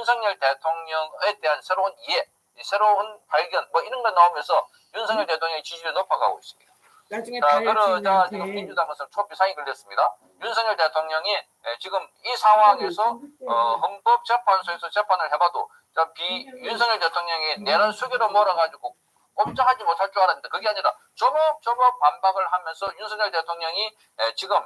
윤석열 대통령에 대한 새로운 이해, 새로운 발견 뭐 이런 거 나오면서 윤석열 대통령의 지지율이 높아가고 있습니다. 자, 그러자 지금 민주당은 초비상이 걸렸습니다. 윤석열 대통령이 지금 이 상황에서 헌법재판소에서 재판을 해봐도 윤석열 대통령이 내란 수기로 몰아가지고 꼼짝하지 못할 줄 알았는데 그게 아니라 조목조목 반박을 하면서 윤석열 대통령이 지금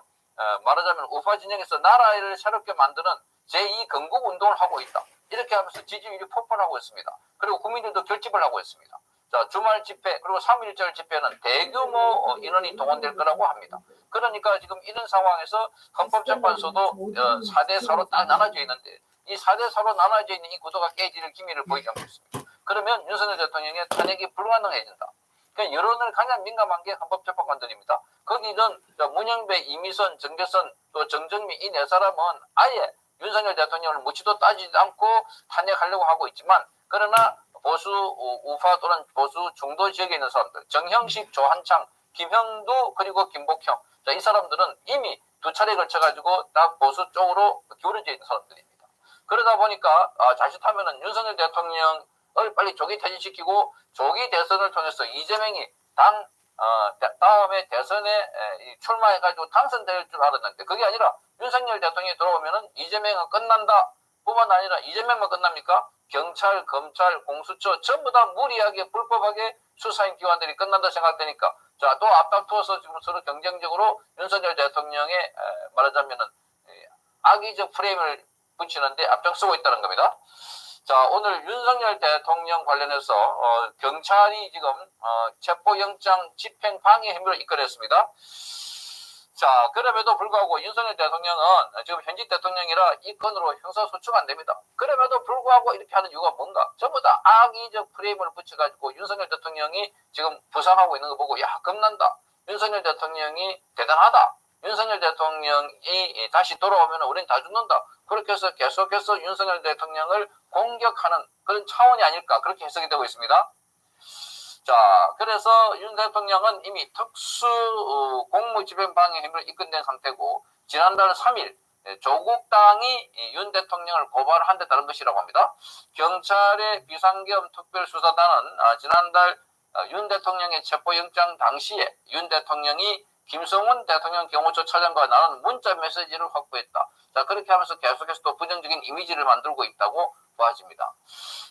말하자면 우파 진영에서 나라를 새롭게 만드는 제2건국운동을 하고 있다. 이렇게 하면서 지지율이 폭발하고 있습니다. 그리고 국민들도 결집을 하고 있습니다. 자, 주말 집회 그리고 3.1절 집회는 대규모 인원이 동원될 거라고 합니다. 그러니까 지금 이런 상황에서 헌법재판소도 4대4로 딱 나눠져 있는데 이 4대4로 나눠져 있는 이 구도가 깨질 기미를 보이지 않고 있습니다. 그러면 윤석열 대통령의 탄핵이 불가능해진다. 그러니까 여론을 가장 민감한 게 헌법재판관들입니다. 거기는 문영배, 이미선, 정재선, 또 정정미 이 네 사람은 아예 윤석열 대통령을 묻지도 따지지 않고 탄핵하려고 하고 있지만 그러나 보수 우파 또는 보수 중도 지역에 있는 사람들 정형식, 조한창, 김형두 그리고 김복형 자, 이 사람들은 이미 두 차례에 걸쳐가지고 다 보수 쪽으로 기울어져 있는 사람들입니다. 그러다 보니까 자칫하면은 윤석열 대통령을 빨리 조기 퇴진시키고 조기 대선을 통해서 이재명이 다음에 대선에 출마해가지고 당선될 줄 알았는데 그게 아니라 윤석열 대통령이 들어오면은 이재명은 끝난다. 뿐만 아니라 이재명만 끝납니까? 경찰, 검찰, 공수처 전부 다 무리하게 불법하게 수사인 기관들이 끝난다 생각되니까 자, 또 앞다투어서 지금 서로 경쟁적으로 윤석열 대통령의 말하자면은 악의적 프레임을 붙이는데 앞장서고 있다는 겁니다. 자, 오늘 윤석열 대통령 관련해서 경찰이 지금 체포영장 집행 방해 혐의로 입건했습니다. 자, 그럼에도 불구하고 윤석열 대통령은 지금 현직 대통령이라 이 건으로 형사소추가 안 됩니다. 그럼에도 불구하고 이렇게 하는 이유가 뭔가? 전부 다 악의적 프레임을 붙여가지고 윤석열 대통령이 지금 부상하고 있는 거 보고 야, 겁난다. 윤석열 대통령이 대단하다. 윤석열 대통령이 다시 돌아오면 우린 다 죽는다. 그렇게 해서 계속해서 윤석열 대통령을 공격하는 그런 차원이 아닐까 그렇게 해석이 되고 있습니다. 자, 그래서 윤 대통령은 이미 특수 공무집행방해 혐의로 입건된 상태고 지난달 3일 조국당이 윤 대통령을 고발한 데 따른 것이라고 합니다. 경찰의 비상계엄 특별수사단은 지난달 윤 대통령의 체포영장 당시에 윤 대통령이 김성훈 대통령 경호처 차장과 나눈 문자 메시지를 확보했다. 자, 그렇게 하면서 계속해서 또 부정적인 이미지를 만들고 있다고 보아집니다.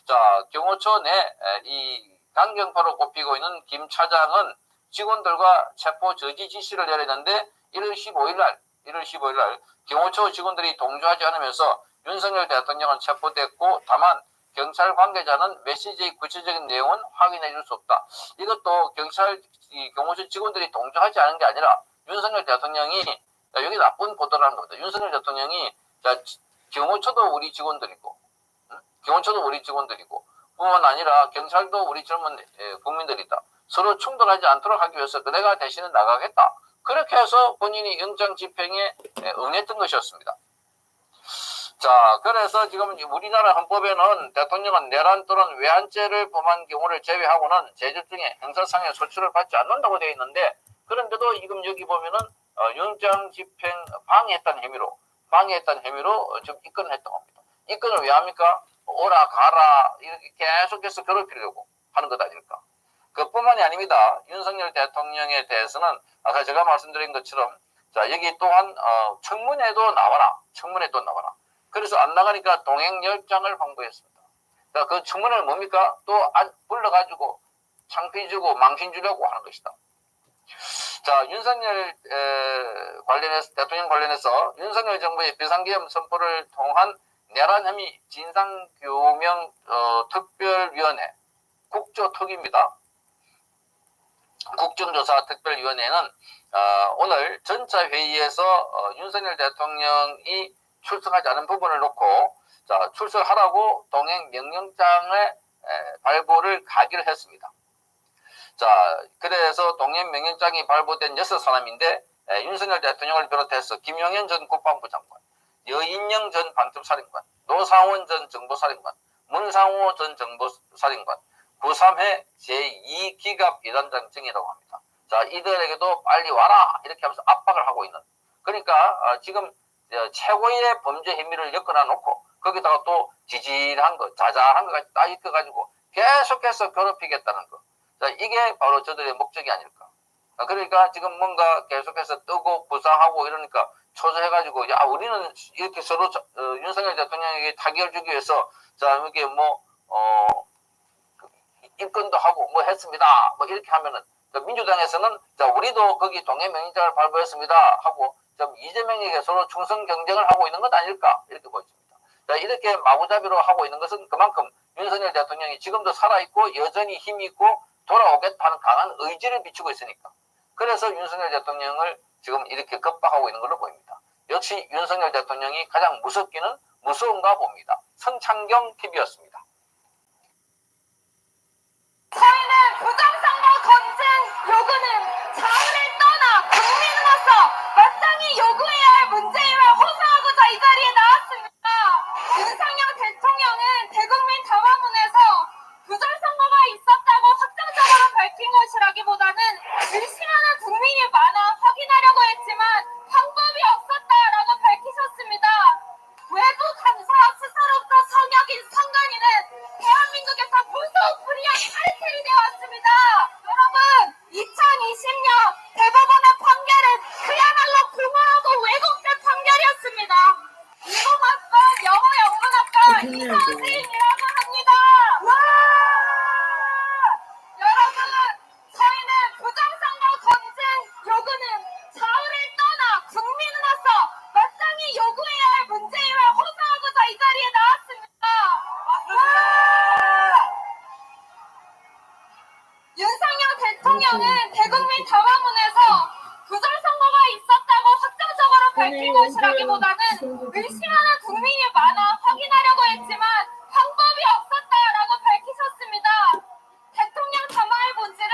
자, 경호처 내 이 강경파로 꼽히고 있는 김 차장은 직원들과 체포 저지 지시를 내렸는데 1월 15일 날 경호처 직원들이 동조하지 않으면서 윤석열 대통령은 체포됐고 다만 경찰 관계자는 메시지의 구체적인 내용은 확인해 줄 수 없다. 이것도 경호처 직원들이 동조하지 않은 게 아니라 윤석열 대통령이 여기 나쁜 보도라는 겁니다. 윤석열 대통령이 경호처도 우리 직원들이고 뿐만 아니라 경찰도 우리 젊은 국민들이다. 서로 충돌하지 않도록 하기 위해서 내가 대신에 나가겠다. 그렇게 해서 본인이 영장 집행에 응했던 것이었습니다. 자, 그래서 지금 우리나라 헌법에는 대통령은 내란 또는 외환죄를 범한 경우를 제외하고는 제적 중에 형사상의 소추를 받지 않는다고 되어 있는데 그런데도 지금 여기 보면은 영장 집행 방해했다는 혐의로 지금 입건을 했던 겁니다. 입건을 왜 합니까? 오라 가라 이렇게 계속해서 괴롭히려고 하는 것 아닐까. 그뿐만이 아닙니다. 윤석열 대통령에 대해서는 아까 제가 말씀드린 것처럼 자, 여기 또한 청문회도 나와라. 그래서 안 나가니까 동행 10장을 방부했습니다. 자, 그 청문회는 뭡니까? 또 불러가지고 창피 주고 망신 주려고 하는 것이다. 자, 윤석열 대통령 관련해서 윤석열 정부의 비상계엄 선포를 통한 내란 혐의 진상규명 특별위원회 국조특위입니다. 국정조사 특별위원회는 오늘 전차 회의에서 윤석열 대통령이 출석하지 않은 부분을 놓고 자, 출석하라고 동행 명령장의 발부를 가기로 했습니다. 자, 그래서 동행 명령장이 발부된 6사람인데 윤석열 대통령을 비롯해서 김용현 전 국방부 장관, 여인영 전 방첩사령관, 노상원 전 정보사령관, 문상호 전 정보사령관, 93회 제2기갑 비단장 정이라고 합니다. 자, 이들에게도 빨리 와라 이렇게 하면서 압박을 하고 있는. 그러니까 지금 최고의 범죄 혐의를 엮어놔 놓고 거기다가 또 지질한 거, 자잘한 거까지 딱 익혀가지고 계속해서 괴롭히겠다는 거. 자, 이게 바로 저들의 목적이 아닐까. 그러니까 지금 뭔가 계속해서 뜨고 부상하고 이러니까 초조해가지고, 야, 우리는 이렇게 서로 윤석열 대통령에게 타격을 주기 위해서, 자, 이렇게 뭐, 입건도 하고 뭐 했습니다. 뭐 이렇게 하면은, 민주당에서는, 자, 우리도 거기 동해명령장을 발부했습니다. 하고, 좀 이재명에게 서로 충성 경쟁을 하고 있는 것 아닐까. 이렇게 보입니다. 자, 이렇게 마구잡이로 하고 있는 것은 그만큼 윤석열 대통령이 지금도 살아있고 여전히 힘이 있고 돌아오겠다는 강한 의지를 비추고 있으니까. 그래서 윤석열 대통령을 지금 이렇게 겁박하고 있는 걸로 보입니다. 역시 윤석열 대통령이 가장 무섭기는 무서운가 봅니다. 성창경 TV였습니다. 저희는 부정선거 검증 요구는 자유를 떠나 국민으로서 마땅히 요구해야 할 문제임을 호소하고자 이 자리에 나왔습니다. 윤석열 대통령은 대국민 담화문에서 부정선거가 있었다고 확정적으로 밝힌 것이라기보다는 의심하는 국민이 많아 확인하려고 했지만 방법이 없었다라고 밝히셨습니다. 외부 감사와 수사로부터 성역인 선관위는 대한민국에서 무서운 불이한 카르텔이 되어왔습니다. 여러분, 2020년 대법원의 판결은 그야말로 공허하고 왜곡된 판결이었습니다. 미국학과, 영어 영문학과 이선생이라고 합니다. 와! 여러분, 저희는 부정선거 검증 요구는 자유를 떠나 국민으로서 마땅히 요구해야 할 문제임을 호소하고자 이 자리에 나왔습니다. 윤석열 대통령은 대국민 담화문에서 부정선거가 있었다고 확정적으로 밝힌 것이라기보다는 의심하는 국민이 많아 확인하려고 했지만 방법이 없었다라고 밝히셨습니다. 대통령 담화의 본질은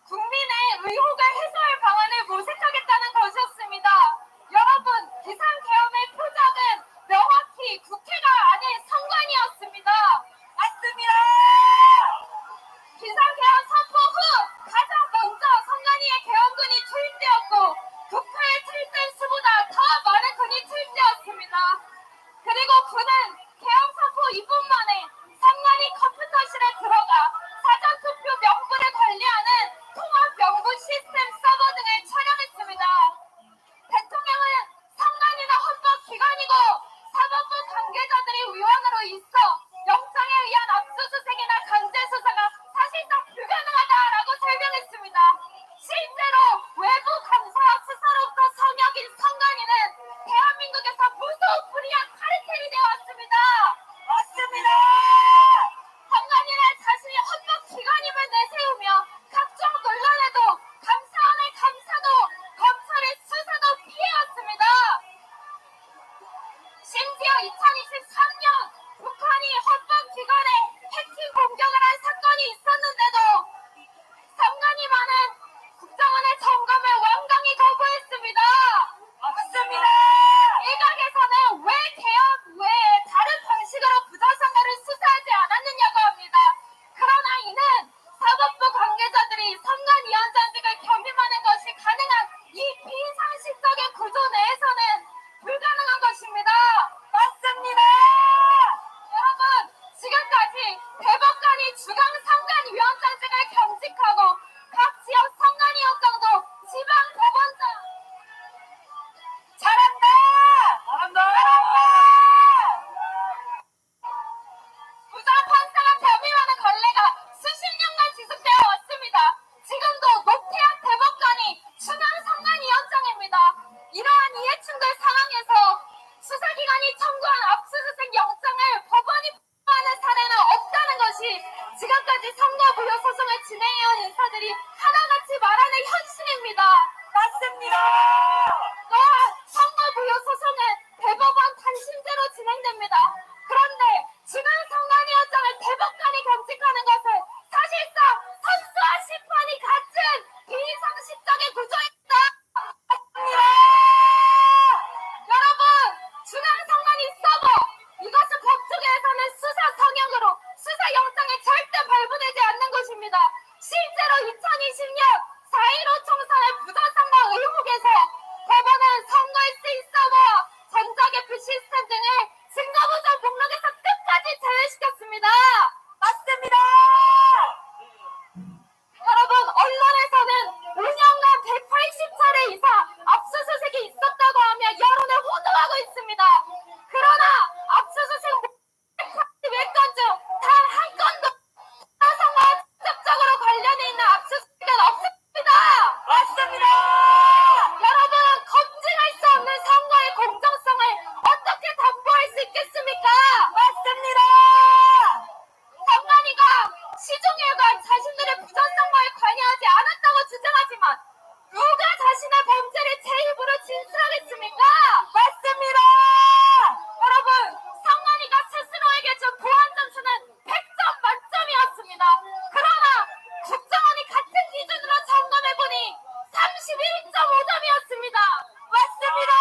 국민의 의혹을 해소할 방안을 모색하겠다는 것이었습니다. 여러분, 비상계엄의 표적은 명확히 국회가 아닌 선관위였습니다. 맞습니다. 비상계엄 선포 후 가장 먼저 선관위의 계엄군이 투입되었고 국회의 출전 수보다 더 많은 군이 투입되었습니다. 그리고 군은 계엄 선포 2분 만에 선관위 컴퓨터실에 들어가 사전투표 명부를 관리하는 통합 명부 시스템 서버 등을 촬영했습니다. 대통령은 선관위는 헌법기관이고 사법부 관계자들이 위원으로 있어 영장에 의한 압수수색이나 강제수사가 사실상 불가능하다라고 설명했습니다. 실제로 외부 감사와 수사로부터 성역인 선관위는 대한민국에서 무서운 불이한 카르텔이 되어왔습니다. 맞습니다. 선관위는 자신이 헌법기관임을 내세우며 각종 논란에도 감사원의 감사도 검찰의 수사도 피해왔습니다. 심지어 2023년 북한 시켰습니다. 맞습니다. 여러분, 언론에서는 5년간 180차례 이상 압수수색이 있었다고 하며 여론을 호도하고 있습니다. 그러나 압수수색 181건 중 단 한 건도 선거와 직접적으로 관련이 있는 압수수색은 없습니다. 맞습니다. 여러분, 검증할 수 없는 선거의 공정성을 어떻게 담보할 수 있겠습니까? 맞습니다. 선관위가 시종일관 자신들의 부정선거에 관여하지 않았다고 주장하지만 누가 자신의 범죄를 제 입으로 진술하겠습니까? 맞습니다. 여러분, 선관위가 스스로에게 준 보안 점수는 100점 만점이었습니다. 그러나 국정원이 같은 기준으로 점검해보니 31.5점이었습니다. 맞습니다.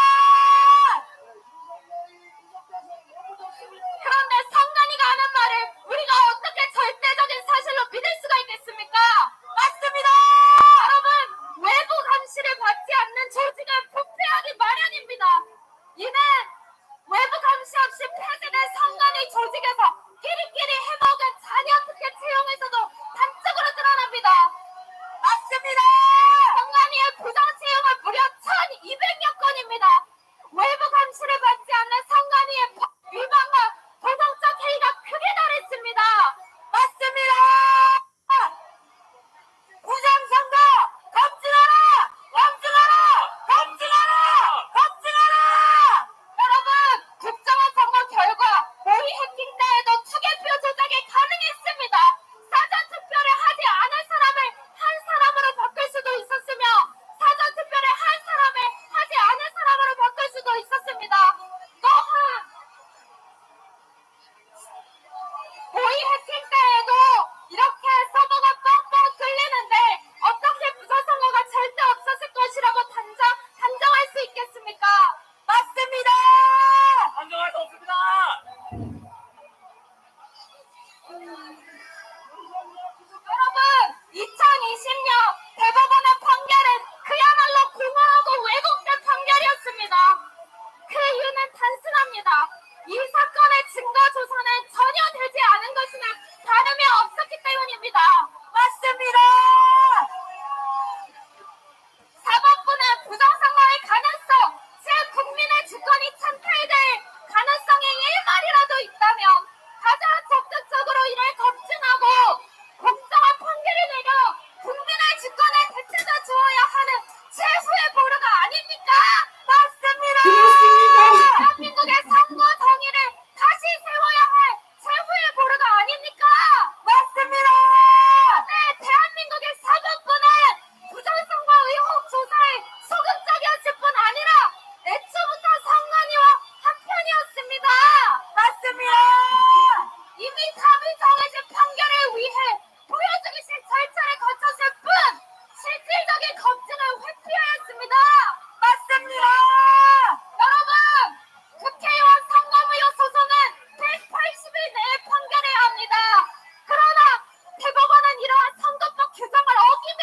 그런데 선관위가 하는 말을 우리가 어떻게 절대적인 사실로 믿을 수가 있겠습니까? 맞습니다. 여러분, 외부 감시를 받지 않는 조직은 부패하기 마련입니다. 이는 외부 감시 없이 폐지된 선관위 조직에서 끼리끼리 해먹은 자녀 특혜 채용에서도 단적으로 드러납니다. 맞습니다. 선관위의 부정 채용은 무려 1,200여 건입니다. 외부 감시를 받지 않는 선관위의 법 위반과 도덕적 해이가 크게 달했습니다. 맞습니다. 부정선거 검증하라! 검증하라! 검증하라! 검증하라! 여러분, 국정원 선거 결과 모의 해킹 때에도 투개표 조작이 가능했습니다. 사전 투표를 하지 않은 사람을 한 사람으로 바꿀 수도 있었으며 사전 투표를 한 사람을 하지 않은 사람으로 바꿀 수도 있었습니다. 또한 모의 해킹 때에도 이렇게 서버가 뻥뻥 뚫리는데 어떻게 부정선거가 절대 없었을 것이라고 단정할 수 있겠습니까? 맞습니다. 단정할 수 없습니다. 여러분, 2020년 대법원의 판결은 그야말로 공허하고 왜곡된 판결이었습니다. 그 이유는 단순합니다. 이 사건의 증거 조사는 전혀 되지 않은 것이나 다름이 없었기 때문입니다. 맞습니다. 사법부는 부정선거의 가능성, 즉 국민의 주권이 찬탈될 가능성이 1말이라도 있다면 가장 적극적으로 이를 검증하고 공정한 판결을 내려 국민의 주권을 되찾아 주어야 하는 최후의 보루가 아닙니까? 맞습니다. 그렇습니다. 대한민국의 선거 정의를 다시 세워야 할 최후의 보루가 아닙니까? 맞습니다. 네, 대한민국의 사법부는 부정선거 의혹 조사에 소극적이었을 뿐 아니라 애초부터 선관위와 한편이었습니다. 맞습니다. 이미 답이 정해진 판결을 위해 보여주기식 절차를 거쳤을 뿐 실질적인 검증을 회피하였습니다. 맞습니다. 여러분, 국회의원 선거무효 소송은 180일 내에 판결해야 합니다. 그러나 대법원은 이러한 선거법 규정을 어기며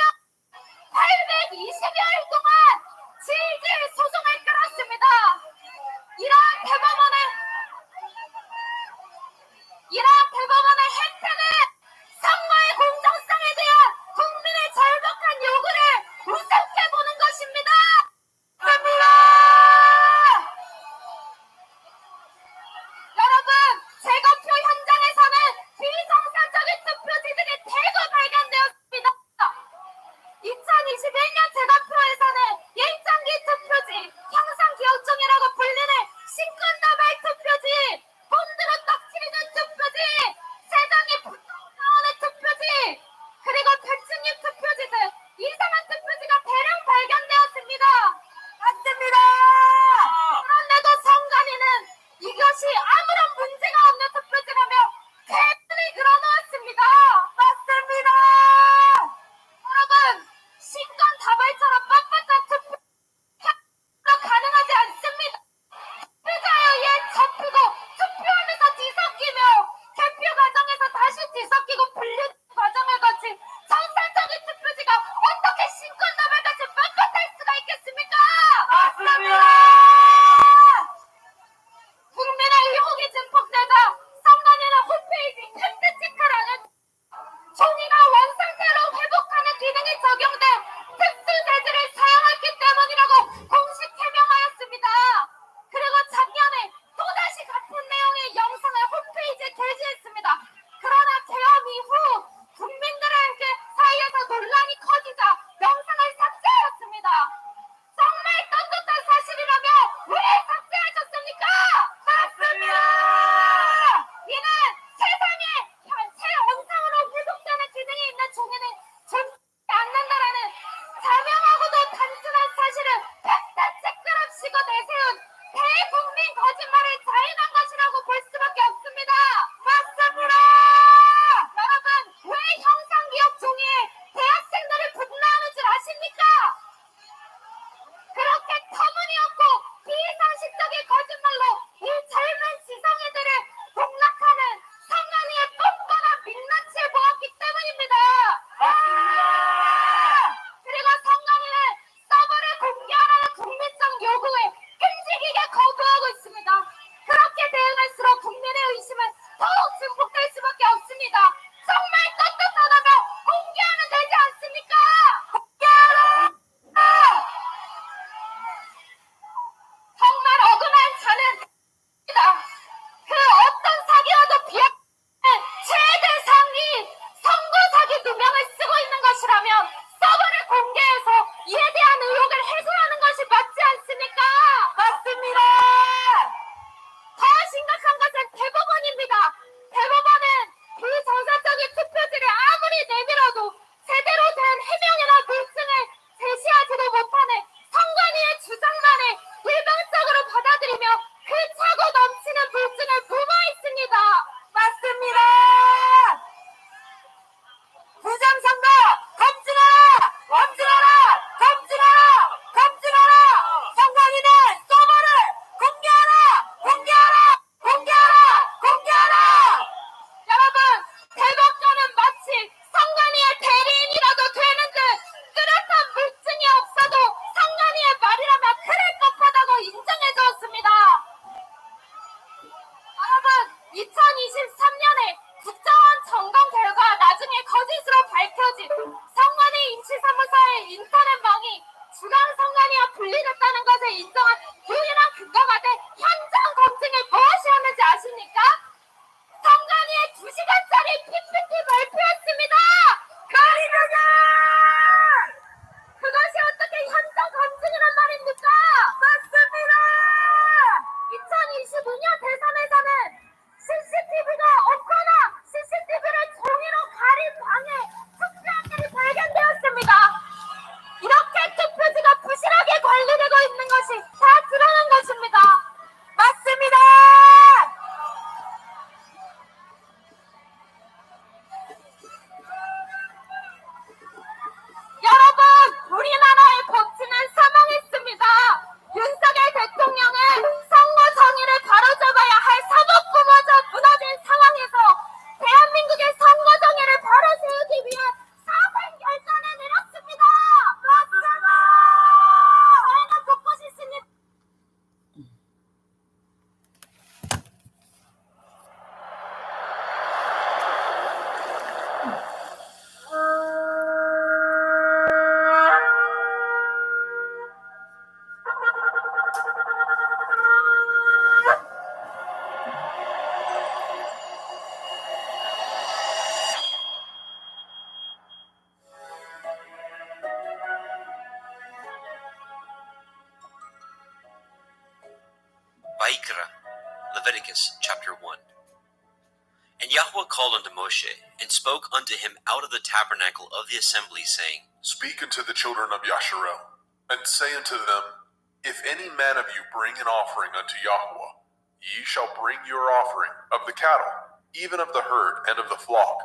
820여일 동안 질질 소송을 끌었습니다. 이러한 대법원의 행태는 선거의 공정성에 대한 국민의 절박한 요구를 우습게 보는 것입니다. 맞습니다. 여러분, 재검표 현장에서는 비정상적인 투표지들이 대거 발견되었습니다. 2021년 재검표에서는 일장기 투표지, 형상기억종이라고 불리는 신권다발 투표지, 본드로 떡치는 투표지, 세장이 붙어 나오는 투표지, 그리고 배층립 투표지 등 이상한 투표지가 대량 발견되었습니다. 맞습니다. 그런데도 선관위는 이것이 아무런 문제가 없는 투표지라며 개판을 그려놓았습니다. 맞습니다. 여러분, 신권 다발처럼 빳빳한 투표 가능하지 않습니다. 투표자에 의해 접히고 투표하면서 뒤섞이며 개표 과정에서 다시 뒤섞이고 분류 과정을 거친 정상적인 투표지가 어떻게 신권 다발같이 빳빳할 수가 있겠습니까? 맞습니다. 국민의 의혹이 증폭되자 선관위는 호피 2023년에 국정원 점검 결과 나중에 거짓으로 밝혀진 성관이 임시사무소의 인터넷망이 주간 성관이와 분리됐다는 것을 인정한 유일한 근거가 돼 현장 검증을 무엇이었는지 아십니까? 성관이의 2시간짜리 PPT 발표였습니다. 그리고요! 그것이 어떻게 현장 검증이란 말입니까? 맞습니다! 2025년 대선에서는 CCTV가 없거나 CCTV를 종이로 가린 방에 투표함들이 발견되었습니다. 이렇게 투표지가 부실하게 관리되고 있는 것이 다 드러난 것입니다. 맞습니다! 여러분, 우리나라의 법치는 사망했습니다. 윤석열 대통령은 선거 정의를 바로잡아야 할 사법부마저 무너진 상황에서 대한민국의 선거 정의를 바로 세우기 위해 사상 결단을 내렸습니다. 맞습니다. 저희는 곳곳이 있습니다. Vaikra, Leviticus chapter 1. And Yahweh called unto Moshe, and spoke unto him out of the tabernacle of the assembly, saying, Speak unto the children of Yasharel, and say unto them, If any man of you bring an offering unto Yahweh, ye shall bring your offering of the cattle, even of the herd and of the flock.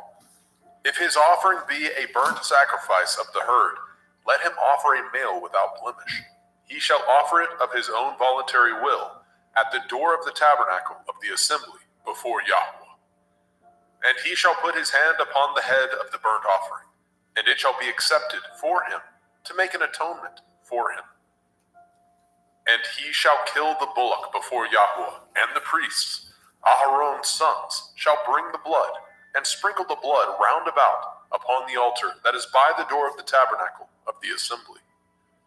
If his offering be a burnt sacrifice of the herd, let him offer a male without blemish. He shall offer it of his own voluntary will, at the door of the tabernacle of the assembly before Yahweh. And he shall put his hand upon the head of the burnt offering, and it shall be accepted for him to make an atonement for him. And he shall kill the bullock before Yahweh, and the priests, Aharon's sons, shall bring the blood, and sprinkle the blood round about upon the altar that is by the door of the tabernacle of the assembly.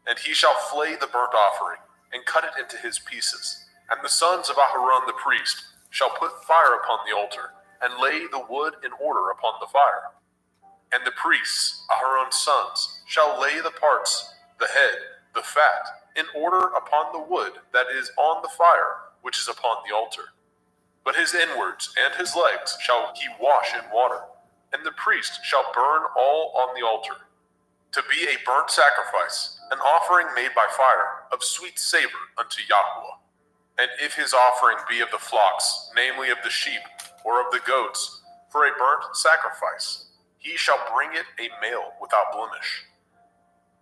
And he shall flay the burnt offering, and cut it into his pieces. And the sons of Aharon the priest shall put fire upon the altar, and lay the wood in order upon the fire. And the priests, Aharon's sons, shall lay the parts, the head, the fat, in order upon the wood that is on the fire, which is upon the altar. But his inwards and his legs shall he wash in water, and the priest shall burn all on the altar, to be a burnt sacrifice, an offering made by fire, of sweet savor unto Yahweh. And if his offering be of the flocks, namely of the sheep, or of the goats, for a burnt sacrifice, he shall bring it a male without blemish.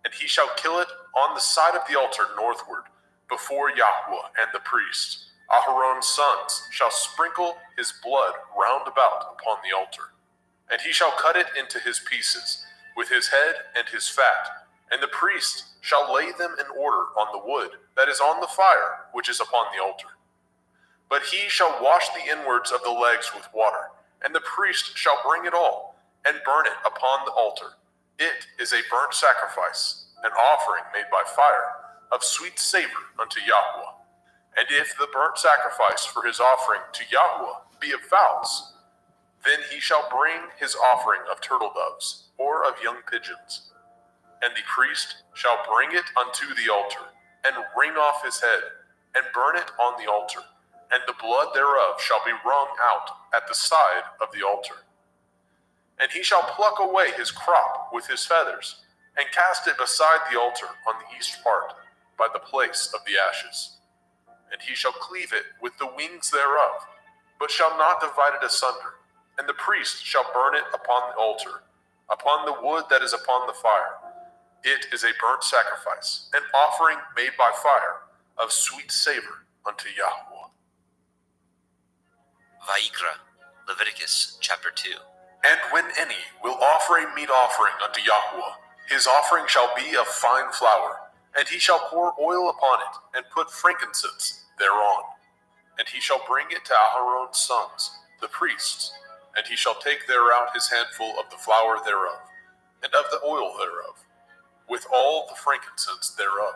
And he shall kill it on the side of the altar northward, before Yahweh and the priest. Aharon's sons shall sprinkle his blood round about upon the altar. And he shall cut it into his pieces, with his head and his fat, and the priest shall lay them in order on the wood that is on the fire, which is upon the altar. But he shall wash the inwards of the legs with water, and the priest shall bring it all, and burn it upon the altar. It is a burnt sacrifice, an offering made by fire, of sweet savor unto Yahweh. And if the burnt sacrifice for his offering to Yahweh be of fowls, then he shall bring his offering of turtle doves, or of young pigeons. And the priest shall bring it unto the altar, and wring off his head, and burn it on the altar, and the blood thereof shall be wrung out at the side of the altar. And he shall pluck away his crop with his feathers, and cast it beside the altar on the east part, by the place of the ashes. And he shall cleave it with the wings thereof, but shall not divide it asunder. And the priest shall burn it upon the altar, upon the wood that is upon the fire. It is a burnt sacrifice, an offering made by fire, of sweet savor unto Yahweh. Vaikra, Leviticus chapter 2. And when any will offer a meat offering unto Yahweh, his offering shall be of fine flour, and he shall pour oil upon it, and put frankincense thereon. And he shall bring it to Aharon's sons, the priests, and he shall take thereout his handful of the flour thereof, and of the oil thereof, with all the frankincense thereof.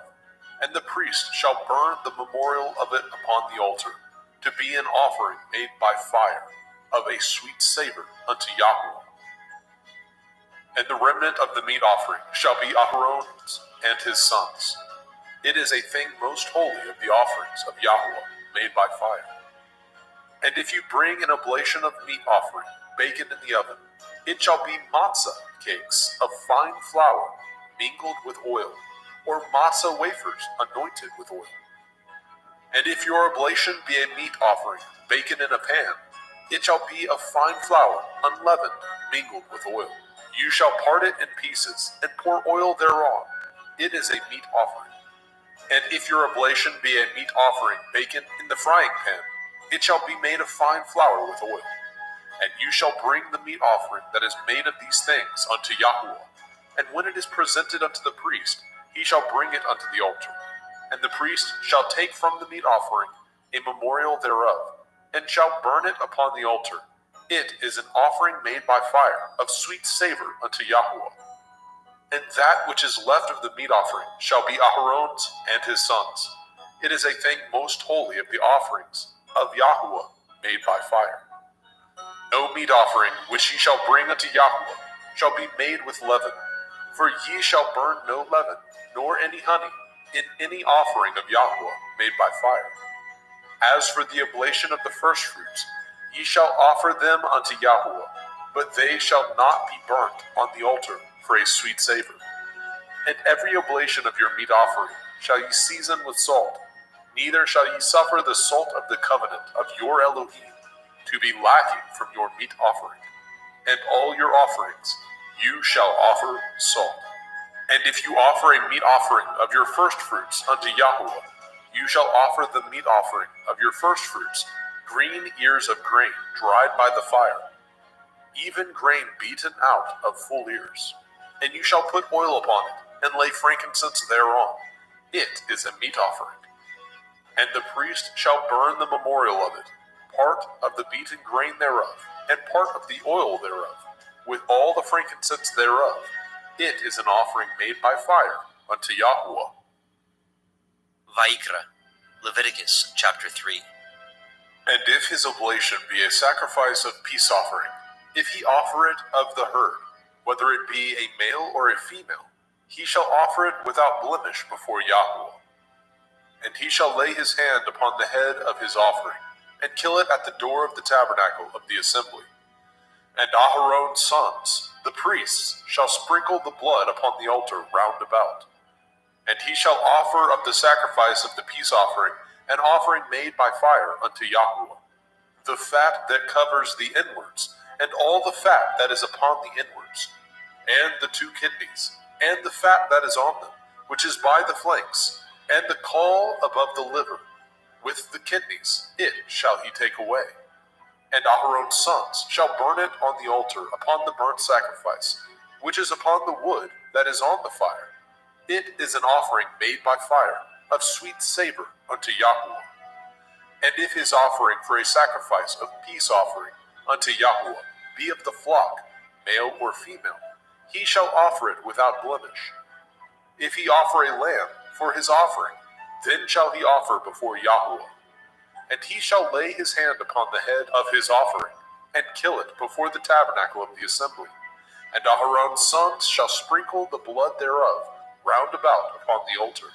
And the priest shall burn the memorial of it upon the altar, to be an offering made by fire, of a sweet savor unto Yahweh. And the remnant of the meat offering shall be Aharon's and his sons. It is a thing most holy of the offerings of Yahweh made by fire. And if you bring an oblation of meat offering, bacon in the oven, it shall be matzah cakes of fine flour mingled with oil, or matzah wafers anointed with oil. And if your oblation be a meat offering, bacon in a pan, it shall be of fine flour, unleavened, mingled with oil. You shall part it in pieces, and pour oil thereon. It is a meat offering. And if your oblation be a meat offering, bacon in the frying pan, it shall be made of fine flour with oil. And you shall bring the meat offering that is made of these things unto Yahweh. And when it is presented unto the priest, he shall bring it unto the altar. And the priest shall take from the meat offering a memorial thereof, and shall burn it upon the altar. It is an offering made by fire, of sweet savor unto Yahweh. And that which is left of the meat offering shall be Aharon's and his sons. It is a thing most holy of the offerings of Yahweh made by fire. No meat offering which ye shall bring unto Yahweh shall be made with leaven, for ye shall burn no leaven, nor any honey, in any offering of Yahweh made by fire. As for the oblation of the firstfruits, ye shall offer them unto Yahweh, but they shall not be burnt on the altar for a sweet savor. And every oblation of your meat offering shall ye season with salt, neither shall ye suffer the salt of the covenant of your Elohim to be lacking from your meat offering. And all your offerings you shall offer salt. And if you offer a meat offering of your firstfruits unto Yahweh, you shall offer the meat offering of your firstfruits, green ears of grain dried by the fire, even grain beaten out of full ears. And you shall put oil upon it, and lay frankincense thereon. It is a meat offering. And the priest shall burn the memorial of it, part of the beaten grain thereof, and part of the oil thereof, with all the frankincense thereof. It is an offering made by fire unto Yahweh. Vayikra, Leviticus chapter 3. And if his oblation be a sacrifice of peace offering, if he offer it of the herd, whether it be a male or a female, he shall offer it without blemish before Yahweh. And he shall lay his hand upon the head of his offering, and kill it at the door of the tabernacle of the assembly. And Aharon's sons, the priests, shall sprinkle the blood upon the altar round about. And he shall offer of the sacrifice of the peace offering an offering made by fire unto Yahweh, the fat that covers the inwards, and all the fat that is upon the inwards, and the 2 kidneys, and the fat that is on them, which is by the flanks, and the caul above the liver, with the kidneys, it shall he take away. And Aharon's sons shall burn it on the altar upon the burnt sacrifice, which is upon the wood that is on the fire. It is an offering made by fire, of sweet savor unto Yahweh. And if his offering for a sacrifice of peace offering unto Yahweh be of the flock, male or female, he shall offer it without blemish. If he offer a lamb for his offering, then shall he offer before Yahweh. And he shall lay his hand upon the head of his offering, and kill it before the tabernacle of the assembly. And Aharon's sons shall sprinkle the blood thereof round about upon the altar.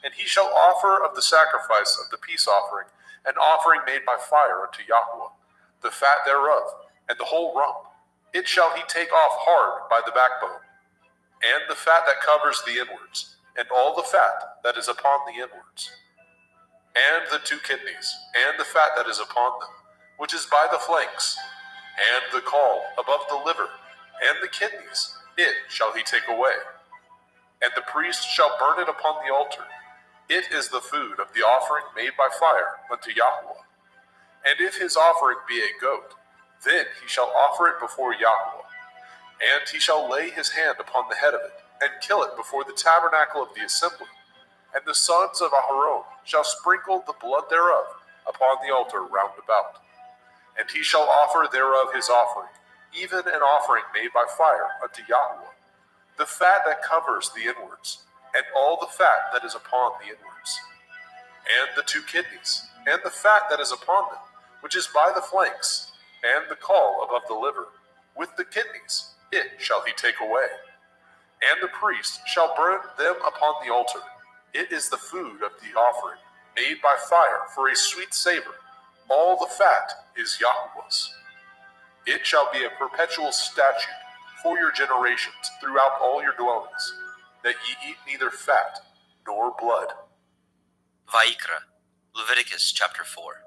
And he shall offer of the sacrifice of the peace offering an offering made by fire unto Yahweh, the fat thereof, and the whole rump. It shall he take off hard by the backbone, and the fat that covers the inwards, and all the fat that is upon the inwards, and the 2 kidneys, and the fat that is upon them, which is by the flanks, and the caul above the liver, and the kidneys, it shall he take away. And the priest shall burn it upon the altar. It is the food of the offering made by fire unto Yahweh. And if his offering be a goat, then he shall offer it before Yahweh. And he shall lay his hand upon the head of it, and kill it before the tabernacle of the assembly. And the sons of Aharon shall sprinkle the blood thereof upon the altar round about. And he shall offer thereof his offering, even an offering made by fire unto Yahweh, the fat that covers the inwards, and all the fat that is upon the inwards, and the 2 kidneys, and the fat that is upon them, which is by the flanks, and the caul above the liver, with the kidneys, it shall he take away. And the priest shall burn them upon the altar. It is the food of the offering, made by fire for a sweet savor. All the fat is Yahweh's. It shall be a perpetual statute for your generations throughout all your dwellings, that ye eat neither fat nor blood. Vayikra, Leviticus chapter 4.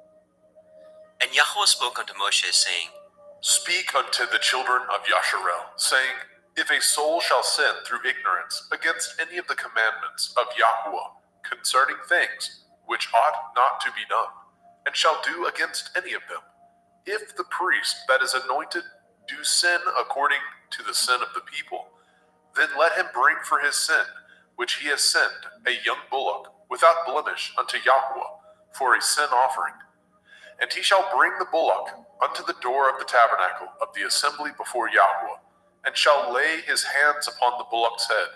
And Yahweh spoke unto Moshe, saying, Speak unto the children of Yasharel, saying, If a soul shall sin through ignorance against any of the commandments of Yahweh concerning things which ought not to be done, and shall do against any of them, if the priest that is anointed do sin according to the sin of the people, then let him bring for his sin, which he has sinned, a young bullock, without blemish unto Yahweh, for a sin offering. And he shall bring the bullock unto the door of the tabernacle of the assembly before Yahweh, and shall lay his hands upon the bullock's head,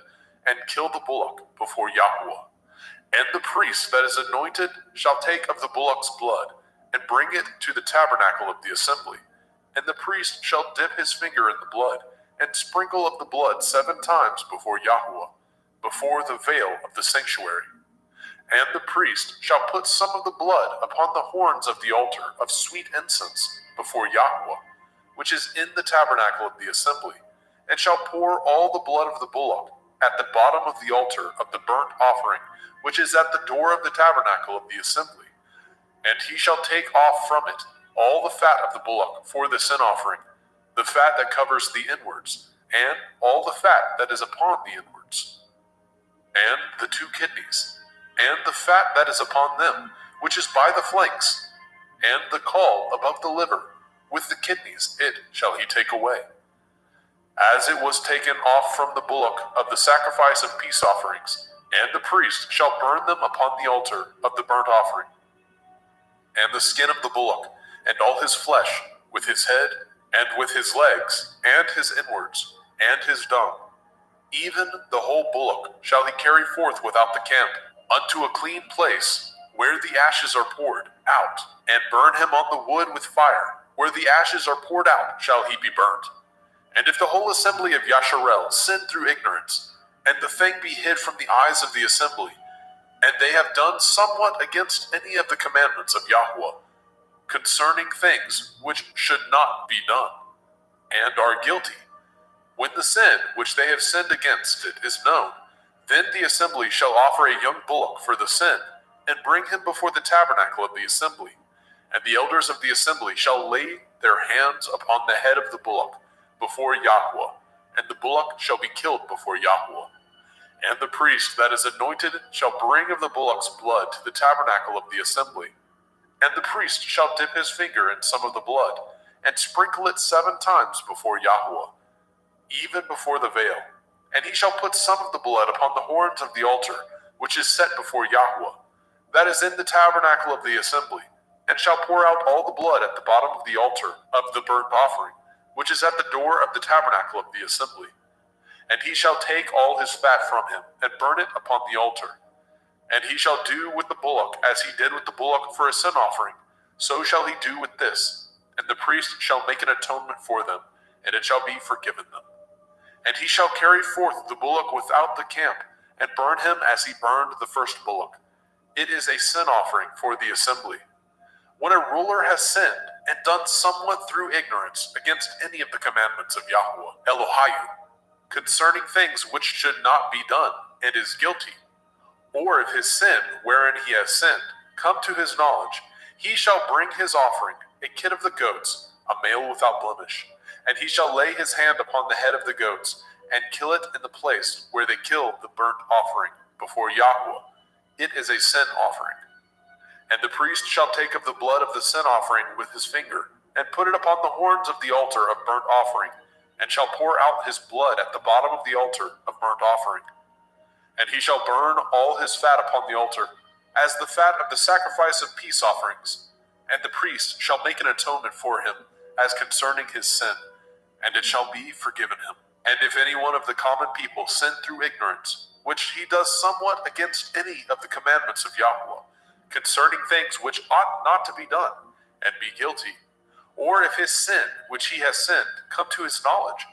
and kill the bullock before Yahweh. And the priest that is anointed shall take of the bullock's blood, and bring it to the tabernacle of the assembly. And the priest shall dip his finger in the blood, and sprinkle of the blood 7 times before Yahweh, before the veil of the sanctuary. And the priest shall put some of the blood upon the horns of the altar of sweet incense before Yahweh, which is in the tabernacle of the assembly, and shall pour all the blood of the bullock at the bottom of the altar of the burnt offering, which is at the door of the tabernacle of the assembly. And he shall take off from it all the fat of the bullock for the sin offering, the fat that covers the inwards, and all the fat that is upon the inwards, and the 2 kidneys, and the fat that is upon them, which is by the flanks, and the caul above the liver, with the kidneys, it shall he take away. As it was taken off from the bullock of the sacrifice of peace offerings, and the priest shall burn them upon the altar of the burnt offering. And the skin of the bullock, and all his flesh, with his head, and with his legs, and his inwards, and his dung, even the whole bullock shall he carry forth without the camp, unto a clean place, where the ashes are poured out, and burn him on the wood with fire. Where the ashes are poured out shall he be burnt. And if the whole assembly of Yasharel sin through ignorance, and the thing be hid from the eyes of the assembly, and they have done somewhat against any of the commandments of Yahweh, concerning things which should not be done, and are guilty, when the sin which they have sinned against it is known, then the assembly shall offer a young bullock for the sin, and bring him before the tabernacle of the assembly. And the elders of the assembly shall lay their hands upon the head of the bullock before Yahweh, and the bullock shall be killed before Yahweh. And the priest that is anointed shall bring of the bullock's blood to the tabernacle of the assembly. And the priest shall dip his finger in some of the blood, and sprinkle it 7 times before Yahweh, even before the veil. And he shall put some of the blood upon the horns of the altar, which is set before Yahweh, that is in the tabernacle of the assembly, and shall pour out all the blood at the bottom of the altar of the burnt offering, which is at the door of the tabernacle of the assembly. And he shall take all his fat from him, and burn it upon the altar. And he shall do with the bullock as he did with the bullock for a sin offering, so shall he do with this. And the priest shall make an atonement for them, and it shall be forgiven them. And he shall carry forth the bullock without the camp, and burn him as he burned the first bullock. It is a sin offering for the assembly. When a ruler has sinned and done somewhat through ignorance against any of the commandments of Yahweh, Elohiah, concerning things which should not be done, and is guilty, or if his sin wherein he has sinned come to his knowledge, he shall bring his offering, a kid of the goats, a male without blemish, and he shall lay his hand upon the head of the goats, and kill it in the place where they killed the burnt offering before Yahweh. It is a sin offering. And the priest shall take of the blood of the sin offering with his finger, and put it upon the horns of the altar of burnt offering, and shall pour out his blood at the bottom of the altar of burnt offering. And he shall burn all his fat upon the altar, as the fat of the sacrifice of peace offerings. And the priest shall make an atonement for him as concerning his sin, and it shall be forgiven him. And if any one of the common people sin through ignorance, which he does somewhat against any of the commandments of Yahweh, concerning things which ought not to be done, and be guilty, or if his sin which he has sinned come to his knowledge,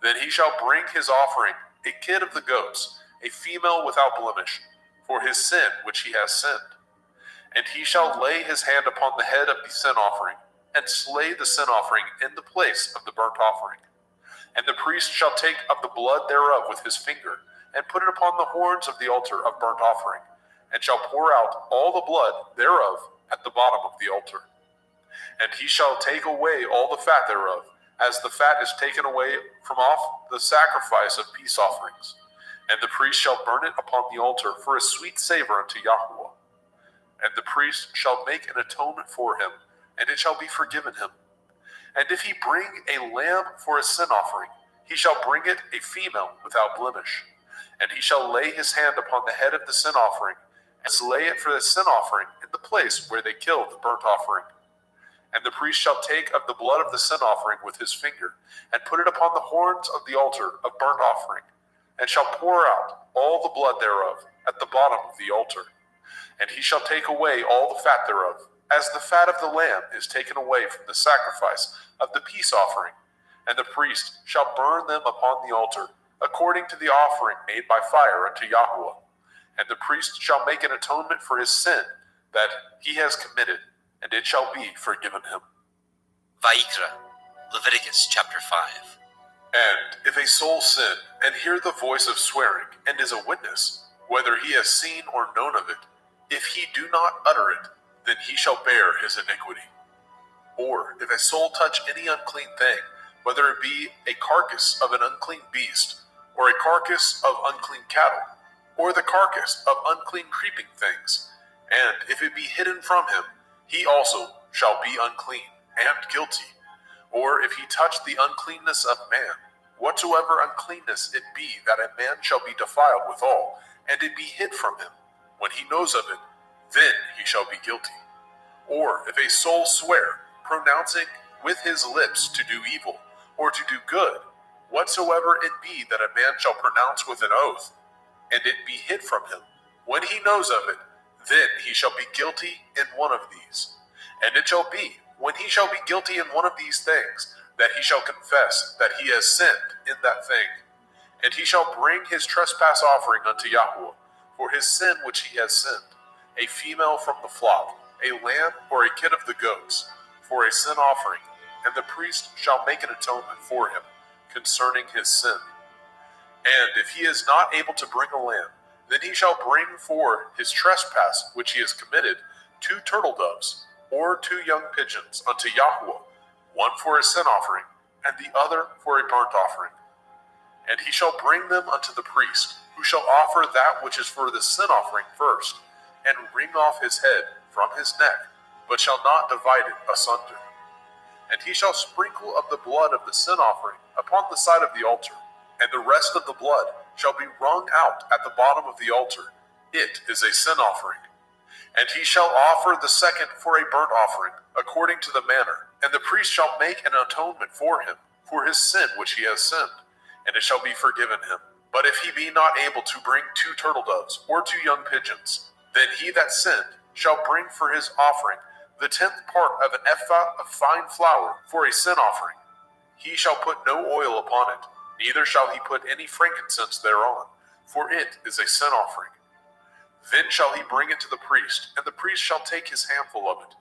then he shall bring his offering, a kid of the goats, a female without blemish, for his sin which he has sinned. And he shall lay his hand upon the head of the sin offering, and slay the sin offering in the place of the burnt offering. And the priest shall take of the blood thereof with his finger, and put it upon the horns of the altar of burnt offering, and shall pour out all the blood thereof at the bottom of the altar. And he shall take away all the fat thereof, as the fat is taken away from off the sacrifice of peace offerings. And the priest shall burn it upon the altar for a sweet savor unto Yahweh. And the priest shall make an atonement for him, and it shall be forgiven him. And if he bring a lamb for a sin offering, he shall bring it a female without blemish. And he shall lay his hand upon the head of the sin offering, and slay it for the sin offering in the place where they killed the burnt offering. And the priest shall take of the blood of the sin offering with his finger, and put it upon the horns of the altar of burnt offering, and shall pour out all the blood thereof at the bottom of the altar. And he shall take away all the fat thereof, as the fat of the lamb is taken away from the sacrifice of the peace offering. And the priest shall burn them upon the altar, according to the offering made by fire unto Yahweh. And the priest shall make an atonement for his sin that he has committed, and it shall be forgiven him. Vayikra, Leviticus chapter 5. And if a soul sin, and hear the voice of swearing, and is a witness, whether he has seen or known of it, if he do not utter it, then he shall bear his iniquity. Or if a soul touch any unclean thing, whether it be a carcass of an unclean beast, or a carcass of unclean cattle, or the carcass of unclean creeping things, and if it be hidden from him, he also shall be unclean and guilty. Or if he touch the uncleanness of man, whatsoever uncleanness it be, that a man shall be defiled withal, and it be hid from him, when he knows of it, then he shall be guilty. Or if a soul swear, pronouncing with his lips to do evil, or to do good, whatsoever it be that a man shall pronounce with an oath, and it be hid from him, when he knows of it, then he shall be guilty in one of these. And it shall be, when he shall be guilty in one of these things, that he shall confess that he has sinned in that thing. And he shall bring his trespass offering unto Yahweh, for his sin which he has sinned, a female from the flock, a lamb or a kid of the goats, for a sin offering, and the priest shall make an atonement for him concerning his sin. And if he is not able to bring a lamb, then he shall bring for his trespass which he has committed 2 turtle doves, or 2 young pigeons unto Yahweh, one for a sin offering, and the other for a burnt offering. And he shall bring them unto the priest, who shall offer that which is for the sin offering first, and wring off his head from his neck, but shall not divide it asunder. And he shall sprinkle of the blood of the sin offering upon the side of the altar, and the rest of the blood shall be wrung out at the bottom of the altar. It is a sin offering. And he shall offer the second for a burnt offering, according to the manner, and the priest shall make an atonement for him, for his sin which he has sinned, and it shall be forgiven him. But if he be not able to bring 2 turtle doves, or 2 young pigeons, then he that sinned shall bring for his offering the 10th part of an ephah of fine flour for a sin offering. He shall put no oil upon it, neither shall he put any frankincense thereon, for it is a sin offering. Then shall he bring it to the priest, and the priest shall take his handful of it,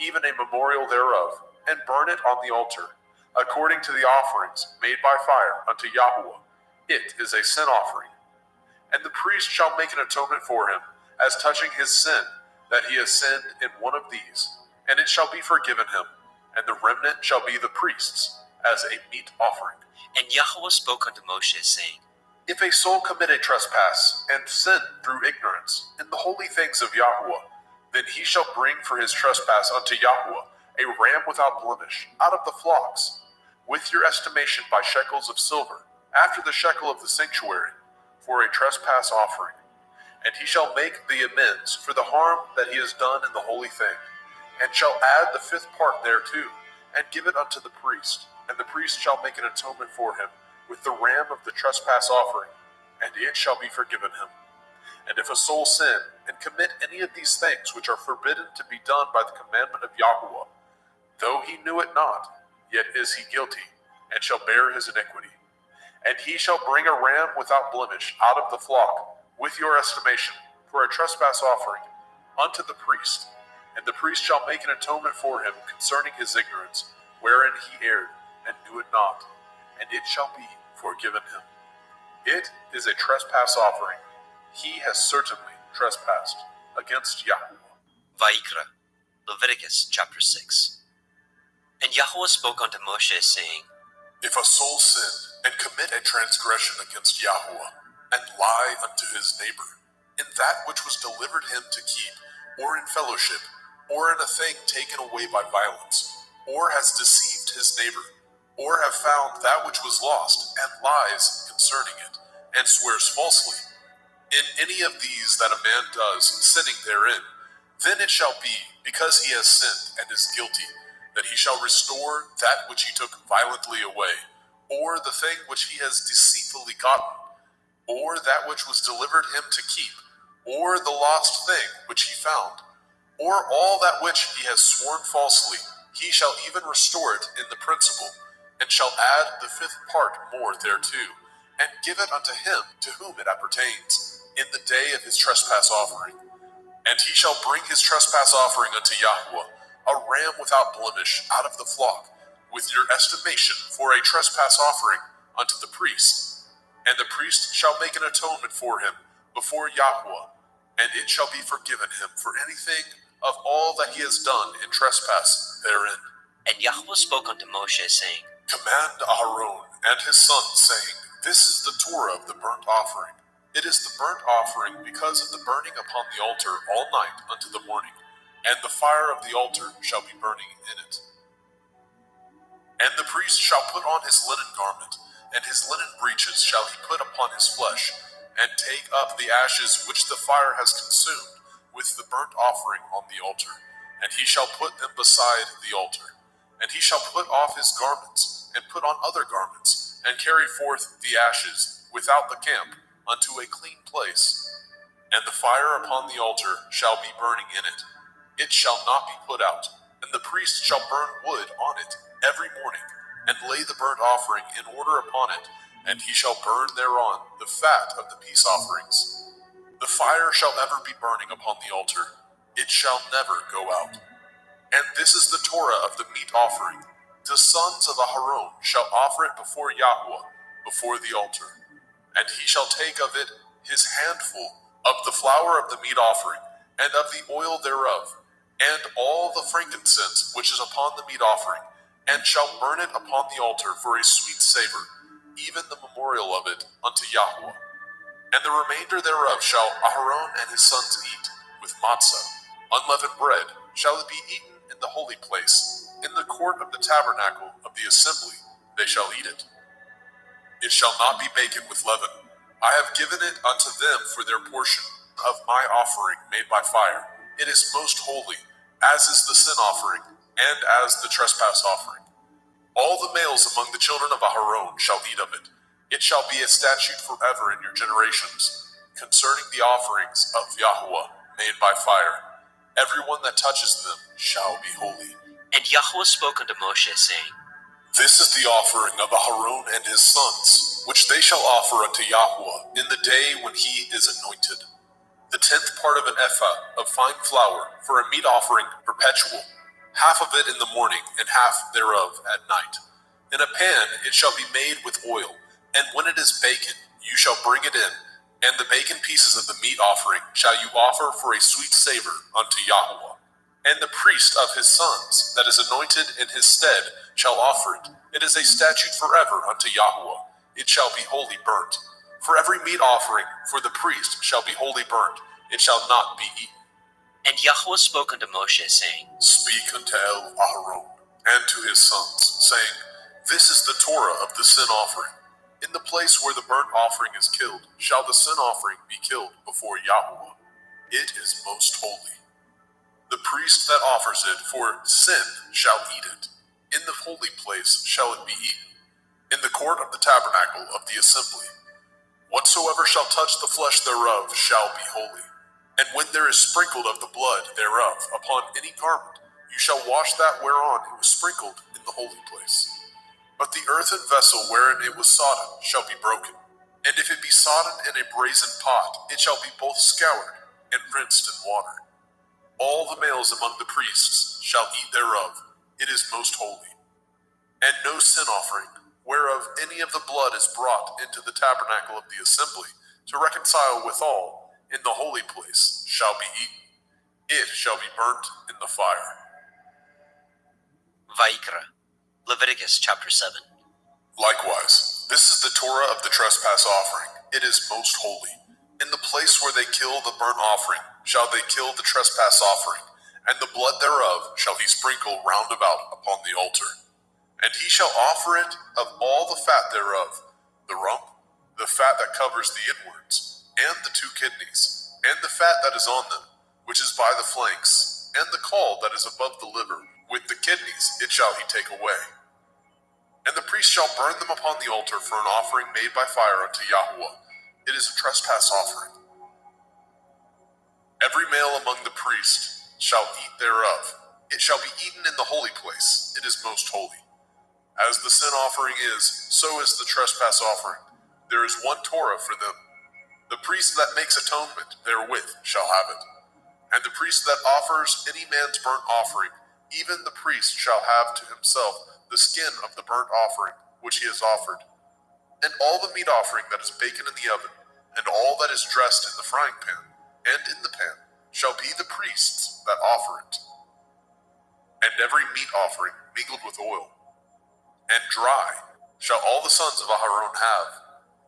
even a memorial thereof, and burn it on the altar, according to the offerings made by fire unto Yahweh. It is a sin offering. And the priest shall make an atonement for him, as touching his sin, that he has sinned in one of these, and it shall be forgiven him, and the remnant shall be the priest's, as a meat offering. And Yahweh spoke unto Moshe, saying, If a soul commit a trespass, and sin through ignorance, in the holy things of Yahweh, then he shall bring for his trespass unto Yahweh a ram without blemish, out of the flocks, with your estimation by shekels of silver, after the shekel of the sanctuary, for a trespass offering. And he shall make the amends for the harm that he has done in the holy thing, and shall add the fifth part thereto, and give it unto the priest. And the priest shall make an atonement for him with the ram of the trespass offering, and it shall be forgiven him. And if a soul sin, and commit any of these things which are forbidden to be done by the commandment of Yahweh, though he knew it not, yet is he guilty, and shall bear his iniquity. And he shall bring a ram without blemish out of the flock, with your estimation, for a trespass offering, unto the priest. And the priest shall make an atonement for him concerning his ignorance, wherein he erred, and knew it not, and it shall be forgiven him. It is a trespass offering. He has certainly trespassed against Yahweh. Vayikra, Leviticus chapter 6. And Yahweh spoke unto Moshe, saying, If a soul sin, and commit a transgression against Yahweh, and lie unto his neighbor, in that which was delivered him to keep, or in fellowship, or in a thing taken away by violence, or has deceived his neighbor, or have found that which was lost, and lies concerning it, and swears falsely, in any of these that a man does, sinning therein, then it shall be, because he has sinned and is guilty, that he shall restore that which he took violently away, or the thing which he has deceitfully gotten, or that which was delivered him to keep, or the lost thing which he found, or all that which he has sworn falsely, he shall even restore it in the principal, and shall add the fifth part more thereto, and give it unto him to whom it appertains, in the day of his trespass offering. And he shall bring his trespass offering unto Yahweh, a ram without blemish out of the flock, with your estimation for a trespass offering unto the priest. And the priest shall make an atonement for him before Yahweh, and it shall be forgiven him for anything of all that he has done in trespass therein. And Yahweh spoke unto Moshe, saying, Command Aharon and his sons, saying, This is the Torah of the burnt offering. It is the burnt offering because of the burning upon the altar all night unto the morning, and the fire of the altar shall be burning in it. And the priest shall put on his linen garment, and his linen breeches shall he put upon his flesh, and take up the ashes which the fire has consumed with the burnt offering on the altar, and he shall put them beside the altar. And he shall put off his garments, and put on other garments, and carry forth the ashes without the camp unto a clean place. And the fire upon the altar shall be burning in it. It shall not be put out. And the priest shall burn wood on it every morning, and lay the burnt offering in order upon it, and he shall burn thereon the fat of the peace offerings. The fire shall ever be burning upon the altar. It shall never go out. And this is the Torah of the meat offering. The sons of Aharon shall offer it before Yahweh, before the altar. And he shall take of it his handful of the flour of the meat offering, and of the oil thereof, and all the frankincense which is upon the meat offering, and shall burn it upon the altar for a sweet savor, even the memorial of it unto Yahweh. And the remainder thereof shall Aharon and his sons eat, with matzah, unleavened bread, shall it be eaten in the holy place, in the court of the tabernacle of the assembly they shall eat it. It shall not be baken with leaven. I have given it unto them for their portion of my offering made by fire. It is most holy, as is the sin offering, and as the trespass offering. All the males among the children of Aharon shall eat of it. It shall be a statute forever in your generations, concerning the offerings of Yahweh made by fire. Everyone that touches them shall be holy. And Yahweh spoke unto Moshe, saying, This is the offering of Aharon and his sons, which they shall offer unto Yahweh in the day when he is anointed. The 10th part of an ephah of fine flour for a meat offering perpetual, half of it in the morning and half thereof at night. In a pan it shall be made with oil, and when it is baken, you shall bring it in, and the baken pieces of the meat offering shall you offer for a sweet savor unto Yahweh. And the priest of his sons that is anointed in his stead shall offer it. It is a statute forever unto Yahweh. It shall be wholly burnt. For every meat offering for the priest shall be wholly burnt. It shall not be eaten. And Yahweh spoke unto Moshe, saying, Speak unto Aharon and to his sons, saying, This is the Torah of the sin offering. In the place where the burnt offering is killed, shall the sin offering be killed before Yahweh. It is most holy. The priest that offers it for sin shall eat it. In the holy place shall it be eaten, in the court of the tabernacle of the assembly. Whatsoever shall touch the flesh thereof shall be holy. And when there is sprinkled of the blood thereof upon any garment, you shall wash that whereon it was sprinkled in the holy place. But the earthen vessel wherein it was sodden shall be broken. And if it be sodden in a brazen pot, it shall be both scoured and rinsed in water. All the males among the priests shall eat thereof. It is most holy. And no sin offering, whereof any of the blood is brought into the tabernacle of the assembly, to reconcile withal in the holy place, shall be eaten. It shall be burnt in the fire. Vaikra, Leviticus chapter 7. Likewise, this is the Torah of the trespass offering. It is most holy. In the place where they kill the burnt offering, shall they kill the trespass offering, and the blood thereof shall he sprinkle round about upon the altar. And he shall offer it of all the fat thereof, the rump, the fat that covers the inwards, and the 2 kidneys, and the fat that is on them, which is by the flanks, and the caul that is above the liver, with the kidneys it shall he take away. And the priest shall burn them upon the altar for an offering made by fire unto Yahweh. It is a trespass offering. Every male among the priests shall eat thereof. It shall be eaten in the holy place. It is most holy. As the sin offering is, so is the trespass offering. There is one Torah for them. The priest that makes atonement therewith shall have it. And the priest that offers any man's burnt offering, even the priest shall have to himself the skin of the burnt offering which he has offered. And all the meat offering that is baken in the oven, and all that is dressed in the frying pan, and in the pan, shall be the priest's that offer it. And every meat offering mingled with oil, and dry, shall all the sons of Aharon have,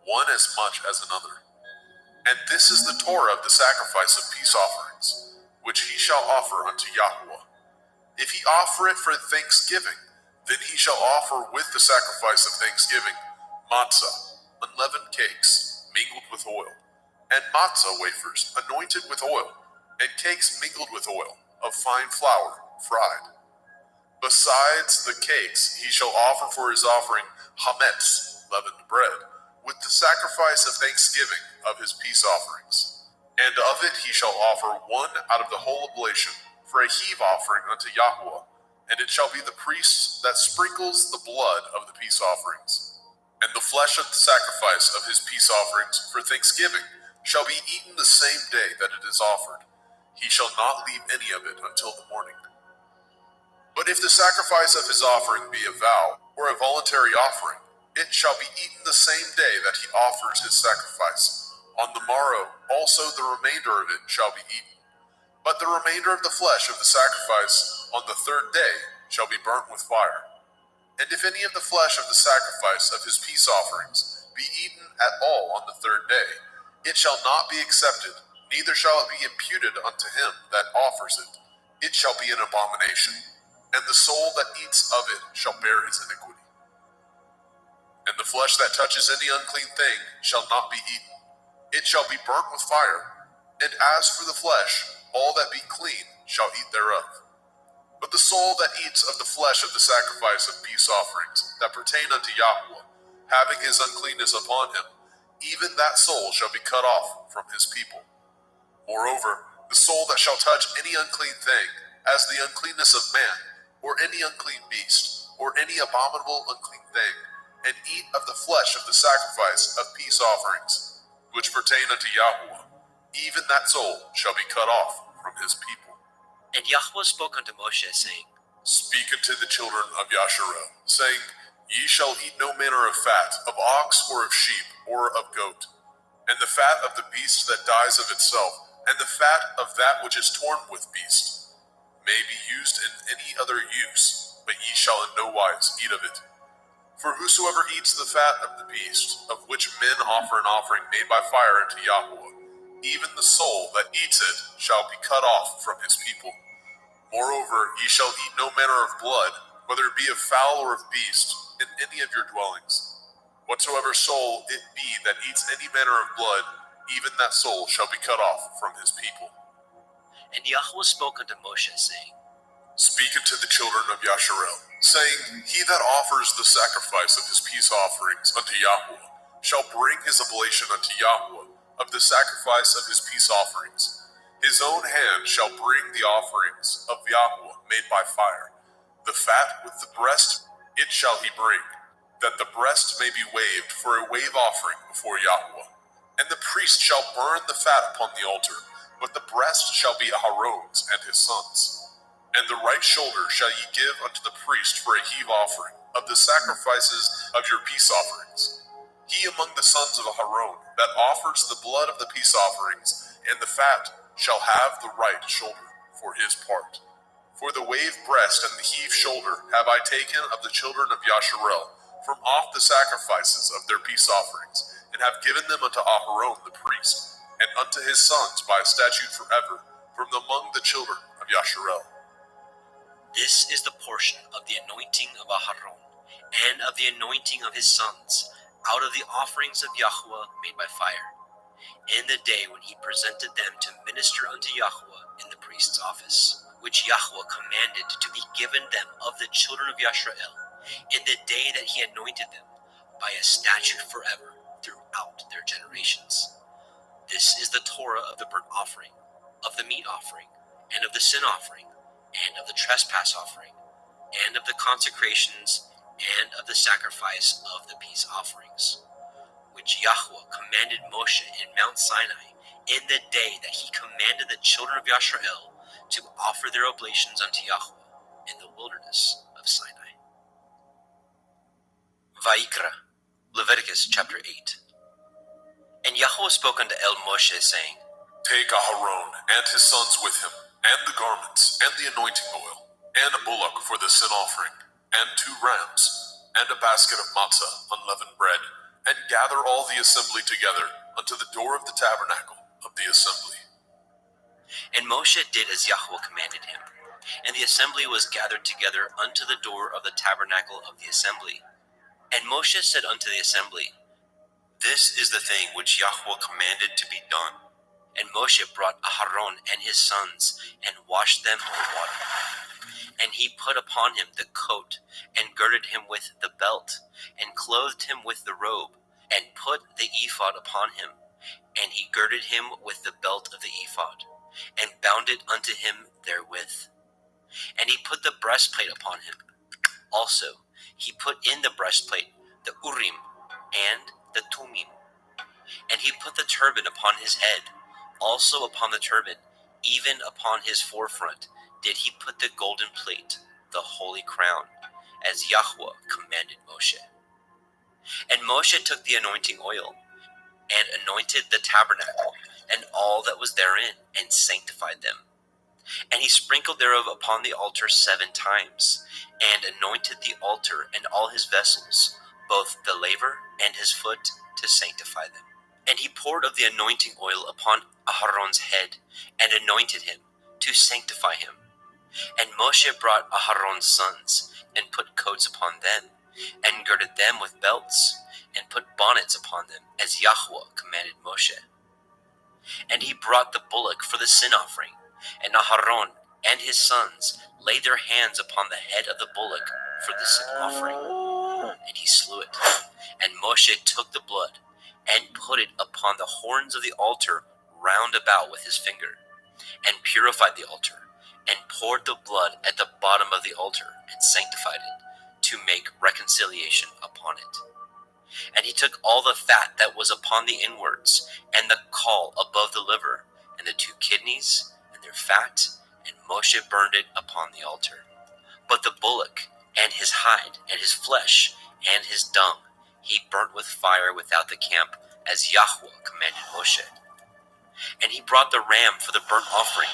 one as much as another. And this is the Torah of the sacrifice of peace offerings, which he shall offer unto Yahweh. If he offer it for thanksgiving, then he shall offer with the sacrifice of thanksgiving matzah, unleavened cakes, mingled with oil, and matzah wafers, anointed with oil, and cakes mingled with oil, of fine flour, fried. Besides the cakes, he shall offer for his offering hametz, leavened bread, with the sacrifice of thanksgiving of his peace offerings. And of it he shall offer one out of the whole oblation for a heave offering unto Yahweh, and it shall be the priest that sprinkles the blood of the peace offerings. And the flesh of the sacrifice of his peace offerings for thanksgiving shall be eaten the same day that it is offered. He shall not leave any of it until the morning. But if the sacrifice of his offering be a vow, or a voluntary offering, it shall be eaten the same day that he offers his sacrifice. On the morrow also the remainder of it shall be eaten. But the remainder of the flesh of the sacrifice on the 3rd day shall be burnt with fire. And if any of the flesh of the sacrifice of his peace offerings be eaten at all on the 3rd day, it shall not be accepted, neither shall it be imputed unto him that offers it. It shall be an abomination, and the soul that eats of it shall bear his iniquity. And the flesh that touches any unclean thing shall not be eaten. It shall be burnt with fire. And as for the flesh, all that be clean shall eat thereof. But the soul that eats of the flesh of the sacrifice of peace offerings that pertain unto Yahweh, having his uncleanness upon him, even that soul shall be cut off from his people. Moreover, the soul that shall touch any unclean thing, as the uncleanness of man, or any unclean beast, or any abominable unclean thing, and eat of the flesh of the sacrifice of peace offerings, which pertain unto Yahweh, even that soul shall be cut off from his people. And Yahweh spoke unto Moshe, saying, Speak unto the children of Yasharel, saying, Ye shall eat no manner of fat, of ox, or of sheep, or of goat, and the fat of the beast that dies of itself, and the fat of that which is torn with beast, may be used in any other use, but ye shall in no wise eat of it. For whosoever eats the fat of the beast, of which men offer an offering made by fire unto Yahweh, even the soul that eats it shall be cut off from his people. Moreover, ye shall eat no manner of blood, whether it be of fowl or of beast, in any of your dwellings. Whatsoever soul it be that eats any manner of blood, even that soul shall be cut off from his people. And Yahweh spoke unto Moshe, saying, Speak unto the children of Yasharel, saying, He that offers the sacrifice of his peace offerings unto Yahweh shall bring his oblation unto Yahweh of the sacrifice of his peace offerings. His own hand shall bring the offerings of Yahweh made by fire. The fat with the breast it shall he bring, that the breast may be waved for a wave offering before Yahweh. And the priest shall burn the fat upon the altar, but the breast shall be Aaron's and his sons'. And the right shoulder shall ye give unto the priest for a heave offering of the sacrifices of your peace offerings. He among the sons of Aaron that offers the blood of the peace offerings and the fat shall have the right shoulder for his part. For the wave breast and the heave shoulder have I taken of the children of Yasharel from off the sacrifices of their peace offerings, and have given them unto Aaron the priest, and unto his sons by a statute forever, from among the children of Yasharel. This is the portion of the anointing of Aharon, and of the anointing of his sons, out of the offerings of Yahweh made by fire, in the day when he presented them to minister unto Yahweh in the priest's office, which Yahweh commanded to be given them of the children of Yasharel, in the day that he anointed them, by a statute forever throughout their generations. This is the Torah of the burnt offering, of the meat offering, and of the sin offering, and of the trespass offering, and of the consecrations, and of the sacrifice of the peace offerings, which Yahweh commanded Moshe in Mount Sinai, in the day that he commanded the children of Yasharel to offer their oblations unto Yahweh in the wilderness of Sinai. Vayikra, Leviticus chapter 8. And Yahweh spoke unto Moshe, saying, Take Aharon and his sons with him, and the garments, and the anointing oil, and a bullock for the sin offering, and 2 rams, and a basket of matzah, unleavened bread, and gather all the assembly together unto the door of the tabernacle of the assembly. And Moshe did as Yahweh commanded him, and the assembly was gathered together unto the door of the tabernacle of the assembly. And Moshe said unto the assembly, This is the thing which Yahweh commanded to be done. And Moshe brought Aharon and his sons, and washed them with water. And he put upon him the coat, and girded him with the belt, and clothed him with the robe, and put the ephod upon him. And he girded him with the belt of the ephod, and bound it unto him therewith. And he put the breastplate upon him. Also he put in the breastplate the Urim and the Tumim. And he put the turban upon his head. Also upon the turban, even upon his forefront, did he put the golden plate, the holy crown, as Yahweh commanded Moshe. And Moshe took the anointing oil, and anointed the tabernacle, and all that was therein, and sanctified them. And he sprinkled thereof upon the altar 7 times, and anointed the altar and all his vessels, both the laver and his foot, to sanctify them. And he poured of the anointing oil upon Aharon's head, and anointed him, to sanctify him. And Moshe brought Aharon's sons, and put coats upon them, and girded them with belts, and put bonnets upon them, as Yahweh commanded Moshe. And he brought the bullock for the sin offering, and Aharon and his sons laid their hands upon the head of the bullock for the sin offering, and he slew it. And Moshe took the blood, and put it upon the horns of the altar round about with his finger, and purified the altar, and poured the blood at the bottom of the altar, and sanctified it, to make reconciliation upon it. And he took all the fat that was upon the inwards, and the caul above the liver, and the 2 kidneys, and their fat, and Moshe burned it upon the altar. But the bullock, and his hide, and his flesh, and his dung, he burnt with fire without the camp, as Yahweh commanded Moshe. And he brought the ram for the burnt offering,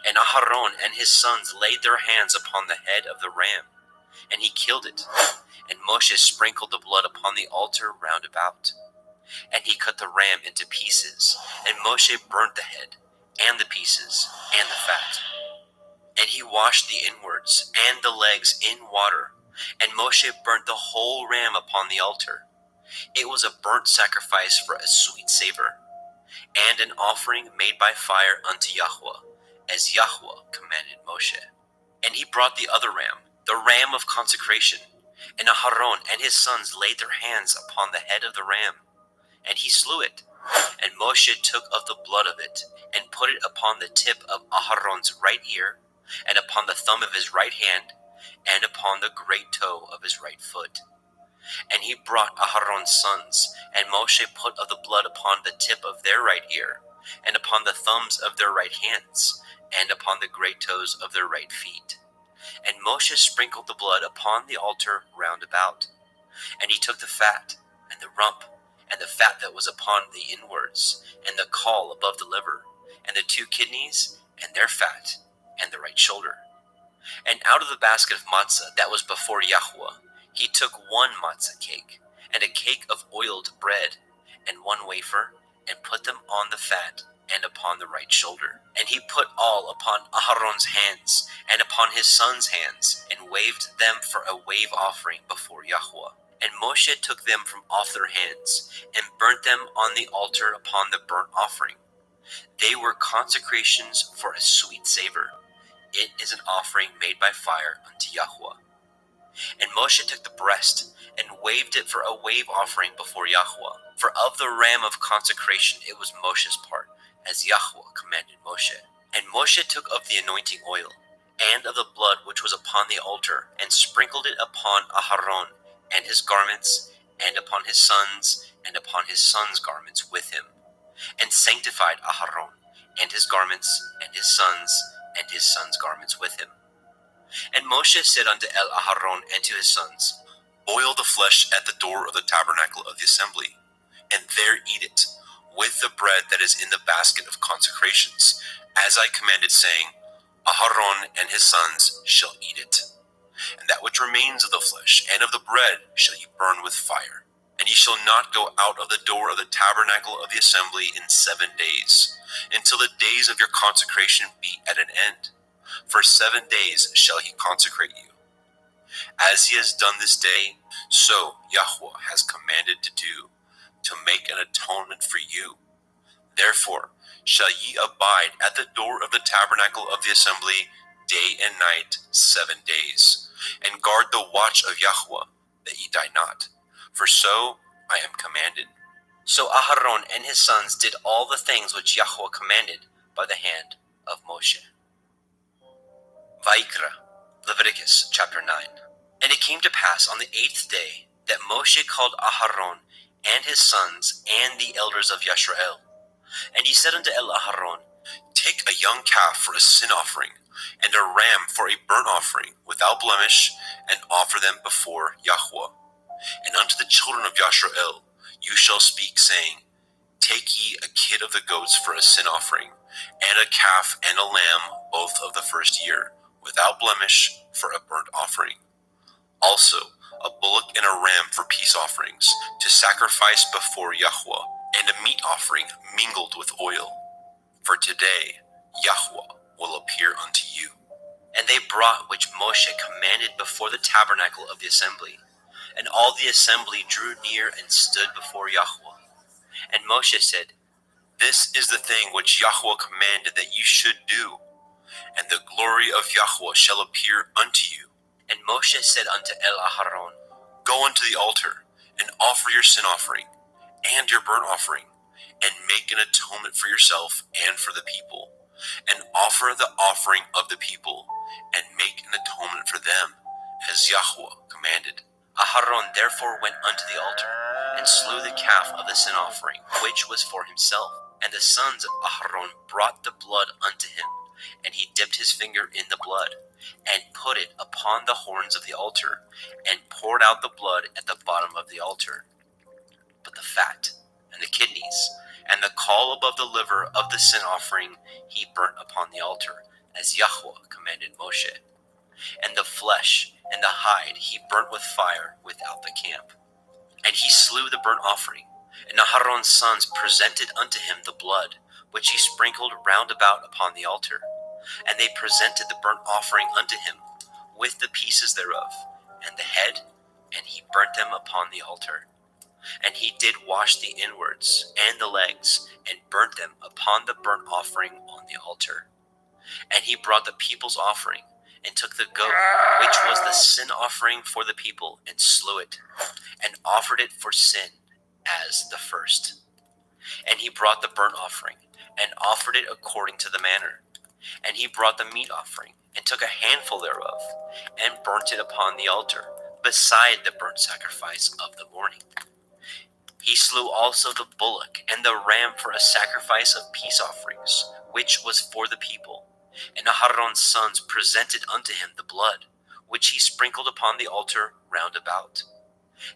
and Aharon and his sons laid their hands upon the head of the ram, and he killed it. And Moshe sprinkled the blood upon the altar round about. And he cut the ram into pieces, and Moshe burnt the head, and the pieces, and the fat. And he washed the inwards and the legs in water, and Moshe burnt the whole ram upon the altar. It was a burnt sacrifice for a sweet savor, and an offering made by fire unto Yahweh, as Yahweh commanded Moshe. And he brought the other ram, the ram of consecration, and Aharon and his sons laid their hands upon the head of the ram, and he slew it. And Moshe took of the blood of it, and put it upon the tip of Aharon's right ear, and upon the thumb of his right hand, and upon the great toe of his right foot. And he brought Aharon's sons, and Moshe put of the blood upon the tip of their right ear, and upon the thumbs of their right hands, and upon the great toes of their right feet. And Moshe sprinkled the blood upon the altar round about. And he took the fat, and the rump, and the fat that was upon the inwards, and the caul above the liver, and the 2 kidneys, and their fat, and the right shoulder. And out of the basket of matzah that was before Yahweh, he took 1 matzah cake, and a cake of oiled bread, and 1 wafer, and put them on the fat, and upon the right shoulder. And he put all upon Aharon's hands, and upon his sons' hands, and waved them for a wave offering before Yahweh. And Moshe took them from off their hands, and burnt them on the altar upon the burnt offering. They were consecrations for a sweet savor. It is an offering made by fire unto Yahweh. And Moshe took the breast, and waved it for a wave offering before Yahweh. For of the ram of consecration it was Moshe's part, as Yahweh commanded Moshe. And Moshe took of the anointing oil, and of the blood which was upon the altar, and sprinkled it upon Aharon, and his garments, and upon his sons, and upon his sons' garments with him, and sanctified Aharon, and his garments, and his sons' garments with him. And Moshe said unto Aharon and to his sons, Boil the flesh at the door of the tabernacle of the assembly, and there eat it, with the bread that is in the basket of consecrations, as I commanded, saying, Aharon and his sons shall eat it. And that which remains of the flesh and of the bread shall ye burn with fire. And ye shall not go out of the door of the tabernacle of the assembly in 7 days, until the days of your consecration be at an end. For 7 days shall he consecrate you. As he has done this day, so Yahweh has commanded to do, to make an atonement for you. Therefore shall ye abide at the door of the tabernacle of the assembly day and night 7 days, and guard the watch of Yahweh, that ye die not. For so I am commanded. So Aharon and his sons did all the things which Yahweh commanded by the hand of Moshe. Vaikra, Leviticus chapter 9. And it came to pass on the 8th day that Moshe called Aharon and his sons and the elders of Yisrael. And he said unto Aharon, Take a young calf for a sin offering, and a ram for a burnt offering, without blemish, and offer them before Yahweh. And unto the children of Yisrael you shall speak, saying, Take ye a kid of the goats for a sin offering, and a calf and a lamb, both of the first year, without blemish, for a burnt offering. Also a bullock and a ram for peace offerings, to sacrifice before Yahweh, and a meat offering mingled with oil. For today Yahweh will appear unto you. And they brought which Moshe commanded before the tabernacle of the assembly. And all the assembly drew near and stood before Yahweh. And Moshe said, This is the thing which Yahweh commanded that you should do, and the glory of Yahweh shall appear unto you. And Moshe said unto Aharon, Go unto the altar, and offer your sin offering, and your burnt offering, and make an atonement for yourself and for the people, and offer the offering of the people, and make an atonement for them, as Yahweh commanded. Aharon therefore went unto the altar, and slew the calf of the sin offering, which was for himself. And the sons of Aharon brought the blood unto him, and he dipped his finger in the blood, and put it upon the horns of the altar, and poured out the blood at the bottom of the altar. But the fat, and the kidneys, and the caul above the liver of the sin offering he burnt upon the altar, as Yahweh commanded Moshe. And the flesh and the hide he burnt with fire without the camp. And he slew the burnt offering, and Aharon's sons presented unto him the blood, which he sprinkled round about upon the altar. And they presented the burnt offering unto him, with the pieces thereof, and the head, and he burnt them upon the altar. And he did wash the inwards and the legs, and burnt them upon the burnt offering on the altar. And he brought the people's offering, and took the goat, which was the sin offering for the people, and slew it, and offered it for sin as the first. And he brought the burnt offering, and offered it according to the manner. And he brought the meat offering, and took a handful thereof, and burnt it upon the altar, beside the burnt sacrifice of the morning. He slew also the bullock and the ram for a sacrifice of peace offerings, which was for the people. And Aharon's sons presented unto him the blood, which he sprinkled upon the altar round about.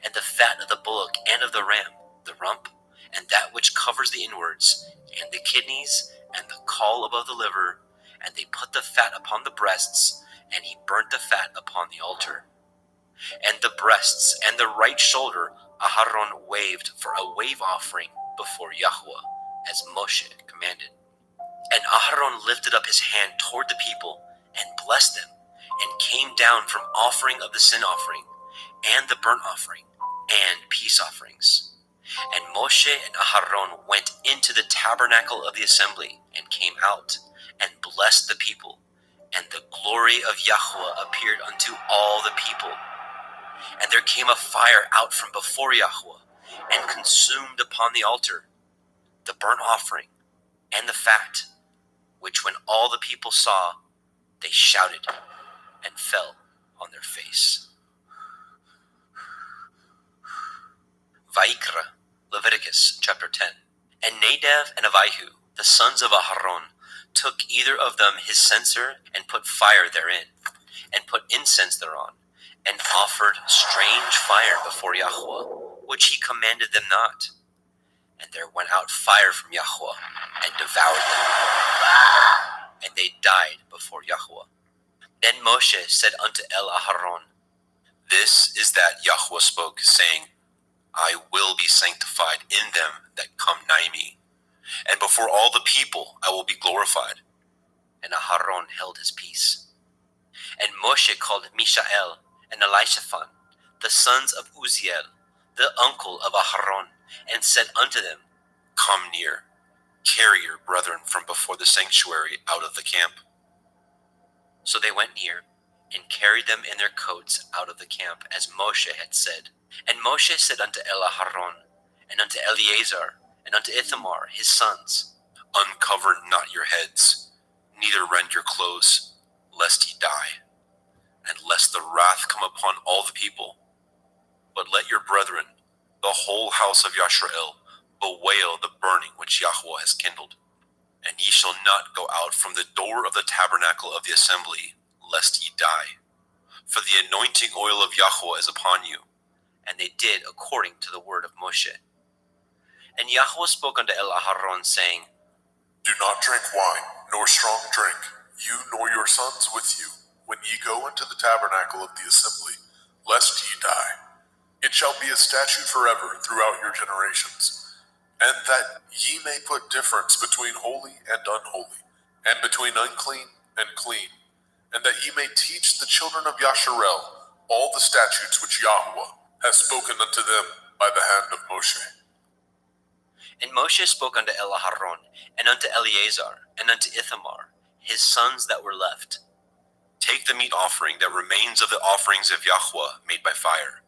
And the fat of the bullock and of the ram, the rump, and that which covers the inwards, and the kidneys, and the caul above the liver, and they put the fat upon the breasts, and he burnt the fat upon the altar. And the breasts and the right shoulder Aharon waved for a wave offering before Yahweh, as Moshe commanded. And Aharon lifted up his hand toward the people, and blessed them, and came down from offering of the sin offering, and the burnt offering, and peace offerings. And Moshe and Aharon went into the tabernacle of the assembly, and came out, and blessed the people. And the glory of Yahweh appeared unto all the people. And there came a fire out from before Yahweh, and consumed upon the altar the burnt offering and the fat, which when all the people saw, they shouted and fell on their face. Vaikra, Leviticus chapter 10. And Nadab and Abihu, the sons of Aharon, took either of them his censer, and put fire therein, and put incense thereon, and offered strange fire before Yahweh, which he commanded them not. And there went out fire from Yahweh, and devoured them, and they died before Yahweh. Then Moshe said unto Aharon, This is that Yahweh spoke, saying, I will be sanctified in them that come nigh me, and before all the people I will be glorified. And Aharon held his peace. And Moshe called Mishael and Elishaphan, the sons of Uzziel, the uncle of Aharon, and said unto them, Come near, carry your brethren from before the sanctuary out of the camp. So they went near, and carried them in their coats out of the camp, as Moshe had said. And Moshe said unto Aharon, and unto Eleazar, and unto Ithamar his sons, Uncover not your heads, neither rend your clothes, lest ye die, and lest the wrath come upon all the people. But let your brethren, the whole house of Yashrael, bewail the burning which Yahweh has kindled. And ye shall not go out from the door of the tabernacle of the assembly, lest ye die. For the anointing oil of Yahweh is upon you. And they did according to the word of Moshe. And Yahweh spoke unto Aharon, saying, Do not drink wine, nor strong drink, you nor your sons with you, when ye go into the tabernacle of the assembly, lest ye die. It shall be a statute forever throughout your generations, and that ye may put difference between holy and unholy, and between unclean and clean, and that ye may teach the children of Yasharel all the statutes which Yahweh has spoken unto them by the hand of Moshe. And Moshe spoke unto Aharon, and unto Eleazar, and unto Ithamar, his sons that were left, Take the meat offering that remains of the offerings of Yahweh made by fire,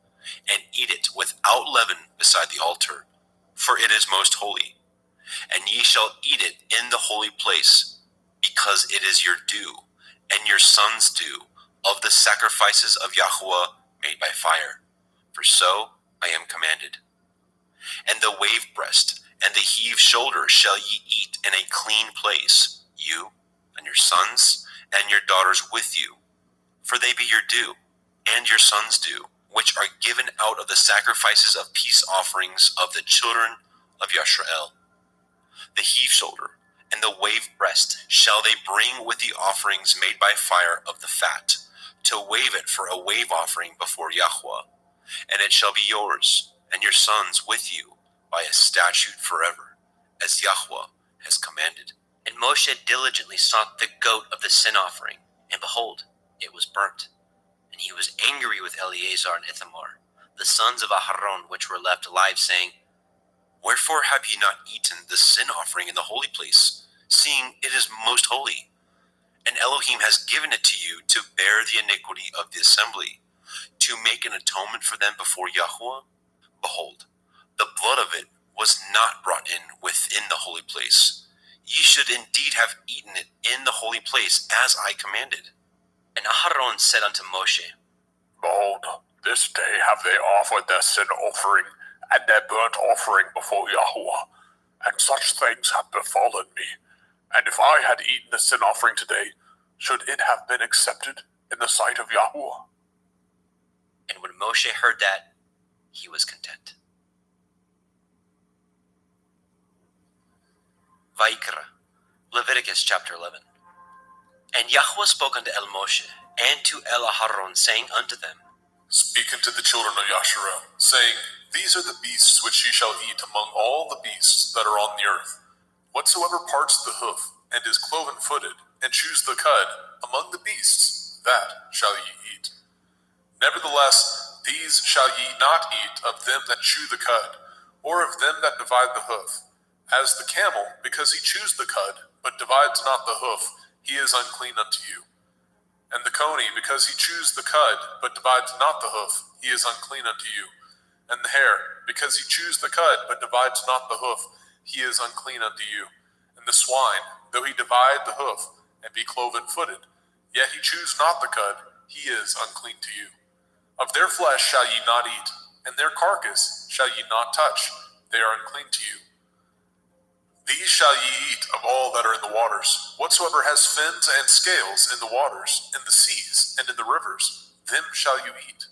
and eat it without leaven beside the altar, for it is most holy. And ye shall eat it in the holy place, because it is your due, and your sons' due, of the sacrifices of Yahweh made by fire, for so I am commanded. And the wave breast and the heave shoulder shall ye eat in a clean place, you and your sons and your daughters with you, for they be your due, and your sons' due, which are given out of the sacrifices of peace offerings of the children of Yashrael. The heave shoulder and the wave breast shall they bring with the offerings made by fire of the fat, to wave it for a wave offering before Yahweh. And it shall be yours, and your sons with you, by a statute forever, as Yahweh has commanded. And Moshe diligently sought the goat of the sin offering, and behold, it was burnt. And he was angry with Eleazar and Ithamar, the sons of Aharon, which were left alive, saying, Wherefore have ye not eaten the sin offering in the holy place, seeing it is most holy? And Elohim has given it to you to bear the iniquity of the assembly, to make an atonement for them before Yahuwah. Behold, the blood of it was not brought in within the holy place. Ye should indeed have eaten it in the holy place, as I commanded. And Aharon said unto Moshe, Behold, this day have they offered their sin offering and their burnt offering before Yahuwah, and such things have befallen me. And if I had eaten the sin offering today, should it have been accepted in the sight of Yahuwah? And when Moshe heard that, he was content. Vaikra, Leviticus chapter 11. And Yahuwah spoke unto El Moshe and to El Aharon, saying unto them, Speak unto the children of Yasharel, saying, These are the beasts which ye shall eat among all the beasts that are on the earth. Whatsoever parts the hoof, and is cloven-footed, and chews the cud, among the beasts, that shall ye eat. Nevertheless, these shall ye not eat of them that chew the cud, or of them that divide the hoof. As the camel, because he chews the cud, but divides not the hoof, he is unclean unto you. And the coney, because he chews the cud, but divides not the hoof, he is unclean unto you. And the hare, because he chews the cud, but divides not the hoof, he is unclean unto you. And the swine, though he divide the hoof, and be cloven-footed, yet he chews not the cud, he is unclean to you. Of their flesh shall ye not eat, and their carcass shall ye not touch, they are unclean to you. These shall ye eat of all that are in the waters. Whatsoever has fins and scales in the waters, in the seas, and in the rivers, them shall you eat.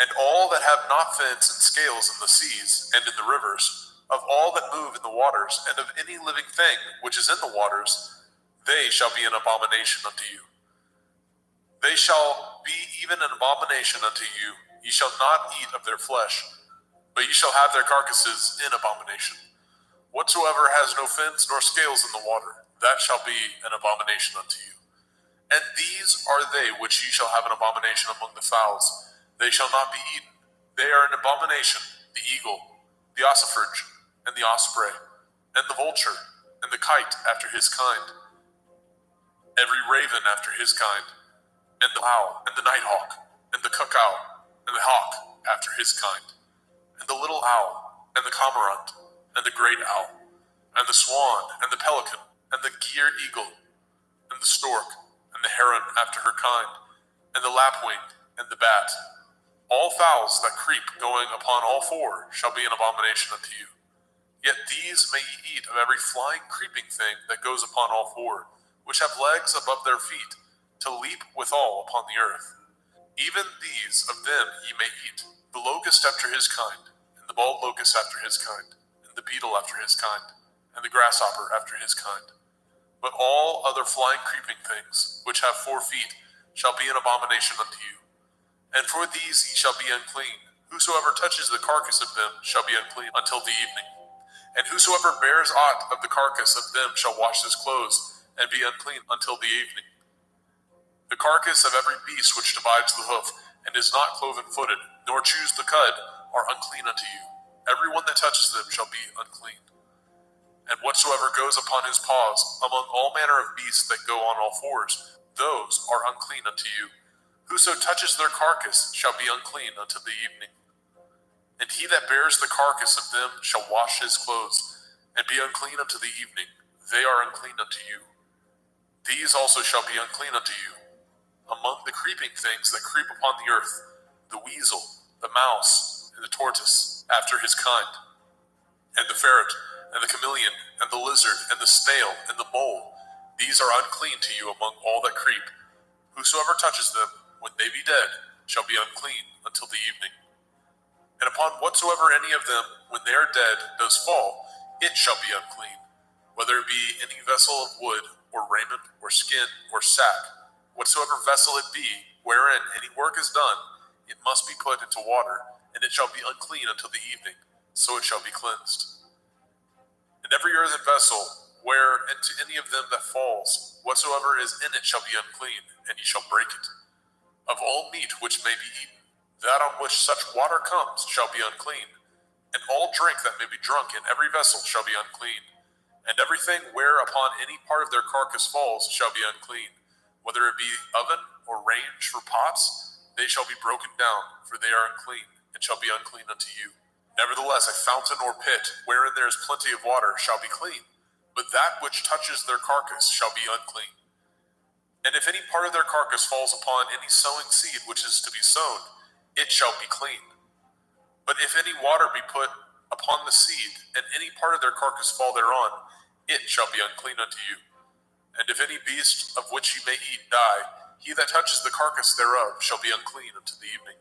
And all that have not fins and scales in the seas and in the rivers, of all that move in the waters, and of any living thing which is in the waters, they shall be an abomination unto you. They shall be even an abomination unto you. Ye shall not eat of their flesh, but ye shall have their carcasses in abomination. Whatsoever has no fins nor scales in the water, that shall be an abomination unto you. And these are they which ye shall have an abomination among the fowls. They shall not be eaten. They are an abomination, the eagle, the ossifrage, and the osprey, and the vulture, and the kite after his kind, every raven after his kind, and the owl, and the nighthawk, and the cuckow, and the hawk after his kind, and the little owl, and the cormorant, and the great owl, and the swan, and the pelican, and the gier eagle, and the stork, and the heron after her kind, and the lapwing, and the bat. All fowls that creep going upon all four shall be an abomination unto you. Yet these may ye eat of every flying creeping thing that goes upon all four, which have legs above their feet, to leap withal upon the earth. Even these of them ye may eat, the locust after his kind, and the bald locust after his kind, and the beetle after his kind, and the grasshopper after his kind. But all other flying creeping things, which have 4 feet, shall be an abomination unto you. And for these ye shall be unclean. Whosoever touches the carcass of them shall be unclean until the evening. And whosoever bears aught of the carcass of them shall wash his clothes, and be unclean until the evening. The carcass of every beast which divides the hoof, and is not cloven-footed, nor chews the cud, are unclean unto you. Every one that touches them shall be unclean. And whatsoever goes upon his paws, among all manner of beasts that go on all fours, those are unclean unto you. Whoso touches their carcass shall be unclean until the evening. And he that bears the carcass of them shall wash his clothes, and be unclean unto the evening. They are unclean unto you. These also shall be unclean unto you. Among the creeping things that creep upon the earth, the weasel, the mouse, and the tortoise, after his kind, and the ferret, and the chameleon, and the lizard, and the snail, and the mole, these are unclean to you among all that creep. Whosoever touches them, when they be dead, shall be unclean until the evening. And upon whatsoever any of them, when they are dead, does fall, it shall be unclean, whether it be any vessel of wood, or raiment, or skin, or sack. Whatsoever vessel it be, wherein any work is done, it must be put into water, and it shall be unclean until the evening, so it shall be cleansed. And every earthen vessel, where into any of them that falls, whatsoever is in it shall be unclean, and ye shall break it. Of all meat which may be eaten, that on which such water comes shall be unclean, and all drink that may be drunk in every vessel shall be unclean. And everything whereupon any part of their carcass falls shall be unclean, whether it be oven or range for pots, they shall be broken down, for they are unclean, and shall be unclean unto you. Nevertheless, a fountain or pit, wherein there is plenty of water, shall be clean, but that which touches their carcass shall be unclean. And if any part of their carcass falls upon any sowing seed which is to be sown, it shall be clean. But if any water be put upon the seed, and any part of their carcass fall thereon, it shall be unclean unto you. And if any beast of which ye may eat die, he that touches the carcass thereof shall be unclean unto the evening.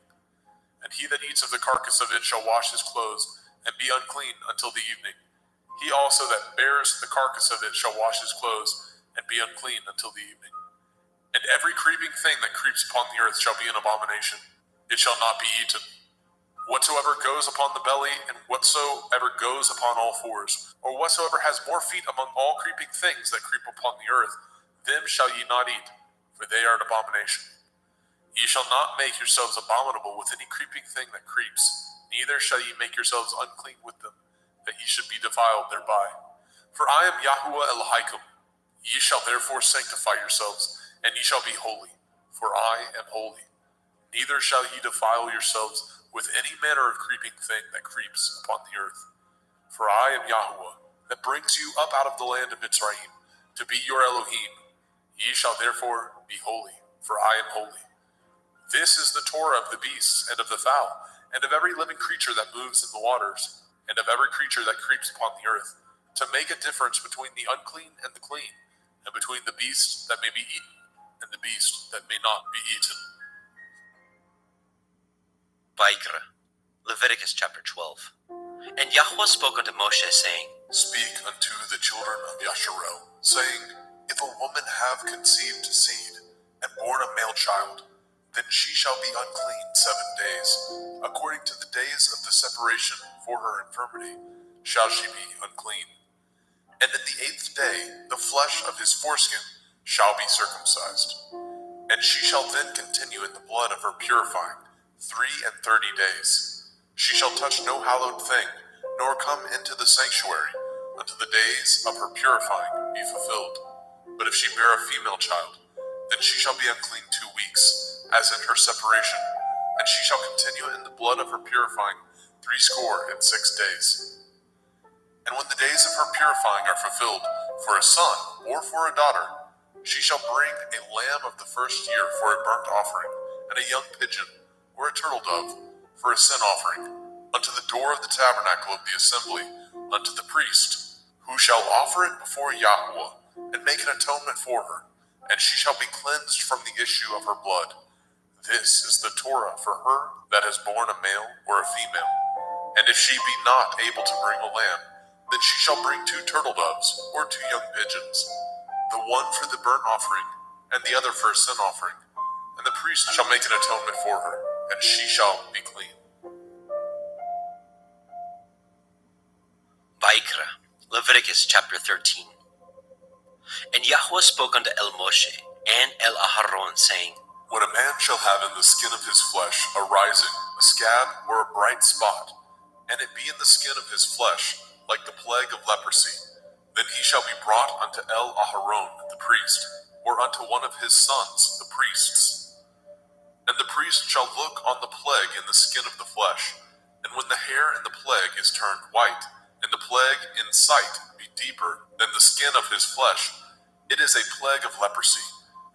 And he that eats of the carcass of it shall wash his clothes, and be unclean until the evening. He also that bears the carcass of it shall wash his clothes, and be unclean until the evening. And every creeping thing that creeps upon the earth shall be an abomination. It shall not be eaten. Whatsoever goes upon the belly, and whatsoever goes upon all fours, or whatsoever has more feet among all creeping things that creep upon the earth, them shall ye not eat, for they are an abomination. Ye shall not make yourselves abominable with any creeping thing that creeps, neither shall ye make yourselves unclean with them, that ye should be defiled thereby. For I am Yahuwah Elohim. Ye shall therefore sanctify yourselves, and ye shall be holy, for I am holy. Neither shall ye defile yourselves with any manner of creeping thing that creeps upon the earth. For I am Yahuwah, that brings you up out of the land of Mitzrayim, to be your Elohim. Ye shall therefore be holy, for I am holy. This is the Torah of the beasts, and of the fowl, and of every living creature that moves in the waters, and of every creature that creeps upon the earth, to make a difference between the unclean and the clean, and between the beast that may be eaten, and the beast that may not be eaten. Vaikra, Leviticus chapter 12. And Yahweh spoke unto Moshe, saying, Speak unto the children of Yasharel, saying, If a woman have conceived seed, and born a male child, then she shall be unclean 7 days. According to the days of the separation for her infirmity, shall she be unclean. And in the 8th day, the flesh of his foreskin shall be circumcised. And she shall then continue in the blood of her purifying 33 days. She shall touch no hallowed thing, nor come into the sanctuary, until the days of her purifying be fulfilled. But if she bear a female child, then she shall be unclean 2 weeks, as in her separation, and she shall continue in the blood of her purifying 66 days. And when the days of her purifying are fulfilled, for a son or for a daughter, she shall bring a lamb of the first year for a burnt offering, and a young pigeon, or a turtle dove, for a sin offering, unto the door of the tabernacle of the assembly, unto the priest, who shall offer it before Yahuwah, and make an atonement for her, and she shall be cleansed from the issue of her blood. This is the Torah for her that has borne a male or a female. And if she be not able to bring a lamb, then she shall bring 2 turtle doves, or 2 young pigeons, the one for the burnt offering, and the other for a sin offering. And the priest shall make an atonement for her, and she shall be clean. Vaikra, Leviticus chapter 13. And Yahweh spoke unto El Moshe and El Aharon, saying, When a man shall have in the skin of his flesh a rising, a scab, or a bright spot, and it be in the skin of his flesh, like the plague of leprosy, then he shall be brought unto El Aharon the priest, or unto one of his sons the priests. And the priest shall look on the plague in the skin of the flesh, and when the hair in the plague is turned white, and the plague in sight be deeper than the skin of his flesh, it is a plague of leprosy,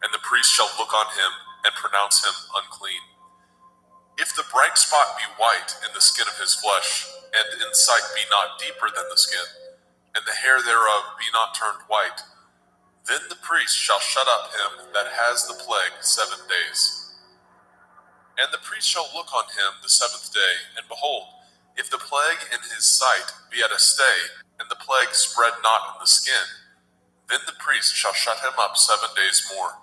and the priest shall look on him and pronounce him unclean. If the bright spot be white in the skin of his flesh, and in sight be not deeper than the skin, and the hair thereof be not turned white, then the priest shall shut up him that has the plague 7 days. And the priest shall look on him the 7th day, and behold, if the plague in his sight be at a stay, and the plague spread not in the skin, then the priest shall shut him up 7 days more.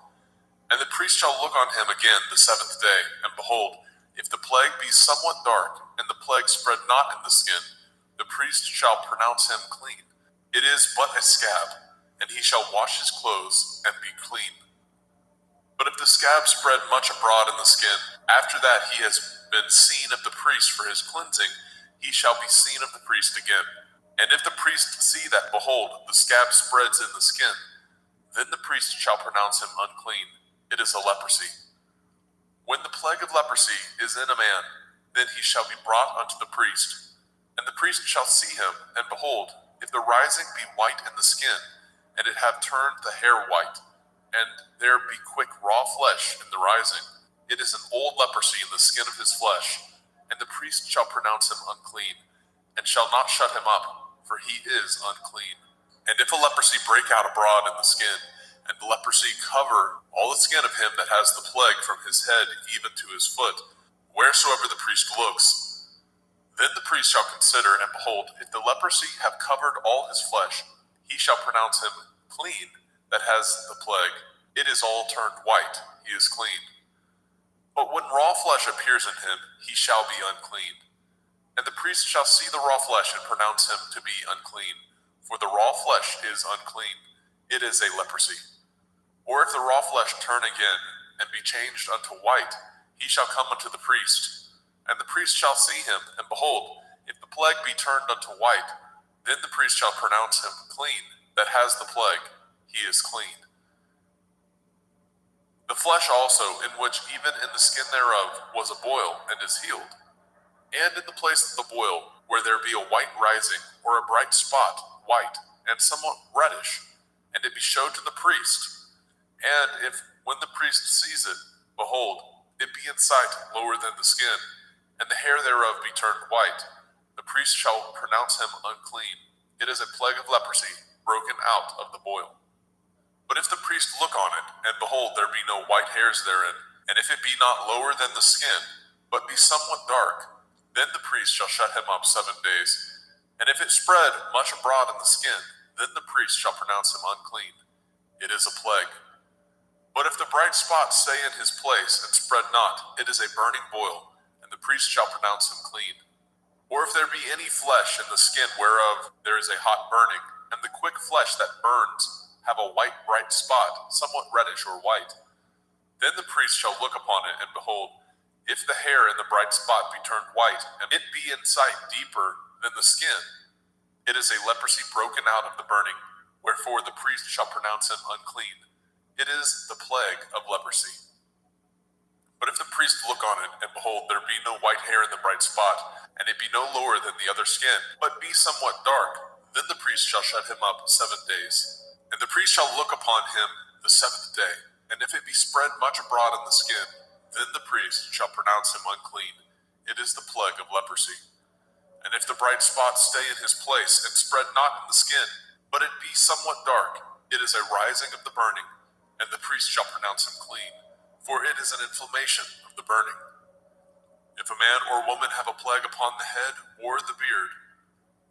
And the priest shall look on him again the 7th day, and behold, if the plague be somewhat dark, and the plague spread not in the skin, the priest shall pronounce him clean. It is but a scab, and he shall wash his clothes and be clean. But if the scab spread much abroad in the skin, after that he has been seen of the priest for his cleansing, he shall be seen of the priest again. And if the priest see that, behold, the scab spreads in the skin, then the priest shall pronounce him unclean. It is a leprosy. When the plague of leprosy is in a man, then he shall be brought unto the priest. And the priest shall see him, and behold, if the rising be white in the skin, and it have turned the hair white, and there be quick raw flesh in the rising, it is an old leprosy in the skin of his flesh, and the priest shall pronounce him unclean, and shall not shut him up, for he is unclean. And if a leprosy break out abroad in the skin, and the leprosy cover all the skin of him that has the plague from his head even to his foot, wheresoever the priest looks, then the priest shall consider, and behold, if the leprosy have covered all his flesh, he shall pronounce him clean that has the plague. It is all turned white, he is clean. But when raw flesh appears in him, he shall be unclean. And the priest shall see the raw flesh and pronounce him to be unclean, for the raw flesh is unclean. It is a leprosy. Or if the raw flesh turn again, and be changed unto white, he shall come unto the priest, and the priest shall see him, and behold, if the plague be turned unto white, then the priest shall pronounce him clean that has the plague, he is clean. The flesh also, in which even in the skin thereof was a boil, and is healed. And in the place of the boil, where there be a white rising, or a bright spot, white, and somewhat reddish, and it be showed to the priest. And if, when the priest sees it, behold, it be in sight lower than the skin, and the hair thereof be turned white, the priest shall pronounce him unclean. It is a plague of leprosy, broken out of the boil. But if the priest look on it, and behold, there be no white hairs therein, and if it be not lower than the skin, but be somewhat dark, then the priest shall shut him up 7 days. And if it spread much abroad in the skin, then the priest shall pronounce him unclean. It is a plague. But if the bright spot stay in his place and spread not, it is a burning boil, and the priest shall pronounce him clean. Or if there be any flesh in the skin whereof there is a hot burning, and the quick flesh that burns have a white bright spot, somewhat reddish or white, then the priest shall look upon it, and behold, if the hair in the bright spot be turned white, and it be in sight deeper than the skin, it is a leprosy broken out of the burning, wherefore the priest shall pronounce him unclean. It is the plague of leprosy. But if the priest look on it, and behold, there be no white hair in the bright spot, and it be no lower than the other skin, but be somewhat dark, then the priest shall shut him up 7 days. And the priest shall look upon him the 7th day, and if it be spread much abroad in the skin, then the priest shall pronounce him unclean. It is the plague of leprosy. And if the bright spot stay in his place, and spread not in the skin, but it be somewhat dark, it is a rising of the burning, and the priest shall pronounce him clean, for it is an inflammation of the burning. If a man or woman have a plague upon the head or the beard,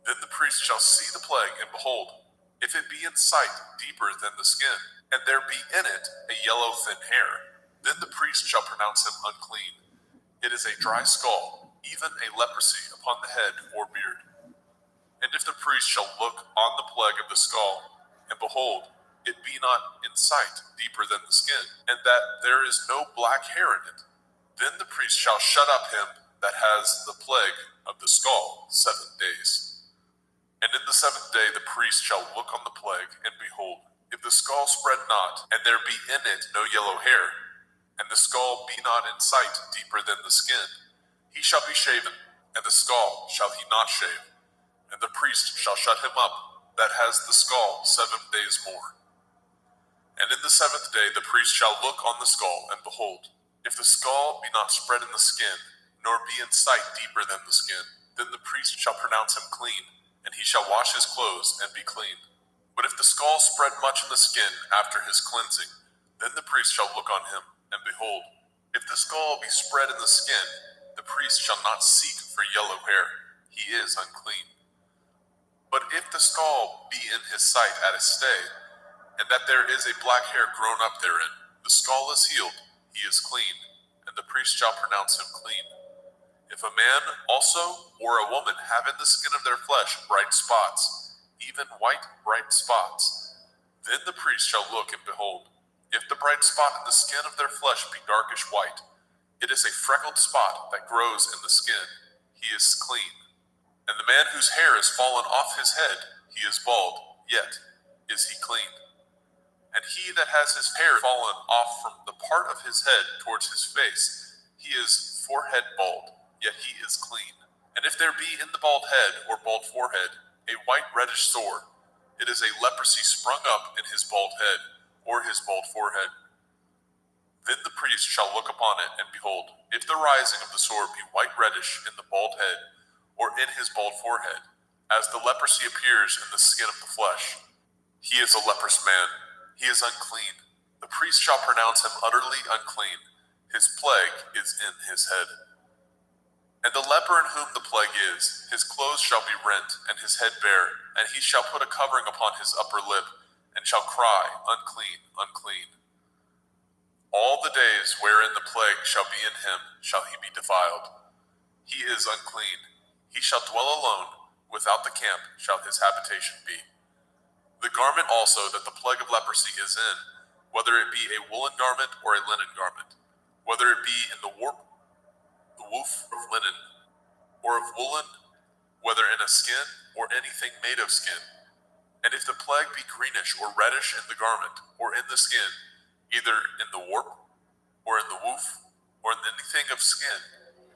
then the priest shall see the plague, and behold, if it be in sight deeper than the skin, and there be in it a yellow thin hair, then the priest shall pronounce him unclean. It is a dry skull, even a leprosy upon the head or beard. And if the priest shall look on the plague of the skull, and behold, it be not in sight deeper than the skin, and that there is no black hair in it, then the priest shall shut up him that has the plague of the skull 7 days. And in the 7th day the priest shall look on the plague, and behold, if the skull spread not, and there be in it no yellow hair, and the skull be not in sight deeper than the skin, he shall be shaven, and the skull shall he not shave, and the priest shall shut him up that has the skull 7 days more. And in the 7th day the priest shall look on the skull, and behold, if the skull be not spread in the skin, nor be in sight deeper than the skin, then the priest shall pronounce him clean, and he shall wash his clothes and be clean. But if the skull spread much in the skin after his cleansing, then the priest shall look on him, and behold, if the skull be spread in the skin, the priest shall not seek for yellow hair, he is unclean. But if the skull be in his sight at a stay, and that there is a black hair grown up therein, the skull is healed, he is clean, and the priest shall pronounce him clean. If a man also or a woman have in the skin of their flesh bright spots, even white bright spots, then the priest shall look, and behold, if the bright spot in the skin of their flesh be darkish white, it is a freckled spot that grows in the skin, he is clean. And the man whose hair is fallen off his head, he is bald, yet is he clean. And he that has his hair fallen off from the part of his head towards his face, he is forehead bald, yet he is clean. And if there be in the bald head or bald forehead a white reddish sore, it is a leprosy sprung up in his bald head or his bald forehead. Then the priest shall look upon it, and behold, if the rising of the sore be white reddish in the bald head or in his bald forehead, as the leprosy appears in the skin of the flesh, he is a leprous man. He is unclean. The priest shall pronounce him utterly unclean. His plague is in his head. And the leper in whom the plague is, his clothes shall be rent, and his head bare, and he shall put a covering upon his upper lip, and shall cry, Unclean, unclean. All the days wherein the plague shall be in him shall he be defiled. He is unclean. He shall dwell alone, without the camp shall his habitation be. The garment also that the plague of leprosy is in, whether it be a woolen garment or a linen garment, whether it be in the warp, the woof of linen, or of woolen, whether in a skin or anything made of skin. And if the plague be greenish or reddish in the garment or in the skin, either in the warp or in the woof or in anything of skin,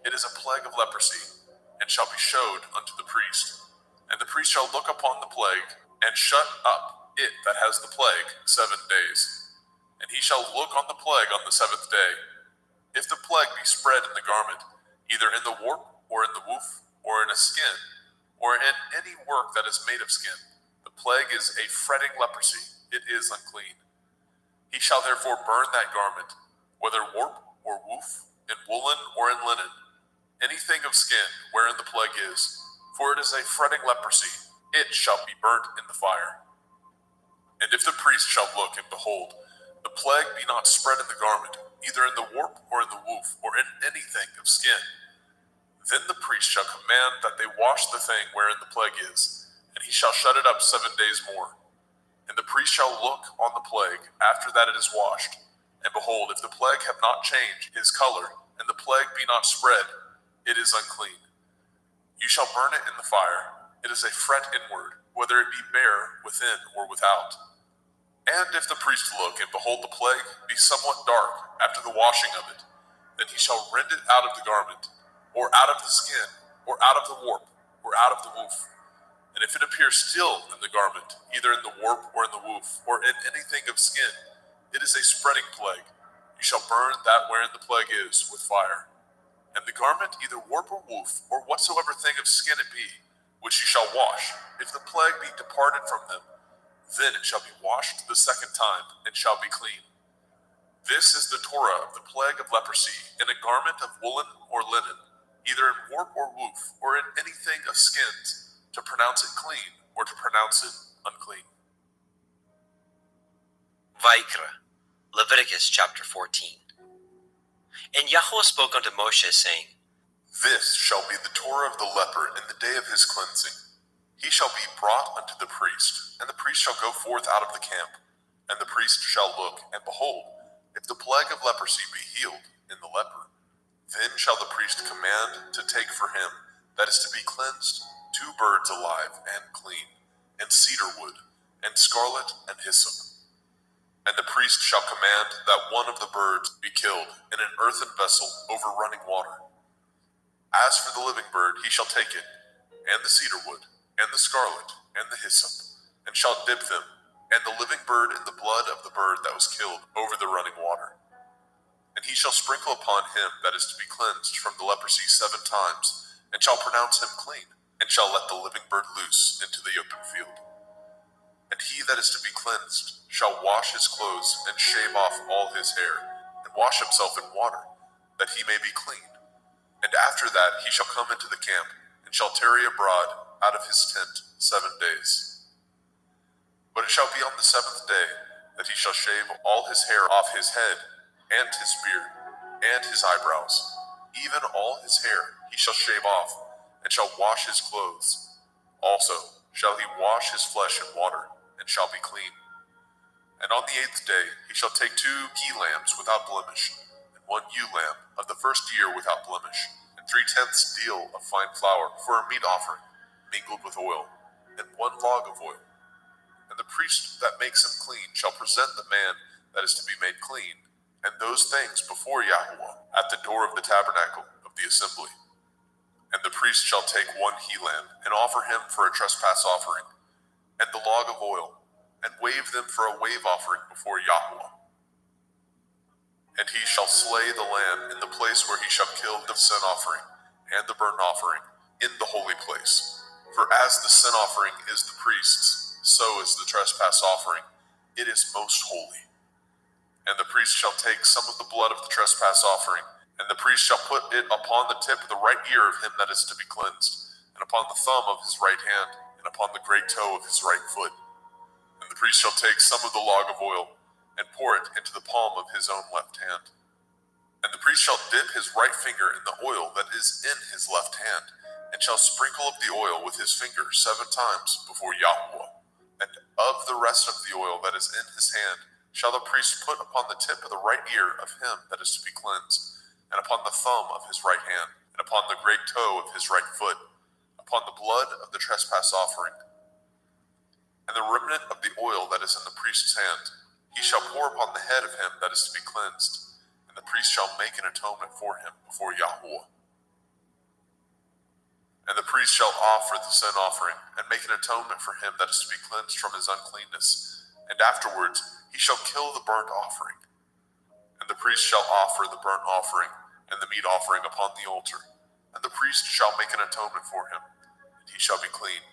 it is a plague of leprosy, and shall be showed unto the priest. And the priest shall look upon the plague, and shut up it that has the plague 7 days. And he shall look on the plague on the 7th day. If the plague be spread in the garment, either in the warp, or in the woof, or in a skin, or in any work that is made of skin, the plague is a fretting leprosy, it is unclean. He shall therefore burn that garment, whether warp or woof, in woolen or in linen, anything of skin wherein the plague is, for it is a fretting leprosy, it shall be burnt in the fire. And if the priest shall look, and behold, the plague be not spread in the garment, either in the warp or in the woof, or in anything of skin, then the priest shall command that they wash the thing wherein the plague is, and he shall shut it up 7 days more. And the priest shall look on the plague after that it is washed, and behold, if the plague have not changed his color, and the plague be not spread, it is unclean. You shall burn it in the fire. It is a fret inward, whether it be bare within or without. And if the priest look, and behold the plague be somewhat dark after the washing of it, then he shall rend it out of the garment, or out of the skin, or out of the warp, or out of the woof. And if it appear still in the garment, either in the warp or in the woof, or in anything of skin, it is a spreading plague. You shall burn that wherein the plague is with fire. And the garment, either warp or woof, or whatsoever thing of skin it be, which you shall wash, if the plague be departed from them, then it shall be washed the 2nd time, and shall be clean. This is the Torah of the plague of leprosy, in a garment of woolen or linen, either in warp or woof, or in anything of skins, to pronounce it clean, or to pronounce it unclean. Vaikra, Leviticus chapter 14. And Yahweh spoke unto Moshe, saying, This shall be the Torah of the leper in the day of his cleansing. He shall be brought unto the priest, and the priest shall go forth out of the camp. And the priest shall look, and behold, if the plague of leprosy be healed in the leper, then shall the priest command to take for him that is to be cleansed 2 birds alive and clean, and cedar wood, and scarlet, and hyssop. And the priest shall command that one of the birds be killed in an earthen vessel over running water. As for the living bird, he shall take it, and the cedar wood, and the scarlet, and the hyssop, and shall dip them, and the living bird in the blood of the bird that was killed over the running water. And he shall sprinkle upon him that is to be cleansed from the leprosy 7 times, and shall pronounce him clean, and shall let the living bird loose into the open field. And he that is to be cleansed shall wash his clothes, and shave off all his hair, and wash himself in water, that he may be clean. And after that he shall come into the camp, and shall tarry abroad out of his tent 7 days. But it shall be on the 7th day that he shall shave all his hair off his head, and his beard, and his eyebrows, even all his hair he shall shave off, and shall wash his clothes. Also shall he wash his flesh in water, and shall be clean. And on the 8th day he shall take 2 he-lambs without blemish, and 1 ewe-lamb of the 1st year without blemish, and 3/10 deal of fine flour for a meat offering, mingled with oil, and 1 log of oil. And the priest that makes him clean shall present the man that is to be made clean, and those things before Yahweh at the door of the tabernacle of the assembly. And the priest shall take 1 he-lamb, and offer him for a trespass offering, and the log of oil, and wave them for a wave offering before Yahweh. And he shall slay the lamb in the place where he shall kill the sin offering and the burnt offering in the holy place. For as the sin offering is the priest's, so is the trespass offering. It is most holy. And the priest shall take some of the blood of the trespass offering, and the priest shall put it upon the tip of the right ear of him that is to be cleansed, and upon the thumb of his right hand, and upon the great toe of his right foot. And the priest shall take some of the log of oil, and pour it into the palm of his own left hand. And the priest shall dip his right finger in the oil that is in his left hand, and shall sprinkle of the oil with his finger 7 times before Yahweh. And of the rest of the oil that is in his hand shall the priest put upon the tip of the right ear of him that is to be cleansed, and upon the thumb of his right hand, and upon the great toe of his right foot, upon the blood of the trespass offering. And the remnant of the oil that is in the priest's hand he shall pour upon the head of him that is to be cleansed, and the priest shall make an atonement for him before Yahweh. And the priest shall offer the sin offering, and make an atonement for him that is to be cleansed from his uncleanness, and afterwards he shall kill the burnt offering. And the priest shall offer the burnt offering and the meat offering upon the altar, and the priest shall make an atonement for him, and he shall be clean.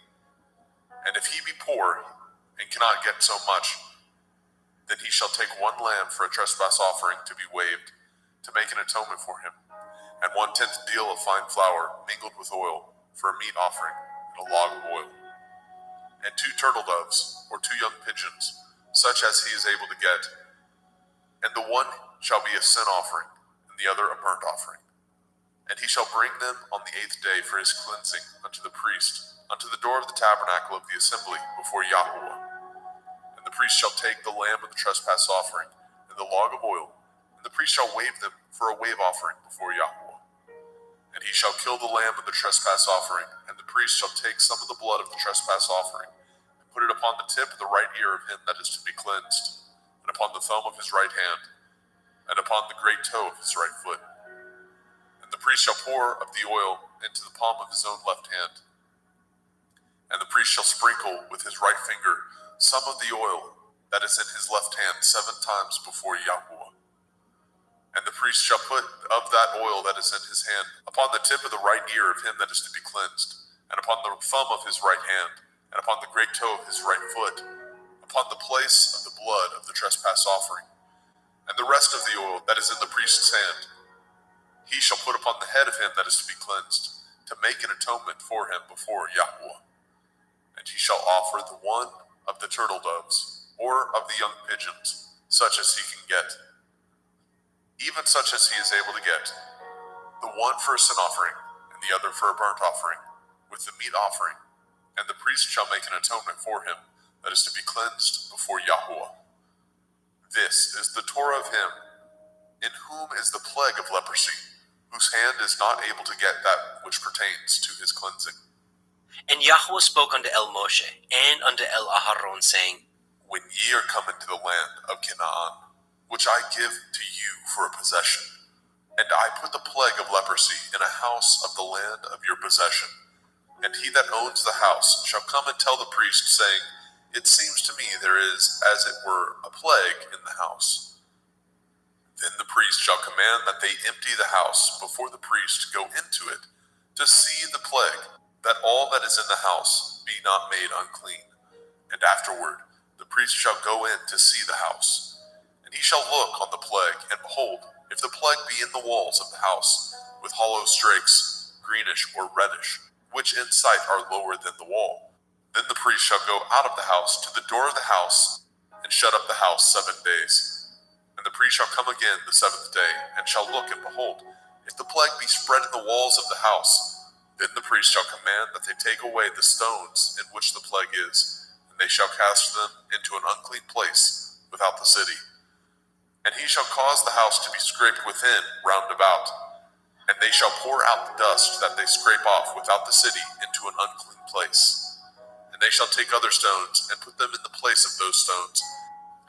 And if he be poor, and cannot get so much, then he shall take 1 lamb for a trespass offering to be waved, to make an atonement for him, and 1/10 deal of fine flour mingled with oil for a meat offering, and a log of oil, and 2 turtle doves, or 2 young pigeons, such as he is able to get, and the one shall be a sin offering, and the other a burnt offering. And he shall bring them on the 8th day for his cleansing unto the priest, unto the door of the tabernacle of the assembly before Yahweh. And the priest shall take the lamb of the trespass offering, and the log of oil, and the priest shall wave them for a wave offering before Yahweh. And he shall kill the lamb of the trespass offering, and the priest shall take some of the blood of the trespass offering, and put it upon the tip of the right ear of him that is to be cleansed, and upon the thumb of his right hand, and upon the great toe of his right foot. And the priest shall pour of the oil into the palm of his own left hand. And the priest shall sprinkle with his right finger some of the oil that is in his left hand 7 times before Yahweh. And the priest shall put of that oil that is in his hand upon the tip of the right ear of him that is to be cleansed, and upon the thumb of his right hand, and upon the great toe of his right foot, upon the place of the blood of the trespass offering. And the rest of the oil that is in the priest's hand he shall put upon the head of him that is to be cleansed, to make an atonement for him before Yahweh. And he shall offer the 1 of the turtle doves, or of the young pigeons, such as he can get, even such as he is able to get, the one for a sin offering, and the other for a burnt offering, with the meat offering. And the priest shall make an atonement for him that is to be cleansed before Yahweh. This is the Torah of him in whom is the plague of leprosy, whose hand is not able to get that which pertains to his cleansing. And Yahweh spoke unto El Moshe and unto El Aharon, saying, When ye are come into the land of Canaan, which I give to you for a possession, and I put the plague of leprosy in a house of the land of your possession, and he that owns the house shall come and tell the priest, saying, It seems to me there is, as it were, a plague in the house. Then the priest shall command that they empty the house before the priest go into it, to see the plague, that all that is in the house be not made unclean. And afterward the priest shall go in to see the house. And he shall look on the plague, and behold, if the plague be in the walls of the house, with hollow strakes, greenish or reddish, which in sight are lower than the wall, then the priest shall go out of the house to the door of the house, and shut up the house 7 days. And the priest shall come again the 7th day, and shall look, and behold, if the plague be spread in the walls of the house, then the priest shall command that they take away the stones in which the plague is, and they shall cast them into an unclean place without the city. And he shall cause the house to be scraped within round about, And they shall pour out the dust that they scrape off without the city into an unclean place. And they shall take other stones, and put them in the place of those stones.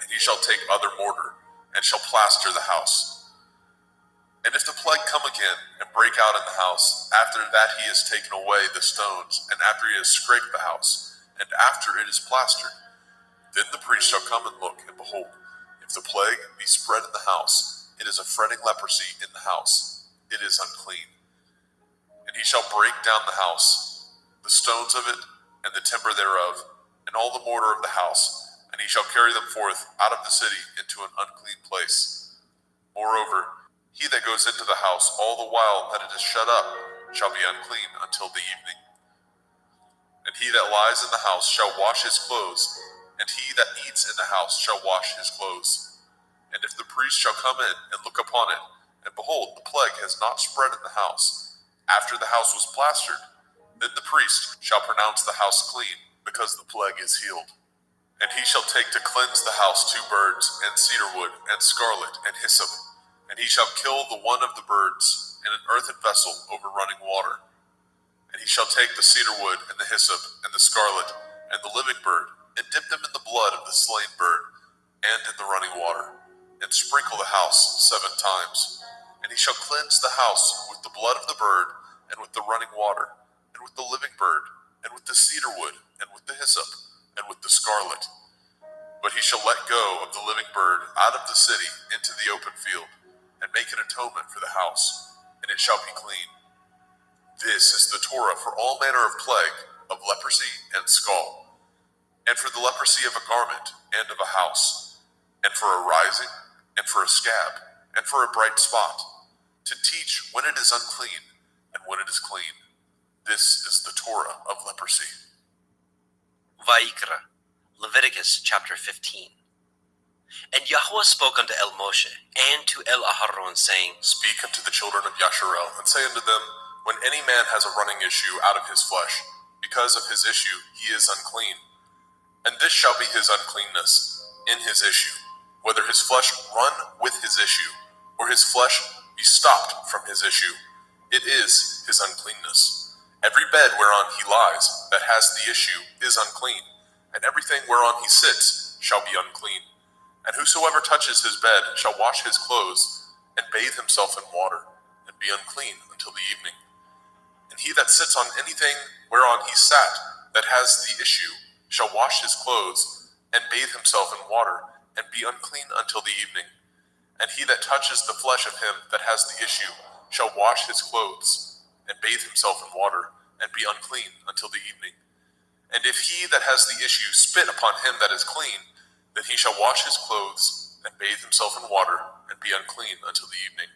And he shall take other mortar, and shall plaster the house. And if the plague come again, and break out in the house, after that he has taken away the stones, and after he has scraped the house, and after it is plastered, then the priest shall come and look, and behold, if the plague be spread in the house, it is a fretting leprosy in the house, it is unclean. And he shall break down the house, the stones of it, and the timber thereof, and all the mortar of the house, and he shall carry them forth out of the city into an unclean place. Moreover, he that goes into the house all the while that it is shut up shall be unclean until the evening. And he that lies in the house shall wash his clothes, and he that eats in the house shall wash his clothes. And if the priest shall come in and look upon it, and behold, the plague has not spread in the house, after the house was plastered, then the priest shall pronounce the house clean, because the plague is healed. And he shall take to cleanse the house 2 birds, and cedar wood, and scarlet, and hyssop. And he shall kill the one of the birds in an earthen vessel over running water. And he shall take the cedar wood, and the hyssop, and the scarlet, and the living bird, and dip them in the blood of the slain bird, and in the running water, and sprinkle the house 7 times. And he shall cleanse the house with the blood of the bird, and with the running water, and with the living bird, and with the cedar wood, and with the hyssop, and with the scarlet. But he shall let go of the living bird out of the city into the open field, and make an atonement for the house, and it shall be clean. This is the Torah for all manner of plague, of leprosy and scald, and for the leprosy of a garment and of a house, and for a rising, and for a scab, and for a bright spot, to teach when it is unclean and when it is clean. This is the Torah of leprosy. Vayikra, Leviticus chapter 15. And Yahweh spoke unto El Moshe and to El Aharon, saying, Speak unto the children of Yasharel, and say unto them, when any man has a running issue out of his flesh, because of his issue he is unclean. And this shall be his uncleanness in his issue, whether his flesh run with his issue, or his flesh be stopped from his issue. It is his uncleanness. Every bed whereon he lies that has the issue is unclean, and everything whereon he sits shall be unclean. And whosoever touches his bed shall wash his clothes, and bathe himself in water, and be unclean until the evening. And he that sits on anything whereon he sat that has the issue shall wash his clothes, and bathe himself in water, and be unclean until the evening. And he that touches the flesh of him that has the issue shall wash his clothes, and bathe himself in water, and be unclean until the evening. And if he that has the issue spit upon him that is clean, then he shall wash his clothes, and bathe himself in water, and be unclean until the evening.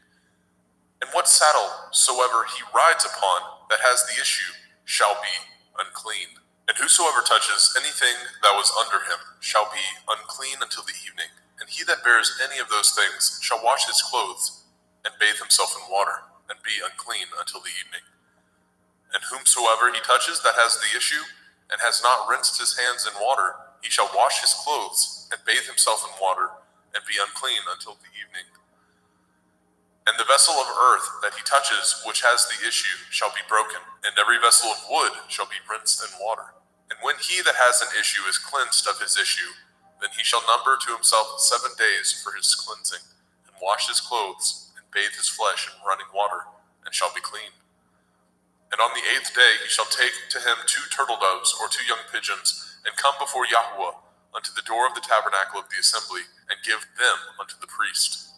And what saddle soever he rides upon that has the issue shall be unclean. And whosoever touches anything that was under him shall be unclean until the evening. And he that bears any of those things shall wash his clothes, and bathe himself in water, and be unclean until the evening. And whomsoever he touches that has the issue, and has not rinsed his hands in water, he shall wash his clothes, and bathe himself in water, and be unclean until the evening. And the vessel of earth that he touches which has the issue shall be broken, and every vessel of wood shall be rinsed in water. And when he that has an issue is cleansed of his issue, then he shall number to himself 7 days for his cleansing, and wash his clothes, and bathe his flesh in running water, and shall be clean. And on the 8th day he shall take to him 2 turtle doves or 2 young pigeons, and come before Yahweh unto the door of the tabernacle of the assembly, and give them unto the priest.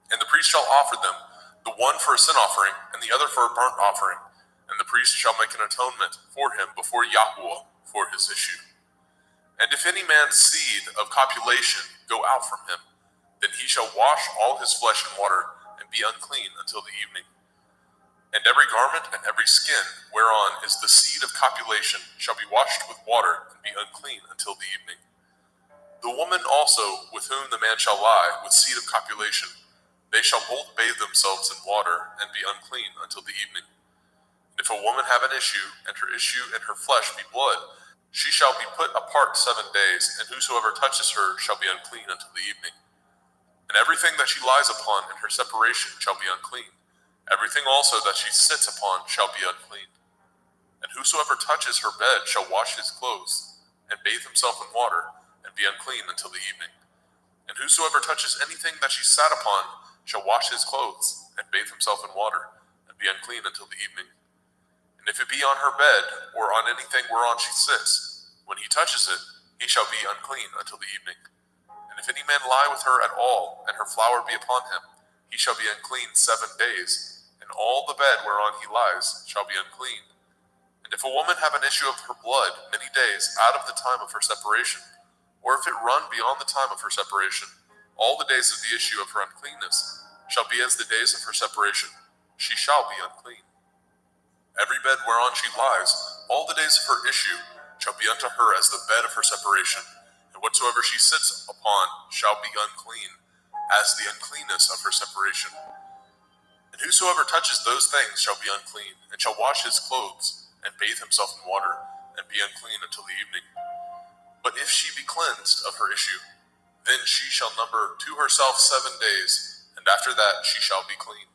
And the priest shall offer them, the one for a sin offering, and the other for a burnt offering. And the priest shall make an atonement for him before Yahweh for his issue. And if any man's seed of copulation go out from him, then he shall wash all his flesh in water, and be unclean until the evening. And every garment and every skin whereon is the seed of copulation shall be washed with water, and be unclean until the evening. The woman also with whom the man shall lie with seed of copulation, they shall both bathe themselves in water, and be unclean until the evening. And if a woman have an issue, and her issue and her flesh be blood, she shall be put apart 7 days, and whosoever touches her shall be unclean until the evening. And everything that she lies upon in her separation shall be unclean. Everything also that she sits upon shall be unclean. And whosoever touches her bed shall wash his clothes, and bathe himself in water, and be unclean until the evening. And whosoever touches anything that she sat upon shall wash his clothes, and bathe himself in water, and be unclean until the evening. And if it be on her bed, or on anything whereon she sits, when he touches it, he shall be unclean until the evening. And if any man lie with her at all, and her flower be upon him, he shall be unclean 7 days, and all the bed whereon he lies shall be unclean. And if a woman have an issue of her blood many days out of the time of her separation, or if it run beyond the time of her separation, all the days of the issue of her uncleanness shall be as the days of her separation. She shall be unclean. Every bed whereon she lies, all the days of her issue shall be unto her as the bed of her separation, and whatsoever she sits upon shall be unclean, as the uncleanness of her separation. And whosoever touches those things shall be unclean, and shall wash his clothes, and bathe himself in water, and be unclean until the evening. But if she be cleansed of her issue, then she shall number to herself 7 days, and after that she shall be clean.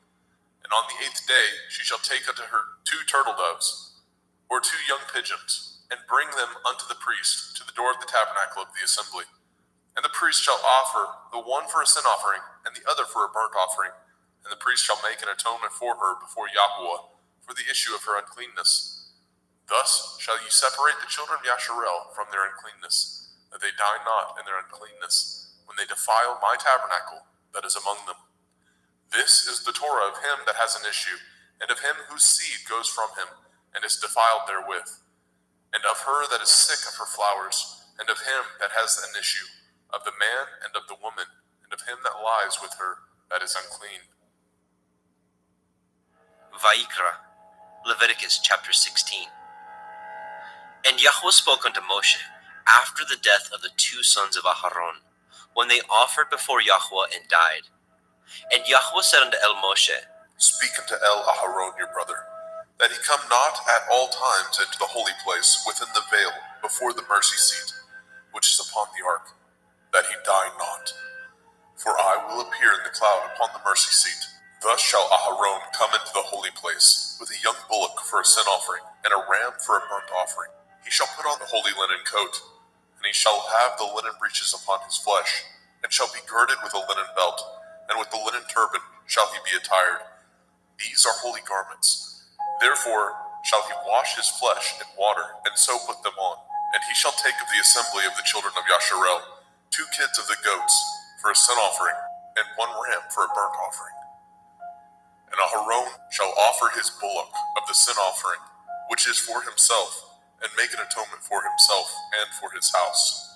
And on the 8th day she shall take unto her 2 turtle doves, or 2 young pigeons, and bring them unto the priest to the door of the tabernacle of the assembly. And the priest shall offer the one for a sin offering, and the other for a burnt offering. And the priest shall make an atonement for her before Yahweh for the issue of her uncleanness. Thus shall ye separate the children of Yasharel from their uncleanness, that they die not in their uncleanness, when they defile my tabernacle that is among them. This is the Torah of him that has an issue, and of him whose seed goes from him, and is defiled therewith, and of her that is sick of her flowers, and of him that has an issue, of the man and of the woman, and of him that lies with her that is unclean. Vayikra, Leviticus chapter 16. And Yahweh spoke unto Moshe after the death of the 2 sons of Aharon, when they offered before Yahweh and died. And Yahweh said unto Moshe, Speak unto Aharon your brother, that he come not at all times into the holy place within the veil before the mercy seat, which is upon the ark, that he die not. For I will appear in the cloud upon the mercy seat. Thus shall Aharon come into the holy place with a young bullock for a sin offering, and a ram for a burnt offering. He shall put on the holy linen coat, and he shall have the linen breeches upon his flesh, and shall be girded with a linen belt, and with the linen turban shall he be attired. These are holy garments. Therefore shall he wash his flesh in water, and so put them on. And he shall take of the assembly of the children of Yasharel 2 kids of the goats for a sin offering, and 1 ram for a burnt offering. And Aharon shall offer his bullock of the sin offering, which is for himself, and make an atonement for himself and for his house.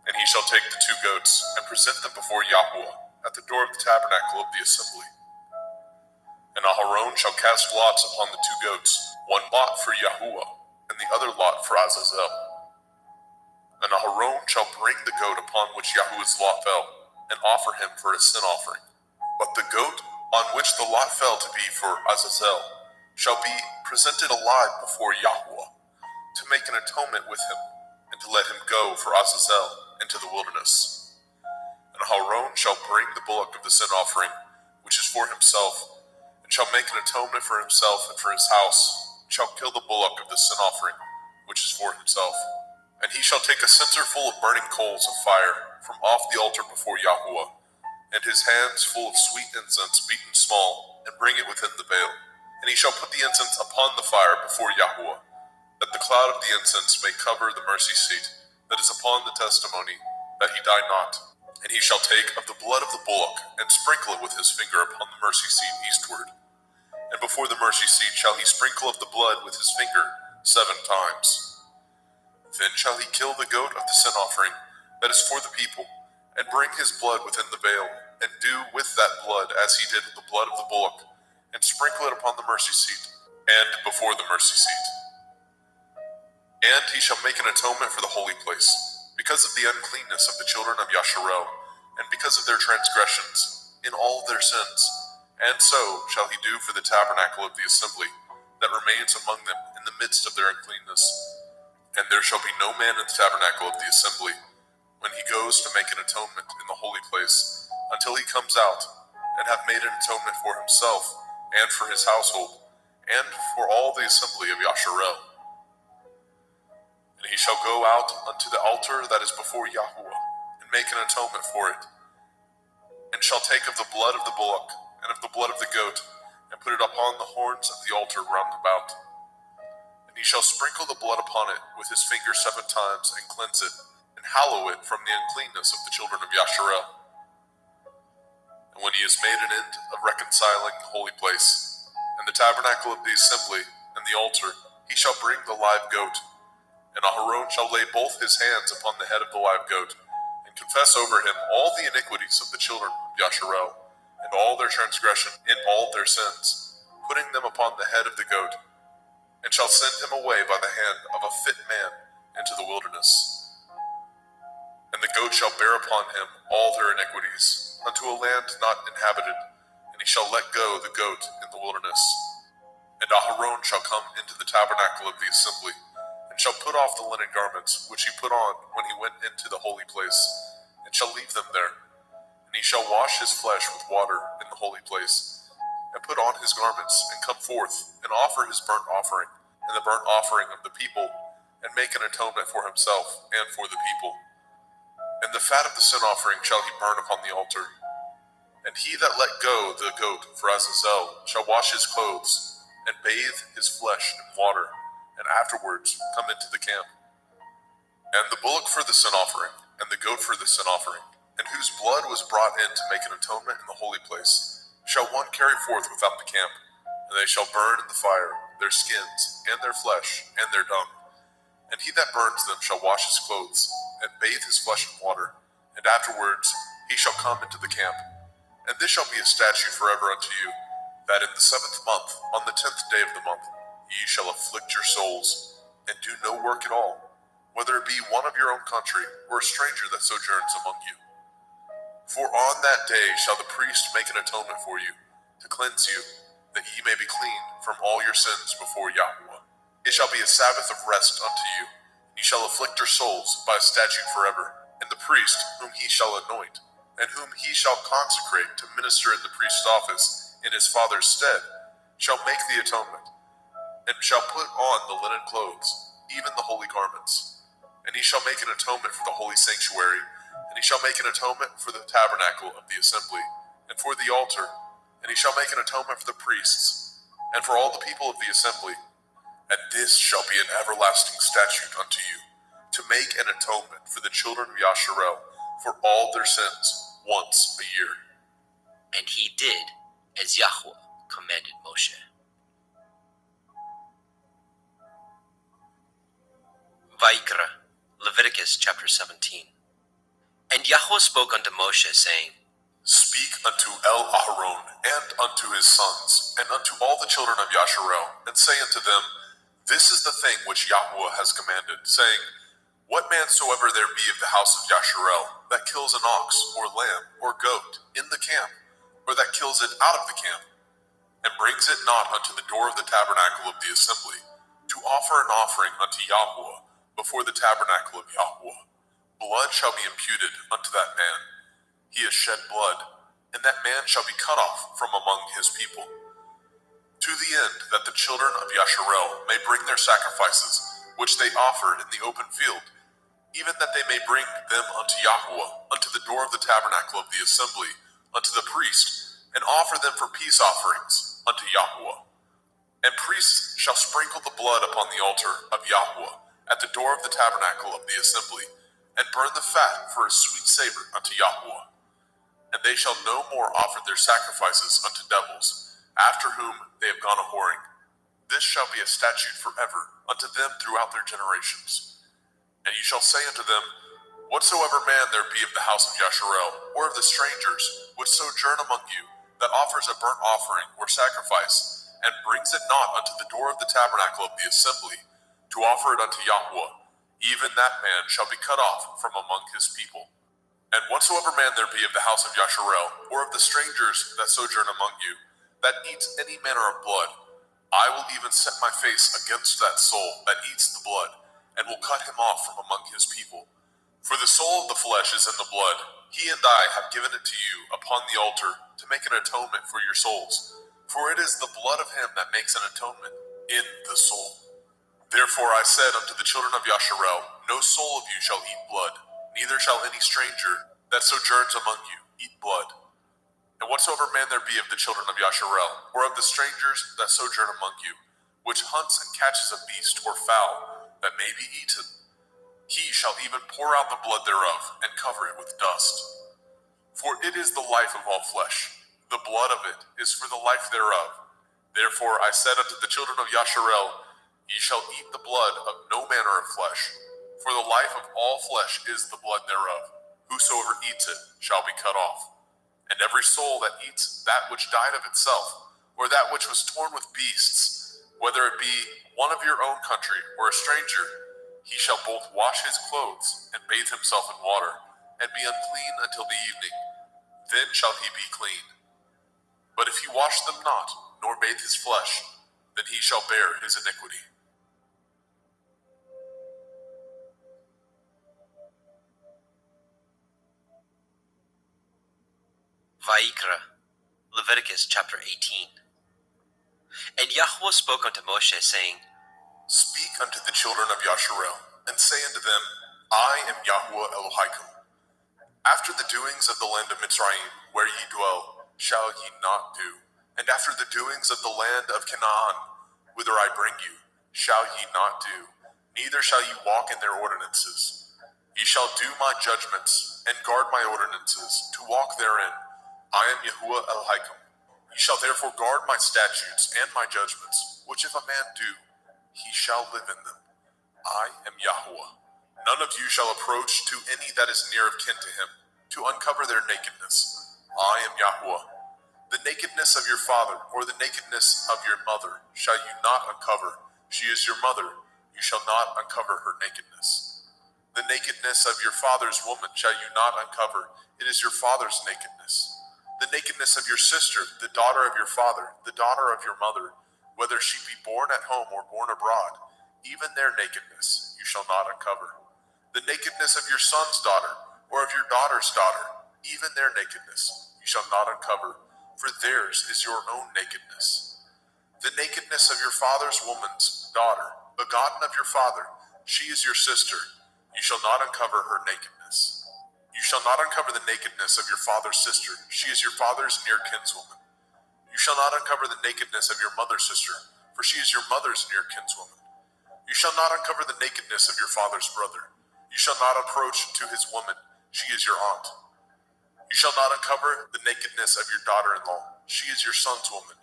And he shall take the 2 goats, and present them before Yahweh at the door of the tabernacle of the assembly. And Aharon shall cast lots upon the 2 goats, 1 lot for Yahuwah, and the other lot for Azazel. And Aharon shall bring the goat upon which Yahuwah's lot fell, and offer him for a sin offering. But the goat on which the lot fell to be for Azazel shall be presented alive before Yahweh, to make an atonement with him, and to let him go for Azazel into the wilderness. And Aharon shall bring the bullock of the sin offering, which is for himself, and shall make an atonement for himself and for his house, and shall kill the bullock of the sin offering, which is for himself. And he shall take a censer full of burning coals of fire from off the altar before Yahweh, and his hands full of sweet incense beaten small, and bring it within the veil. And he shall put the incense upon the fire before Yahweh, that the cloud of the incense may cover the mercy seat that is upon the testimony, that he die not. And he shall take of the blood of the bullock, and sprinkle it with his finger upon the mercy seat eastward. And before the mercy seat shall he sprinkle of the blood with his finger 7 times. Then shall he kill the goat of the sin offering that is for the people, and bring his blood within the veil, and do with that blood as he did with the blood of the bullock, and sprinkle it upon the mercy seat, and before the mercy seat. And he shall make an atonement for the holy place, because of the uncleanness of the children of Yasharel, and because of their transgressions, in all their sins. And so shall he do for the tabernacle of the assembly, that remains among them in the midst of their uncleanness. And there shall be no man in the tabernacle of the assembly, when he goes to make an atonement in the holy place, until he comes out, and have made an atonement for himself and for his household, and for all the assembly of Yasharel. And he shall go out unto the altar that is before Yahuwah, and make an atonement for it, and shall take of the blood of the bullock, and of the blood of the goat, and put it upon the horns of the altar round about. And he shall sprinkle the blood upon it with his finger 7 times, and cleanse it, and hallow it from the uncleanness of the children of Yasharel. And when he has made an end of reconciling the holy place, and the tabernacle of the assembly, and the altar, he shall bring the live goat, and Aharon shall lay both his hands upon the head of the live goat, and confess over him all the iniquities of the children of Yasharel, and all their transgression in all their sins, putting them upon the head of the goat, and shall send him away by the hand of a fit man into the wilderness. And the goat shall bear upon him all their iniquities, unto a land not inhabited, and he shall let go the goat in the wilderness. And Aharon shall come into the tabernacle of the assembly, and shall put off the linen garments which he put on when he went into the holy place, and shall leave them there. And he shall wash his flesh with water in the holy place, and put on his garments, and come forth, and offer his burnt offering, and the burnt offering of the people, and make an atonement for himself and for the people. And the fat of the sin offering shall he burn upon the altar. And he that let go the goat for Azazel shall wash his clothes, and bathe his flesh in water, and afterwards come into the camp. And the bullock for the sin offering, and the goat for the sin offering, and whose blood was brought in to make an atonement in the holy place, shall one carry forth without the camp, and they shall burn in the fire their skins, and their flesh, and their dung. And he that burns them shall wash his clothes, and bathe his flesh in water, and afterwards he shall come into the camp. And this shall be a statute forever unto you, that in the 7th month, on the 10th day of the month, ye shall afflict your souls, and do no work at all, whether it be one of your own country, or a stranger that sojourns among you. For on that day shall the priest make an atonement for you, to cleanse you, that ye may be clean from all your sins before Yahuwah. It shall be a Sabbath of rest unto you, and ye shall afflict your souls by a statute forever. And the priest, whom he shall anoint, and whom he shall consecrate to minister in the priest's office in his father's stead, shall make the atonement, and shall put on the linen clothes, even the holy garments. And he shall make an atonement for the holy sanctuary, and he shall make an atonement for the tabernacle of the assembly, and for the altar, and he shall make an atonement for the priests, and for all the people of the assembly. And this shall be an everlasting statute unto you, to make an atonement for the children of Yasharel for all their sins once a year. And he did as Yahweh commanded Moshe. Vayikra, Leviticus chapter 17. And Yahweh spoke unto Moshe, saying, Speak unto Aharon and unto his sons, and unto all the children of Yasharel, and say unto them, This is the thing which Yahuwah has commanded, saying, What man soever there be of the house of Yasharel, that kills an ox, or lamb, or goat, in the camp, or that kills it out of the camp, and brings it not unto the door of the tabernacle of the assembly, to offer an offering unto Yahuwah before the tabernacle of Yahuwah, blood shall be imputed unto that man. He has shed blood, and that man shall be cut off from among his people. To the end that the children of Yasharel may bring their sacrifices, which they offer in the open field, even that they may bring them unto Yahuwah, unto the door of the tabernacle of the assembly, unto the priest, and offer them for peace offerings unto Yahuwah. And priests shall sprinkle the blood upon the altar of Yahuwah, at the door of the tabernacle of the assembly, and burn the fat for a sweet savor unto Yahuwah. And they shall no more offer their sacrifices unto devils, after whom they have gone a-whoring. This shall be a statute forever unto them throughout their generations. And ye shall say unto them, Whatsoever man there be of the house of Yasharel, or of the strangers, which sojourn among you, that offers a burnt offering or sacrifice, and brings it not unto the door of the tabernacle of the assembly, to offer it unto Yahuwah, even that man shall be cut off from among his people. And whatsoever man there be of the house of Yasharel, or of the strangers that sojourn among you, that eats any manner of blood, I will even set my face against that soul that eats the blood, and will cut him off from among his people. For the soul of the flesh is in the blood. He and I have given it to you upon the altar to make an atonement for your souls. For it is the blood of him that makes an atonement in the soul. Therefore I said unto the children of Yasharel, no soul of you shall eat blood, neither shall any stranger that sojourns among you eat blood. And whatsoever man there be of the children of Yasharel, or of the strangers that sojourn among you, which hunts and catches a beast or fowl that may be eaten, he shall even pour out the blood thereof, and cover it with dust. For it is the life of all flesh, the blood of it is for the life thereof. Therefore I said unto the children of Yasharel, ye shall eat the blood of no manner of flesh, for the life of all flesh is the blood thereof. Whosoever eats it shall be cut off. And every soul that eats that which died of itself, or that which was torn with beasts, whether it be one of your own country or a stranger, he shall both wash his clothes and bathe himself in water, and be unclean until the evening. Then shall he be clean. But if he wash them not, nor bathe his flesh, then he shall bear his iniquity. Vaikra, Leviticus chapter 18. And Yahweh spoke unto Moshe, saying, Speak unto the children of Yasharel, and say unto them, I am Yahweh Elohim. After the doings of the land of Mitzrayim, where ye dwell, shall ye not do. And after the doings of the land of Canaan, whither I bring you, shall ye not do. Neither shall ye walk in their ordinances. Ye shall do my judgments, and guard my ordinances, to walk therein. I am Yahuwah Elohim. Ye shall therefore guard my statutes and my judgments, which if a man do, he shall live in them. I am Yahuwah. None of you shall approach to any that is near of kin to him, to uncover their nakedness. I am Yahuwah. The nakedness of your father, or the nakedness of your mother, shall you not uncover. She is your mother. You shall not uncover her nakedness. The nakedness of your father's woman shall you not uncover. It is your father's nakedness. The nakedness of your sister, the daughter of your father, the daughter of your mother, whether she be born at home or born abroad, even their nakedness you shall not uncover. The nakedness of your son's daughter, or of your daughter's daughter, even their nakedness you shall not uncover, for theirs is your own nakedness. The nakedness of your father's woman's daughter, begotten of your father, she is your sister, you shall not uncover her nakedness. You shall not uncover the nakedness of your father's sister, she is your father's near kinswoman. You shall not uncover the nakedness of your mother's sister, for she is your mother's near kinswoman. You shall not uncover the nakedness of your father's brother. You shall not approach to his woman, she is your aunt. You shall not uncover the nakedness of your daughter-in-law, she is your son's woman.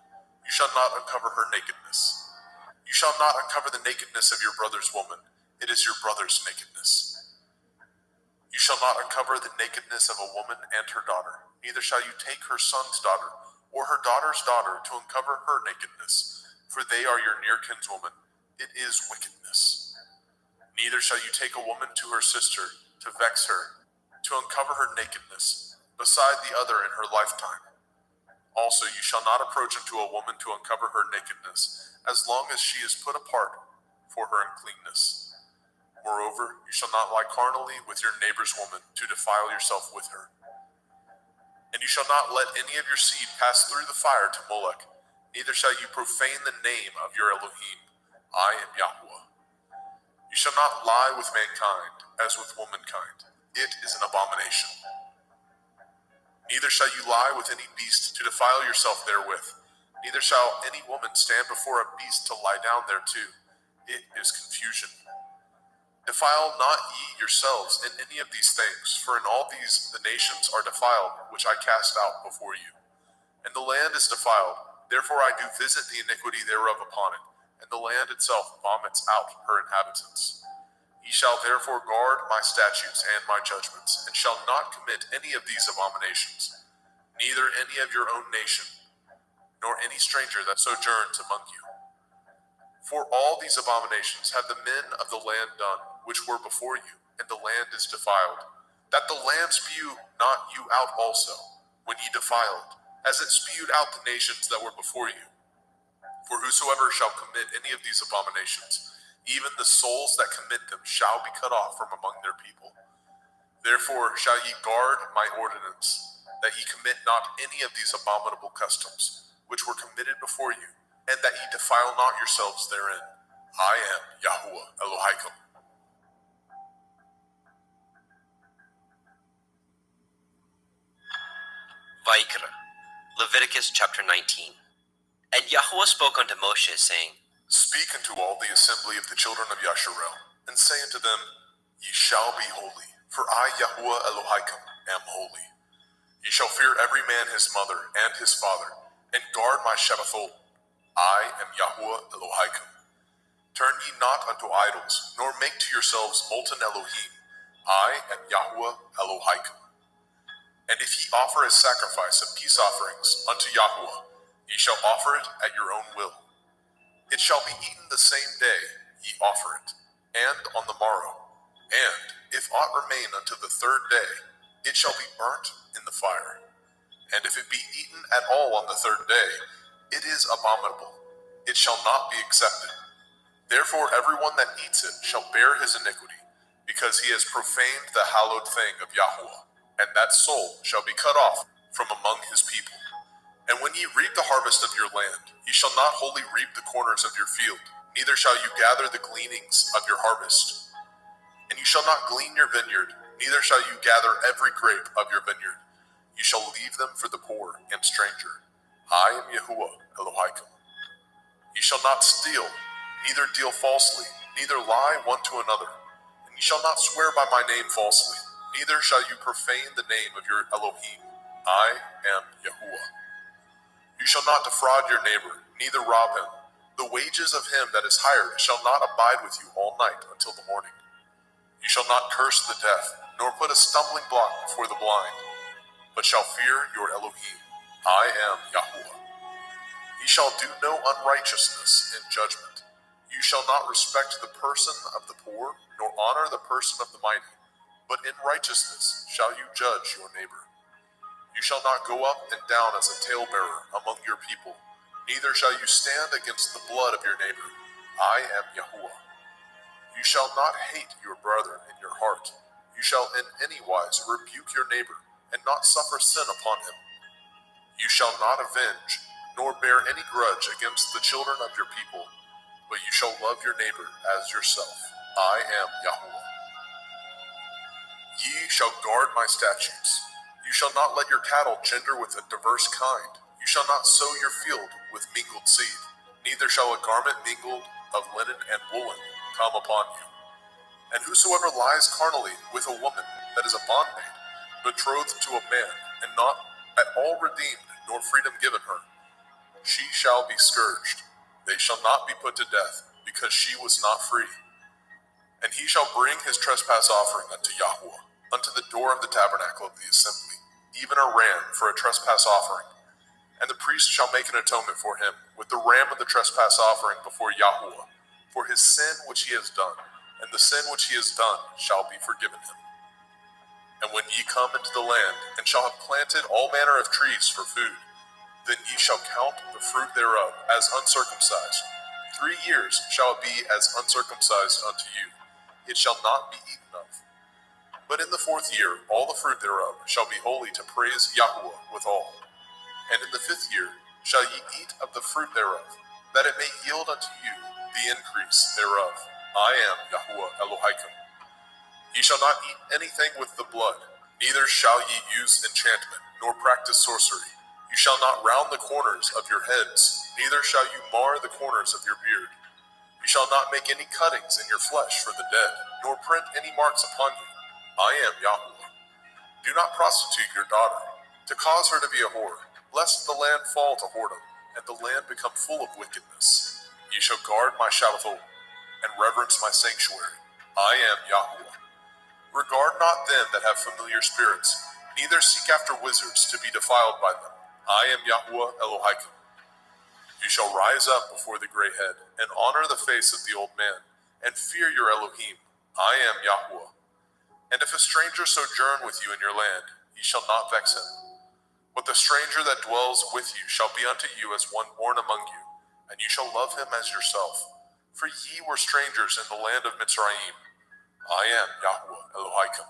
You shall not uncover her nakedness. You shall not uncover the nakedness of your brother's woman, it is your brother's nakedness. You shall not uncover the nakedness of a woman and her daughter, neither shall you take her son's daughter, or her daughter's daughter to uncover her nakedness, for they are your near kinswoman, it is wickedness. Neither shall you take a woman to her sister to vex her, to uncover her nakedness, beside the other in her lifetime. Also you shall not approach unto a woman to uncover her nakedness, as long as she is put apart for her uncleanness. Moreover, you shall not lie carnally with your neighbor's woman to defile yourself with her. And you shall not let any of your seed pass through the fire to Molech, neither shall you profane the name of your Elohim. I am Yahweh. You shall not lie with mankind as with womankind. It is an abomination. Neither shall you lie with any beast to defile yourself therewith. Neither shall any woman stand before a beast to lie down thereto. It is confusion. Defile not ye yourselves in any of these things, for in all these the nations are defiled, which I cast out before you. And the land is defiled, therefore I do visit the iniquity thereof upon it, and the land itself vomits out her inhabitants. Ye shall therefore guard my statutes and my judgments, and shall not commit any of these abominations, neither any of your own nation, nor any stranger that sojourns among you. For all these abominations have the men of the land done, which were before you, and the land is defiled, that the land spew not you out also, when ye defile it, as it spewed out the nations that were before you. For whosoever shall commit any of these abominations, even the souls that commit them shall be cut off from among their people. Therefore shall ye guard my ordinance, that ye commit not any of these abominable customs, which were committed before you, and that ye defile not yourselves therein. I am Yahuwah Elohim. Vaikra, Leviticus chapter 19. And Yahuwah spoke unto Moshe, saying, Speak unto all the assembly of the children of Yasharel, and say unto them, Ye shall be holy, for I, Yahuwah Elohim, am holy. Ye shall fear every man his mother and his father, and guard my Shabbathot. I am Yahuwah Elohim. Turn ye not unto idols, nor make to yourselves molten Elohim. I am Yahuwah Elohim. And if ye offer a sacrifice of peace offerings unto Yahuwah, ye shall offer it at your own will. It shall be eaten the same day ye offer it, and on the morrow. And if aught remain unto the third day, it shall be burnt in the fire. And if it be eaten at all on the third day, it is abominable. It shall not be accepted. Therefore everyone that eats it shall bear his iniquity, because he has profaned the hallowed thing of Yahuwah, and that soul shall be cut off from among his people. And when ye reap the harvest of your land, ye shall not wholly reap the corners of your field, neither shall you gather the gleanings of your harvest. And you shall not glean your vineyard, neither shall you gather every grape of your vineyard. You shall leave them for the poor and stranger. I am Yahuwah Elohim. Ye shall not steal, neither deal falsely, neither lie one to another. And ye shall not swear by my name falsely, neither shall you profane the name of your Elohim. I am Yahuwah. You shall not defraud your neighbor, neither rob him. The wages of him that is hired shall not abide with you all night until the morning. You shall not curse the deaf, nor put a stumbling block before the blind, but shall fear your Elohim. I am Yahuwah. Ye shall do no unrighteousness in judgment. You shall not respect the person of the poor, nor honor the person of the mighty, but in righteousness shall you judge your neighbor. You shall not go up and down as a talebearer among your people, neither shall you stand against the blood of your neighbor. I am Yahuwah. You shall not hate your brother in your heart. You shall in any wise rebuke your neighbor, and not suffer sin upon him. You shall not avenge, nor bear any grudge against the children of your people, but you shall love your neighbor as yourself. I am Yahuwah. Ye shall guard my statutes. You shall not let your cattle gender with a diverse kind. You shall not sow your field with mingled seed, neither shall a garment mingled of linen and woolen come upon you. And whosoever lies carnally with a woman that is a bondmaid, betrothed to a man, and not at all redeemed, nor freedom given her, she shall be scourged. They shall not be put to death, because she was not free. And he shall bring his trespass offering unto Yahuwah, unto the door of the tabernacle of the assembly, even a ram for a trespass offering. And the priest shall make an atonement for him with the ram of the trespass offering before Yahuwah, for his sin which he has done, and the sin which he has done shall be forgiven him. And when ye come into the land, and shall have planted all manner of trees for food, then ye shall count the fruit thereof as uncircumcised. 3 years shall it be as uncircumcised unto you. It shall not be eaten of. But in the 4th year all the fruit thereof shall be holy to praise Yahuwah withal. And in the 5th year shall ye eat of the fruit thereof, that it may yield unto you the increase thereof. I am Yahuwah Elohim. Ye shall not eat anything with the blood, neither shall ye use enchantment, nor practice sorcery. You shall not round the corners of your heads, neither shall you mar the corners of your beard. You shall not make any cuttings in your flesh for the dead, nor print any marks upon you. I am Yahuwah. Do not prostitute your daughter, to cause her to be a whore, lest the land fall to whoredom, and the land become full of wickedness. Ye shall guard my Shabbathot, and reverence my sanctuary. I am Yahuwah. Regard not them that have familiar spirits, neither seek after wizards to be defiled by them. I am Yahuwah Elohim. You shall rise up before the gray head, and honor the face of the old man, and fear your Elohim. I am Yahuwah. And if a stranger sojourn with you in your land, ye shall not vex him. But the stranger that dwells with you shall be unto you as one born among you, and you shall love him as yourself. For ye were strangers in the land of Mitzrayim. I am Yahuwah Elohim.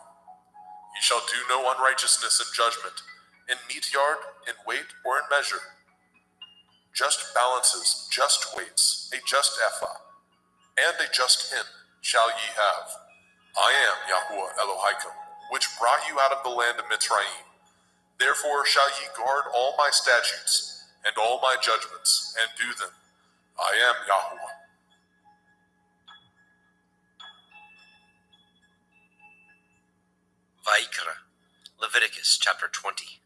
Ye shall do no unrighteousness in judgment, in meat yard, in weight, or in measure. just balances, just weights, a just ephah, and a just hin shall ye have. I am Yahuwah Elohaikum, which brought you out of the land of Mitzrayim. Therefore shall ye guard all my statutes and all my judgments, and do them. I am Yahuwah. Vaikra, Leviticus chapter 20.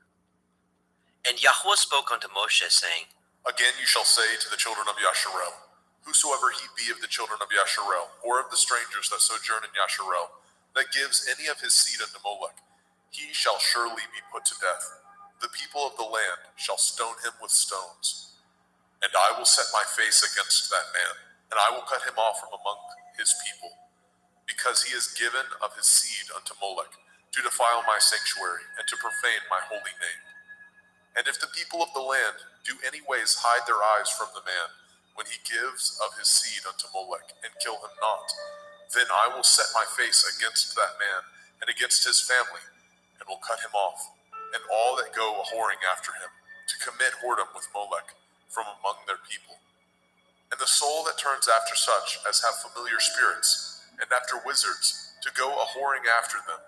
And Yahuwah spoke unto Moshe, saying, Again you shall say to the children of Yasharel, whosoever he be of the children of Yasharel, or of the strangers that sojourn in Yasharel, that gives any of his seed unto Molech, he shall surely be put to death. The people of the land shall stone him with stones. And I will set my face against that man, and I will cut him off from among his people, because he has given of his seed unto Molech, to defile my sanctuary, and to profane my holy name. And if the people of the land do any ways hide their eyes from the man, when he gives of his seed unto Molech, and kill him not, then I will set my face against that man, and against his family, and will cut him off, and all that go a-whoring after him, to commit whoredom with Molech, from among their people. And the soul that turns after such as have familiar spirits, and after wizards, to go a-whoring after them,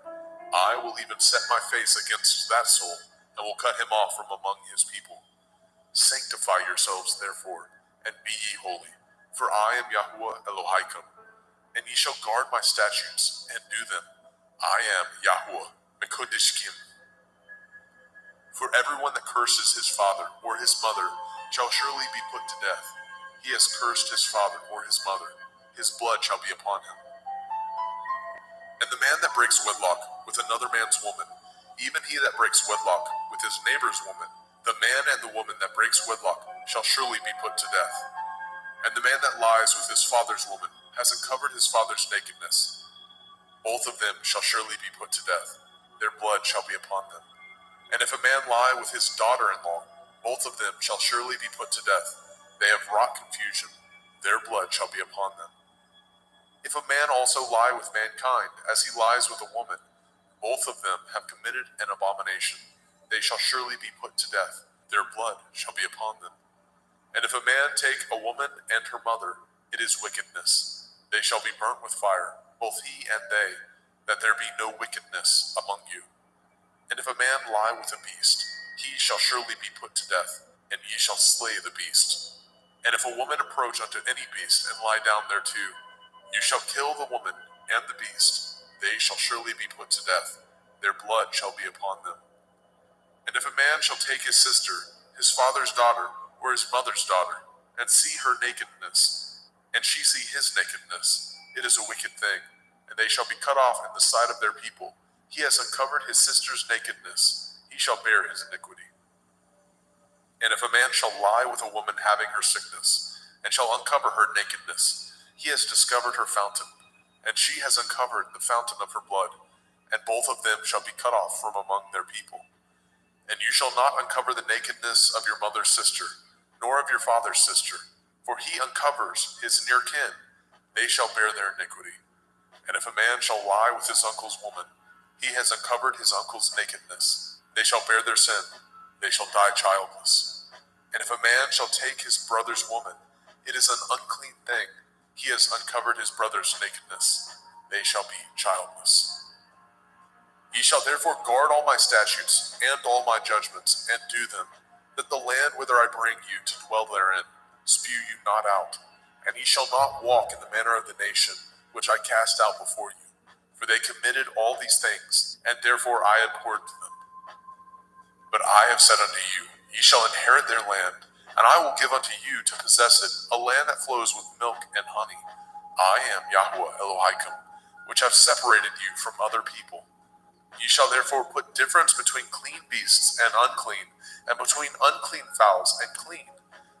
I will even set my face against that soul, and will cut him off from among his people. Sanctify yourselves, therefore, and be ye holy, for I am Yahuwah Elohaikum, and ye shall guard my statutes, and do them. I am Yahuwah Mekodishkim. For everyone that curses his father or his mother shall surely be put to death. He has cursed his father or his mother, his blood shall be upon him. And the man that breaks wedlock with another man's woman, even he that breaks wedlock with his neighbor's woman, the man and the woman that breaks wedlock shall surely be put to death. And the man that lies with his father's woman has uncovered his father's nakedness. Both of them shall surely be put to death. Their blood shall be upon them. And if a man lie with his daughter-in-law, both of them shall surely be put to death. They have wrought confusion. Their blood shall be upon them. If a man also lie with mankind, as he lies with a woman, both of them have committed an abomination. They shall surely be put to death. Their blood shall be upon them. And if a man take a woman and her mother, it is wickedness. They shall be burnt with fire, both he and they, that there be no wickedness among you. And if a man lie with a beast, he shall surely be put to death, and ye shall slay the beast. And if a woman approach unto any beast and lie down thereto, you shall kill the woman and the beast. They shall surely be put to death. Their blood shall be upon them. And if a man shall take his sister, his father's daughter, or his mother's daughter, and see her nakedness, and she see his nakedness, it is a wicked thing, and they shall be cut off in the sight of their people. He has uncovered his sister's nakedness, he shall bear his iniquity. And if a man shall lie with a woman having her sickness, and shall uncover her nakedness, he has discovered her fountain, and she has uncovered the fountain of her blood, and both of them shall be cut off from among their people. And you shall not uncover the nakedness of your mother's sister, nor of your father's sister, for he uncovers his near kin. They shall bear their iniquity. And if a man shall lie with his uncle's woman, he has uncovered his uncle's nakedness. They shall bear their sin. They shall die childless. And if a man shall take his brother's woman, it is an unclean thing. He has uncovered his brother's nakedness. They shall be childless. Ye shall therefore guard all my statutes and all my judgments, and do them, that the land whither I bring you to dwell therein spew you not out. And ye shall not walk in the manner of the nation which I cast out before you. For they committed all these things, and therefore I abhorred them. But I have said unto you, ye shall inherit their land, and I will give unto you to possess it, a land that flows with milk and honey. I am Yahuwah Elohaikum, which have separated you from other people. Ye shall therefore put difference between clean beasts and unclean, and between unclean fowls and clean.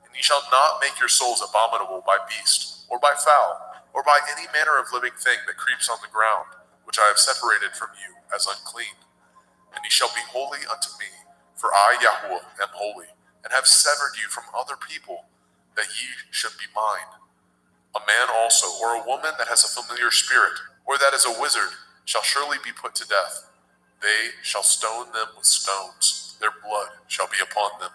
And ye shall not make your souls abominable by beast, or by fowl, or by any manner of living thing that creeps on the ground, which I have separated from you as unclean. And ye shall be holy unto me, for I, Yahuwah, am holy, and have severed you from other people, that ye should be mine. A man also, or a woman that has a familiar spirit, or that is a wizard, shall surely be put to death. They shall stone them with stones. Their blood shall be upon them.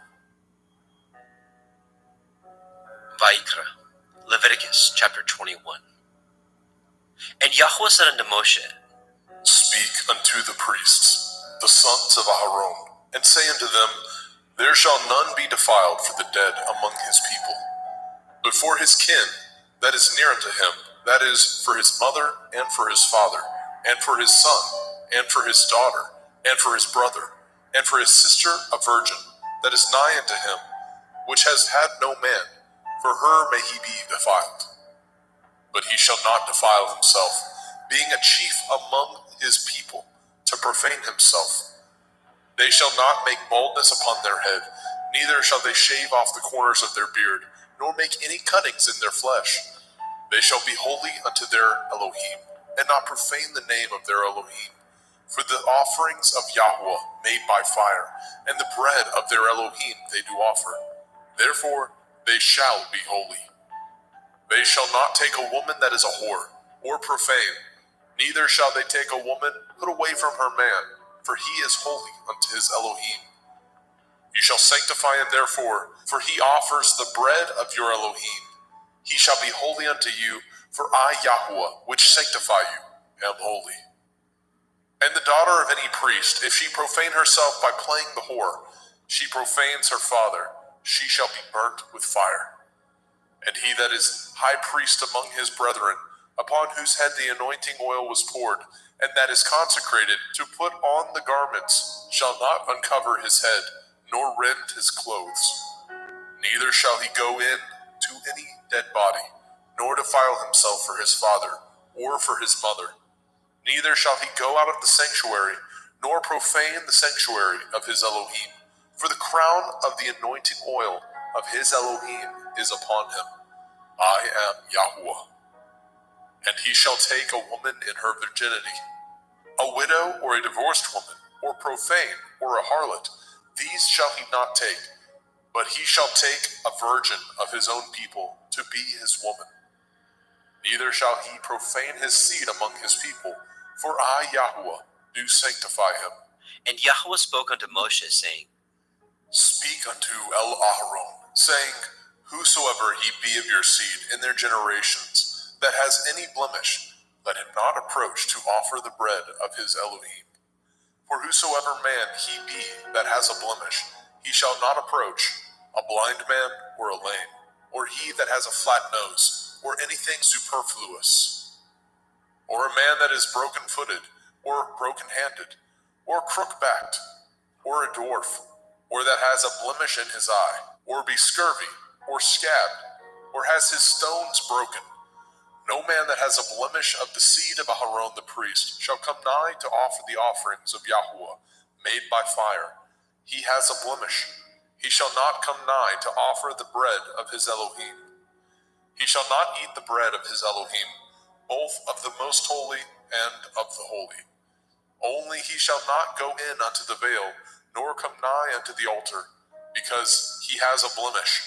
Vaikra, Leviticus chapter 21. And Yahweh said unto Moshe, Speak unto the priests, the sons of Aharon, and say unto them, There shall none be defiled for the dead among his people, but for his kin that is near unto him, that is, for his mother, and for his father, and for his son, and for his daughter, and for his brother, and for his sister a virgin, that is nigh unto him, which has had no man, for her may he be defiled. But he shall not defile himself, being a chief among his people, to profane himself. They shall not make baldness upon their head, neither shall they shave off the corners of their beard, nor make any cuttings in their flesh. They shall be holy unto their Elohim, and not profane the name of their Elohim. For the offerings of Yahweh made by fire, and the bread of their Elohim they do offer. Therefore they shall be holy. They shall not take a woman that is a whore, or profane, neither shall they take a woman put away from her man, for he is holy unto his Elohim. You shall sanctify him therefore, for he offers the bread of your Elohim. He shall be holy unto you, for I, Yahweh, which sanctify you, am holy. And the daughter of any priest, if she profane herself by playing the whore, she profanes her father, she shall be burnt with fire. And he that is high priest among his brethren, upon whose head the anointing oil was poured, and that is consecrated to put on the garments, shall not uncover his head, nor rend his clothes. Neither shall he go in to any dead body, nor defile himself for his father, or for his mother. Neither shall he go out of the sanctuary, nor profane the sanctuary of his Elohim. For the crown of the anointing oil of his Elohim is upon him. I am Yahweh. And he shall take a woman in her virginity, a widow or a divorced woman, or profane, or a harlot. These shall he not take, but he shall take a virgin of his own people to be his woman. Neither shall he profane his seed among his people, for I, Yahweh, do sanctify him. And Yahweh spoke unto Moshe, saying, Speak unto Aharon, saying, Whosoever he be of your seed in their generations, that has any blemish, let him not approach to offer the bread of his Elohim. For whosoever man he be that has a blemish, he shall not approach, a blind man or a lame, or he that has a flat nose, or anything superfluous, or a man that is broken-footed, or broken-handed, or crook-backed, or a dwarf, or that has a blemish in his eye, or be scurvy, or scabbed, or has his stones broken. No man that has a blemish of the seed of Aharon the priest shall come nigh to offer the offerings of Yahweh, made by fire. He has a blemish. He shall not come nigh to offer the bread of his Elohim. He shall not eat the bread of his Elohim, both of the most holy and of the holy. Only he shall not go in unto the veil, nor come nigh unto the altar, because he has a blemish,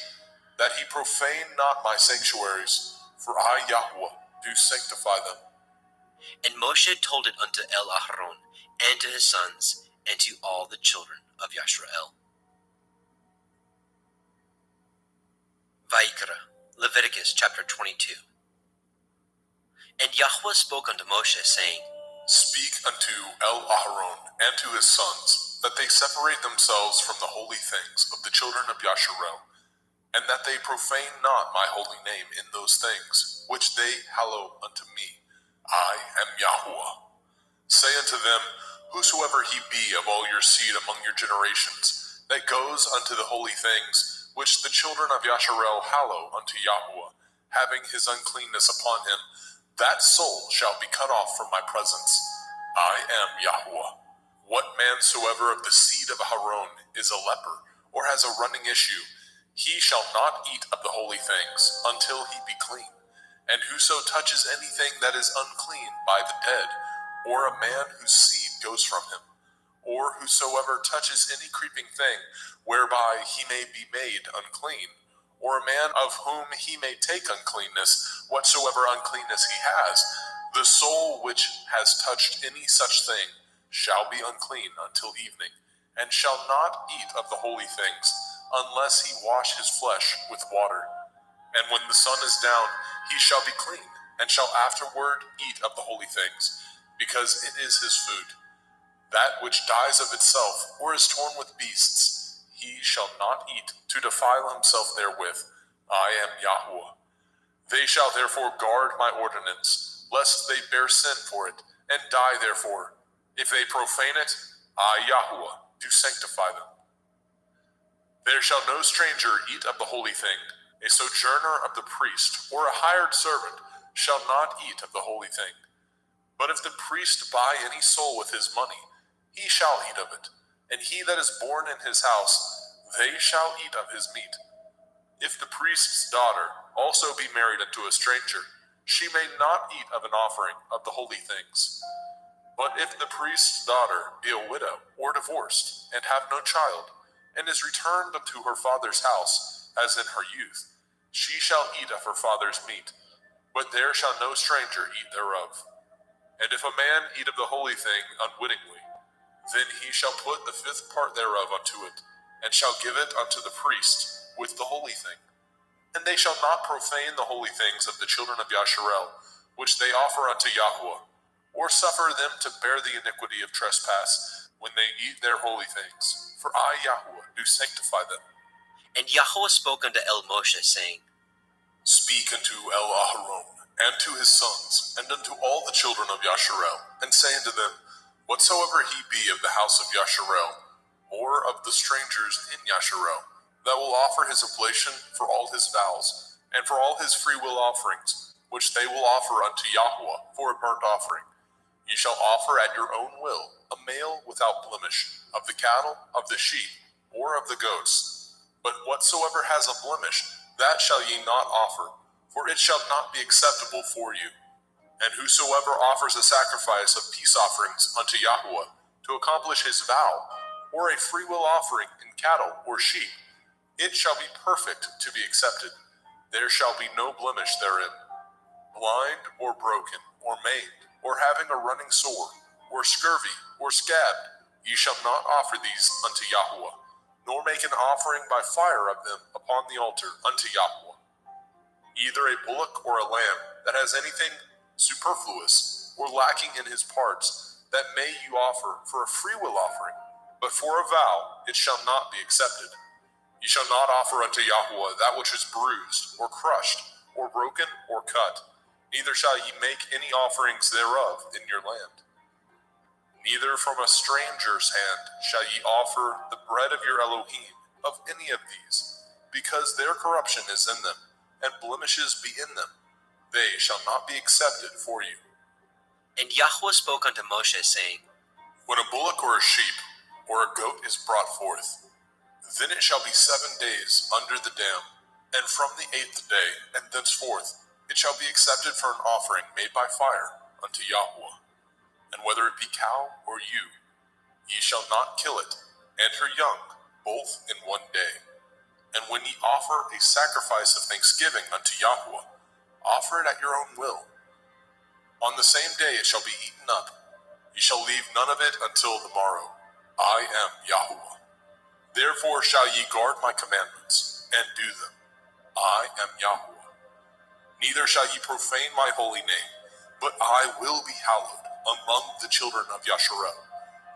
that he profane not my sanctuaries, for I, Yahweh, do sanctify them. And Moshe told it unto Aharon, and to his sons, and to all the children of Yashrael. Vaikra, Leviticus chapter 22. And Yahweh spoke unto Moshe, saying, Speak unto Aharon and to his sons, that they separate themselves from the holy things of the children of Yashrael, and that they profane not my holy name in those things, which they hallow unto me. I am Yahweh. Say unto them, Whosoever he be of all your seed among your generations, that goes unto the holy things, which the children of Yasharel hallow unto Yahweh, having his uncleanness upon him, that soul shall be cut off from my presence. I am Yahweh. What man soever of the seed of Aharon is a leper, or has a running issue, he shall not eat of the holy things until he be clean. And whoso touches anything that is unclean by the dead, or a man whose seed goes from him, or whosoever touches any creeping thing whereby he may be made unclean, or a man of whom he may take uncleanness, whatsoever uncleanness he has, the soul which has touched any such thing shall be unclean until evening, and shall not eat of the holy things, unless he wash his flesh with water. And when the sun is down, he shall be clean, and shall afterward eat of the holy things, because it is his food. That which dies of itself, or is torn with beasts, he shall not eat, to defile himself therewith. I am Yahweh. They shall therefore guard my ordinance, lest they bear sin for it, and die therefore. If they profane it, I, Yahweh, do sanctify them. There shall no stranger eat of the holy thing. A sojourner of the priest, or a hired servant, shall not eat of the holy thing. But if the priest buy any soul with his money, he shall eat of it. And he that is born in his house, they shall eat of his meat. If the priest's daughter also be married unto a stranger, she may not eat of an offering of the holy things. But if the priest's daughter be a widow or divorced, and have no child, and is returned unto her father's house, as in her youth, she shall eat of her father's meat, but there shall no stranger eat thereof. And if a man eat of the holy thing unwittingly, then he shall put the fifth part thereof unto it, and shall give it unto the priest with the holy thing. And they shall not profane the holy things of the children of Yasharel, which they offer unto Yahweh, or suffer them to bear the iniquity of trespass when they eat their holy things. For I, Yahweh, do sanctify them. And Yahweh spoke unto El Moshe, saying, Speak unto El Aharon, and to his sons, and unto all the children of Yasharel, and say unto them, Whatsoever he be of the house of Yasharel, or of the strangers in Yasharel, that will offer his oblation for all his vows, and for all his freewill offerings, which they will offer unto Yahweh for a burnt offering. Ye shall offer at your own will a male without blemish, of the cattle, of the sheep, or of the goats. But whatsoever has a blemish, that shall ye not offer, for it shall not be acceptable for you. And whosoever offers a sacrifice of peace offerings unto Yahweh, to accomplish his vow, or a freewill offering in cattle or sheep, it shall be perfect to be accepted. There shall be no blemish therein. Blind or broken, or maimed, or having a running sore, or scurvy, or scabbed, ye shall not offer these unto Yahweh, nor make an offering by fire of them upon the altar unto Yahweh. Either a bullock or a lamb that has anything superfluous or lacking in his parts, that may you offer for a freewill offering, but for a vow it shall not be accepted. Ye shall not offer unto Yahweh that which is bruised, or crushed, or broken, or cut. Neither shall ye make any offerings thereof in your land. Neither from a stranger's hand shall ye offer the bread of your Elohim, of any of these, because their corruption is in them, and blemishes be in them. They shall not be accepted for you. And Yahweh spoke unto Moshe, saying, When a bullock or a sheep or a goat is brought forth, then it shall be 7 days under the dam, and from the 8th day and thenceforth it shall be accepted for an offering made by fire unto Yahweh. And whether it be cow or ewe, ye shall not kill it, and her young, both in 1 day. And when ye offer a sacrifice of thanksgiving unto Yahweh, offer it at your own will. On the same day it shall be eaten up. Ye shall leave none of it until the morrow. I am Yahweh. Therefore shall ye guard my commandments, and do them. I am Yahweh. Neither shall ye profane my holy name, but I will be hallowed among the children of Yasharel.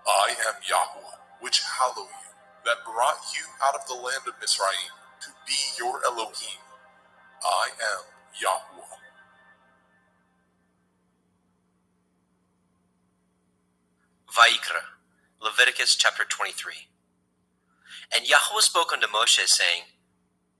I am Yahweh, which hallow you, that brought you out of the land of Mizraim, to be your Elohim. I am Yahweh. Vayikra, Leviticus chapter 23. And Yahweh spoke unto Moshe, saying,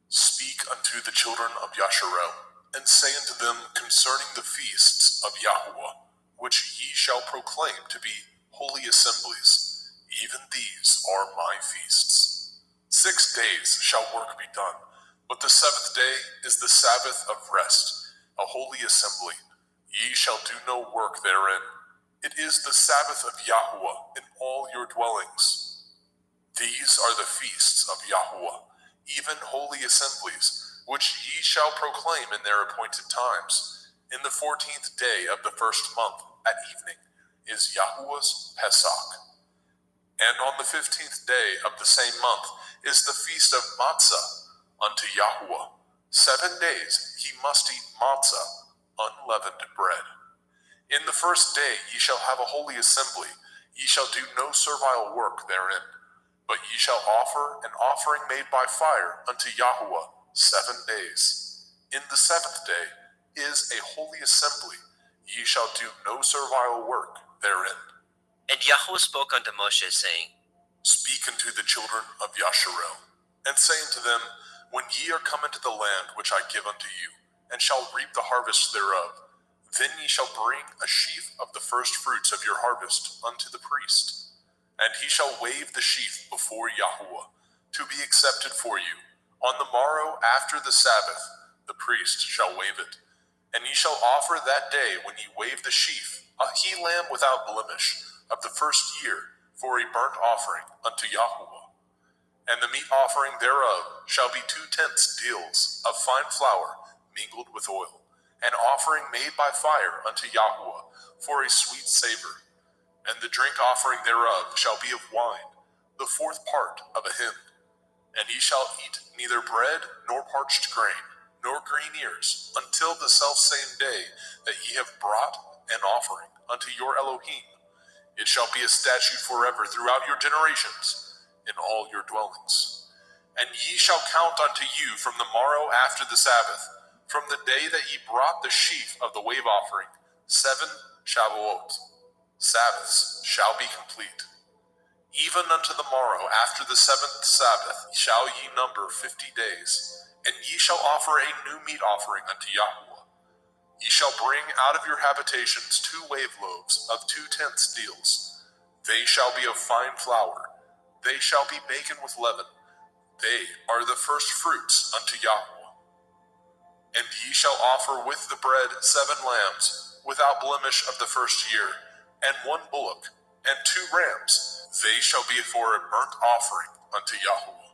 Speak unto the children of Yasharel, and say unto them concerning the feasts of Yahweh, which ye shall proclaim to be holy assemblies. Even these are my feasts. 6 days shall work be done, but the 7th day is the Sabbath of rest, a holy assembly. Ye shall do no work therein. It is the Sabbath of Yahweh in all your dwellings. These are the feasts of Yahweh, even holy assemblies, which ye shall proclaim in their appointed times. In the 14th day of the 1st month at evening is Yahweh's Pesach. And on the 15th day of the same month is the feast of Matzah unto Yahweh. 7 days ye must eat matzah, unleavened bread. In the first day ye shall have a holy assembly, ye shall do no servile work therein, but ye shall offer an offering made by fire unto Yahweh 7 days. In the seventh day is a holy assembly, ye shall do no servile work therein. And Yahweh spoke unto Moshe, saying, Speak unto the children of Yasharel, and say unto them, When ye are come into the land which I give unto you, and shall reap the harvest thereof, then ye shall bring a sheaf of the first fruits of your harvest unto the priest. And he shall wave the sheaf before Yahweh, to be accepted for you. On the morrow after the Sabbath, the priest shall wave it. And ye shall offer that day when ye wave the sheaf, a he-lamb without blemish, of the first year, for a burnt offering unto Yahweh. And the meat offering thereof shall be 2/10 deals of fine flour mingled with oil, an offering made by fire unto Yahweh for a sweet savor. And the drink offering thereof shall be of wine, the 4th part of a hin. And ye shall eat neither bread nor parched grain, nor green ears, until the selfsame day that ye have brought an offering unto your Elohim. It shall be a statute forever throughout your generations, in all your dwellings. And ye shall count unto you from the morrow after the Sabbath, from the day that ye brought the sheaf of the wave offering, 7 Shavuot. Sabbaths shall be complete. Even unto the morrow after the 7th Sabbath shall ye number 50 days, and ye shall offer a new meat offering unto Yahweh. Ye shall bring out of your habitations 2 wave loaves of 2/10 deals. They shall be of fine flour. They shall be baken with leaven. They are the first fruits unto Yahweh. And ye shall offer with the bread 7 lambs, without blemish of the first year, and 1 bullock, and 2 rams. They shall be for a burnt offering unto Yahweh,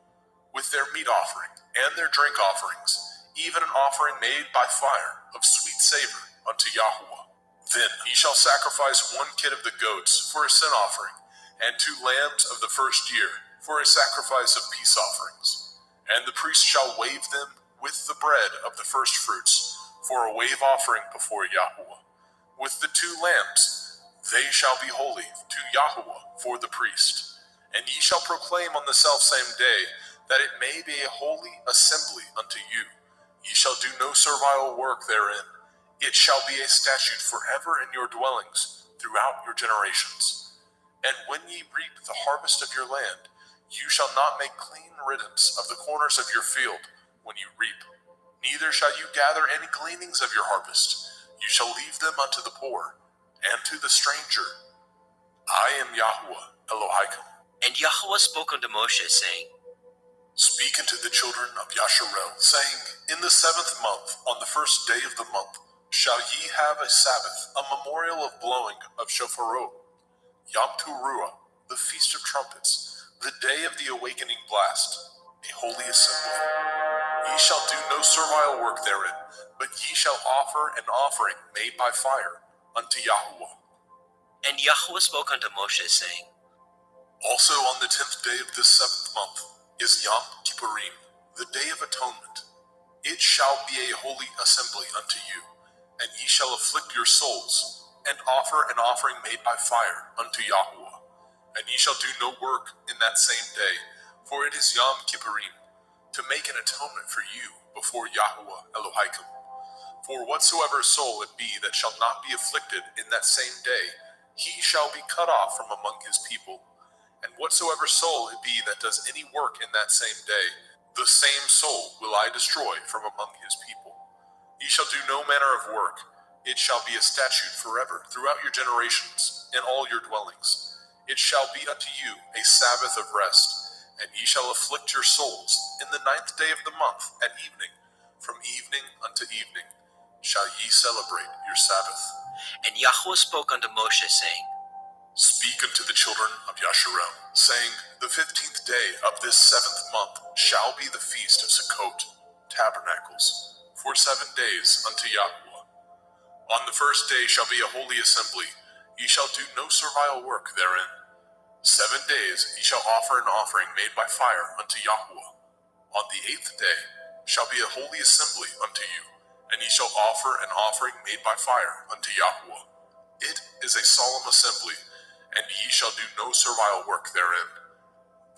with their meat offering and their drink offerings, even an offering made by fire of sweet savor unto Yahweh. Then ye shall sacrifice 1 kid of the goats for a sin offering, and 2 lambs of the first year for a sacrifice of peace offerings. And the priest shall wave them with the bread of the first fruits for a wave offering before Yahweh. With the 2 lambs, they shall be holy to Yahweh for the priest. And ye shall proclaim on the selfsame day that it may be a holy assembly unto you. Ye shall do no servile work therein. It shall be a statute forever in your dwellings throughout your generations. And when ye reap the harvest of your land, you shall not make clean riddance of the corners of your field when you reap. Neither shall you gather any gleanings of your harvest. You shall leave them unto the poor and to the stranger. I am Yahweh Elohim. And Yahweh spoke unto Moshe, saying, Speak unto the children of Yasharel, saying, In the 7th month, on the first day of the month, shall ye have a Sabbath, a memorial of blowing of shofarot, Yom Teruah, the feast of trumpets, the day of the awakening blast, a holy assembly. Ye shall do no servile work therein, but ye shall offer an offering made by fire unto Yahweh. And Yahweh spoke unto Moshe, saying, Also on the 10th day of this 7th month is Yom Kippurim, the day of atonement. It shall be a holy assembly unto you, and ye shall afflict your souls, and offer an offering made by fire unto Yahweh. And ye shall do no work in that same day, for it is Yom Kippurim, to make an atonement for you before Yahweh Elohim. For whatsoever soul it be that shall not be afflicted in that same day, he shall be cut off from among his people. And whatsoever soul it be that does any work in that same day, the same soul will I destroy from among his people. Ye shall do no manner of work. It shall be a statute forever throughout your generations, in all your dwellings. It shall be unto you a Sabbath of rest, and ye shall afflict your souls in the 9th day of the month at evening. From evening unto evening shall ye celebrate your Sabbath. And Yahweh spoke unto Moshe, saying, Speak unto the children of Yasharel, saying, The 15th day of this 7th month shall be the feast of Sukkot, tabernacles, for 7 days unto Yahweh. On the first day shall be a holy assembly. Ye shall do no servile work therein. 7 days ye shall offer an offering made by fire unto Yahweh. On the 8th day shall be a holy assembly unto you, and ye shall offer an offering made by fire unto Yahweh. It is a solemn assembly, and ye shall do no servile work therein.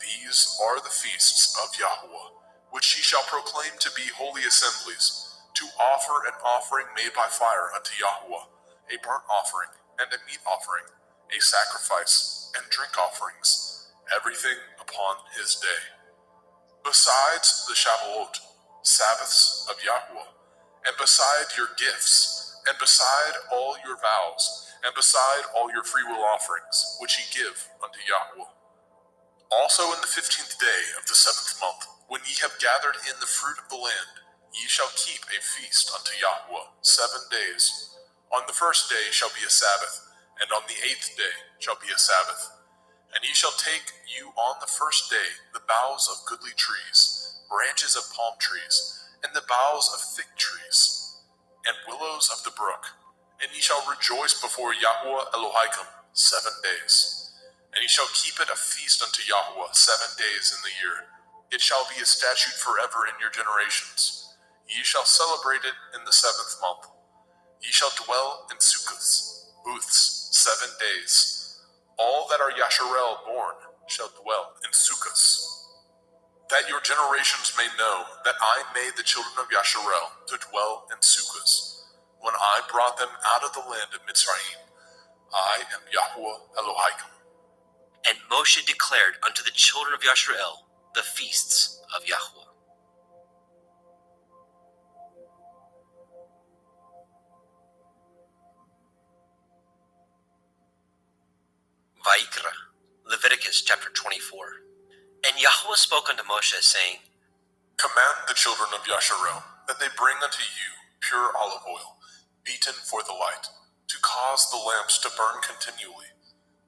These are the feasts of Yahweh, which ye shall proclaim to be holy assemblies, to offer an offering made by fire unto Yahweh, a burnt offering and a meat offering, a sacrifice and drink offerings, everything upon his day. Besides the Shavuot, Sabbaths of Yahweh, and beside your gifts, and beside all your vows, and beside all your freewill offerings, which ye give unto Yahweh. Also in the 15th day of the 7th month, when ye have gathered in the fruit of the land, ye shall keep a feast unto Yahweh 7 days. On the first day shall be a Sabbath, and on the 8th day shall be a Sabbath. And ye shall take you on the first day the boughs of goodly trees, branches of palm trees, and the boughs of thick trees, and willows of the brook, and ye shall rejoice before Yahweh Elohim 7 days. And ye shall keep it a feast unto Yahweh 7 days in the year. It shall be a statute forever in your generations. Ye shall celebrate it in the 7th month. Ye shall dwell in sukkahs, booths, 7 days. All that are Yasharel born shall dwell in sukkahs. That your generations may know that I made the children of Yasharel to dwell in sukkahs, when I brought them out of the land of Mitzrayim. I am Yahweh Elohim. And Moshe declared unto the children of Yasharel the feasts of Yahweh. Vaikra, Leviticus chapter 24. And Yahweh spoke unto Moshe, saying, Command the children of Yasharel that they bring unto you pure olive oil, beaten for the light, to cause the lamps to burn continually,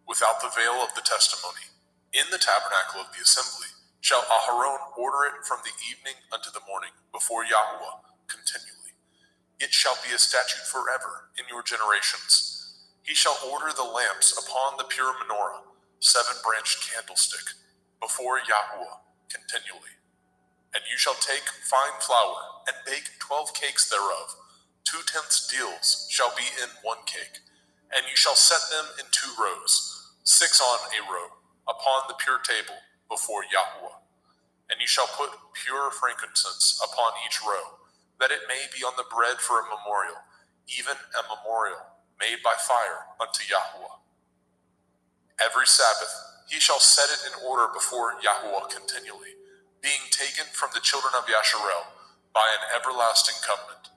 without the veil of the testimony. In the tabernacle of the assembly shall Aharon order it from the evening unto the morning before Yahweh continually. It shall be a statute forever in your generations. He shall order the lamps upon the pure menorah, 7-branched candlestick, before Yahweh continually. And you shall take fine flour, and bake 12 cakes thereof. 2/10 deals shall be in 1 cake. And you shall set them in 2 rows, 6 on a row, upon the pure table before Yahweh. And you shall put pure frankincense upon each row, that it may be on the bread for a memorial, even a memorial made by fire unto Yahweh. Every Sabbath he shall set it in order before Yahweh continually, being taken from the children of Yasharel by an everlasting covenant.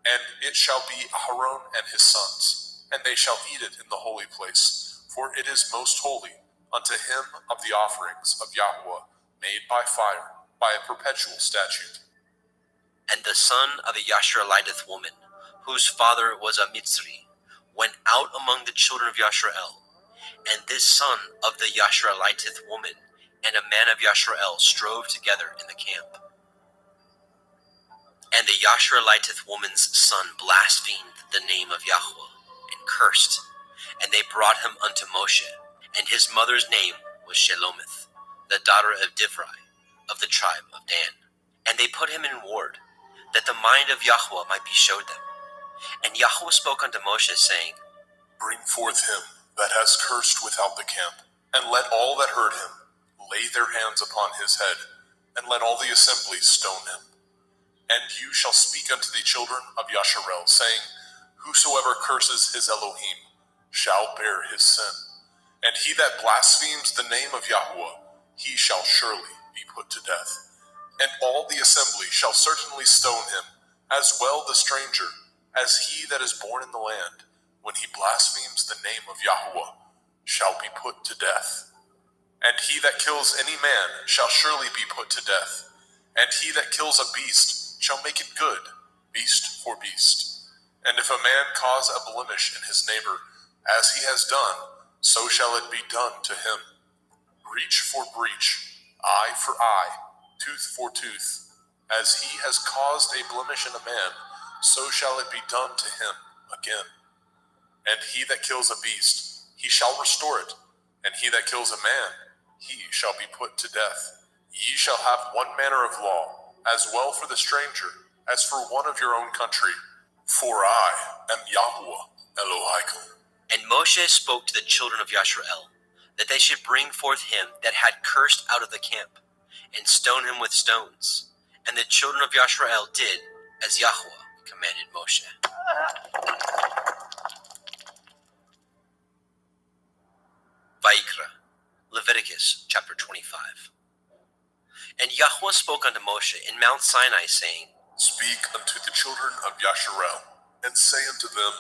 And it shall be Aharon and his sons, and they shall eat it in the holy place, for it is most holy unto him of the offerings of Yahweh made by fire, by a perpetual statute. And the son of a Yashareliteth woman, whose father was a Mitzri, went out among the children of Yasharel. And this son of the Yashareliteth woman and a man of Yasharel strove together in the camp. And the Yashareliteth woman's son blasphemed the name of Yahweh and cursed. And they brought him unto Moshe, and his mother's name was Shelomith, the daughter of Divri, of the tribe of Dan. And they put him in ward, that the mind of Yahweh might be showed them. And Yahweh spoke unto Moshe, saying, Bring forth him that has cursed without the camp, and let all that heard him lay their hands upon his head, and let all the assembly stone him. And you shall speak unto the children of Yasharel, saying, Whosoever curses his Elohim shall bear his sin. And he that blasphemes the name of Yahweh, he shall surely be put to death. And all the assembly shall certainly stone him, as well the stranger, as he that is born in the land, when he blasphemes the name of Yahweh, shall be put to death. And he that kills any man shall surely be put to death. And he that kills a beast shall make it good, beast for beast. And if a man cause a blemish in his neighbor, as he has done, so shall it be done to him. Breach for breach, eye for eye, tooth for tooth. As he has caused a blemish in a man, so shall it be done to him again. And he that kills a beast, he shall restore it. And he that kills a man, he shall be put to death. Ye shall have one manner of law, as well for the stranger as for one of your own country. For I am Yahuwah Elohaikum. And Moshe spoke to the children of Yashrael, that they should bring forth him that had cursed out of the camp, and stone him with stones. And the children of Yashrael did as Yahuwah commanded Moshe. Vayikra, Leviticus chapter 25. And Yahuwah spoke unto Moshe in Mount Sinai, saying, Speak unto the children of Yasharel, and say unto them,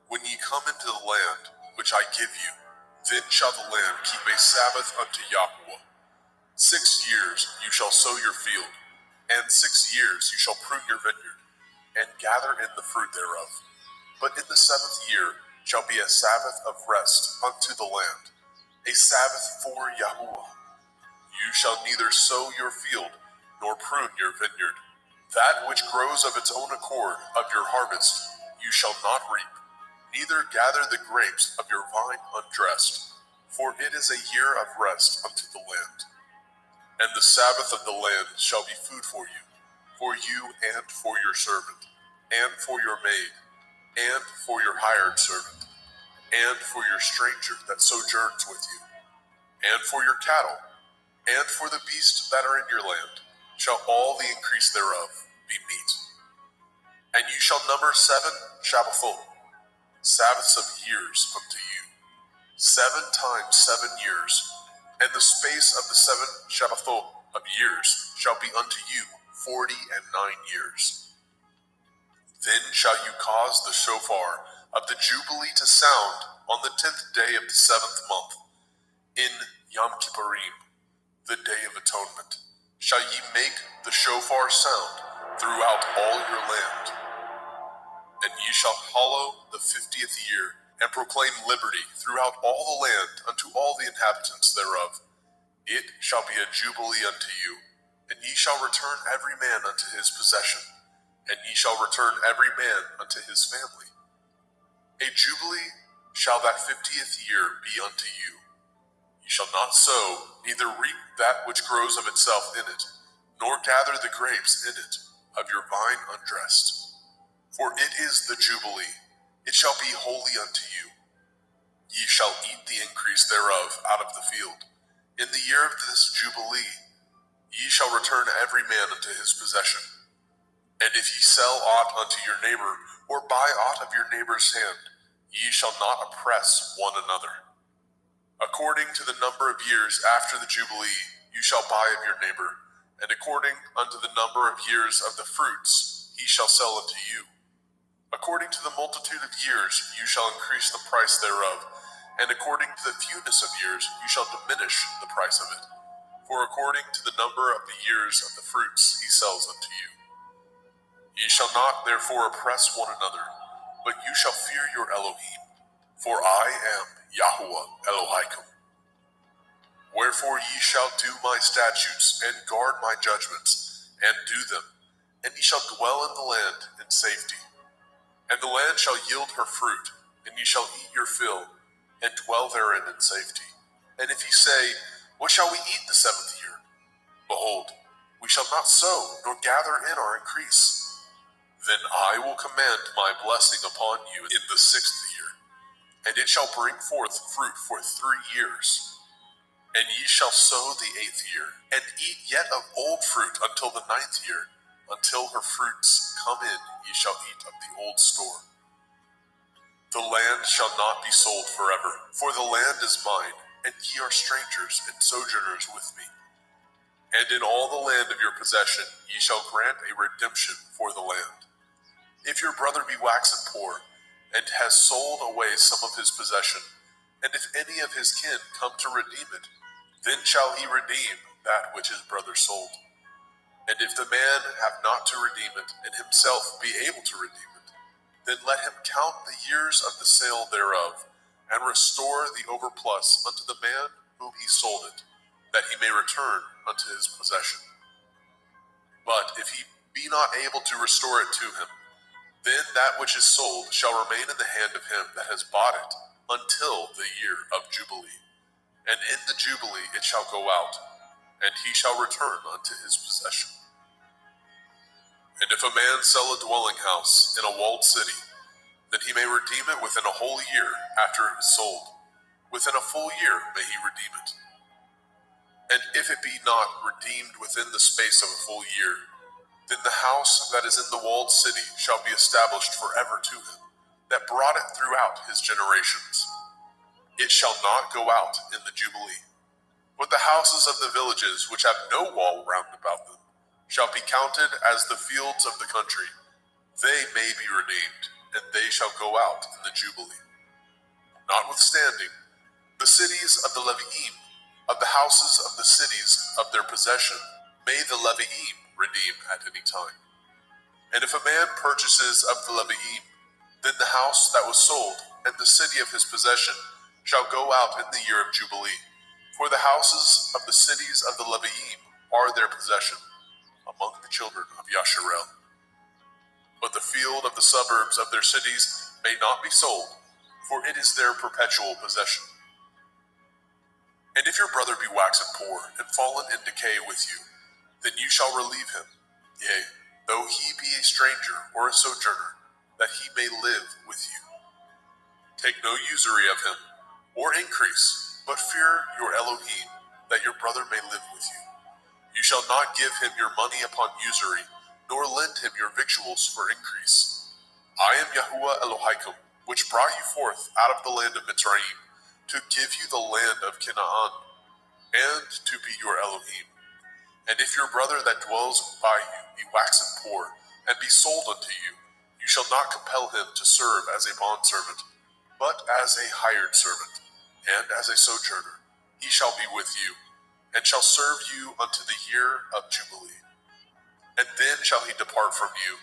When ye come into the land which I give you, then shall the land keep a Sabbath unto Yahuwah. 6 years you shall sow your field, and 6 years you shall prune your vineyard, and gather in the fruit thereof. But in the 7th year shall be a Sabbath of rest unto the land, a Sabbath for Yahuwah. You shall neither sow your field, nor prune your vineyard. That which grows of its own accord of your harvest you shall not reap, neither gather the grapes of your vine undressed, for it is a year of rest unto the land. And the Sabbath of the land shall be food for you and for your servant, and for your maid, and for your hired servant, and for your stranger that sojourns with you, and for your cattle, and for the beasts that are in your land, shall all the increase thereof be meat. And you shall number 7 Shabbathot, Sabbaths of years unto you, 7 times 7 years, and the space of the 7 Shabbathot of years shall be unto you 49 years. Then shall you cause the shofar of the Jubilee to sound on the 10th day of the 7th month, in Yom Kippurim, the Day of Atonement, shall ye make the shofar sound throughout all your land. And ye shall hallow the 50th year, and proclaim liberty throughout all the land unto all the inhabitants thereof. It shall be a jubilee unto you, and ye shall return every man unto his possession, and ye shall return every man unto his family. A jubilee shall that 50th year be unto you. Ye shall not sow, neither reap that which grows of itself in it, nor gather the grapes in it of your vine undressed. For it is the Jubilee, it shall be holy unto you. Ye shall eat the increase thereof out of the field. In the year of this Jubilee, ye shall return every man unto his possession. And if ye sell aught unto your neighbor, or buy aught of your neighbor's hand, ye shall not oppress one another. According to the number of years after the Jubilee, you shall buy of your neighbor, and according unto the number of years of the fruits, he shall sell unto you. According to the multitude of years, you shall increase the price thereof, and according to the fewness of years, you shall diminish the price of it. For according to the number of the years of the fruits, he sells unto you. Ye shall not therefore oppress one another, but you shall fear your Elohim, for I am Yahuwah Elohaikum. Wherefore ye shall do my statutes, and guard my judgments, and do them, and ye shall dwell in the land in safety. And the land shall yield her fruit, and ye shall eat your fill, and dwell therein in safety. And if ye say, What shall we eat the 7th year? Behold, we shall not sow, nor gather in our increase. Then I will command my blessing upon you in the 6th year, and it shall bring forth fruit for 3 years. And ye shall sow the 8th year, and eat yet of old fruit until the 9th year. Until her fruits come in, ye shall eat of the old store. The land shall not be sold forever, for the land is mine, and ye are strangers and sojourners with me. And in all the land of your possession ye shall grant a redemption for the land. If your brother be waxen poor, and has sold away some of his possession, and if any of his kin come to redeem it, then shall he redeem that which his brother sold. And if the man have not to redeem it, and himself be able to redeem it, then let him count the years of the sale thereof, and restore the overplus unto the man whom he sold it, that he may return unto his possession. But if he be not able to restore it to him, then that which is sold shall remain in the hand of him that has bought it until the year of Jubilee. And in the Jubilee it shall go out, and he shall return unto his possession. And if a man sell a dwelling house in a walled city, then he may redeem it within a whole year after it is sold. Within a full year may he redeem it. And if it be not redeemed within the space of a full year, then the house that is in the walled city shall be established forever to him, that brought it throughout his generations. It shall not go out in the Jubilee. But the houses of the villages which have no wall round about them shall be counted as the fields of the country. They may be redeemed, and they shall go out in the Jubilee. Notwithstanding, the cities of the Leviim, of the houses of the cities of their possession, may the Leviim redeem at any time. And if a man purchases of the Leviim, then the house that was sold and the city of his possession shall go out in the year of Jubilee. For the houses of the cities of the Leviim are their possession among the children of Yasharel. But the field of the suburbs of their cities may not be sold, for it is their perpetual possession. And if your brother be waxen poor and fallen in decay with you, then you shall relieve him, yea, though he be a stranger or a sojourner, that he may live with you. Take no usury of him, or increase, but fear your Elohim, that your brother may live with you. You shall not give him your money upon usury, nor lend him your victuals for increase. I am Yahuwah Elohaikum, which brought you forth out of the land of Mitzrayim, to give you the land of Canaan, and to be your Elohim. And if your brother that dwells by you be waxen poor, and be sold unto you, you shall not compel him to serve as a bondservant, but as a hired servant, and as a sojourner. He shall be with you, and shall serve you unto the year of Jubilee. And then shall he depart from you,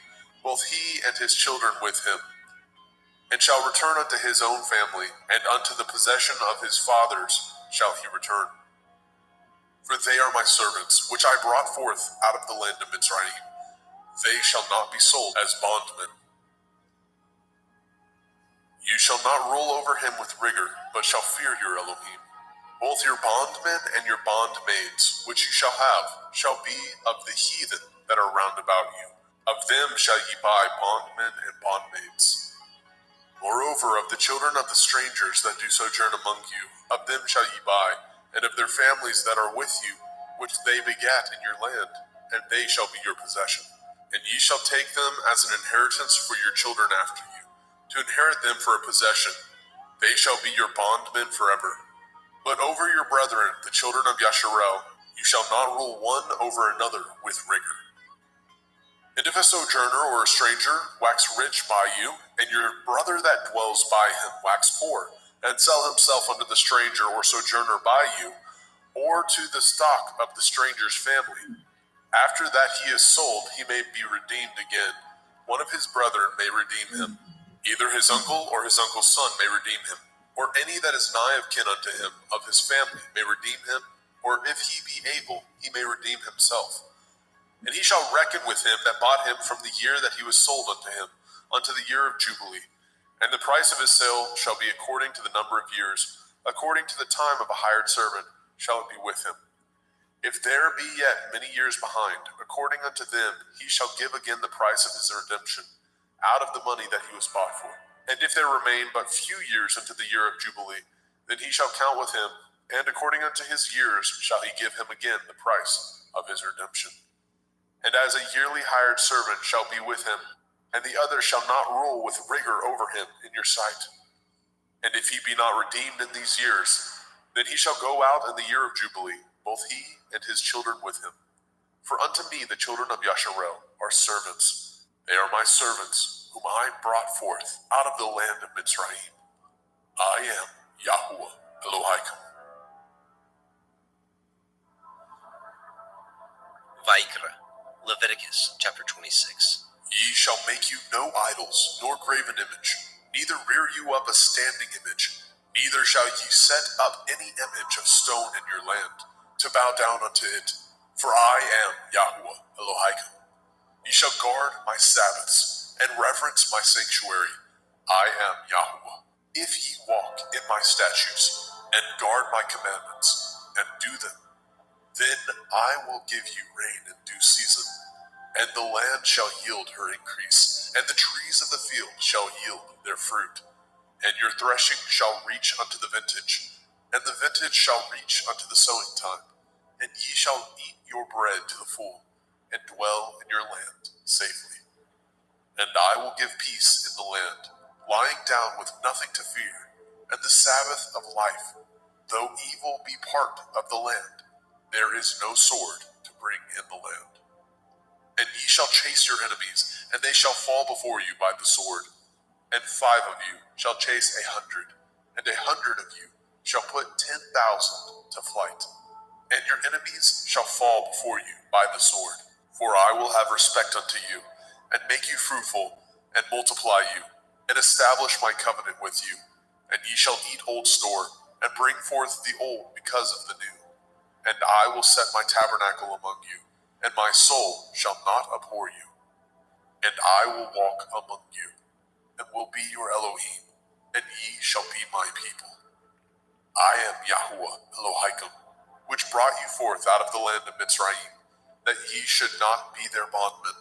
both he and his children with him, and shall return unto his own family, and unto the possession of his fathers shall he return. For they are my servants, which I brought forth out of the land of Mitzrayim. They shall not be sold as bondmen. You shall not rule over him with rigor, but shall fear your Elohim. Both your bondmen and your bondmaids, which you shall have, shall be of the heathen that are round about you. Of them shall ye buy bondmen and bondmaids. Moreover, of the children of the strangers that do sojourn among you, of them shall ye buy, and of their families that are with you, which they begat in your land, and they shall be your possession. And ye shall take them as an inheritance for your children after you, to inherit them for a possession. They shall be your bondmen forever. But over your brethren, the children of Yasharel, you shall not rule one over another with rigor. And if a sojourner or a stranger wax rich by you, and your brother that dwells by him wax poor, and sell himself unto the stranger or sojourner by you, or to the stock of the stranger's family, after that he is sold, he may be redeemed again. One of his brethren may redeem him. Either his uncle or his uncle's son may redeem him, or any that is nigh of kin unto him of his family may redeem him, or if he be able, he may redeem himself. And he shall reckon with him that bought him from the year that he was sold unto him, unto the year of Jubilee. And the price of his sale shall be according to the number of years, according to the time of a hired servant shall it be with him. If there be yet many years behind, according unto them he shall give again the price of his redemption, out of the money that he was bought for. And if there remain but few years unto the year of Jubilee, then he shall count with him, and according unto his years shall he give him again the price of his redemption. And as a yearly hired servant shall be with him, and the other shall not rule with rigor over him in your sight. And if he be not redeemed in these years, then he shall go out in the year of Jubilee, both he and his children with him. For unto me the children of Yasharel are servants. They are my servants, whom I brought forth out of the land of Mitzrayim. I am Yahuwah Elohaikum. Vaikra, Leviticus chapter 26. Ye shall make you no idols, nor graven image, neither rear you up a standing image, neither shall ye set up any image of stone in your land, to bow down unto it. For I am Yahuwah Elohaikum. Ye shall guard my Sabbaths, and reverence my sanctuary. I am Yahuwah. If ye walk in my statutes, and guard my commandments, and do them, then I will give you rain in due season, And the land shall yield her increase, and the trees of the field shall yield their fruit. And your threshing shall reach unto the vintage, and the vintage shall reach unto the sowing time. And ye shall eat your bread to the full, and dwell in your land safely. And I will give peace in the land, lying down with nothing to fear, and the Sabbath of life. Though evil be part of the land, there is no sword to bring in the land. And ye shall chase your enemies, and they shall fall before you by the sword. And 5 of you shall chase 100, and 100 of you shall put 10,000 to flight. And your enemies shall fall before you by the sword. For I will have respect unto you, and make you fruitful, and multiply you, and establish my covenant with you. And ye shall eat old store, and bring forth the old because of the new. And I will set my tabernacle among you, and my soul shall not abhor you. And I will walk among you, and will be your Elohim, and ye shall be my people. I am Yahuwah Elohim, which brought you forth out of the land of Mitzrayim, that ye should not be their bondmen.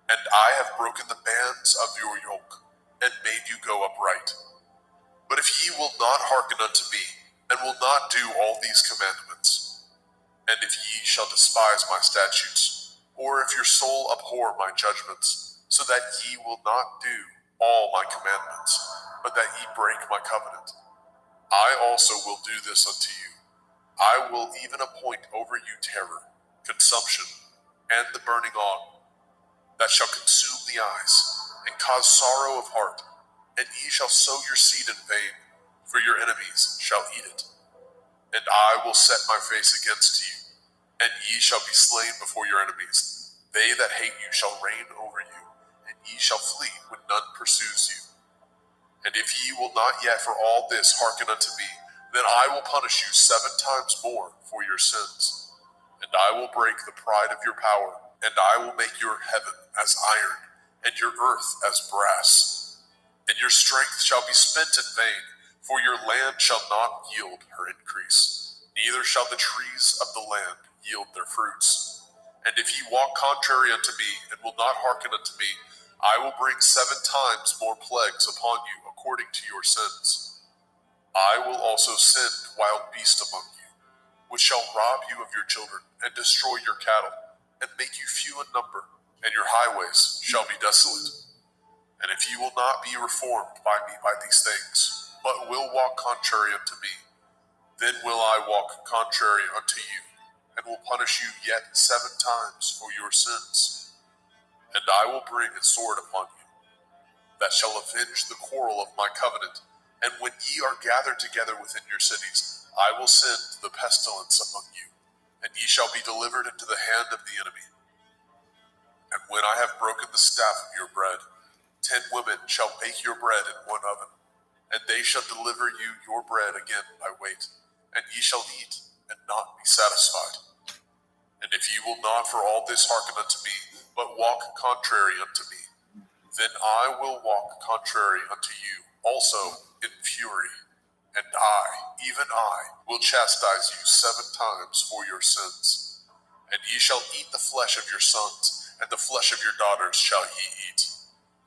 And I have broken the bands of your yoke, and made you go upright. But if ye will not hearken unto me, and will not do all these commandments, and if ye shall despise my statutes, or if your soul abhor my judgments, so that ye will not do all my commandments, but that ye break my covenant, I also will do this unto you. I will even appoint over you terror, consumption, and the burning on, that shall consume the eyes, and cause sorrow of heart. And ye shall sow your seed in vain, for your enemies shall eat it. And I will set my face against you, and ye shall be slain before your enemies. They that hate you shall reign over you, and ye shall flee when none pursues you. And if ye will not yet for all this hearken unto me, then I will punish you 7 times more for your sins. And I will break the pride of your power, and I will make your heaven as iron, and your earth as brass. And your strength shall be spent in vain, for your land shall not yield her increase, neither shall the trees of the land yield their fruits. And if ye walk contrary unto me, and will not hearken unto me, I will bring 7 times more plagues upon you according to your sins. I will also send wild beasts among you, which shall rob you of your children, and destroy your cattle, and make you few in number, and your highways shall be desolate. And if ye will not be reformed by me by these things, but will walk contrary unto me, then will I walk contrary unto you, and will punish you yet 7 times for your sins. And I will bring a sword upon you, that shall avenge the quarrel of my covenant. And when ye are gathered together within your cities, I will send the pestilence among you, and ye shall be delivered into the hand of the enemy. And when I have broken the staff of your bread, 10 women shall bake your bread in one oven, and they shall deliver you your bread again by weight, and ye shall eat and not be satisfied. And if ye will not for all this hearken unto me, but walk contrary unto me, then I will walk contrary unto you also in fury, and I, even I, will chastise you 7 times for your sins. And ye shall eat the flesh of your sons, and the flesh of your daughters shall ye eat.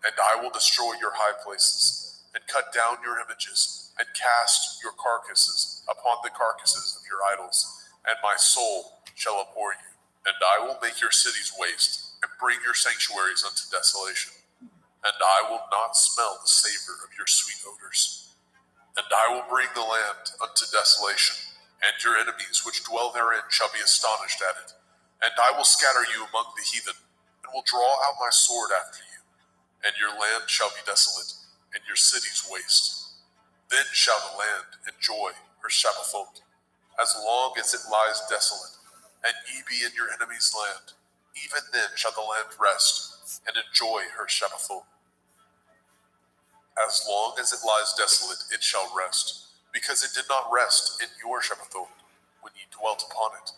And I will destroy your high places, and cut down your images, and cast your carcasses upon the carcasses of your idols, and my soul shall abhor you. And I will make your cities waste, and bring your sanctuaries unto desolation. And I will not smell the savor of your sweet odors. And I will bring the land unto desolation, and your enemies which dwell therein shall be astonished at it. And I will scatter you among the heathen, and will draw out my sword after you. And your land shall be desolate, and your cities waste. Then shall the land enjoy her Shabbathot, as long as it lies desolate, and ye be in your enemy's land. Even then shall the land rest, and enjoy her Shabbathot. As long as it lies desolate, it shall rest, because it did not rest in your Shabbathot, when ye dwelt upon it.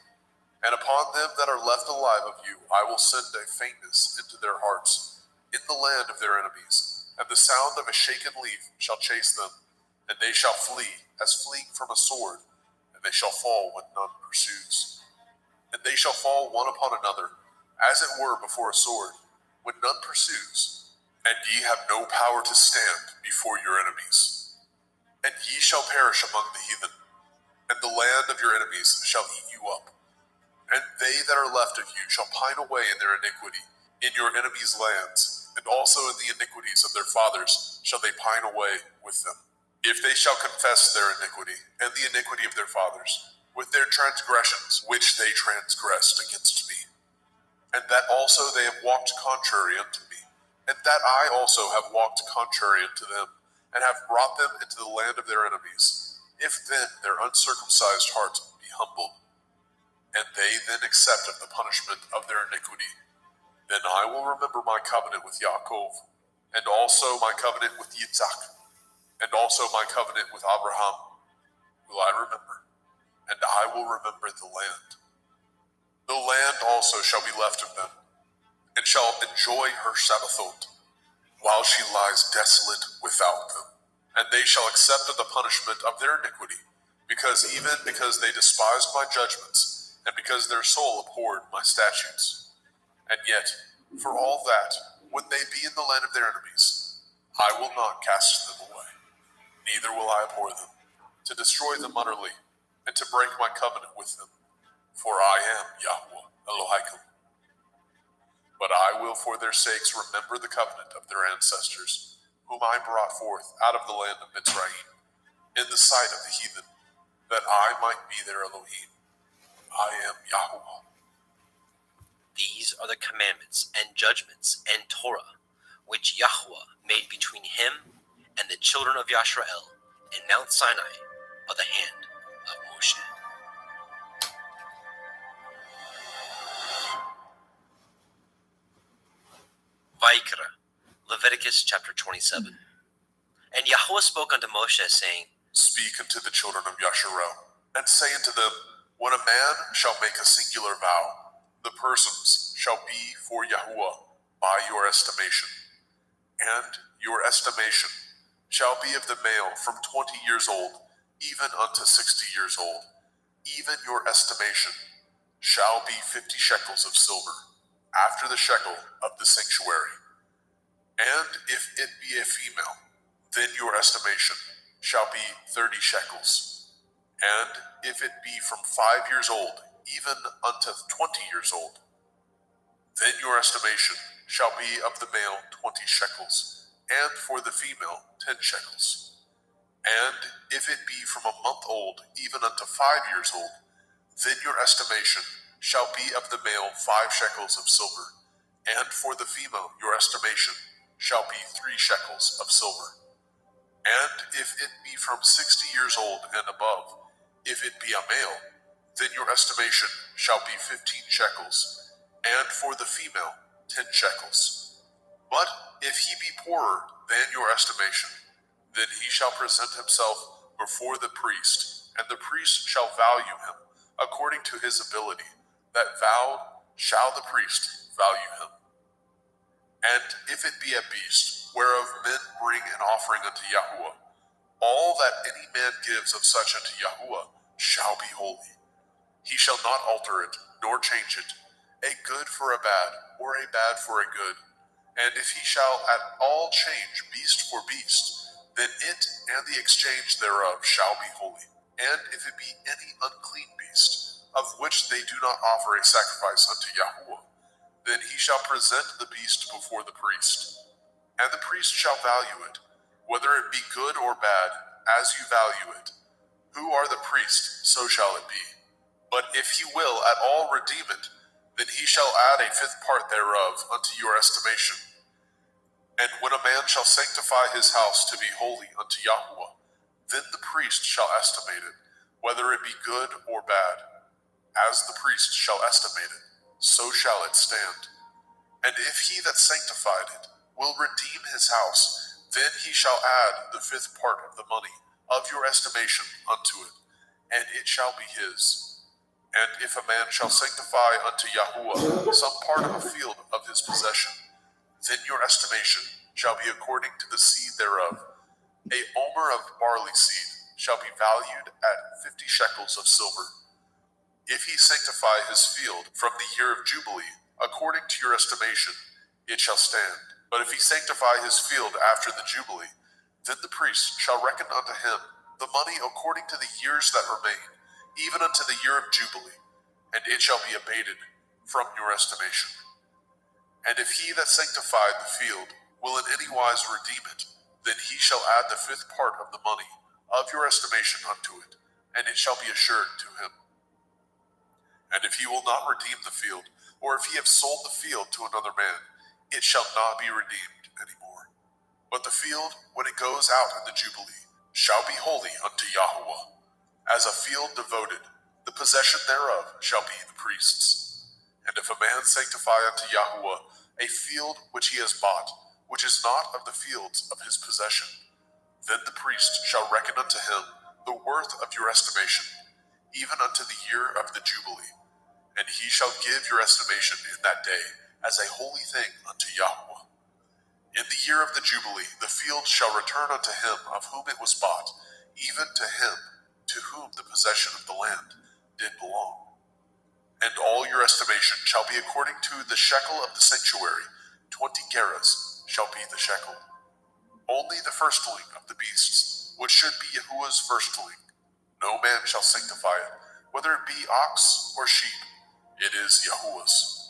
And upon them that are left alive of you, I will send a faintness into their hearts, in the land of their enemies, and the sound of a shaken leaf shall chase them, and they shall flee as fleeing from a sword, and they shall fall when none pursues. And they shall fall one upon another, as it were before a sword, when none pursues, and ye have no power to stand before your enemies. And ye shall perish among the heathen, and the land of your enemies shall eat you up. And they that are left of you shall pine away in their iniquity, in your enemies' lands, and also in the iniquities of their fathers shall they pine away with them. If they shall confess their iniquity, and the iniquity of their fathers, with their transgressions which they transgressed against me, and that also they have walked contrary unto me, and that I also have walked contrary unto them, and have brought them into the land of their enemies, if then their uncircumcised heart be humbled, and they then accept of the punishment of their iniquity, then I will remember my covenant with Yaakov, and also my covenant with Yitzhak, and also my covenant with Abraham will I remember, and I will remember the land. The land also shall be left of them, and shall enjoy her Sabbathot, while she lies desolate without them. And they shall accept of the punishment of their iniquity, because they despised my judgments, and because their soul abhorred my statutes. And yet, for all that, when they be in the land of their enemies, I will not cast them away, neither will I abhor them, to destroy them utterly, and to break my covenant with them. For I am Yahweh Elohim. But I will for their sakes remember the covenant of their ancestors, whom I brought forth out of the land of Mitzrayim, in the sight of the heathen, that I might be their Elohim. I am Yahweh. These are the commandments and judgments and Torah, which Yahweh made between him and the children of Yisrael in Mount Sinai by the hand of Moshe. Vayikra, Leviticus chapter 27. And Yahweh spoke unto Moshe, saying, Speak unto the children of Yasharel, and say unto them, when a man shall make a singular vow, the persons shall be for Yahuwah by your estimation. And your estimation shall be of the male from 20 years old, even unto 60 years old. Even your estimation shall be 50 shekels of silver, after the shekel of the sanctuary. And if it be a female, then your estimation shall be 30 shekels. And if it be from 5 years old, even unto 20 years old, then your estimation shall be of the male 20 shekels, and for the female 10 shekels. And if it be from a month old, even unto 5 years old, then your estimation shall be of the male 5 shekels of silver, and for the female your estimation shall be 3 shekels of silver. And if it be from 60 years old and above, if it be a male, then your estimation shall be 15 shekels, and for the female 10 shekels. But if he be poorer than your estimation, then he shall present himself before the priest, and the priest shall value him according to his ability. That vowed shall the priest value him. And if it be a beast, whereof men bring an offering unto Yahuwah, all that any man gives of such unto Yahuwah shall be holy. He shall not alter it, nor change it, a good for a bad, or a bad for a good. And if he shall at all change beast for beast, then it and the exchange thereof shall be holy. And if it be any unclean beast, of which they do not offer a sacrifice unto Yahuwah, then he shall present the beast before the priest. And the priest shall value it, whether it be good or bad, as you value it. Who are the priest, so shall it be. But if he will at all redeem it, then he shall add a 5th part thereof unto your estimation. And when a man shall sanctify his house to be holy unto Yahuwah, then the priest shall estimate it, whether it be good or bad. As the priest shall estimate it, so shall it stand. And if he that sanctified it will redeem his house, then he shall add the 5th part of the money of your estimation unto it, and it shall be his. And if a man shall sanctify unto Yahuwah some part of a field of his possession, then your estimation shall be according to the seed thereof. A omer of barley seed shall be valued at 50 shekels of silver. If he sanctify his field from the year of Jubilee, according to your estimation, it shall stand. But if he sanctify his field after the Jubilee, then the priest shall reckon unto him the money according to the years that remain, even unto the year of Jubilee, and it shall be abated from your estimation. And if he that sanctified the field will in any wise redeem it, then he shall add the fifth part of the money of your estimation unto it, and it shall be assured to him. And if he will not redeem the field, or if he have sold the field to another man, it shall not be redeemed any more. But the field, when it goes out in the Jubilee, shall be holy unto Yahuwah. As a field devoted, the possession thereof shall be the priest's. And if a man sanctify unto Yahuwah a field which he has bought, which is not of the fields of his possession, then the priest shall reckon unto him the worth of your estimation, even unto the year of the Jubilee. And he shall give your estimation in that day as a holy thing unto Yahuwah. In the year of the Jubilee, the field shall return unto him of whom it was bought, even to him to whom the possession of the land did belong. And all your estimation shall be according to the shekel of the sanctuary. 20 gerahs shall be the shekel. Only the firstling of the beasts, which should be Yahuwah's firstling. No man shall sanctify it, whether it be ox or sheep. It is Yahuwah's.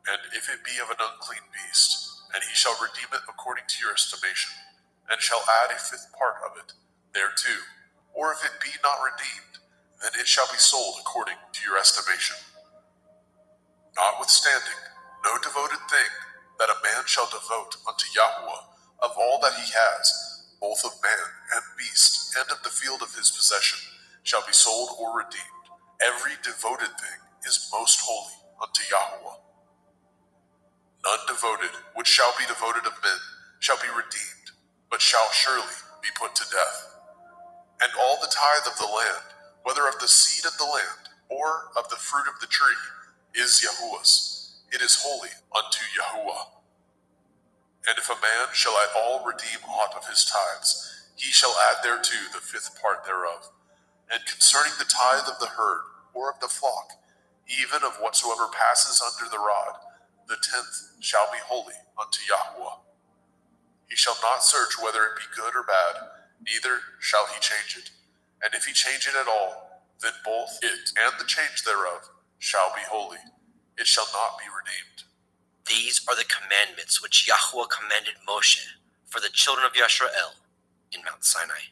And if it be of an unclean beast, and he shall redeem it according to your estimation, and shall add a fifth part of it thereto, or if it be not redeemed, then it shall be sold according to your estimation. Notwithstanding, no devoted thing that a man shall devote unto Yahuwah of all that he has, both of man and beast, and of the field of his possession, shall be sold or redeemed. Every devoted thing is most holy unto Yahuwah. None devoted which shall be devoted of men shall be redeemed, but shall surely be put to death. And all the tithe of the land, whether of the seed of the land, or of the fruit of the tree, is Yahuwah's. It is holy unto Yahuwah. And if a man shall at all redeem aught of his tithes, he shall add thereto the fifth part thereof. And concerning the tithe of the herd, or of the flock, even of whatsoever passes under the rod, the 10th shall be holy unto Yahuwah. He shall not search whether it be good or bad, neither shall he change it. And if he change it at all, then both it and the change thereof shall be holy. It shall not be redeemed. These are the commandments which Yahuwah commanded Moshe for the children of Yisrael in Mount Sinai.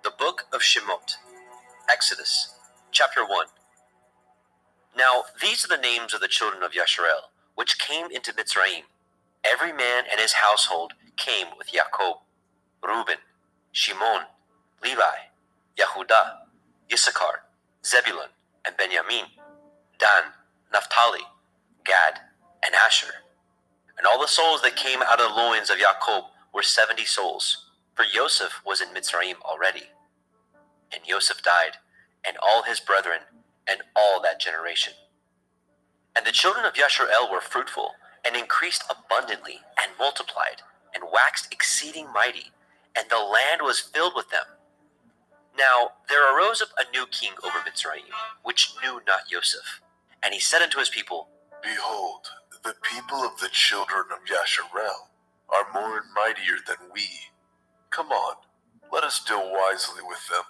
The Book of Shemot, Exodus, chapter 1. Now these are the names of the children of Yisrael, which came into Mitzrayim. Every man and his household came with Jacob: Reuben, Shimon, Levi, Yehudah, Issachar, Zebulun, and Benjamin, Dan, Naphtali, Gad, and Asher. And all the souls that came out of the loins of Jacob were 70 souls, for Joseph was in Mitzrayim already. And Joseph died, and all his brethren, and all that generation. And the children of Yisrael were fruitful, and increased abundantly, and multiplied, and waxed exceeding mighty, and the land was filled with them. Now there arose up a new king over Mitzrayim, which knew not Joseph. And he said unto his people, Behold, the people of the children of Yasharel are more and mightier than we. Come on, let us deal wisely with them,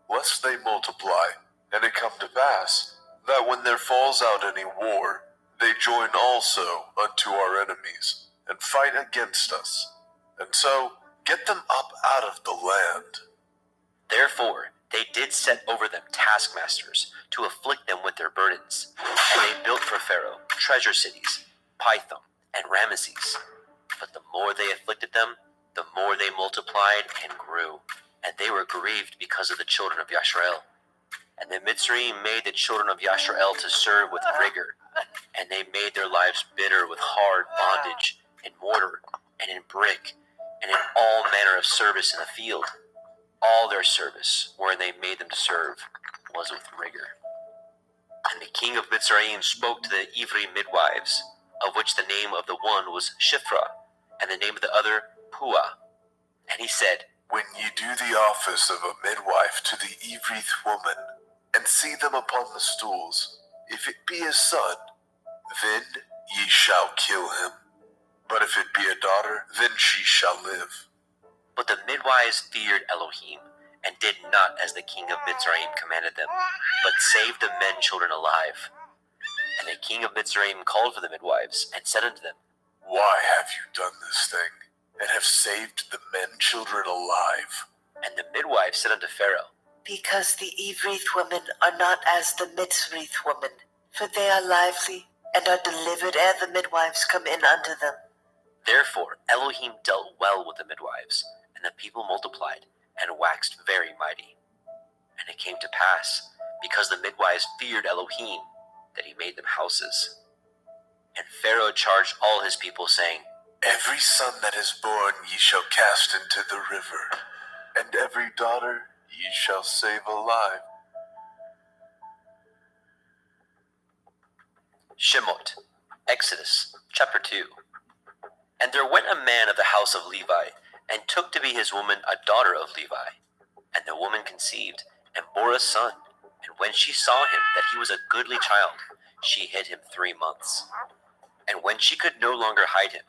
lest they multiply. And it come to pass, that when there falls out any war, they join also unto our enemies, and fight against us, and so get them up out of the land. Therefore they did set over them taskmasters, to afflict them with their burdens. And they built for Pharaoh treasure cities, Pithom and Ramesses. But the more they afflicted them, the more they multiplied and grew, and they were grieved because of the children of Yisrael. And the Mitzrayim made the children of Yisrael to serve with rigor, and they made their lives bitter with hard bondage, in mortar, and in brick, and in all manner of service in the field. All their service, wherein they made them to serve, was with rigor. And the king of Mitzrayim spoke to the Ivri midwives, of which the name of the one was Shiphrah, and the name of the other Puah. And he said, When ye do the office of a midwife to the Evrith woman, and see them upon the stools, if it be a son, then ye shall kill him. But if it be a daughter, then she shall live. But the midwives feared Elohim, and did not as the king of Mitzrayim commanded them, but saved the men children alive. And the king of Mitzrayim called for the midwives, and said unto them, Why have you done this thing, and have saved the men children alive? And the midwives said unto Pharaoh, Because the Evrith women are not as the Mitzrith women, for they are lively, and are delivered ere the midwives come in unto them. Therefore Elohim dealt well with the midwives, and the people multiplied, and waxed very mighty. And it came to pass, because the midwives feared Elohim, that he made them houses. And Pharaoh charged all his people, saying, Every son that is born ye shall cast into the river, and every daughter ye shall save alive. Shemot, Exodus, chapter 2. And there went a man of the house of Levi, and took to be his woman a daughter of Levi. And the woman conceived, and bore a son. And when she saw him that he was a goodly child, she hid him 3 months. And when she could no longer hide him,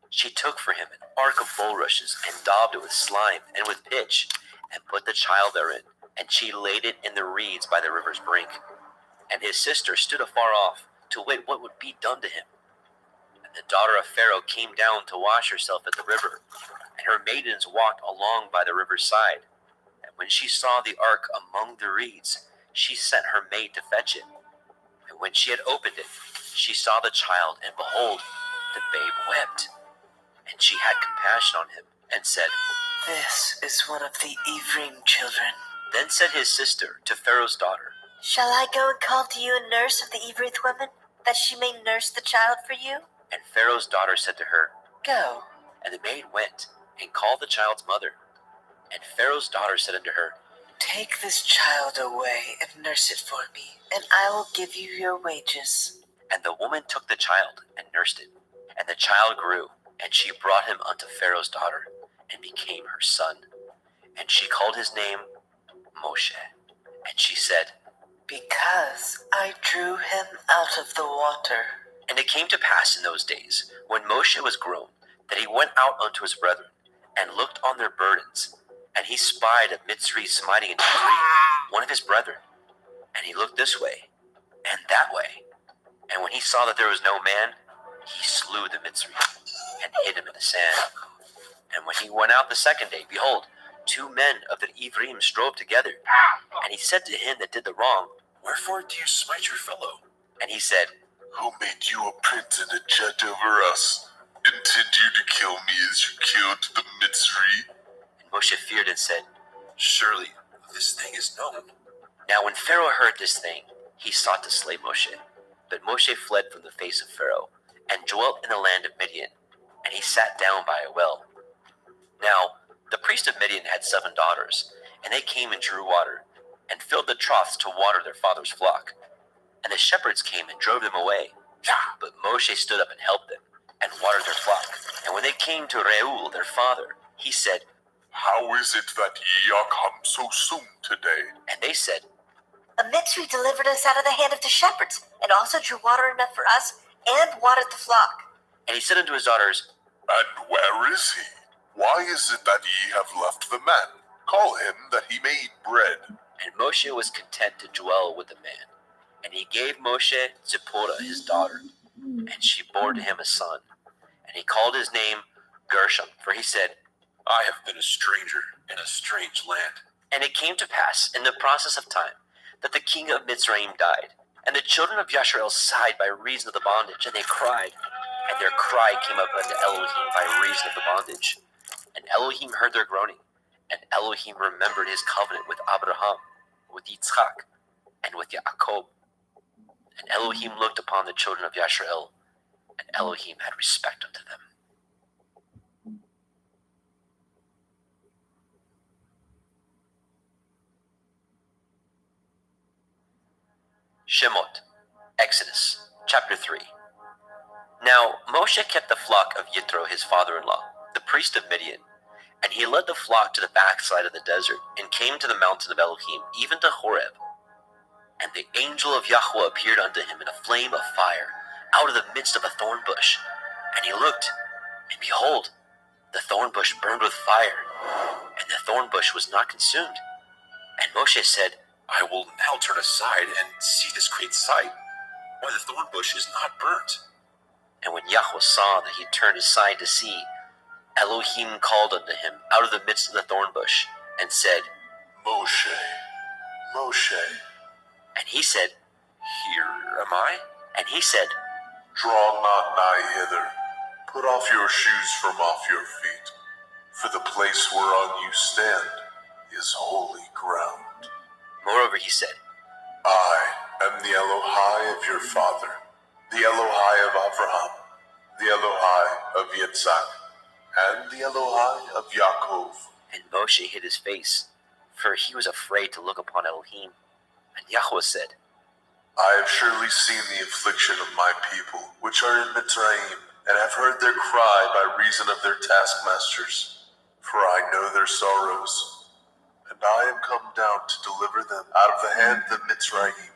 she took for him an ark of bulrushes, and daubed it with slime and with pitch, and put the child therein, and she laid it in the reeds by the river's brink. And his sister stood afar off, to wait what would be done to him. And the daughter of Pharaoh came down to wash herself at the river, and her maidens walked along by the river's side. And when she saw the ark among the reeds, she sent her maid to fetch it. And when she had opened it, she saw the child, and behold, the babe wept. And she had compassion on him, and said, This is one of the Ephraim children. Then said his sister to Pharaoh's daughter, Shall I go and call to you a nurse of the Evrith woman, that she may nurse the child for you? And Pharaoh's daughter said to her, Go. And the maid went, and called the child's mother. And Pharaoh's daughter said unto her, Take this child away and nurse it for me, and I will give you your wages. And the woman took the child, and nursed it. And the child grew, and she brought him unto Pharaoh's daughter, and became her son. And she called his name Moshe. And she said, Because I drew him out of the water. And it came to pass in those days, when Moshe was grown, that he went out unto his brethren, and looked on their burdens. And he spied a Mitzri smiting an Ivri, one of his brethren. And he looked this way, and that way. And when he saw that there was no man, he slew the Mitzri, and hid him in the sand. And when he went out the second day, behold, 2 men of the Ivrim strove together. And he said to him that did the wrong, Wherefore do you smite your fellow? And he said, Who made you a prince and a judge over us? Intend you to kill me as you killed the Mitzri? And Moshe feared and said, Surely this thing is known. Now when Pharaoh heard this thing, he sought to slay Moshe. But Moshe fled from the face of Pharaoh, and dwelt in the land of Midian, and he sat down by a well. Now the priest of Midian had 7 daughters, and they came and drew water, and filled the troughs to water their father's flock. And the shepherds came and drove them away. But Moshe stood up and helped them, and watered their flock. And when they came to Reuel their father, he said, How is it that ye are come so soon today? And they said, A Mitzri delivered us out of the hand of the shepherds, and also drew water enough for us, and watered the flock. And he said unto his daughters, And where is he? Why is it that ye have left the man? Call him that he may eat bread. And Moshe was content to dwell with the man. And he gave Moshe Zipporah his daughter, and she bore to him a son. And he called his name Gershom, for he said, I have been a stranger in a strange land. And it came to pass in the process of time that the king of Mitzrayim died. And the children of Yasharel sighed by reason of the bondage, and they cried. And their cry came up unto Elohim by reason of the bondage. And Elohim heard their groaning. And Elohim remembered his covenant with Abraham, with Yitzchak, and with Yaakov. And And Elohim looked upon the children of Yasharel, and Elohim had respect unto them. Shemot, Exodus, chapter 3. Now Moshe kept the flock of Yitro his father-in-law, the priest of Midian, and he led the flock to the backside of the desert, and came to the mountain of Elohim, even to Horeb. And the angel of Yahweh appeared unto him in a flame of fire, out of the midst of a thorn bush. And he looked, and behold, the thorn bush burned with fire, and the thorn bush was not consumed. And Moshe said, I will now turn aside and see this great sight, why the thorn bush is not burnt. And when Yahweh saw that he turned aside to see, Elohim called unto him out of the midst of the thorn bush, and said, Moshe, Moshe, and he said, Here am I. And he said, draw not nigh hither. Put off your shoes from off your feet, for the place whereon you stand is holy ground. Moreover he said, I am the Elohai of your father, the Elohai of Abraham, the Elohai of Yitzhak, and the Elohai of Yaakov. And Moshe hid his face, for he was afraid to look upon Elohim. And Yahweh said, I have surely seen the affliction of my people, which are in Mitzrayim, and have heard their cry by reason of their taskmasters. For I know their sorrows, and I am come down to deliver them out of the hand of Mitzrayim,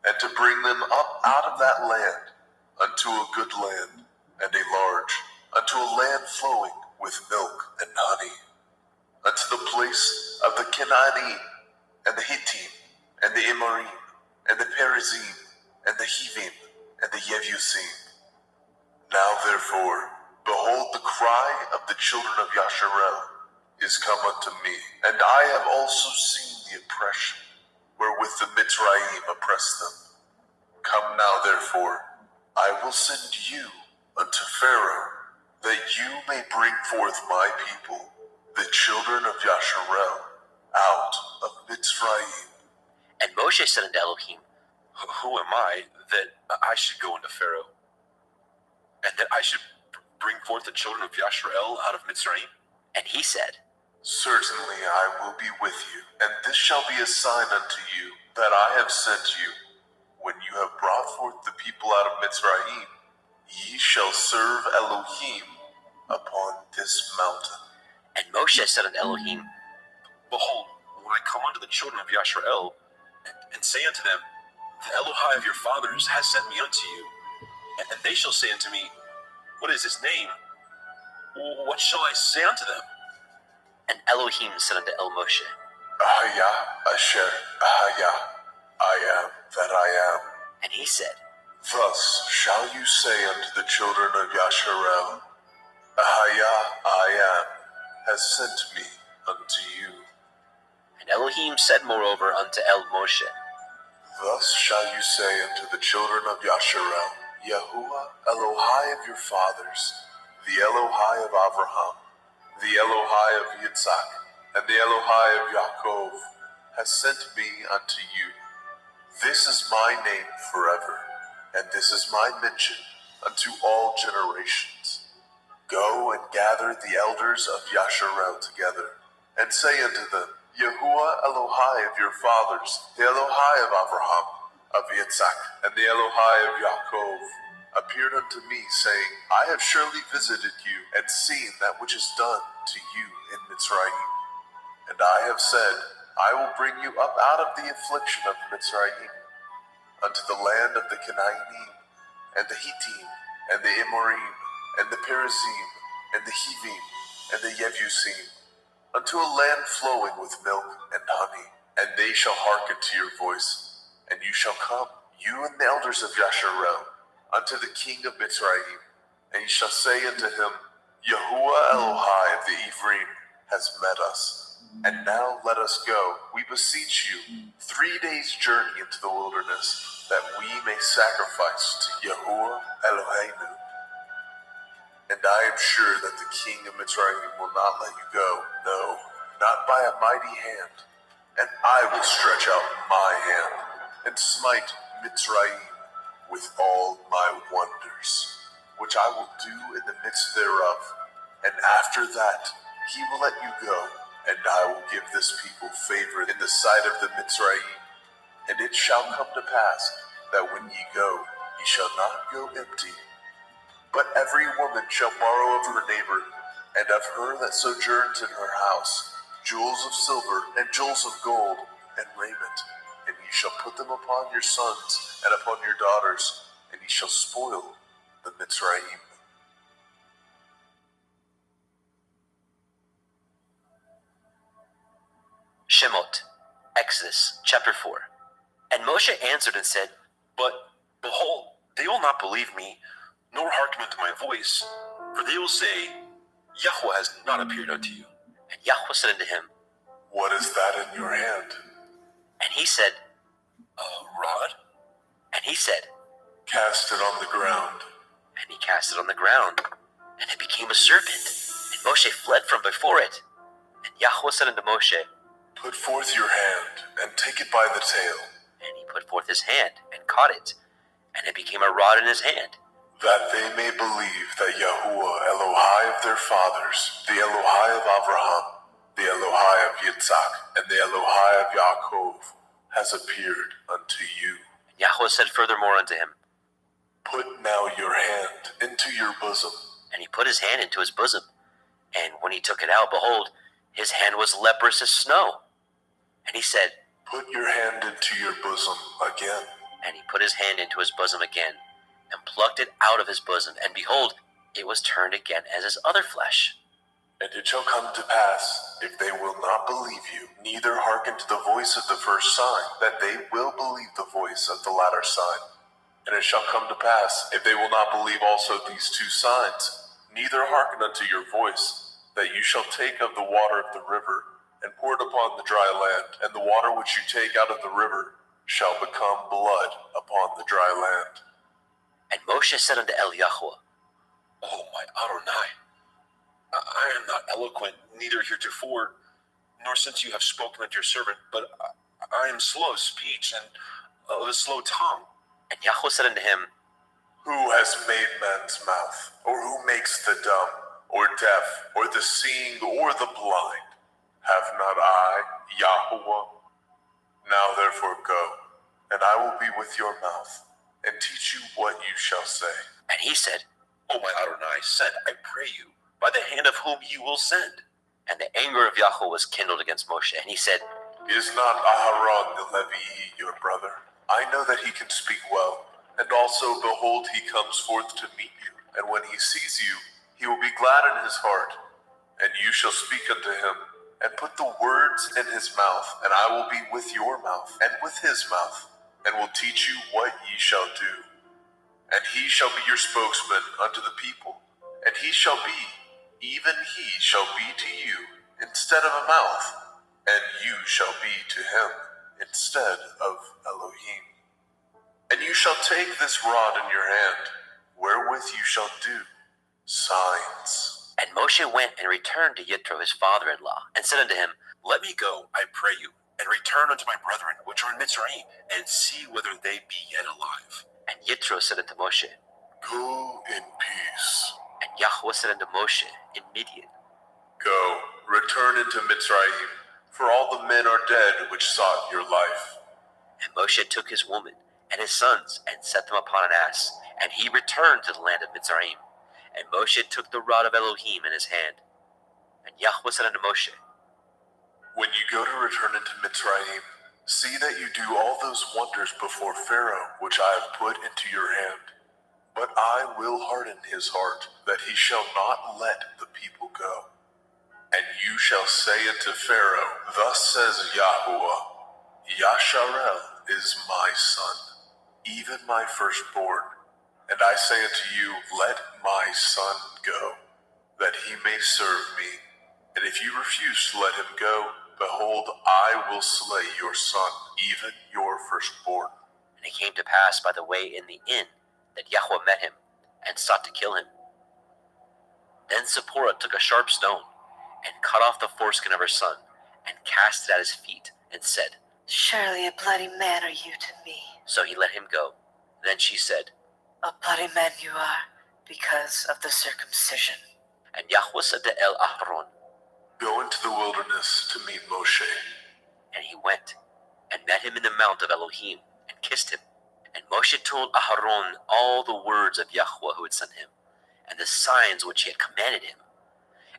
and to bring them up out of that land unto a good land, and a large, unto a land flowing with milk and honey, unto the place of the Canaanite, and the Hittim, and the Amorim, and the Perizim, and the Hivim, and the Yevusim. Now therefore, behold, the cry of the children of Yasharel is come unto me, and I have also seen the oppression wherewith the Mitzrayim oppress them. Come now therefore, I will send you unto Pharaoh, that you may bring forth my people, the children of Yasharel, out of Mitzrayim. And Moshe said unto Elohim, Who am I that I should go unto Pharaoh, and that I should bring forth the children of Yasharel out of Mitzrayim? And he said, Certainly I will be with you, and this shall be a sign unto you that I have sent you. When you have brought forth the people out of Mitzrayim, ye shall serve Elohim upon this mountain. And Moshe said unto Elohim, Behold, when I come unto the children of Yasharel, and say unto them, The Elohai of your fathers has sent me unto you, and they shall say unto me, What is his name? What shall I say unto them? And Elohim said unto El Moshe, Ahaya Asher Ahaya, I am that I am. and he said, Thus shall you say unto the children of Yasharel, Ahaya I am has sent me unto you. And Elohim said moreover unto El Moshe, Thus shall you say unto the children of Yasharel, Yahuwah Elohai of your fathers, the Elohai of Abraham, the Elohai of Yitzhak, and the Elohai of Yaakov, has sent me unto you. This is my name forever, and this is my mention unto all generations. Go and gather the elders of Yasharel together, and say unto them, Yahuwah Elohai of your fathers, the Elohai of Abraham, of Yitzhak, and the Elohai of Yaakov, appeared unto me, saying, I have surely visited you, and seen that which is done to you in Mitzrayim. And I have said, I will bring you up out of the affliction of Mitzrayim, unto the land of the Canaanite, and the Hittim, and the Amorim, and the Perizim, and the Hivim, and the Yevusim, unto a land flowing with milk and honey. And they shall hearken to your voice, and you shall come, you and the elders of Yasharel, unto the king of Mitzrayim, and ye shall say unto him, Yahuwah Elohai of the Ephraim has met us. And now let us go, we beseech you, 3 days' journey into the wilderness, that we may sacrifice to Yahuwah Eloheinu. And I am sure that the king of Mitzrayim will not let you go, no, not by a mighty hand. And I will stretch out my hand, and smite Mitzrayim, with all my wonders, which I will do in the midst thereof. And after that, he will let you go, and I will give this people favor in the sight of the Mitzrayim. And it shall come to pass that when ye go, ye shall not go empty. But every woman shall borrow of her neighbor, and of her that sojourns in her house, jewels of silver and jewels of gold and raiment. And ye shall put them upon your sons and upon your daughters, and ye shall spoil the Mitzrayim. Shemot, Exodus, chapter 4. And Moshe answered and said, But, behold, they will not believe me, nor hearken unto my voice, for they will say, Yahweh has not appeared unto you. And Yahweh said unto him, What is that in your hand? And he said, A rod? And he said, Cast it on the ground. And he cast it on the ground, and it became a serpent. And Moshe fled from before it. And Yahweh said unto Moshe, Put forth your hand, and take it by the tail, and he put forth his hand, and caught it, and it became a rod in his hand. that they may believe that Yahuwah, Elohai of their fathers, the Elohai of Abraham, the Elohai of Yitzhak, and the Elohai of Yaakov, has appeared unto you. And Yahweh said furthermore unto him, Put now your hand into your bosom. And he put his hand into his bosom, and when he took it out, behold, his hand was leprous as snow. And he said, Put your hand into your bosom again. And he put his hand into his bosom again, and plucked it out of his bosom, and behold, it was turned again as his other flesh. And it shall come to pass, if they will not believe you, neither hearken to the voice of the first sign, that they will believe the voice of the latter sign. And it shall come to pass, if they will not believe also these two signs, neither hearken unto your voice, that you shall take of the water of the river, and pour it upon the dry land, and the water which you take out of the river shall become blood upon the dry land. And Moshe said unto Eliyahu, Oh, my Adonai, I am not eloquent, neither heretofore, nor since you have spoken unto your servant, but I am slow of speech and of a slow tongue. And Yahweh said unto him, Who has made man's mouth, or who makes the dumb, or deaf, or the seeing, or the blind? Have not I, Yahuwah? Now therefore go, and I will be with your mouth, and teach you what you shall say. And he said, Oh, my Adonai, send, I pray you, by the hand of whom you will send. And the anger of Yahweh was kindled against Moshe, and he said, Is not Aharon the Levi your brother? I know that he can speak well, and also, behold, he comes forth to meet you. And when he sees you, he will be glad in his heart. And you shall speak unto him, and put the words in his mouth, and I will be with your mouth, and with his mouth, and will teach you what ye shall do. And he shall be your spokesman unto the people, and he shall be, even he shall be to you, instead of a mouth, and you shall be to him, instead of Elohim. And you shall take this rod in your hand, wherewith you shall do signs. And Moshe went and returned to Yitro his father-in-law, and said unto him, Let me go, I pray you, and return unto my brethren which are in Mitzrayim, and see whether they be yet alive. And Yitro said unto Moshe, Go in peace. And Yahweh said unto Moshe in Midian, Go, return into Mitzrayim, for all the men are dead which sought your life. And Moshe took his woman and his sons, and set them upon an ass, and he returned to the land of Mitzrayim. And Moshe took the rod of Elohim in his hand. And Yahweh said unto Moshe, When you go to return into Mitzrayim, see that you do all those wonders before Pharaoh, which I have put into your hand. But I will harden his heart, that he shall not let the people go. And you shall say unto Pharaoh, Thus says Yahuwah, Yasharel is my son, even my firstborn. And I say unto you, Let my son go, that he may serve me. And if you refuse to let him go, behold, I will slay your son, even your firstborn. And it came to pass by the way in the inn that Yahweh met him, and sought to kill him. Then Zipporah took a sharp stone, and cut off the foreskin of her son, and cast it at his feet, and said, Surely a bloody man are you to me. So he let him go. Then she said, A bloody man you are because of the circumcision. and Yahweh said to Aaron, Go into the wilderness to meet Moshe. and he went, and met him in the mount of Elohim, and kissed him. And Moshe told Aaron all the words of Yahweh who had sent him, and the signs which he had commanded him.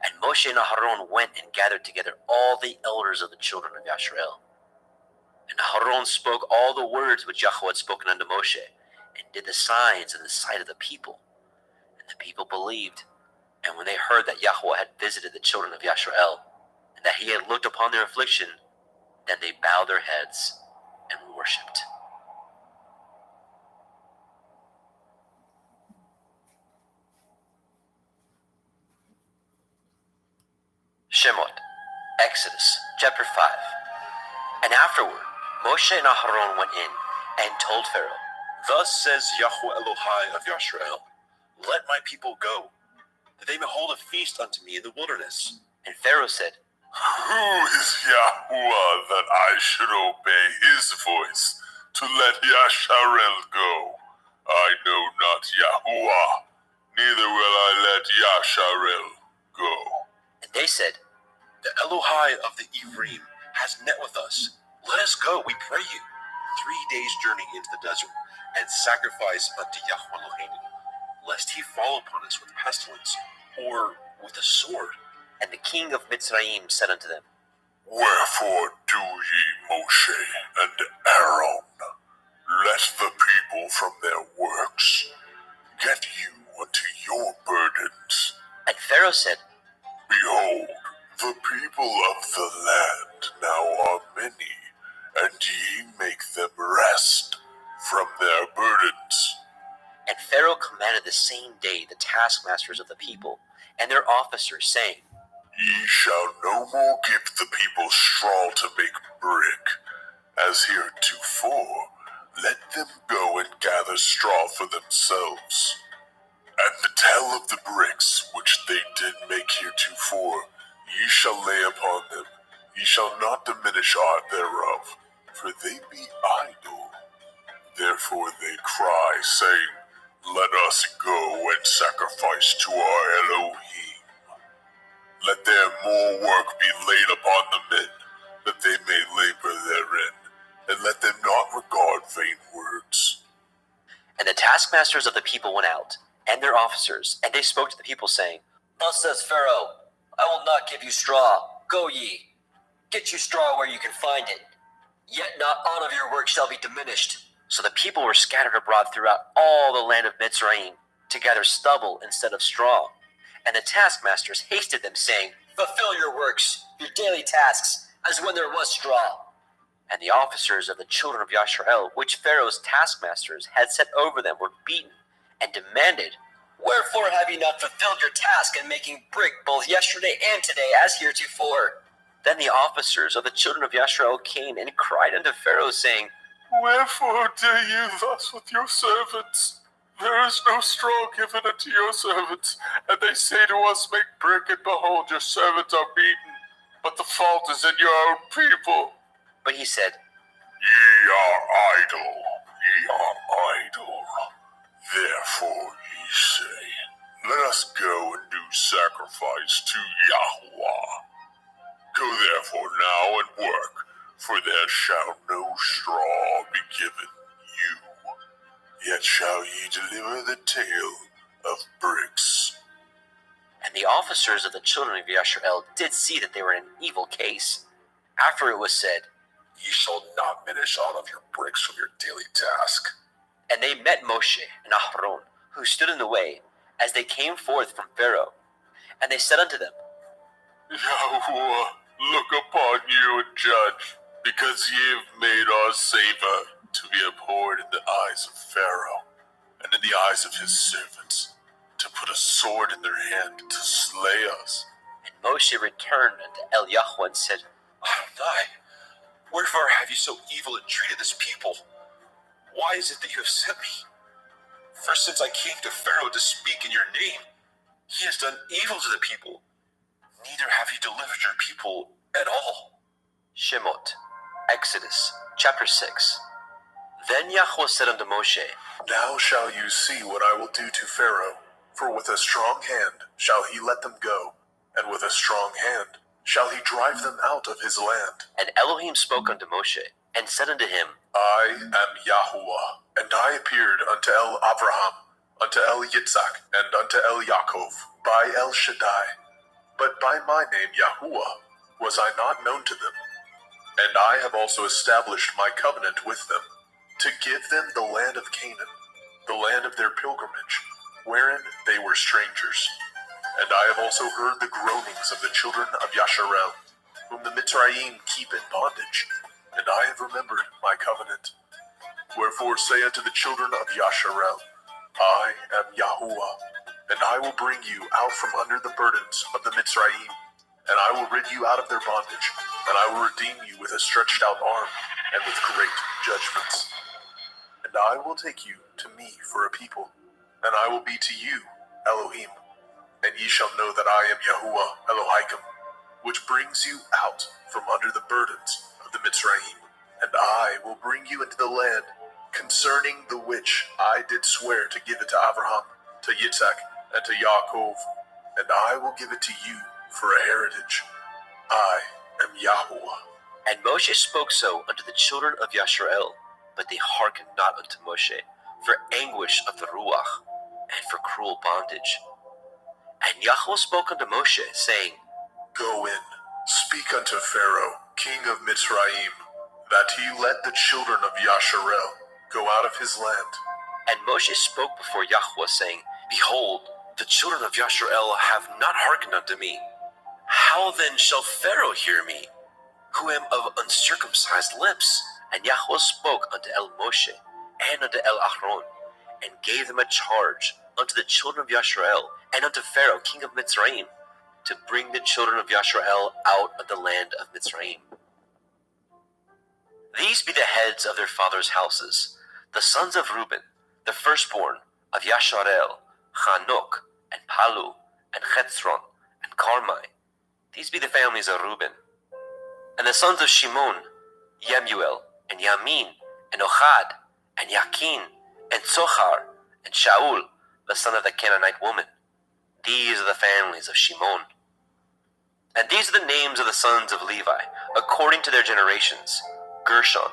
And Moshe and Aaron went and gathered together all the elders of the children of Yasharel. And Aaron spoke all the words which Yahweh had spoken unto Moshe, and did the signs in the sight of the people. And the people believed. And when they heard that Yahweh had visited the children of Yasharel, and that he had looked upon their affliction, then they bowed their heads and worshipped. Shemot, Exodus, chapter 5. And afterward, Moshe and Aaron went in and told Pharaoh, Thus says Yahweh Elohai of Yasharel, Let my people go, that they may hold a feast unto me in the wilderness. And Pharaoh said, Who is Yahuwah that I should obey his voice to let Yasharel go? I know not Yahuwah, neither will I let Yasharel go. And they said, The Elohai of the Ephraim has met with us. Let us go, we pray you, 3 days' journey into the desert, and sacrifice unto Yahweh Elohim, lest he fall upon us with pestilence, or with a sword. And the king of Mitzrayim said unto them, Wherefore do ye, Moshe and Aaron, let the people from their works get you unto your burdens. And Pharaoh said, Behold, the people of the land now are many, and ye make them rest from their burdens. And Pharaoh commanded the same day the taskmasters of the people and their officers, saying, Ye shall no more give the people straw to make brick, as heretofore. Let them go and gather straw for themselves. And the tell of the bricks which they did make heretofore, ye shall lay upon them. Ye shall not diminish aught thereof, for they be idle. Therefore they cry, saying, Let us go and sacrifice to our Elohim. Let their more work be laid upon the men, that they may labor therein, and let them not regard vain words. And the taskmasters of the people went out, and their officers, and they spoke to the people, saying, Thus says Pharaoh, I will not give you straw. Go ye, get you straw where you can find it. Yet not aught of your work shall be diminished. So the people were scattered abroad throughout all the land of Mitzrayim, to gather stubble instead of straw. And the taskmasters hasted them, saying, Fulfill your works, your daily tasks, as when there was straw. And the officers of the children of Yasharel, which Pharaoh's taskmasters had set over them, were beaten, and demanded, Wherefore have ye not fulfilled your task in making brick both yesterday and today, as heretofore? Then the officers of the children of Yasharel came and cried unto Pharaoh, saying, Wherefore do you thus with your servants? There is no straw given unto your servants. And they say to us, Make brick, and behold, your servants are beaten. But the fault is in your own people. But he said, Ye are idle, ye are idle. Therefore ye say, Let us go and do sacrifice to Yahuwah. Go therefore now and work, for there shall no straw be given you. Yet shall ye deliver the tale of bricks. And the officers of the children of Yasharel did see that they were in an evil case. After it was said, Ye shall not diminish aught of your bricks from your daily task. And they met Moshe and Aaron, who stood in the way, as they came forth from Pharaoh. And they said unto them, Yahuwah, look upon you and judge, because ye have made our Saviour to be abhorred in the eyes of Pharaoh, and in the eyes of his servants, to put a sword in their hand to slay us. And Moshe returned unto Eliyahu and said, Adonai, wherefore have you so evil entreated this people? Why is it that you have sent me? For since I came to Pharaoh to speak in your name, he has done evil to the people. Neither have you delivered your people at all. Shemot, Exodus, chapter 6. Then Yahweh said unto Moshe, Now shall you see what I will do to Pharaoh, for with a strong hand shall he let them go, and with a strong hand shall he drive them out of his land. And Elohim spoke unto Moshe, and said unto him, I am Yahuwah, and I appeared unto El Abraham, unto El Yitzhak, and unto El Yaakov, by El Shaddai. But by my name Yahuwah was I not known to them. And I have also established my covenant with them, to give them the land of Canaan, the land of their pilgrimage, wherein they were strangers. And I have also heard the groanings of the children of Yasharel, whom the Mitzrayim keep in bondage, and I have remembered my covenant. Wherefore say unto the children of Yasharel, I am Yahuwah, and I will bring you out from under the burdens of the Mitzrayim, and I will rid you out of their bondage, and I will redeem you with a stretched out arm, and with great judgments. And I will take you to me for a people, and I will be to you Elohim, and ye shall know that I am Yahuwah Elohim, which brings you out from under the burdens of the Mitzrayim. And I will bring you into the land concerning the which I did swear to give it to Abraham, to Yitzhak, and to Yaakov, and I will give it to you for a heritage. I am Yahuwah. And Moshe spoke so unto the children of Yasharel, but they hearkened not unto Moshe, for anguish of the Ruach, and for cruel bondage. And Yahweh spoke unto Moshe, saying, Go in, speak unto Pharaoh, king of Mitzrayim, that he let the children of Yasharel go out of his land. And Moshe spoke before Yahweh, saying, Behold, the children of Yasharel have not hearkened unto me. How then shall Pharaoh hear me, who am of uncircumcised lips? And Yahweh spoke unto El Moshe and unto El Ahron, and gave them a charge unto the children of Yasharel and unto Pharaoh, king of Mitzrayim, to bring the children of Yasharel out of the land of Mitzrayim. These be the heads of their fathers' houses, the sons of Reuben, the firstborn of Yasharel, Chanok, and Palu, and Chetzron, and Carmi. These be the families of Reuben. And the sons of Shimon, Yemuel, and Yamin, and Ochad, and Yakin, and Tzochar, and Shaul, the son of the Canaanite woman. These are the families of Shimon. And these are the names of the sons of Levi, according to their generations, Gershon,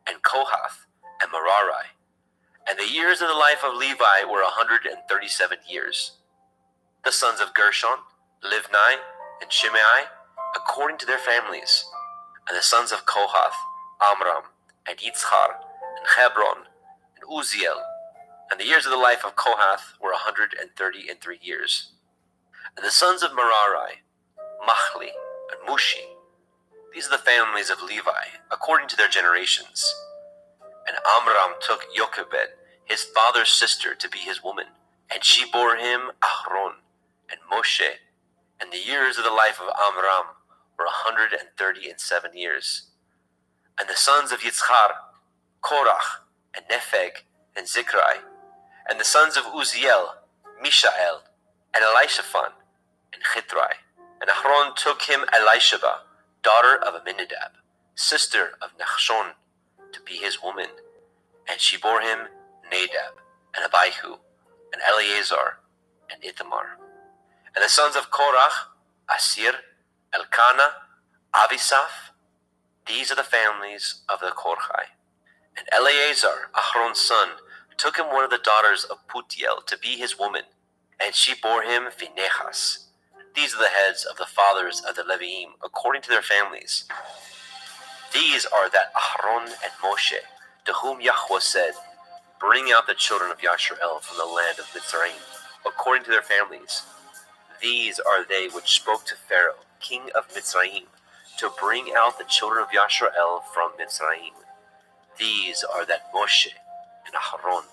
and Kohath, and Merari. And the years of the life of Levi were 137 years. The sons of Gershon, Livni, and Shimei, according to their families. And the sons of Kohath, Amram, and Yitzchar, and Hebron, and Uziel. And the years of the life of Kohath were 133 years. And the sons of Merari, Machli, and Mushi. These are the families of Levi, according to their generations. And Amram took Jochebed, his father's sister, to be his woman, and she bore him Ahron and Moshe. And the years of the life of Amram were 137 years. And the sons of Yitzchar, Korach, and Nepheg, and Zikrai. And the sons of Uziel, Mishael, and Elishaphan, and Chitrai. And Ahron took him Elisheba, daughter of Aminadab, sister of Nachshon, to be his woman. And she bore him Nadab, and Abihu, and Eleazar, and Ithamar. And the sons of Korach, Asir, Elkanah, Avisaph. These are the families of the Korchai. And Eleazar, Ahron's son, took him one of the daughters of Putiel to be his woman, and she bore him Phinehas. These are the heads of the fathers of the Leviim, according to their families. These are that Ahron and Moshe, to whom Yahweh said, Bring out the children of Yasharel from the land of Mitzrayim, according to their families. These are they which spoke to Pharaoh, king of Mitzrayim, to bring out the children of Yasharel from Mitzrayim. These are that Moshe and Ahron.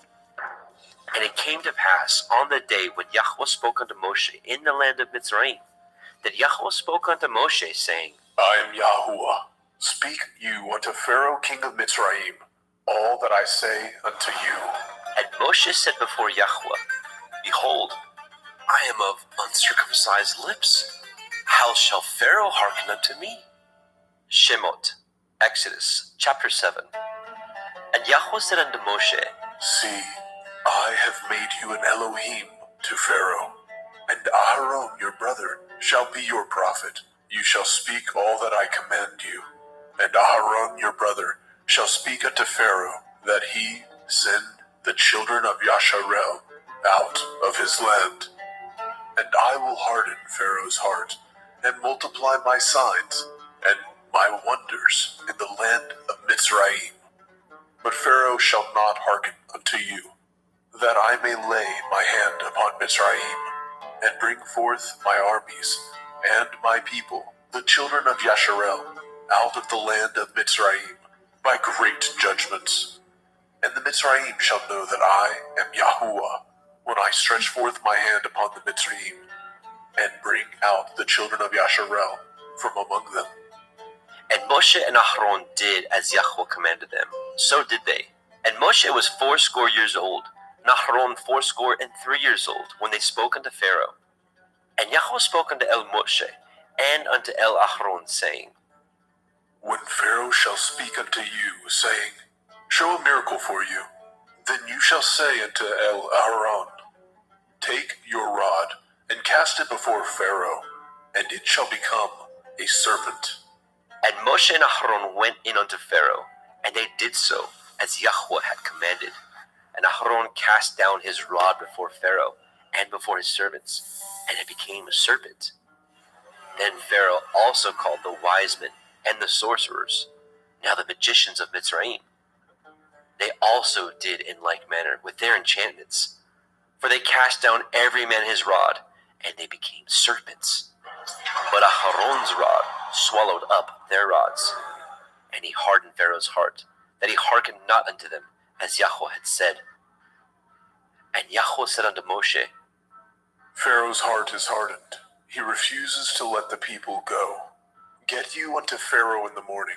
And it came to pass on the day when Yahweh spoke unto Moshe in the land of Mitzrayim, that Yahweh spoke unto Moshe, saying, I am Yahuwah. Speak you unto Pharaoh, king of Mitzrayim, all that I say unto you. And Moshe said before Yahweh, Behold, I am of uncircumcised lips. How shall Pharaoh hearken unto me? Shemot, Exodus, chapter 7. And Yahweh said unto Moshe, See, I have made you an Elohim to Pharaoh, and Aharon your brother shall be your prophet. You shall speak all that I command you, and Aharon your brother shall speak unto Pharaoh, that he send the children of Yasharel out of his land. And I will harden Pharaoh's heart, and multiply my signs and my wonders in the land of Mitzrayim. But Pharaoh shall not hearken unto you, that I may lay my hand upon Mitzrayim, and bring forth my armies and my people, the children of Yasharel, out of the land of Mitzrayim, by great judgments. And the Mitzrayim shall know that I am Yahuwah, when I stretch forth my hand upon the Mitzrayim, and bring out the children of Yasharel from among them. And Moshe and Aharon did as Yahweh commanded them. So did they. And Moshe was 80 years old, and Aharon 83 years old, when they spoke unto Pharaoh. And Yahweh spoke unto El Moshe, and unto El Aharon, saying, When Pharaoh shall speak unto you, saying, Show a miracle for you, then you shall say unto El Aharon, Take your rod, and cast it before Pharaoh, and it shall become a serpent. And Moshe and Aharon went in unto Pharaoh, and they did so, as Yahweh had commanded. And Aharon cast down his rod before Pharaoh, and before his servants, and it became a serpent. Then Pharaoh also called the wise men and the sorcerers, now the magicians of Mitzrayim. They also did in like manner with their enchantments, for they cast down every man his rod, and they became serpents. But Aharon's rod swallowed up their rods, and he hardened Pharaoh's heart, that he hearkened not unto them, as Yahweh had said. And Yahweh said unto Moshe, Pharaoh's heart is hardened. He refuses to let the people go. Get you unto Pharaoh in the morning.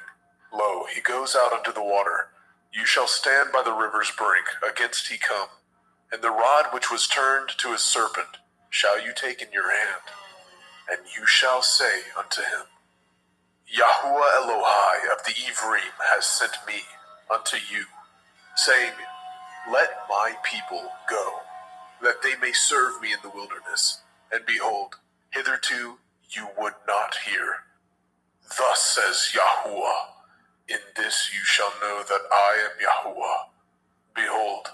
Lo, he goes out unto the water. You shall stand by the river's brink, against he come. And the rod which was turned to a serpent shall you take in your hand. And you shall say unto him, Yahuwah Elohai of the Ivrim has sent me unto you, saying, Let my people go, that they may serve me in the wilderness. And behold, hitherto you would not hear. Thus says Yahuwah, In this you shall know that I am Yahuwah. Behold,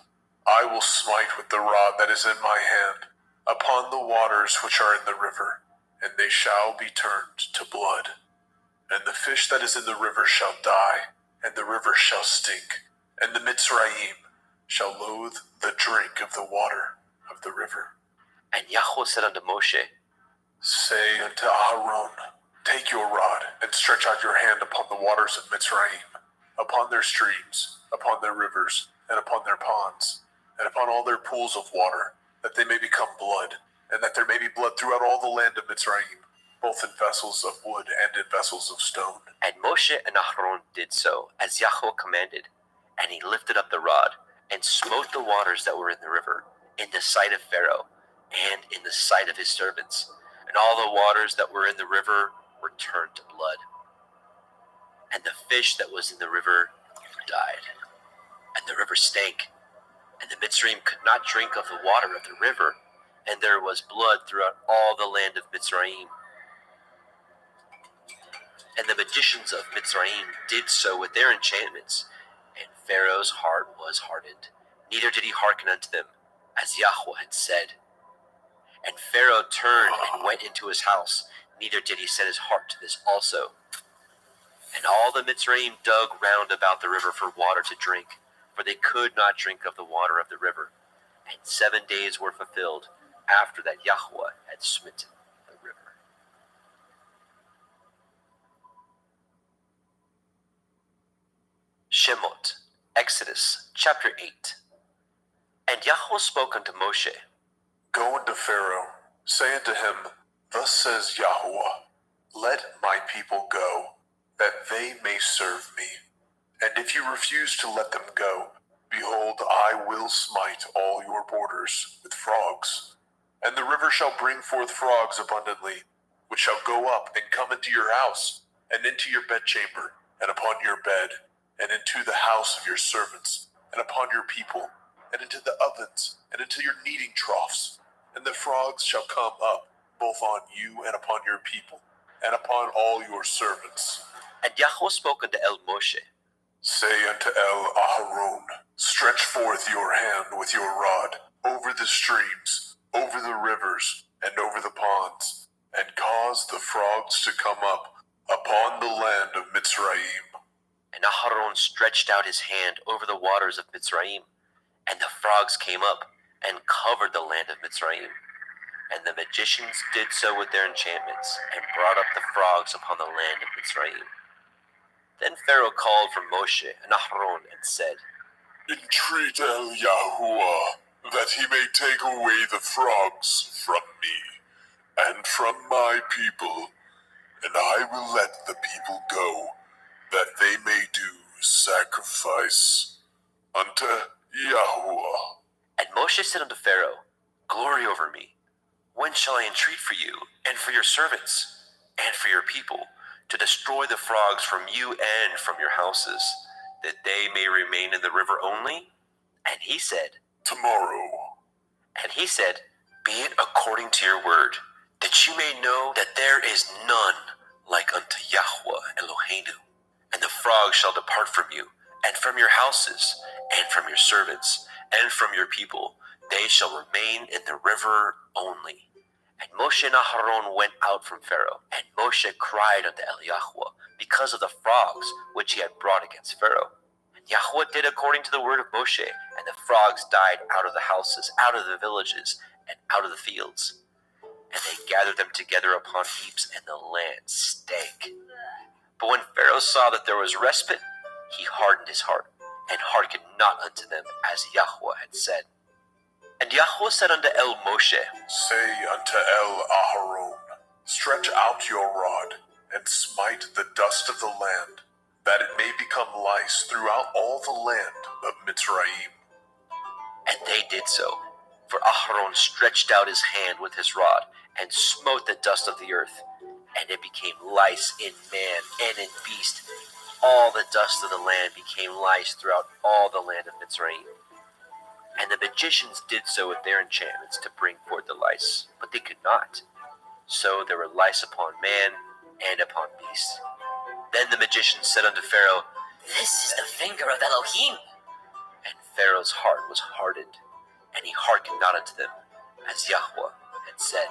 I will smite with the rod that is in my hand upon the waters which are in the river, and they shall be turned to blood. And the fish that is in the river shall die, and the river shall stink, and the Mitzrayim shall loathe the drink of the water of the river. and Yahweh said unto Moshe, Say unto Aaron, Take your rod, and stretch out your hand upon the waters of Mitzrayim, upon their streams, upon their rivers, and upon their ponds, and upon all their pools of water, that they may become blood, and that there may be blood throughout all the land of Mitzrayim, both in vessels of wood and in vessels of stone. And Moshe and Aharon did so, as Yahweh commanded. And he lifted up the rod, and smote the waters that were in the river, in the sight of Pharaoh, and in the sight of his servants. And all the waters that were in the river were turned to blood. And the fish that was in the river died. And the river stank. And the Mitzrayim could not drink of the water of the river, and there was blood throughout all the land of Mitzrayim. And the magicians of Mitzrayim did so with their enchantments, and Pharaoh's heart was hardened, neither did he hearken unto them, as Yahweh had said. And Pharaoh turned and went into his house, neither did he set his heart to this also. And all the Mitzrayim dug round about the river for water to drink, for they could not drink of the water of the river. And 7 days were fulfilled after that Yahweh had smitten the river. Shemot, Exodus, chapter 8. And Yahweh spoke unto Moshe, Go unto Pharaoh, say unto him, Thus says Yahuwah, Let my people go, that they may serve me. And if you refuse to let them go, behold, I will smite all your borders with frogs. And the river shall bring forth frogs abundantly, which shall go up and come into your house, and into your bedchamber, and upon your bed, and into the house of your servants, and upon your people, and into the ovens, and into your kneading troughs. And the frogs shall come up, both on you and upon your people, and upon all your servants. And Yahweh spoke unto El Moshe, Say unto El Aharon, stretch forth your hand with your rod over the streams, over the rivers, and over the ponds, and cause the frogs to come up upon the land of Mitzrayim. and Aharon stretched out his hand over the waters of Mitzrayim, and the frogs came up and covered the land of Mitzrayim. And the magicians did so with their enchantments, and brought up the frogs upon the land of Mitzrayim. Then Pharaoh called for Moshe and Aharon and said, Entreat El Yahuwah that he may take away the frogs from me and from my people, and I will let the people go, that they may do sacrifice unto Yahuwah. And Moshe said unto Pharaoh, Glory over me. When shall I entreat for you, and for your servants, and for your people, to destroy the frogs from you and from your houses, that they may remain in the river only? And he said, Tomorrow. And he said, Be it according to your word, that you may know that there is none like unto Yahweh Eloheinu. And the frogs shall depart from you, and from your houses, and from your servants, and from your people. They shall remain in the river only. And Moshe and Aharon went out from Pharaoh, and Moshe cried unto El Yahweh because of the frogs which he had brought against Pharaoh. And Yahweh did according to the word of Moshe, and the frogs died out of the houses, out of the villages, and out of the fields. And they gathered them together upon heaps, and the land stank. But when Pharaoh saw that there was respite, he hardened his heart, and hearkened not unto them, as Yahweh had said. And Yahweh said unto El Moshe, Say unto El Aharon, stretch out your rod, and smite the dust of the land, that it may become lice throughout all the land of Mitzrayim. And they did so. For Aharon stretched out his hand with his rod, and smote the dust of the earth, and it became lice in man and in beast. All the dust of the land became lice throughout all the land of Mitzrayim. And the magicians did so with their enchantments to bring forth the lice, but they could not. So there were lice upon man and upon beast. Then the magicians said unto Pharaoh, This is the finger of Elohim. And Pharaoh's heart was hardened, and he hearkened not unto them, as Yahweh had said.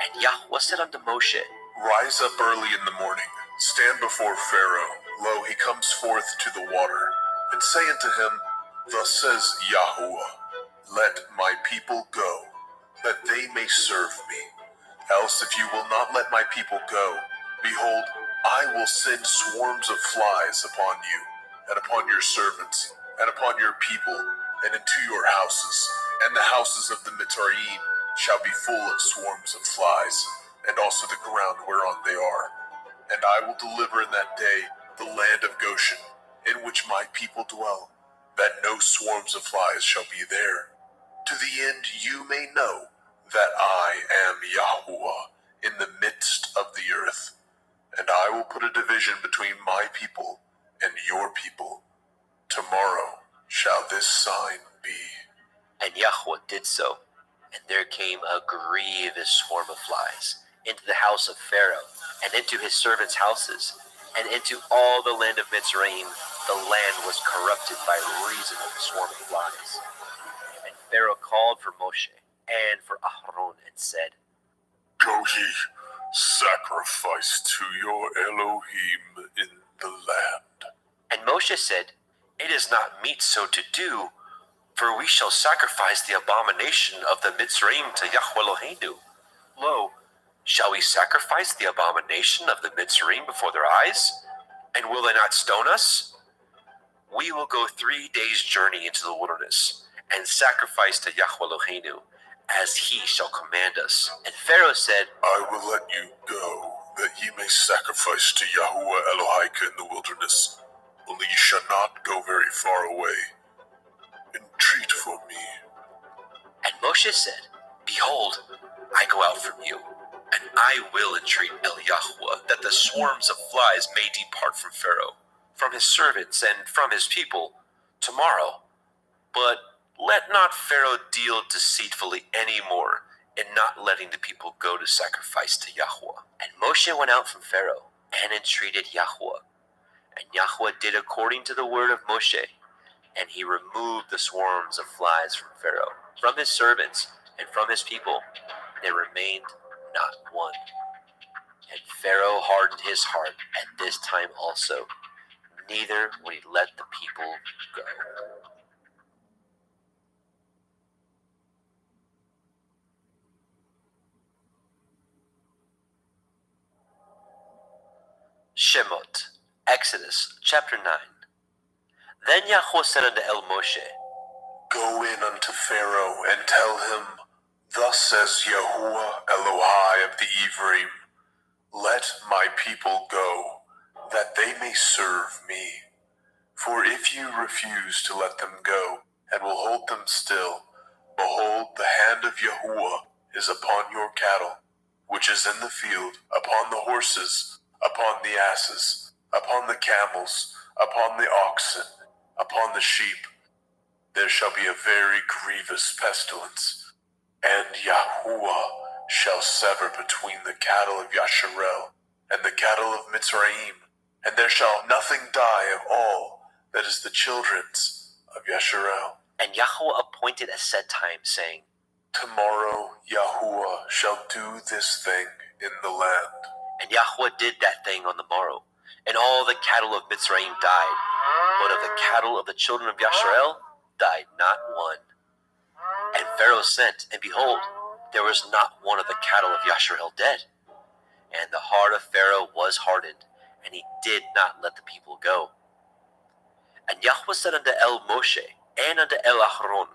And Yahweh said unto Moshe, Rise up early in the morning, stand before Pharaoh. Lo, he comes forth to the water. And say unto him, Thus says Yahuwah, Let my people go, that they may serve me. Else if you will not let my people go, behold, I will send swarms of flies upon you, and upon your servants, and upon your people, and into your houses. And the houses of the Mitzrayim shall be full of swarms of flies, and also the ground whereon they are. And I will deliver in that day the land of Goshen, in which my people dwell, that no swarms of flies shall be there, to the end you may know that I am Yahuwah in the midst of the earth. And I will put a division between my people and your people. Tomorrow shall this sign be. And Yahweh did so, and there came a grievous swarm of flies into the house of Pharaoh, and into his servants' houses, and into all the land of Mitzrayim. The land was corrupted by reason of the swarm of flies. And Pharaoh called for Moshe and for Aharon and said, Go ye, sacrifice to your Elohim in the land. And Moshe said, It is not meet so to do, for we shall sacrifice the abomination of the Mitzrayim to Yahweh Eloheinu. Lo, shall we sacrifice the abomination of the Mitzrayim before their eyes? And will they not stone us? We will go 3 days' journey into the wilderness, and sacrifice to Yahweh Eloheinu, as he shall command us. And Pharaoh said, I will let you go, that ye may sacrifice to Yahuwah Elohika in the wilderness. Only ye shall not go very far away. Entreat for me. And Moshe said, Behold, I go out from you, and I will entreat El Yahweh, that the swarms of flies may depart from Pharaoh. from his servants and from his people tomorrow. But let not Pharaoh deal deceitfully any more in not letting the people go to sacrifice to Yahweh. And Moshe went out from Pharaoh and entreated Yahweh. And Yahweh did according to the word of Moshe, and he removed the swarms of flies from Pharaoh, from his servants, and from his people. There remained not one. And Pharaoh hardened his heart at this time also, neither would he let the people go. Shemot, Exodus chapter 9. Then Yahweh said unto El Moshe, Go in unto Pharaoh and tell him, Thus says Yahuwah Elohai of the Ephraim, Let my people go, that they may serve me. For if you refuse to let them go, and will hold them still, behold, the hand of Yahuwah is upon your cattle, which is in the field, upon the horses, upon the asses, upon the camels, upon the oxen, upon the sheep. There shall be a very grievous pestilence, and Yahuwah shall sever between the cattle of Yasharel and the cattle of Mitzrayim, and there shall nothing die of all that is the children's of Yasharel. And Yahweh appointed a set time, saying, Tomorrow Yahuwah shall do this thing in the land. And Yahweh did that thing on the morrow, and all the cattle of Mitzrayim died, but of the cattle of the children of Yasharel died not one. And Pharaoh sent, and behold, there was not one of the cattle of Yasharel dead. And the heart of Pharaoh was hardened, and he did not let the people go. And Yahweh said unto El Moshe and unto El Aharon,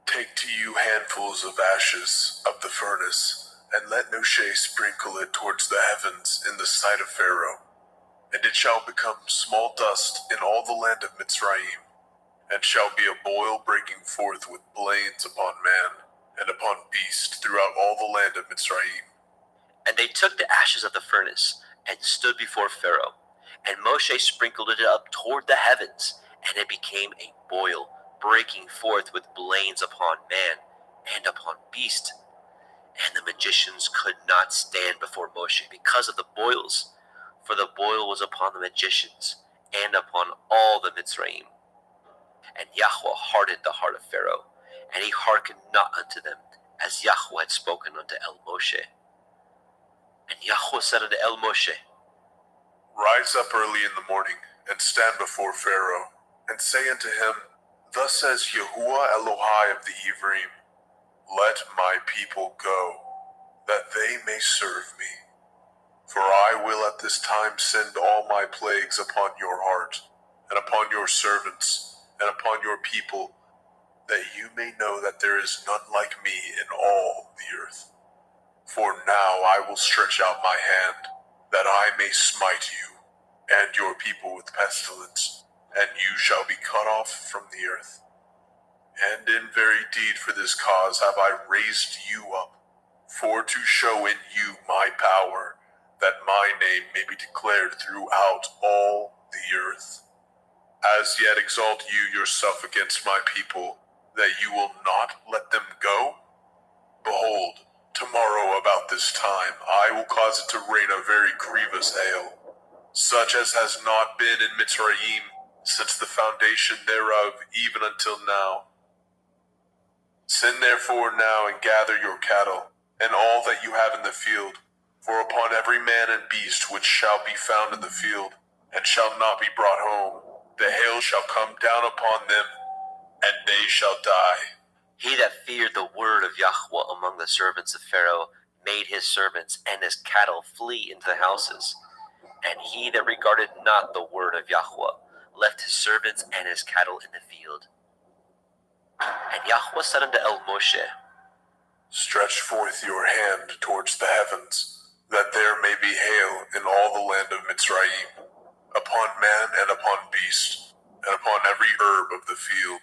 Take to you handfuls of ashes of the furnace, and let Moshe sprinkle it towards the heavens in the sight of Pharaoh. And it shall become small dust in all the land of Mitzrayim, and shall be a boil breaking forth with blains upon man and upon beast throughout all the land of Mitzrayim. And they took the ashes of the furnace, and stood before Pharaoh. And Moshe sprinkled it up toward the heavens, and it became a boil, breaking forth with blains upon man and upon beast. And the magicians could not stand before Moshe because of the boils, for the boil was upon the magicians and upon all the Mitzrayim. And Yahweh hardened the heart of Pharaoh, and he hearkened not unto them, as Yahweh had spoken unto El Moshe. And Yahweh said unto El Moshe, Rise up early in the morning, and stand before Pharaoh, and say unto him, Thus says Yahuwah Elohai of the Ephraim, Let my people go, that they may serve me. For I will at this time send all my plagues upon your heart, and upon your servants, and upon your people, that you may know that there is none like me in all the earth. For now I will stretch out my hand, that I may smite you and your people with pestilence, and you shall be cut off from the earth. And in very deed for this cause have I raised you up, for to show in you my power, that my name may be declared throughout all the earth. As yet exalt you yourself against my people, that you will not let them go? Behold, tomorrow about this time I will cause it to rain a very grievous hail, such as has not been in Mitzrayim since the foundation thereof even until now. Send therefore now and gather your cattle, and all that you have in the field, for upon every man and beast which shall be found in the field, and shall not be brought home, the hail shall come down upon them, and they shall die. He that feared the word of Yahweh among the servants of Pharaoh made his servants and his cattle flee into the houses. And he that regarded not the word of Yahweh left his servants and his cattle in the field. And Yahweh said unto El Moshe, Stretch forth your hand towards the heavens, that there may be hail in all the land of Mitzrayim, upon man and upon beast, and upon every herb of the field,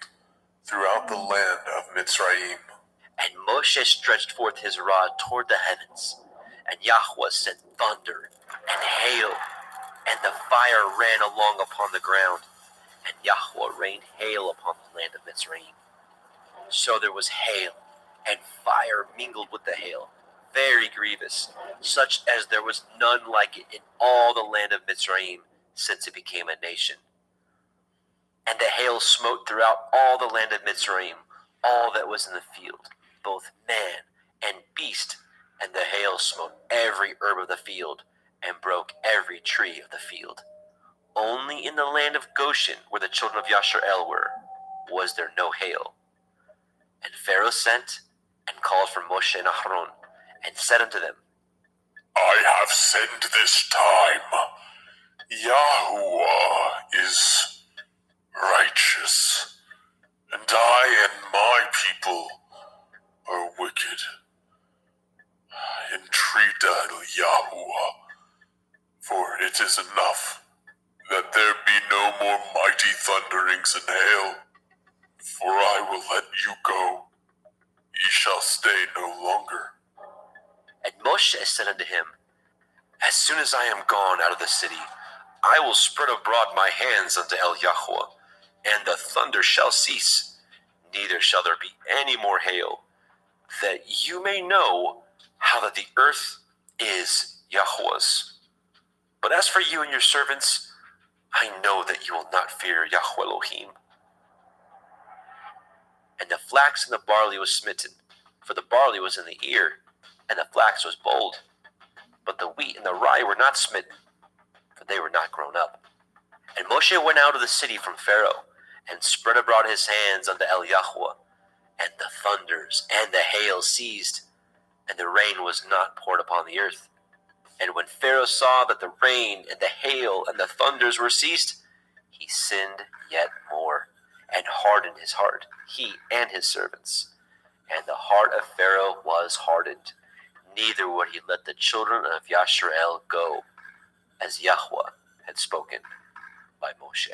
throughout the land of Mitzrayim. And Moshe stretched forth his rod toward the heavens, and Yahweh sent thunder and hail, and the fire ran along upon the ground, and Yahweh rained hail upon the land of Mitzrayim. So there was hail, and fire mingled with the hail, very grievous, such as there was none like it in all the land of Mitzrayim since it became a nation. And the hail smote throughout all the land of Mitzrayim, all that was in the field, both man and beast, and the hail smote every herb of the field, and broke every tree of the field. Only in the land of Goshen, where the children of Yasharel were, was there no hail. And Pharaoh sent and called for Moshe and Aharon, and said unto them, I have sinned this time. Yahuwah is righteous, and I and my people are wicked. Entreat Yahuwah, for it is enough that there be no more mighty thunderings and hail, for I will let you go. Ye shall stay no longer. And Moshe said unto him, As soon as I am gone out of the city, I will spread abroad my hands unto El Yahweh, and the thunder shall cease, neither shall there be any more hail, that you may know how that the earth is Yahweh's. But as for you and your servants, I know that you will not fear Yahweh Elohim. And the flax and the barley was smitten, for the barley was in the ear, and the flax was bold. But the wheat and the rye were not smitten, for they were not grown up. And Moshe went out of the city from Pharaoh, and spread abroad his hands unto El Yahweh, and the thunders and the hail ceased, and the rain was not poured upon the earth. And when Pharaoh saw that the rain and the hail and the thunders were ceased, he sinned yet more, and hardened his heart, he and his servants. And the heart of Pharaoh was hardened, neither would he let the children of Yasharel go, as Yahweh had spoken by Moshe.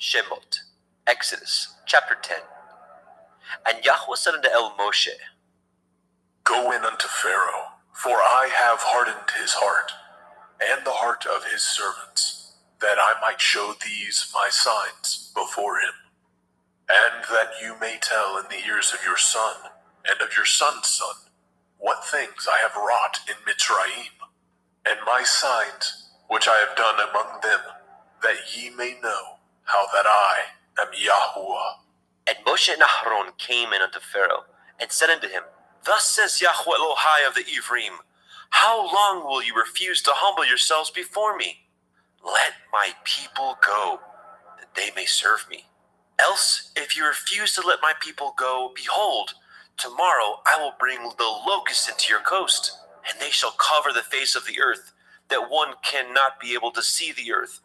Shemot, Exodus, chapter 10. And Yahweh said unto El Moshe, Go in unto Pharaoh, for I have hardened his heart, and the heart of his servants, that I might show these my signs before him, and that you may tell in the ears of your son, and of your son's son, what things I have wrought in Mitzrayim, and my signs which I have done among them, that ye may know how that I am Yahuwah. And Moshe and Aharon came in unto Pharaoh, and said unto him, Thus says Yahweh Elohai of the Ephraim, How long will you refuse to humble yourselves before me? Let my people go, that they may serve me. Else, if you refuse to let my people go, behold, tomorrow I will bring the locusts into your coast, and they shall cover the face of the earth, that one cannot be able to see the earth,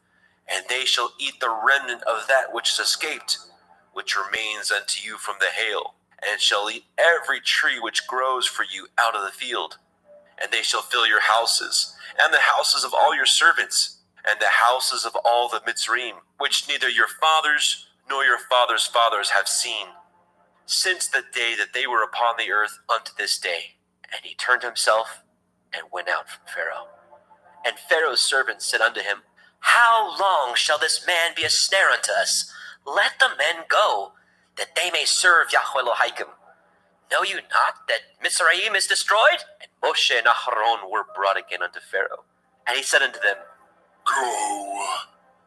and they shall eat the remnant of that which is escaped, which remains unto you from the hail, and shall eat every tree which grows for you out of the field. And they shall fill your houses, and the houses of all your servants, and the houses of all the Mitzrayim, which neither your fathers nor your fathers' fathers have seen, since the day that they were upon the earth unto this day. And he turned himself and went out from Pharaoh. And Pharaoh's servants said unto him, How long shall this man be a snare unto us? Let the men go, that they may serve Yahweh Elohim. Know you not that Mitzrayim is destroyed? And Moshe and Aharon were brought again unto Pharaoh. And he said unto them, Go,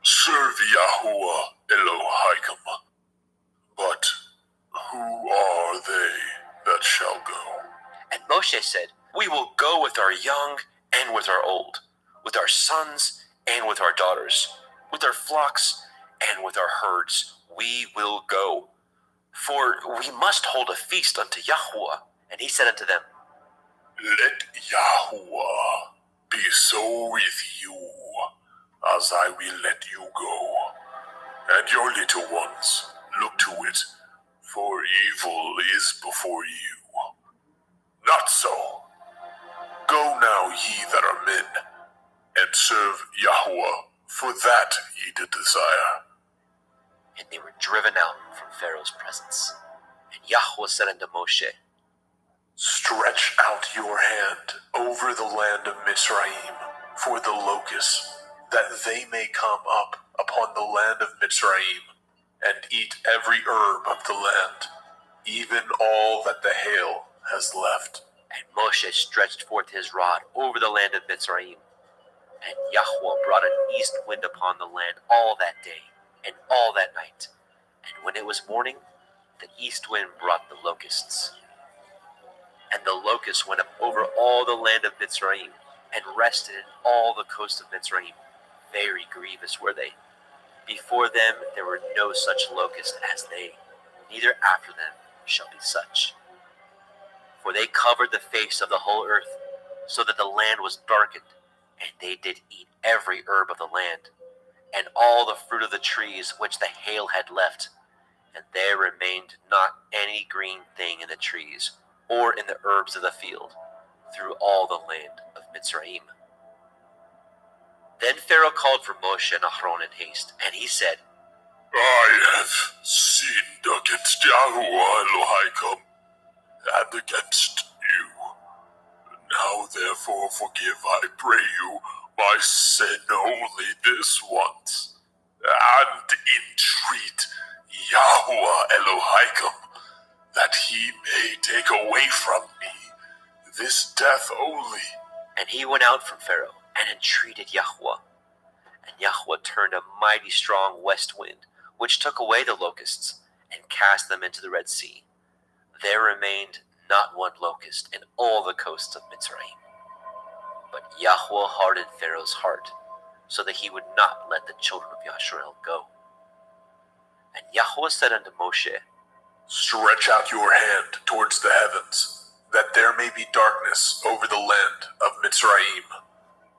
serve Yahuwah Elohim. But who are they that shall go? And Moshe said, We will go with our young and with our old, with our sons and with our daughters, with our flocks and with our herds. We will go, for we must hold a feast unto Yahuwah. And he said unto them, Let Yahuwah be so with you, as I will let you go, and your little ones. Look to it, for evil is before you. Not so. Go now, ye that are men, and serve Yahuwah, for that ye did desire. And they were driven out from Pharaoh's presence. And Yahweh said unto Moshe, Stretch out your hand over the land of Mitzrayim, for the locusts, that they may come up upon the land of Mitzrayim, and eat every herb of the land, even all that the hail has left. And Moshe stretched forth his rod over the land of Mitzrayim, and Yahweh brought an east wind upon the land all that day and all that night. And when it was morning, the east wind brought the locusts. And the locusts went up over all the land of Mitzrayim, and rested in all the coast of Mitzrayim. Very grievous were they. Before them there were no such locust as they, neither after them shall be such. For they covered the face of the whole earth, so that the land was darkened, and they did eat every herb of the land, and all the fruit of the trees which the hail had left, and there remained not any green thing in the trees, or in the herbs of the field, through all the land of Mitzrayim. Then Pharaoh called for Moshe and Aaron in haste, and he said, I have sinned against Yahuwah Elohim and against you. Now therefore forgive, I pray you, my sin only this once, and entreat Yahuwah Elohim that he may take away from me this death only. And he went out from Pharaoh and entreated Yahweh. And Yahweh turned a mighty strong west wind, which took away the locusts and cast them into the Red Sea. There remained not one locust in all the coasts of Mitzrayim. But Yahweh hardened Pharaoh's heart, so that he would not let the children of Yasharel go. And Yahweh said unto Moshe, Stretch out your hand towards the heavens, that there may be darkness over the land of Mitzrayim,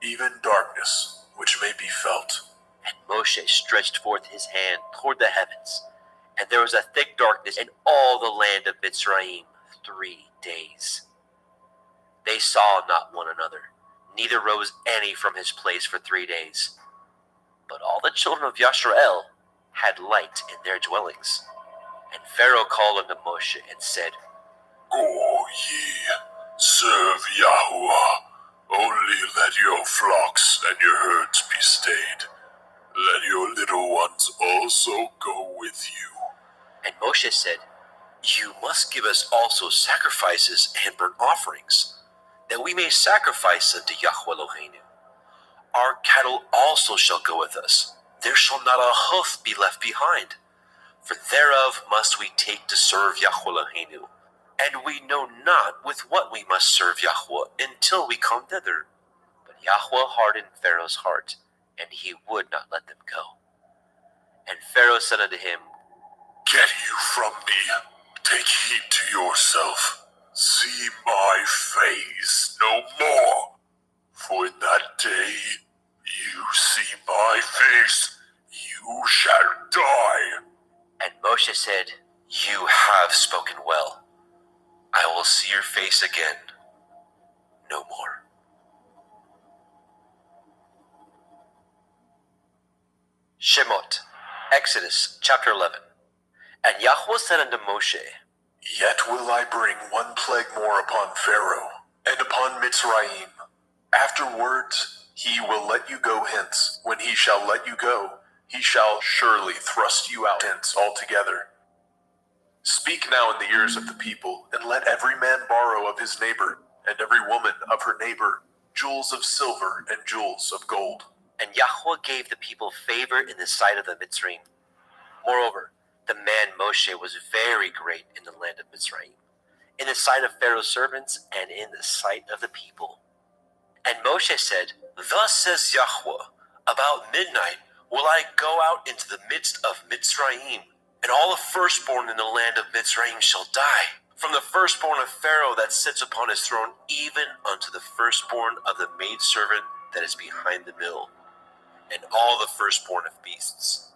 even darkness which may be felt. And Moshe stretched forth his hand toward the heavens, and there was a thick darkness in all the land of Mitzrayim 3 days. They saw not one another, neither rose any from his place for 3 days. But all the children of Yasharel had light in their dwellings. And Pharaoh called unto Moshe and said, Go ye, serve Yahuwah. Only let your flocks and your herds be stayed. Let your little ones also go with you. And Moshe said, You must give us also sacrifices and burnt offerings, that we may sacrifice unto Yahweh Eloheinu. Our cattle also shall go with us. There shall not a hoof be left behind. For thereof must we take to serve Yahweh Eloheinu. And we know not with what we must serve Yahweh until we come thither. But Yahweh hardened Pharaoh's heart, and he would not let them go. And Pharaoh said unto him, Get you from me. Take heed to yourself. See my face no more. For in that day you see my face, you shall die. And Moshe said, You have spoken well. I will see your face again no more. Shemot, Exodus chapter 11. And Yahweh said unto Moshe, Yet will I bring one plague more upon Pharaoh, and upon Mitzrayim. Afterwards he will let you go hence. When he shall let you go, he shall surely thrust you out hence altogether. Speak now in the ears of the people, and let every man borrow of his neighbor, and every woman of her neighbor, jewels of silver and jewels of gold. And Yahweh gave the people favor in the sight of the Mitzrayim. Moreover, the man Moshe was very great in the land of Mitzrayim, in the sight of Pharaoh's servants, and in the sight of the people. And Moshe said, Thus says Yahweh, About midnight will I go out into the midst of Mitzrayim, and all the firstborn in the land of Mitzrayim shall die, from the firstborn of Pharaoh that sits upon his throne, even unto the firstborn of the maidservant that is behind the mill, and all the firstborn of beasts.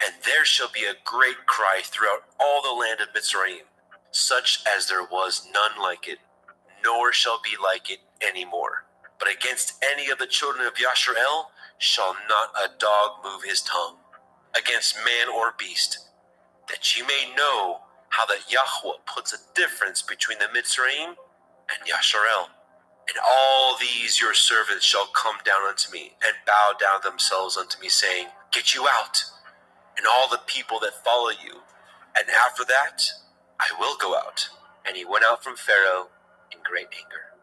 And there shall be a great cry throughout all the land of Mitzrayim, such as there was none like it, nor shall be like it any more. But against any of the children of Yasharel shall not a dog move his tongue, against man or beast, that you may know how that Yahweh puts a difference between the Mitzrayim and Yasharel, And all these your servants shall come down unto me, and bow down themselves unto me, saying, Get you out, and all the people that follow you. And after that, I will go out. And he went out from Pharaoh in great anger.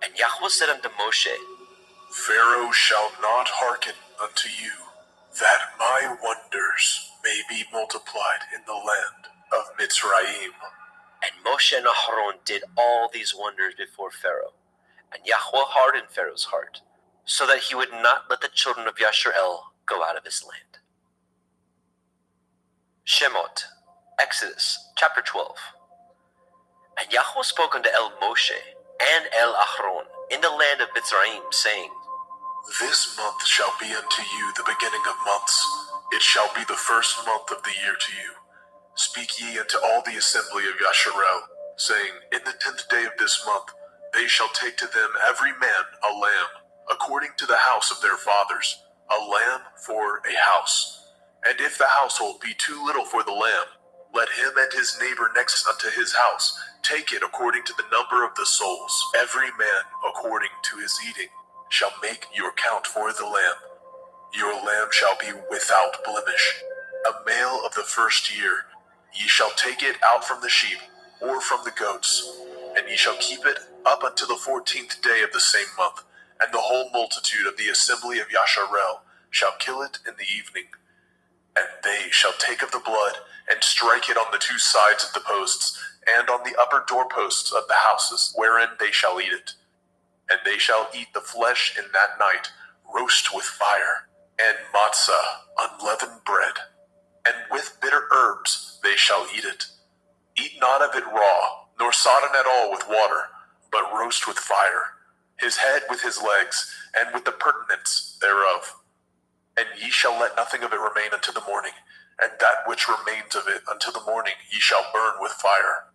And Yahweh said unto Moshe, Pharaoh shall not hearken unto you, that my wonders may be multiplied in the land of Mitzrayim. And Moshe and Aharon did all these wonders before Pharaoh. And Yahweh hardened Pharaoh's heart, so that he would not let the children of Yasharel go out of his land. Shemot, Exodus, chapter 12. And Yahweh spoke unto El Moshe and El Aharon in the land of Mitzrayim, saying, This month shall be unto you the beginning of months. It shall be the first month of the year to you. Speak ye unto all the assembly of Yasharel, saying, In the 10th day of this month they shall take to them every man a lamb, according to the house of their fathers, a lamb for a house. And if the household be too little for the lamb, let him and his neighbor next unto his house take it according to the number of the souls. Every man according to his eating shall make your count for the lamb. Your lamb shall be without blemish, a male of the first year. Ye shall take it out from the sheep, or from the goats, and ye shall keep it up until the 14th day of the same month, and the whole multitude of the assembly of Yasharel shall kill it in the evening. And they shall take of the blood, and strike it on the two sides of the posts, and on the upper doorposts of the houses, wherein they shall eat it. And they shall eat the flesh in that night, roast with fire, and matzah, unleavened bread, and with bitter herbs they shall eat it. Eat not of it raw, nor sodden at all with water, but roast with fire, his head with his legs, and with the purtenance thereof. And ye shall let nothing of it remain until the morning, and that which remains of it until the morning ye shall burn with fire.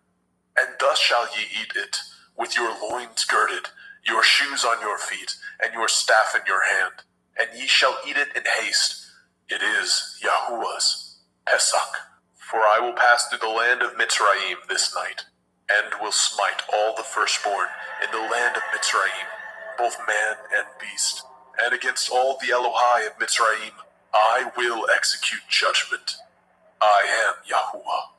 And thus shall ye eat it, with your loins girded, your shoes on your feet, and your staff in your hand. And ye shall eat it in haste. It is Yahuwah's Pesach. For I will pass through the land of Mitzrayim this night, and will smite all the firstborn in the land of Mitzrayim, both man and beast. And against all the Elohai of Mitzrayim I will execute judgment. I am Yahuwah.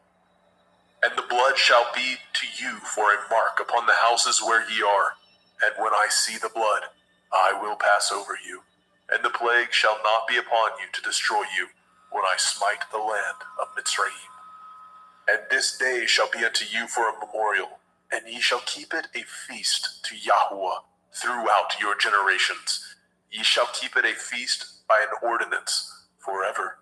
And the blood shall be to you for a mark upon the houses where ye are. And when I see the blood, I will pass over you. And the plague shall not be upon you to destroy you when I smite the land of Mitzrayim. And this day shall be unto you for a memorial, and ye shall keep it a feast to Yahuwah throughout your generations. Ye shall keep it a feast by an ordinance forever.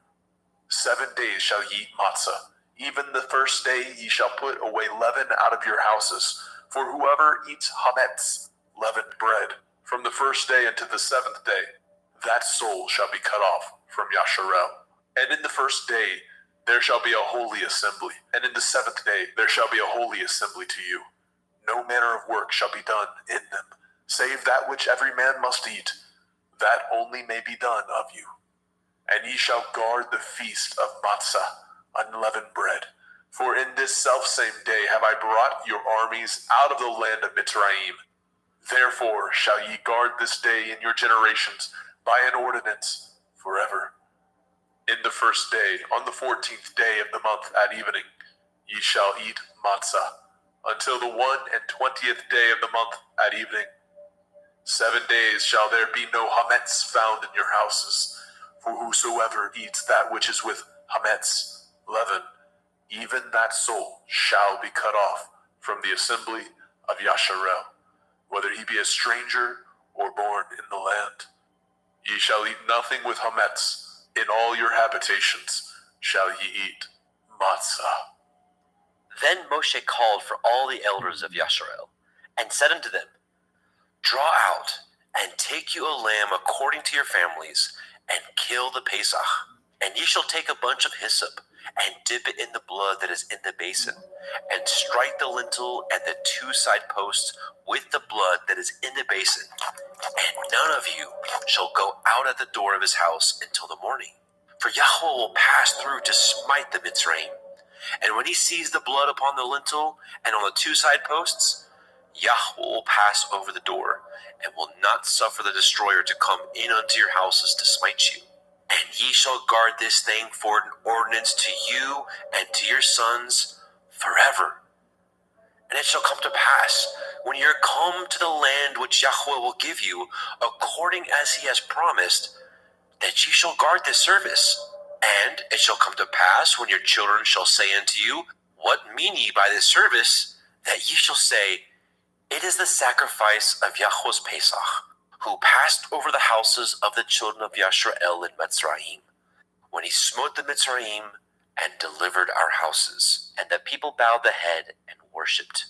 7 days shall ye eat matzah. Even the first day ye shall put away leaven out of your houses. For whoever eats hametz, leavened bread, from the first day unto the 7th day, that soul shall be cut off from Yasharel. And in the first day there shall be a holy assembly, and in the 7th day there shall be a holy assembly to you. No manner of work shall be done in them, save that which every man must eat, that only may be done of you. And ye shall guard the feast of matzah, unleavened bread. For in this selfsame day have I brought your armies out of the land of Mitzrayim. Therefore shall ye guard this day in your generations by an ordinance forever. In the first day, on the 14th day of the month at evening, ye shall eat matzah, until the 21st day of the month at evening. 7 days shall there be no hametz found in your houses, for whosoever eats that which is with hametz, leaven, even that soul shall be cut off from the assembly of Yasharel, whether he be a stranger or born in the land. Ye shall eat nothing with hametz. In all your habitations shall ye eat matzah. Then Moshe called for all the elders of Yasharel, and said unto them, Draw out, and take you a lamb according to your families, and kill the Pesach. And ye shall take a bunch of hyssop, and dip it in the blood that is in the basin, and strike the lintel and the 2 side posts with the blood that is in the basin. And none of you shall go out at the door of his house until the morning. For Yahweh will pass through to smite the Mitzrayim. And when he sees the blood upon the lintel and on the 2 side posts, Yahweh will pass over the door, and will not suffer the destroyer to come in unto your houses to smite you. And ye shall guard this thing for an ordinance to you and to your sons forever. And it shall come to pass, when ye are come to the land which Yahweh will give you, according as he has promised, that ye shall guard this service. And it shall come to pass, when your children shall say unto you, What mean ye by this service? That ye shall say, It is the sacrifice of Yahweh's Pesach, who passed over the houses of the children of Yashrael in Mitzrayim, when he smote the Mitzrayim and delivered our houses. And the people bowed the head and worshipped.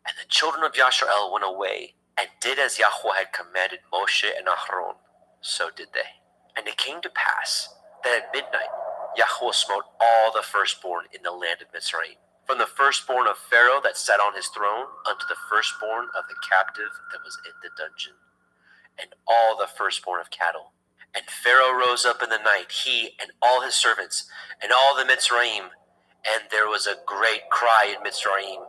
And the children of Yashrael went away, and did as Yahweh had commanded Moshe and Aharon. So did they. And it came to pass that at midnight Yahweh smote all the firstborn in the land of Mitzrayim, from the firstborn of Pharaoh that sat on his throne unto the firstborn of the captive that was in the dungeon, and all the firstborn of cattle. And Pharaoh rose up in the night, he and all his servants, and all the Mitzrayim, and there was a great cry in Mitzrayim,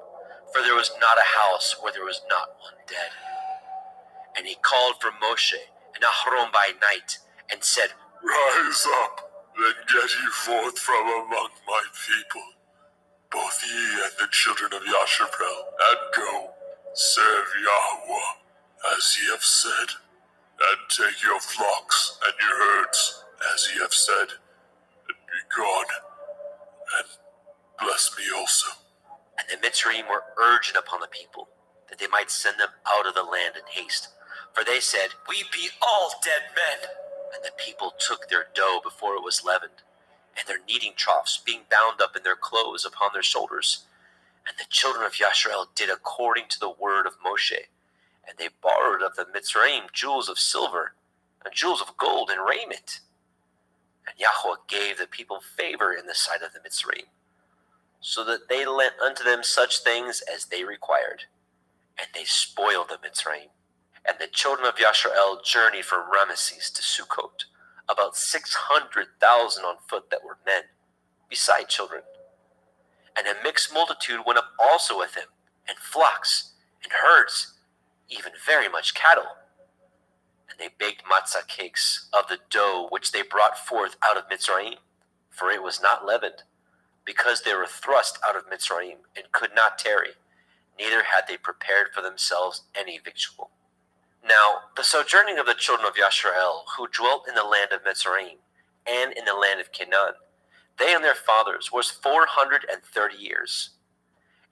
for there was not a house where there was not one dead. And he called for Moshe and Aharon by night, and said, Rise up, then get ye forth from among my people, both ye and the children of Yasharel, and go, serve Yahweh, as ye have said, and take your flocks and your herds, as ye have said, and be gone, and bless me also. And the Mitzrayim were urgent upon the people, that they might send them out of the land in haste. For they said, We be all dead men. And the people took their dough before it was leavened, and their kneading troughs being bound up in their clothes upon their shoulders. And the children of Yashrael did according to the word of Moshe. And they borrowed of the Mitzrayim jewels of silver, and jewels of gold, and raiment. And Yahweh gave the people favor in the sight of the Mitzrayim, so that they lent unto them such things as they required. And they spoiled the Mitzrayim. And the children of Yashrael journeyed from Ramesses to Sukkot, about 600,000 on foot that were men, beside children. And a mixed multitude went up also with him, and flocks, and herds, even very much cattle. And they baked matzah cakes of the dough which they brought forth out of Mitzrayim, for it was not leavened, because they were thrust out of Mitzrayim, and could not tarry, neither had they prepared for themselves any victual. Now the sojourning of the children of Yashrael, who dwelt in the land of Mitzrayim, and in the land of Canaan, they and their fathers, was 430 years.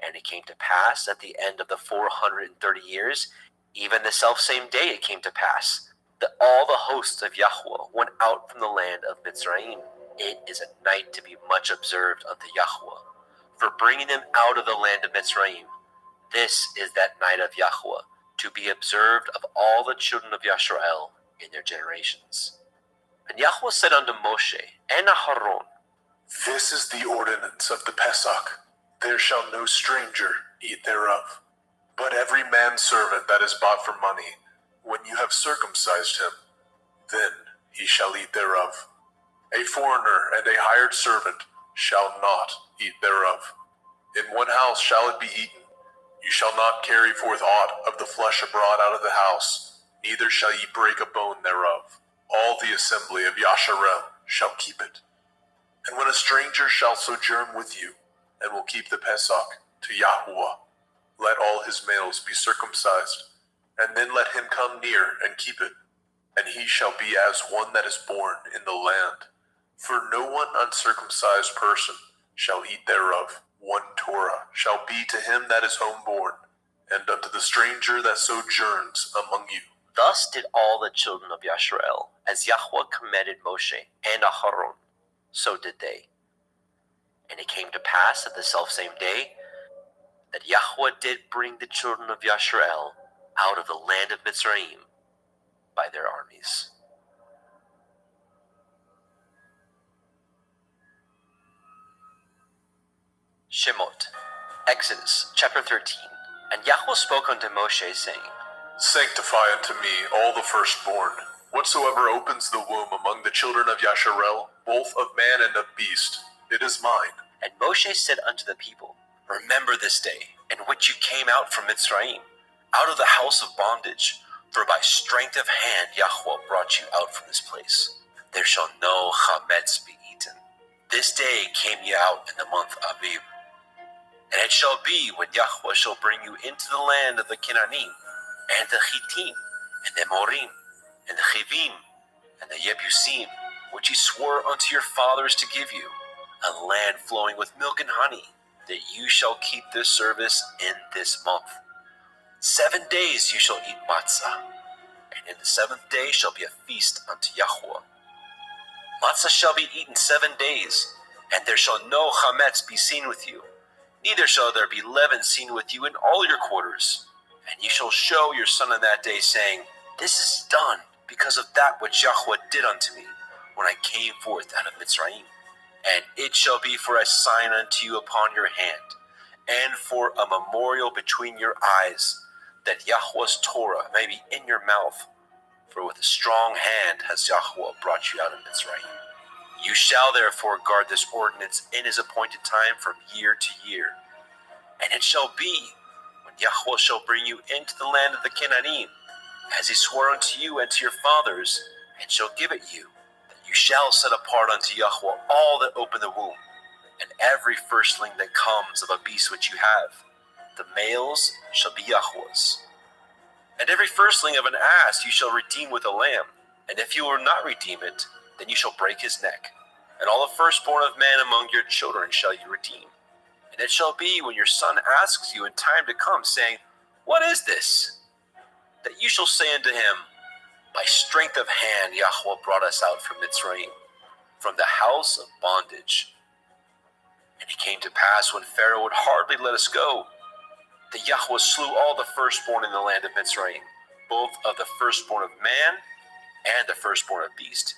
And it came to pass at the end of the 430 years, even the selfsame day it came to pass, that all the hosts of Yahweh went out from the land of Mitzrayim. It is a night to be much observed unto Yahweh, for bringing them out of the land of Mitzrayim. This is that night of Yahweh, to be observed of all the children of Yashrael in their generations. And Yahweh said unto Moshe and Aharon, This is the ordinance of the Pesach. There shall no stranger eat thereof, but every manservant that is bought for money, when you have circumcised him, then he shall eat thereof. A foreigner and a hired servant shall not eat thereof. In one house shall it be eaten. You shall not carry forth aught of the flesh abroad out of the house, neither shall ye break a bone thereof. All the assembly of Yasharel shall keep it. And when a stranger shall sojourn with you, and will keep the Pesach to Yahweh, let all his males be circumcised, and then let him come near and keep it. And he shall be as one that is born in the land. For no one uncircumcised person shall eat thereof. 1 Torah shall be to him that is homeborn, and unto the stranger that sojourns among you. Thus did all the children of Yashrael, as Yahweh commanded Moshe and Aharon, so did they. And it came to pass at the selfsame day, that Yahweh did bring the children of Yashrael out of the land of Mitzrayim by their armies. Shemot, Exodus chapter 13. And Yahweh spoke unto Moshe, saying, Sanctify unto me all the firstborn, whatsoever opens the womb among the children of Yasharel, both of man and of beast, it is mine. And Moshe said unto the people, Remember this day, in which you came out from Mitzrayim, out of the house of bondage. For by strength of hand Yahweh brought you out from this place. There shall no chametz be eaten. This day came ye out in the month Aviv. And it shall be when Yahweh shall bring you into the land of the Canaanim, and the Hittim, and the Amorim, and the Chivim, and the Yebusim, which he swore unto your fathers to give you, a land flowing with milk and honey, that you shall keep this service in this month. 7 days you shall eat matzah, and in the 7th day shall be a feast unto Yahweh. Matzah shall be eaten 7 days, and there shall no chametz be seen with you, neither shall there be leaven seen with you in all your quarters. And you shall show your son in that day, saying, This is done because of that which Yahweh did unto me, when I came forth out of Mitzrayim. And it shall be for a sign unto you upon your hand, and for a memorial between your eyes, that Yahweh's Torah may be in your mouth. For with a strong hand has Yahweh brought you out of Mitzrayim. You shall therefore guard this ordinance in his appointed time from year to year. And it shall be, when Yahweh shall bring you into the land of the Canaanim, as he swore unto you and to your fathers, and shall give it you, that you shall set apart unto Yahweh all that open the womb, and every firstling that comes of a beast which you have. The males shall be Yahweh's. And every firstling of an ass you shall redeem with a lamb, and if you will not redeem it, then you shall break his neck. And all the firstborn of man among your children shall you redeem. And it shall be when your son asks you in time to come, saying, What is this? That you shall say unto him, By strength of hand Yahweh brought us out from Mitzrayim, from the house of bondage. And it came to pass when Pharaoh would hardly let us go, that Yahweh slew all the firstborn in the land of Mitzrayim, both of the firstborn of man and the firstborn of beast.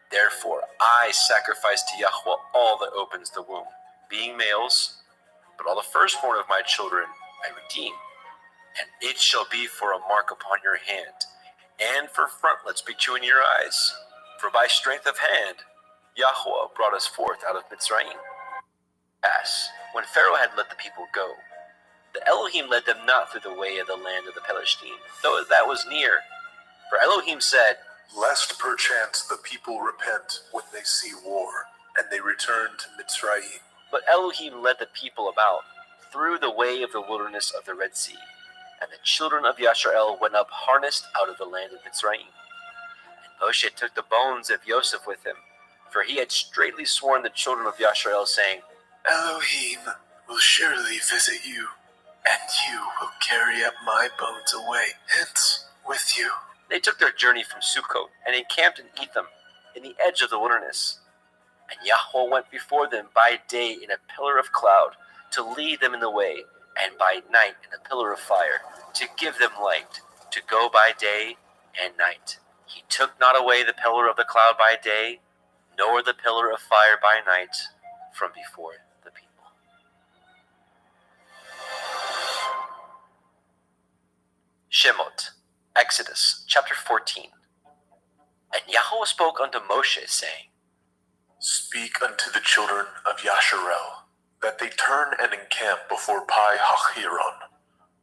Therefore I sacrifice to Yahweh all that opens the womb, being males, but all the firstborn of my children I redeem. And it shall be for a mark upon your hand, and for frontlets between your eyes. For by strength of hand Yahweh brought us forth out of Mitzrayim. As when Pharaoh had let the people go, the Elohim led them not through the way of the land of the Palestine, though that was near. For Elohim said, Lest perchance the people repent when they see war, and they return to Mitzrayim. But Elohim led the people about through the way of the wilderness of the Red Sea. And the children of Yasharel went up harnessed out of the land of Mitzrayim. And Moshe took the bones of Yosef with him, for he had straitly sworn the children of Yasharel, saying, Elohim will surely visit you, and you will carry up my bones away hence with you. They took their journey from Sukkot and encamped in Etham, in the edge of the wilderness. And Yahweh went before them by day in a pillar of cloud, to lead them in the way, and by night in a pillar of fire, to give them light, to go by day and night. He took not away the pillar of the cloud by day, nor the pillar of fire by night from before the people. Shemot, Exodus, chapter 14. And Yahweh spoke unto Moshe, saying, Speak unto the children of Yasharel, that they turn and encamp before Pi Hachiron,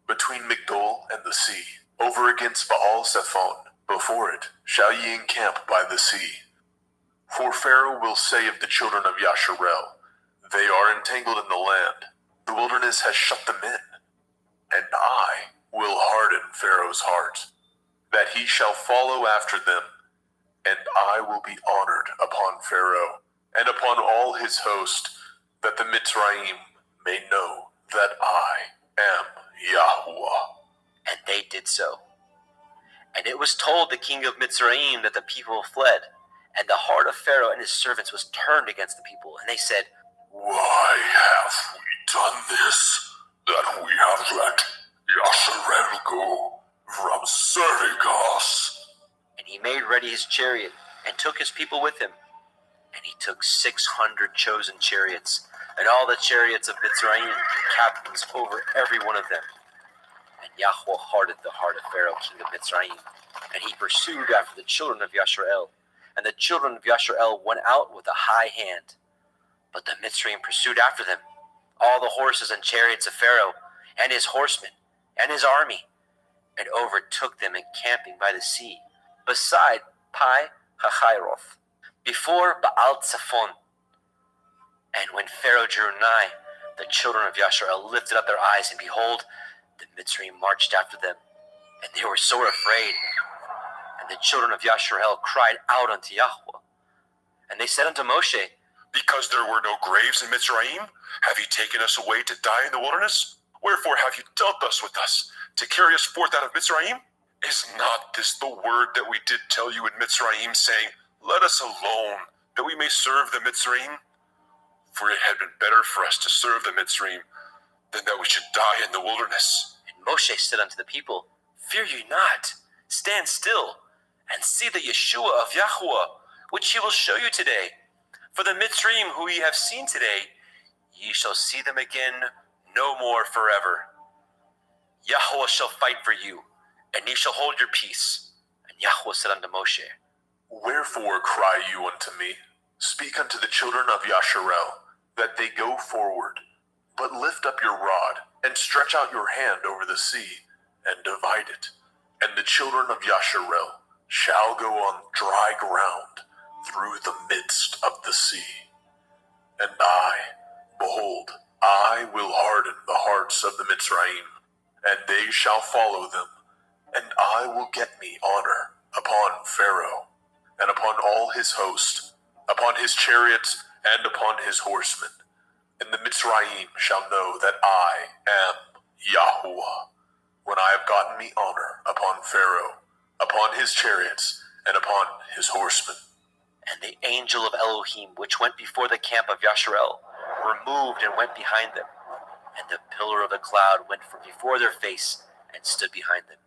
between Migdol and the sea, over against Baal Zephon. Before it shall ye encamp by the sea. For Pharaoh will say of the children of Yasharel, They are entangled in the land, the wilderness has shut them in. And I will harden Pharaoh's heart, that he shall follow after them, and I will be honored upon Pharaoh, and upon all his host, that the Mitzrayim may know that I am Yahweh. And they did so. And it was told the king of Mitzrayim that the people fled, and the heart of Pharaoh and his servants was turned against the people. And they said, Why have we done this, that we have let Yasharel go from serving us? And he made ready his chariot, and took his people with him. And he took 600 chosen chariots, and all the chariots of Mitzrayim, and captains over every one of them. And Yahweh hardened the heart of Pharaoh, king of Mitzrayim, and he pursued after the children of Yasharel. And the children of Yasharel went out with a high hand. But the Mitzrayim pursued after them, all the horses and chariots of Pharaoh, and his horsemen, and his army, and overtook them encamping by the sea, beside Pi Hahiroth, before Baal Zephon. And when Pharaoh drew nigh, the children of Yasharel lifted up their eyes, and behold, the Mitzrayim marched after them, and they were sore afraid. And the children of Yasharel cried out unto Yahweh. And they said unto Moshe, Because there were no graves in Mitzrayim, have you taken us away to die in the wilderness? Wherefore have you dealt thus with us, to carry us forth out of Mitzrayim? Is not this the word that we did tell you in Mitzrayim, saying, Let us alone, that we may serve the Mitzrayim? For it had been better for us to serve the Mitzrayim than that we should die in the wilderness. And Moshe said unto the people, Fear ye not, stand still, and see the Yeshua of Yahweh, which he will show you today. For the Mitzrayim who ye have seen today, ye shall see them again no more forever. Yahweh shall fight for you, and ye shall hold your peace. And Yahweh said unto Moshe, Wherefore cry you unto me? Speak unto the children of Yasharel, that they go forward. But lift up your rod, and stretch out your hand over the sea, and divide it. And the children of Yasharel shall go on dry ground through the midst of the sea. And behold, I will harden the hearts of the Mitzrayim, and they shall follow them, and I will get me honor upon Pharaoh, and upon all his host, upon his chariots, and upon his horsemen. And the Mitzrayim shall know that I am Yahweh, when I have gotten me honor upon Pharaoh, upon his chariots, and upon his horsemen. And the angel of Elohim, which went before the camp of Yasharel, removed and went behind them. And the pillar of the cloud went from before their face and stood behind them.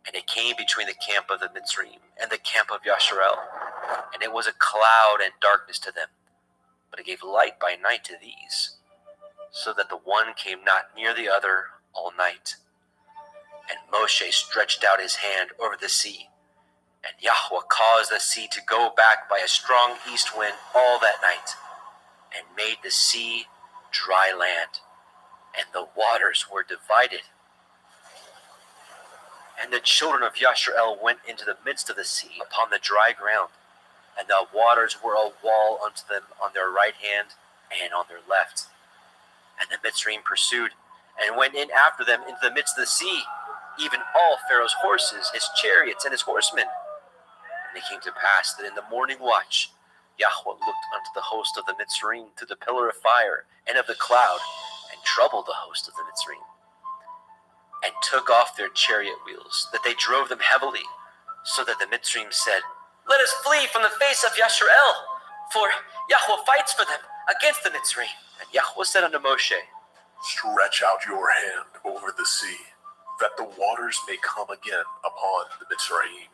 And it came between the camp of the Mitzrayim and the camp of Yasharel, and it was a cloud and darkness to them, but it gave light by night to these, so that the one came not near the other all night. And Moshe stretched out his hand over the sea, and Yahweh caused the sea to go back by a strong east wind all that night, and made the sea dry land, and the waters were divided. And the children of Yasharel went into the midst of the sea upon the dry ground, and the waters were a wall unto them on their right hand and on their left. And the Mitzrayim pursued, and went in after them into the midst of the sea, even all Pharaoh's horses, his chariots, and his horsemen. And it came to pass that in the morning watch, Yahweh looked unto the host of the Mitzrayim through the pillar of fire and of the cloud, and troubled the host of the Mitzrayim, and took off their chariot wheels, that they drove them heavily, so that the Mitzrayim said, Let us flee from the face of Yasharel, for Yahweh fights for them against the Mitzrayim. And Yahweh said unto Moshe, Stretch out your hand over the sea, that the waters may come again upon the Mitzrayim,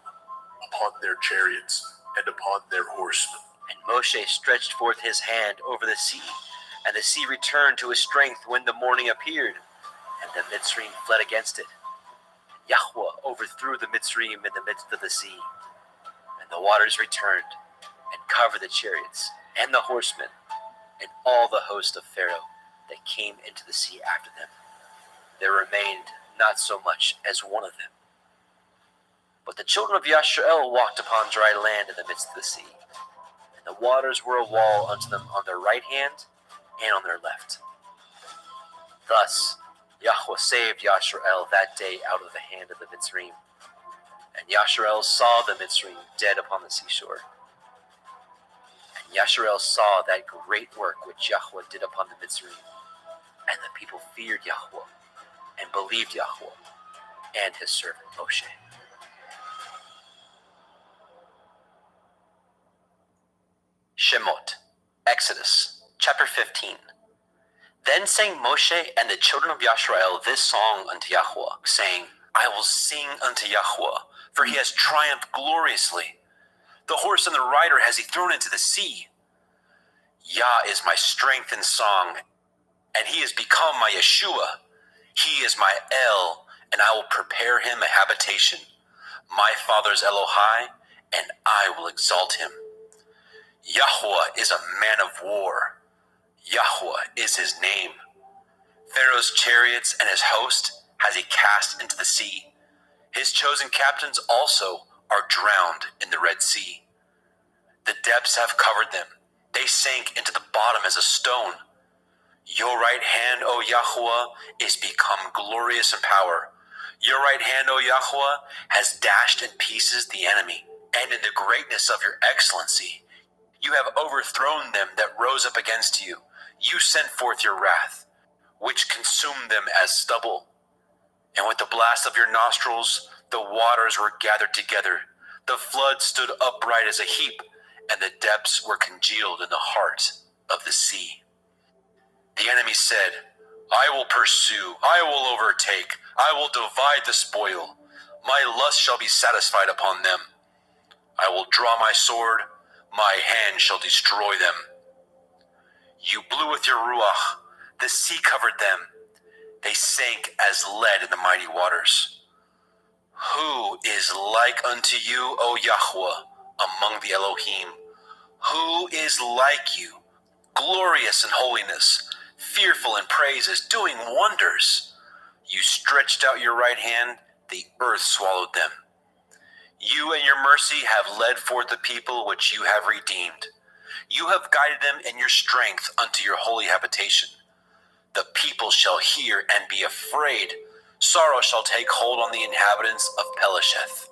upon their chariots, and upon their horsemen. And Moshe stretched forth his hand over the sea, and the sea returned to his strength when the morning appeared, and the Mitzrayim fled against it. Yahweh overthrew the Mitzrayim in the midst of the sea, and the waters returned, and covered the chariots, and the horsemen, and all the host of Pharaoh that came into the sea after them. There remained not so much as one of them. But the children of Yasharel walked upon dry land in the midst of the sea, and the waters were a wall unto them on their right hand and on their left. Thus Yahweh saved Yasharel that day out of the hand of the Mitzrayim. And Yasharel saw the Mitzrayim dead upon the seashore. And Yasharel saw that great work which Yahweh did upon the Mitzrayim. And the people feared Yahweh, and believed Yahweh, and his servant Moshe. Shemot, Exodus, chapter 15. Then sang Moshe and the children of Yasharel this song unto Yahweh, saying, I will sing unto Yahweh, for he has triumphed gloriously. The horse and the rider has he thrown into the sea. Yah is my strength and song, and he has become my Yeshua. He is my El, and I will prepare him a habitation. My father's Elohai, and I will exalt him. Yahweh is a man of war. Yahweh is his name. Pharaoh's chariots and his host has he cast into the sea. His chosen captains also are drowned in the Red Sea. The depths have covered them. They sank into the bottom as a stone. Your right hand, O Yahweh, is become glorious in power. Your right hand, O Yahweh, has dashed in pieces the enemy, and in the greatness of your excellency, you have overthrown them that rose up against you. You sent forth your wrath, which consumed them as stubble. And with the blast of your nostrils, the waters were gathered together. The flood stood upright as a heap, and the depths were congealed in the heart of the sea. The enemy said, I will pursue, I will overtake, I will divide the spoil. My lust shall be satisfied upon them. I will draw my sword, my hand shall destroy them. You blew with your ruach, the sea covered them. They sank as lead in the mighty waters. Who is like unto you, O Yahweh, among the Elohim? Who is like you, glorious in holiness, fearful in praises, doing wonders? You stretched out your right hand, the earth swallowed them. You and your mercy have led forth the people which you have redeemed. You have guided them in your strength unto your holy habitation. The people shall hear and be afraid. Sorrow shall take hold on the inhabitants of Pelesheth.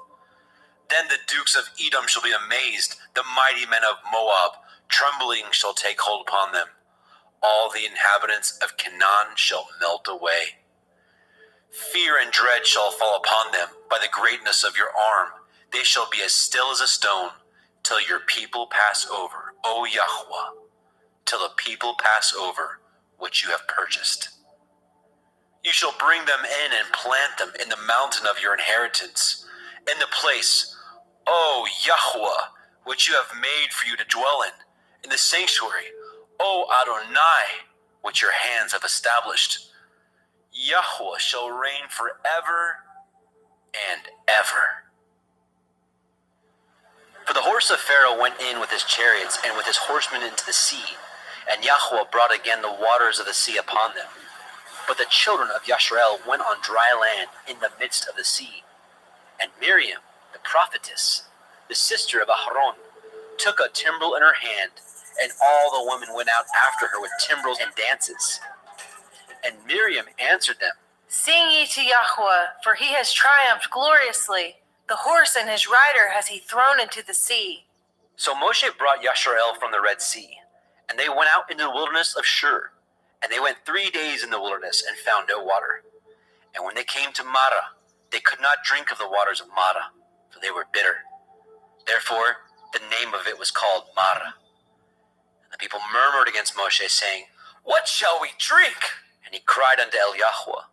Then the dukes of Edom shall be amazed, the mighty men of Moab, trembling shall take hold upon them. All the inhabitants of Canaan shall melt away. Fear and dread shall fall upon them by the greatness of your arm. They shall be as still as a stone, till your people pass over, O Yahweh, till the people pass over which you have purchased. You shall bring them in and plant them in the mountain of your inheritance, in the place, O Yahweh, which you have made for you to dwell in the sanctuary, O Adonai, which your hands have established. Yahweh shall reign forever and ever. For the horse of Pharaoh went in with his chariots and with his horsemen into the sea, and Yahweh brought again the waters of the sea upon them. But the children of Yashrael went on dry land in the midst of the sea. And Miriam, the prophetess, the sister of Aharon, took a timbrel in her hand, and all the women went out after her with timbrels and dances. And Miriam answered them, Sing ye to Yahweh, for he has triumphed gloriously. The horse and his rider has he thrown into the sea. So Moshe brought Yashrael from the Red Sea, and they went out into the wilderness of Shur. And they went 3 days in the wilderness and found no water. And when they came to Marah, they could not drink of the waters of Marah, for they were bitter. Therefore, the name of it was called Marah. And the people murmured against Moshe, saying, What shall we drink? And he cried unto El Yahweh.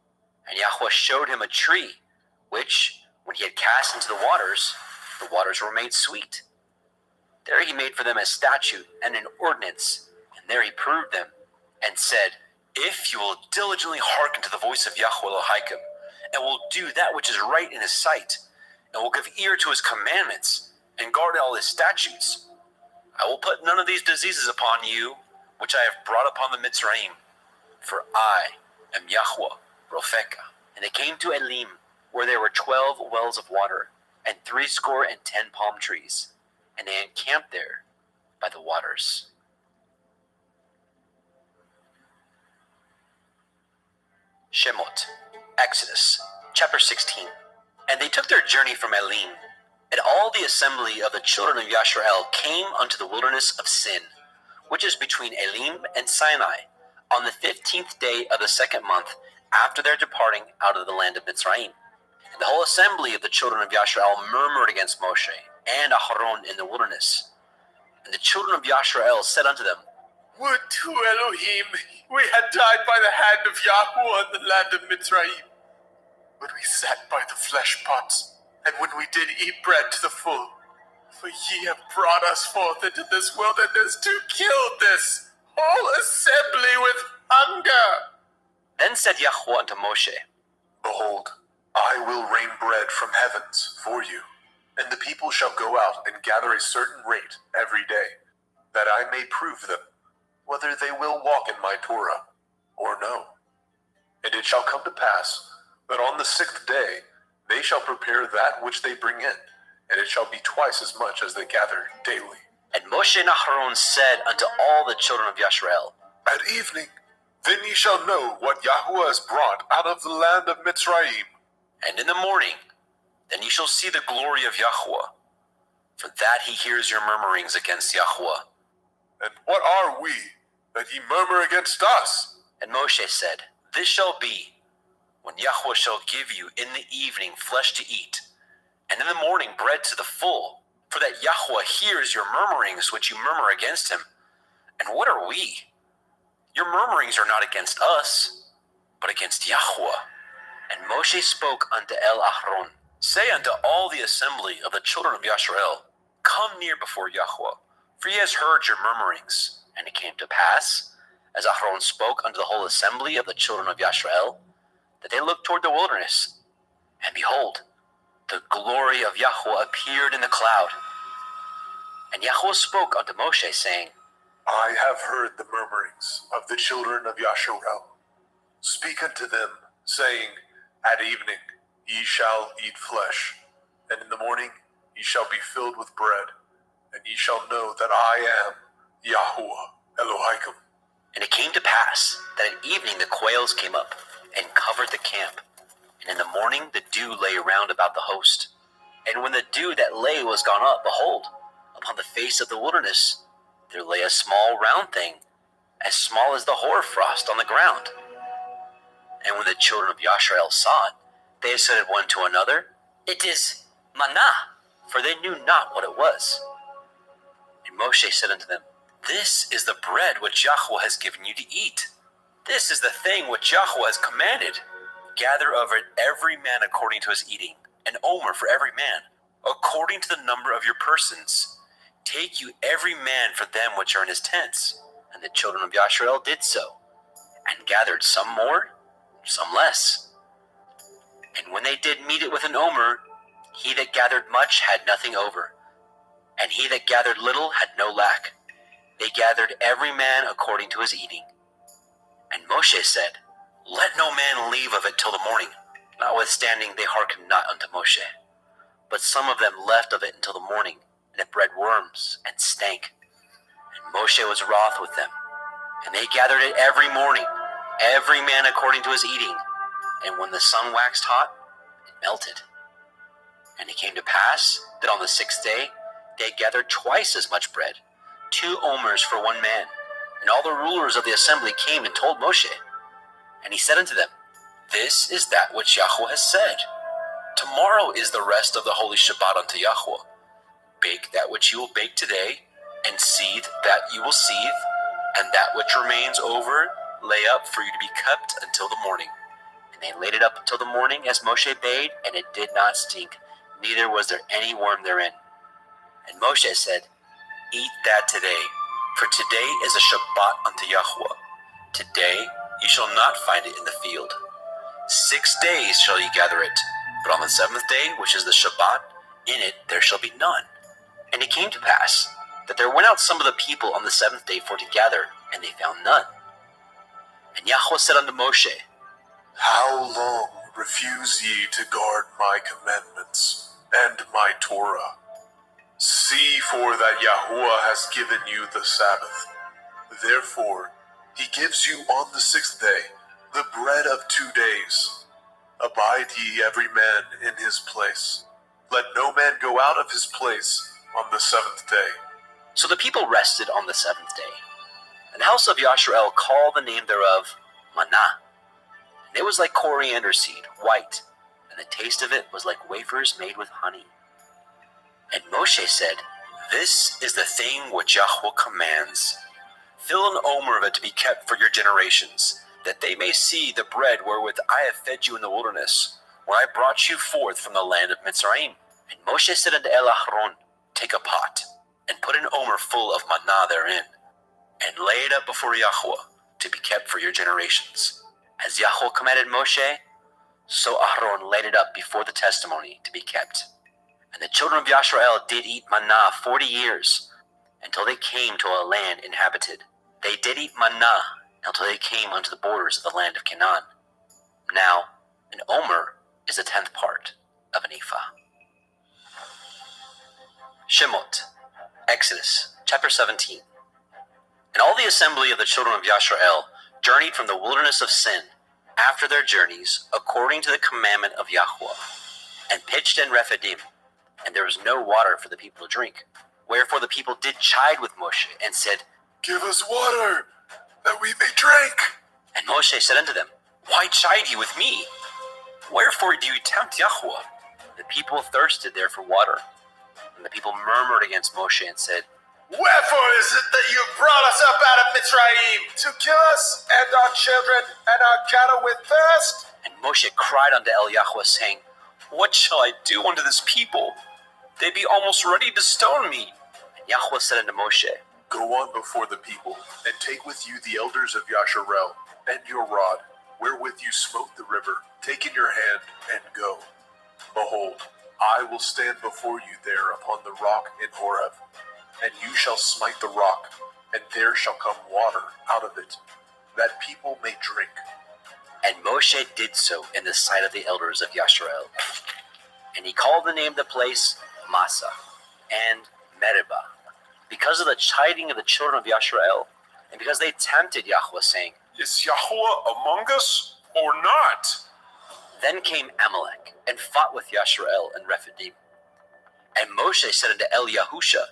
And Yahweh showed him a tree, which, when he had cast into the waters were made sweet. There he made for them a statute and an ordinance, and there he proved them, and said, If you will diligently hearken to the voice of Yahweh Elohim, and will do that which is right in his sight, and will give ear to his commandments, and guard all his statutes, I will put none of these diseases upon you, which I have brought upon the Mitzrayim, for I am Yahweh Ropheka. And they came to Elim, where there were 12 wells of water, and 70 palm trees, and they encamped there by the waters. Shemot, Exodus, chapter 16. And they took their journey from Elim, and all the assembly of the children of Yashrael came unto the wilderness of Sin, which is between Elim and Sinai, on the 15th day of the 2nd month after their departing out of the land of Mitzrayim. And the whole assembly of the children of Yashrael murmured against Moshe and Aharon in the wilderness. And the children of Yashrael said unto them, Would to Elohim we had died by the hand of Yahweh in the land of Mitzrayim. When we sat by the flesh pots, and when we did eat bread to the full. For ye have brought us forth into this wilderness to kill this whole assembly with hunger. Then said Yahweh unto Moshe, Behold, I will rain bread from heavens for you, and the people shall go out and gather a certain rate every day, that I may prove them, whether they will walk in my Torah or no. And it shall come to pass that on the 6th day they shall prepare that which they bring in, and it shall be twice as much as they gather daily. And Moshe and Aharon said unto all the children of Yisrael, At evening, then ye shall know what Yahuwah has brought out of the land of Mitzrayim. and in the morning, then ye shall see the glory of Yahweh, for that he hears your murmurings against Yahweh. And what are we, that ye murmur against us? And Moshe said, This shall be, when Yahweh shall give you in the evening flesh to eat, and in the morning bread to the full, for that Yahweh hears your murmurings which you murmur against him. And what are we? Your murmurings are not against us, but against Yahweh. And Moshe spoke unto Aharon, Say unto all the assembly of the children of Yisrael, Come near before Yahweh, for he has heard your murmurings. And it came to pass, as Aharon spoke unto the whole assembly of the children of Yisrael, that they looked toward the wilderness, and behold, the glory of Yahweh appeared in the cloud. And Yahweh spoke unto Moshe, saying, I have heard the murmurings of the children of Yasharel. Speak unto them, saying, At evening ye shall eat flesh, and in the morning ye shall be filled with bread, and ye shall know that I am Yahuwah Elohim. And it came to pass that at evening the quails came up and covered the camp, and in the morning the dew lay round about the host. And when the dew that lay was gone up, behold, upon the face of the wilderness there lay a small round thing, as small as the hoarfrost on the ground. And when the children of Yisrael saw it, they said one to another, It is manna, for they knew not what it was. And Moshe said unto them, This is the bread which Yahweh has given you to eat. This is the thing which Yahweh has commanded. Gather of it every man according to his eating, an omer for every man, according to the number of your persons. Take you every man for them which are in his tents. And the children of Yisrael did so, and gathered some more, some less. And when they did meet it with an omer, he that gathered much had nothing over, and he that gathered little had no lack. They gathered every man according to his eating. And Moshe said, Let no man leave of it till the morning. Notwithstanding they hearkened not unto Moshe. But some of them left of it until the morning, and it bred worms, and stank. And Moshe was wroth with them. And they gathered it every morning, every man according to his eating. And when the sun waxed hot, it melted. And it came to pass that on the 6th day they gathered twice as much bread, 2 omers for one man. And all the rulers of the assembly came and told Moshe. And he said unto them, This is that which Yahweh has said. Tomorrow is the rest of the holy Shabbat unto Yahweh. Bake that which you will bake today, and seethe that you will seethe, and that which remains over lay up for you to be kept until the morning. And they laid it up until the morning, as Moshe bade, and it did not stink, neither was there any worm therein. And Moshe said, Eat that today, for today is a Shabbat unto Yahweh. Today you shall not find it in the field. 6 days shall ye gather it, but on the 7th day, which is the Shabbat, in it there shall be none. And it came to pass that there went out some of the people on the 7th day for to gather, and they found none. And Yahweh said unto Moshe, How long refuse ye to guard my commandments and my Torah? See for that Yahuwah has given you the Sabbath. Therefore, he gives you on the 6th day the bread of 2 days. Abide ye every man in his place. Let no man go out of his place on the 7th day. So the people rested on the 7th day. And the house of Yisrael called the name thereof manna. And it was like coriander seed, white, and the taste of it was like wafers made with honey. And Moshe said, This is the thing which Yahweh commands. Fill an omer of it to be kept for your generations, that they may see the bread wherewith I have fed you in the wilderness, when I brought you forth from the land of Mitzrayim. And Moshe said unto Aharon, Take a pot, and put an omer full of manna therein, and lay it up before Yahweh, to be kept for your generations. As Yahweh commanded Moshe, so Aharon laid it up before the testimony to be kept. And the children of Yisrael did eat manna 40 years, until they came to a land inhabited. They did eat manna until they came unto the borders of the land of Canaan. is a 10th part of an ephah. Shemot, Exodus, chapter 17. And all the assembly of the children of Yashrael journeyed from the wilderness of Sin after their journeys, according to the commandment of Yahweh, and pitched in Rephidim, and there was no water for the people to drink. Wherefore the people did chide with Moshe, and said, Give us water, that we may drink. And Moshe said unto them, Why chide ye with me? Wherefore do you tempt Yahweh? The people thirsted there for water. And the people murmured against Moshe, and said, Wherefore is it that you brought us up out of Mitzrayim to kill us and our children and our cattle with thirst? And Moshe cried unto El Yahweh, saying, What shall I do unto this people? They be almost ready to stone me. And Yahweh said unto Moshe, Go on before the people, and take with you the elders of Yasharel, and your rod, wherewith you smote the river. Take in your hand, and go. Behold, I will stand before you there upon the rock in Horeb, and you shall smite the rock, and there shall come water out of it, that people may drink. And Moshe did so in the sight of the elders of Yashrael. And he called the name of the place Massa and Meribah, because of the chiding of the children of Yashrael, and because they tempted Yahweh, saying, Is Yahweh among us or not? Then came Amalek, and fought with Yashrael and Rephidim. And Moshe said unto El Yahusha,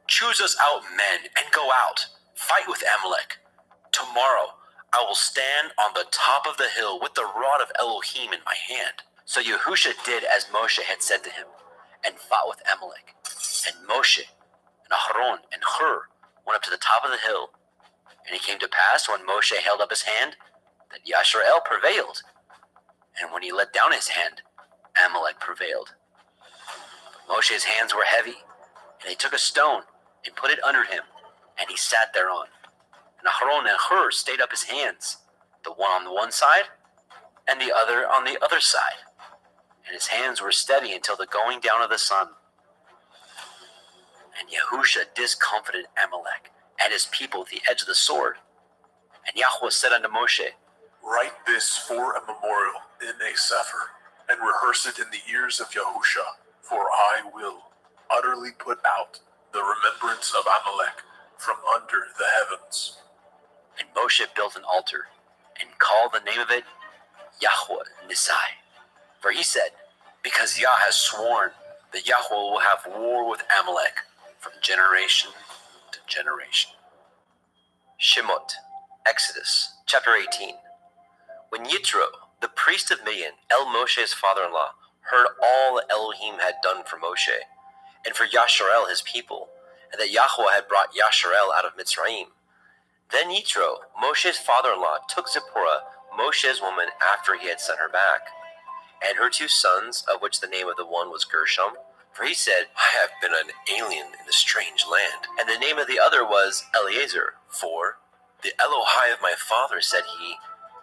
Choose us out men, and go out, fight with Amalek. Tomorrow I will stand on the top of the hill with the rod of Elohim in my hand. So Yahusha did as Moshe had said to him, and fought with Amalek. And Moshe, and Aharon, and Hur went up to the top of the hill. And it came to pass, when Moshe held up his hand, that Yashrael prevailed. And when he let down his hand, Amalek prevailed. But Moshe's hands were heavy, and he took a stone, and put it under him, and he sat thereon. And Aharon and Hur stayed up his hands, the one on the one side, and the other on the other side. And his hands were steady until the going down of the sun. And Yahusha discomfited Amalek and his people with the edge of the sword. And Yahweh said unto Moshe, Write this for a memorial in a sefer, and rehearse it in the ears of Yahusha, for I will utterly put out the remembrance of Amalek from under the heavens. And Moshe built an altar, and called the name of it Yahweh Nisai. For he said, Because Yah has sworn that Yahweh will have war with Amalek from generation to generation. Shemot, Exodus, chapter 18. When Yitro, the priest of Midian, El Moshe's father-in-law, heard all that Elohim had done for Moshe, and for Yasharel his people, and that Yahweh had brought Yasharel out of Mitzrayim, then Yitro, Moshe's father-in-law, took Zipporah, Moshe's woman, after he had sent her back, and her 2 sons, of which the name of the one was Gershom, for he said, I have been an alien in a strange land. And the name of the other was Eleazar, for the Elohai of my father, said he,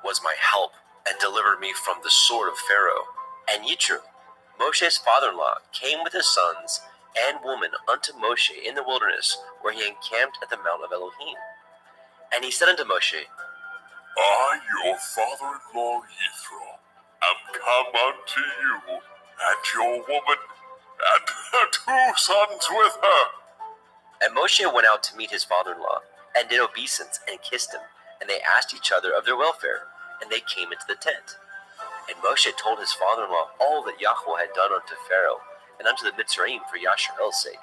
was my help, and delivered me from the sword of Pharaoh. And Yitro, Moshe's father-in-law, came with his sons and woman unto Moshe in the wilderness, where he encamped at the mount of Elohim. And he said unto Moshe, I, your father-in-law Yithro, am come unto you, and your woman, and her 2 sons with her. And Moshe went out to meet his father-in-law, and did obeisance, and kissed him, and they asked each other of their welfare, and they came into the tent. And Moshe told his father-in-law all that Yahweh had done unto Pharaoh, and unto the Mitzrayim for Yasharel's sake,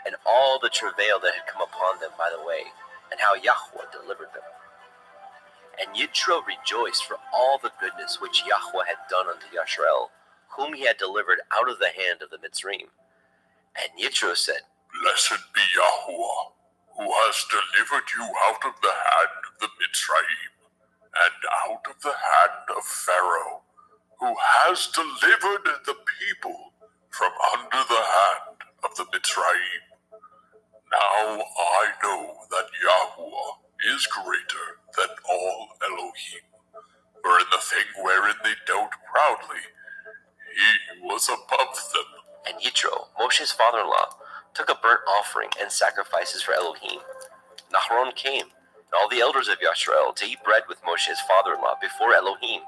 and all the travail that had come upon them by the way, and how Yahweh delivered them. And Yitro rejoiced for all the goodness which Yahweh had done unto Yasharel, whom he had delivered out of the hand of the Mitzrayim. And Yitro said, Blessed be Yahweh, who has delivered you out of the hand of the Mitzrayim, and out of the hand of Pharaoh, who has delivered the people from under the hand of the Mitzrayim. Now I know that Yahweh is greater than all Elohim, for in the thing wherein they dealt proudly, he was above them. And Yitro, Moshe's father-in-law, took a burnt offering and sacrifices for Elohim. And Aharon came, and all the elders of Yasharel, to eat bread with Moshe's father-in-law before Elohim.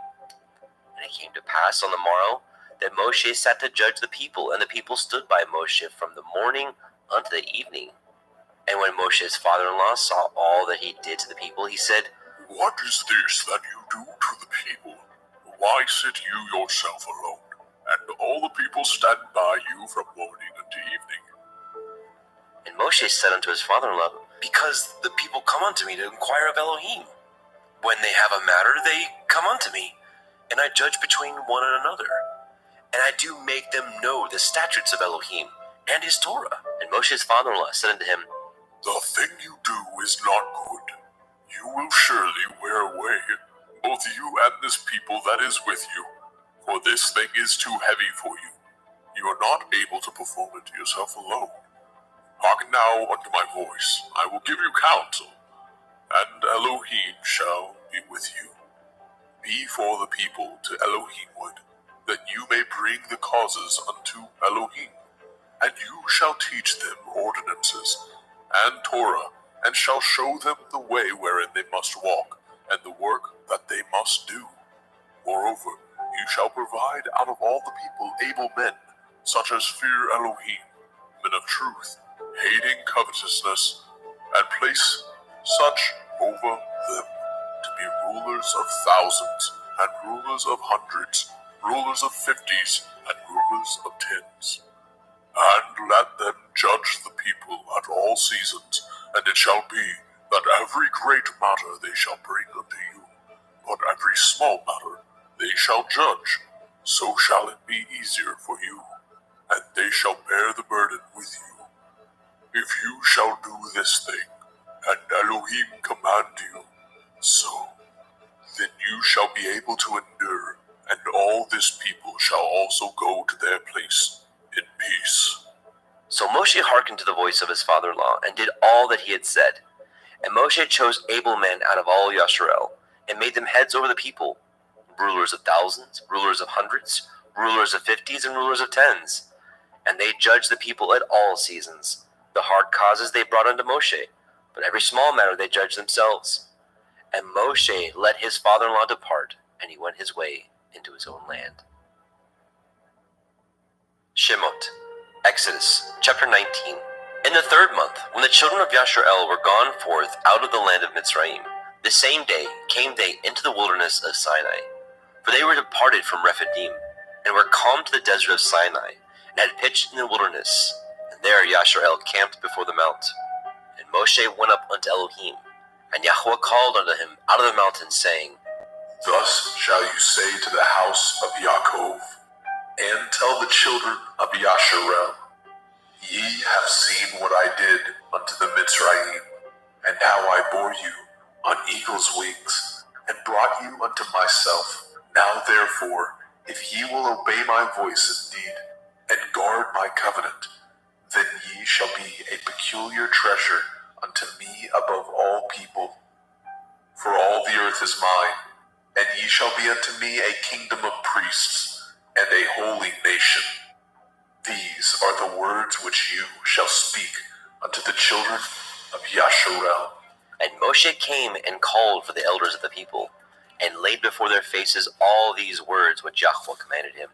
And it came to pass on the morrow Then Moshe sat to judge the people, and the people stood by Moshe from the morning unto the evening. And when Moshe's father-in-law saw all that he did to the people, he said, What is this that you do to the people? Why sit you yourself alone, and all the people stand by you from morning unto evening? And Moshe said unto his father-in-law, Because the people come unto me to inquire of Elohim. When they have a matter, they come unto me, and I judge between one and another. And I do make them know the statutes of Elohim and his Torah. And Moshe's father-in-law said unto him, The thing you do is not good. You will surely wear away, both you and this people that is with you, for this thing is too heavy for you. You are not able to perform it yourself alone. Hearken now unto my voice. I will give you counsel, and Elohim shall be with you. Be for the people to Elohimward, that you may bring the causes unto Elohim. And you shall teach them ordinances and Torah, and shall show them the way wherein they must walk, and the work that they must do. Moreover, you shall provide out of all the people able men, such as fear Elohim, men of truth, hating covetousness, and place such over them to be rulers of thousands, and rulers of hundreds, rulers of fifties, and rulers of tens. And let them judge the people at all seasons, and it shall be that every great matter they shall bring unto you, but every small matter they shall judge. So shall it be easier for you, and they shall bear the burden with you. If you shall do this thing, and Elohim command you, so, then you shall be able to endure, and all this people shall also go to their place in peace. So Moshe hearkened to the voice of his father-in-law, and did all that he had said. And Moshe chose able men out of all Yasharel, and made them heads over the people, rulers of thousands, rulers of hundreds, rulers of fifties, and rulers of tens. And they judged the people at all seasons. The hard causes they brought unto Moshe, but every small matter they judged themselves. And Moshe let his father-in-law depart, and he went his way into his own land. Shemot, Exodus, chapter 19. In the 3rd month, when the children of Yasharel were gone forth out of the land of Mitzrayim, the same day came they into the wilderness of Sinai. For they were departed from Rephidim, and were come to the desert of Sinai, and had pitched in the wilderness. And there Yasharel camped before the mount. And Moshe went up unto Elohim, and Yahweh called unto him out of the mountain, saying, Thus shall you say to the house of Yaakov, and tell the children of Yasharel, Ye have seen what I did unto the Mitzrayim, and how I bore you on eagle's wings, and brought you unto myself. Now therefore, if ye will obey my voice indeed, and guard my covenant, then ye shall be a peculiar treasure unto me above all people. For all the earth is mine, and ye shall be unto me a kingdom of priests, and a holy nation. These are the words which you shall speak unto the children of Yasharel. And Moshe came and called for the elders of the people, and laid before their faces all these words which Yahweh commanded him.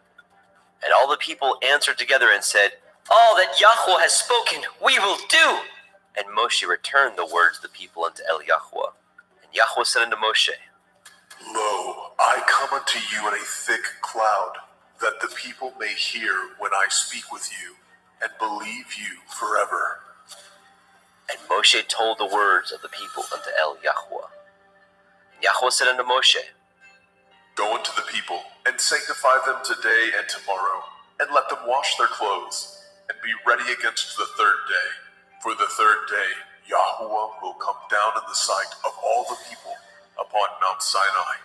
And all the people answered together and said, All that Yahweh has spoken, we will do. And Moshe returned the words of the people unto Yahweh. And Yahweh said unto Moshe, Lo, I come unto you in a thick cloud, that the people may hear when I speak with you, and believe you forever. And Moshe told the words of the people unto Yahweh. And Yahweh said unto Moshe, Go unto the people, and sanctify them today and tomorrow, and let them wash their clothes, and be ready against the 3rd day. For the 3rd day Yahweh will come down in the sight of all the people upon Mount Sinai.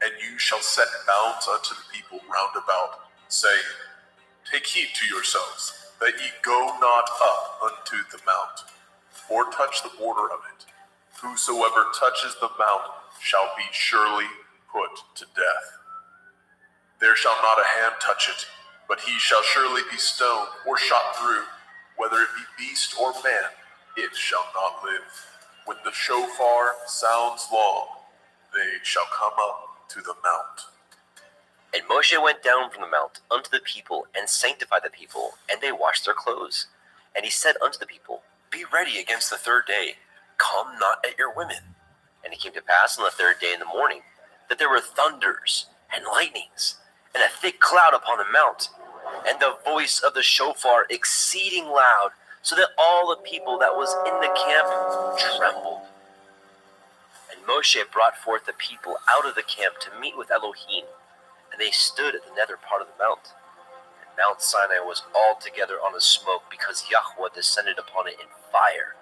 And you shall set bounds unto the people round about, saying, Take heed to yourselves, that ye go not up unto the mount, or touch the border of it. Whosoever touches the mount shall be surely put to death. There shall not a hand touch it, but he shall surely be stoned or shot through. Whether it be beast or man, it shall not live. When the shofar sounds long, they shall come up to the mount. And Moshe went down from the mount unto the people, and sanctified the people, and they washed their clothes. And he said unto the people, Be ready against the third day, come not at your women. And it came to pass on the third day in the morning, that there were thunders and lightnings, and a thick cloud upon the mount, and the voice of the shofar exceeding loud, so that all the people that was in the camp trembled. And Moshe brought forth the people out of the camp to meet with Elohim, and they stood at the nether part of the mount. And Mount Sinai was altogether on a smoke, because Yahweh descended upon it in fire,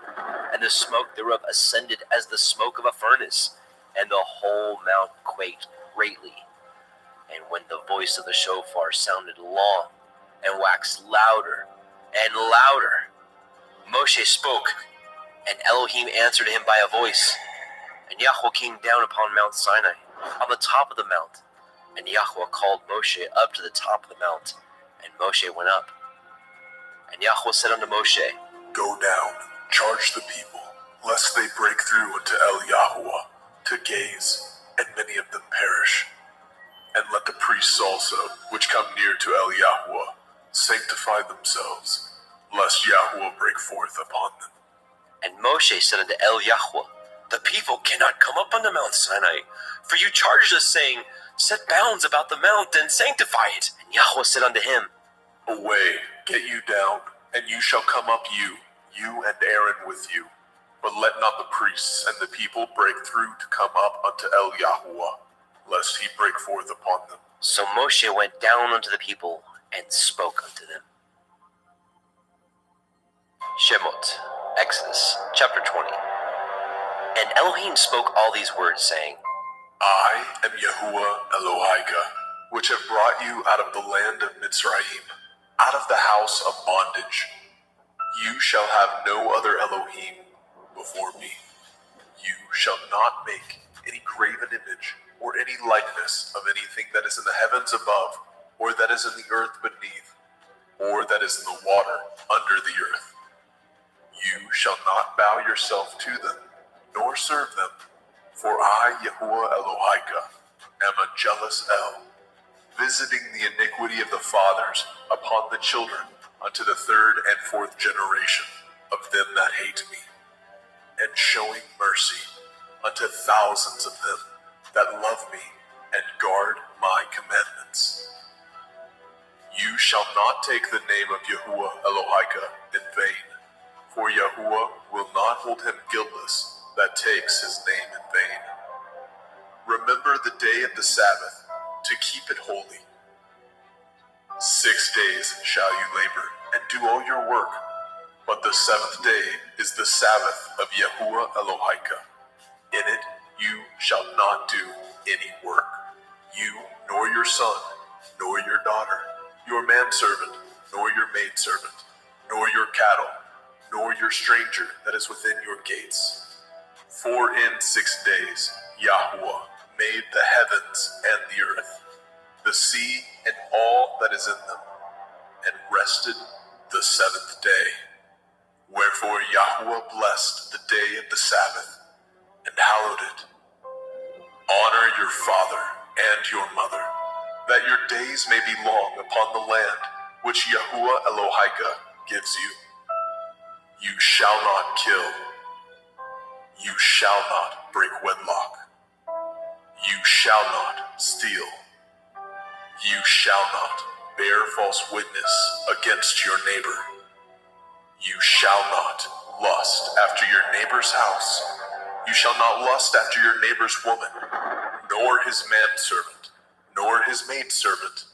and the smoke thereof ascended as the smoke of a furnace, and the whole mount quaked greatly. And when the voice of the shofar sounded long, and waxed louder and louder, Moshe spoke, and Elohim answered him by a voice. And Yahweh came down upon Mount Sinai, on the top of the mount. And Yahweh called Moshe up to the top of the mount, and Moshe went up. And Yahweh said unto Moshe, Go down, charge the people, lest they break through unto El Yahweh to gaze, and many of them perish. And let the priests also, which come near to El Yahweh, sanctify themselves, lest Yahweh break forth upon them. And Moshe said unto El Yahweh, The people cannot come up unto Mount Sinai, for you charged us, saying, Set bounds about the mount, and sanctify it. And Yahweh said unto him, Away, get you down, and you shall come up you and Aaron with you. But let not the priests and the people break through to come up unto El Yahweh, lest he break forth upon them. So Moshe went down unto the people, and spoke unto them. Shemot, Exodus, chapter 20. And Elohim spoke all these words, saying, I am Yahuwah Elohika, which have brought you out of the land of Mitzrayim, out of the house of bondage. You shall have no other Elohim before me. You shall not make any graven image or any likeness of anything that is in the heavens above, or that is in the earth beneath, or that is in the water under the earth. You shall not bow yourself to them, nor serve them, for I, Yahuwah Elohika, am a jealous El, visiting the iniquity of the fathers upon the children unto the third and fourth generation of them that hate me, and showing mercy unto thousands of them that love me and guard my commandments. You shall not take the name of Yahuwah Elohika in vain, for Yahuwah will not hold him guiltless that takes his name in vain. Remember the day of the Sabbath, to keep it holy. 6 days shall you labor and do all your work, but the seventh day is the Sabbath of Yahuwah Elohika. In it you shall not do any work, you nor your son, nor your daughter, your manservant, nor your maidservant, nor your cattle, nor your stranger that is within your gates. For in 6 days Yahweh made the heavens and the earth, the sea and all that is in them, and rested the seventh day. Wherefore Yahweh blessed the day of the Sabbath, and hallowed it. Honor your father and your mother, that your days may be long upon the land which Yahuwah Elohika gives you. You shall not kill. You shall not break wedlock. You shall not steal. You shall not bear false witness against your neighbor. You shall not lust after your neighbor's house. You shall not lust after your neighbor's woman, nor his manservant, nor his maidservant,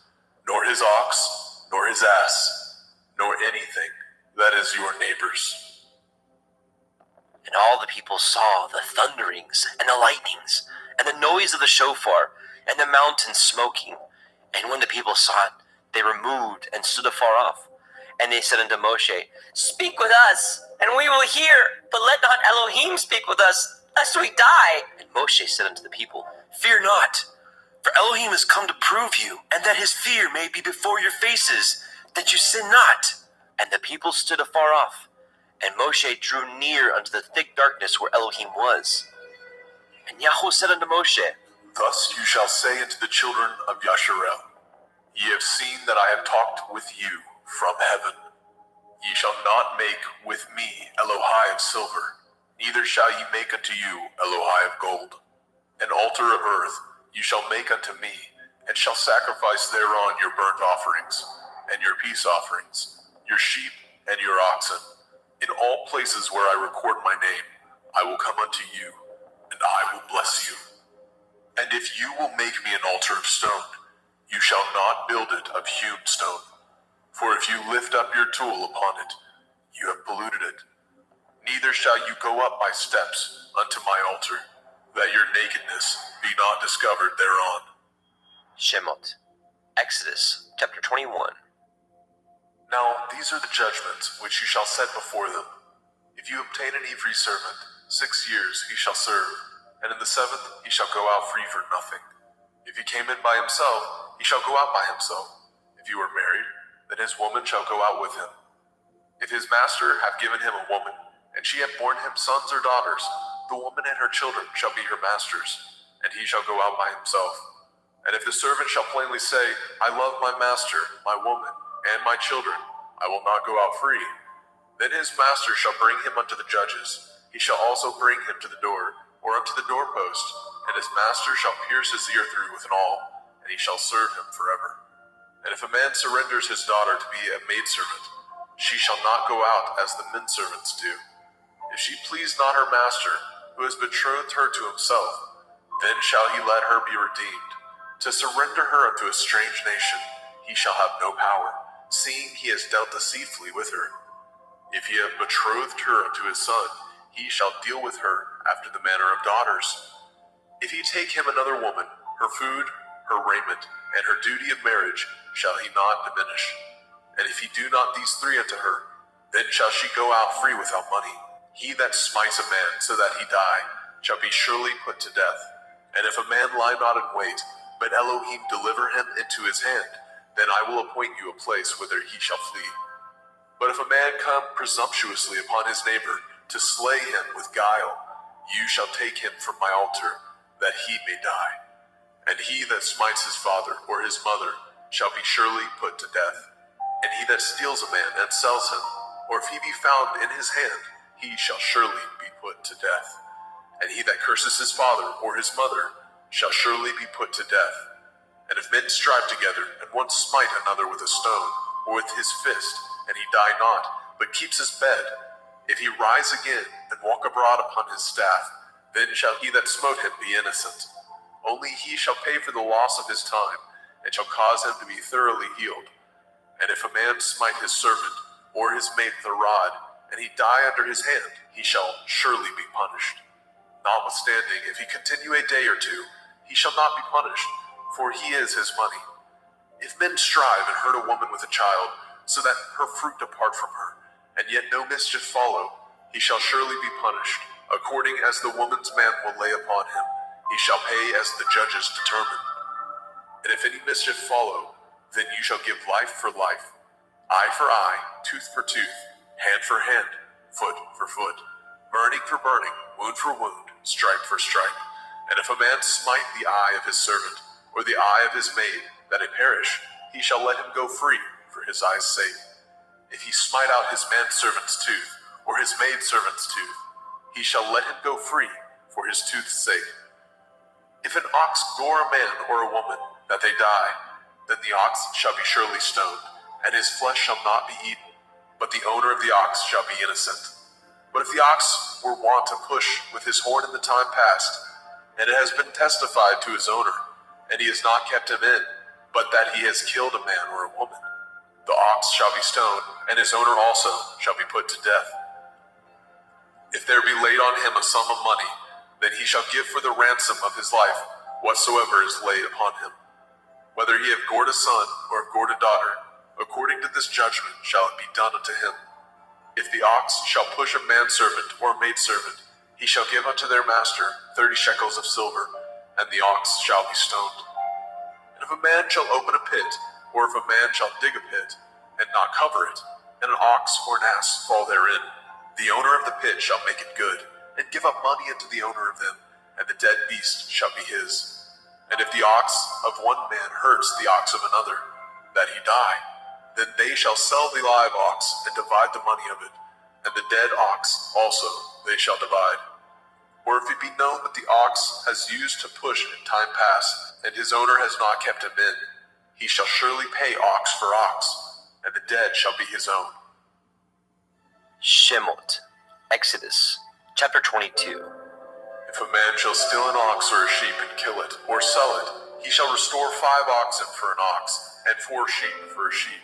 nor his ox, nor his ass, nor anything that is your neighbor's. And all the people saw the thunderings and the lightnings, and the noise of the shofar, and the mountain smoking. And when the people saw it, they removed and stood afar off. And they said unto Moshe, Speak with us, and we will hear, but let not Elohim speak with us, lest we die. And Moshe said unto the people, Fear not, for Elohim is come to prove you, and that his fear may be before your faces, that you sin not. And the people stood afar off. And Moshe drew near unto the thick darkness where Elohim was. And Yahweh said unto Moshe, Thus you shall say unto the children of Yasharel, Ye have seen that I have talked with you from heaven. Ye shall not make with me Elohai of silver, neither shall ye make unto you Elohai of gold. An altar of earth you shall make unto me, and shall sacrifice thereon your burnt offerings, and your peace offerings, your sheep and your oxen. In all places where I record my name, I will come unto you, and I will bless you. And if you will make me an altar of stone, you shall not build it of hewn stone. For if you lift up your tool upon it, you have polluted it. Neither shall you go up by steps unto my altar, that your nakedness be not discovered thereon. Shemot. Exodus chapter 21. Now these are the judgments which you shall set before them. If you obtain an Ivri servant, 6 years he shall serve, and in the 7th he shall go out free for nothing. If he came in by himself, he shall go out by himself. If you are married, then his woman shall go out with him. If his master have given him a woman, and she have borne him sons or daughters, the woman and her children shall be her master's, and he shall go out by himself. And if the servant shall plainly say, I love my master, my woman, and my children, I will not go out free, then his master shall bring him unto the judges. He shall also bring him to the door, or unto the doorpost, and his master shall pierce his ear through with an awl, and he shall serve him forever. And if a man surrenders his daughter to be a maidservant, she shall not go out as the men servants do. If she please not her master, who has betrothed her to himself, then shall he let her be redeemed. To surrender her unto a strange nation, he shall have no power, seeing he has dealt deceitfully with her. If he have betrothed her unto his son, he shall deal with her after the manner of daughters. If he take him another woman, her food, her raiment, and her duty of marriage shall he not diminish. And if he do not these 3 unto her, then shall she go out free without money. He that smites a man so that he die shall be surely put to death. And if a man lie not in wait, but Elohim deliver him into his hand, then I will appoint you a place whither he shall flee. But if a man come presumptuously upon his neighbor to slay him with guile, you shall take him from my altar, that he may die. And he that smites his father or his mother shall be surely put to death. And he that steals a man and sells him, or if he be found in his hand, he shall surely be put to death. And he that curses his father or his mother shall surely be put to death. And if men strive together, and one smite another with a stone, or with his fist, and he die not, but keeps his bed, if he rise again, and walk abroad upon his staff, then shall he that smote him be innocent. Only he shall pay for the loss of his time, and shall cause him to be thoroughly healed. And if a man smite his servant, or his maid with a rod, and he die under his hand, he shall surely be punished. Notwithstanding, if he continue a day or 2, he shall not be punished, for he is his money. If men strive and hurt a woman with a child, so that her fruit depart from her, and yet no mischief follow, he shall surely be punished, according as the woman's man will lay upon him. He shall pay as the judges determine. And if any mischief follow, then you shall give life for life, eye for eye, tooth for tooth, hand for hand, foot for foot, burning for burning, wound for wound, stripe for stripe. And if a man smite the eye of his servant, or the eye of his maid, that it perish, he shall let him go free for his eye's sake. If he smite out his manservant's tooth, or his maidservant's tooth, he shall let him go free for his tooth's sake. If an ox gore a man or a woman, that they die, then the ox shall be surely stoned, and his flesh shall not be eaten, but the owner of the ox shall be innocent. But if the ox were wont to push with his horn in the time past, and it has been testified to his owner, and he has not kept him in, but that he has killed a man or a woman, the ox shall be stoned, and his owner also shall be put to death. If there be laid on him a sum of money, then he shall give for the ransom of his life whatsoever is laid upon him. Whether he have gored a son or have gored a daughter, according to this judgment shall it be done unto him. If the ox shall push a manservant or a maidservant, he shall give unto their master 30 shekels of silver, and the ox shall be stoned. And if a man shall open a pit, or if a man shall dig a pit, and not cover it, and an ox or an ass fall therein, the owner of the pit shall make it good, and give up money unto the owner of them, and the dead beast shall be his. And if the ox of one man hurts the ox of another, that he die, then they shall sell the live ox and divide the money of it, and the dead ox also they shall divide. Or if it be known that the ox has used to push in time past, and his owner has not kept him in, he shall surely pay ox for ox, and the dead shall be his own. Shemot, Exodus, chapter 22. If a man shall steal an ox or a sheep and kill it, or sell it, he shall restore 5 oxen for an ox, and 4 sheep for a sheep.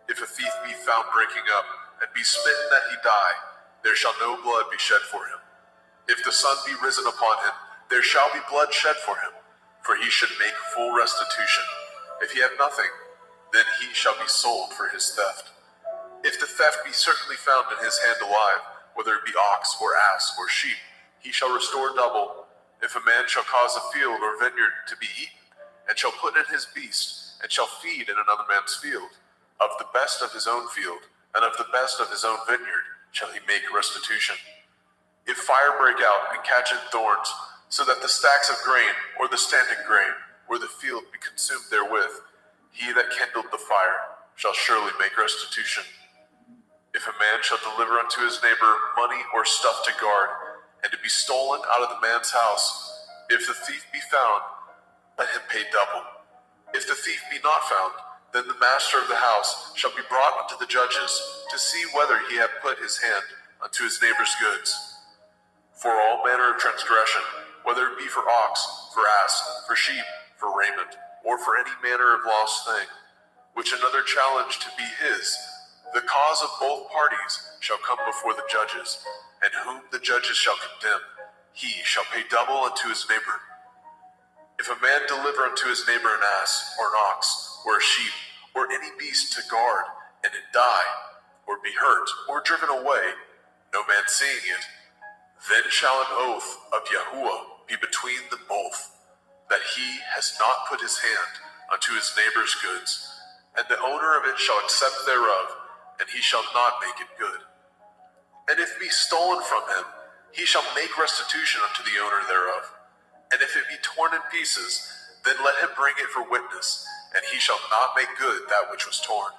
If a thief be found breaking up, and be smitten that he die, there shall no blood be shed for him. If the sun be risen upon him, there shall be blood shed for him, for he should make full restitution. If he have nothing, then he shall be sold for his theft. If the theft be certainly found in his hand alive, whether it be ox or ass or sheep, he shall restore double. If a man shall cause a field or vineyard to be eaten, and shall put in his beast, and shall feed in another man's field, of the best of his own field, and of the best of his own vineyard, shall he make restitution. If fire break out and catch in thorns, so that the stacks of grain, or the standing grain, or the field be consumed therewith, he that kindled the fire shall surely make restitution. If a man shall deliver unto his neighbor money or stuff to guard, and to be stolen out of the man's house, if the thief be found, let him pay double. If the thief be not found, then the master of the house shall be brought unto the judges, to see whether he have put his hand unto his neighbor's goods. For all manner of transgression, whether it be for ox, for ass, for sheep, for raiment, or for any manner of lost thing, which another challenged to be his, the cause of both parties shall come before the judges, and whom the judges shall condemn, he shall pay double unto his neighbor. If a man deliver unto his neighbor an ass, or an ox, or a sheep, or any beast to guard, and it die, or be hurt, or driven away, no man seeing it, then shall an oath of Yahuwah be between them both, that he has not put his hand unto his neighbor's goods, and the owner of it shall accept thereof, and he shall not make it good. And if it be stolen from him, he shall make restitution unto the owner thereof. And if it be torn in pieces, then let him bring it for witness, and he shall not make good that which was torn.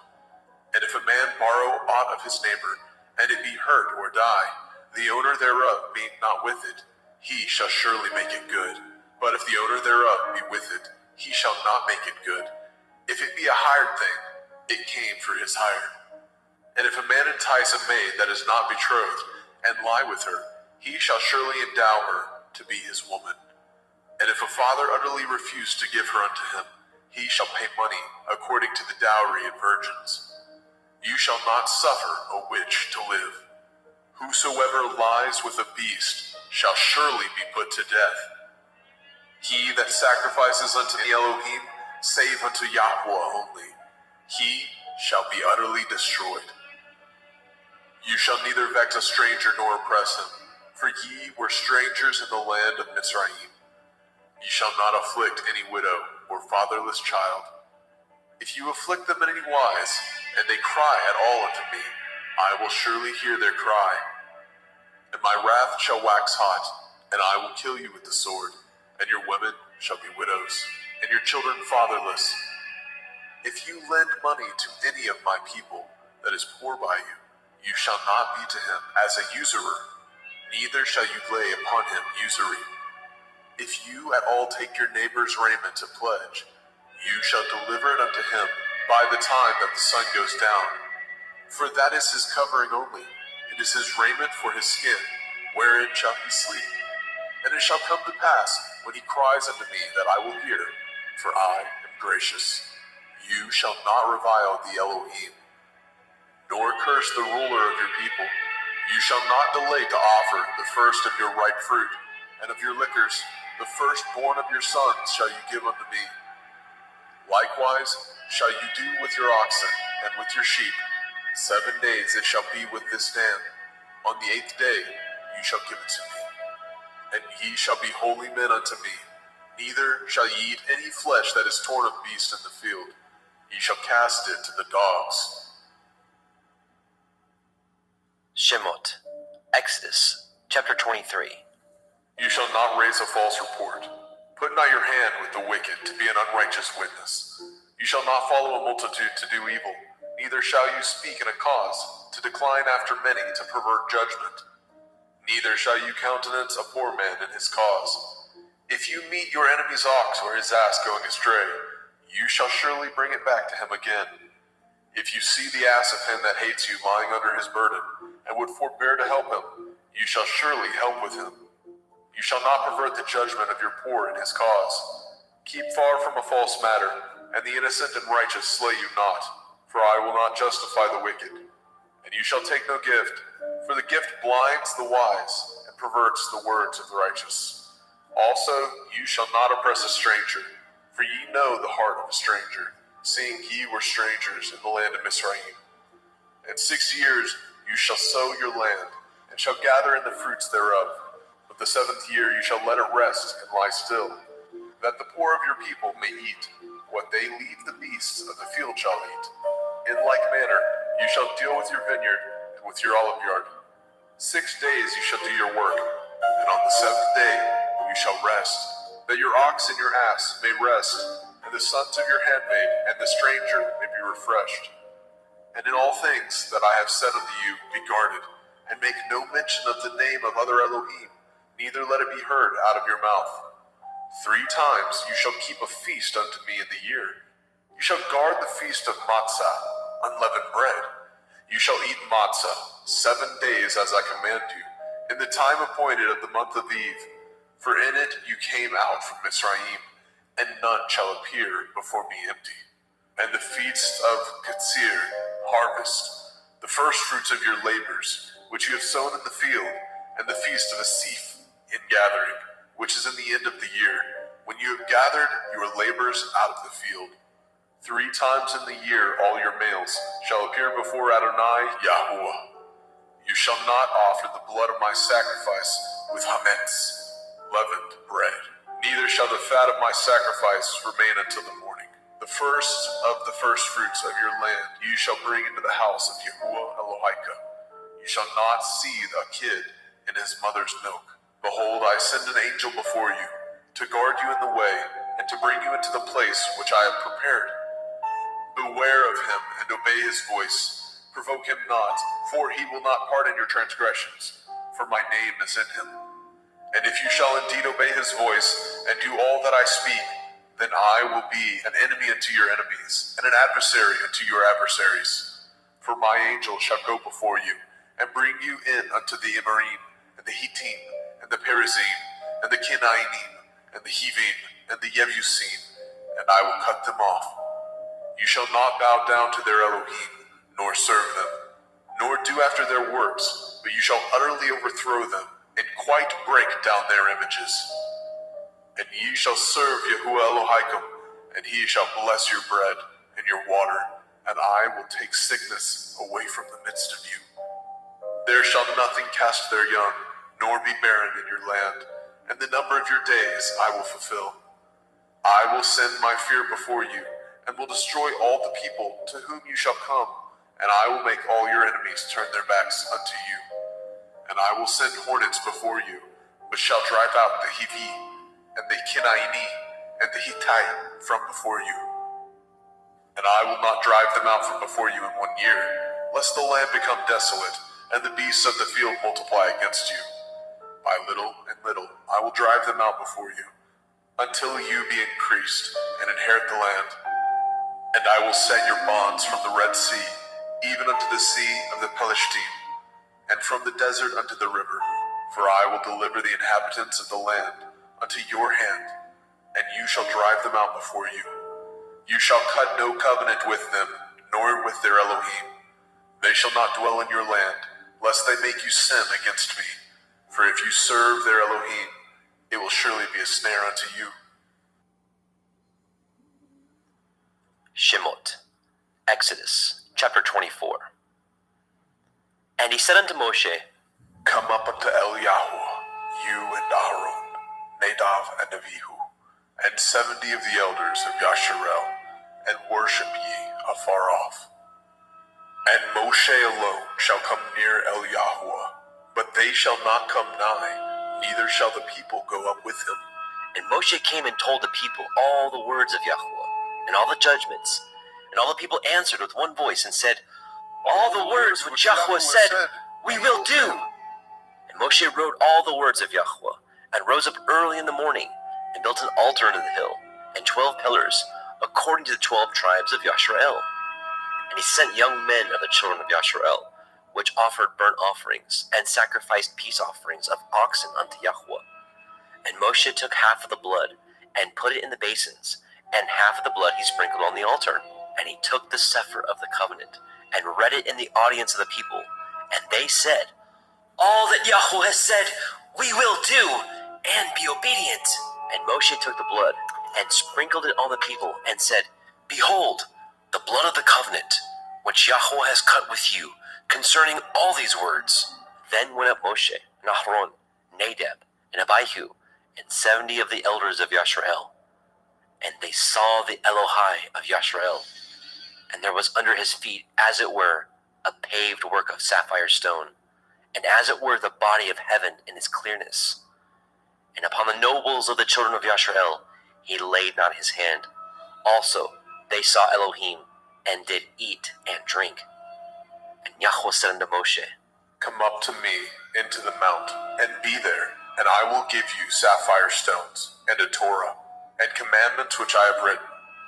And if a man borrow aught of his neighbor, and it be hurt or die, the owner thereof being not with it, he shall surely make it good. But if the owner thereof be with it, he shall not make it good. If it be a hired thing, it came for his hire. And if a man entice a maid that is not betrothed, and lie with her, he shall surely endow her to be his woman. And if a father utterly refuse to give her unto him, he shall pay money according to the dowry of virgins. You shall not suffer a witch to live. Whosoever lies with a beast shall surely be put to death. He that sacrifices unto the Elohim, save unto Yahweh only, he shall be utterly destroyed. You shall neither vex a stranger nor oppress him, for ye were strangers in the land of Mizraim. Ye shall not afflict any widow or fatherless child. If you afflict them in any wise, and they cry at all unto me, I will surely hear their cry. And my wrath shall wax hot, and I will kill you with the sword, and your women shall be widows, and your children fatherless. If you lend money to any of my people that is poor by you, you shall not be to him as a usurer, neither shall you lay upon him usury. If you at all take your neighbor's raiment to pledge, you shall deliver it unto him by the time that the sun goes down. For that is his covering only, it is his raiment for his skin, wherein shall he sleep. And it shall come to pass, when he cries unto me, that I will hear, for I am gracious. You shall not revile the Elohim, nor curse the ruler of your people. You shall not delay to offer the first of your ripe fruit, and of your liquors, the firstborn of your sons shall you give unto me. Likewise shall you do with your oxen and with your sheep. 7 days it shall be with this dam. On the 8th day you shall give it to me. And ye shall be holy men unto me. Neither shall ye eat any flesh that is torn of beast in the field. Ye shall cast it to the dogs. Shemot, Exodus, chapter 23. You shall not raise a false report, Put not your hand with the wicked to be an unrighteous witness. You shall not follow a multitude to do evil, neither shall you speak in a cause to decline after many to pervert judgment. Neither shall you countenance a poor man in his cause. If you meet your enemy's ox or his ass going astray, you shall surely bring it back to him again. If you see the ass of him that hates you lying under his burden, and would forbear to help him, you shall surely help with him. You shall not pervert the judgment of your poor in his cause. Keep far from a false matter, and the innocent and righteous slay you not, for I will not justify the wicked. And you shall take no gift, for the gift blinds the wise, and perverts the words of the righteous. Also, you shall not oppress a stranger, for ye know the heart of a stranger, seeing ye were strangers in the land of Mizraim. In 6 years you shall sow your land, and shall gather in the fruits thereof. But the 7th year you shall let it rest and lie still, that the poor of your people may eat what they leave the beasts of the field shall eat. In like manner you shall deal with your vineyard and with your olive yard. 6 days you shall do your work, and on the 7th day you shall rest, that your ox and your ass may rest, and the sons of your handmaid and the stranger may be refreshed. And in all things that I have said unto you, be guarded, and make no mention of the name of other Elohim, neither let it be heard out of your mouth. 3 times you shall keep a feast unto me in the year. You shall guard the feast of matzah, unleavened bread. You shall eat matzah 7 days as I command you, in the time appointed of the month of Eve. For in it you came out from Mizraim, and none shall appear before me empty. And the feast of Katsir, harvest, the first fruits of your labors, which you have sown in the field, and the feast of Asif, in gathering, which is in the end of the year, when you have gathered your labors out of the field. 3 times in the year all your males shall appear before Adonai Yahuwah. You shall not offer the blood of my sacrifice with hametz, leavened bread, neither shall the fat of my sacrifice remain until the morning. The first of the first fruits of your land you shall bring into the house of Yahuwah Elohika. You shall not seethe a kid in his mother's milk. Behold, I send an angel before you, to guard you in the way, and to bring you into the place which I have prepared. Beware of him, and obey his voice. Provoke him not, for he will not pardon your transgressions, for my name is in him. And if you shall indeed obey his voice, and do all that I speak, then I will be an enemy unto your enemies, and an adversary unto your adversaries. For my angel shall go before you, and bring you in unto the Amorim, and the Hittim, and the Perizim, and the Kenainim, and the Hivim, and the Yebusim, and I will cut them off. You shall not bow down to their Elohim, nor serve them, nor do after their works, but you shall utterly overthrow them, and quite break down their images. And ye shall serve Yahuwah Elohim, and he shall bless your bread and your water, and I will take sickness away from the midst of you. There shall nothing cast their young, nor be barren in your land, and the number of your days I will fulfill. I will send my fear before you, and will destroy all the people to whom you shall come, and I will make all your enemies turn their backs unto you. And I will send hornets before you, which shall drive out the Hivi, and the Kenaini, and the Hittite from before you. And I will not drive them out from before you in 1 year, lest the land become desolate, and the beasts of the field multiply against you. By little and little I will drive them out before you, until you be increased, and inherit the land. And I will set your bonds from the Red Sea, even unto the sea of the Pelishtim, and from the desert unto the river. For I will deliver the inhabitants of the land unto your hand, and you shall drive them out before you. You shall cut no covenant with them, nor with their Elohim. They shall not dwell in your land, lest they make you sin against me. For if you serve their Elohim, it will surely be a snare unto you. Shemot, Exodus, chapter 24. And he said unto Moshe, Come up unto Eliyahu, you and Aaron, Nadav and Abihu, and 70 of the elders of Yasharel, and worship ye afar off. And Moshe alone shall come near Eliyahu, but they shall not come nigh, neither shall the people go up with him. And Moshe came and told the people all the words of Yahweh and all the judgments. And all the people answered with one voice and said, all the words which Yahweh said, we will do. And Moshe wrote all the words of Yahweh, and rose up early in the morning, and built an altar unto the hill, and 12 pillars, according to the 12 tribes of Yashrael. And he sent young men of the children of Yashrael, which offered burnt offerings, and sacrificed peace offerings of oxen unto Yahweh. And Moshe took half of the blood, and put it in the basins, and half of the blood he sprinkled on the altar. And he took the sefer of the covenant, and read it in the audience of the people. And they said, all that Yahweh has said, we will do, and be obedient. And Moshe took the blood, and sprinkled it on the people, and said, behold, the blood of the covenant, which Yahweh has cut with you, concerning all these words. Then went up Moshe, and Aharon, Nadab, and Abihu, and 70 of the elders of Yashrael. And they saw the Elohai of Yashrael, and there was under his feet, as it were, a paved work of sapphire stone, and as it were the body of heaven in its clearness. And upon the nobles of the children of Yashrael he laid not his hand. Also they saw Elohim, and did eat and drink. And Yahweh said unto Moshe, Come up to me into the mount, and be there, and I will give you sapphire stones, and a Torah, and commandments which I have written,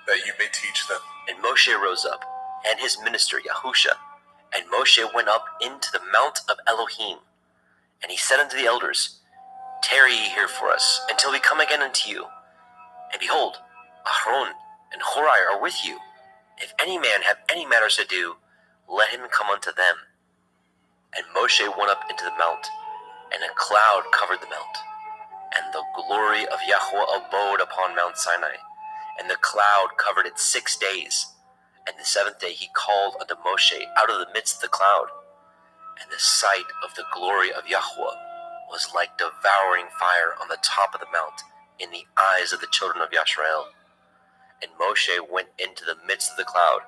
that you may teach them. And Moshe rose up, and his minister Yahusha. And Moshe went up into the mount of Elohim. And he said unto the elders, tarry ye here for us, until we come again unto you. And behold, Aharon and Horai are with you. If any man have any matters to do, let him come unto them. And Moshe went up into the mount, and a cloud covered the mount. And the glory of Yahweh abode upon Mount Sinai. And the cloud covered it 6 days. And the 7th day he called unto Moshe out of the midst of the cloud. And the sight of the glory of Yahweh was like devouring fire on the top of the mount in the eyes of the children of Yashrael. And Moshe went into the midst of the cloud,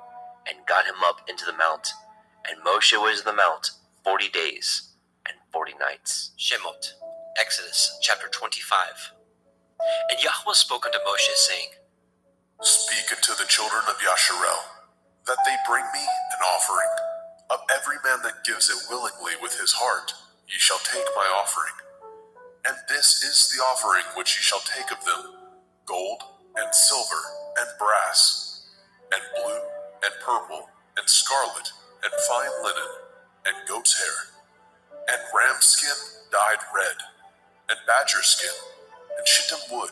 and got him up into the mount. And Moshe was in the mount 40 days and 40 nights. Shemot, Exodus chapter 25. And Yahweh spoke unto Moshe, saying, Speak unto the children of Yasharel, that they bring me an offering. Of every man that gives it willingly with his heart, ye shall take my offering. And this is the offering which ye shall take of them, gold, and silver, and brass, and blue, and purple, and scarlet, and fine linen, and goat's hair, and ram skin dyed red, and badger skin, and shittim wood,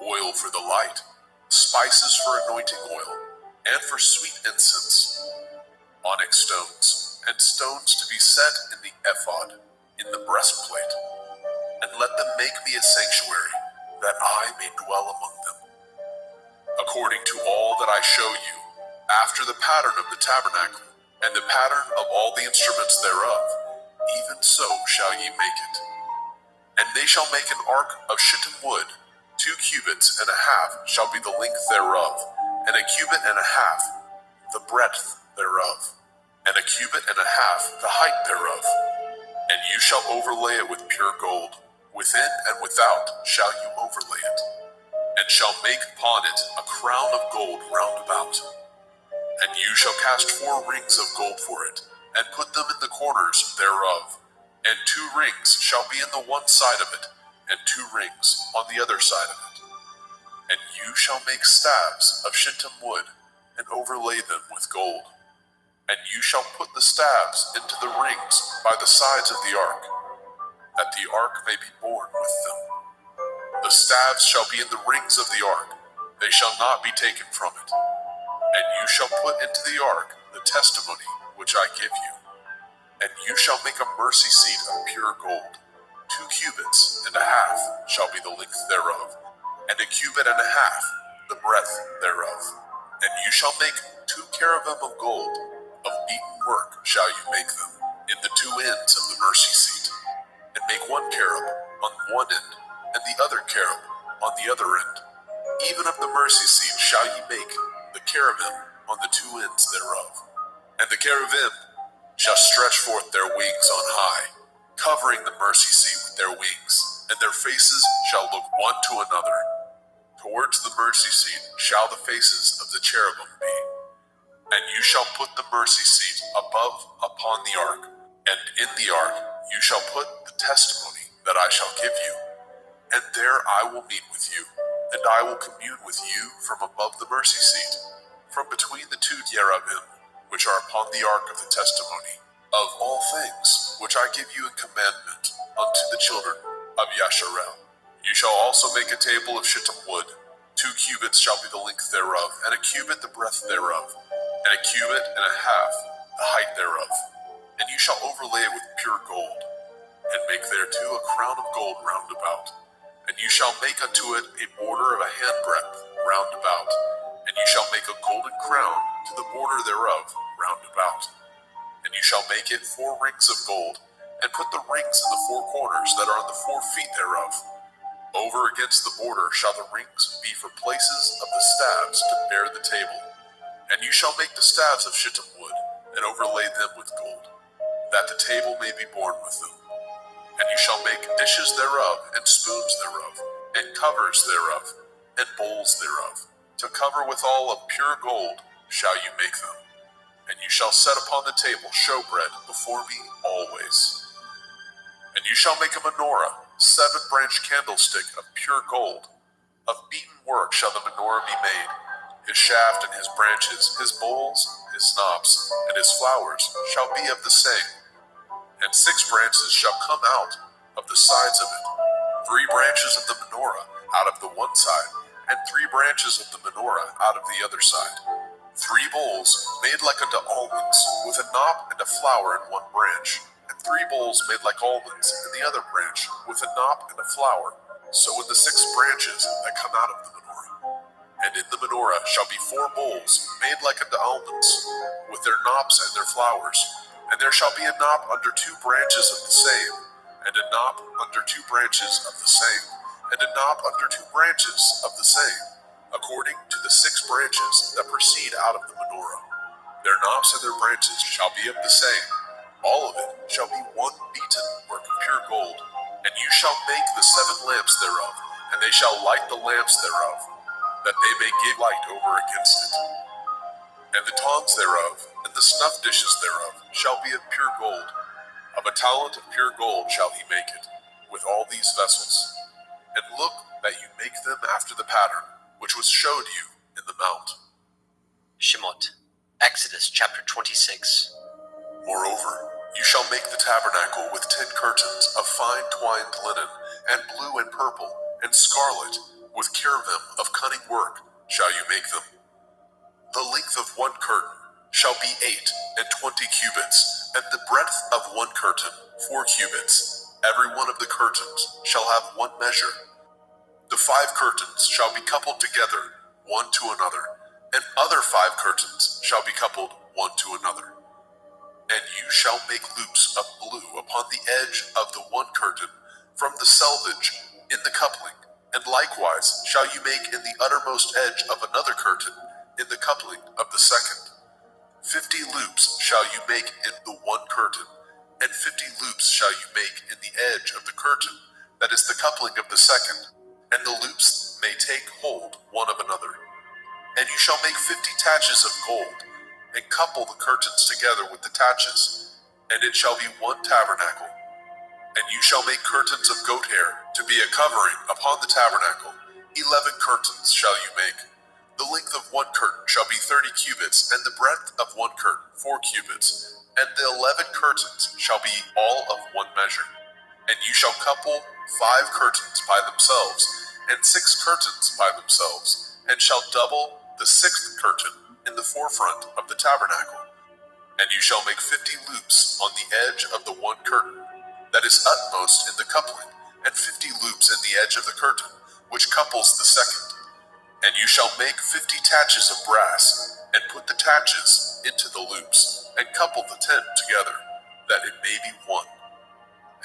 oil for the light, spices for anointing oil, and for sweet incense, onyx stones, and stones to be set in the ephod, in the breastplate. And let them make me a sanctuary, that I may dwell among them. According to all that I show you, after the pattern of the tabernacle, and the pattern of all the instruments thereof, even so shall ye make it. And they shall make an ark of shittim wood, 2 cubits and a half shall be the length thereof, and a cubit and a half the breadth thereof, and a cubit and a half the height thereof. And you shall overlay it with pure gold, within and without shall you overlay it, and shall make upon it a crown of gold round about. And you shall cast 4 rings of gold for it, and put them in the corners thereof. And 2 rings shall be in the one side of it, and 2 rings on the other side of it. And you shall make staves of shittim wood, and overlay them with gold. And you shall put the staves into the rings by the sides of the ark, that the ark may be borne with them. The staves shall be in the rings of the ark, they shall not be taken from it. And you shall put into the ark the testimony which I give you. And you shall make a mercy seat of pure gold. 2 cubits and a half shall be the length thereof, and a cubit and a half the breadth thereof. And you shall make 2 cherubim of gold, of beaten work shall you make them, in the 2 ends of the mercy seat. And make 1 cherub on one end, and the other cherub on the other end. Even of the mercy seat shall ye make the cherubim on the 2 ends thereof. And the cherubim shall stretch forth their wings on high, covering the mercy seat with their wings, and their faces shall look one to another. Towards the mercy seat shall the faces of the cherubim be. And you shall put the mercy seat above upon the ark, and in the ark you shall put the testimony that I shall give you. And there I will meet with you, and I will commune with you from above the mercy seat, from between the two cherubim, which are upon the ark of the testimony, of all things which I give you in commandment unto the children of Yasharel. You shall also make a table of shittim wood. 2 cubits shall be the length thereof, and a cubit the breadth thereof, and a cubit and a half the height thereof. And you shall overlay it with pure gold, and make thereto a crown of gold round about. And you shall make unto it a border of a handbreadth round about, and you shall make a golden crown to the border thereof round about. And you shall make it 4 rings of gold, and put the rings in the 4 corners that are on the 4 feet thereof. Over against the border shall the rings be for places of the staves to bear the table. And you shall make the staves of shittim wood, and overlay them with gold, that the table may be borne with them. And you shall make dishes thereof, and spoons thereof, and covers thereof, and bowls thereof. To cover withal of pure gold shall you make them. And you shall set upon the table showbread before me always. And you shall make a menorah, 7-branched candlestick of pure gold. Of beaten work shall the menorah be made. His shaft and his branches, his bowls, his knobs, and his flowers shall be of the same. And 6 branches shall come out of the sides of it, 3 branches of the menorah out of the one side, and 3 branches of the menorah out of the other side. 3 bowls made like unto almonds, with a knop and a flower in one branch, and 3 bowls made like almonds in the other branch, with a knop and a flower. So with the 6 branches that come out of the menorah. And in the menorah shall be 4 bowls made like unto almonds, with their knops and their flowers. And there shall be a knop under 2 branches of the same, and a knop under 2 branches of the same, and a knop under 2 branches of the same, according to the 6 branches that proceed out of the menorah. Their knops and their branches shall be of the same. All of it shall be one beaten work of pure gold. And you shall make the 7 lamps thereof, and they shall light the lamps thereof, that they may give light over against it. And the tongs thereof, and the snuff dishes thereof, shall be of pure gold. Of a talent of pure gold shall he make it, with all these vessels. And look that you make them after the pattern, which was showed you in the mount. Shemot, Exodus chapter 26. Moreover, you shall make the tabernacle with 10 curtains of fine twined linen, and blue and purple, and scarlet, with cherubim of cunning work shall you make them. The length of one curtain shall be 28 cubits, and the breadth of one curtain 4 cubits. Every one of the curtains shall have one measure. The 5 curtains shall be coupled together, one to another, and other 5 curtains shall be coupled one to another. And you shall make loops of blue upon the edge of the one curtain from the selvage in the coupling, and likewise shall you make in the uttermost edge of another curtain in the coupling of the second. 50 loops shall you make in the one curtain, and 50 loops shall you make in the edge of the curtain that is the coupling of the second, and the loops may take hold one of another. And you shall make 50 taches of gold, and couple the curtains together with the taches, and it shall be one tabernacle. And you shall make curtains of goat hair to be a covering upon the tabernacle. 11 curtains shall you make. The length of one curtain shall be 30 cubits, and the breadth of one curtain 4 cubits, and the 11 curtains shall be all of one measure. And you shall couple 5 curtains by themselves, and 6 curtains by themselves, and shall double the 6th curtain in the forefront of the tabernacle. And you shall make 50 loops on the edge of the one curtain that is utmost in the coupling, and 50 loops in the edge of the curtain which couples the second. And you shall make 50 taches of brass, and put the taches into the loops, and couple the tent together, that it may be one.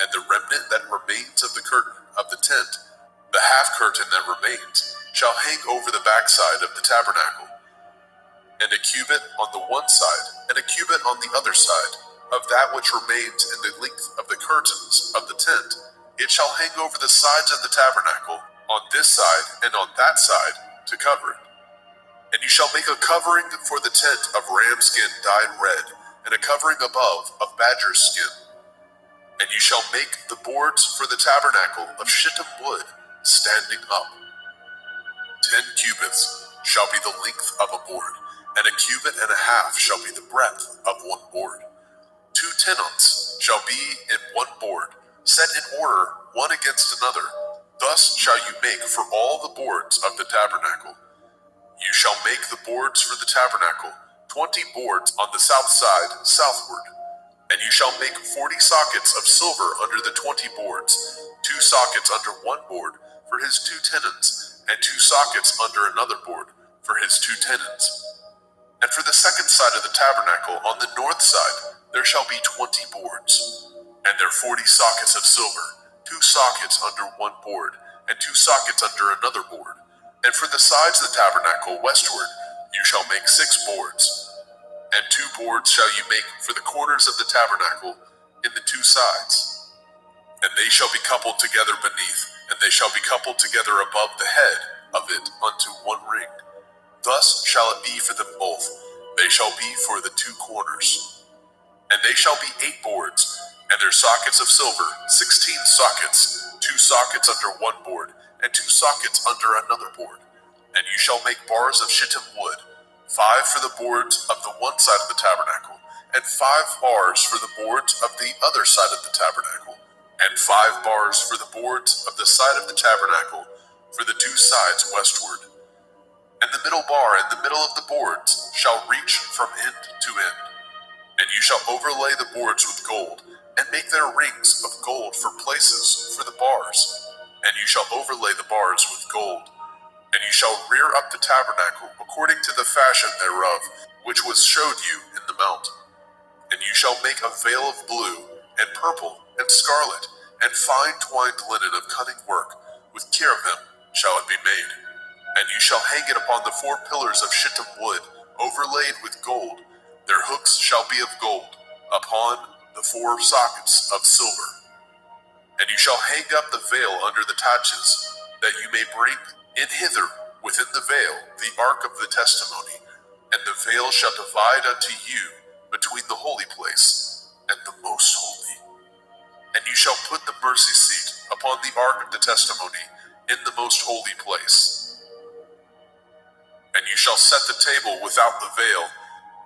And the remnant that remains of the curtain of the tent, the half curtain that remains, shall hang over the backside of the tabernacle, and a cubit on the one side, and a cubit on the other side, of that which remains in the length of the curtains of the tent, It shall hang over the sides of the tabernacle, on this side and on that side, to cover it. And you shall make a covering for the tent of ram skin dyed red, and a covering above of badger skin. And you shall make the boards for the tabernacle of shittim wood, standing up. 10 cubits shall be the length of a board, and a cubit and a half shall be the breadth of one board. 2 tenons shall be in one board, set in order one against another. Thus shall you make for all the boards of the tabernacle. You shall make the boards for the tabernacle, 20 boards on the south side southward. And you shall make 40 sockets of silver under the 20 boards, 2 sockets under one board for his 2 tenons, and 2 sockets under another board for his 2 tenons. And for the second side of the tabernacle on the north side there shall be 20 boards, and their 40 sockets of silver, 2 sockets under one board, and 2 sockets under another board. And for the sides of the tabernacle westward you shall make 6 boards, and 2 boards shall you make for the corners of the tabernacle in the 2 sides. And they shall be coupled together beneath, and they shall be coupled together above the head of it unto one ring. Thus shall it be for them both. They shall be for the 2 corners. And they shall be 8 boards, and their sockets of silver, 16 sockets, 2 sockets under one board, and 2 sockets under another board. And you shall make bars of shittim wood, 5 for the boards of the one side of the tabernacle, and 5 bars for the boards of the other side of the tabernacle, and 5 bars for the boards of the side of the tabernacle for the 2 sides westward. And the middle bar in the middle of the boards shall reach from end to end. And you shall overlay the boards with gold, and make their rings of gold for places for the bars. And you shall overlay the bars with gold. And you shall rear up the tabernacle according to the fashion thereof, which was showed you in the mount. And you shall make a veil of blue, and purple, and scarlet, and fine twined linen of cunning work, with cherubim shall it be made. And you shall hang it upon the 4 pillars of shittim wood, overlaid with gold. Their hooks shall be of gold, upon the 4 sockets of silver. And you shall hang up the veil under the taches, that you may bring in hither within the veil the ark of the testimony. And the veil shall divide unto you between the holy place and the most holy. And you shall put the mercy seat upon the ark of the testimony in the most holy place. And you shall set the table without the veil,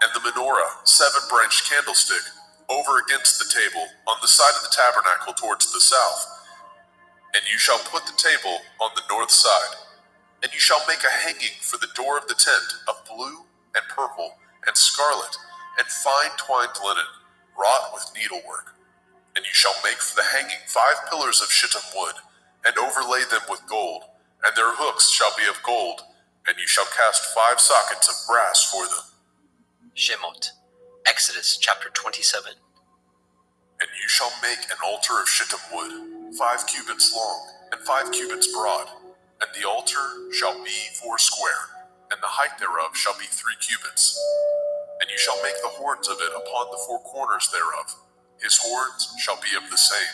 and the menorah, 7-branched candlestick, over against the table, on the side of the tabernacle towards the south. And you shall put the table on the north side. And you shall make a hanging for the door of the tent of blue and purple and scarlet and fine twined linen, wrought with needlework. And you shall make for the hanging 5 pillars of shittim wood, and overlay them with gold, and their hooks shall be of gold, and you shall cast 5 sockets of brass for them. Shemot, Exodus chapter 27. And you shall make an altar of shittim wood, 5 cubits long, and 5 cubits broad. And the altar shall be 4 square, and the height thereof shall be 3 cubits. And you shall make the horns of it upon the 4 corners thereof. His horns shall be of the same,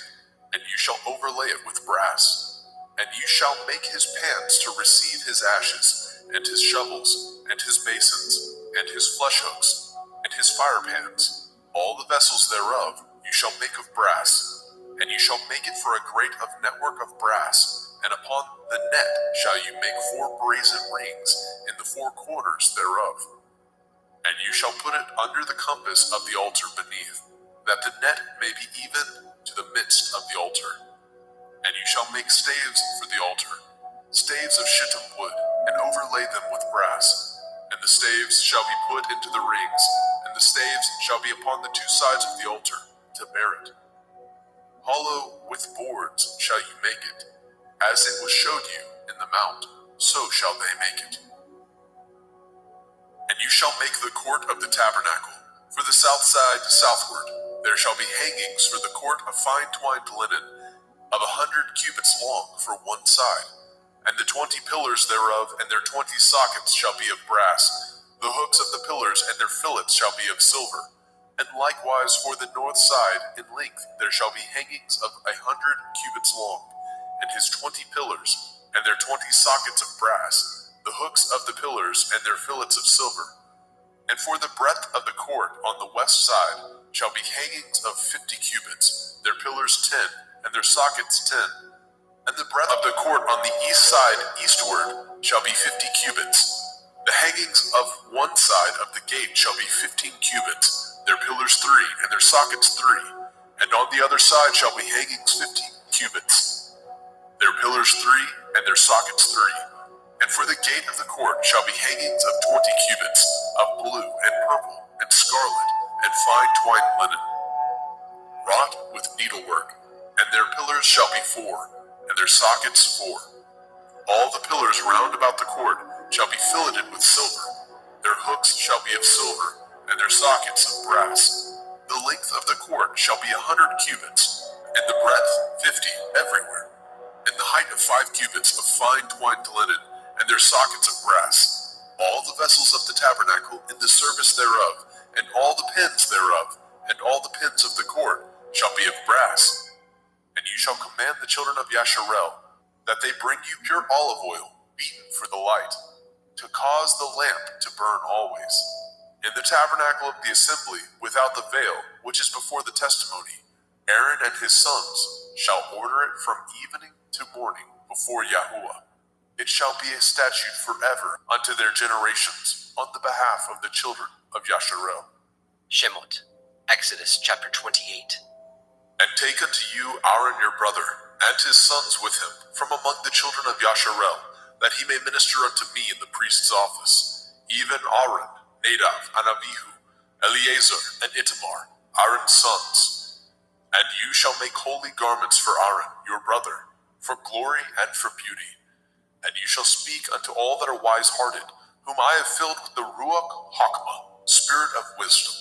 and you shall overlay it with brass. And you shall make his pans to receive his ashes, and his shovels, and his basins, and his flesh hooks, and his fire pans. All the vessels thereof you shall make of brass, and you shall make it for a grate of network of brass, and upon the net shall you make 4 brazen rings in the 4 corners thereof. And you shall put it under the compass of the altar beneath, that the net may be even to the midst of the altar. And you shall make staves for the altar, staves of shittim wood, and overlay them with brass. And the staves shall be put into the rings, and the staves shall be upon the 2 sides of the altar, to bear it. Hollow with boards shall you make it, as it was showed you in the mount, so shall they make it. And you shall make the court of the tabernacle. For the south side southward there shall be hangings for the court of fine twined linen, of 100 cubits long for one side. And the 20 pillars thereof and their 20 sockets shall be of brass. The hooks of the pillars and their fillets shall be of silver. And likewise for the north side in length there shall be hangings of 100 cubits long, and his 20 pillars, and their 20 sockets of brass, the hooks of the pillars, and their fillets of silver. And for the breadth of the court on the west side shall be hangings of 50 cubits, their pillars 10, and their sockets 10. And the breadth of the court on the east side eastward shall be 50 cubits. The hangings of one side of the gate shall be 15 cubits, their pillars 3, and their sockets 3. And on the other side shall be hangings 15 cubits, their pillars 3, and their sockets 3. And for the gate of the court shall be hangings of 20 cubits, of blue and purple and scarlet and fine twined linen, wrought with needlework. And their pillars shall be 4, and their sockets 4. All the pillars round about the court shall be filleted with silver. Their hooks shall be of silver, and their sockets of brass. The length of the court shall be 100 cubits, and the breadth 50 everywhere, and the height of 5 cubits of fine twined linen, and their sockets of brass. All the vessels of the tabernacle in the service thereof, and all the pins thereof, and all the pins of the court shall be of brass. And you shall command the children of Yasharel that they bring you pure olive oil, beaten for the light, to cause the lamp to burn always. In the tabernacle of the assembly, without the veil, which is before the testimony, Aaron and his sons shall order it from evening to morning before Yahuwah. It shall be a statute forever unto their generations on the behalf of the children of Yasharel. Shemot, Exodus chapter 28. And take unto you Aaron your brother, and his sons with him, from among the children of Yasharel, that he may minister unto me in the priest's office, even Aaron, Nadab, and Abihu, Eleazar, and Itamar, Aaron's sons. And you shall make holy garments for Aaron your brother, for glory and for beauty. And you shall speak unto all that are wise-hearted, whom I have filled with the Ruach Hakmah, spirit of wisdom,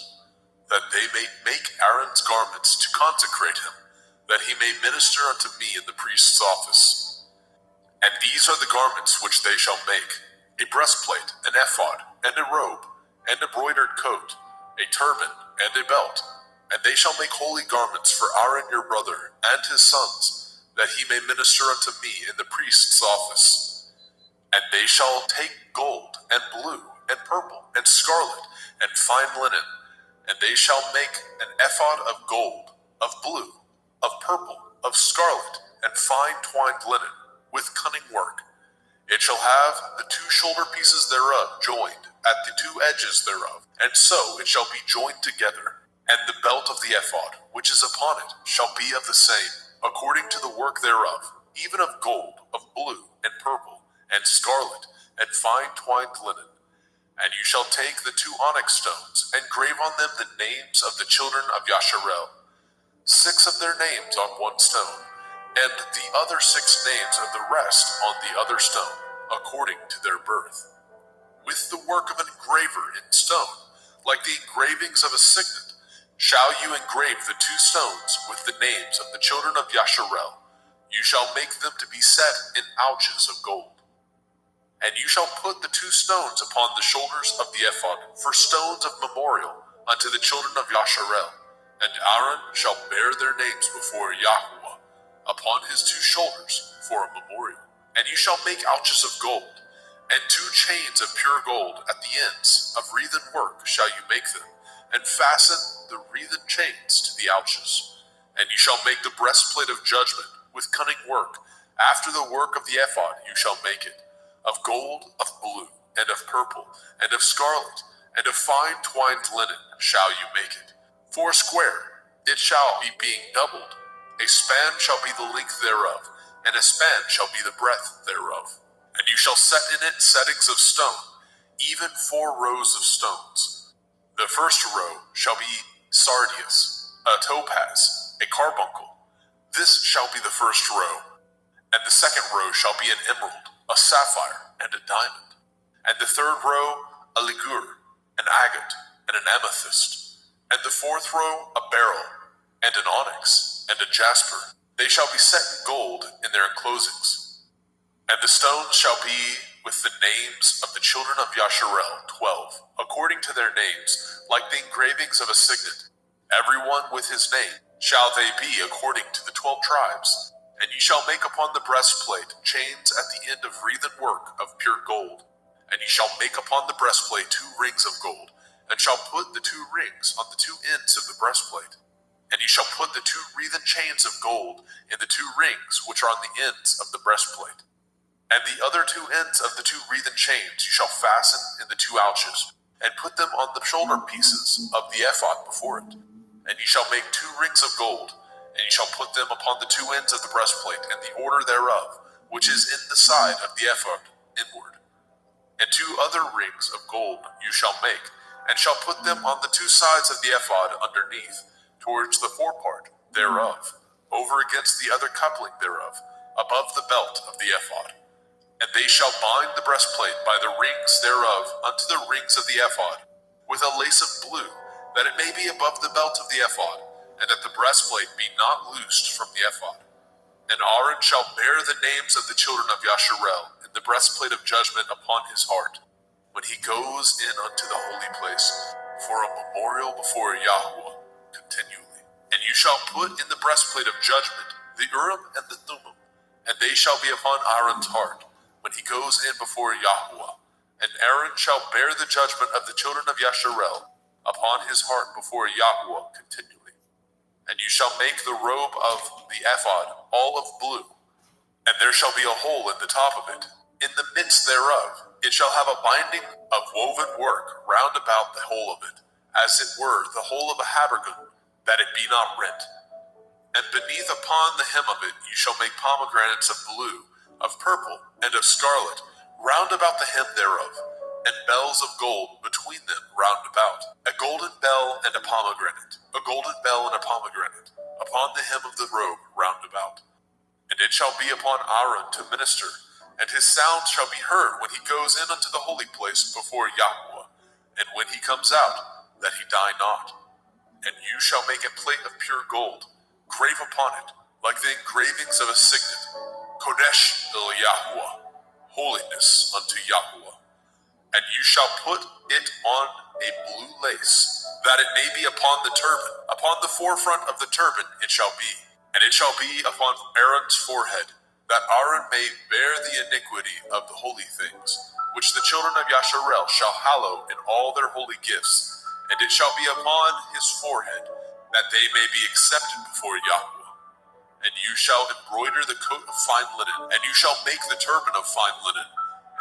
that they may make Aaron's garments to consecrate him, that he may minister unto me in the priest's office. And these are the garments which they shall make: a breastplate, an ephod, and a robe, and a broidered coat, a turban, and a belt. And they shall make holy garments for Aaron your brother and his sons, that he may minister unto me in the priest's office. And they shall take gold, and blue, and purple, and scarlet, and fine linen, and they shall make an ephod of gold, of blue, of purple, of scarlet, and fine twined linen, with cunning work. It shall have the 2 shoulder pieces thereof joined at the 2 edges thereof, and so it shall be joined together. And the belt of the ephod, which is upon it, shall be of the same, according to the work thereof, even of gold, of blue, and purple, and scarlet, and fine twined linen. And you shall take the 2 onyx stones, and grave on them the names of the children of Yasharel, 6 of their names on one stone, and the other 6 names of the rest on the other stone, according to their birth, with the work of an engraver in stone, like the engravings of a signet, shall you engrave the 2 stones with the names of the children of Yasharel. You shall make them to be set in ouches of gold. And you shall put the 2 stones upon the shoulders of the ephod for stones of memorial unto the children of Yasharel. And Aaron shall bear their names before Yahuwah upon his 2 shoulders for a memorial. And you shall make ouches of gold, and 2 chains of pure gold at the ends of wreathen work shall you make them, and fasten the wreathen chains to the ouches. And you shall make the breastplate of judgment with cunning work. After the work of the ephod you shall make it, of gold, of blue, and of purple, and of scarlet, and of fine twined linen shall you make it. 4 square it shall be, being doubled. A span shall be the length thereof, and a span shall be the breadth thereof. And you shall set in it settings of stone, even 4 rows of stones. The first row shall be sardius, a topaz, a carbuncle. This shall be the first row. And the second row shall be an emerald, a sapphire, and a diamond. And the third row, a ligure, an agate, and an amethyst. And the 4th row, a beryl, and an onyx, and a jasper. They shall be set in gold in their enclosings. And the stones shall be with the names of the children of Yasharel, 12, according to their names, like the engravings of a signet. Everyone with his name shall they be according to the 12 tribes. And ye shall make upon the breastplate chains at the end of wreathen work of pure gold. And ye shall make upon the breastplate 2 rings of gold, and shall put the 2 rings on the 2 ends of the breastplate. And ye shall put the 2 wreathen chains of gold in the 2 rings which are on the ends of the breastplate. And the other 2 ends of the 2 wreathen chains ye shall fasten in the 2 ouches, and put them on the shoulder pieces of the ephod before it. And ye shall make 2 rings of gold, and ye shall put them upon the 2 ends of the breastplate in the order thereof, which is in the side of the ephod inward. And 2 other rings of gold you shall make, and shall put them on the 2 sides of the ephod underneath, towards the forepart thereof, over against the other coupling thereof, above the belt of the ephod. And they shall bind the breastplate by the rings thereof unto the rings of the ephod, with a lace of blue, that it may be above the belt of the ephod, and that the breastplate be not loosed from the ephod. And Aaron shall bear the names of the children of Yasharel in the breastplate of judgment upon his heart, when he goes in unto the holy place, for a memorial before Yahweh continually. And you shall put in the breastplate of judgment the Urim and the Thummim, and they shall be upon Aaron's heart, when he goes in before Yahweh. And Aaron shall bear the judgment of the children of Yasharel upon his heart before Yahweh continually. And you shall make the robe of the ephod all of blue, and there shall be a hole in the top of it. In the midst thereof it shall have a binding of woven work round about the whole of it, as it were the hole of a habergeon, that it be not rent. And beneath upon the hem of it you shall make pomegranates of blue, of purple, and of scarlet, round about the hem thereof, and bells of gold between them round about, a golden bell and a pomegranate, a golden bell and a pomegranate, upon the hem of the robe round about. And it shall be upon Aaron to minister, and his sound shall be heard when he goes in unto the holy place before Yahweh, and when he comes out, that he die not. And you shall make a plate of pure gold, grave upon it, like the engravings of a signet, Kodesh el Yahweh, holiness unto Yahweh. And you shall put it on a blue lace, that it may be upon the turban. Upon the forefront of the turban it shall be, and it shall be upon Aaron's forehead, that Aaron may bear the iniquity of the holy things, which the children of Yasharel shall hallow in all their holy gifts, and it shall be upon his forehead, that they may be accepted before Yahweh. And you shall embroider the coat of fine linen, and you shall make the turban of fine linen,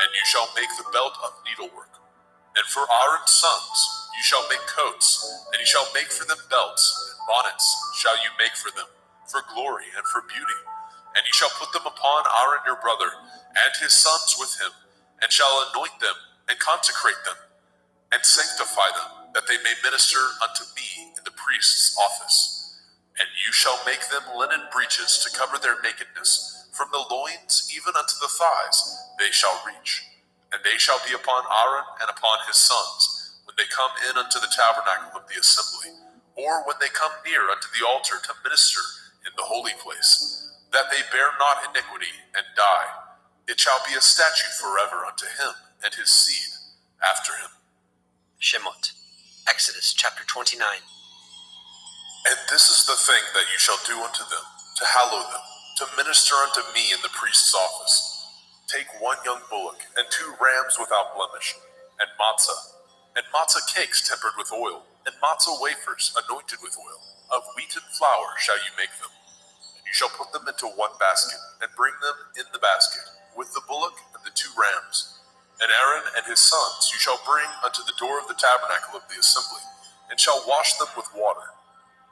and you shall make the belt of needlework. And for Aaron's sons you shall make coats, and you shall make for them belts, and bonnets shall you make for them, for glory and for beauty. And you shall put them upon Aaron your brother, and his sons with him, and shall anoint them, and consecrate them, and sanctify them, that they may minister unto me in the priest's office. And you shall make them linen breeches to cover their nakedness, from the loins even unto the thighs they shall reach. And they shall be upon Aaron and upon his sons, when they come in unto the tabernacle of the assembly, or when they come near unto the altar to minister in the holy place, that they bear not iniquity and die. It shall be a statute forever unto him and his seed after him. Shemot, Exodus chapter 29. And this is the thing that you shall do unto them, to hallow them, to minister unto me in the priest's office. Take 1 young bullock, and 2 rams without blemish, and matzah cakes tempered with oil, and matzah wafers anointed with oil. Of wheaten flour shall you make them. And you shall put them into 1 basket, and bring them in the basket, with the bullock and the 2 rams. And Aaron and his sons you shall bring unto the door of the tabernacle of the assembly, and shall wash them with water.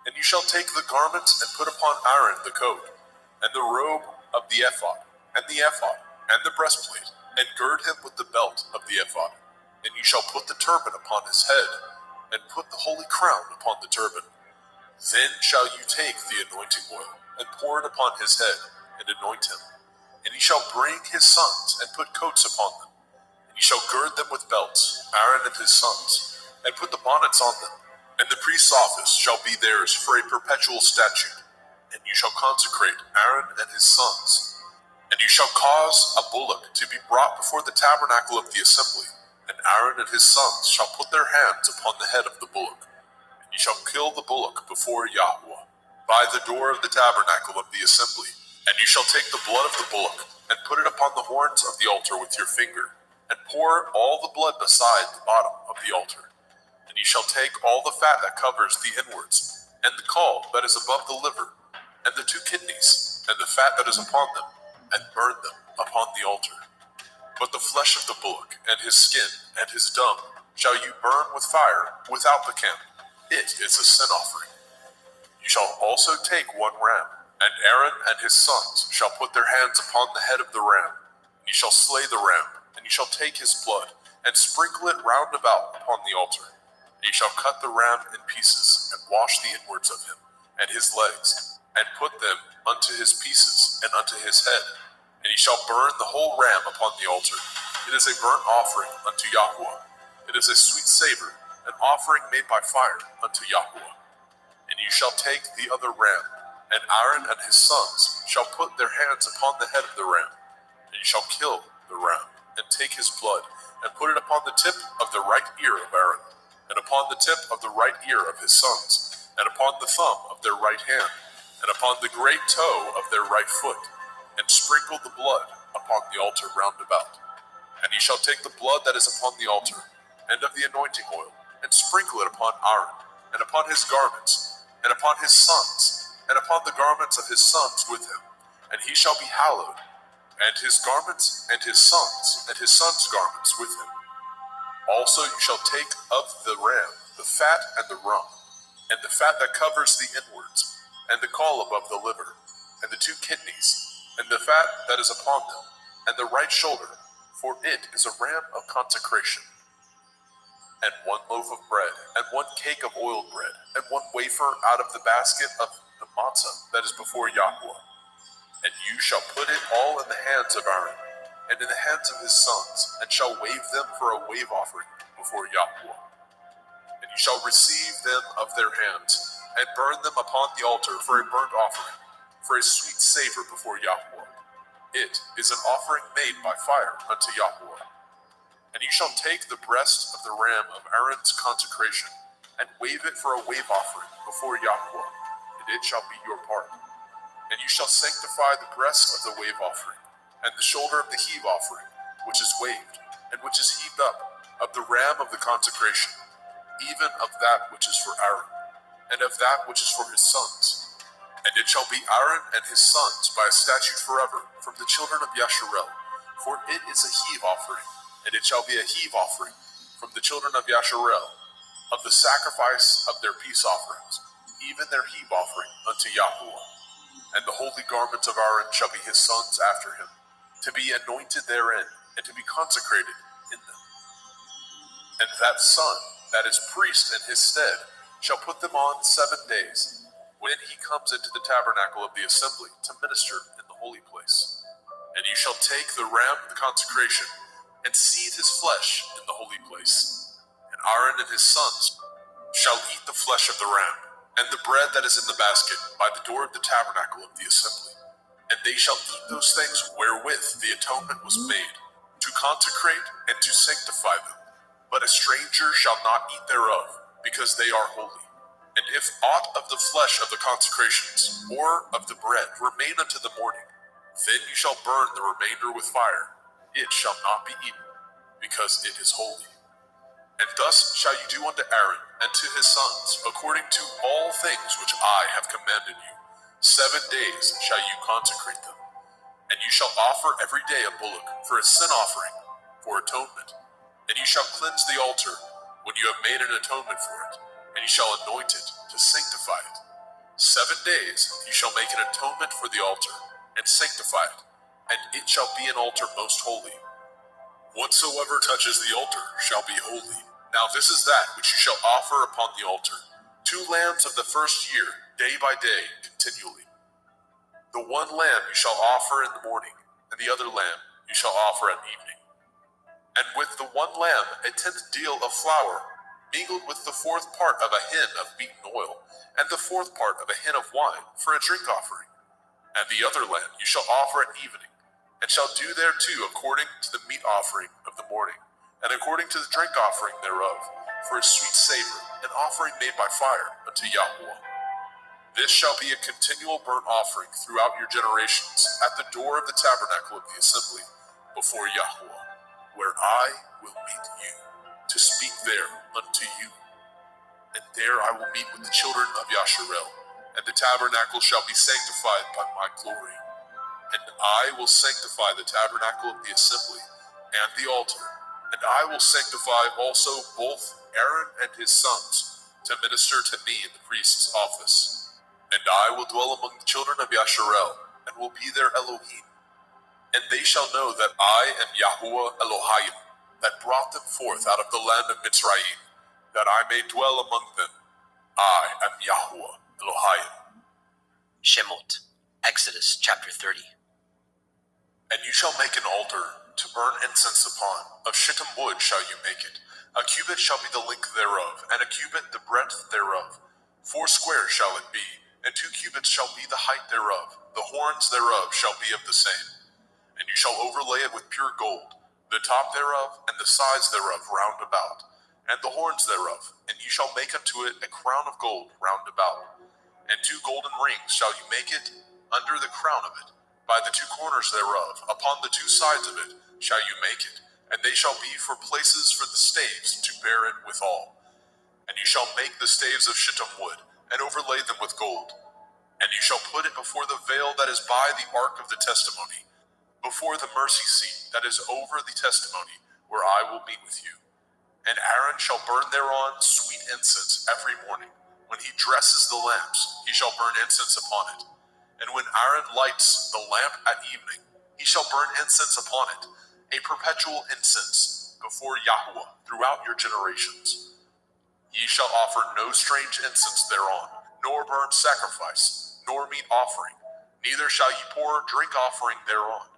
And you shall take the garments and put upon Aaron the coat, and the robe of the ephod, and the breastplate, and gird him with the belt of the ephod. And you shall put the turban upon his head, and put the holy crown upon the turban. Then shall you take the anointing oil, and pour it upon his head, and anoint him. And he shall bring his sons, and put coats upon them. And you shall gird them with belts, Aaron and his sons, and put the bonnets on them. And the priest's office shall be theirs for a perpetual statute. And you shall consecrate Aaron and his sons. And you shall cause a bullock to be brought before the tabernacle of the assembly, and Aaron and his sons shall put their hands upon the head of the bullock. And you shall kill the bullock before Yahweh, by the door of the tabernacle of the assembly. And you shall take the blood of the bullock, and put it upon the horns of the altar with your finger, and pour all the blood beside the bottom of the altar. And you shall take all the fat that covers the inwards, and the caul that is above the liver, and the two kidneys, and the fat that is upon them, and burn them upon the altar. But the flesh of the bullock, and his skin, and his dung, shall you burn with fire without the camp. It is a sin offering. You shall also take one ram, and Aaron and his sons shall put their hands upon the head of the ram. And you shall slay the ram, and you shall take his blood, and sprinkle it round about upon the altar. And you shall cut the ram in pieces, and wash the inwards of him, and his legs, and put them unto his pieces, and unto his head. And ye shall burn the whole ram upon the altar. It is a burnt offering unto Yahweh. It is a sweet savor, an offering made by fire unto Yahweh. And you shall take the other ram, and Aaron and his sons shall put their hands upon the head of the ram. And you shall kill the ram, and take his blood, and put it upon the tip of the right ear of Aaron, and upon the tip of the right ear of his sons, and upon the thumb of their right hand, and upon the great toe of their right foot, and sprinkle the blood upon the altar round about. And ye shall take the blood that is upon the altar, and of the anointing oil, and sprinkle it upon Aaron, and upon his garments, and upon his sons, and upon the garments of his sons with him, and he shall be hallowed, and his garments, and his sons' garments with him. Also you shall take of the ram the fat and the rump, and the fat that covers the inwards, and the caul above the liver, and the two kidneys, and the fat that is upon them, and the right shoulder, for it is a ram of consecration. And one loaf of bread, and one cake of oiled bread, and one wafer out of the basket of the matzah that is before Yahweh. And you shall put it all in the hands of Aaron, and in the hands of his sons, and shall wave them for a wave offering before Yahweh. And you shall receive them of their hands, and burn them upon the altar for a burnt offering, for a sweet savor before Yahweh. It is an offering made by fire unto Yahweh. And you shall take the breast of the ram of Aaron's consecration, and wave it for a wave offering before Yahweh, and it shall be your part. And you shall sanctify the breast of the wave offering, and the shoulder of the heave offering, which is waved, and which is heaved up, of the ram of the consecration, even of that which is for Aaron, and of that which is for his sons. And it shall be Aaron and his sons by a statute forever from the children of Yasharel, for it is a heave offering, and it shall be a heave offering from the children of Yasharel, of the sacrifice of their peace offerings, even their heave offering unto Yahweh. And the holy garments of Aaron shall be his sons after him, to be anointed therein, and to be consecrated in them. And that son that is priest in his stead shall put them on 7 days, when he comes into the tabernacle of the assembly to minister in the holy place. And you shall take the ram of the consecration, and seethe his flesh in the holy place. And Aaron and his sons shall eat the flesh of the ram, and the bread that is in the basket by the door of the tabernacle of the assembly. And they shall eat those things wherewith the atonement was made, to consecrate and to sanctify them. But a stranger shall not eat thereof, because they are holy. And if aught of the flesh of the consecrations, or of the bread, remain unto the morning, then you shall burn the remainder with fire. It shall not be eaten, because it is holy. And thus shall you do unto Aaron and to his sons, according to all things which I have commanded you. 7 days shall you consecrate them. And you shall offer every day a bullock for a sin offering, for atonement. And you shall cleanse the altar when you have made an atonement for it, and you shall anoint it to sanctify it. 7 days you shall make an atonement for the altar, and sanctify it, and it shall be an altar most holy. Whatsoever touches the altar shall be holy. Now this is that which you shall offer upon the altar: 2 lambs of the first year, day by day, continually. The one lamb you shall offer in the morning, and the other lamb you shall offer at evening. And with the one lamb 1/10 deal of flour, mingled with the 4th part of a hin of beaten oil, and the 4th part of a hin of wine, for a drink offering. And the other lamb you shall offer at evening, and shall do thereto according to the meat offering of the morning, and according to the drink offering thereof, for a sweet savor, an offering made by fire unto Yahweh. This shall be a continual burnt offering throughout your generations at the door of the tabernacle of the assembly before Yahweh, where I will meet you, to speak there unto you. And there I will meet with the children of Yasharel, and the tabernacle shall be sanctified by my glory. And I will sanctify the tabernacle of the assembly and the altar, and I will sanctify also both Aaron and his sons to minister to me in the priest's office. And I will dwell among the children of Yasharel, and will be their Elohim. And they shall know that I am Yahuwah Elohim, that brought them forth out of the land of Mitzrayim, that I may dwell among them. I am Yahuwah Elohim. Shemot, Exodus chapter 30. And you shall make an altar to burn incense upon. Of shittim wood shall you make it. A cubit shall be the length thereof, and a cubit the breadth thereof. 4 square shall it be, and 2 cubits shall be the height thereof. The horns thereof shall be of the same. And you shall overlay it with pure gold, the top thereof and the sides thereof round about, and the horns thereof. And you shall make unto it a crown of gold round about. And 2 golden rings shall you make it under the crown of it. By the 2 corners thereof, upon the 2 sides of it, shall you make it. And they shall be for places for the staves to bear it withal. And you shall make the staves of shittim wood, and overlay them with gold. And you shall put it before the veil that is by the ark of the testimony, before the mercy seat that is over the testimony, where I will meet with you. And Aaron shall burn thereon sweet incense every morning. When he dresses the lamps, he shall burn incense upon it. And when Aaron lights the lamp at evening, he shall burn incense upon it, a perpetual incense before Yahweh throughout your generations. Ye shall offer no strange incense thereon, nor burnt sacrifice, nor meat offering, neither shall ye pour drink offering thereon.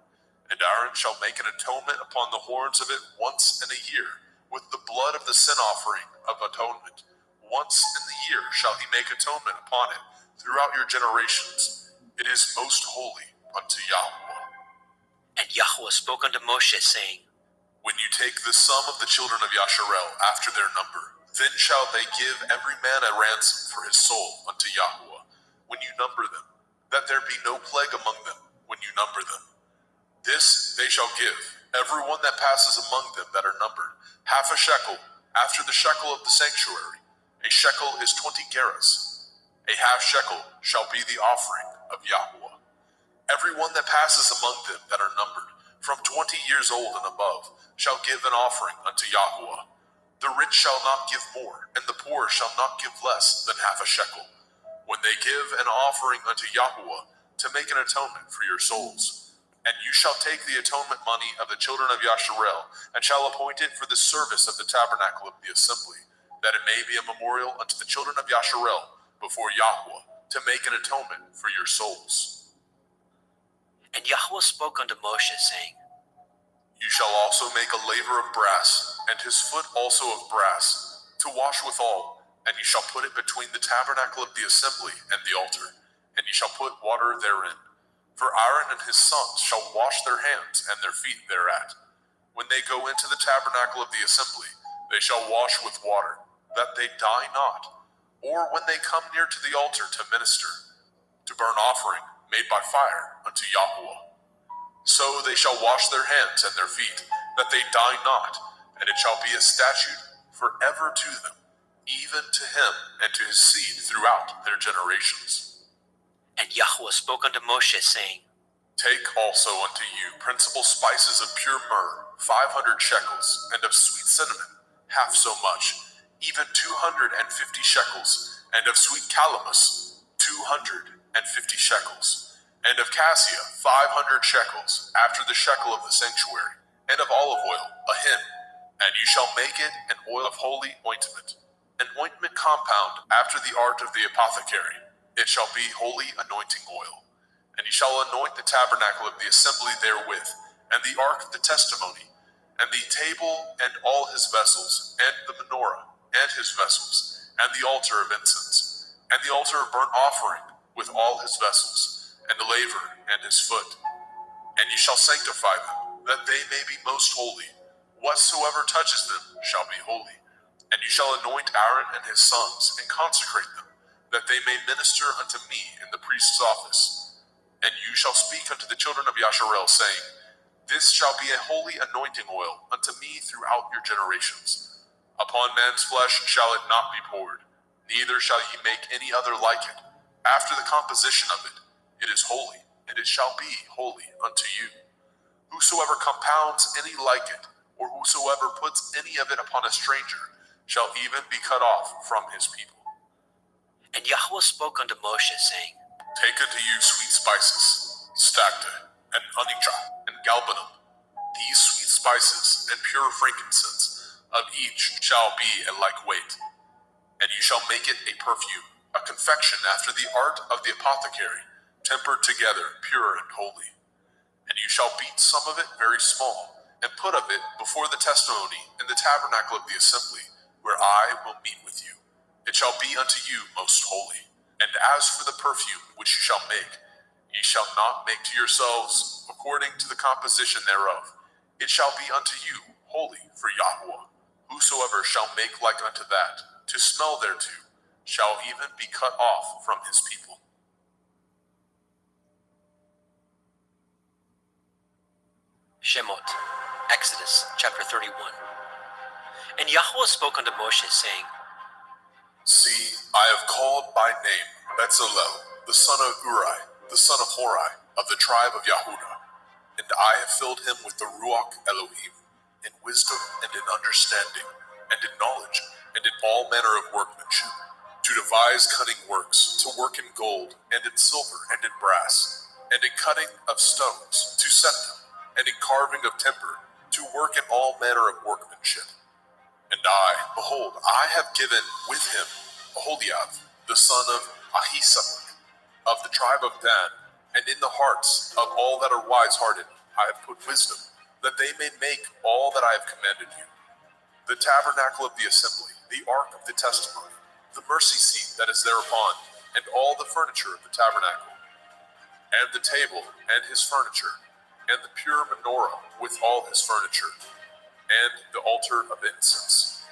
And Aaron shall make an atonement upon the horns of it once in a year, with the blood of the sin offering of atonement. Once in the year shall he make atonement upon it throughout your generations. It is most holy unto Yahweh. And Yahweh spoke unto Moshe, saying, When you take the sum of the children of Yasharel after their number, then shall they give every man a ransom for his soul unto Yahweh, when you number them, that there be no plague among them when you number them. This they shall give, every one that passes among them that are numbered, 1/2 shekel after the shekel of the sanctuary. A shekel is 20 gerahs. A 1/2 shekel shall be the offering of Yahweh. Every one that passes among them that are numbered, from 20 years old and above, shall give an offering unto Yahweh. The rich shall not give more, and the poor shall not give less than 1/2 shekel, when they give an offering unto Yahweh to make an atonement for your souls. And you shall take the atonement money of the children of Yasharel, and shall appoint it for the service of the tabernacle of the assembly, that it may be a memorial unto the children of Yasharel before Yahweh, to make an atonement for your souls. And Yahweh spoke unto Moshe, saying, You shall also make a laver of brass, and his foot also of brass, to wash withal, and you shall put it between the tabernacle of the assembly and the altar, and you shall put water therein. For Aaron and his sons shall wash their hands and their feet thereat. When they go into the tabernacle of the assembly, they shall wash with water, that they die not, or when they come near to the altar to minister, to burn offering made by fire unto Yahweh. So they shall wash their hands and their feet, that they die not, and it shall be a statute forever to them, even to him and to his seed throughout their generations. And Yahweh spoke unto Moshe, saying, Take also unto you principal spices of pure myrrh, 500 shekels, and of sweet cinnamon, 1/2 so much, even 250 shekels, and of sweet calamus, 250 shekels. And of cassia, 500 shekels, after the shekel of the sanctuary, and of olive oil, a hin. And you shall make it an oil of holy ointment, an ointment compound after the art of the apothecary. It shall be holy anointing oil. And you shall anoint the tabernacle of the assembly therewith, and the ark of the testimony, and the table and all his vessels, and the menorah and his vessels, and the altar of incense, and the altar of burnt offering with all his vessels, and the laver and his foot. And ye shall sanctify them, that they may be most holy. Whatsoever touches them shall be holy. And you shall anoint Aaron and his sons, and consecrate them, that they may minister unto me in the priest's office. And you shall speak unto the children of Yasharel, saying, This shall be a holy anointing oil unto me throughout your generations. Upon man's flesh shall it not be poured, neither shall ye make any other like it. After the composition of it, it is holy, and it shall be holy unto you. Whosoever compounds any like it, or whosoever puts any of it upon a stranger, shall even be cut off from his people. And Yahweh spoke unto Moshe, saying, Take unto you sweet spices, stacte, and onycha, and galbanum. These sweet spices and pure frankincense of each shall be a like weight. And you shall make it a perfume, a confection after the art of the apothecary, tempered together, pure and holy. And you shall beat some of it very small, and put of it before the testimony in the tabernacle of the assembly, where I will meet with you. It shall be unto you most holy. And as for the perfume which you shall make, ye shall not make to yourselves according to the composition thereof. It shall be unto you holy for Yahweh. Whosoever shall make like unto that, to smell thereto, shall even be cut off from his people. Shemot, Exodus chapter 31. And Yahweh spoke unto Moshe, saying, See, I have called by name Bezalel, the son of Uri, the son of Hori, of the tribe of Yehudah, and I have filled him with the Ruach Elohim, in wisdom and in understanding, and in knowledge, and in all manner of workmanship, to devise cunning works, to work in gold, and in silver, and in brass, and in cutting of stones, to set them, and in carving of timber, to work in all manner of workmanship. And I, behold, I have given with him Aholiab, the son of Ahisamach, of the tribe of Dan, and in the hearts of all that are wise-hearted I have put wisdom, that they may make all that I have commanded you. The tabernacle of the assembly, the ark of the testimony, the mercy seat that is thereupon, and all the furniture of the tabernacle, and the table and his furniture, and the pure menorah with all his furniture, and the altar of incense,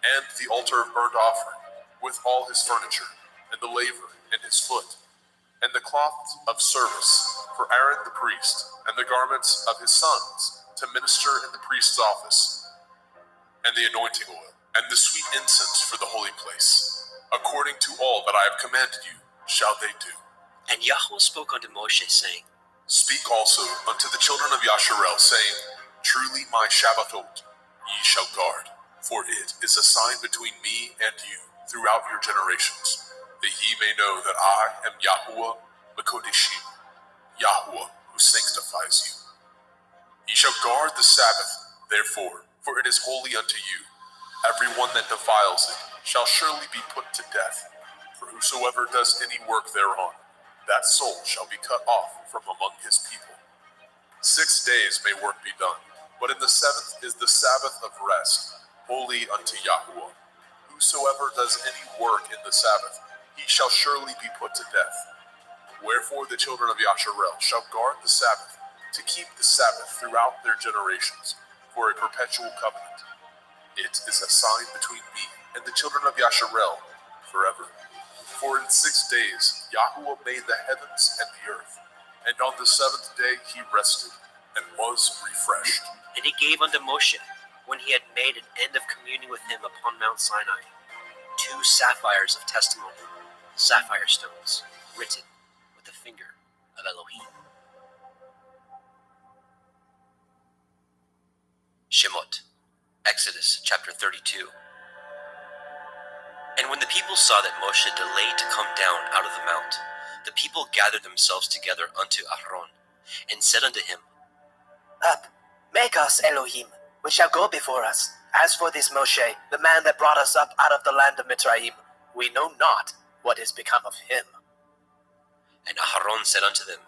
and the altar of burnt offering with all his furniture, and the laver and his foot, and the cloth of service for Aaron the priest, and the garments of his sons to minister in the priest's office, and the anointing oil, and the sweet incense for the holy place. According to all that I have commanded you, shall they do. And Yahweh spoke unto Moshe, saying, Speak also unto the children of Yasharel, saying, Truly my Shabbatot ye shall guard, for it is a sign between me and you throughout your generations, that ye may know that I am Yahuwah Mekodeshim, Yahuwah who sanctifies you. Ye shall guard the Sabbath, therefore, for it is holy unto you. Every one that defiles it shall surely be put to death, for whosoever does any work thereon, that soul shall be cut off from among his people. 6 days may work be done, but in the seventh is the Sabbath of rest, holy unto Yahuwah. Whosoever does any work in the Sabbath, he shall surely be put to death. Wherefore the children of Yasharel shall guard the Sabbath, to keep the Sabbath throughout their generations, for a perpetual covenant. It is a sign between me and the children of Yasharel forever. For in 6 days Yahuwah made the heavens and the earth, and on the seventh day he rested, and was refreshed. And he gave unto Moshe, when he had made an end of communing with him upon Mount Sinai, 2 sapphires of testimony, sapphire stones, written with the finger of Elohim. Shemot, Exodus chapter 32. And when the people saw that Moshe delayed to come down out of the mount, the people gathered themselves together unto Aaron, and said unto him, Up, make us Elohim, which shall go before us. As for this Moshe, the man that brought us up out of the land of Mitzrayim, we know not what is become of him. And Aaron said unto them,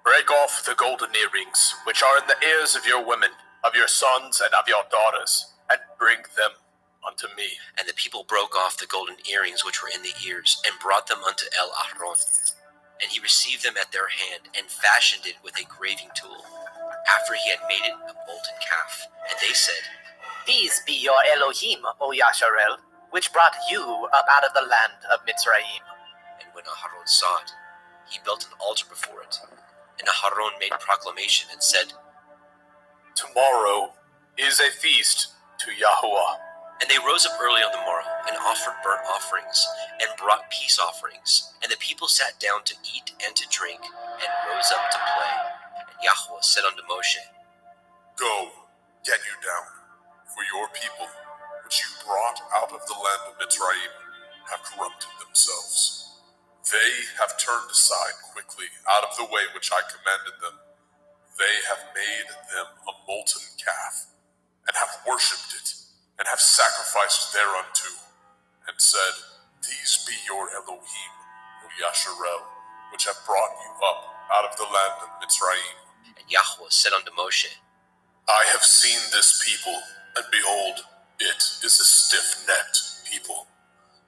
Break off the golden earrings, which are in the ears of your women, of your sons and of your daughters, and bring them unto me. And the people broke off the golden earrings which were in the ears, and brought them unto Aaron. And he received them at their hand and fashioned it with a graving tool, after he had made it a molten calf. And they said, These be your Elohim, O Yasharel, which brought you up out of the land of Mitzrayim. And when Aharon saw it, he built an altar before it. And Aharon made proclamation and said, Tomorrow is a feast to Yahuwah. And they rose up early on the morrow, and offered burnt offerings, and brought peace offerings. And the people sat down to eat and to drink, and rose up to play. And Yahuwah said unto Moshe, Go, get you down, for your people, which you brought out of the land of Mitzrayim, have corrupted themselves. They have turned aside quickly out of the way which I commanded them. They have made them a molten calf, and have worshipped it, and have sacrificed thereunto, and said, These be your Elohim, O Yasharel, which have brought you up out of the land of Mitzrayim. And Yahuwah said unto Moshe, I have seen this people, and behold, it is a stiff-necked people.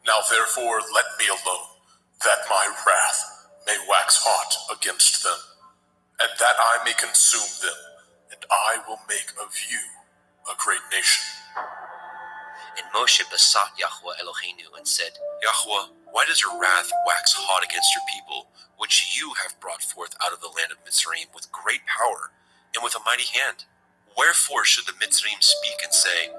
Now therefore let me alone, that my wrath may wax hot against them, and that I may consume them, and I will make of you a great nation. And Moshe besought Yahuwah Eloheinu and said, Yahuwah, why does your wrath wax hot against your people, which you have brought forth out of the land of Mitzrayim with great power and with a mighty hand? Wherefore should the Mitzrayim speak and say,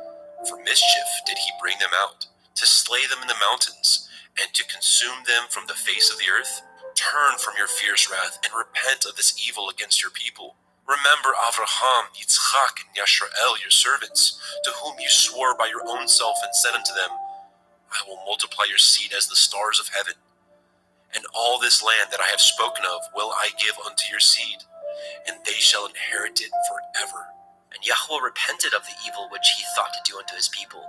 For mischief did he bring them out, to slay them in the mountains, and to consume them from the face of the earth? Turn from your fierce wrath, and repent of this evil against your people. Remember Avraham, Yitzchak, and Yasharel, your servants, to whom you swore by your own self and said unto them, I will multiply your seed as the stars of heaven. And all this land that I have spoken of will I give unto your seed, and they shall inherit it forever. And Yahuwah repented of the evil which he thought to do unto his people.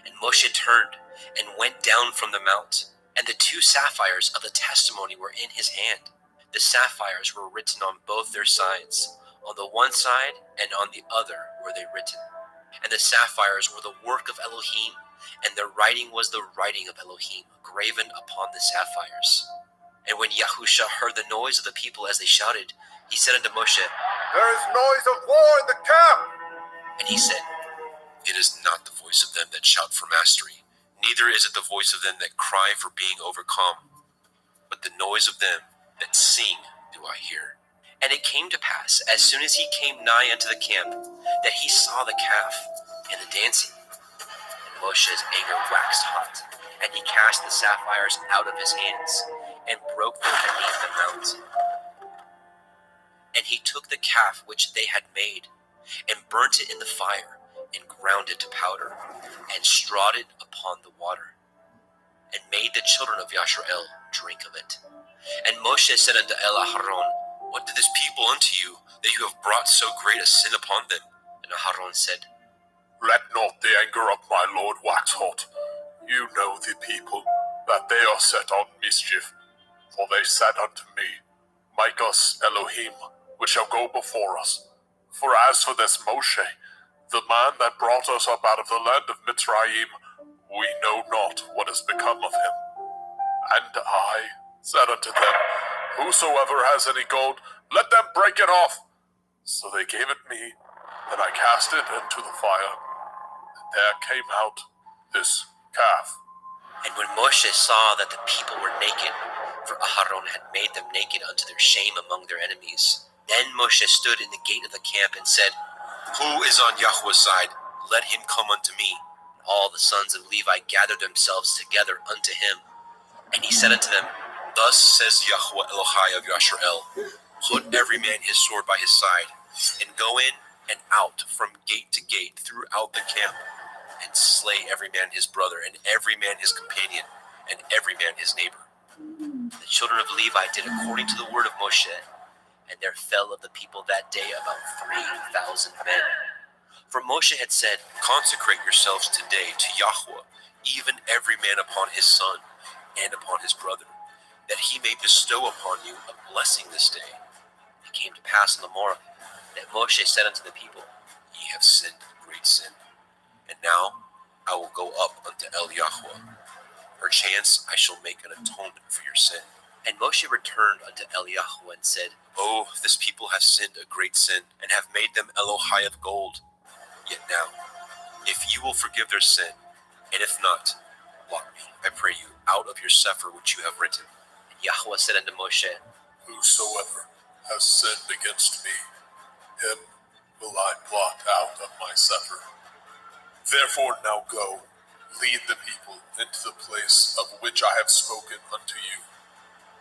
And Moshe turned and went down from the mount, and the 2 sapphires of the testimony were in his hand. The sapphires were written on both their sides. On the one side and on the other were they written. And the sapphires were the work of Elohim, and their writing was the writing of Elohim, graven upon the sapphires. And when Yahusha heard the noise of the people as they shouted, he said unto Moshe, There is noise of war in the camp. And he said, It is not the voice of them that shout for mastery, neither is it the voice of them that cry for being overcome, but the noise of them that sing do I hear. And it came to pass, as soon as he came nigh unto the camp, that he saw the calf and the dancing. And Moshe's anger waxed hot, and he cast the sapphires out of his hands, and broke them beneath the mount. And he took the calf which they had made, and burnt it in the fire, and ground it to powder, and strawed it upon the water, and made the children of Yasharel drink of it. And Moshe said unto Aharon, What did this people unto you, that you have brought so great a sin upon them? And Aharon said, Let not the anger of my Lord wax hot. You know the people, that they are set on mischief. For they said unto me, Make us Elohim, which shall go before us. For as for this Moshe, the man that brought us up out of the land of Mitzrayim, we know not what has become of him. And I said unto them, Whosoever has any gold, let them break it off. So they gave it me, and I cast it into the fire. And there came out this calf. And when Moshe saw that the people were naked, for Aharon had made them naked unto their shame among their enemies, then Moshe stood in the gate of the camp and said, Who is on Yahweh's side? Let him come unto me. And all the sons of Levi gathered themselves together unto him. And he said unto them, Thus says Yahuwah Elohai of Yasharel, Put every man his sword by his side, and go in and out from gate to gate throughout the camp, and slay every man his brother, and every man his companion, and every man his neighbor. The children of Levi did according to the word of Moshe, and there fell of the people that day about 3,000 men. For Moshe had said, Consecrate yourselves today to Yahuwah, even every man upon his son, and upon his brother, that he may bestow upon you a blessing this day. It came to pass on the morrow that Moshe said unto the people, Ye have sinned a great sin, and now I will go up unto El Yahuwah. Perchance I shall make an atonement for your sin. And Moshe returned unto Eliyahu and said, Oh, this people have sinned a great sin, and have made them Elohai of gold. Yet now, if you will forgive their sin, and if not, blot me, I pray you, out of your sefer which you have written. And Yahweh said unto Moshe, Whosoever has sinned against me, him will I blot out of my sefer. Therefore now go, lead the people into the place of which I have spoken unto you.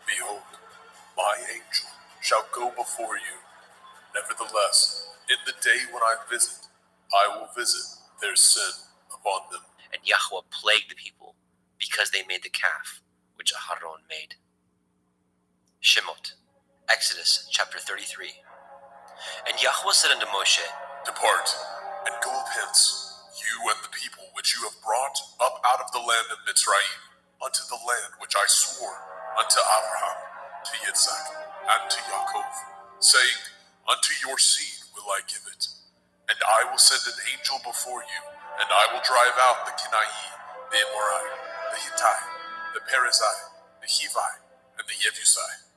Behold, my angel shall go before you. Nevertheless, in the day when I will visit their sin upon them. And Yahweh plagued the people, because they made the calf which Aharon made. Shemot, Exodus chapter 33. And Yahweh said unto Moshe, Depart, and go up hence, you and the people which you have brought up out of the land of Mitzrayim, unto the land which I swore unto Abraham, to Yitzhak, and to Yaakov, saying, Unto your seed will I give it. And I will send an angel before you, and I will drive out the Kenai, the Amorite, the Hittite, the Perizzite, the Hivite, and the Jebusite,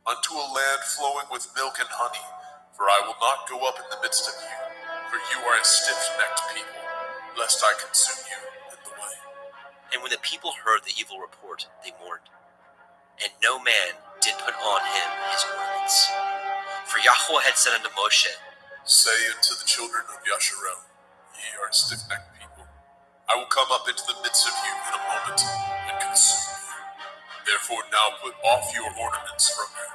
unto a land flowing with milk and honey, for I will not go up in the midst of you, for you are a stiff-necked people, lest I consume you in the way. And when the people heard the evil report, they mourned. And no man did put on him his ornaments. For Yahweh had said unto Moshe, Say unto the children of Yasharel, Ye are a stiff-necked people. I will come up into the midst of you in a moment, and consume you. Therefore now put off your ornaments from you,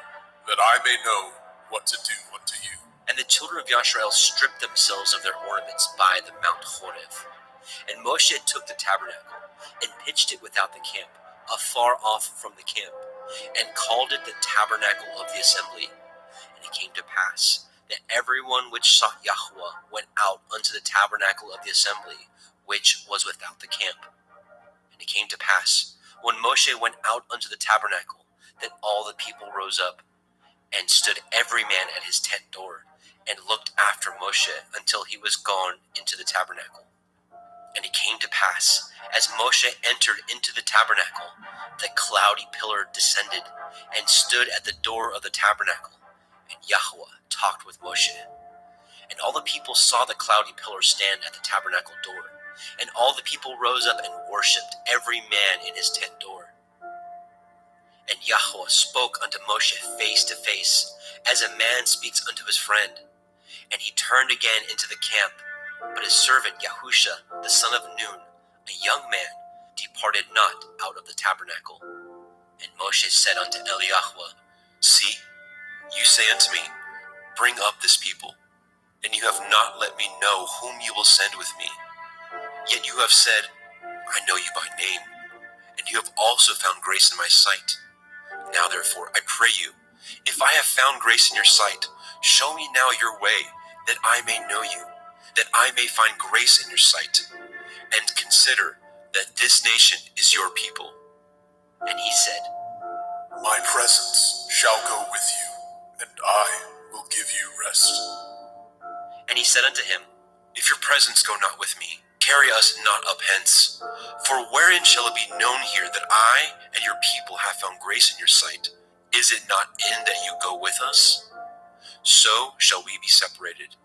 that I may know what to do unto you. And the children of Yasharel stripped themselves of their ornaments by the Mount Horeb. And Moshe took the tabernacle, and pitched it without the camp, afar off from the camp, and called it the tabernacle of the assembly. And it came to pass that everyone which sought Yahweh went out unto the tabernacle of the assembly, which was without the camp. And it came to pass, when Moshe went out unto the tabernacle, that all the people rose up, and stood every man at his tent door, and looked after Moshe until he was gone into the tabernacle. And it came to pass, as Moshe entered into the tabernacle, the cloudy pillar descended, and stood at the door of the tabernacle, and Yahweh talked with Moshe. And all the people saw the cloudy pillar stand at the tabernacle door, and all the people rose up and worshipped, every man in his tent door. And Yahweh spoke unto Moshe face to face, as a man speaks unto his friend. And he turned again into the camp, but his servant Yahusha, the son of Nun, a young man, departed not out of the tabernacle. And Moshe said unto Eliyahu, See, you say unto me, Bring up this people, and you have not let me know whom you will send with me. Yet you have said, I know you by name, and you have also found grace in my sight. Now therefore, I pray you, if I have found grace in your sight, show me now your way, that I may know you, that I may find grace in your sight, and consider that this nation is your people. And he said, My presence shall go with you, and I will give you rest. And he said unto him, If your presence go not with me, carry us not up hence. For wherein shall it be known here that I and your people have found grace in your sight? Is it not in that you go with us? So shall we be separated,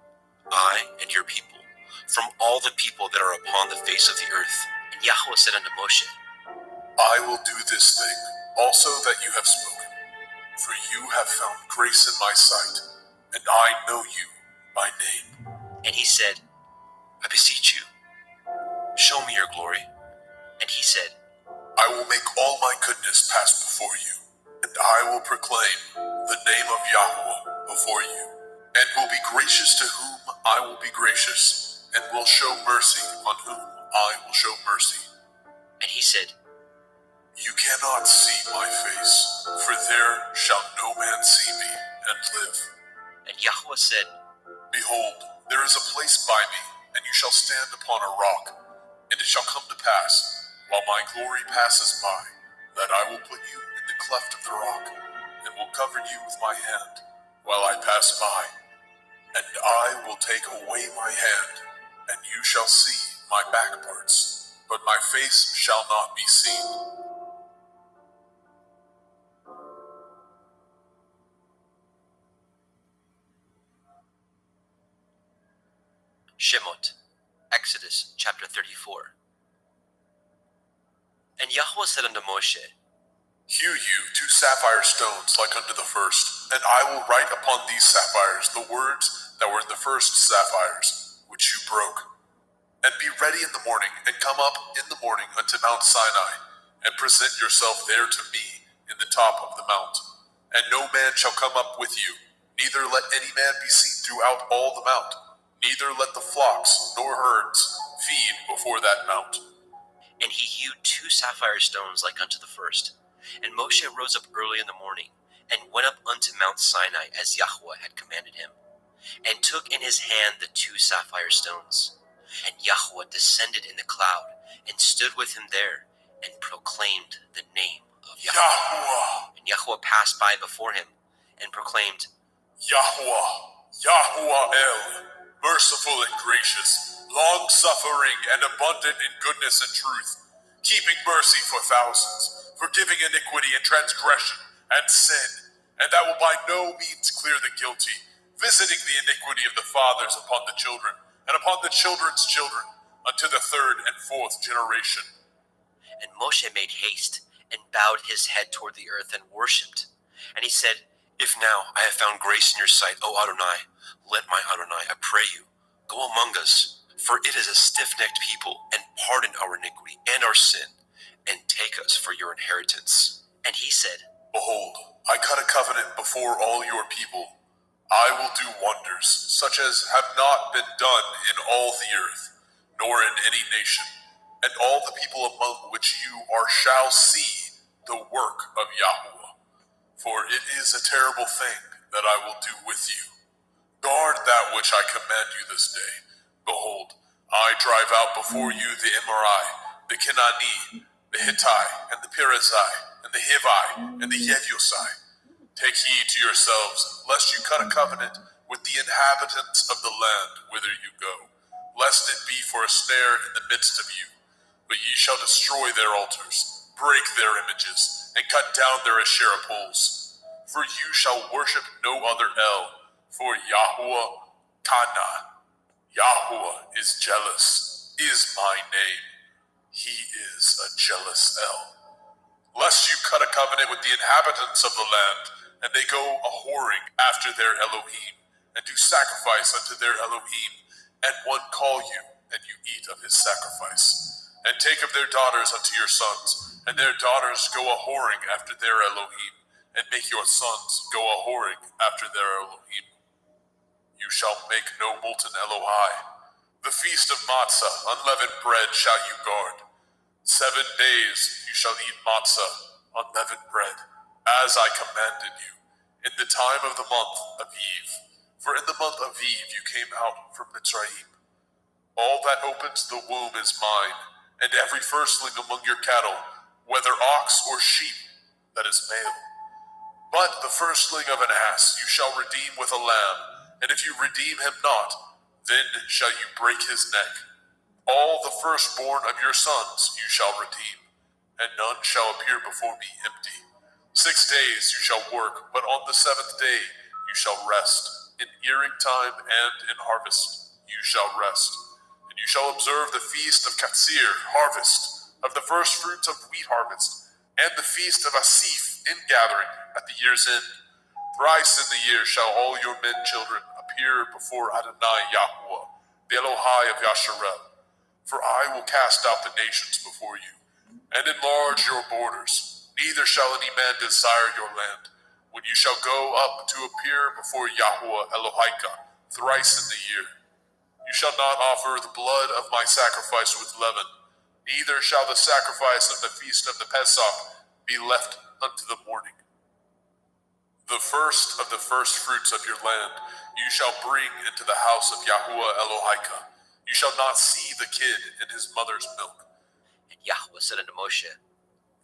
I and your people, from all the people that are upon the face of the earth. And Yahweh said unto Moshe, I will do this thing also that you have spoken, for you have found grace in my sight, and I know you by name. And he said, I beseech you, show me your glory. And he said, I will make all my goodness pass before you, and I will proclaim the name of Yahweh before you, and will be gracious to whom I will be gracious, and will show mercy on whom I will show mercy. And he said, You cannot see my face, for there shall no man see me and live. And Yahweh said, Behold, there is a place by me, and you shall stand upon a rock. And it shall come to pass, while my glory passes by, that I will put you in the cleft of the rock, and will cover you with my hand, while I pass by. And I will take away my hand, and you shall see my back parts, but my face shall not be seen. Shemot, Exodus chapter 34. And Yahweh said unto Moshe, Hew you 2 sapphire stones like unto the first, and I will write upon these sapphires the words that were in the first sapphires, which you broke. And be ready in the morning, and come up in the morning unto Mount Sinai, and present yourself there to me in the top of the mount. And no man shall come up with you, neither let any man be seen throughout all the mount, neither let the flocks nor herds feed before that mount. And he hewed 2 sapphire stones like unto the first. And Moshe rose up early in the morning, and went up unto Mount Sinai as Yahweh had commanded him, and took in his hand the 2 sapphire stones. And Yahweh descended in the cloud, and stood with him there, and proclaimed the name of Yahweh. And Yahweh passed by before him, and proclaimed, Yahweh, Yahweh El, merciful and gracious, long-suffering and abundant in goodness and truth, keeping mercy for thousands, forgiving iniquity and transgression and sin, and that will by no means clear the guilty, visiting the iniquity of the fathers upon the children, and upon the children's children, unto the 3rd and 4th generation. And Moshe made haste, and bowed his head toward the earth, and worshipped. And he said, If now I have found grace in your sight, O Adonai, let my Adonai, I pray you, go among us, for it is a stiff-necked people, and pardon our iniquity and our sin, and take us for your inheritance. And he said, Behold, I cut a covenant before all your people. I will do wonders, such as have not been done in all the earth, nor in any nation. And all the people among which you are shall see the work of Yahweh. For it is a terrible thing that I will do with you. Guard that which I command you this day. Behold, I drive out before you the Emori, the Kenani, the Hittite, and the Perizzai, and the Hivi, and the Jebusai. Take heed to yourselves, lest you cut a covenant with the inhabitants of the land whither you go, lest it be for a snare in the midst of you. But ye shall destroy their altars, break their images, and cut down their Asherah poles. For you shall worship no other El, for Yahweh Kana. Yahweh is jealous, is my name. He is a jealous El. Lest you cut a covenant with the inhabitants of the land, and they go a-whoring after their Elohim, and do sacrifice unto their Elohim, and one call you, and you eat of his sacrifice. And take of their daughters unto your sons, and their daughters go a-whoring after their Elohim, and make your sons go a-whoring after their Elohim. You shall make no molten Elohai. The feast of matzah, unleavened bread, shall you guard. 7 days you shall eat matzah, unleavened bread, as I commanded you, in the time of the month of Eve. For in the month of Eve you came out from Mitzrayim. All that opens the womb is mine, and every firstling among your cattle, whether ox or sheep, that is male. But the firstling of an ass you shall redeem with a lamb, and if you redeem him not, then shall you break his neck. All the firstborn of your sons you shall redeem, and none shall appear before me empty. 6 days you shall work, but on the 7th day you shall rest. In earing time and in harvest you shall rest. And you shall observe the feast of Katsir, harvest, of the first fruits of wheat harvest, and the feast of Asif, ingathering, at the year's end. Thrice in the year shall all your men children appear before Adonai Yahweh, the Elohai of Yasharel. For I will cast out the nations before you, and enlarge your borders. Neither shall any man desire your land, when you shall go up to appear before Yahweh Elohika thrice in the year. You shall not offer the blood of my sacrifice with leaven, neither shall the sacrifice of the feast of the Pesach be left unto the morning. The first of the first fruits of your land you shall bring into the house of Yahweh Elohika. You shall not see the kid in his mother's milk. And Yahweh said unto Moshe,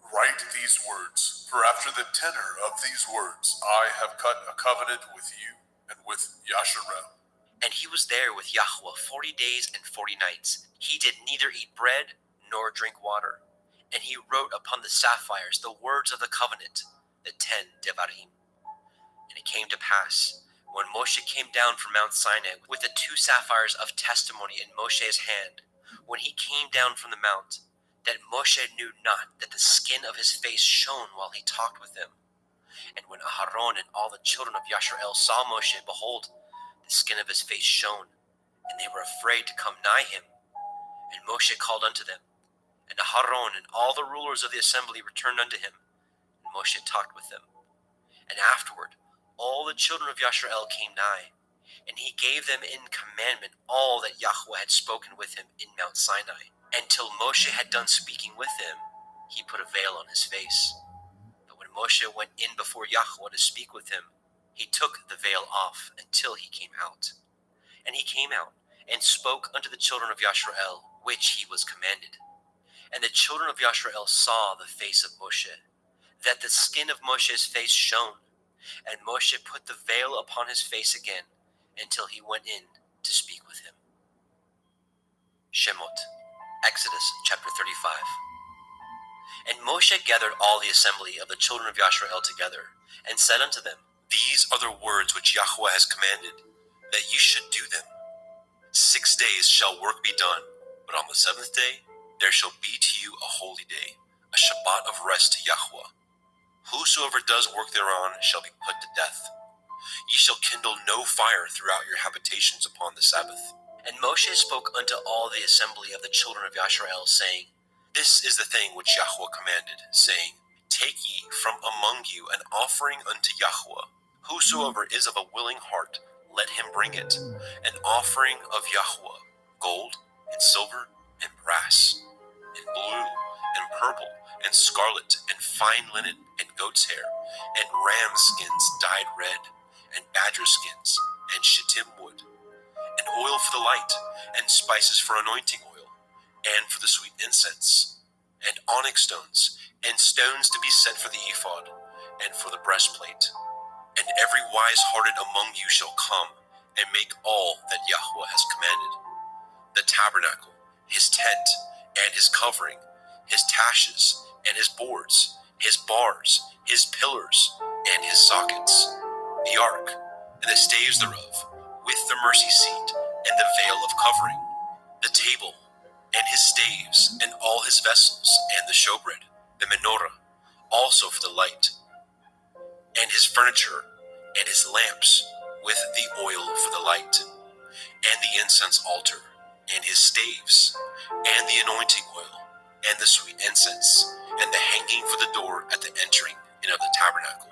Write these words, for after the tenor of these words I have cut a covenant with you and with Yasharel. And he was there with Yahweh 40 days and 40 nights. He did neither eat bread nor drink water. And he wrote upon the sapphires the words of the covenant, the 10 Devarim. And it came to pass, When Moshe came down from Mount Sinai with the 2 sapphires of testimony in Moshe's hand, when he came down from the mount, that Moshe knew not that the skin of his face shone while he talked with him. And when Aharon and all the children of Yasharel saw Moshe, behold, the skin of his face shone, and they were afraid to come nigh him. And Moshe called unto them, and Aharon and all the rulers of the assembly returned unto him, and Moshe talked with them. And afterward all the children of Yasharel came nigh, and he gave them in commandment all that Yahweh had spoken with him in Mount Sinai. And till Moshe had done speaking with them, he put a veil on his face. But when Moshe went in before Yahweh to speak with him, he took the veil off until he came out. And he came out and spoke unto the children of Yasharel, which he was commanded. And the children of Yasharel saw the face of Moshe, that the skin of Moshe's face shone. And Moshe put the veil upon his face again until he went in to speak with him. Shemot, Exodus chapter 35. And Moshe gathered all the assembly of the children of Yasharel together, and said unto them, These are the words which Yahweh has commanded, that ye should do them. 6 days shall work be done, but on the 7th day there shall be to you a holy day, a Shabbat of rest to Yahweh. Whosoever does work thereon shall be put to death. Ye shall kindle no fire throughout your habitations upon the Sabbath. And Moshe spoke unto all the assembly of the children of Yasharel, saying, This is the thing which Yahweh commanded, saying, Take ye from among you an offering unto Yahweh. Whosoever is of a willing heart, let him bring it, an offering of Yahweh, gold, and silver, and brass, and blue, and purple, and scarlet, and fine linen, and goat's hair, and ram skins dyed red, and badger skins, and shittim wood, and oil for the light, and spices for anointing oil, and for the sweet incense, and onyx stones, and stones to be set for the ephod, and for the breastplate. And every wise-hearted among you shall come, and make all that Yahweh has commanded. The tabernacle, his tent, and his covering, his taches, and his boards, his bars, his pillars, and his sockets, the ark, and the staves thereof, with the mercy seat, and the veil of covering, the table, and his staves, and all his vessels, and the showbread, the menorah, also for the light, and his furniture, and his lamps, with the oil for the light, and the incense altar, and his staves, and the anointing oil, and the sweet incense, and the hanging for the door at the entering in of the tabernacle,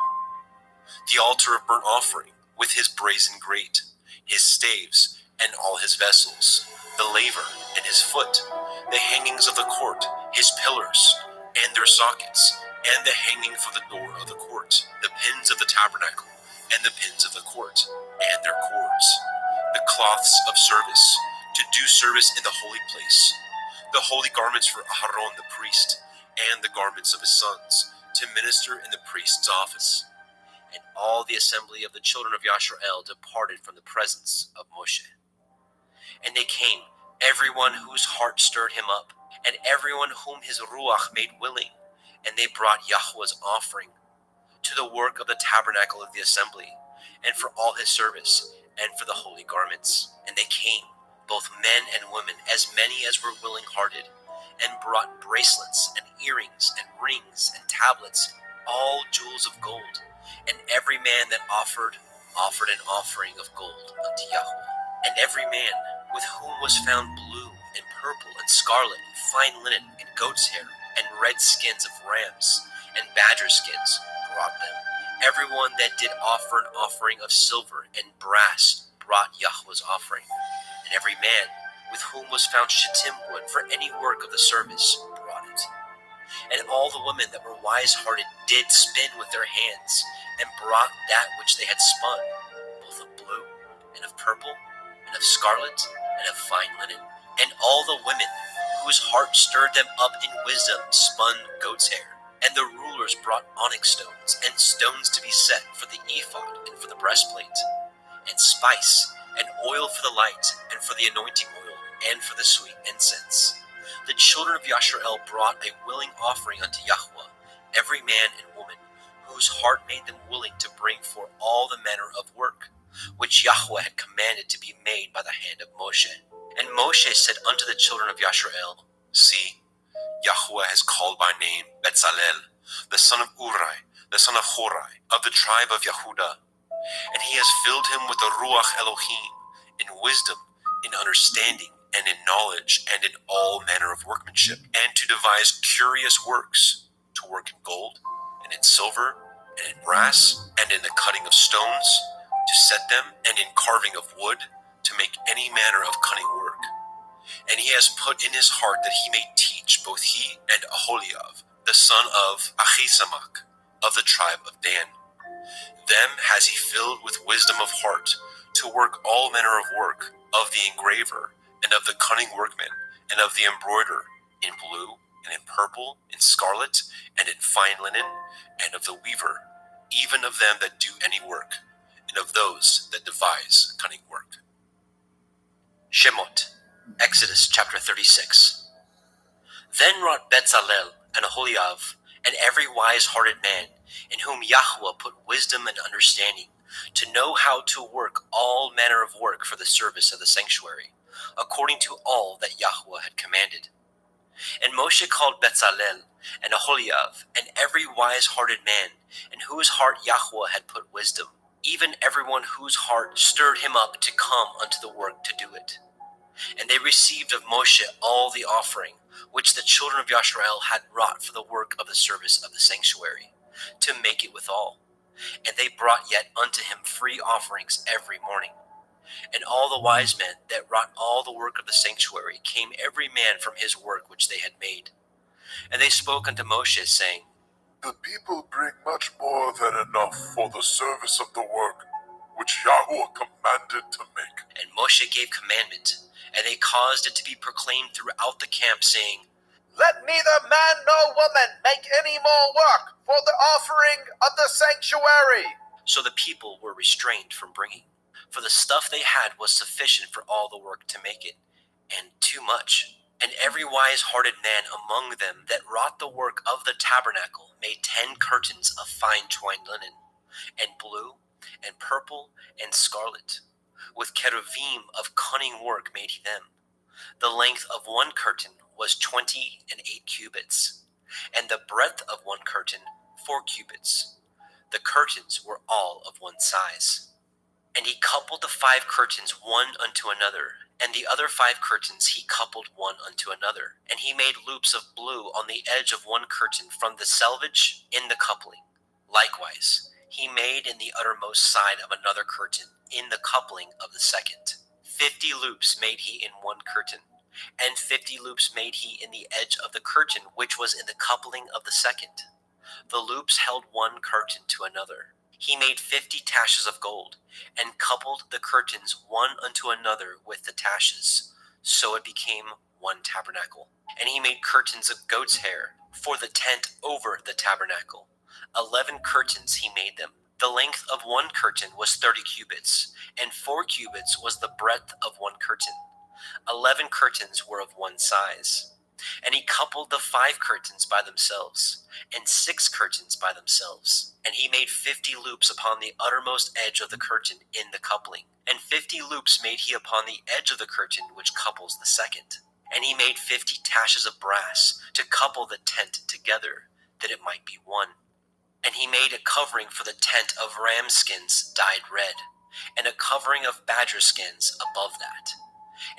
the altar of burnt offering, with his brazen grate, his staves, and all his vessels, the laver and his foot, the hangings of the court, his pillars, and their sockets, and the hanging for the door of the court, the pins of the tabernacle, and the pins of the court, and their cords, the cloths of service, to do service in the holy place, the holy garments for Aharon the priest, and the garments of his sons, to minister in the priest's office. And all the assembly of the children of Yasharel departed from the presence of Moshe. And they came, everyone whose heart stirred him up, and everyone whom his ruach made willing, and they brought Yahweh's offering to the work of the tabernacle of the assembly, and for all his service, and for the holy garments. And they came, both men and women, as many as were willing-hearted, and brought bracelets, and earrings, and rings, and tablets, all jewels of gold. And every man that offered an offering of gold unto Yahweh. And every man with whom was found blue, and purple, and scarlet, and fine linen, and goat's hair, and red skins of rams, and badger skins, brought them. Everyone that did offer an offering of silver and brass brought Yahweh's offering. And every man with whom was found shittim wood for any work of the service brought it. And all the women that were wise-hearted did spin with their hands, and brought that which they had spun, both of blue, and of purple, and of scarlet, and of fine linen. And all the women whose heart stirred them up in wisdom spun goat's hair. And the rulers brought onyx stones, and stones to be set for the ephod and for the breastplate, and spice, and oil for the light, and for the anointing oil, and for the sweet incense. The children of Yasharel brought a willing offering unto Yahweh, every man and woman, whose heart made them willing to bring for all the manner of work, which Yahweh had commanded to be made by the hand of Moshe. And Moshe said unto the children of Yasharel, See, Yahweh has called by name Bezalel, the son of Uri, the son of Horai, of the tribe of Yehudah, and he has filled him with the Ruach Elohim, in wisdom, in understanding, and in knowledge, and in all manner of workmanship, and to devise curious works, to work in gold, and in silver, and in brass, and in the cutting of stones, to set them, and in carving of wood, to make any manner of cunning work. And he has put in his heart that he may teach both he and Aholiab, the son of Achisamach, of the tribe of Dan. Them has he filled with wisdom of heart, to work all manner of work, of the engraver, and of the cunning workman, and of the embroiderer, in blue, and in purple, in scarlet, and in fine linen, and of the weaver, even of them that do any work, and of those that devise cunning work. Shemot, Exodus chapter 36. Then wrought Bezalel and Aholiab, and every wise-hearted man, in whom Yahweh put wisdom and understanding, to know how to work all manner of work for the service of the sanctuary, according to all that Yahweh had commanded. And Moshe called Bezalel and Aholiab, and every wise-hearted man, in whose heart Yahweh had put wisdom, even everyone whose heart stirred him up to come unto the work to do it. And they received of Moshe all the offering, which the children of Yasharel had wrought for the work of the service of the sanctuary, to make it withal. And they brought yet unto him free offerings every morning. And all the wise men that wrought all the work of the sanctuary came every man from his work which they had made. And they spoke unto Moshe, saying, The people bring much more than enough for the service of the work which Yahweh commanded to make. And Moshe gave commandment, and they caused it to be proclaimed throughout the camp, saying, Let neither man nor woman make any more work for the offering of the sanctuary. So the people were restrained from bringing, for the stuff they had was sufficient for all the work to make it, and too much. And every wise-hearted man among them that wrought the work of the tabernacle made 10 curtains of fine twined linen, and blue, and purple, and scarlet. With cherubim of cunning work made he them. The length of one curtain was 28 cubits, and the breadth of one curtain 4 cubits. The curtains were all of one size. And he coupled the 5 curtains one unto another, and the other 5 curtains he coupled one unto another. And he made loops of blue on the edge of one curtain from the selvage in the coupling. Likewise, he made in the uttermost side of another curtain in the coupling of the second. 50 loops made he in one curtain, and 50 loops made he in the edge of the curtain which was in the coupling of the second. The loops held one curtain to another. He made 50 taches of gold, and coupled the curtains one unto another with the taches. So it became one tabernacle. And he made curtains of goat's hair for the tent over the tabernacle. 11 curtains he made them. The length of one curtain was 30 cubits, and 4 cubits was the breadth of one curtain. 11 curtains were of one size. And he coupled the 5 curtains by themselves, and 6 curtains by themselves. And he made 50 loops upon the uttermost edge of the curtain in the coupling, and 50 loops made he upon the edge of the curtain which couples the second. And he made 50 taches of brass to couple the tent together, that it might be one. And he made a covering for the tent of ram skins dyed red, and a covering of badger skins above that.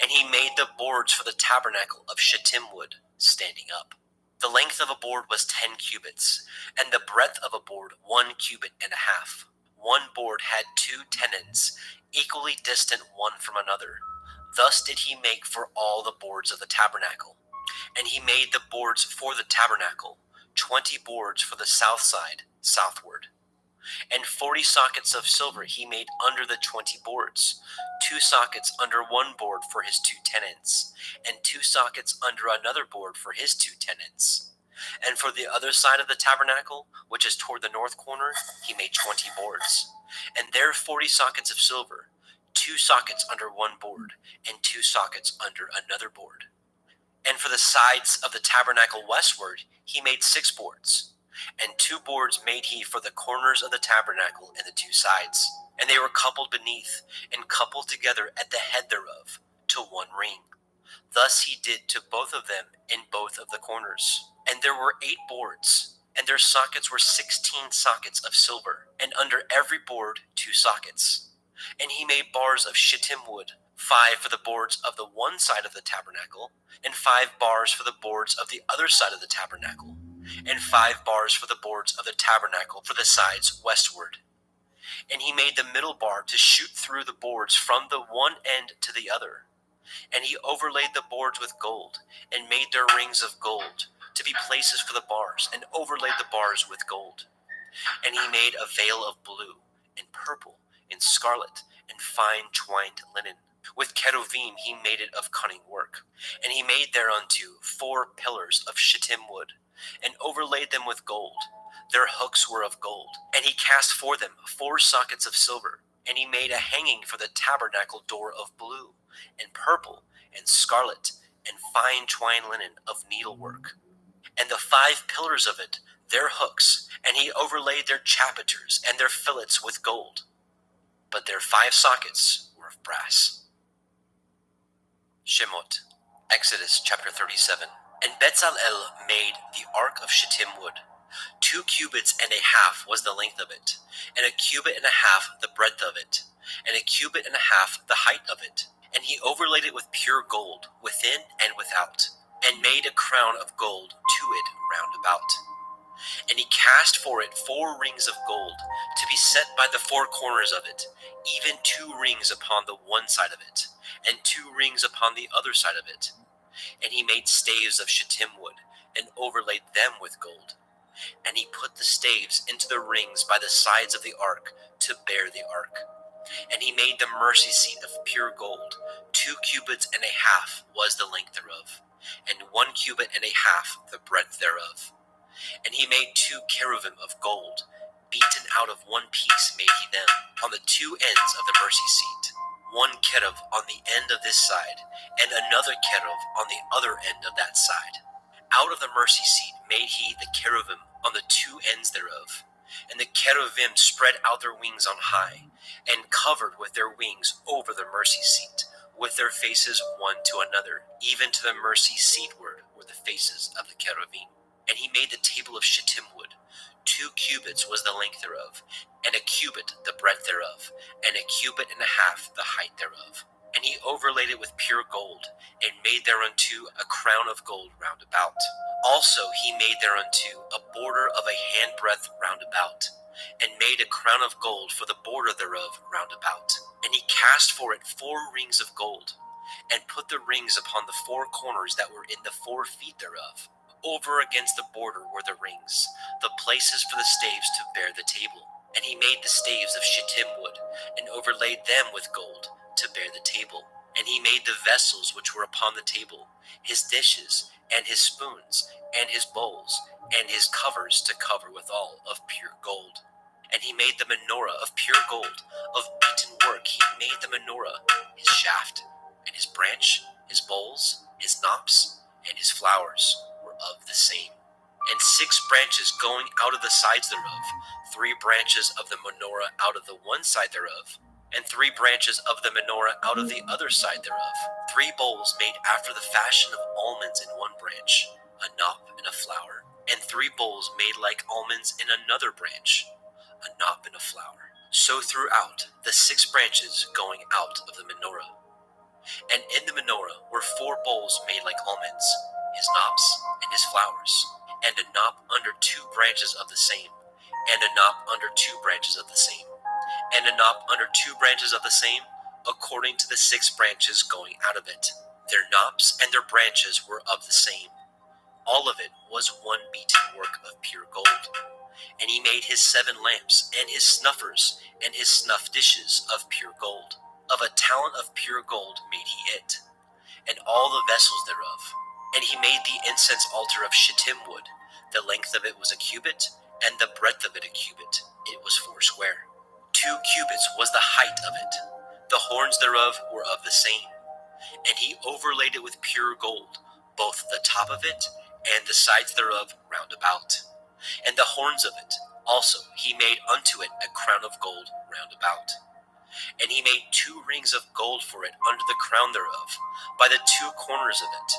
And he made the boards for the tabernacle of shittim wood, standing up. The length of a board was 10 cubits, and the breadth of a board 1 cubit and a half. One board had 2 tenons, equally distant one from another. Thus did he make for all the boards of the tabernacle. And he made the boards for the tabernacle, 20 boards for the south side, southward. And 40 sockets of silver he made under the 20 boards, 2 sockets under one board for his 2 tenons, and 2 sockets under another board for his 2 tenons. And for the other side of the tabernacle, which is toward the north corner, he made 20 boards, and there 40 sockets of silver, 2 sockets under one board, and 2 sockets under another board. And for the sides of the tabernacle westward, he made 6 boards. And 2 boards made he for the corners of the tabernacle and the 2 sides. And they were coupled beneath, and coupled together at the head thereof, to one ring. Thus he did to both of them in both of the corners. And there were 8 boards, and their sockets were 16 sockets of silver, and under every board 2 sockets. And he made bars of shittim wood, 5 for the boards of the one side of the tabernacle, and 5 bars for the boards of the other side of the tabernacle, and 5 bars for the boards of the tabernacle for the sides westward. And he made the middle bar to shoot through the boards from the one end to the other. And he overlaid the boards with gold, and made their rings of gold, to be places for the bars, and overlaid the bars with gold. And he made a veil of blue, and purple, and scarlet, and fine twined linen. With cherubim he made it of cunning work. And he made thereunto 4 pillars of shittim wood, and overlaid them with gold. Their hooks were of gold. And he cast for them 4 sockets of silver. And he made a hanging for the tabernacle door of blue, and purple, and scarlet, and fine twined linen of needlework. And the 5 pillars of it, their hooks, and he overlaid their chapiters and their fillets with gold. But their 5 sockets were of brass. Shemot, Exodus chapter 37. And Bezalel made the ark of shittim wood. 2 cubits and a half was the length of it, and a cubit and a half the breadth of it, and a cubit and a half the height of it. And he overlaid it with pure gold, within and without, and made a crown of gold to it round about. And he cast for it 4 rings of gold, to be set by the 4 corners of it, even 2 rings upon the one side of it, and 2 rings upon the other side of it. And he made staves of shittim wood, and overlaid them with gold. And he put the staves into the rings by the sides of the ark, to bear the ark. And he made the mercy seat of pure gold. 2 cubits and a half was the length thereof, and 1 cubit and a half the breadth thereof. And he made 2 cherubim of gold, beaten out of one piece made he them, on the 2 ends of the mercy seat. 1 cherub on the end of this side, and another cherub on the other end of that side. Out of the mercy seat made he the cherubim on the 2 ends thereof. And the cherubim spread out their wings on high, and covered with their wings over the mercy seat, with their faces one to another, even to the mercy seatward were the faces of the cherubim. And he made the table of shittim wood. 2 cubits was the length thereof, and a cubit the breadth thereof, and a cubit and a half the height thereof. And he overlaid it with pure gold, and made thereunto a crown of gold round about. Also he made thereunto a border of a handbreadth round about, and made a crown of gold for the border thereof round about. And he cast for it 4 rings of gold, and put the rings upon the 4 corners that were in the 4 feet thereof. Over against the border were the rings, the places for the staves to bear the table. And he made the staves of shittim wood, and overlaid them with gold, to bear the table. And he made the vessels which were upon the table, his dishes, and his spoons, and his bowls, and his covers to cover withal of pure gold. And he made the menorah of pure gold, of beaten work he made the menorah, his shaft, and his branch, his bowls, his knops, and his flowers were of the same. And 6 branches going out of the sides thereof, 3 branches of the menorah out of the one side thereof, and 3 branches of the menorah out of the other side thereof. 3 bowls made after the fashion of almonds in one branch, a knop and a flower, and 3 bowls made like almonds in another branch, a knop and a flower. So throughout the 6 branches going out of the menorah. And in the menorah were 4 bowls made like almonds, his knops and his flowers, and a knop under 2 branches of the same, and a knop under 2 branches of the same, and a knop under 2 branches of the same, according to the 6 branches going out of it. Their knops and their branches were of the same. All of it was one beaten work of pure gold. And he made his 7 lamps, and his snuffers, and his snuff dishes of pure gold. Of a talent of pure gold made he it, and all the vessels thereof. And he made the incense altar of shittim wood. The length of it was a cubit, and the breadth of it a cubit. It was 4 square. 2 cubits was the height of it. The horns thereof were of the same. And he overlaid it with pure gold, both the top of it and the sides thereof round about. And the horns of it also he made unto it a crown of gold round about. And he made 2 rings of gold for it under the crown thereof, by the 2 corners of it,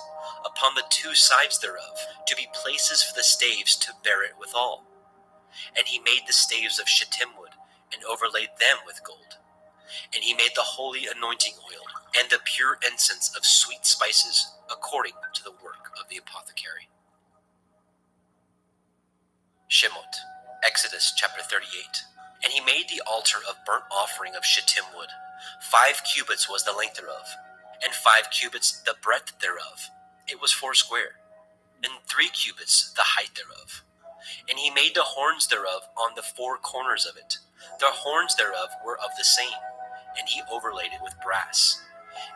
upon the 2 sides thereof, to be places for the staves to bear it withal. And he made the staves of shittim wood, and overlaid them with gold. And he made the holy anointing oil, and the pure incense of sweet spices, according to the work of the apothecary. Shemot, Exodus chapter 38. And he made the altar of burnt offering of shittim wood. 5 cubits was the length thereof, and 5 cubits the breadth thereof. It was 4 square, and 3 cubits the height thereof. And he made the horns thereof on the 4 corners of it. The horns thereof were of the same, and he overlaid it with brass.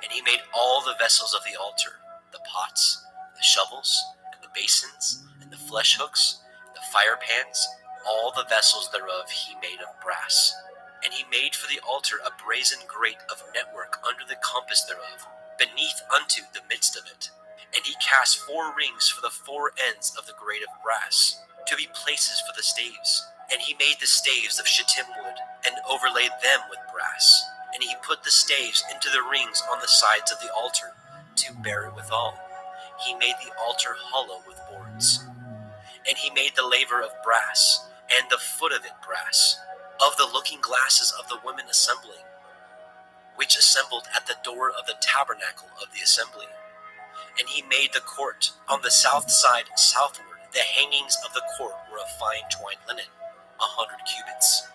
And he made all the vessels of the altar, the pots, the shovels, and the basins, and the flesh hooks, and the fire pans, all the vessels thereof he made of brass. And he made for the altar a brazen grate of network under the compass thereof, beneath unto the midst of it. And he cast 4 rings for the 4 ends of the grate of brass, to be places for the staves. And he made the staves of shittim wood, and overlaid them with brass. And he put the staves into the rings on the sides of the altar, to bear it withal. He made the altar hollow with boards. And he made the laver of brass, and the foot of it brass, of the looking glasses of the women assembling, which assembled at the door of the tabernacle of the assembly. And he made the court on the south side southward. The hangings of the court were of fine twined linen, 100 cubits.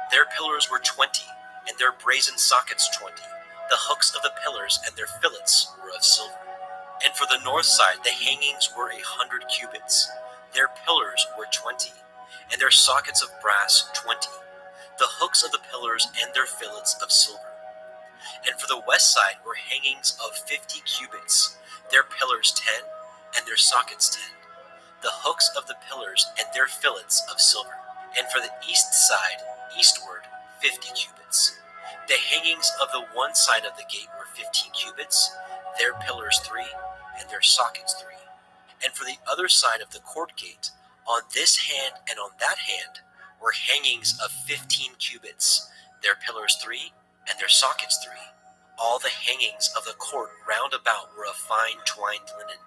Their pillars were 20, and their brazen sockets 20. The hooks of the pillars and their fillets were of silver. And for the north side the hangings were 100 cubits. Their pillars were 20, and their sockets of brass 20. The hooks of the pillars and their fillets of silver. And for the west side were hangings of 50 cubits. Their pillars 10, and their sockets 10. The hooks of the pillars and their fillets of silver. And for the east side, eastward, 50 cubits. The hangings of the one side of the gate were 15 cubits, their pillars 3, and their sockets 3. And for the other side of the court gate, on this hand and on that hand, were hangings of 15 cubits, their pillars 3, and their sockets 3. All the hangings of the court round about were of fine twined linen.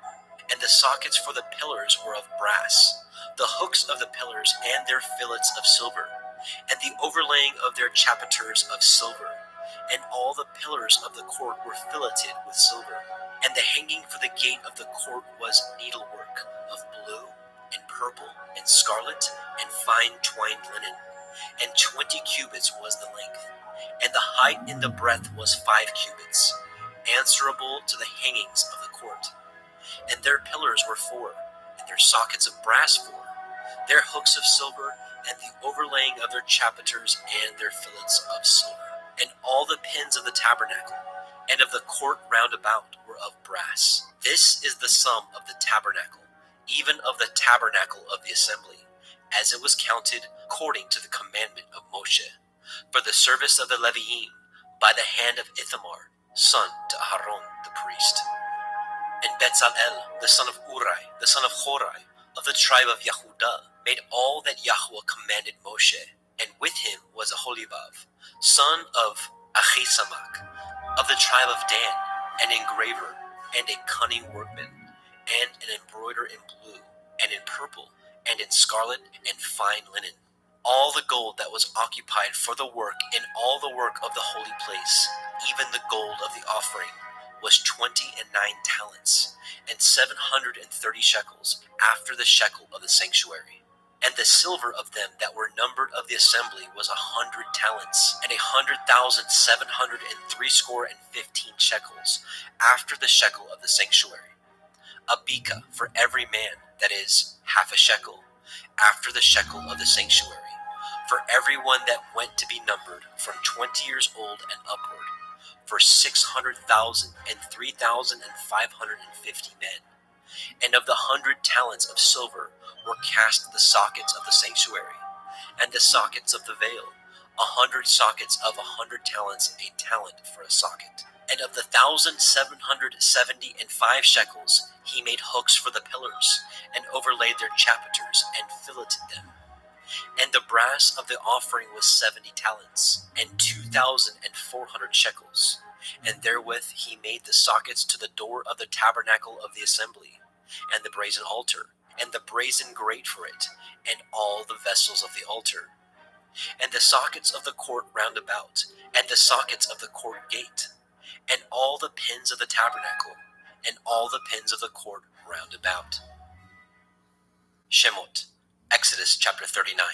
And the sockets for the pillars were of brass, the hooks of the pillars and their fillets of silver, and the overlaying of their chapiters of silver. And all the pillars of the court were filleted with silver. And the hanging for the gate of the court was needlework of blue and purple and scarlet and fine twined linen. And 20 cubits was the length. And the height and the breadth was 5 cubits, answerable to the hangings of the court. And their pillars were 4, and their sockets of brass 4, their hooks of silver, and the overlaying of their chapiters and their fillets of silver. And all the pins of the tabernacle and of the court round about were of brass. This is the sum of the tabernacle, even of the tabernacle of the assembly, as it was counted according to the commandment of Moshe, for the service of the Leviim, by the hand of Ithamar, son to Aaron the priest. And Bezalel, the son of Uri, the son of Horai, of the tribe of Yehudah, made all that Yahweh commanded Moshe. And with him was Aholibav, son of Achisamach, of the tribe of Dan, an engraver, and a cunning workman, and an embroiderer in blue, and in purple, and in scarlet, and fine linen. All the gold that was occupied for the work in all the work of the holy place, even the gold of the offering, was 29 talents, and 730 shekels, after the shekel of the sanctuary. And the silver of them that were numbered of the assembly was 100 talents, and 100,703 shekels, after the shekel of the sanctuary. A beka for every man, that is, half a shekel, after the shekel of the sanctuary, for every one that went to be numbered from 20 years old and upward, for 600,000 and 3,550 men. And of the 100 talents of silver were cast the sockets of the sanctuary, and the sockets of the veil, 100 sockets of 100 talents, a talent for a socket. And of the 1,775 shekels he made hooks for the pillars, and overlaid their chapiters, and filleted them. And the brass of the offering was 70 talents, and 2,400 shekels. And therewith he made the sockets to the door of the tabernacle of the assembly, and the brazen altar, and the brazen grate for it, and all the vessels of the altar, and the sockets of the court round about, and the sockets of the court gate, and all the pins of the tabernacle, and all the pins of the court round about. Shemot, Exodus chapter 39.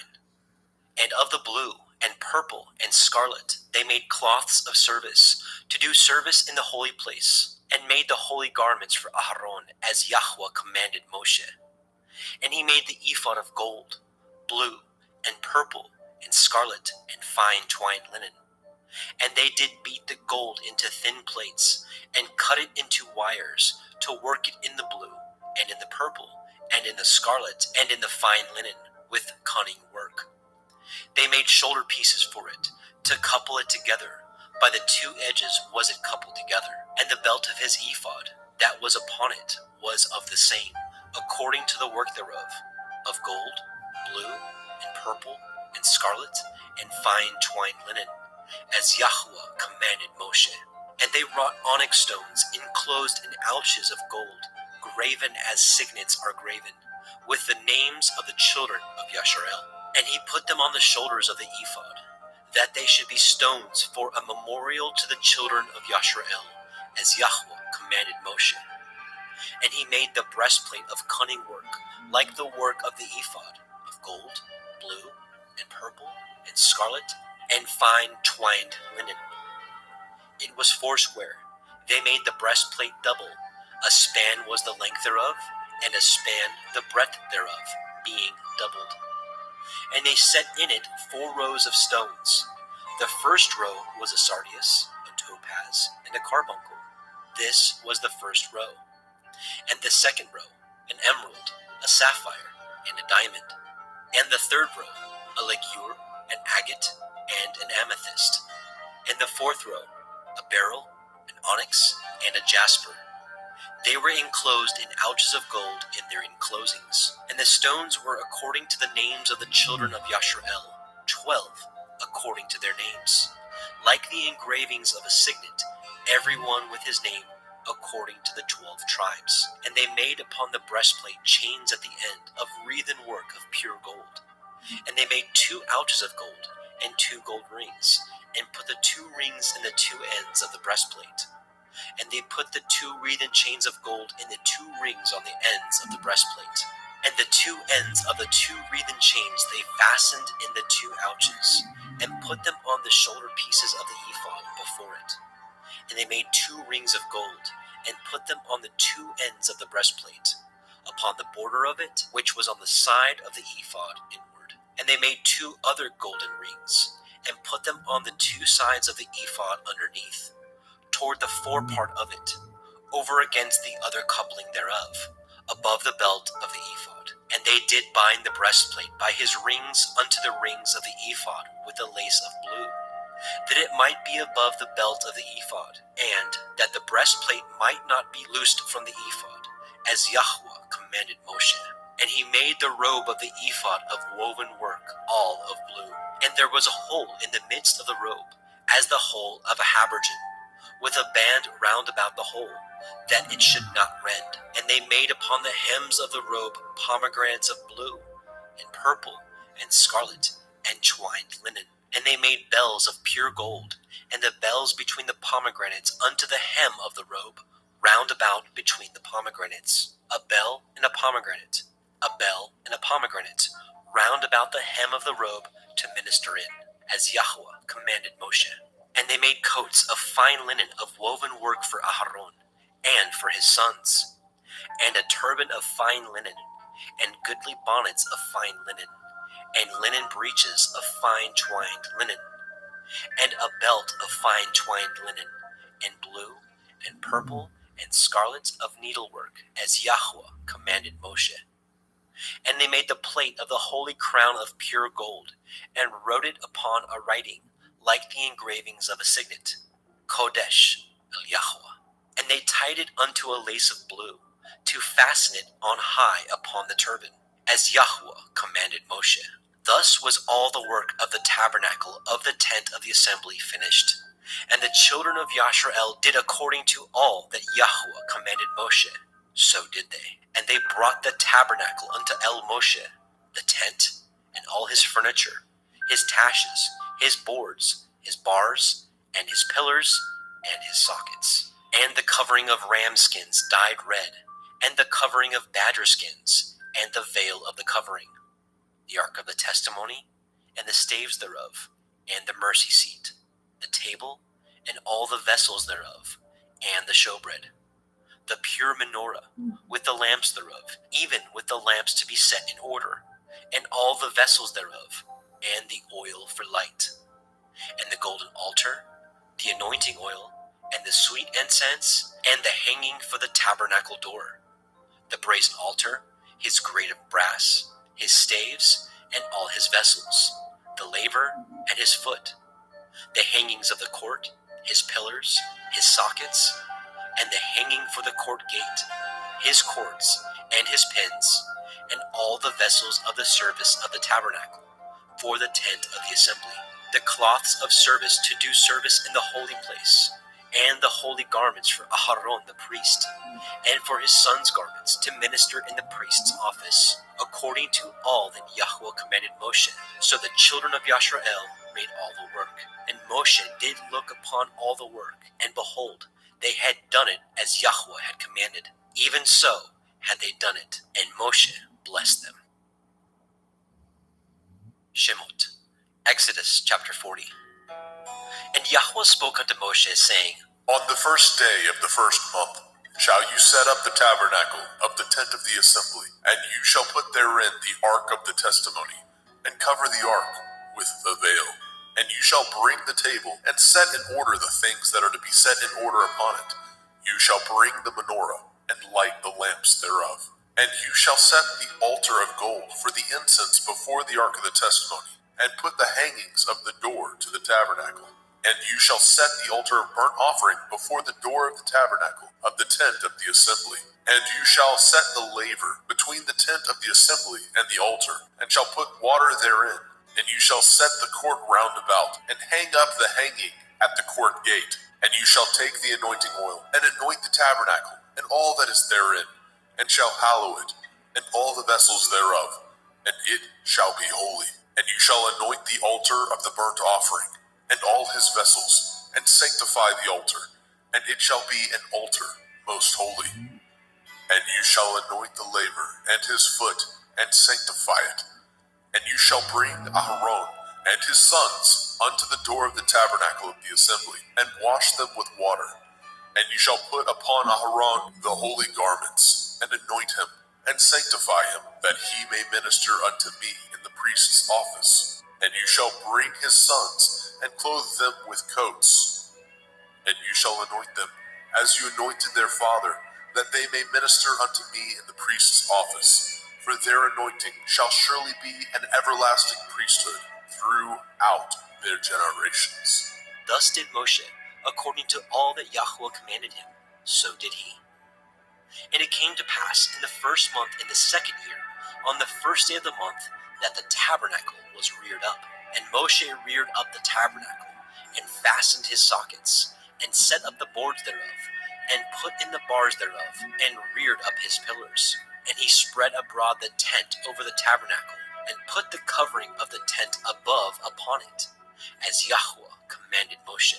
And of the blue, and purple, and scarlet, they made cloths of service, to do service in the holy place, and made the holy garments for Aharon, as Yahweh commanded Moshe. And he made the ephod of gold, blue, and purple, and scarlet, and fine twined linen. And they did beat the gold into thin plates, and cut it into wires, to work it in the blue, and in the purple, and in the scarlet, and in the fine linen, with cunning work. They made shoulder pieces for it, to couple it together. By the two edges was it coupled together. And the belt of his ephod, that was upon it, was of the same, according to the work thereof, of gold, blue, and purple, and scarlet, and fine twined linen, as Yahweh commanded Moshe. And they wrought onyx stones enclosed in ouches of gold, graven as signets are graven, with the names of the children of Yasharel. And he put them on the shoulders of the ephod, that they should be stones for a memorial to the children of Yasharel, as Yahweh commanded Moshe. And he made the breastplate of cunning work, like the work of the ephod, of gold, blue, and purple, and scarlet, and fine twined linen. It was foursquare. They made the breastplate double. A span was the length thereof, and a span the breadth thereof, being doubled. And they set in it 4 rows of stones. The first row was a sardius, a topaz, and a carbuncle. This was the first row. And the second row, an emerald, a sapphire, and a diamond. And the third row, a ligure, an agate, and an amethyst. And the fourth row, a beryl, an onyx, and a jasper. They were enclosed in ouches of gold in their enclosings. And the stones were according to the names of the children of Yasharel, 12 according to their names, like the engravings of a signet, every one with his name according to the 12 tribes. And they made upon the breastplate chains at the end of wreathen work of pure gold. And they made 2 ouches of gold and 2 gold rings, and put the 2 rings in the 2 ends of the breastplate. And they put the 2 wreathen chains of gold in the 2 rings on the ends of the breastplate. And the 2 ends of the 2 wreathen chains they fastened in the 2 ouches, and put them on the shoulder pieces of the ephod before it. And they made 2 rings of gold, and put them on the 2 ends of the breastplate, upon the border of it, which was on the side of the ephod inward. And they made 2 other golden rings, and put them on the 2 sides of the ephod underneath, toward the forepart of it, over against the other coupling thereof, above the belt of the ephod. And they did bind the breastplate by his rings unto the rings of the ephod with a lace of blue, that it might be above the belt of the ephod, and that the breastplate might not be loosed from the ephod, as Yahweh commanded Moshe. And he made the robe of the ephod of woven work, all of blue. And there was a hole in the midst of the robe, as the hole of a habergeon, with a band round about the hole, that it should not rend. And they made upon the hems of the robe pomegranates of blue, and purple, and scarlet, and twined linen. And they made bells of pure gold, and the bells between the pomegranates unto the hem of the robe, round about between the pomegranates. A bell and a pomegranate, a bell and a pomegranate, round about the hem of the robe to minister in, as Yahweh commanded Moshe. And they made coats of fine linen of woven work for Aharon, and for his sons, and a turban of fine linen, and goodly bonnets of fine linen, and linen breeches of fine twined linen, and a belt of fine twined linen, and blue, and purple, and scarlet of needlework, as Yahweh commanded Moshe. And they made the plate of the holy crown of pure gold, and wrote it upon a writing, like the engravings of a signet, Kodesh El Yahweh. And they tied it unto a lace of blue, to fasten it on high upon the turban, as Yahweh commanded Moshe. Thus was all the work of the tabernacle of the tent of the assembly finished. And the children of Yasharel did according to all that Yahweh commanded Moshe. So did they. And they brought the tabernacle unto El Moshe, the tent, and all his furniture, his taches, his boards, his bars, and his pillars, and his sockets, and the covering of ram skins dyed red, and the covering of badger skins, and the veil of the covering, the ark of the testimony, and the staves thereof, and the mercy seat, the table, and all the vessels thereof, and the showbread, the pure menorah, with the lamps thereof, even with the lamps to be set in order, and all the vessels thereof, and the oil for light, and the golden altar, the anointing oil, and the sweet incense, and the hanging for the tabernacle door, the brazen altar, his grate of brass, his staves, and all his vessels, the laver, and his foot, the hangings of the court, his pillars, his sockets, and the hanging for the court gate, his cords, and his pins, and all the vessels of the service of the tabernacle, for the tent of the assembly, the cloths of service to do service in the holy place, and the holy garments for Aharon the priest, and for his son's garments to minister in the priest's office, according to all that Yahweh commanded Moshe. So the children of Yasharel made all the work. And Moshe did look upon all the work, and behold, they had done it as Yahweh had commanded. Even so had they done it, and Moshe blessed them. Shemot, Exodus chapter 40. And Yahweh spoke unto Moshe, saying, On the first day of the first month shall you set up the tabernacle of the tent of the assembly, and you shall put therein the ark of the testimony, and cover the ark with the veil. And you shall bring the table, and set in order the things that are to be set in order upon it. You shall bring the menorah, and light the lamps thereof. And you shall set the altar of gold for the incense before the ark of the testimony, and put the hangings of the door to the tabernacle. And you shall set the altar of burnt offering before the door of the tabernacle of the tent of the assembly. And you shall set the laver between the tent of the assembly and the altar, and shall put water therein. And you shall set the court round about, and hang up the hanging at the court gate. And you shall take the anointing oil, and anoint the tabernacle, and all that is therein, and shall hallow it, and all the vessels thereof, and it shall be holy. And you shall anoint the altar of the burnt offering, and all his vessels, and sanctify the altar, and it shall be an altar most holy. And you shall anoint the laver and his foot, and sanctify it. And you shall bring Aharon and his sons unto the door of the tabernacle of the assembly, and wash them with water. And you shall put upon Aharon the holy garments, and anoint him, and sanctify him, that he may minister unto me in the priest's office. And you shall bring his sons, and clothe them with coats. And you shall anoint them, as you anointed their father, that they may minister unto me in the priest's office. For their anointing shall surely be an everlasting priesthood throughout their generations. Thus did Moshe, according to all that Yahweh commanded him, so did he. And it came to pass in the first month in the second year, on the first day of the month, that the tabernacle was reared up. And Moshe reared up the tabernacle, and fastened his sockets, and set up the boards thereof, and put in the bars thereof, and reared up his pillars. And he spread abroad the tent over the tabernacle, and put the covering of the tent above upon it, as Yahweh commanded Moshe.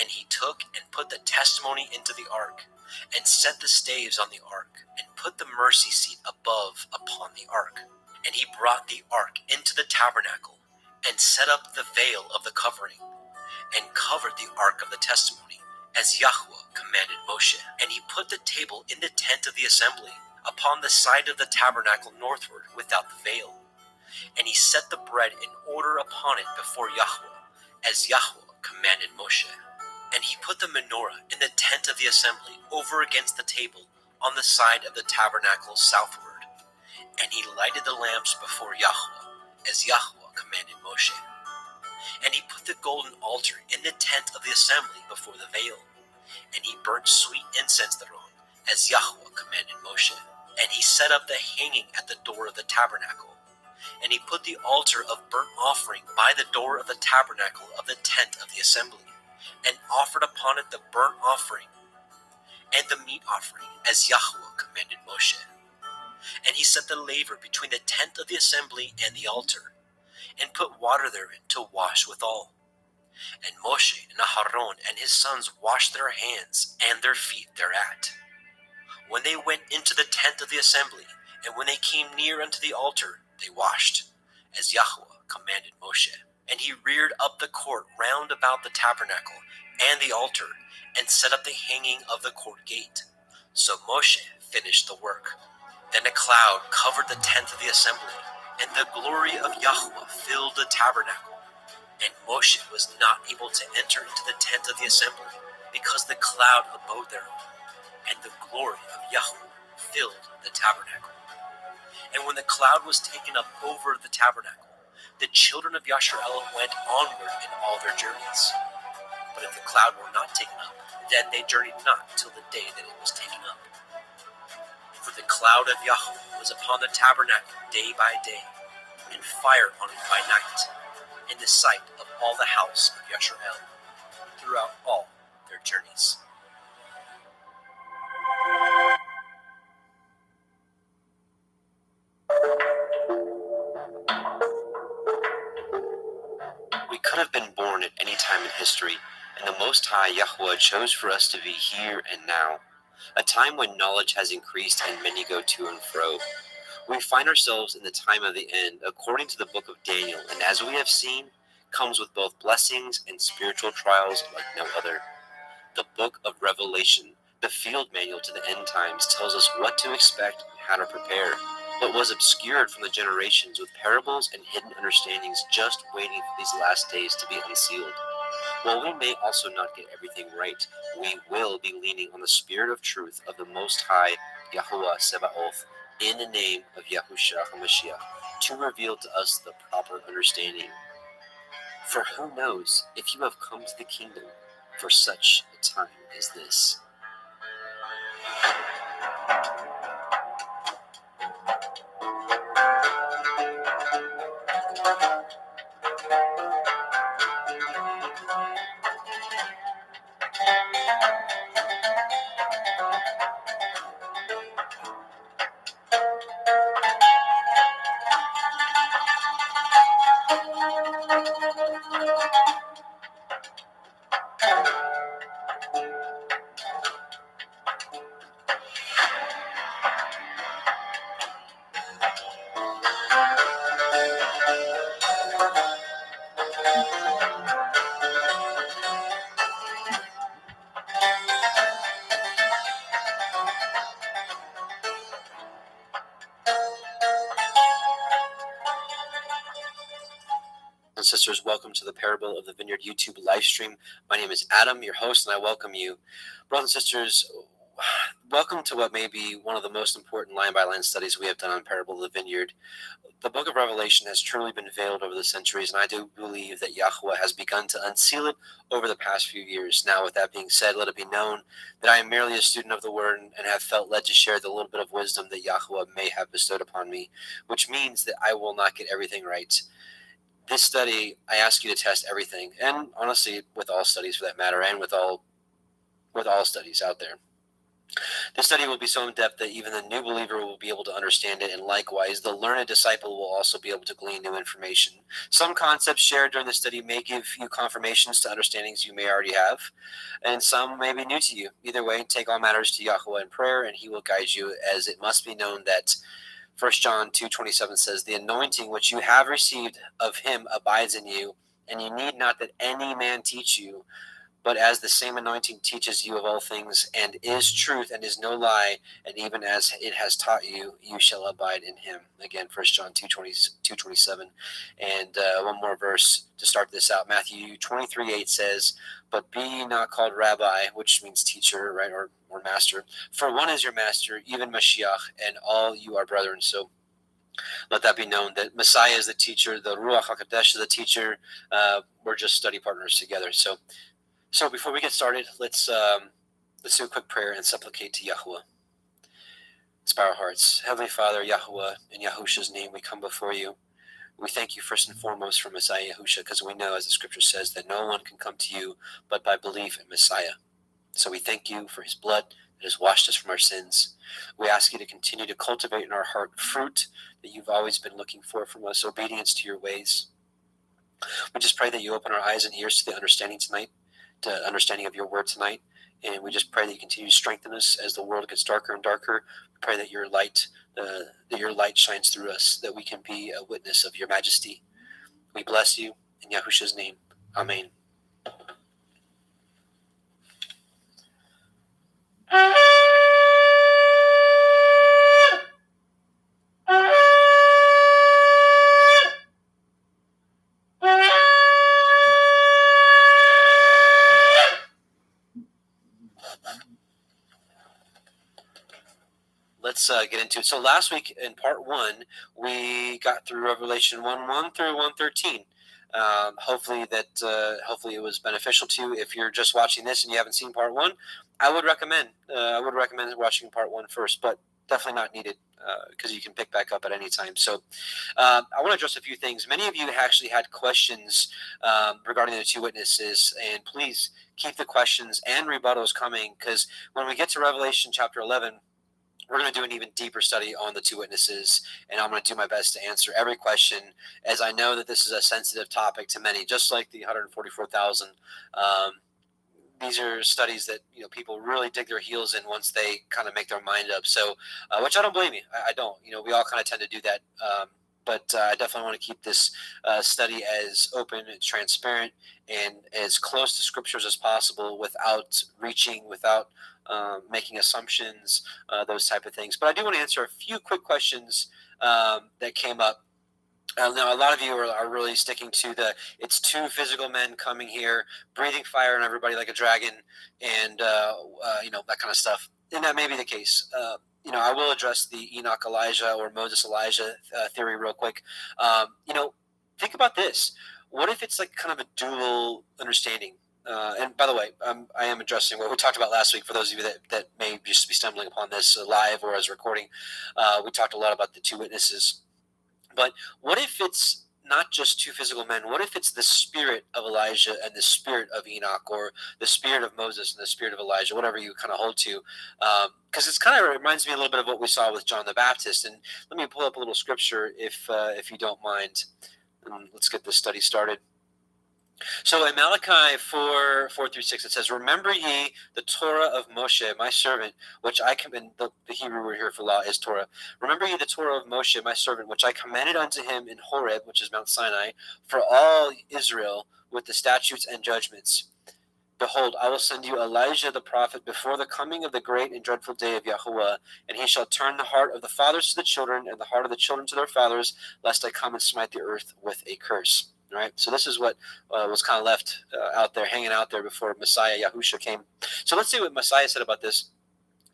And he took and put the testimony into the ark, and set the staves on the ark, and put the mercy seat above upon the ark. And he brought the ark into the tabernacle, and set up the veil of the covering, and covered the ark of the testimony, as Yahweh commanded Moshe. And he put the table in the tent of the assembly, upon the side of the tabernacle northward, without the veil. And he set the bread in order upon it before Yahweh, as Yahweh commanded Moshe. And he put the menorah in the tent of the assembly, over against the table, on the side of the tabernacle southward. And he lighted the lamps before Yahweh, as Yahweh commanded Moshe. And he put the golden altar in the tent of the assembly before the veil. And he burnt sweet incense thereon, as Yahweh commanded Moshe. And he set up the hanging at the door of the tabernacle. And he put the altar of burnt offering by the door of the tabernacle of the tent of the assembly, and offered upon it the burnt offering and the meat offering, as Yahweh commanded Moshe. And he set the laver between the tent of the assembly and the altar, and put water therein to wash withal. And Moshe and Aharon and his sons washed their hands and their feet thereat, when they went into the tent of the assembly, and when they came near unto the altar, they washed, as Yahweh commanded Moshe. And he reared up the court round about the tabernacle and the altar, and set up the hanging of the court gate. So Moshe finished the work. Then a cloud covered the tent of the assembly, and the glory of Yahweh filled the tabernacle. And Moshe was not able to enter into the tent of the assembly, because the cloud abode thereon, and the glory of Yahweh filled the tabernacle. And when the cloud was taken up over the tabernacle, the children of Yasharel went onward in all their journeys. But if the cloud were not taken up, then they journeyed not till the day that it was taken up. For the cloud of Yahweh was upon the tabernacle day by day, and fire on it by night, in the sight of all the house of Yasharel, throughout all their journeys. We could have been born at any time in history, and the Most High Yahweh chose for us to be here and now, a time when knowledge has increased and many go to and fro. We find ourselves in the time of the end, according to the book of Daniel, and as we have seen, comes with both blessings and spiritual trials like no other. The book of Revelation, the field manual to the end times, tells us what to expect and how to prepare, but was obscured from the generations with parables and hidden understandings just waiting for these last days to be unsealed. While we may also not get everything right, we will be leaning on the spirit of truth of the Most High Yahuwah Sebaoth in the name of Yahushua HaMashiach to reveal to us the proper understanding. For who knows if you have come to the kingdom for such a time as this? And sisters, welcome to the Parable of the Vineyard YouTube live stream. My name is Adam, your host, and I welcome you. Brothers and sisters, welcome to what may be one of the most important line-by-line studies we have done on Parable of the Vineyard. The book of Revelation has truly been veiled over the centuries, and I do believe that Yahweh has begun to unseal it over the past few years. Now, with that being said, let it be known that I am merely a student of the Word and have felt led to share the little bit of wisdom that Yahweh may have bestowed upon me, which means that I will not get everything right. This study, I ask you to test everything, and honestly, with all studies for that matter, and with all studies out there. This study will be so in-depth that even the new believer will be able to understand it, and likewise, the learned disciple will also be able to glean new information. Some concepts shared during the study may give you confirmations to understandings you may already have, and some may be new to you. Either way, take all matters to Yahweh in prayer, and he will guide you, as it must be known that 1 John 2:27 says, "The anointing which you have received of him abides in you, and you need not that any man teach you, but as the same anointing teaches you of all things, and is truth, and is no lie, and even as it has taught you, you shall abide in him." Again, 1 John 2:27. And one more verse to start this out. Matthew 23:8 says, "But be ye not called rabbi," which means teacher, right, or master, "for one is your master, even Mashiach, and all you are brethren." So let that be known that Messiah is the teacher, the Ruach HaKodesh is the teacher. We're just study partners together. So before we get started, let's do a quick prayer and supplicate to Yahuwah. Let's bow our hearts. Heavenly Father, Yahuwah, in Yahushua's name we come before you. We thank you first and foremost for Messiah Yahusha, because we know, as the scripture says, that no one can come to you but by belief in Messiah. So we thank you for his blood that has washed us from our sins. We ask you to continue to cultivate in our heart fruit that you've always been looking for from us, obedience to your ways. We just pray that you open our eyes and ears to the understanding tonight, to understanding of your word tonight. And we just pray that you continue to strengthen us as the world gets darker and darker. We pray that your light shines through us, that we can be a witness of your majesty. We bless you in Yahusha's name. Amen. Let's get into it. So last week in part 1, we got through Revelation 1:1 through 1:13. Hopefully it was beneficial to you. If you're just watching this and you haven't seen part 1, I would recommend watching part 1 first, but definitely not needed because you can pick back up at any time. So I want to address a few things. Many of you actually had questions regarding the two witnesses, and please keep the questions and rebuttals coming, because when we get to Revelation chapter 11, we're going to do an even deeper study on the two witnesses, and I'm going to do my best to answer every question, as I know that this is a sensitive topic to many, just like the 144,000. These are studies that people really dig their heels in once they kind of make their mind up. So, which I don't blame you. I don't. We all kind of tend to do that. But I definitely want to keep this study as open and transparent and as close to scriptures as possible, without reaching, without making assumptions, those type of things. But I do want to answer a few quick questions that came up. Now, a lot of you are really sticking to it's two physical men coming here, breathing fire on everybody like a dragon, and that kind of stuff. And that may be the case. I will address the Enoch Elijah or Moses Elijah theory real quick. Think about this. What if it's like kind of a dual understanding? And by the way, I am addressing what we talked about last week. For those of you that may just be stumbling upon this live or as a recording, we talked a lot about the two witnesses. But what if it's not just two physical men? What if it's the spirit of Elijah and the spirit of Enoch, or the spirit of Moses and the spirit of Elijah, whatever you kind of hold to? Because it's kind of reminds me a little bit of what we saw with John the Baptist. And let me pull up a little scripture if you don't mind. Let's get this study started. So in Malachi 4:4-6, it says, "Remember ye the Torah of Moshe, my servant, which I command." The Hebrew word here for law is Torah. "Remember ye the Torah of Moshe, my servant, which I commanded unto him in Horeb," which is Mount Sinai, "for all Israel with the statutes and judgments. Behold, I will send you Elijah the prophet before the coming of the great and dreadful day of Yahuwah, and he shall turn the heart of the fathers to the children, and the heart of the children to their fathers, lest I come and smite the earth with a curse." All right, so this is what was kind of left out there, hanging out there before Messiah Yahusha came. So let's see what Messiah said about this.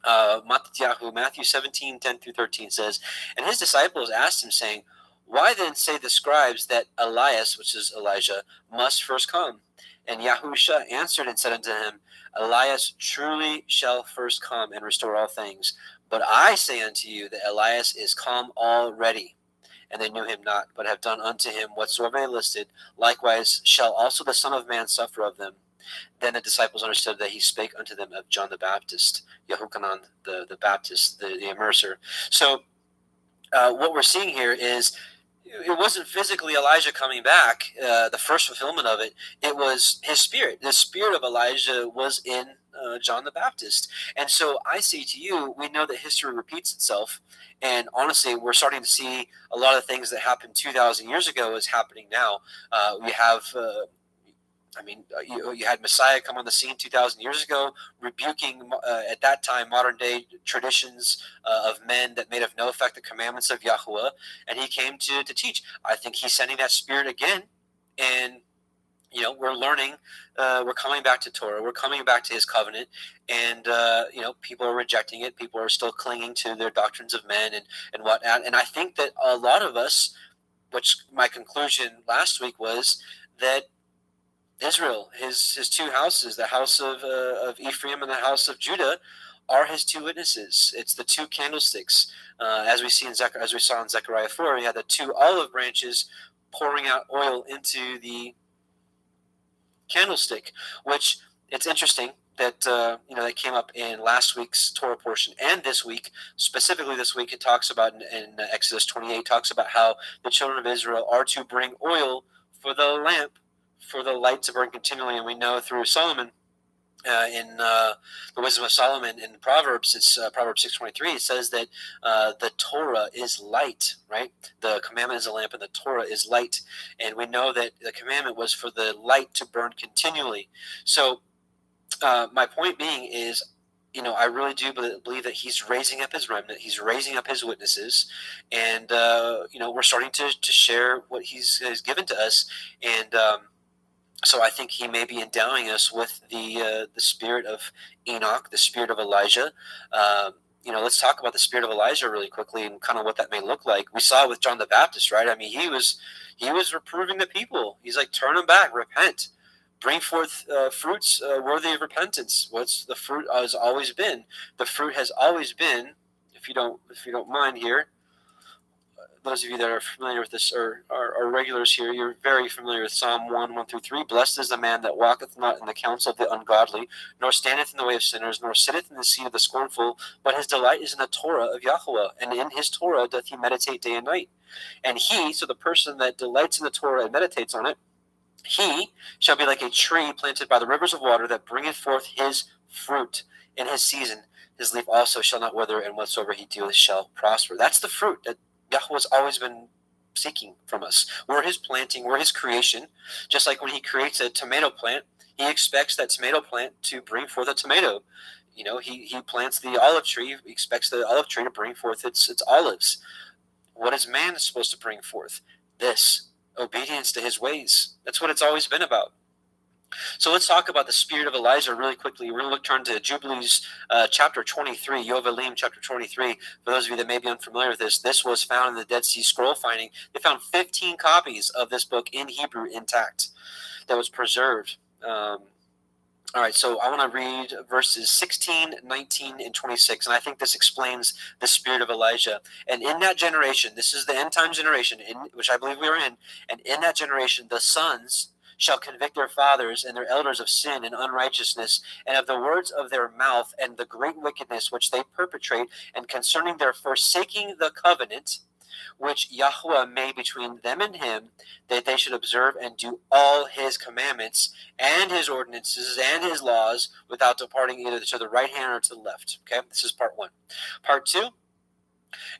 Matthew 17:10-13 says, "And his disciples asked him, saying, Why then say the scribes that Elias," which is Elijah, "must first come? And Yahusha answered and said unto him, Elias truly shall first come and restore all things. But I say unto you that Elias is come already. And they knew him not, but have done unto him whatsoever they listed. Likewise shall also the Son of Man suffer of them. Then the disciples understood that he spake unto them of John the Baptist," Yehochanan the Baptist, the immerser. So what we're seeing here is it wasn't physically Elijah coming back, the first fulfillment of it. It was his spirit. The spirit of Elijah was in John the Baptist. And so I say to you, we know that history repeats itself. And honestly, we're starting to see a lot of things that happened 2,000 years ago is happening now. We have... you had Messiah come on the scene 2,000 years ago, rebuking at that time modern day traditions of men that made of no effect the commandments of Yahuwah, and he came to teach. I think he's sending that spirit again, and we're learning. We're coming back to Torah. We're coming back to his covenant, and people are rejecting it. People are still clinging to their doctrines of men and whatnot. And I think that a lot of us, which my conclusion last week was that Israel, his two houses, the house of Ephraim and the house of Judah, are his two witnesses. It's the two candlesticks, as we saw in Zechariah 4. We had the two olive branches pouring out oil into the candlestick, which it's interesting that that came up in last week's Torah portion and this week. Specifically this week, it talks about in Exodus 28, talks about how the children of Israel are to bring oil for the lamp, for the light to burn continually. And we know through Solomon, in the Wisdom of Solomon in Proverbs, it's Proverbs 6:23. It says that the Torah is light, right? The commandment is a lamp, and the Torah is light. And we know that the commandment was for the light to burn continually. So my point being is, I really do believe that he's raising up his remnant. He's raising up his witnesses, and we're starting to share what he's given to us, and so I think he may be endowing us with the spirit of Enoch, the spirit of Elijah. Let's talk about the spirit of Elijah really quickly and kind of what that may look like. We saw with John the Baptist, right? I mean, he was reproving the people. He's like, turn them back, repent, bring forth fruits worthy of repentance. What's the fruit has always been? The fruit has always been, if you don't mind here, those of you that are familiar with this or are regulars here, you're very familiar with Psalm 1:1-3. Blessed is the man that walketh not in the counsel of the ungodly, nor standeth in the way of sinners, nor sitteth in the seat of the scornful, but his delight is in the Torah of Yahweh, and in his Torah doth he meditate day and night. And he, so the person that delights in the Torah and meditates on it, he shall be like a tree planted by the rivers of water that bringeth forth his fruit in his season. His leaf also shall not wither, and whatsoever he doeth shall prosper. That's the fruit that Yahweh's always been seeking from us. We're his planting, we're his creation. Just like when he creates a tomato plant, he expects that tomato plant to bring forth a tomato. He plants the olive tree, he expects the olive tree to bring forth its olives. What is man supposed to bring forth? This, obedience to his ways. That's what it's always been about. So let's talk about the spirit of Elijah really quickly. We're going to turn to Jubilees chapter 23, Yovelim chapter 23. For those of you that may be unfamiliar with this was found in the Dead Sea Scroll finding. They found 15 copies of this book in Hebrew intact that was preserved. All right, so I want to read verses 16, 19, and 26, and I think this explains the spirit of Elijah. And in that generation, this is the end time generation, which I believe we are in, and in that generation, the sons shall convict their fathers and their elders of sin and unrighteousness, and of the words of their mouth, and the great wickedness which they perpetrate, and concerning their forsaking the covenant which Yahweh made between them and him, that they should observe and do all his commandments and his ordinances and his laws without departing either to the right hand or to the left. Okay, this is part one. Part two,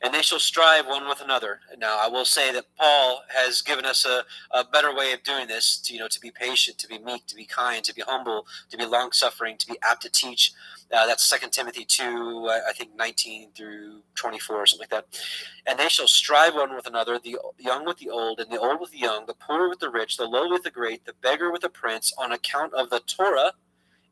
and they shall strive one with another. Now, I will say that Paul has given us a better way of doing this, to be patient, to be meek, to be kind, to be humble, to be long-suffering, to be apt to teach. That's 2 Timothy 2, I think 19-24 or something like that. And they shall strive one with another, the young with the old, and the old with the young, the poor with the rich, the low with the great, the beggar with the prince, on account of the Torah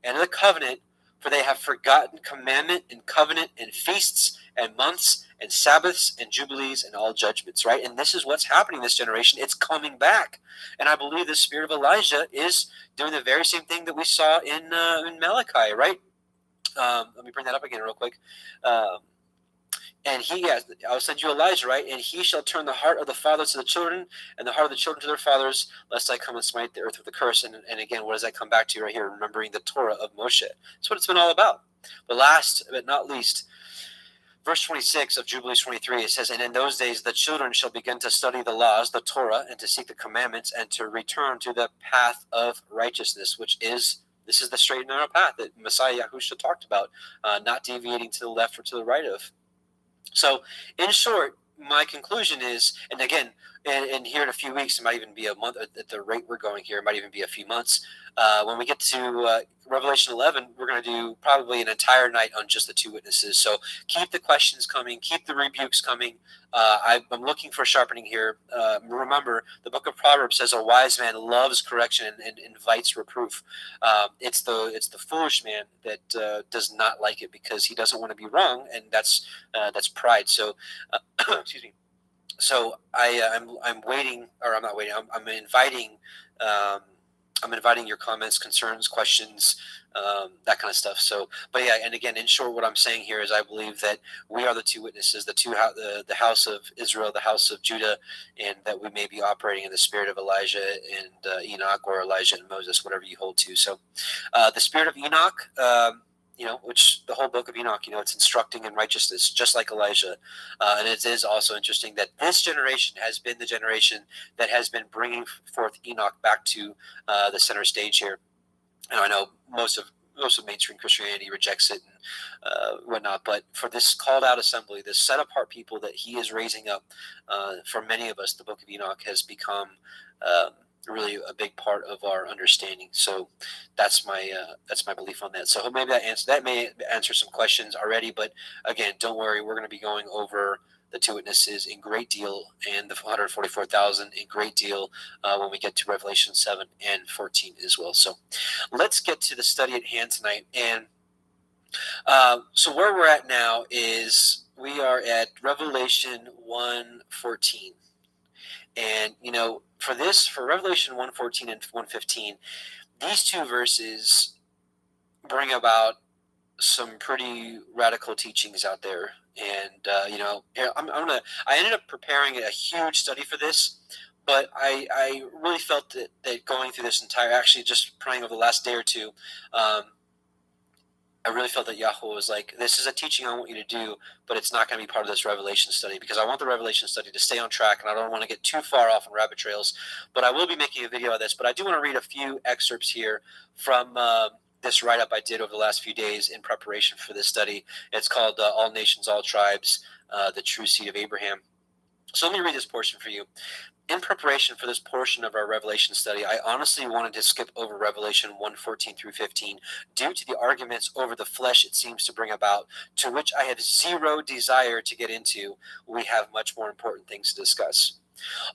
and the covenant, for they have forgotten commandment and covenant and feasts and months and Sabbaths and jubilees and all judgments, right? And this is what's happening in this generation. It's coming back. And I believe the spirit of Elijah is doing the very same thing that we saw in Malachi, right? Let me bring that up again real quick. And I'll send you Elijah, right? And he shall turn the heart of the fathers to the children, and the heart of the children to their fathers, lest I come and smite the earth with a curse. And again, what does that come back to right here? Remembering the Torah of Moshe. That's what it's been all about. But last but not least, verse 26 of Jubilees 23, it says, and in those days the children shall begin to study the laws, the Torah, and to seek the commandments, and to return to the path of righteousness, this is the straight and narrow path that Messiah Yahushua talked about, not deviating to the left or to the right of. So, in short, my conclusion is, and again, and here in a few weeks, it might even be a month at the rate we're going here, it might even be a few months. When we get to Revelation 11, we're going to do probably an entire night on just the two witnesses. So keep the questions coming, keep the rebukes coming. I'm looking for sharpening here. Remember, the book of Proverbs says a wise man loves correction and invites reproof. It's the foolish man that does not like it because he doesn't want to be wrong, and that's pride. So, excuse me. So I'm waiting, or I'm not waiting. I'm inviting I'm inviting your comments, concerns, questions, that kind of stuff. So, but yeah, and again, in short, what I'm saying here is I believe that we are the two witnesses, the house of Israel, the house of Judah, and that we may be operating in the spirit of Elijah and Enoch, or Elijah and Moses, whatever you hold to. So, the spirit of Enoch, which the whole book of Enoch, it's instructing in righteousness, just like Elijah. And it is also interesting that this generation has been the generation that has been bringing forth Enoch back to the center stage here. And I know most of mainstream Christianity rejects it and whatnot, but for this called out assembly, this set apart people that he is raising up, for many of us, the book of Enoch has become really a big part of our understanding. So that's my belief on that. So maybe that may answer some questions already, but again, don't worry, we're going to be going over the two witnesses in great deal and the 144,000 in great deal when we get to Revelation 7 and 14 as well. So let's get to the study at hand tonight. And so where we're at now is we are at Revelation 1:14. And, for Revelation 1:14 and 1:15, these two verses bring about some pretty radical teachings out there. And, I ended up preparing a huge study for this, but I really felt that going through this actually just praying over the last day or two, I really felt that Yahweh was like, this is a teaching I want you to do, but it's not going to be part of this Revelation study, because I want the Revelation study to stay on track, and I don't want to get too far off on rabbit trails. But I will be making a video of this. But I do want to read a few excerpts here from this write-up I did over the last few days in preparation for this study. It's called All Nations, All Tribes, the True Seed of Abraham. So let me read this portion for you. In preparation for this portion of our Revelation study, I honestly wanted to skip over Revelation 1:14 through 15 due to the arguments over the flesh it seems to bring about, to which I have zero desire to get into. We have much more important things to discuss.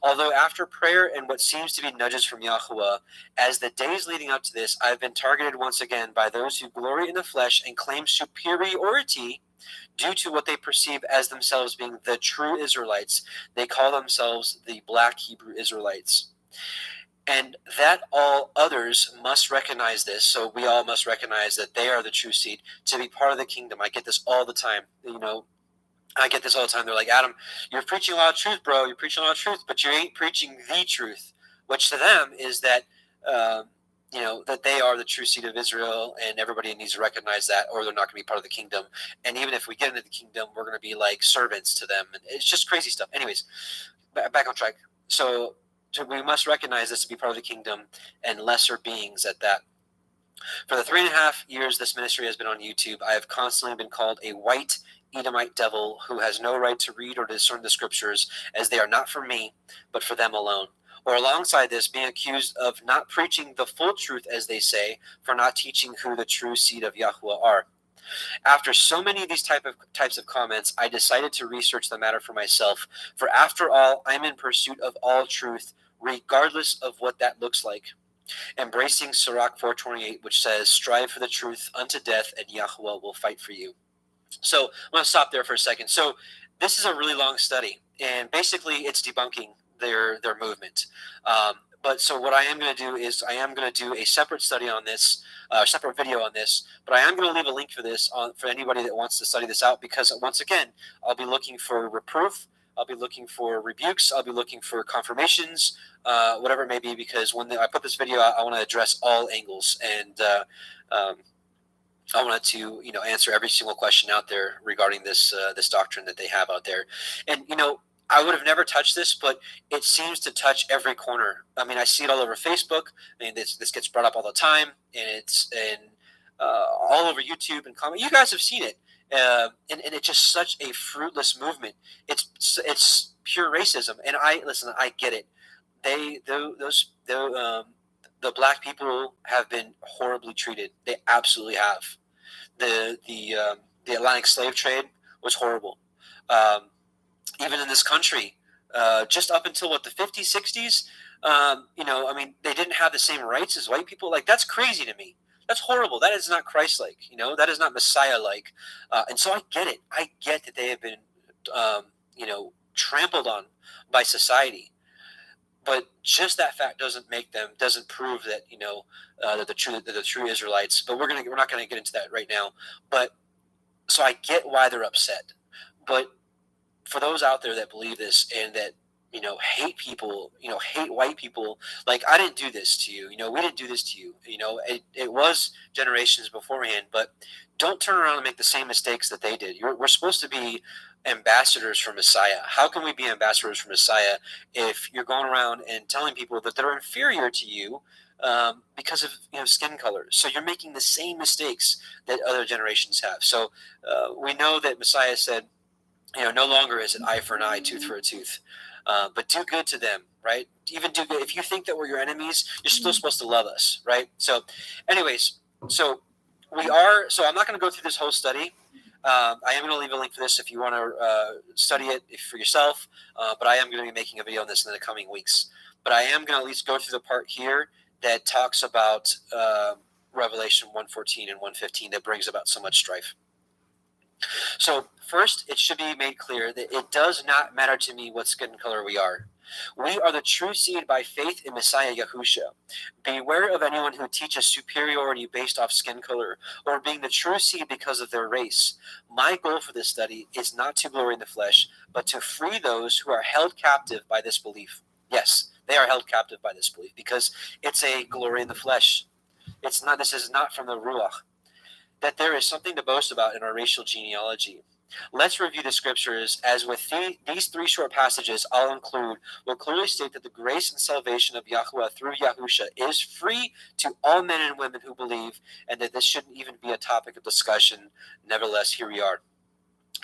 Although after prayer and what seems to be nudges from Yahweh, as the days leading up to this, I have been targeted once again by those who glory in the flesh and claim superiority due to what they perceive as themselves being the true Israelites. They call themselves the Black Hebrew Israelites. And that all others must recognize this, so we all must recognize that they are the true seed to be part of the kingdom. I get this all the time. They're like, Adam, you're preaching a lot of truth, bro. You're preaching a lot of truth, but you ain't preaching the truth, which to them is that, that they are the true seed of Israel, and everybody needs to recognize that, or they're not going to be part of the kingdom. And even if we get into the kingdom, we're going to be like servants to them. And it's just crazy stuff. Anyways, back on track. So we must recognize this to be part of the kingdom, and lesser beings at that. For the 3.5 years this ministry has been on YouTube, I have constantly been called a white Edomite devil who has no right to read or discern the scriptures, as they are not for me, but for them alone. Or alongside this, being accused of not preaching the full truth, as they say, for not teaching who the true seed of Yahweh are. After so many of these types of comments, I decided to research the matter for myself, for after all, I'm in pursuit of all truth, regardless of what that looks like. Embracing Sirach 4:28, which says, strive for the truth unto death, and Yahweh will fight for you. So I'm going to stop there for a second. So this is a really long study, and basically it's debunking their movement. But so what I am going to do is I am going to do a separate study on this, separate video on this, but I am going to leave a link for this for anybody that wants to study this out, because once again, I'll be looking for reproof, I'll be looking for rebukes, I'll be looking for confirmations, whatever it may be, because when I put this video out, I want to address all angles, and I wanted to, answer every single question out there regarding this doctrine that they have out there. And, I would have never touched this, but it seems to touch every corner. I mean, I see it all over Facebook. I mean, this gets brought up all the time, and it's all over YouTube and comment. You guys have seen it, and it's just such a fruitless movement. It's pure racism, and I get it. The black people have been horribly treated. They absolutely have. The Atlantic slave trade was horrible. Even in this country, just up until the 50s, 60s, they didn't have the same rights as white people. Like, that's crazy to me. That's horrible. That is not Christ-like. That is not Messiah-like. And so I get it. I get that they have been, trampled on by society. But just that fact doesn't prove that that the true Israelites. But we're not gonna get into that right now. But so I get why they're upset. But for those out there that believe this and that hate people, hate white people, like, I didn't do this to you. We didn't do this to you. It was generations beforehand. But don't turn around and make the same mistakes that they did. We're supposed to be ambassadors for Messiah. How can we be ambassadors for Messiah if you're going around and telling people that they're inferior to you because of skin color? So you're making the same mistakes that other generations have. So we know that Messiah said, no longer is it eye for an eye, tooth for a tooth, but do good to them, right? Even do good. If you think that we're your enemies, you're still supposed to love us, right? So, anyways, so I'm not going to go through this whole study. I am going to leave a link for this if you want to study it for yourself. But I am going to be making a video on this in the coming weeks. But I am going to at least go through the part here that talks about Revelation 1:14 and 1:15 that brings about so much strife. So first, it should be made clear that it does not matter to me what skin color we are. We are the true seed by faith in Messiah Yahusha. Beware of anyone who teaches superiority based off skin color or being the true seed because of their race. My goal for this study is not to glory in the flesh, but to free those who are held captive by this belief. Yes, they are held captive by this belief because it's a glory in the flesh. This is not from the Ruach. That there is something to boast about in our racial genealogy. Let's review the scriptures, as with these three short passages I'll include will clearly state that the grace and salvation of Yahweh through Yahusha is free to all men and women who believe, and that this shouldn't even be a topic of discussion. Nevertheless, here we are.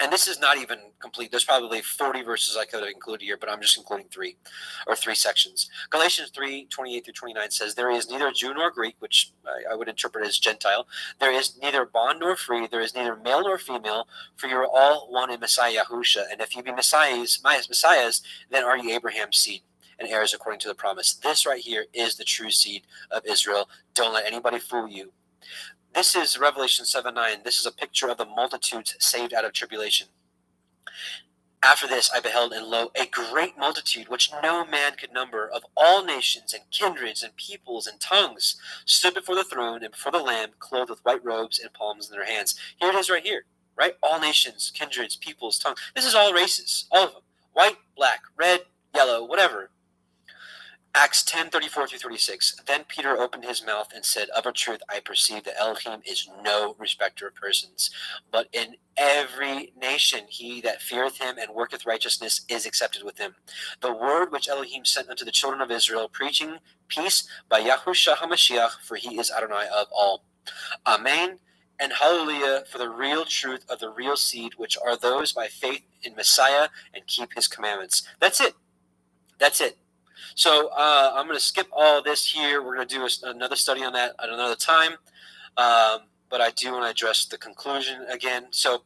And this is not even complete. There's probably 40 verses I could have included here, but I'm just including three sections. Galatians 3:28-29 says, there is neither Jew nor Greek, which I would interpret as Gentile. There is neither bond nor free. There is neither male nor female, for you are all one in Messiah Yahusha. And if you be messiahs, then are ye Abraham's seed and heirs according to the promise. This right here is the true seed of Israel. Don't let anybody fool you. This is Revelation 7:9. This is a picture of the multitudes saved out of tribulation. After this I beheld, and lo, a great multitude, which no man could number, of all nations and kindreds and peoples and tongues, stood before the throne and before the Lamb, clothed with white robes and palms in their hands. Here it is right here, right? All nations, kindreds, peoples, tongues. This is all races, all of them. White, black, red, yellow, whatever. Acts 10:34-36. Then Peter opened his mouth and said, of a truth I perceive that Elohim is no respecter of persons, but in every nation he that feareth him and worketh righteousness is accepted with him. The word which Elohim sent unto the children of Israel, preaching peace by Yahushua HaMashiach, for he is Adonai of all. Amen and hallelujah for the real truth of the real seed, which are those by faith in Messiah and keep his commandments. That's it. That's it. So I'm going to skip all this here. We're going to do another study on that at another time. But I do want to address the conclusion again. So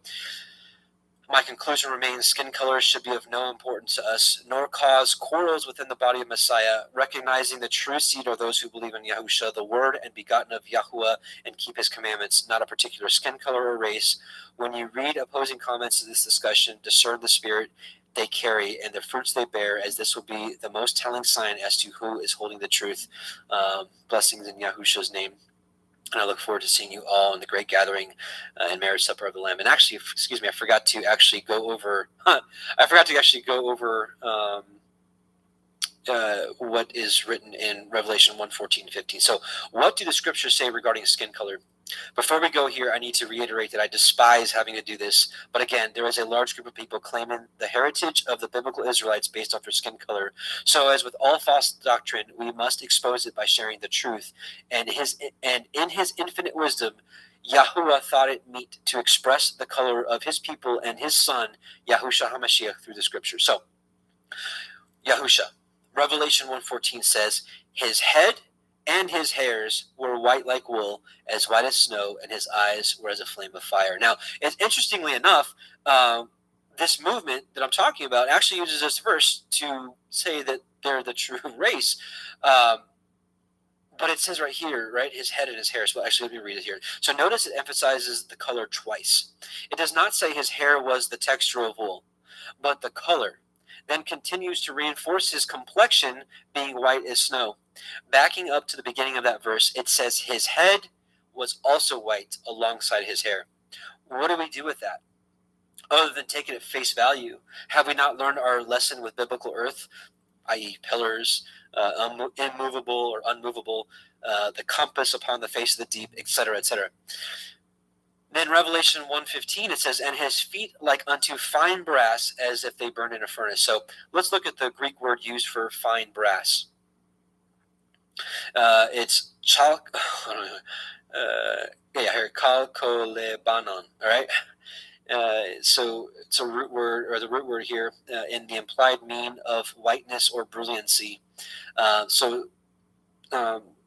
my conclusion remains: skin color should be of no importance to us, nor cause quarrels within the body of Messiah. Recognizing the true seed are those who believe in Yahusha, the word and begotten of Yahuwah, and keep his commandments, not a particular skin color or race. When you read opposing comments to this discussion, discern the spirit they carry and the fruits they bear, as this will be the most telling sign as to who is holding the truth. Blessings in Yahusha's name. And I look forward to seeing you all in the great gathering and marriage supper of the Lamb. And actually, excuse me, I forgot to actually go over what is written in Revelation 1:14-15. So what do the scriptures say regarding skin color? Before we go here, I need to reiterate that I despise having to do this. But again, there is a large group of people claiming the heritage of the biblical Israelites based off their skin color. So as with all false doctrine, we must expose it by sharing the truth. And in his infinite wisdom, Yahuwah thought it meet to express the color of his people and his son, Yahushua HaMashiach, through the scripture. So, Yahusha, Revelation 1:14 says, his head and his hairs were white like wool, as white as snow, and his eyes were as a flame of fire. Now, interestingly enough, this movement that I'm talking about actually uses this verse to say that they're the true race. But it says right here, right, his head and his hair. So actually, let me read it here. So notice it emphasizes the color twice. It does not say his hair was the texture of wool, but the color. then continues to reinforce his complexion being white as snow. Backing up to the beginning of that verse, it says his head was also white alongside his hair. What do we do with that? Other than take it at face value, have we not learned our lesson with biblical earth, i.e. pillars, immovable or unmovable, the compass upon the face of the deep, etc., etc.? Then Revelation 1:15, it says, and his feet like unto fine brass, as if they burned in a furnace. So let's look at the Greek word used for fine brass. It's chalk. Kalkolebanon. All right. So it's a root word, or the root word here, in the implied mean of whiteness or brilliancy. The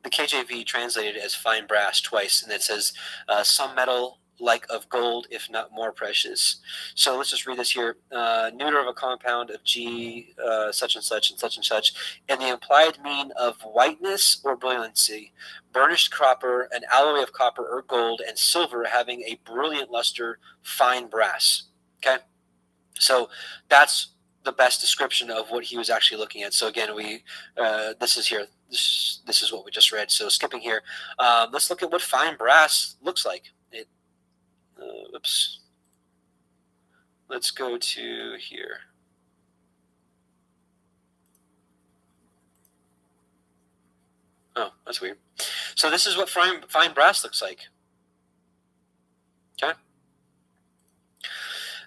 KJV translated it as fine brass twice, and it says some metal like of gold, if not more precious. So let's just read this here. Neuter of a compound of G, such and such and such and such, and the implied mean of whiteness or brilliancy, burnished copper, an alloy of copper or gold, and silver having a brilliant luster, fine brass. Okay? So that's the best description of what he was actually looking at. So again, this is here. This is what we just read. So skipping here, let's look at what fine brass looks like. Oops. Let's go to here. Oh, that's weird. So this is what fine brass looks like. Okay.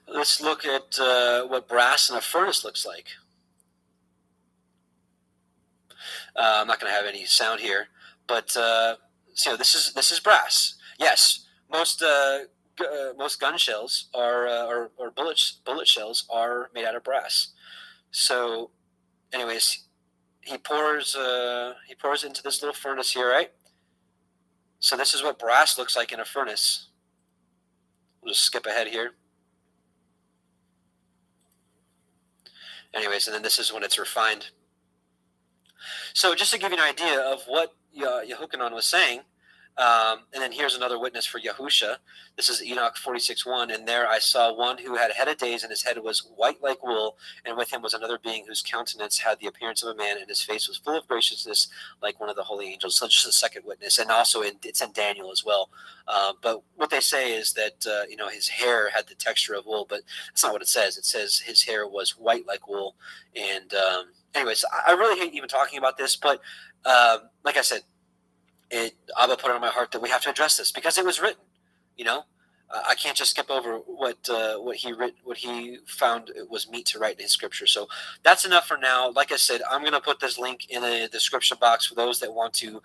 Let's look at what brass in a furnace looks like. I'm not going to have any sound here, but so this is brass. Yes, most gun shells or bullet shells are made out of brass. So, anyways, he pours into this little furnace here, right? So this is what brass looks like in a furnace. We'll just skip ahead here. Anyways, and then this is when it's refined. So just to give you an idea of what Yehochanan was saying, and then here's another witness for Yahusha. This is Enoch 46:1, and there I saw one who had a head of days, and his head was white like wool, and with him was another being whose countenance had the appearance of a man, and his face was full of graciousness like one of the holy angels. So just a second witness, and also it's in Daniel as well. But what they say is that his hair had the texture of wool, but that's not what it says. It says his hair was white like wool, and anyways, I really hate even talking about this, but like I said, Abba put it on my heart that we have to address this because it was written. I can't just skip over what he found it was meet to write in his scripture. So that's enough for now. Like I said, I'm going to put this link in the description box for those that want to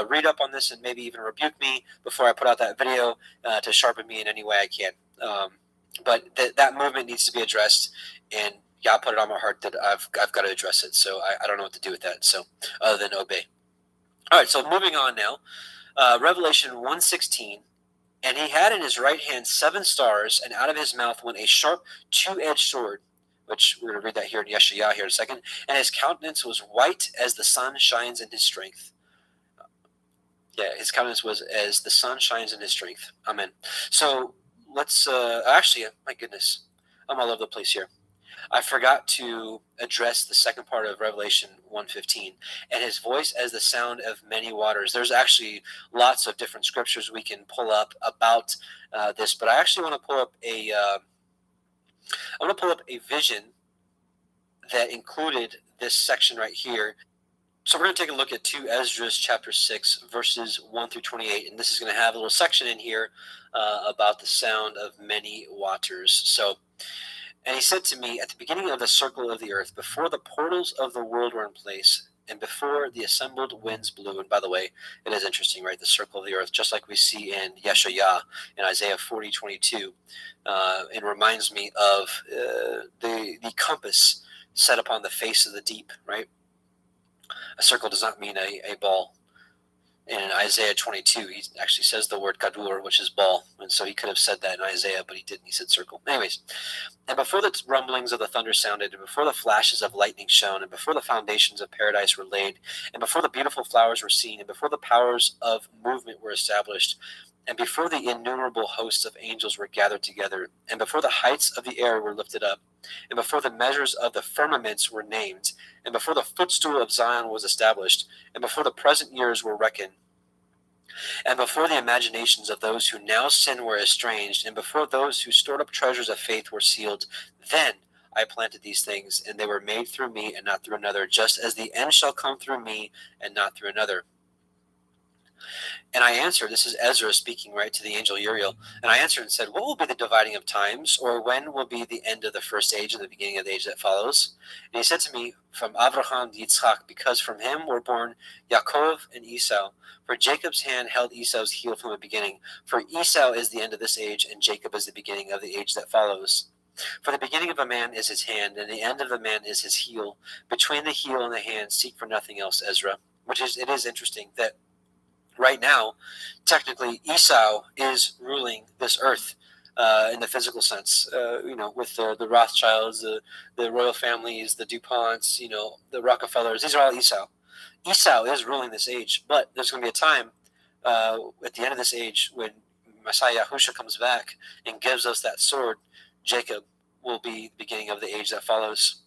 read up on this and maybe even rebuke me before I put out that video to sharpen me in any way I can. But that movement needs to be addressed, and God put it on my heart that I've got to address it. So I don't know what to do with that. So other than obey. All right, so moving on now. Revelation 1:16, and he had in his right hand 7 stars, and out of his mouth went a sharp 2-edged sword, which we're going to read that here in Yeshayah here in a second, and his countenance was white as the sun shines in his strength. Yeah, his countenance was as the sun shines in his strength. Amen. So let's, actually, my goodness, I'm all over the place here. I forgot to address the second part of Revelation 1:15, and his voice as the sound of many waters. There's actually lots of different scriptures we can pull up about this, but I actually want to pull up a vision that included this section right here. So we're going to take a look at 2 Esdras chapter 6, verses 1 through 28, and this is going to have a little section in here about the sound of many waters. So, and he said to me, at the beginning of the circle of the earth, before the portals of the world were in place, and before the assembled winds blew, and by the way, it is interesting, right? The circle of the earth, just like we see in Yeshayah, in Isaiah 40:22, it reminds me of the compass set upon the face of the deep, right? A circle does not mean a ball. And in Isaiah 22, he actually says the word kadur, which is ball. And so he could have said that in Isaiah, but he didn't. He said circle. Anyways, and before the rumblings of the thunder sounded, and before the flashes of lightning shone, and before the foundations of paradise were laid, and before the beautiful flowers were seen, and before the powers of movement were established, and before the innumerable hosts of angels were gathered together, and before the heights of the air were lifted up, and before the measures of the firmaments were named, and before the footstool of Zion was established, and before the present years were reckoned, and before the imaginations of those who now sin were estranged, and before those who stored up treasures of faith were sealed, then I planted these things, and they were made through me and not through another, just as the end shall come through me and not through another. And I answered, this is Ezra speaking, right, to the angel Uriel, and I answered and said, what will be the dividing of times, or when will be the end of the first age and the beginning of the age that follows? And he said to me, from Abraham to Yitzchak, because from him were born Yaakov and Esau. For Jacob's hand held Esau's heel from the beginning. For Esau is the end of this age, and Jacob is the beginning of the age that follows. For the beginning of a man is his hand, and the end of a man is his heel. Between the heel and the hand, seek for nothing else, Ezra. It is interesting that right now, technically, Esau is ruling this earth in the physical sense. With the Rothschilds, the royal families, the DuPonts, the Rockefellers. These are all Esau. Esau is ruling this age, but there's going to be a time at the end of this age when Messiah Yahusha comes back and gives us that sword. Jacob will be the beginning of the age that follows.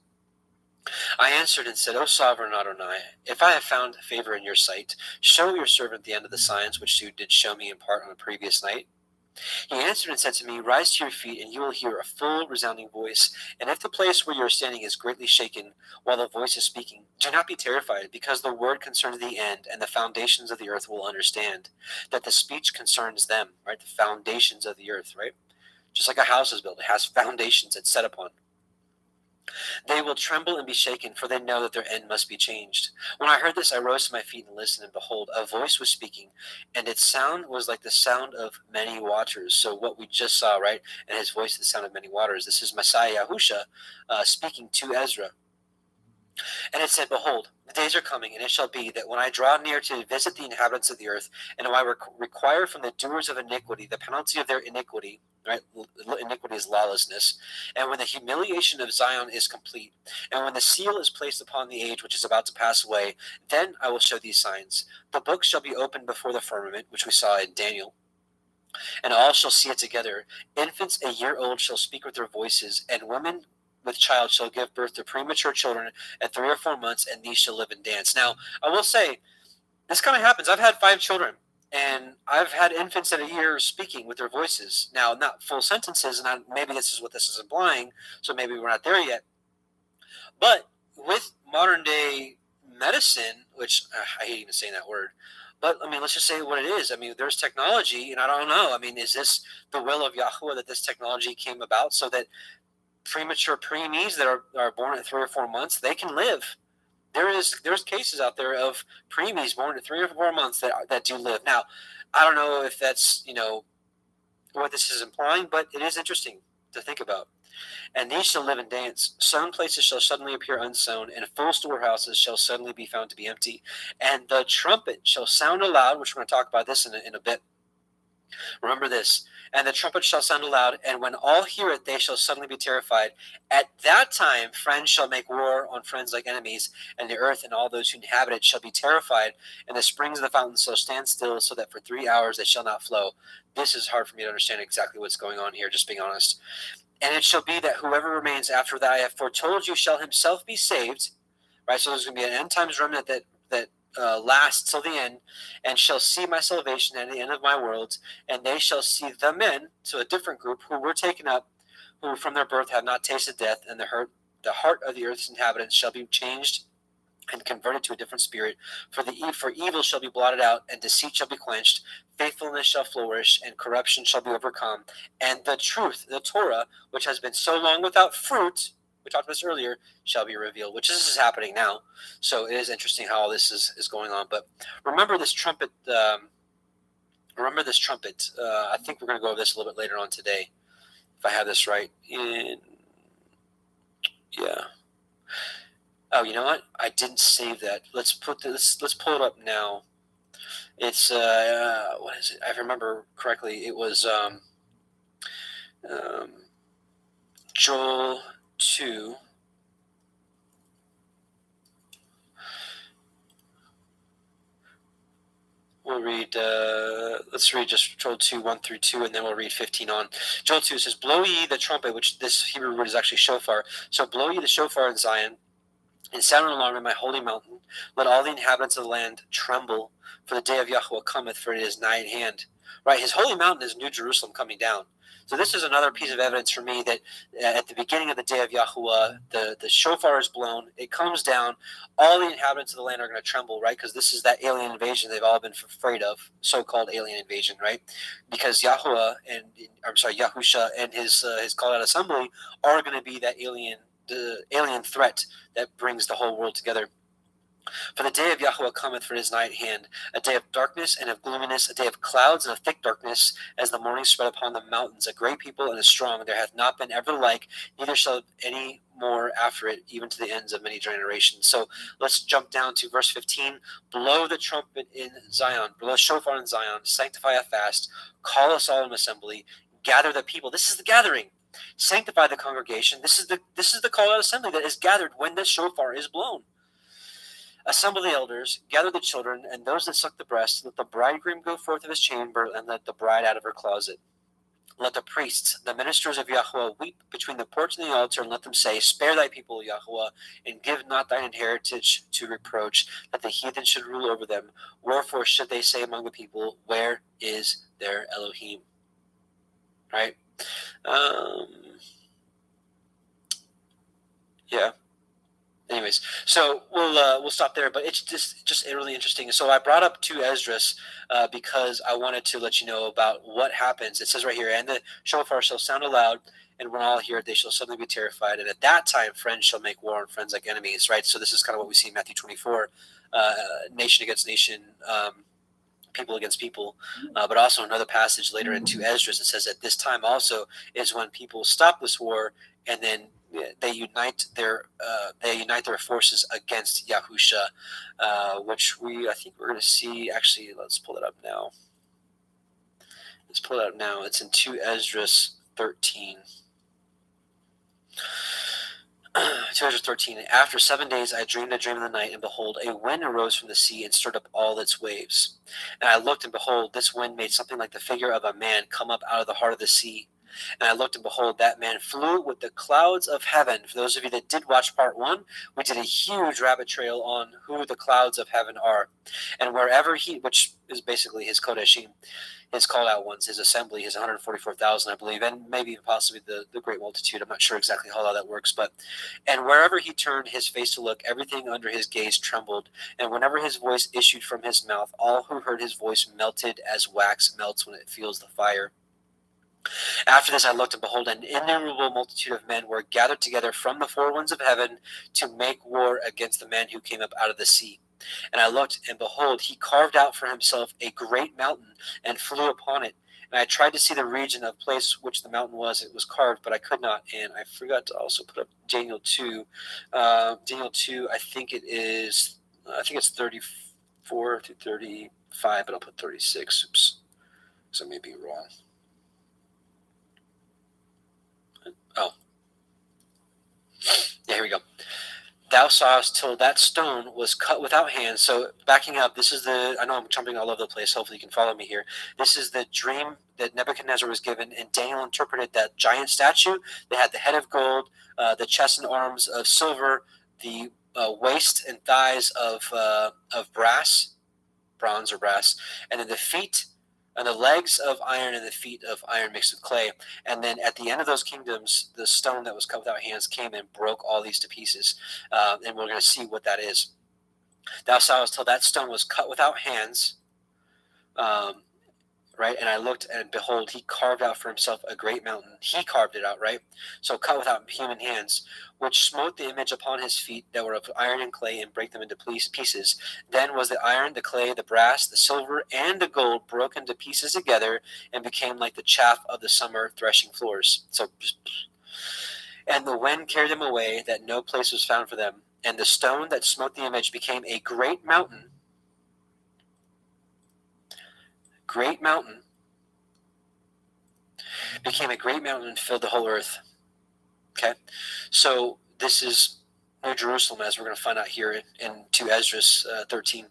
I answered and said, O sovereign Adonai, if I have found favor in your sight, show your servant the end of the signs which you did show me in part on the previous night. He answered and said to me, rise to your feet, and you will hear a full resounding voice. And if the place where you are standing is greatly shaken while the voice is speaking, do not be terrified, because the word concerns the end, and the foundations of the earth will understand that the speech concerns them, right? The foundations of the earth, right? Just like a house is built, it has foundations it's set upon. They will tremble and be shaken, for they know that their end must be changed. When I heard this, I rose to my feet and listened, and behold, a voice was speaking, and its sound was like the sound of many waters. So what we just saw, right? And his voice, the sound of many waters. This is Messiah Yahusha speaking to Ezra. And it said, behold, the days are coming, and it shall be that when I draw near to visit the inhabitants of the earth, and when I require from the doers of iniquity the penalty of their iniquity, right? Iniquity is lawlessness. And when the humiliation of Zion is complete, and when the seal is placed upon the age which is about to pass away, then I will show these signs. The book shall be opened before the firmament, which we saw in Daniel, and all shall see it together. Infants a year old shall speak with their voices, and women with child shall give birth to premature children at 3 or 4 months, and these shall live and dance. Now, I will say, this kind of happens. I've had 5 children, and I've had infants at a year speaking with their voices. Now, not full sentences, and maybe this is what this is implying, so maybe we're not there yet. But with modern day medicine, which I hate even saying that word, but I mean, let's just say what it is. I mean, there's technology, and I don't know. I mean, is this the will of Yahweh that this technology came about so that premature preemies that are born at 3 or 4 months, they can live? There's cases out there of preemies born at 3 or 4 months that do live. Now, I don't know if that's what this is implying, but it is interesting to think about. And these shall live and dance. Sown places shall suddenly appear unsown, and full storehouses shall suddenly be found to be empty. And the trumpet shall sound aloud, which we're going to talk about this in a bit. Remember this. And the trumpet shall sound aloud, and when all hear it, they shall suddenly be terrified. At that time, friends shall make war on friends like enemies, and the earth and all those who inhabit it shall be terrified, and the springs of the fountains shall stand still, so that for 3 hours they shall not flow. This is hard for me to understand exactly what's going on here, just being honest. And it shall be that whoever remains after that I have foretold you shall himself be saved. Right, so there's going to be an end times remnant that lasts till the end, and shall see my salvation at the end of my world, and they shall see the men, so a different group, who were taken up, who from their birth have not tasted death, and the heart of the earth's inhabitants shall be changed and converted to a different spirit. For evil shall be blotted out, and deceit shall be quenched, faithfulness shall flourish, and corruption shall be overcome, and the truth, the Torah, which has been so long without fruit, we talked about this earlier, shall be revealed, which this is happening now. So it is interesting how all this is going on. But remember this trumpet. I think we're going to go over this a little bit later on today, if I have this right. Oh, you know what? I didn't save that. Let's pull it up now. It's what is it? I remember correctly. It was Joel 2. we'll read, let's read just Joel 2, 1 through 2, and then we'll read 15 on. Joel 2 says, blow ye the trumpet, which this Hebrew word is actually shofar. So blow ye the shofar in Zion, and sound an alarm in my holy mountain. Let all the inhabitants of the land tremble, for the day of Yahweh cometh, for it is nigh at hand. Right, his holy mountain is New Jerusalem coming down. So this is another piece of evidence for me that at the beginning of the day of Yahuwah, the shofar is blown, it comes down, all the inhabitants of the land are going to tremble, right? Because this is that alien invasion they've all been afraid of, so-called alien invasion, right? Because Yahusha and his called out assembly are going to be that the alien threat that brings the whole world together. For the day of Yahweh cometh, for it is nigh at hand, a day of darkness and of gloominess, a day of clouds and of thick darkness, as the morning spread upon the mountains, a great people and a strong. There hath not been ever the like, neither shall any more after it, even to the ends of many generations. So let's jump down to verse 15. Blow the trumpet in Zion, blow the shofar in Zion, sanctify a fast, call us all in assembly, gather the people. This is the gathering. Sanctify the congregation. This is the call out assembly that is gathered when the shofar is blown. Assemble the elders, gather the children, and those that suck the breast. Let the bridegroom go forth of his chamber, and let the bride out of her closet. Let the priests, the ministers of Yahweh, weep between the porch and the altar, and let them say, spare thy people, Yahweh, and give not thine inheritance to reproach, that the heathen should rule over them. Wherefore should they say among the people, where is their Elohim? Right? Yeah. Anyways, so we'll stop there, but it's just really interesting. So I brought up 2 Esdras because I wanted to let you know about what happens. It says right here, and the shofar shall sound aloud, and when all hear it, they shall suddenly be terrified. And at that time, friends shall make war, and friends like enemies. Right. So this is kind of what we see in Matthew 24, nation against nation. People against people, but also another passage later in 2 Esdras, it says at this time also is when people stop this war, and then they unite their forces against Yahusha, which I think we're going to see. Actually, let's pull it up now. It's in 2 Esdras 13. 213. After 7 days I dreamed a dream in the night, and behold, a wind arose from the sea and stirred up all its waves. And I looked, and behold, this wind made something like the figure of a man come up out of the heart of the sea. And I looked, and behold, that man flew with the clouds of heaven. For those of you that did watch part 1, we did a huge rabbit trail on who the clouds of heaven are. And wherever which is basically his Kodeshim, his called out ones, his assembly, his 144,000, I believe, and maybe possibly the great multitude. I'm not sure exactly how all that works, and wherever he turned his face to look, everything under his gaze trembled. And whenever his voice issued from his mouth, all who heard his voice melted as wax melts when it feels the fire. After this I looked, and behold, an innumerable multitude of men were gathered together from the 4 winds of heaven to make war against the man who came up out of the sea. And I looked, and behold, he carved out for himself a great mountain, and flew upon it. And I tried to see the region of place which the mountain was. It was carved, but I could not. And I forgot to also put up Daniel 2. Daniel 2, I think it's 34 to 35, but I'll put 36. Oops. So I may be wrong. Oh. Yeah, here we go. Thou sawest till that stone was cut without hands. So backing up, I know I'm jumping all over the place. Hopefully you can follow me here. This is the dream that Nebuchadnezzar was given, and Daniel interpreted that giant statue that had the head of gold, the chest and arms of silver, the waist and thighs of bronze or brass, and then the feet and the legs of iron and the feet of iron mixed with clay. And then at the end of those kingdoms, the stone that was cut without hands came and broke all these to pieces. And we're going to see what that is. Thou sawest till that stone was cut without hands. Right? And I looked, and behold, he carved out for himself a great mountain. He carved it out, right? So cut without human hands, which smote the image upon his feet that were of iron and clay, and brake them into pieces. Then was the iron, the clay, the brass, the silver, and the gold broken to pieces together, and became like the chaff of the summer threshing floors. And the wind carried them away, that no place was found for them. And the stone that smote the image became a great mountain. Became a great mountain and filled the whole earth. Okay, so this is New Jerusalem, as we're going to find out here in 2 Esdras 13.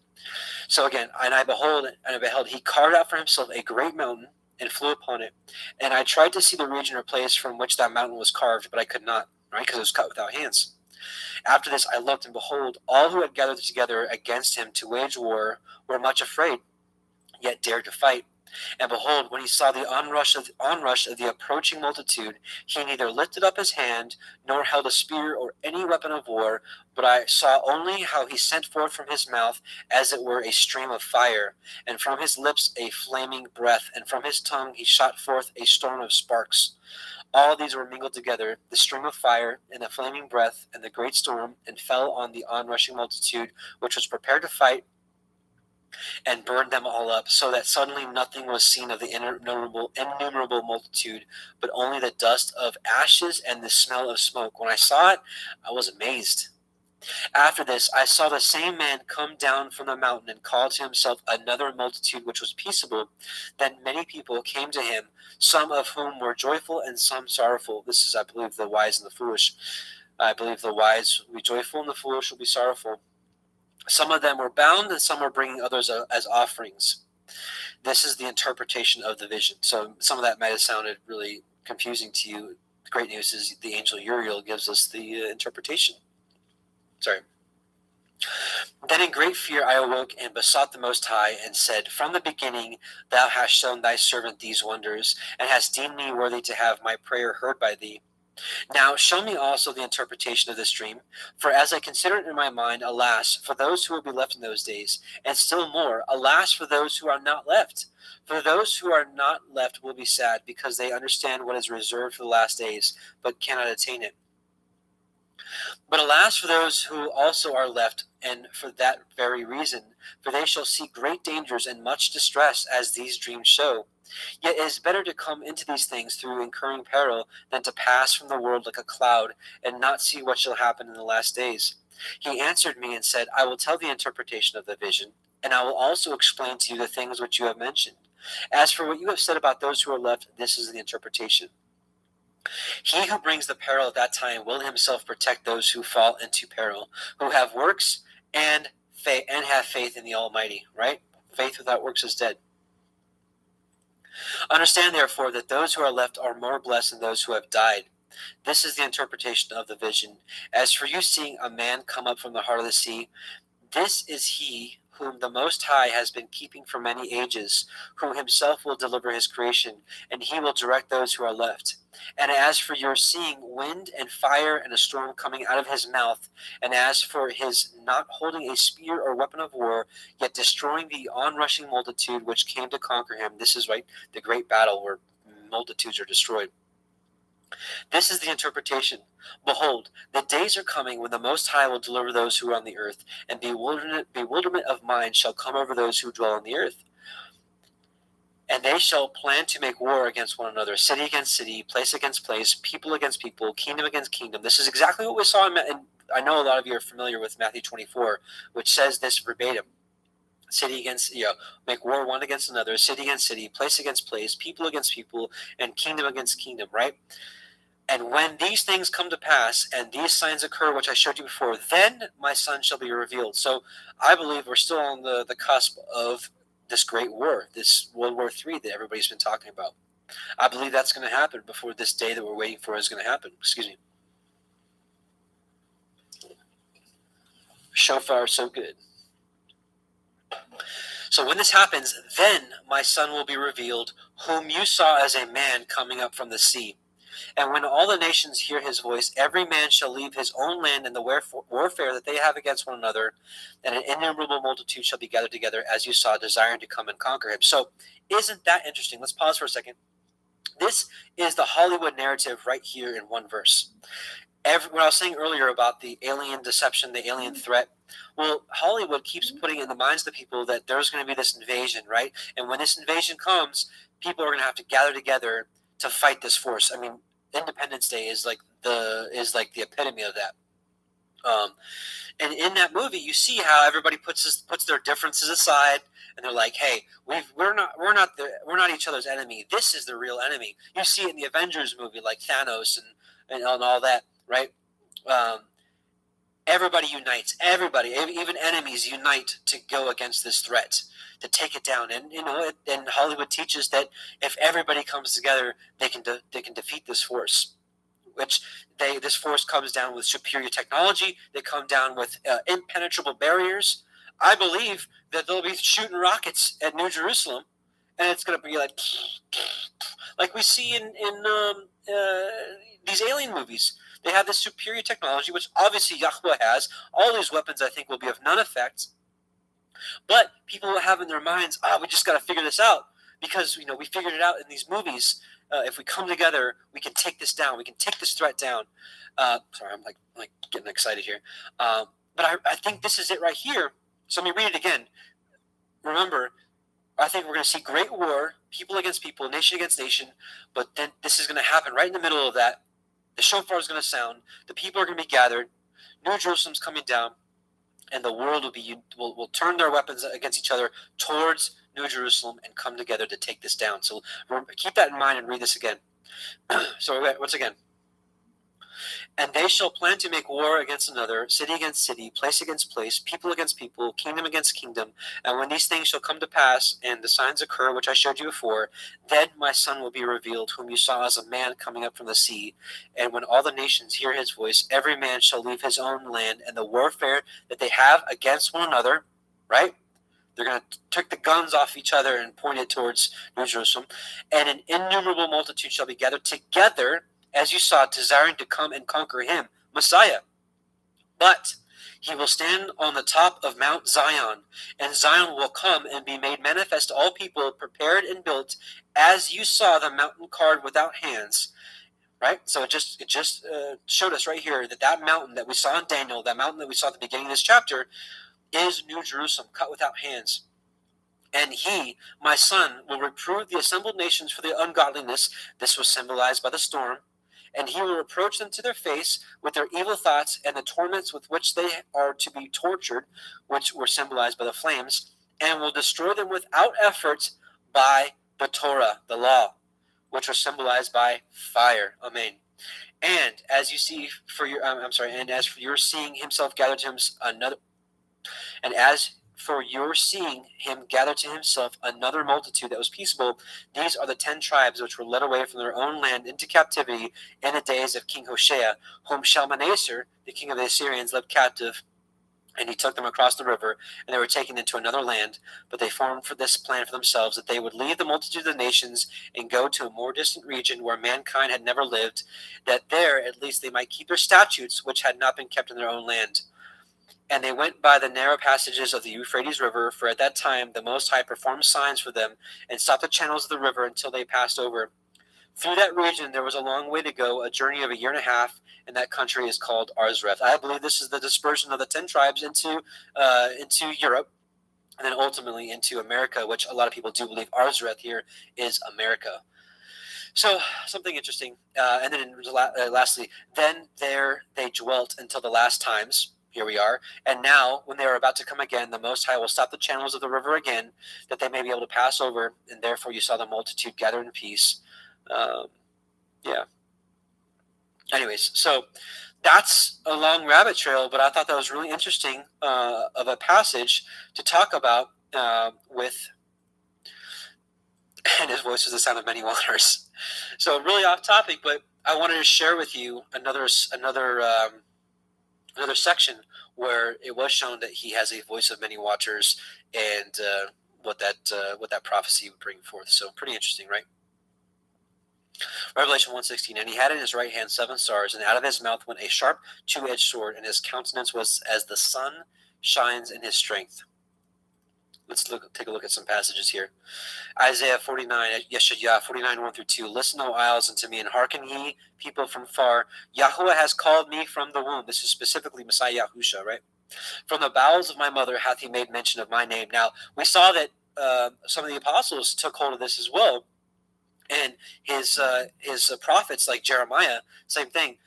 So again, and I beheld, he carved out for himself a great mountain and flew upon it. And I tried to see the region or place from which that mountain was carved, but I could not, right? Because it was cut without hands. After this, I looked, and behold, all who had gathered together against him to wage war were much afraid, yet dared to fight. And behold, when he saw the onrush of the approaching multitude, he neither lifted up his hand, nor held a spear or any weapon of war, but I saw only how he sent forth from his mouth as it were a stream of fire, and from his lips a flaming breath, and from his tongue he shot forth a storm of sparks. All these were mingled together, the stream of fire, and the flaming breath, and the great storm, and fell on the onrushing multitude, which was prepared to fight, and burned them all up, so that suddenly nothing was seen of the innumerable multitude, but only the dust of ashes and the smell of smoke. When I saw it, I was amazed. After this, I saw the same man come down from the mountain and call to himself another multitude which was peaceable. Then many people came to him, some of whom were joyful and some sorrowful. This is, I believe, the wise and the foolish. I believe the wise will be joyful and the foolish will be sorrowful. Some of them were bound, and some were bringing others as offerings. This is the interpretation of the vision. So some of that might have sounded really confusing to you. The great news is the angel Uriel gives us the interpretation. Sorry. Then in great fear I awoke and besought the Most High, and said, From the beginning thou hast shown thy servant these wonders, and hast deemed me worthy to have my prayer heard by thee. Now show me also the interpretation of this dream, for as I consider it in my mind, alas, for those who will be left in those days, and still more, alas, for those who are not left. For those who are not left will be sad, because they understand what is reserved for the last days, but cannot attain it. But alas for those who also are left, and for that very reason, for they shall see great dangers and much distress, as these dreams show. Yet it is better to come into these things through incurring peril than to pass from the world like a cloud and not see what shall happen in the last days. He answered me and said, I will tell the interpretation of the vision, and I will also explain to you the things which you have mentioned. As for what you have said about those who are left, this is the interpretation. He who brings the peril at that time will himself protect those who fall into peril, who have works and have faith in the Almighty, right? Faith without works is dead. Understand, therefore, that those who are left are more blessed than those who have died. This is the interpretation of the vision. As for you seeing a man come up from the heart of the sea, this is he whom the Most High has been keeping for many ages, who himself will deliver his creation, and he will direct those who are left. And as for your seeing wind and fire and a storm coming out of his mouth, and as for his not holding a spear or weapon of war, yet destroying the onrushing multitude which came to conquer him, this is right, the great battle where multitudes are destroyed. This is the interpretation. Behold, the days are coming when the Most High will deliver those who are on the earth, and bewilderment of mind shall come over those who dwell on the earth. And they shall plan to make war against one another, city against city, place against place, people against people, kingdom against kingdom. This is exactly what we saw in I know a lot of you are familiar with Matthew 24, which says this verbatim. City against, make war one against another, city against city, place against place, people against people, and kingdom against kingdom, right? And when these things come to pass, and these signs occur, which I showed you before, then my son shall be revealed. So I believe we're still on the cusp of this great war, this World War III that everybody's been talking about. I believe that's going to happen before this day that we're waiting for is going to happen. Excuse me. Shofar, so good. So when this happens, then my son will be revealed, whom you saw as a man coming up from the sea. And when all the nations hear his voice, every man shall leave his own land and the warfare that they have against one another, and an innumerable multitude shall be gathered together, as you saw, desiring to come and conquer him. So isn't that interesting? Let's pause for a second. This is the Hollywood narrative right here in one verse. What I was saying earlier about the alien deception, the alien threat, well, Hollywood keeps putting in the minds of the people that there's going to be this invasion, right? And when this invasion comes, people are going to have to gather together to fight this force. I mean, Independence Day is like the epitome of that. And in that movie, you see how everybody puts their differences aside, and they're like, "Hey, we're not each other's enemy. This is the real enemy." You see it in the Avengers movie, like Thanos and all that, right? everybody unites. Everybody, even enemies, unite to go against this threat, to take it down. And and Hollywood teaches that if everybody comes together, they can defeat this force. This force comes down with superior technology. They come down with impenetrable barriers. I believe that they'll be shooting rockets at New Jerusalem, and it's going to be like we see in these alien movies. They have this superior technology, which obviously Yahweh has. All these weapons, I think, will be of none effect. But people will have in their minds, we just got to figure this out, because we figured it out in these movies. If we come together, we can take this down. We can take this threat down. Sorry, I'm like getting excited here. But I think this is it right here. So let me read it again. Remember, I think we're going to see great war, people against people, nation against nation. But then this is going to happen right in the middle of that. The shofar is going to sound. The people are going to be gathered. New Jerusalem's coming down, and the world will turn their weapons against each other towards New Jerusalem and come together to take this down. So keep that in mind and read this again. So once again. And they shall plan to make war against another, city against city, place against place, people against people, kingdom against kingdom. And when these things shall come to pass, and the signs occur which I showed you before, then my son will be revealed, whom you saw as a man coming up from the sea. And when all the nations hear his voice, every man shall leave his own land, and the warfare that they have against one another, right? They're going to take the guns off each other and point it towards New Jerusalem. And an innumerable multitude shall be gathered together, as you saw, desiring to come and conquer him, Messiah. But he will stand on the top of Mount Zion, and Zion will come and be made manifest to all people, prepared and built, as you saw the mountain carved without hands. Right? So it just showed us right here that mountain that we saw in Daniel, that mountain that we saw at the beginning of this chapter, is New Jerusalem, cut without hands. And he, my son, will reprove the assembled nations for their ungodliness. This was symbolized by the storm. And he will reproach them to their face with their evil thoughts and the torments with which they are to be tortured, which were symbolized by the flames, and will destroy them without effort by the Torah, the law, which was symbolized by fire. Amen. And as you see and as for your seeing himself gathered to him gather to himself another multitude that was peaceable, these are the 10 tribes which were led away from their own land into captivity in the days of King Hoshea, whom Shalmaneser, the king of the Assyrians, led captive. And he took them across the river, and they were taken into another land. But they formed for this plan for themselves, that they would leave the multitude of the nations and go to a more distant region where mankind had never lived, that there at least they might keep their statutes, which had not been kept in their own land. And they went by the narrow passages of the Euphrates River, for at that time the Most High performed signs for them, and stopped the channels of the river until they passed over. Through that region there was a long way to go, a journey of a year and a half, and that country is called Arzreth. I believe this is the dispersion of the 10 tribes into Europe, and then ultimately into America, which a lot of people do believe Arzreth here is America. So something interesting. And then lastly, then there they dwelt until the last times. Here we are. And now, when they are about to come again, the Most High will stop the channels of the river again, that they may be able to pass over. And therefore you saw the multitude gather in peace. Anyways, so that's a long rabbit trail, but I thought that was really interesting of a passage to talk about with, and his voice was the sound of many waters. So really off topic, but I wanted to share with you another section where it was shown that he has a voice of many watchers, and what that prophecy would bring forth. So pretty interesting, right? Revelation 1:16, and he had in his right hand 7 stars, and out of his mouth went a sharp 2-edged sword, and his countenance was as the sun shines in his strength. Let's take a look at some passages here. Isaiah 49, Yeshayah 49, 1-2. Listen, O isles, unto me, and hearken ye, people from far. Yahweh has called me from the womb. This is specifically Messiah Yahusha, right? From the bowels of my mother hath he made mention of my name. Now, we saw that some of the apostles took hold of this as well. And his prophets like Jeremiah, same thing.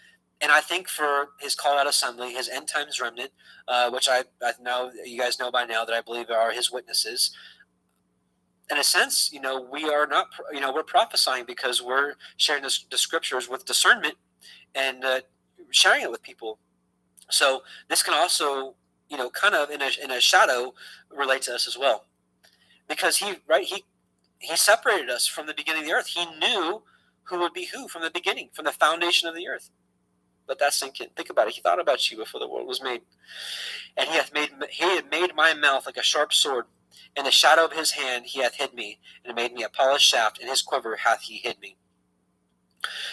And I think for his call-out assembly, his end times remnant, which I know you guys know by now that I believe are his witnesses. In a sense, we are not, we're prophesying because we're sharing the scriptures with discernment and sharing it with people. So this can also, kind of in a shadow relate to us as well, because he separated us from the beginning of the earth. He knew who would be who from the beginning, from the foundation of the earth. Let that sink in. Think about it. He thought about you before the world was made. And he had made my mouth like a sharp sword. In the shadow of his hand he hath hid me, and made me a polished shaft. In his quiver hath he hid me.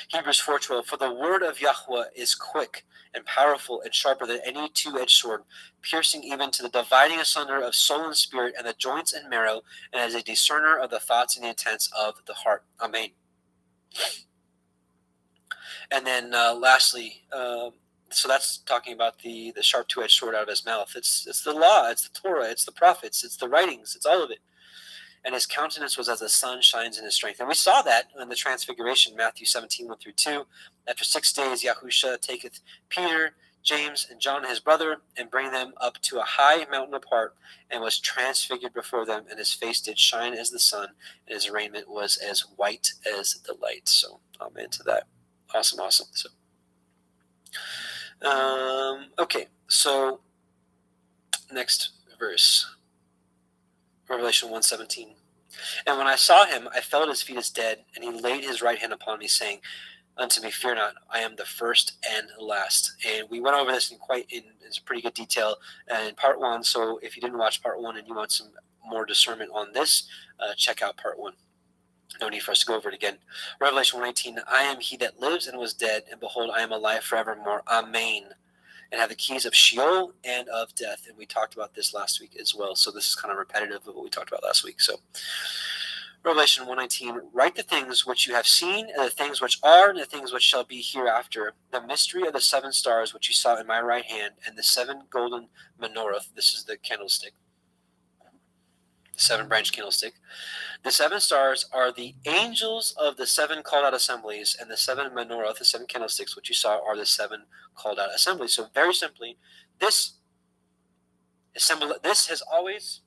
Hebrews 4:12. For the word of Yahweh is quick and powerful and sharper than any two-edged sword, piercing even to the dividing asunder of soul and spirit and the joints and marrow, and as a discerner of the thoughts and the intents of the heart. Amen. And then lastly, so that's talking about the sharp two-edged sword out of his mouth. It's the law, it's the Torah, it's the prophets, it's the writings, it's all of it. And his countenance was as the sun shines in his strength. And we saw that in the transfiguration, Matthew 17:1-2. After 6 days, Yahusha taketh Peter, James, and John his brother, and bring them up to a high mountain apart, and was transfigured before them, and his face did shine as the sun, and his raiment was as white as the light. So amen to that. Awesome. So, okay, so next verse, Revelation 1:17. And when I saw him, I fell at his feet as dead, and he laid his right hand upon me, saying unto me, Fear not, I am the first and last. And we went over this in pretty good detail in part 1. So if you didn't watch part 1 and you want some more discernment on this, check out part 1. No need for us to go over it again. Revelation 1:18, I am he that lives and was dead, and behold, I am alive forevermore. Amen. And have the keys of Sheol and of death. And we talked about this last week as well. So this is kind of repetitive of what we talked about last week. So Revelation 1:19, write the things which you have seen, and the things which are, and the things which shall be hereafter, the mystery of the 7 stars which you saw in my right hand, and the 7 golden menorah. This is the candlestick, the 7-branch candlestick. The 7 stars are the angels of the 7 called out assemblies, and the 7 menorah, the 7 candlesticks which you saw, are the 7 called out assemblies. So very simply, this has always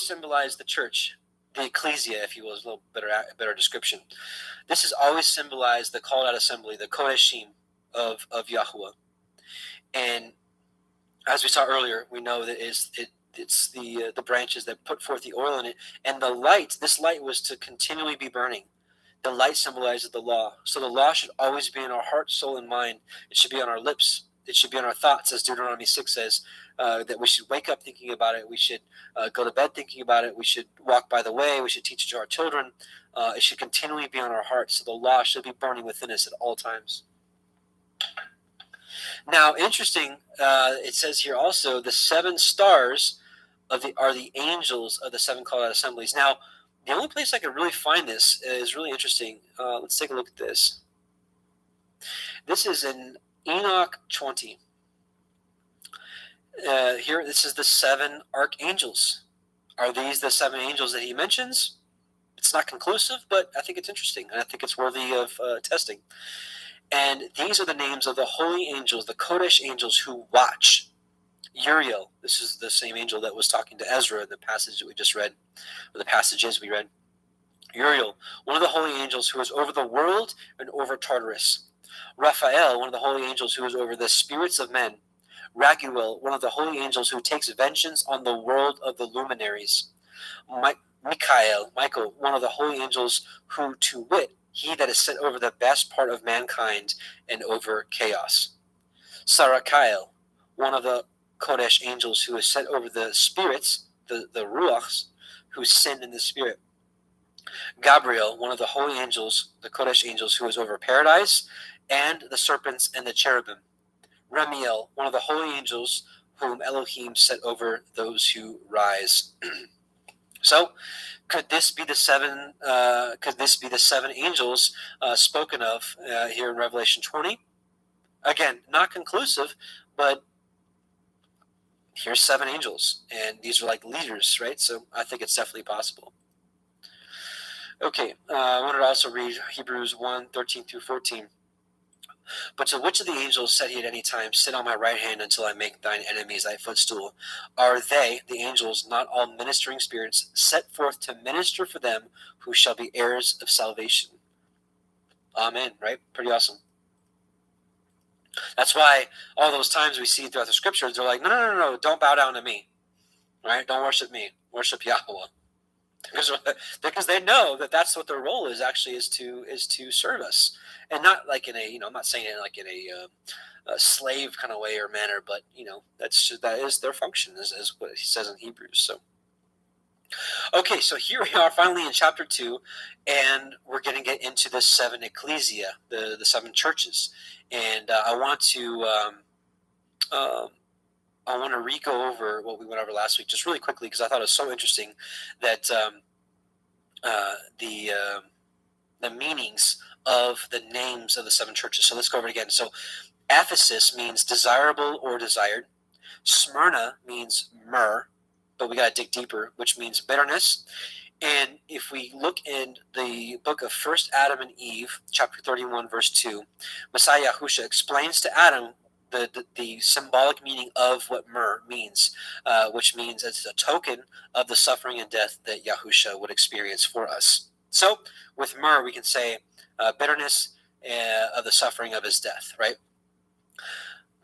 symbolized the church, the ecclesia, if you will, is a little better description. This has always symbolized the called out assembly, the kodeshim of Yahuwah. And as we saw earlier, we know that it's the branches that put forth the oil in it, and the light. This light was to continually be burning. The light symbolizes the law. So the law should always be in our heart, soul, and mind. It should be on our lips. It should be on our thoughts, as Deuteronomy 6 says, that we should wake up thinking about it. We should go to bed thinking about it. We should walk by the way. We should teach it to our children. It should continually be on our hearts. So the law should be burning within us at all times. Now, interesting, it says here also, the 7 stars are the angels of the 7 called out assemblies. Now, the only place I could really find this is really interesting. Let's take a look at this. This is in Enoch 20. Here, this is the 7 archangels. Are these the 7 angels that he mentions? It's not conclusive, but I think it's interesting, and I think it's worthy of testing. And these are the names of the holy angels, the Kodesh angels who watch. Uriel, this is the same angel that was talking to Ezra in the passage that we just read, or the passages we read. Uriel, one of the holy angels who is over the world and over Tartarus. Raphael, one of the holy angels who is over the spirits of men. Raguel, one of the holy angels who takes vengeance on the world of the luminaries. Michael, one of the holy angels who, to wit, he that is set over the best part of mankind and over chaos. Sarakiel, one of the Kodesh angels who is set over the spirits, the Ruachs, who sin in the spirit. Gabriel, one of the holy angels, the Kodesh angels, who is over paradise and the serpents and the cherubim. Remiel, one of the holy angels, whom Elohim set over those who rise. So, could this be the 7? Could this be the 7 angels spoken of here in Revelation 20? Again, not conclusive, but here's 7 angels, and these are like leaders, right? So I think it's definitely possible. Okay, I wanted to also read Hebrews 1:13-14. But to which of the angels said he at any time, sit on my right hand until I make thine enemies thy footstool? Are they, the angels, not all ministering spirits, set forth to minister for them who shall be heirs of salvation? Amen, right? Pretty awesome. That's why all those times we see throughout the scriptures, they're like, no, don't bow down to me, right? Don't worship me, worship Yahweh. Because they know that that's what their role is, actually, is to serve us, and not like in a, I'm not saying it like in a slave kind of way or manner, but that is their function, as what he says in Hebrews. So okay, so here we are finally in chapter 2, and we're going to get into the 7 ecclesia, the 7 churches, and I want to re-go over what we went over last week just really quickly, because I thought it was so interesting that the meanings of the names of the 7 churches. So let's go over it again. So Ephesus means desirable or desired. Smyrna means myrrh, but we got to dig deeper, which means bitterness. And if we look in the book of 1 Adam and Eve, chapter 31, verse 2, Messiah Yahusha explains to Adam the symbolic meaning of what myrrh means, which means it's a token of the suffering and death that Yahusha would experience for us. So with myrrh, we can say bitterness of the suffering of his death, right?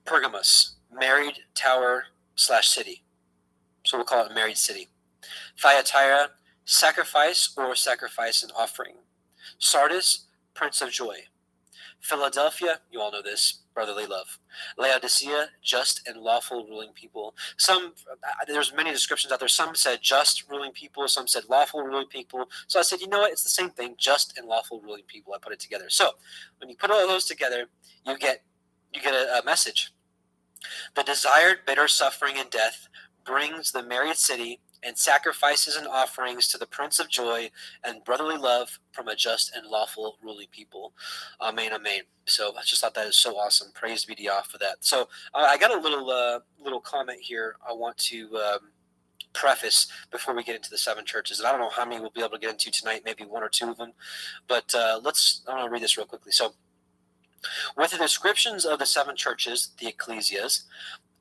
Pergamos, married tower / city. So we'll call it a married city. Thyatira, sacrifice or sacrifice and offering. Sardis, prince of joy. Philadelphia, you all know this, brotherly love. Laodicea, just and lawful ruling people. There's many descriptions out there. Some said just ruling people, some said lawful ruling people. So I said, you know what, it's the same thing, just and lawful ruling people. I put it together. So when you put all those together, you get a message. The desired bitter suffering and death brings the married city and sacrifices and offerings to the Prince of Joy and brotherly love from a just and lawful ruling people. Amen, amen. So I just thought that is so awesome. Praise be to Yah for that. So I got a little comment here I want to preface before we get into the 7 churches. And I don't know how many we'll be able to get into tonight, maybe 1 or 2 of them. But I want to read this real quickly. So with the descriptions of the 7 churches, the ecclesias,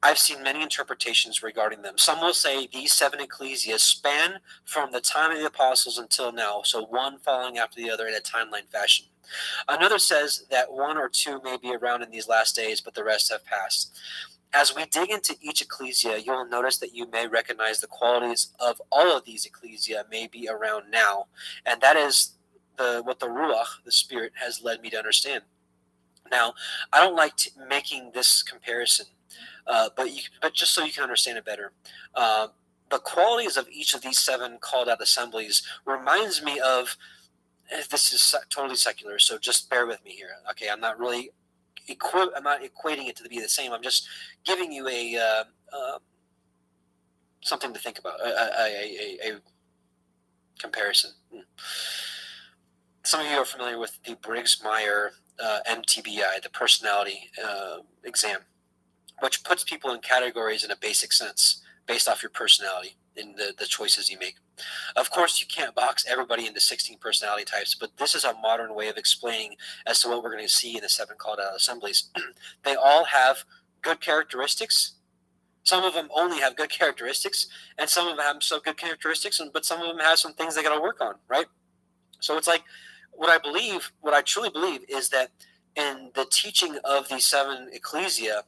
I've seen many interpretations regarding them. Some will say these 7 ecclesias span from the time of the apostles until now, so one following after the other in a timeline fashion. Another says that 1 or 2 may be around in these last days, but the rest have passed. As we dig into each ecclesia, you'll notice that you may recognize the qualities of all of these ecclesia may be around now, and that is what the Ruach, the Spirit, has led me to understand. Now, I don't like making this comparison, but just so you can understand it better, the qualities of each of these 7 called out assemblies reminds me of, this is totally secular, so just bear with me here. Okay, I'm not really equating it to be the same. I'm just giving you a something to think about, a comparison. Some of you are familiar with the Briggs-Meyer MTBI, the personality exam, which puts people in categories in a basic sense based off your personality and the choices you make. Of course, you can't box everybody into 16 personality types, but this is a modern way of explaining as to what we're going to see in the 7 called out assemblies. They all have good characteristics. Some of them only have good characteristics, and some of them have some good characteristics, but some of them have some things they got to work on, right? So it's like, what I truly believe is that in the teaching of these 7 ecclesia,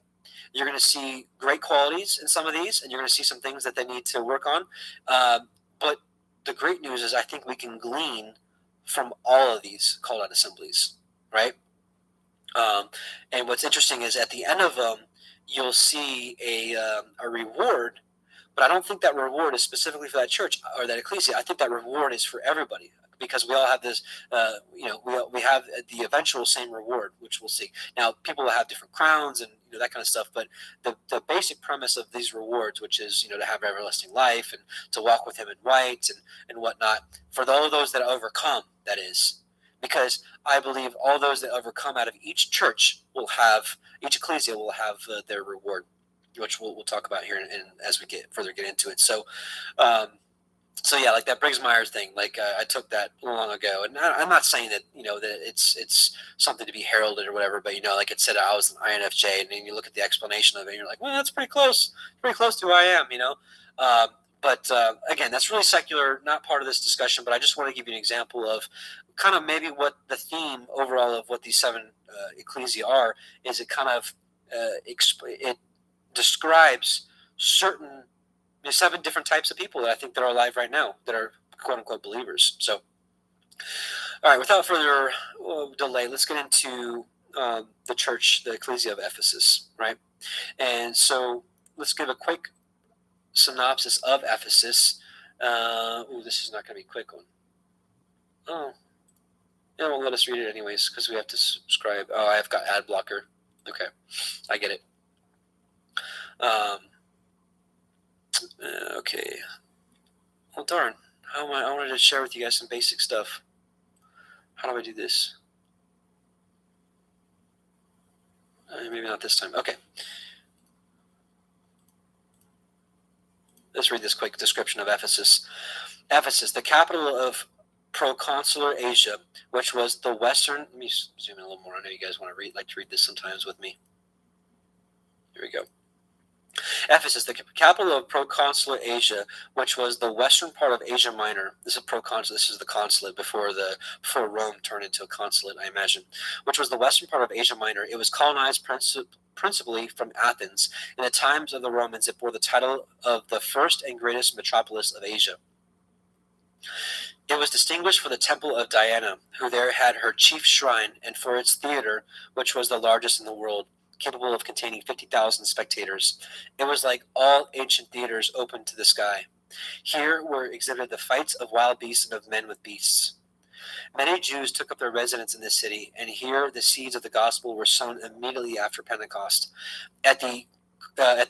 you're going to see great qualities in some of these, and you're going to see some things that they need to work on. But the great news is I think we can glean from all of these called out assemblies, right? And what's interesting is at the end of them, you'll see a reward, but I don't think that reward is specifically for that church or that ecclesia. I think that reward is for everybody, because we all have this, we have the eventual same reward, which we'll see. Now, people will have different crowns and that kind of stuff, but the basic premise of these rewards, which is to have everlasting life and to walk with Him in white and whatnot, for all those that overcome, that is, because I believe all those that overcome out of each church each ecclesia will have their reward, which we'll talk about here as we get into it. So. So yeah, like that Briggs-Myers thing, like I took that long ago, and I'm not saying that that it's something to be heralded or whatever, but like it said, I was an INFJ, and then you look at the explanation of it, and you're like, well, that's pretty close to who I am, But again, that's really secular, not part of this discussion. But I just want to give you an example of kind of maybe what the theme overall of what these 7 ecclesia are. Is it kind of it describes certain 7 different types of people that I think that are alive right now that are quote unquote believers. So, all right, without further delay, let's get into the church, the Ecclesia of Ephesus, right? And so let's give a quick synopsis of Ephesus. This is not going to be a quick one. Oh, it won't let us read it anyways because we have to subscribe. Oh, I've got ad blocker. Okay, I get it. Okay. Well, darn. I wanted to share with you guys some basic stuff. How do I do this? Maybe not this time. Okay. Let's read this quick description of Ephesus. Ephesus, the capital of proconsular Asia, which was the western. Let me zoom in a little more. I know you guys want to like to read this sometimes with me. Here we go. Ephesus, the capital of proconsular Asia, which was the western part of Asia Minor. This is proconsul. This is the consulate before Rome turned into a consulate, I imagine. Which was the western part of Asia Minor. It was colonized principally from Athens. In the times of the Romans, it bore the title of the first and greatest metropolis of Asia. It was distinguished for the temple of Diana, who there had her chief shrine, and for its theater, which was the largest in the world, capable of containing 50,000 spectators. It was like all ancient theaters open to the sky. Here were exhibited the fights of wild beasts and of men with beasts. Many Jews took up their residence in this city, and here the seeds of the gospel were sown immediately after Pentecost. At the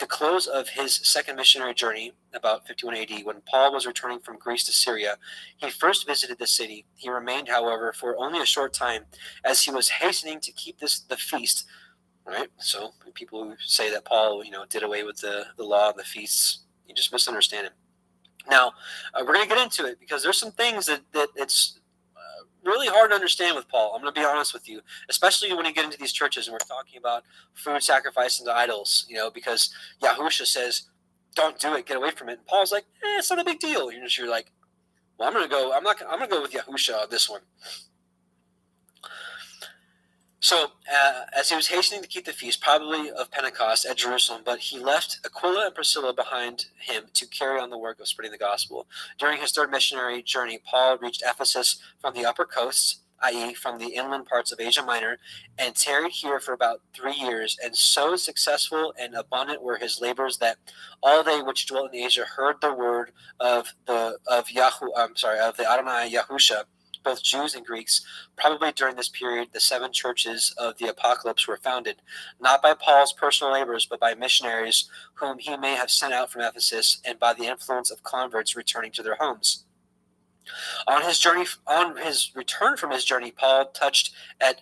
close of his second missionary journey, about 51 AD, when Paul was returning from Greece to Syria, he first visited the city. He remained, however, for only a short time, as he was hastening to keep the feast. Right, so people who say that Paul, did away with the law and the feasts, you just misunderstand him. Now, we're going to get into it because there's some things that it's really hard to understand with Paul. I'm going to be honest with you, especially when you get into these churches and we're talking about food sacrificing to idols, because Yahusha says, don't do it, get away from it. And Paul's like, it's not a big deal. You're like, well, I'm going to go with Yahusha on this one. So, as he was hastening to keep the feast, probably of Pentecost at Jerusalem, but he left Aquila and Priscilla behind him to carry on the work of spreading the gospel. During his third missionary journey, Paul reached Ephesus from the upper coasts, i.e. from the inland parts of Asia Minor, and tarried here for about 3 years. And so successful and abundant were his labors that all they which dwelt in Asia heard the word of the Adonai Yahusha, both Jews and Greeks. Probably during this period, the 7 churches of the Apocalypse were founded, not by Paul's personal labors, but by missionaries whom he may have sent out from Ephesus, and by the influence of converts returning to their homes. On his return from his journey, Paul touched at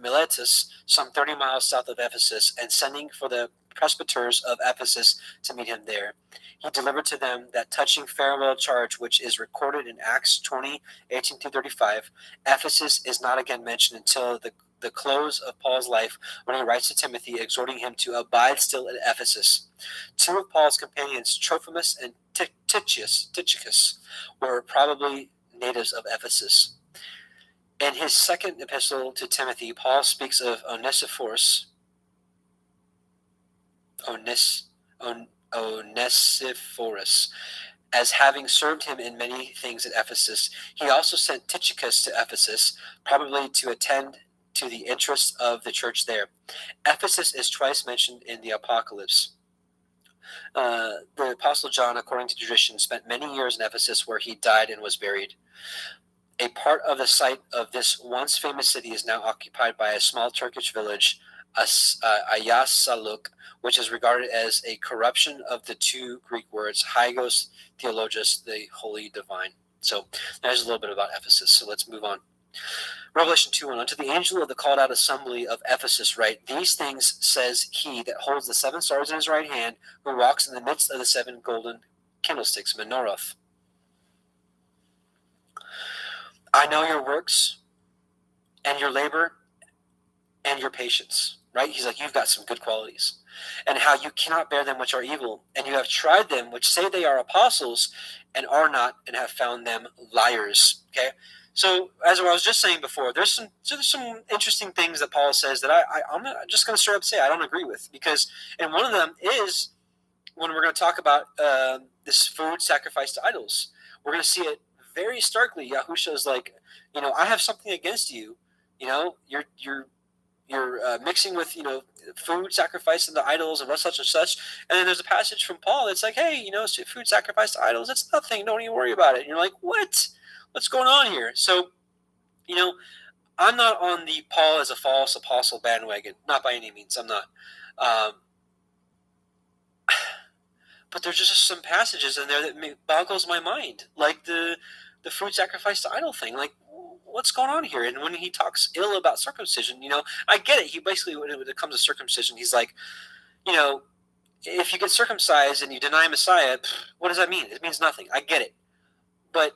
Miletus, some 30 miles south of Ephesus, and sending for the presbyters of Ephesus to meet him there, he delivered to them that touching farewell charge which is recorded in Acts 20, 18-35. Ephesus is not again mentioned until the close of Paul's life, when he writes to Timothy, exhorting him to abide still at Ephesus. 2 of Paul's companions, Trophimus and Tychicus, were probably natives of Ephesus. In his second epistle to Timothy, Paul speaks of Onesiphorus as having served him in many things at Ephesus. He also sent Tychicus to Ephesus, probably to attend to the interests of the church there. Ephesus is twice mentioned in the Apocalypse. The Apostle John, according to tradition, spent many years in Ephesus, where he died and was buried. A part of the site of this once famous city is now occupied by a small Turkish village, Ayasaluk, which is regarded as a corruption of the 2 Greek words, Hygos Theologos, the holy divine. So there's a little bit about Ephesus. So let's move on. Revelation 2:1. Unto the angel of the called out assembly of Ephesus write, these things says he that holds the 7 stars in his right hand, who walks in the midst of the 7 golden candlesticks, menorah. I know your works and your labor and your patience. Right? He's like, you've got some good qualities. And how you cannot bear them which are evil. And you have tried them which say they are apostles and are not, and have found them liars. Okay? So, as I was just saying before, there's some interesting things that Paul says that I'm just going to straight up say I don't agree with, because, and one of them is when we're going to talk about this food sacrificed to idols. We're going to see it very starkly. Yahusha is like, I have something against you. You're mixing with food sacrificed to idols and such and such. And then there's a passage from Paul that's like, hey, food sacrificed to idols, it's nothing. Don't even worry about it. And you're like, what? What's going on here? So, I'm not on the Paul as a false apostle bandwagon. Not by any means. I'm not. But there's just some passages in there that boggles my mind. Like the food sacrifice to idol thing. Like, what's going on here? And when he talks ill about circumcision, I get it. He basically, when it comes to circumcision, he's like, if you get circumcised and you deny Messiah, what does that mean? It means nothing. I get it. But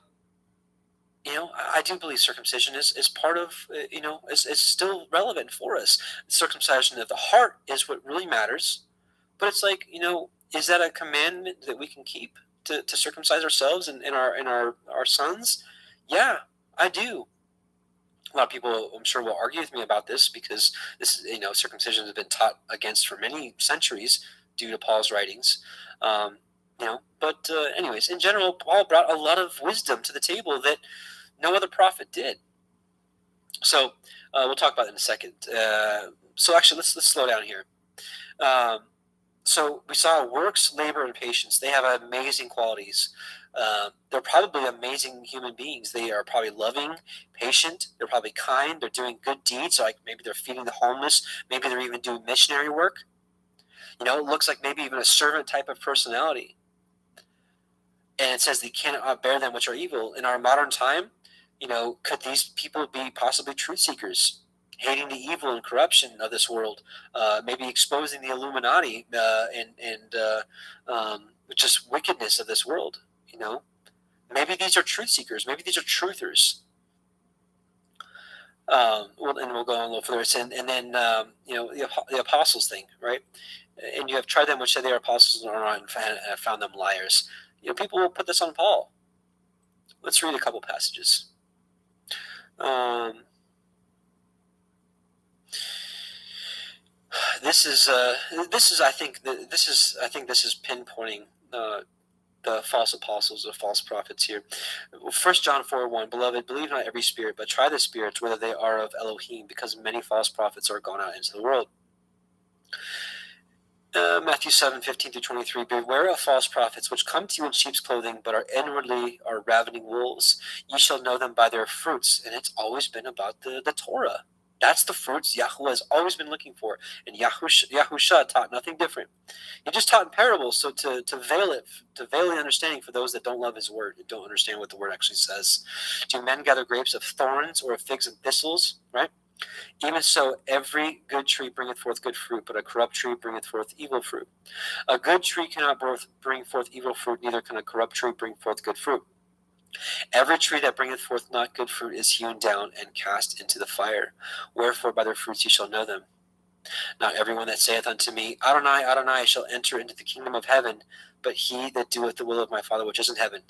I do believe circumcision is part of, is still relevant for us. Circumcision of the heart is what really matters. But it's like, is that a commandment that we can keep to circumcise ourselves and our sons? Yeah, I do. A lot of people, I'm sure, will argue with me about this, because this, circumcision has been taught against for many centuries due to Paul's writings. But anyways, in general, Paul brought a lot of wisdom to the table that no other prophet did. So we'll talk about it in a second. So actually, let's slow down here. So we saw works, labor, and patience. They have amazing qualities. They're probably amazing human beings. They are probably loving, patient. They're probably kind. They're doing good deeds. Like maybe they're feeding the homeless. Maybe they're even doing missionary work. It looks like maybe even a servant type of personality. And it says they cannot bear them which are evil. In our modern time, could these people be possibly truth seekers, hating the evil and corruption of this world, maybe exposing the Illuminati and just wickedness of this world? Maybe these are truth seekers. Maybe these are truthers. And we'll go on a little further. And then the apostles thing, right? And you have tried them which say they are apostles and are not, and have found them liars. People will put this on Paul. Let's read a couple passages. This is pinpointing the false apostles or false prophets here. 1 John 4:1, Beloved, believe not every spirit, but try the spirits whether they are of Elohim, because many false prophets are gone out into the world. Matthew 7:15-23, Beware of false prophets, which come to you in sheep's clothing, but are inwardly are ravening wolves. Ye shall know them by their fruits. And it's always been about the Torah. That's the fruits Yahweh has always been looking for. And Yahusha taught nothing different. He just taught in parables, so to veil the understanding for those that don't love his word and don't understand what the word actually says. Do men gather grapes of thorns or of figs and thistles? Right? Even so, every good tree bringeth forth good fruit, but a corrupt tree bringeth forth evil fruit. A good tree cannot bring forth evil fruit, neither can a corrupt tree bring forth good fruit. Every tree that bringeth forth not good fruit is hewn down and cast into the fire. Wherefore by their fruits ye shall know them. Not everyone that saith unto me, Adonai, Adonai, shall enter into the kingdom of heaven, but he that doeth the will of my Father which is in heaven.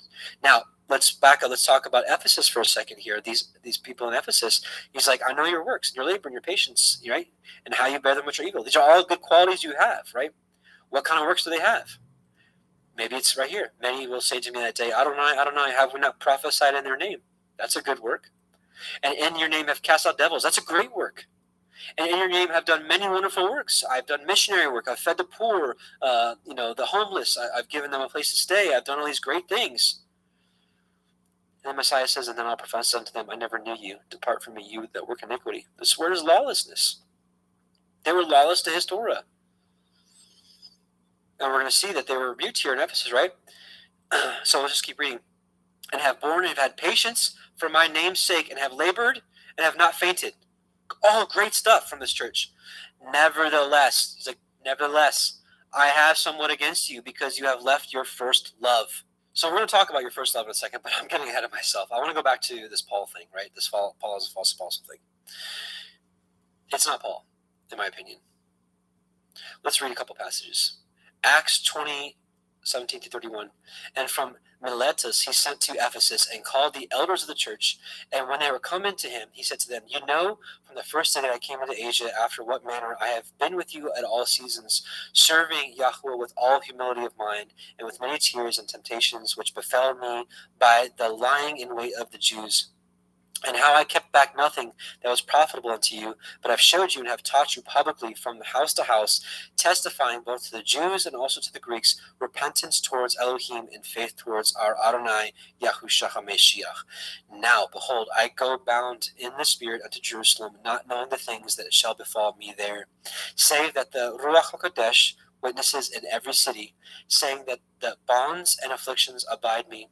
Now, let's back up. Let's talk about Ephesus for a second here. These people in Ephesus, he's like, I know your works and your labor and your patience, right? And how you bear them which are evil. These are all good qualities you have, right? What kind of works do they have? Maybe it's right here. Many will say to me that day, Adonai, Adonai, have we not prophesied in their name? That's a good work. And in your name have cast out devils. That's a great work. And in your name have done many wonderful works. I've done missionary work. I've fed the poor, the homeless. I've given them a place to stay. I've done all these great things. And then Messiah says, and then I'll profess unto them, I never knew you. Depart from me, you that work iniquity. This word is lawlessness. They were lawless to his Torah. And we're going to see that they were rebuked here in Ephesus, right? So let's just keep reading. And have borne and have had patience for my name's sake, and have labored and have not fainted. All great stuff from this church. Nevertheless, he's like, nevertheless, I have somewhat against you, because you have left your first love. So we're going to talk about your first love in a second, but I'm getting ahead of myself. I want to go back to this Paul thing, right? This Paul is a false apostle thing. It's not Paul, in my opinion. Let's read a couple passages. Acts 20, 17 to 31. And from Miletus he sent to Ephesus and called the elders of the church. And when they were come into him, he said to them, You know from the first day that I came into Asia, after what manner I have been with you at all seasons, serving Yahweh with all humility of mind, and with many tears and temptations which befell me by the lying in wait of the Jews. And how I kept back nothing that was profitable unto you, but have showed you and have taught you publicly from house to house, testifying both to the Jews and also to the Greeks, repentance towards Elohim and faith towards our Adonai Yahushua HaMashiach. Now, behold, I go bound in the Spirit unto Jerusalem, not knowing the things that shall befall me there, save that the Ruach HaKodesh witnesses in every city, saying that the bonds and afflictions abide me.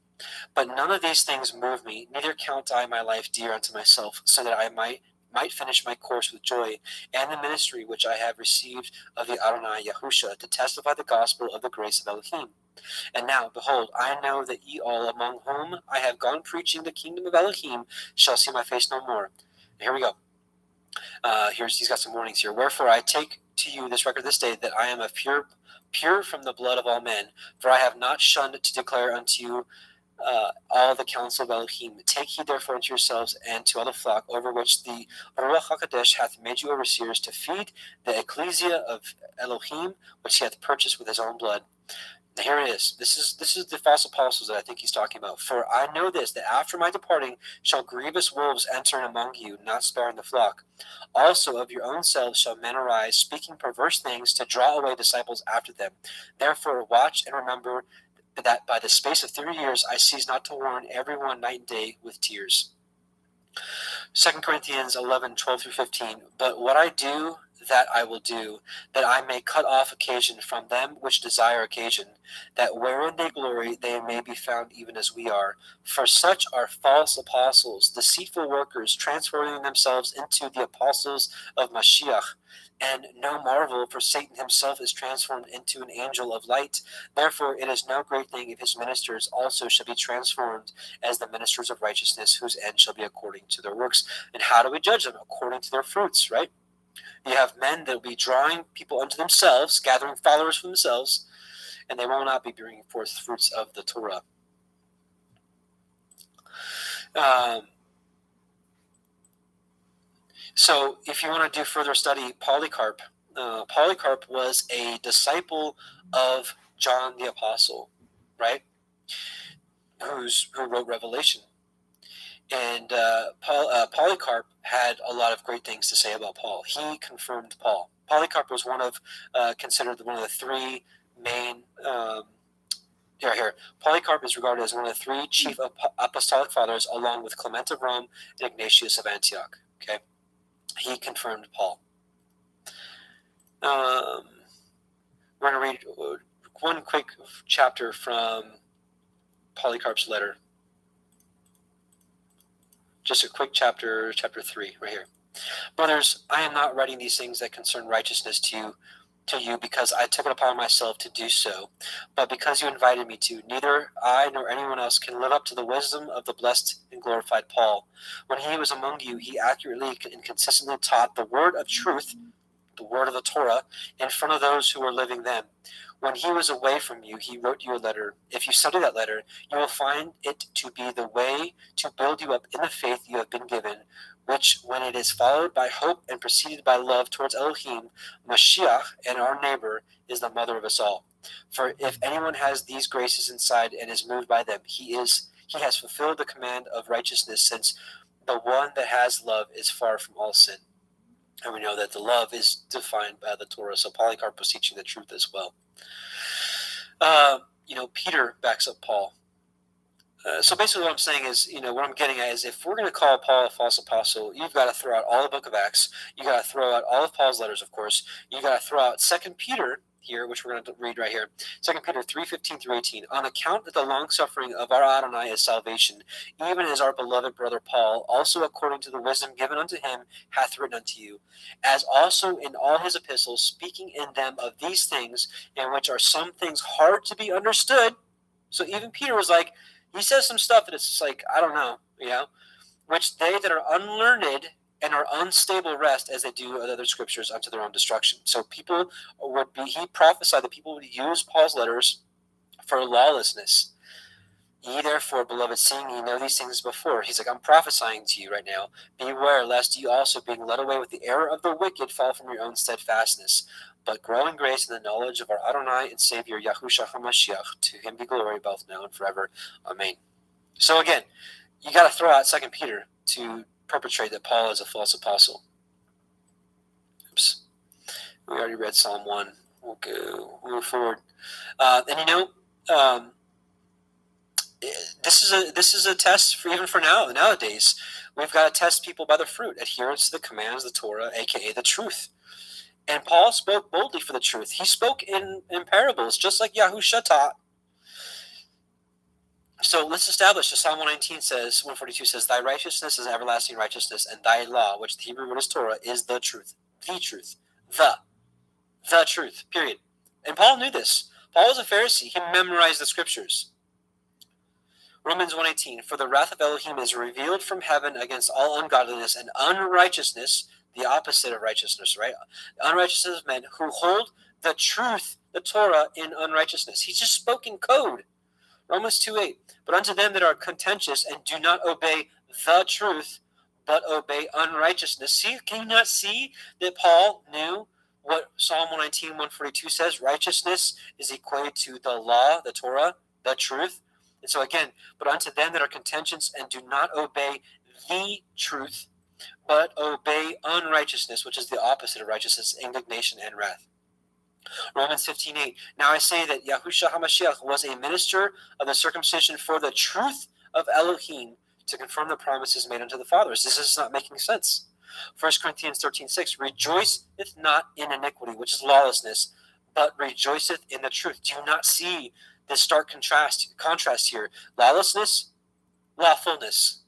But none of these things move me, neither count I my life dear unto myself, so that I might finish my course with joy, and the ministry which I have received of the Adonai Yahusha, to testify the gospel of the grace of Elohim. And now, behold, I know that ye all among whom I have gone preaching the kingdom of Elohim shall see my face no more. Here we go. He's got some warnings here. Wherefore I take to you this record this day, that I am pure from the blood of all men, for I have not shunned to declare unto you all the counsel of Elohim. Take heed therefore unto yourselves and to all the flock over which the Ruach HaKodesh hath made you overseers, to feed the ecclesia of Elohim, which he hath purchased with his own blood. Now here it is. This is the false apostles that I think he's talking about. For I know this, that after my departing shall grievous wolves enter in among you, not sparing the flock. Also of your own selves shall men arise, speaking perverse things, to draw away disciples after them. Therefore watch and remember that by the space of 3 years I cease not to warn everyone night and day with tears. 2 Corinthians 11, 12 through 15. But what I do, that I will do, that I may cut off occasion from them which desire occasion, that wherein they glory they may be found even as we are. For such are false apostles, deceitful workers, transforming themselves into the apostles of Mashiach. And no marvel, for Satan himself is transformed into an angel of light. Therefore it is no great thing if his ministers also shall be transformed as the ministers of righteousness, whose end shall be according to their works. And how do we judge them? According to their fruits, right? You have men that will be drawing people unto themselves, gathering followers for themselves, and they will not be bringing forth fruits of the Torah. So if you want to do further study, Polycarp was a disciple of John the Apostle, right? Who wrote Revelation. And Polycarp had a lot of great things to say about Paul. He confirmed Paul. Polycarp was considered one of the three main. Polycarp is regarded as one of the three chief apostolic fathers, along with Clement of Rome and Ignatius of Antioch. Okay, he confirmed Paul. We're going to read one quick chapter from Polycarp's letter. Just a quick chapter 3, right here. Brothers, I am not writing these things that concern righteousness to you because I took it upon myself to do so, but because you invited me to. Neither I nor anyone else can live up to the wisdom of the blessed and glorified Paul. When he was among you, he accurately and consistently taught the word of truth, the word of the Torah, in front of those who were living then. When he was away from you, he wrote you a letter. If you study that letter, you will find it to be the way to build you up in the faith you have been given, which, when it is followed by hope and preceded by love towards Elohim, Mashiach, and our neighbor, is the mother of us all. For if anyone has these graces inside and is moved by them, he has fulfilled the command of righteousness, since the one that has love is far from all sin. And we know that the love is defined by the Torah, so Polycarp was teaching the truth as well. Peter backs up Paul. So basically what I'm saying is, what I'm getting at is, if we're going to call Paul a false apostle, you've got to throw out all the book of Acts. You got to throw out all of Paul's letters, of course. You got to throw out 2 Peter here, which we're going to read right here. 2 Peter 3:15 through 18. On account that the long suffering of our Adonai is salvation, even as our beloved brother Paul, also according to the wisdom given unto him, hath written unto you, as also in all his epistles, speaking in them of these things, in which are some things hard to be understood. So even Peter was like, he says some stuff that it's just like, I don't know, which they that are unlearned and are unstable rest, as they do other scriptures, unto their own destruction. So he prophesied that people would use Paul's letters for lawlessness. Ye therefore, beloved, seeing ye know these things before. He's like, I'm prophesying to you right now. Beware lest ye also, being led away with the error of the wicked, fall from your own steadfastness. But grow in grace and the knowledge of our Adonai and Savior, Yahushua HaMashiach. To him be glory, both now and forever. Amen. So again, you got to throw out 2 Peter to perpetrate that Paul is a false apostle. Oops. We already read Psalm 1. We'll move forward. This is a test for even for nowadays. We've got to test people by the fruit, adherence to the commands of the Torah, aka the truth. And Paul spoke boldly for the truth. He spoke in parables, just like Yahusha taught. So let's establish. Psalm 142 says, "Thy righteousness is everlasting righteousness, and thy law, which the Hebrew word is Torah, is the truth." The truth. The truth. Period. And Paul knew this. Paul was a Pharisee. He memorized the scriptures. Romans 1:18, "For the wrath of Elohim is revealed from heaven against all ungodliness and unrighteousness," the opposite of righteousness, right? Unrighteousness of men who hold the truth, the Torah, in unrighteousness. He just spoke in code. Romans 2:8, "But unto them that are contentious and do not obey the truth, but obey unrighteousness." See, can you not see that Paul knew what Psalm 119, 142 says? Righteousness is equated to the law, the Torah, the truth. And so again, "But unto them that are contentious and do not obey the truth, but obey unrighteousness," which is the opposite of righteousness, indignation and wrath. Romans 15:8, "Now I say that Yahushua HaMashiach was a minister of the circumcision for the truth of Elohim, to confirm the promises made unto the fathers." This is not making sense. 1 Corinthians 13:6, "Rejoiceth not in iniquity," which is lawlessness, "but rejoiceth in the truth." Do you not see this stark contrast here? Lawlessness, lawfulness.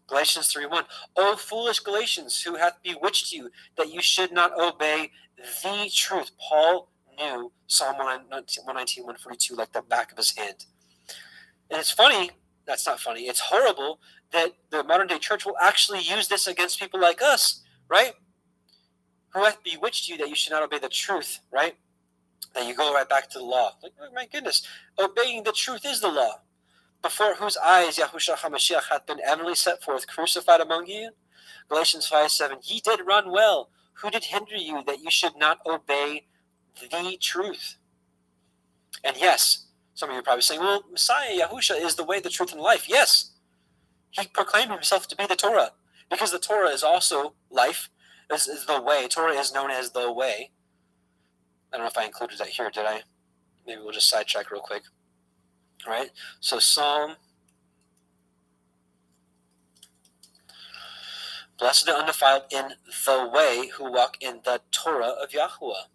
Galatians 3:1, "O foolish Galatians, who hath bewitched you, that you should not obey the truth?" Paul knew Psalm 119, 142 like the back of his hand. And it's funny, that's not funny, it's horrible that the modern day church will actually use this against people like us, right? "Who hath bewitched you that you should not obey the truth," right? That you go right back to the law. Like, oh my goodness, obeying the truth is the law. "Before whose eyes Yahushua HaMashiach hath been evidently set forth, crucified among you." Galatians 5:7, "Ye did run well. Who did hinder you that you should not obey the truth?" And yes, some of you are probably saying, well, Messiah, Yahusha, is the way, the truth, and life. Yes, he proclaimed himself to be the Torah, because the Torah is also life, is the way. Torah is known as the way. I don't know if I included that here, did I? Maybe we'll just sidetrack real quick. All right, so Psalm, "Blessed and undefiled in the way who walk in the Torah of Yahuwah."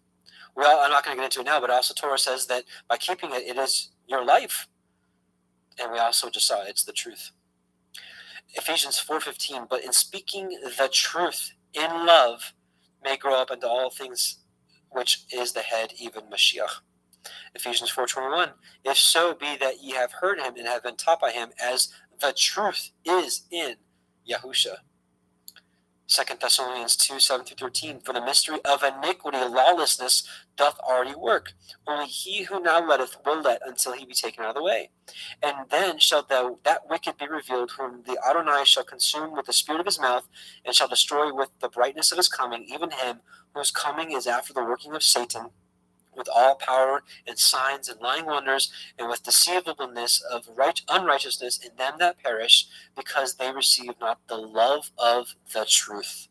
Well, I'm not going to get into it now, but also Torah says that by keeping it, it is your life. And we also just saw it's the truth. Ephesians 4:15, "But in speaking the truth in love may grow up into all things, which is the head, even Mashiach." Ephesians 4:21, "If so be that ye have heard him and have been taught by him, as the truth is in Yahusha." 2 Thessalonians 2:7-13, "For the mystery of iniquity, lawlessness, doth already work. Only he who now letteth will let until he be taken out of the way. And then shall that wicked be revealed, whom the Adonai shall consume with the spirit of his mouth, and shall destroy with the brightness of his coming, even him whose coming is after the working of Satan, with all power and signs and lying wonders, and with deceivableness of unrighteousness in them that perish, because they receive not the love of the truth,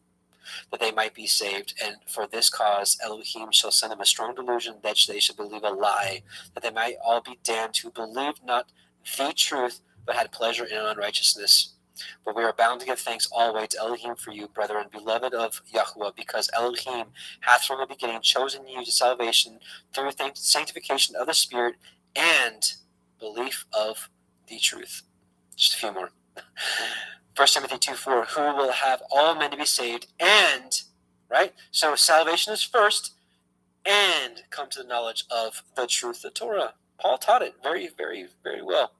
that they might be saved. And for this cause Elohim shall send them a strong delusion, that they should believe a lie, that they might all be damned who believed not the truth, but had pleasure in unrighteousness. But we are bound to give thanks always to Elohim for you, brethren, beloved of Yahuwah, because Elohim hath from the beginning chosen you to salvation through sanctification of the Spirit and belief of the truth. Just a few more. 1 Timothy 2:4, "Who will have all men to be saved and," right? So salvation is first, and come to the knowledge of the truth, the Torah. Paul taught it very, very, very well.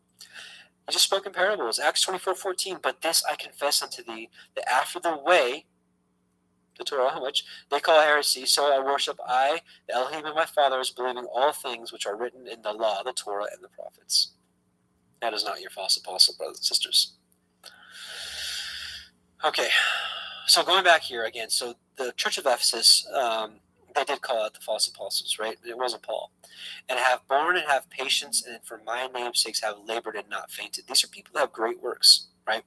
He just spoke in parables. Acts 24:14, "But this I confess unto thee, that after the way the Torah, which they call heresy, so I worship I, the Elohim of my fathers, believing all things which are written in the law, the Torah, and the prophets. That is not your false apostle, brothers and sisters. Okay, so going back here again, so the Church of Ephesus, they did call out the false apostles, right? It wasn't Paul. And have borne and have patience, and for my name's sakes have labored and not fainted. These are people that have great works, right?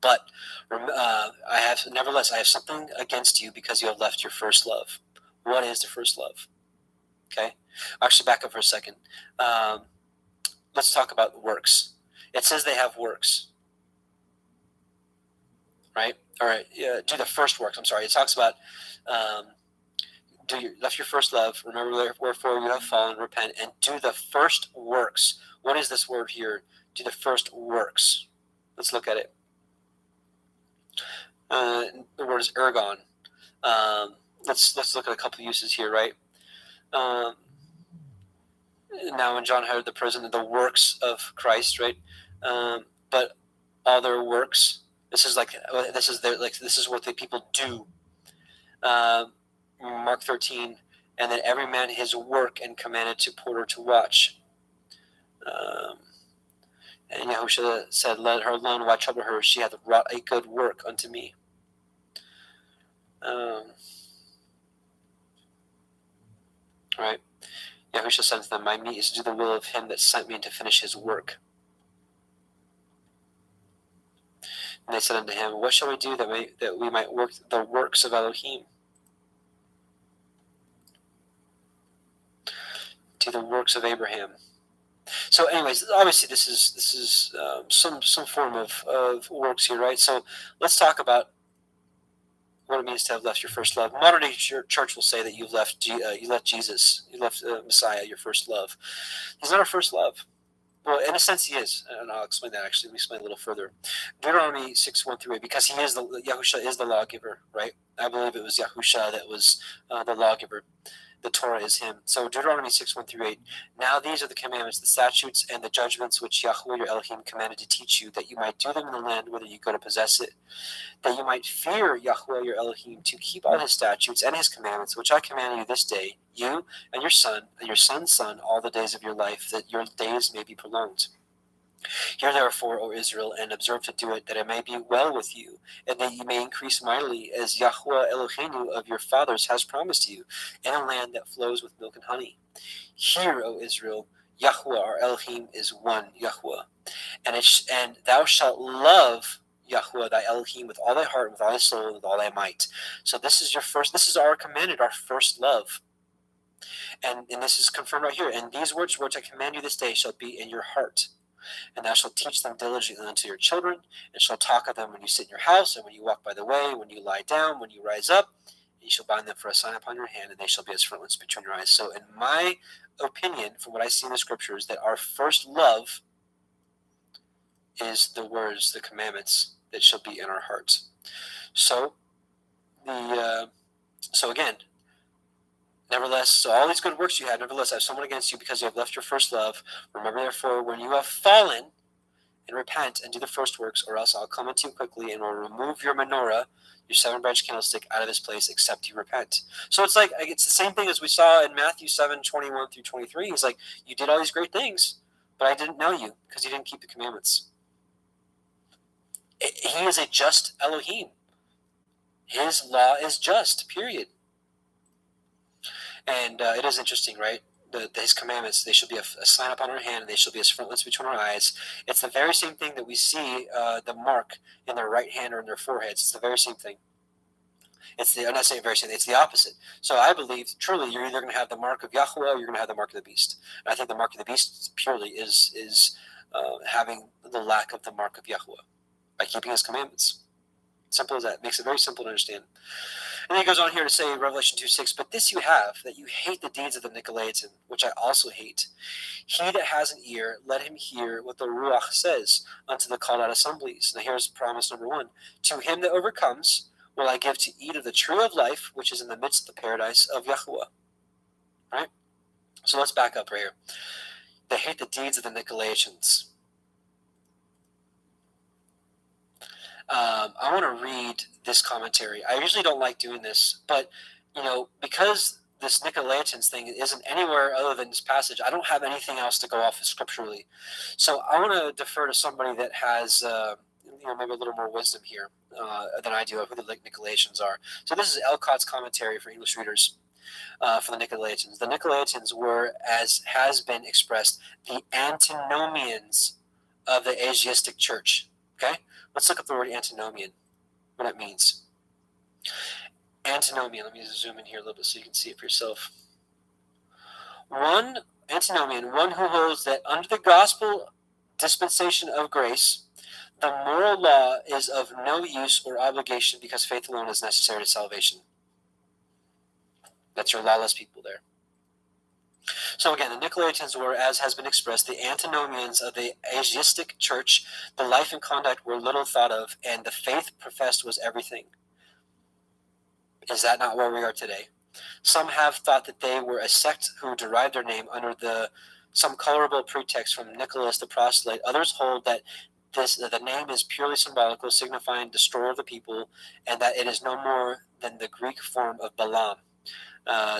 But nevertheless, I have something against you because you have left your first love. What is the first love? Okay, actually, back up for a second. Let's talk about works. It says they have works, right? All right, do the first works. I'm sorry. It talks about left your first love. Remember, wherefore you have fallen, repent, and do the first works. What is this word here? Do the first works. Let's look at it. The word is ergon. Let's look at a couple uses here, right? Now, when John heard the prison, the works of Christ, right? But all their works. This is what the people do. Mark 13, and then every man his work, and commanded to porter to watch. And Yahushua said, "Let her alone, why trouble her? She hath wrought a good work unto me." Right? Yahushua said to them, "My meat is to do the will of him that sent me, and to finish his work." And they said unto him, "What shall we do that we might work the works of Elohim?" To the works of Abraham. So, anyways, obviously this is some form of works here, right? So let's talk about what it means to have left your first love. Modern day church will say that you left Jesus, you left Messiah, your first love. He's not our first love. Well, in a sense, he is, and I'll explain that. Actually, let me explain a little further. Deuteronomy 6:1-8, because Yahushua is the lawgiver, right? I believe it was Yahushua that was the lawgiver. The Torah is him. So Deuteronomy 6:1-8. Now these are the commandments, the statutes, and the judgments which Yahweh your Elohim commanded to teach you, that you might do them in the land whither you go to possess it, that you might fear Yahweh your Elohim, to keep all his statutes and his commandments, which I command you this day, you and your son and your son's son, all the days of your life, that your days may be prolonged. Hear therefore, O Israel, and observe to do it, that it may be well with you, and that you may increase mightily, as Yahweh Eloheinu of your fathers has promised you, in a land that flows with milk and honey. Hear, O Israel, Yahweh our Elohim is one Yahweh, and thou shalt love Yahweh thy Elohim with all thy heart, with all thy soul, and with all thy might. So this is our commanded, our first love. And this is confirmed right here. And these words which I command you this day shall be in your heart. And thou shalt teach them diligently unto your children, and shalt talk of them when you sit in your house, and when you walk by the way, when you lie down, when you rise up. And you shall bind them for a sign upon your hand, and they shall be as frontlets between your eyes. So in my opinion, from what I see in the scriptures, that our first love is the words, the commandments that shall be in our hearts. So again, nevertheless, so all these good works you had, nevertheless, I have someone against you because you have left your first love. Remember, therefore, when you have fallen, and repent and do the first works, or else I'll come unto you quickly and will remove your menorah, your 7-branch candlestick, out of his place, except you repent. So it's the same thing as we saw in Matthew 7:21-23. He's like, you did all these great things, but I didn't know you because you didn't keep the commandments. He is a just Elohim. His law is just, period. And it is interesting, right? His commandments, they shall be a sign upon our hand, and they shall be as frontlets between our eyes. It's the very same thing that we see the mark in their right hand or in their foreheads. It's the very same thing. I'm not saying very same thing, it's the opposite. So I believe, truly, you're either going to have the mark of Yahweh or you're going to have the mark of the beast. And I think the mark of the beast purely is having the lack of the mark of Yahweh by keeping his commandments. Simple as that. Makes it very simple to understand. And then he goes on here to say, Revelation 2:6, but this you have, that you hate the deeds of the Nicolaitans, which I also hate. He that has an ear, let him hear what the Ruach says unto the called out assemblies. Now here's promise number 1. To him that overcomes will I give to eat of the tree of life, which is in the midst of the paradise of Yahuwah. Right? So let's back up right here. They hate the deeds of the Nicolaitans. I want to read this commentary. I usually don't like doing this, but because this Nicolaitans thing isn't anywhere other than this passage, I don't have anything else to go off of scripturally. So I want to defer to somebody that has maybe a little more wisdom here than I do of who the Nicolaitans are. So this is Elcott's commentary for English readers for the Nicolaitans. The Nicolaitans were, as has been expressed, the antinomians of the Asiatic church. Okay? Let's look up the word antinomian, what it means. Antinomian, let me zoom in here a little bit so you can see it for yourself. One antinomian, one who holds that under the gospel dispensation of grace, the moral law is of no use or obligation because faith alone is necessary to salvation. That's your lawless people there. So again, the Nicolaitans were, as has been expressed, the antinomians of the Asiatic church. The life and conduct were little thought of, and the faith professed was everything. Is that not where we are today? Some have thought that they were a sect who derived their name under some colorable pretext from Nicholas the proselyte. Others hold that the name is purely symbolical, signifying destroyer of the people, and that it is no more than the Greek form of Balaam.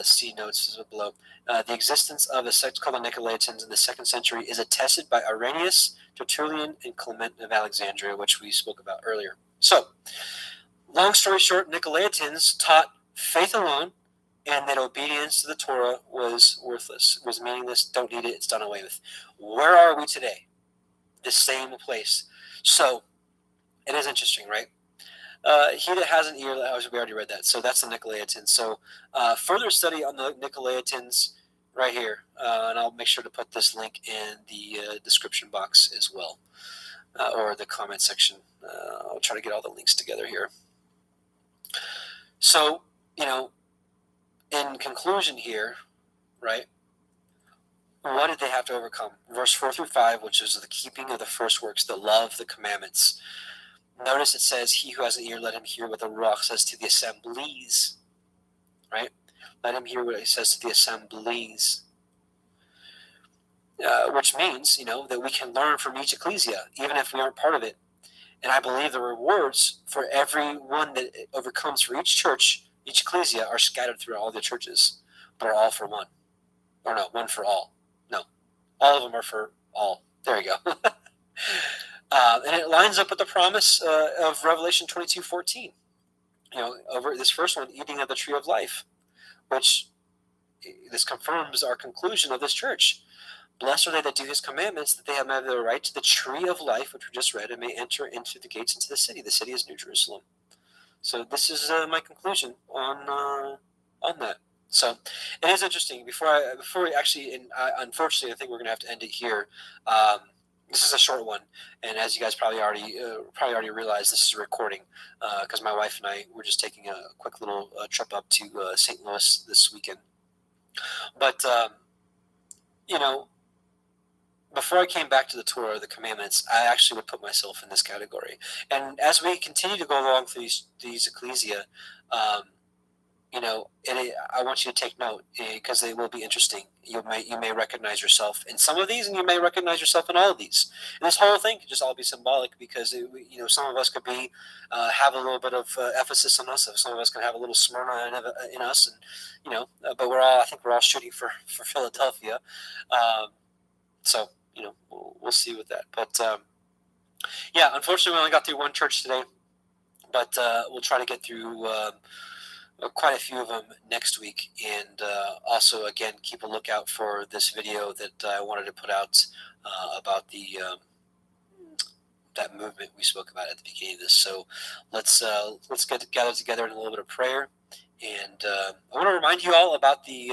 See notes below. The existence of a sect called the Nicolaitans in the 2nd century is attested by Irenaeus, Tertullian, and Clement of Alexandria, which we spoke about earlier. So, long story short, Nicolaitans taught faith alone, and that obedience to the Torah was worthless, was meaningless, don't need it, it's done away with. Where are we today? The same place. So, it is interesting, right? He that has an ear, we already read that. So that's the Nicolaitans. So further study on the Nicolaitans right here. And I'll make sure to put this link in the description box as well, or the comment section. I'll try to get all the links together here. So, in conclusion here, right, what did they have to overcome? Verse 4 through 5, which is the keeping of the first works, the love, the commandments. Notice it says, he who has an ear, let him hear what the Ruach says to the assemblies. Right? Let him hear what he says to the assemblies. Which means, that we can learn from each ecclesia, even if we aren't part of it. And I believe the rewards for every one that it overcomes for each church, each ecclesia, are scattered throughout all the churches, but are all for one. Or no, one for all. No, all of them are for all. There you go. And it lines up with the promise of Revelation 22:14. Over this first one, eating of the tree of life, which this confirms our conclusion of this church. Blessed are they that do his commandments, that they have the right to the tree of life, which we just read, and may enter into the gates into the city. The city is New Jerusalem. So this is my conclusion on that. So it is interesting. Before we actually, unfortunately, I think we're going to have to end it here. This is a short one, and as you guys probably already realized, this is a recording because my wife and I were just taking a quick little trip up to St. Louis this weekend. But before I came back to the Torah, the commandments, I actually would put myself in this category. And as we continue to go along through these ecclesia, I want you to take note because they will be interesting. You may recognize yourself in some of these, and you may recognize yourself in all of these. And this whole thing could just all be symbolic because some of us could be have a little bit of Ephesus in us. Some of us can have a little Smyrna in us, and but I think we're all shooting for Philadelphia. So we'll see with that. But unfortunately, we only got through one church today, but we'll try to get through quite a few of them next week, and also again keep a lookout for this video that I wanted to put out about that movement we spoke about at the beginning of this. So let's gather together in a little bit of prayer, and I want to remind you all about the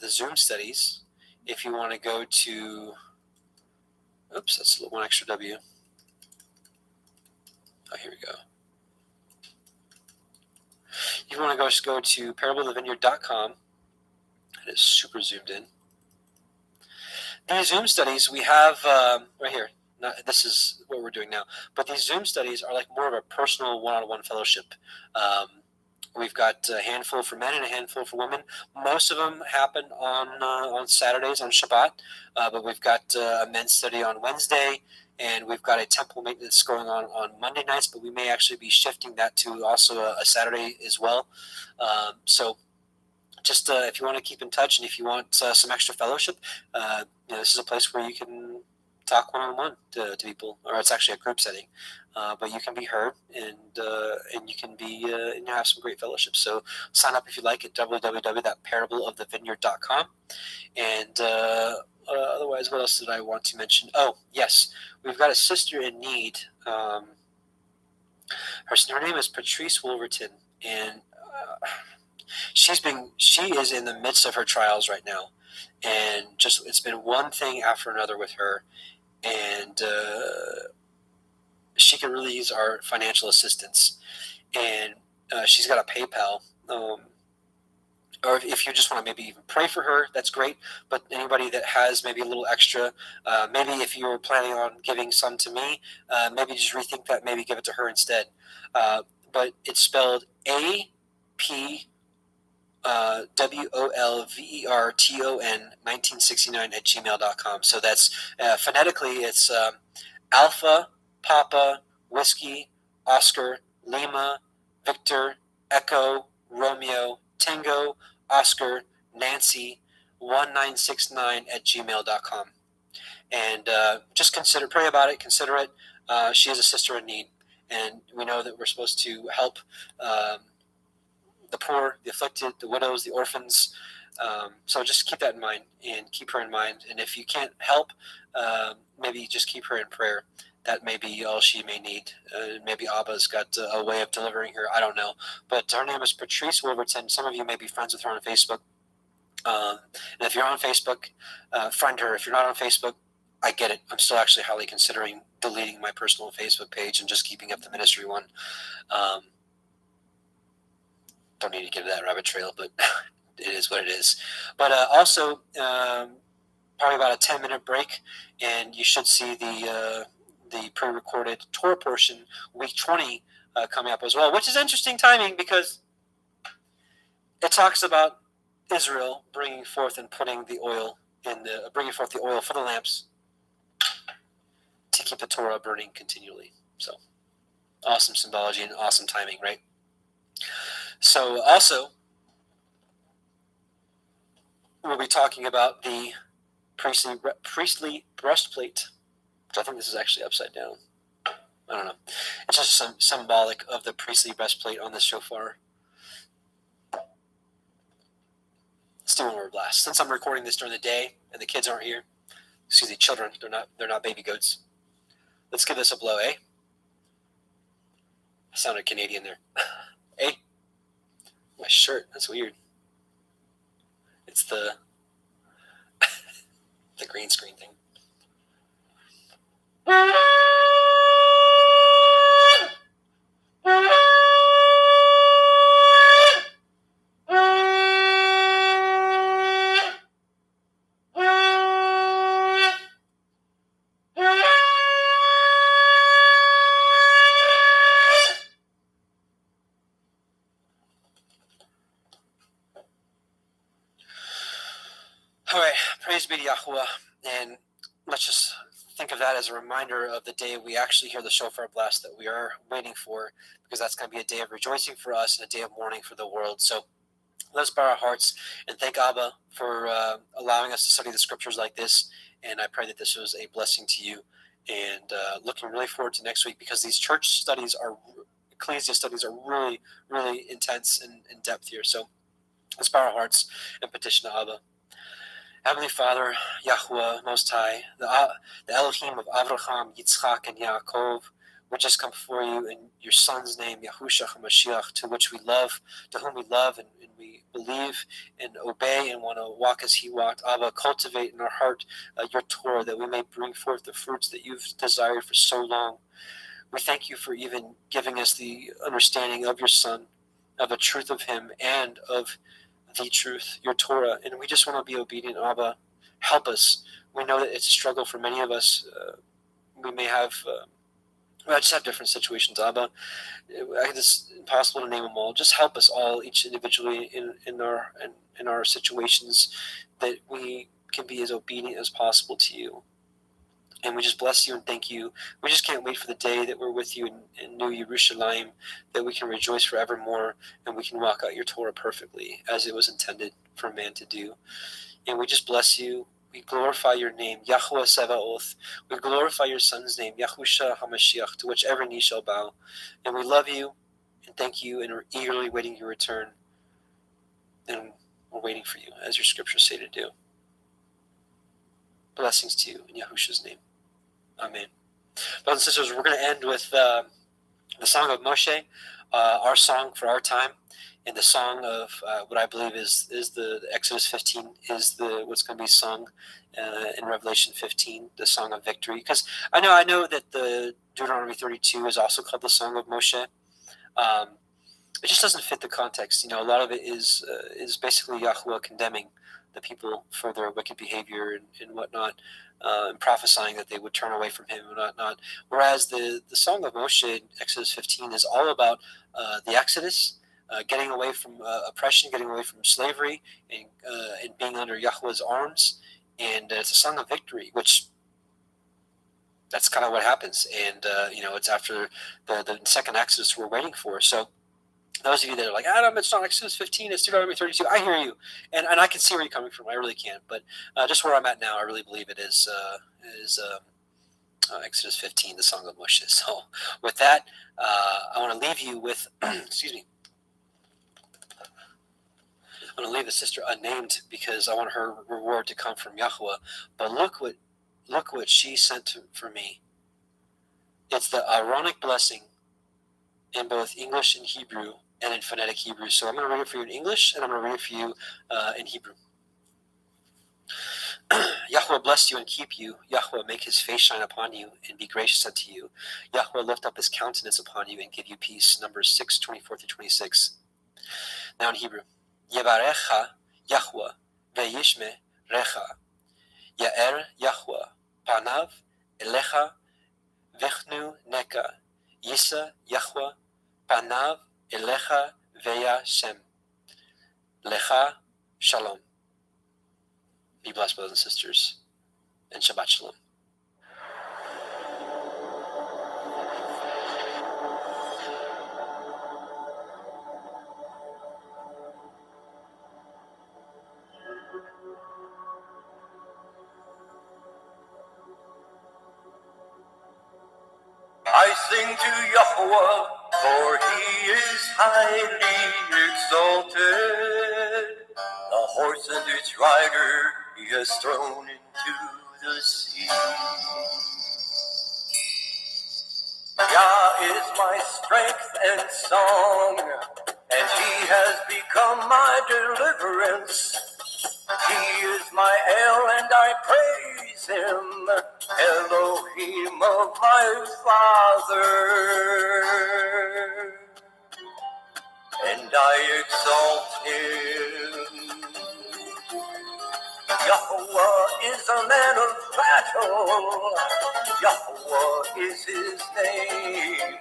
Zoom studies. If you want to go to, that's one extra W. Oh, here we go. You want to go to parableofthevineyard.com. It is super zoomed in. These Zoom studies we have right here. This is what we're doing now. But these Zoom studies are like more of a personal one-on-one fellowship. We've got a handful for men and a handful for women. Most of them happen on Saturdays, on Shabbat. But we've got a men's study on Wednesday and we've got a temple maintenance going on Monday nights, but we may actually be shifting that to also a Saturday as well. So just if you want to keep in touch and if you want some extra fellowship, this is a place where you can talk one-on-one to people, or it's actually a group setting, but you can be heard and you can be and have some great fellowship. So sign up if you like at www.parableofthevineyard.com. And otherwise, what else did I want to mention? Oh, yes, we've got a sister in need. Her name is Patrice Wolverton, and she is in the midst of her trials right now, and just it's been one thing after another with her, and she could really use our financial assistance. And she's got a PayPal, or if you just want to maybe even pray for her, that's great. But anybody that has maybe a little extra, maybe if you were planning on giving some to me, maybe just rethink that, maybe give it to her instead. But it's spelled WOLVERTON 1969 at gmail.com. So that's phonetically, it's Alpha, Papa, Whiskey, Oscar, Lima, Victor, Echo, Romeo, Tango, Oscar, Nancy 1969 at gmail.com. And just pray about it, consider it. She is a sister in need, and we know that we're supposed to help the poor, the afflicted, the widows, the orphans. So just keep that in mind and keep her in mind. And if you can't help, maybe just keep her in prayer. That may be all she may need. Maybe Abba's got a way of delivering her. I don't know. But her name is Patrice Wolverton. Some of you may be friends with her on Facebook. And if you're on Facebook, friend her. If you're not on Facebook, I get it. I'm still actually highly considering deleting my personal Facebook page and just keeping up the ministry one. Don't need to get into that rabbit trail, but it is what it is. But also, probably about a 10-minute break, and you should see the pre-recorded Torah portion, week 20, coming up as well, which is interesting timing because it talks about Israel bringing forth and putting the oil bringing forth the oil for the lamps to keep the Torah burning continually. So awesome symbology and awesome timing, right? So also, we'll be talking about the priestly breastplate, which I think this is actually upside down. I don't know. It's just some symbolic of the priestly breastplate on the shofar. Let's do one more blast. Since I'm recording this during the day and the kids aren't here, excuse me, children, they're not baby goats. Let's give this a blow, eh? I sounded Canadian there. Eh? My shirt, that's weird. It's the the green screen thing. All right, praise be to Yahuwah, and let's just think of that as a reminder of the day we actually hear the shofar blast that we are waiting for, because that's going to be a day of rejoicing for us and a day of mourning for the world. So let's bow our hearts and thank Abba for allowing us to study the scriptures like this, and I pray that this was a blessing to you, and looking really forward to next week, because these church studies ecclesia studies are really, really intense and in depth here. So let's bow our hearts and petition Abba. Heavenly Father, Yahuwah, Most High, the Elohim of Avraham, Yitzchak, and Yaakov, we just come before you in your Son's name, Yahushua HaMashiach, to whom we love and we believe and obey and want to walk as he walked. Abba, cultivate in our heart your Torah, that we may bring forth the fruits that you've desired for so long. We thank you for even giving us the understanding of your Son, of the truth of him, and of the truth, your Torah, and we just want to be obedient. Abba, help us. We know that it's a struggle for many of us. We may have, I just have different situations. Abba, it's impossible to name them all. Just help us all, each individually, in our situations, that we can be as obedient as possible to you. And we just bless you and thank you. We just can't wait for the day that we're with you in New Jerusalem, that we can rejoice forevermore and we can walk out your Torah perfectly as it was intended for man to do. And we just bless you. We glorify your name, Yahuwah Sevaoth. We glorify your son's name, Yahusha HaMashiach, to which every knee shall bow. And we love you and thank you and are eagerly waiting your return. And we're waiting for you, as your scriptures say to do. Blessings to you in Yahusha's name. Amen. Brothers and sisters, we're going to end with the Song of Moshe, our song for our time, and the song of what I believe is the Exodus 15 is what's going to be sung in Revelation 15, the Song of Victory. Because I know that the Deuteronomy 32 is also called the Song of Moshe. It just doesn't fit the context. A lot of it is basically Yahuwah condemning the people for their wicked behavior and whatnot, and prophesying that they would turn away from him and whatnot. Whereas the Song of Moshe in Exodus 15 is all about the Exodus, getting away from oppression, getting away from slavery, and being under Yahuwah's arms. And it's a song of victory, which that's kind of what happens. And, it's after the second Exodus we're waiting for. So those of you that are like, Adam, it's not Exodus 15, it's Deuteronomy 32. I hear you. And I can see where you're coming from. I really can. But just where I'm at now, I really believe it is Exodus 15, the Song of Moshe. So with that, I want to leave you with, excuse me. I'm going to leave the sister unnamed because I want her reward to come from Yahuwah. But look what she sent for me. It's the Aaronic blessing in both English and Hebrew and in phonetic Hebrew. So I'm going to read it for you in English and I'm going to read it for you in Hebrew. Yahuwah bless you and keep you. Yahuwah make his face shine upon you and be gracious unto you. Yahuwah lift up his countenance upon you and give you peace. Numbers 6:24-26. Now in Hebrew. Yevarecha Yahuwah ve'yishme recha. Ya'er Yahuwah panav elecha vechnu neka. Yisa Yahuwah panav elecha ve'yashem. Lecha shalom. Be blessed, brothers and sisters, and Shabbat Shalom. I sing to Yahweh, for he is highly exalted. The horse and its rider he has thrown into the sea. Yah is my strength and song, and he has become my deliverance. He is my El, and I praise him, Elohim of my father. And I exalt him. Yahweh is a man of battle. Yahweh is his name.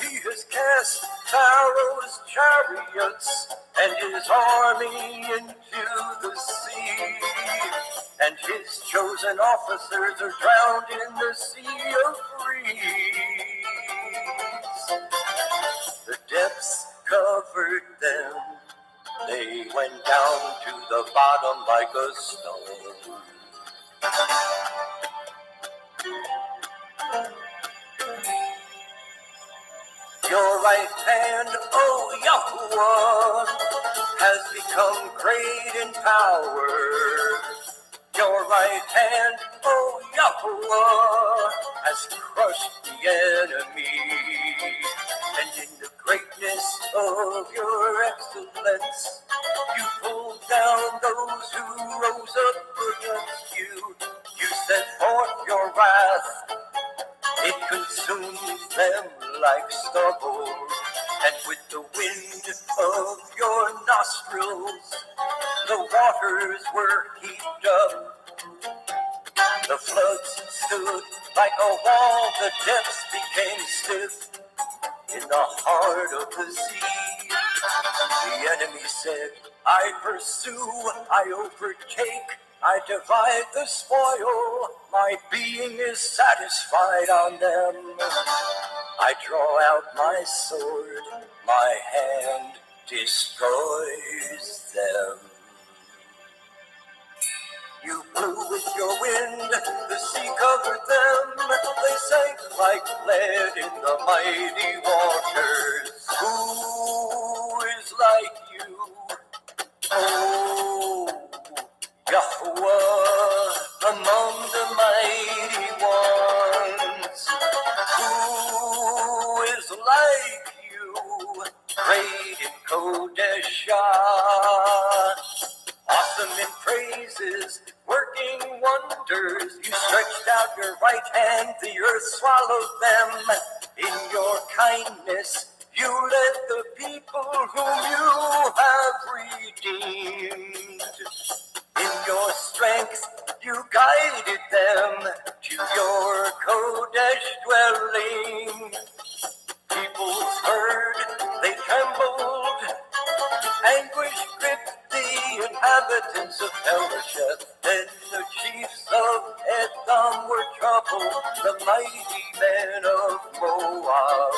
He has cast Pharaoh's chariots and his army into the sea. And his chosen officers are drowned in the sea of reeds. The depths covered them. They went down to the bottom like a stone. Your right hand, O Yahuwah, has become great in power. Your right hand, O Yahuwah, has crushed the enemy. And in the greatness of your excellence, you pulled down those who rose up against you. You sent forth your wrath. It consumes them like stubble, and with the wind of your nostrils, the waters were heaped up. The floods stood like a wall, the depths became stiff in the heart of the sea. The enemy said, I pursue, I overtake, I divide the spoil, my being is satisfied on them. I draw out my sword, my hand destroys them. You blew with your wind, the sea covered them. They sank like lead in the mighty waters. Who is like you? Oh, Yahweh, among the mighty ones. Who is like you? Great in Kodeshah. Awesome in praises, working wonders. You stretched out your right hand, the earth swallowed them. In your kindness, you led the people whom you have redeemed. In your strength, you guided them to your Kodesh dwelling. Peoples heard, they trembled. Anguish gripped the inhabitants of Elisheth. Then the chiefs of Edom were troubled, the mighty men of Moab.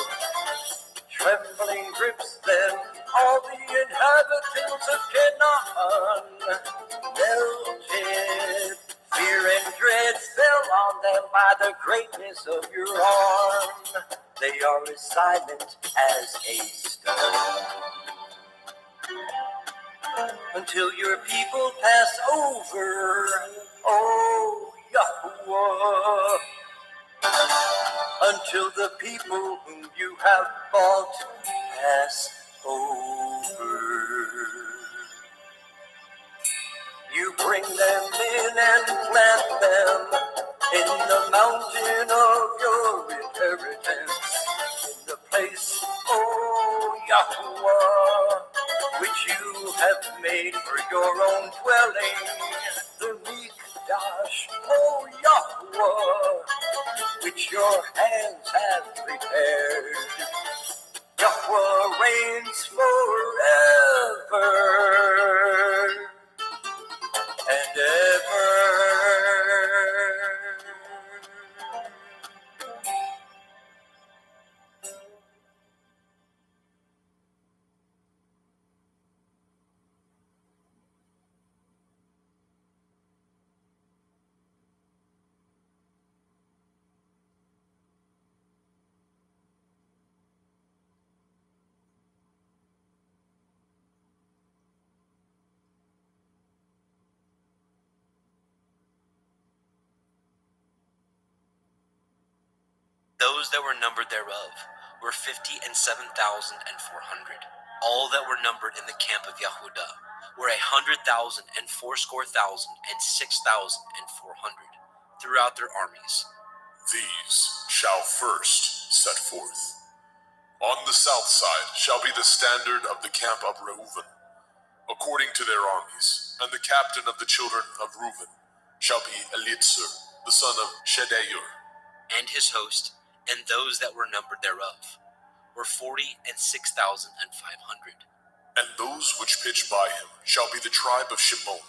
Trembling grips them, all the inhabitants of Canaan melted. Fear and dread fell on them by the greatness of your arm. They are as silent as a stone. Until your people pass over, oh Yahweh. Until the people whom you have bought pass over. You bring them in and plant them in the mountain of your inheritance, in the place, oh Yahweh, which you have made for your own dwelling, the Mikdash, oh Yahweh, which your hands have prepared. Yahweh reigns forever and ever. Those that were numbered thereof were 57,400. All that were numbered in the camp of Yehudah were 100,000 and fourscore thousand and 6,400 throughout their armies. These shall first set forth. On the south side shall be the standard of the camp of Reuven, according to their armies, and the captain of the children of Reuven shall be Elitzur, the son of Shedeur, and his host, and those that were numbered thereof were 46,500. And those which pitch by him shall be the tribe of Shimon,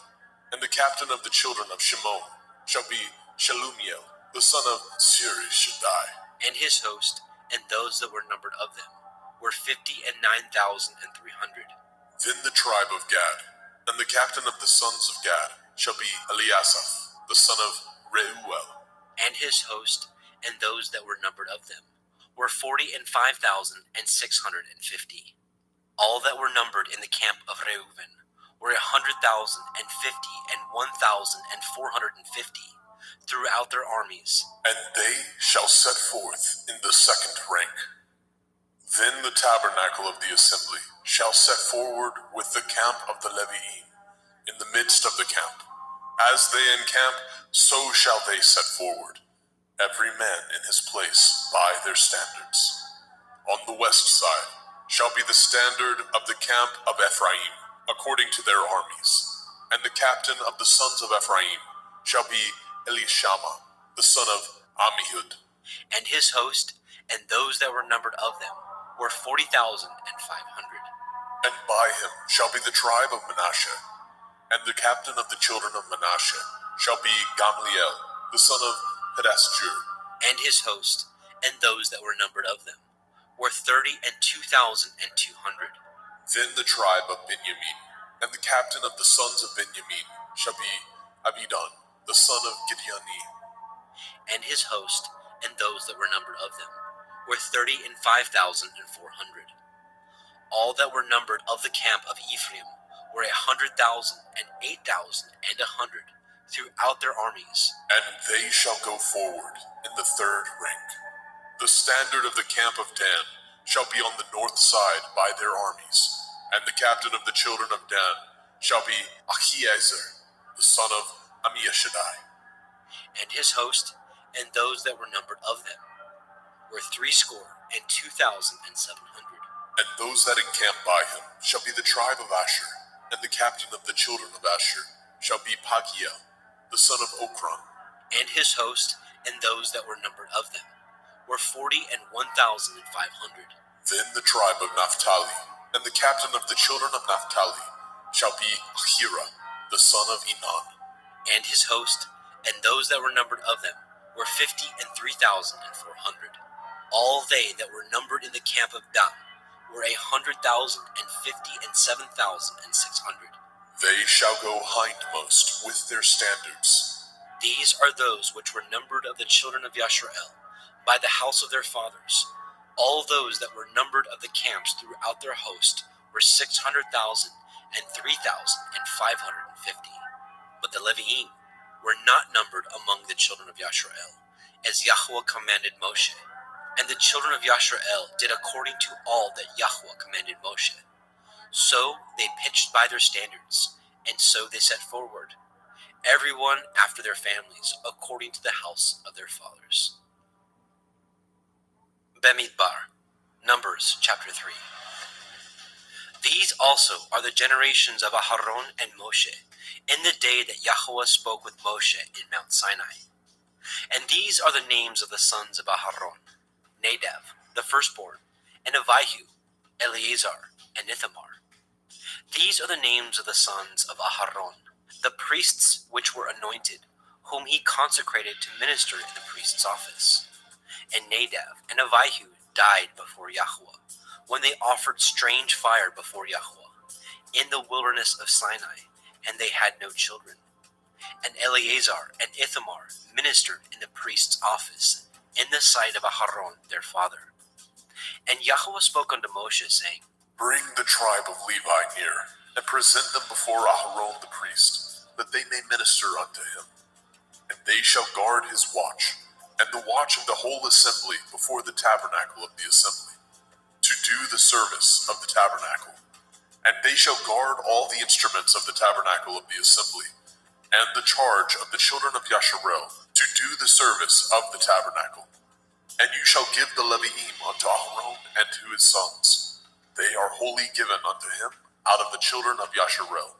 and the captain of the children of Shimon shall be Shalumiel, the son of Shaddai, and his host, and those that were numbered of them were 59,300. Then the tribe of Gad, and the captain of the sons of Gad shall be Eliasaph, the son of Reuel, and his host, and those that were numbered of them were 45,650. All that were numbered in the camp of Reuven were 100,050 and 1,450 throughout their armies. And they shall set forth in the second rank. Then the tabernacle of the assembly shall set forward with the camp of the Leviim in the midst of the camp. As they encamp, so shall they set forward, every man in his place by their standards. On the west side shall be the standard of the camp of Ephraim, according to their armies. And the captain of the sons of Ephraim shall be Elishama, the son of Ammihud. And his host, and those that were numbered of them, were 40,500. And by him shall be the tribe of Manasseh. And the captain of the children of Manasseh shall be Gamliel, the son of Pedasjur. And his host, and those that were numbered of them, were 32,200. Then the tribe of Benjamin, and the captain of the sons of Benjamin shall be Abidan, the son of Gideoni. And his host, and those that were numbered of them, were 35,400. All that were numbered of the camp of Ephraim were 100,000 and 8,100 throughout their armies. And they shall go forward in the third rank. The standard of the camp of Dan shall be on the north side by their armies, and the captain of the children of Dan shall be Achiezer, the son of Ammishaddai. And his host, and those that were numbered of them, were 62,700. And those that encamp by him shall be the tribe of Asher, and the captain of the children of Asher shall be Pagiel, the son of Okran. And his host, and those that were numbered of them, were 41,500. Then the tribe of Naphtali, and the captain of the children of Naphtali shall be Ahira, the son of Enan. And his host, and those that were numbered of them, were 53,400. All they that were numbered in the camp of Dan were 100,050 and 7,600. They shall go hindmost with their standards. These are those which were numbered of the children of Yasharel by the house of their fathers. All those that were numbered of the camps throughout their host were 600,000 and 3,550. But the Leviim were not numbered among the children of Yasharel, as Yahweh commanded Moshe. And the children of Yasharel did according to all that Yahweh commanded Moshe. So they pitched by their standards, and so they set forward, everyone after their families, according to the house of their fathers. Bemidbar, Numbers chapter 3. These also are the generations of Aharon and Moshe, in the day that Yahweh spoke with Moshe in Mount Sinai. And these are the names of the sons of Aharon: Nadav, the firstborn, and Abihu, Eleazar, and Ithamar. These are the names of the sons of Aharon, the priests which were anointed, whom he consecrated to minister in the priest's office. And Nadav and Abihu died before Yahweh, when they offered strange fire before Yahweh, in the wilderness of Sinai, and they had no children. And Eleazar and Ithamar ministered in the priest's office, in the sight of Aharon their father. And Yahweh spoke unto Moshe, saying, Bring the tribe of Levi near, and present them before Aharon the priest, that they may minister unto him. And they shall guard his watch, and the watch of the whole assembly before the tabernacle of the assembly, to do the service of the tabernacle. And they shall guard all the instruments of the tabernacle of the assembly, and the charge of the children of Yasharel, to do the service of the tabernacle. And you shall give the Leviim unto Aharon and to his sons. They are wholly given unto him out of the children of Yasharel.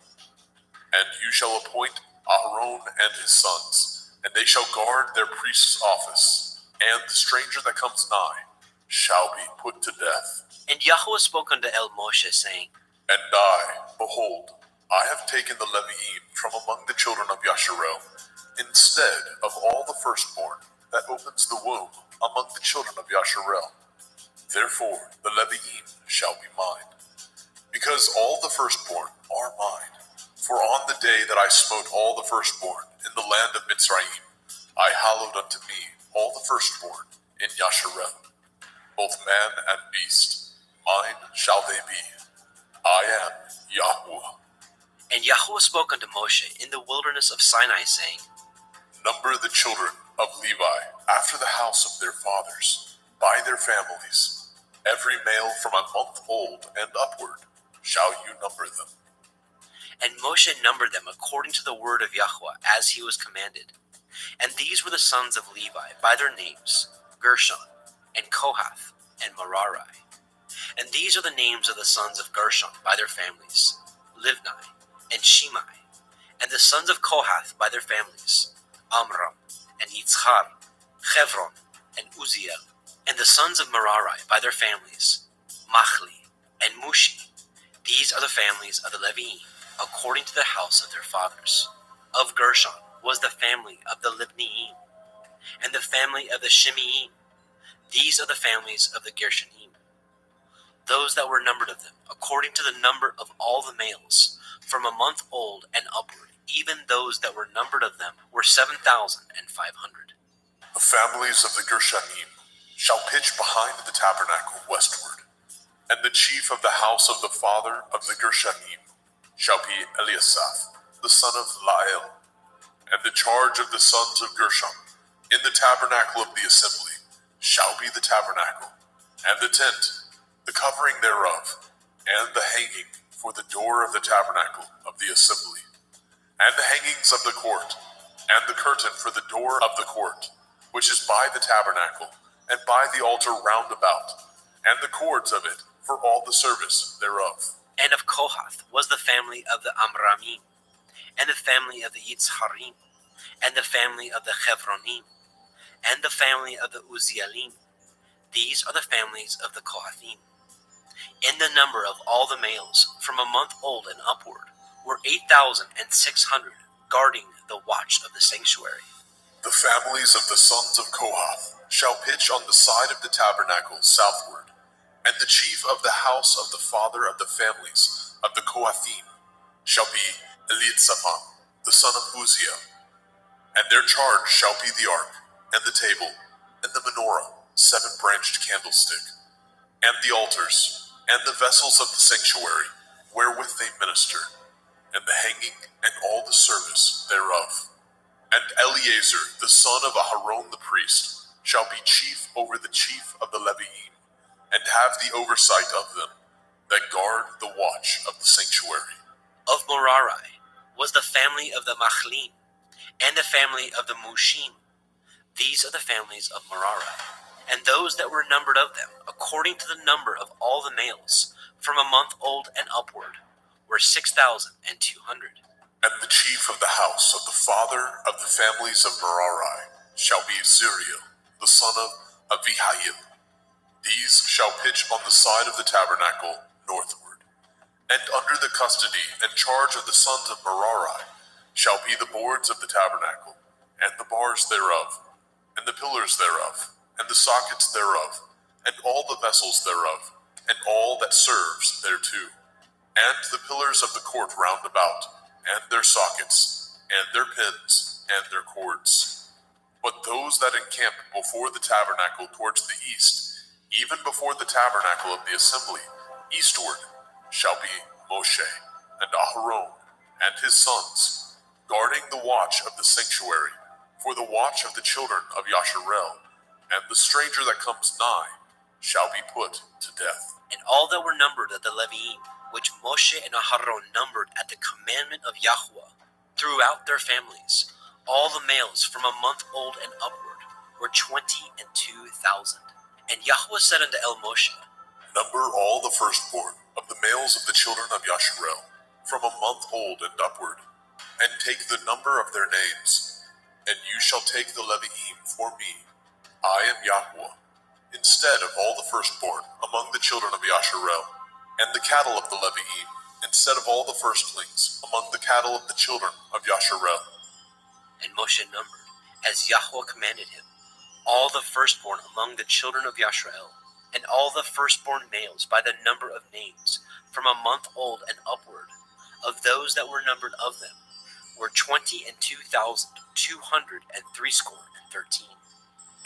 And you shall appoint Aharon and his sons, and they shall guard their priest's office, and the stranger that comes nigh shall be put to death. And Yahweh spoke unto Moshe, saying, And I, behold, I have taken the Leviim from among the children of Yasharel, instead of all the firstborn that opens the womb among the children of Yasharel. Therefore the Leviim shall be mine, because all the firstborn are mine. For on the day that I smote all the firstborn in the land of Mitzrayim, I hallowed unto me all the firstborn in Yasharel, both man and beast. Mine shall they be. I am Yahweh. And Yahweh spoke unto Moshe in the wilderness of Sinai, saying, Number the children of Levi after the house of their fathers, by their families. Every male from a month old and upward shall you number them. And Moshe numbered them according to the word of Yahweh, as he was commanded. And these were the sons of Levi by their names, Gershon, and Kohath, and Merari. And these are the names of the sons of Gershon by their families, Livni, and Shimei. And the sons of Kohath by their families, Amram, and Yitzchar, Chevron, and Uziel. And the sons of Merari by their families, Machli, and Mushi. These are the families of the Leviim. according to the house of their fathers. Of Gershon was the family of the Libniim, and the family of the Shimeim. These are the families of the Gershonim. Those that were numbered of them, according to the number of all the males, from a month old and upward, even those that were numbered of them were 7,500. The families of the Gershonim shall pitch behind the tabernacle westward, and the chief of the house of the father of the Gershonim shall be Eliasaph, the son of Lael, and the charge of the sons of Gershon in the tabernacle of the assembly shall be the tabernacle, and the tent, the covering thereof, and the hanging for the door of the tabernacle of the assembly, and the hangings of the court, and the curtain for the door of the court, which is by the tabernacle, and by the altar round about, and the cords of it for all the service thereof. And of Kohath was the family of the Amramim, and the family of the Yitzharim, and the family of the Chevronim, and the family of the Uzzialim. These are the families of the Kohathim. In the number of all the males, from a month old and upward, were 8,600, guarding the watch of the sanctuary. The families of the sons of Kohath shall pitch on the side of the tabernacle southward, and the chief of the house of the father of the families of the Kohathim shall be Eliatzaphan, the son of Uzziah, and their charge shall be the ark, and the table, and the menorah, 7-branched candlestick, and the altars, and the vessels of the sanctuary, wherewith they minister, and the hanging, and all the service thereof. And Eleazar, the son of Aharon the priest, shall be chief over the chief of the Leviim, and have the oversight of them, that guard the watch of the sanctuary. Of Merari was the family of the Machlim, and the family of the Mushim. These are the families of Merari, and those that were numbered of them, according to the number of all the males, from a month old and upward, were 6,200. And the chief of the house of the father of the families of Merari shall be Zuriel, the son of Abihail. These shall pitch on the side of the tabernacle northward. And under the custody and charge of the sons of Merari shall be the boards of the tabernacle, and the bars thereof, and the pillars thereof, and the sockets thereof, and all the vessels thereof, and all that serves thereto, and the pillars of the court round about, and their sockets, and their pins, and their cords. But those that encamp before the tabernacle towards the east, even before the tabernacle of the assembly, eastward, shall be Moshe, and Aharon, and his sons, guarding the watch of the sanctuary, for the watch of the children of Yasharel, and the stranger that comes nigh shall be put to death. And all that were numbered of the Leviim, which Moshe and Aharon numbered at the commandment of Yahweh, throughout their families, all the males from a month old and upward, were 22,000. And Yahweh said unto El Moshe, Number all the firstborn of the males of the children of Yasharel, from a month old and upward, and take the number of their names, and you shall take the Leviim for me. I am Yahweh, instead of all the firstborn among the children of Yasharel, and the cattle of the Leviim, instead of all the firstlings among the cattle of the children of Yasharel. And Moshe numbered, as Yahweh commanded him, all the firstborn among the children of Yasharel, and all the firstborn males by the number of names, from a month old and upward, of those that were numbered of them, were 22,213.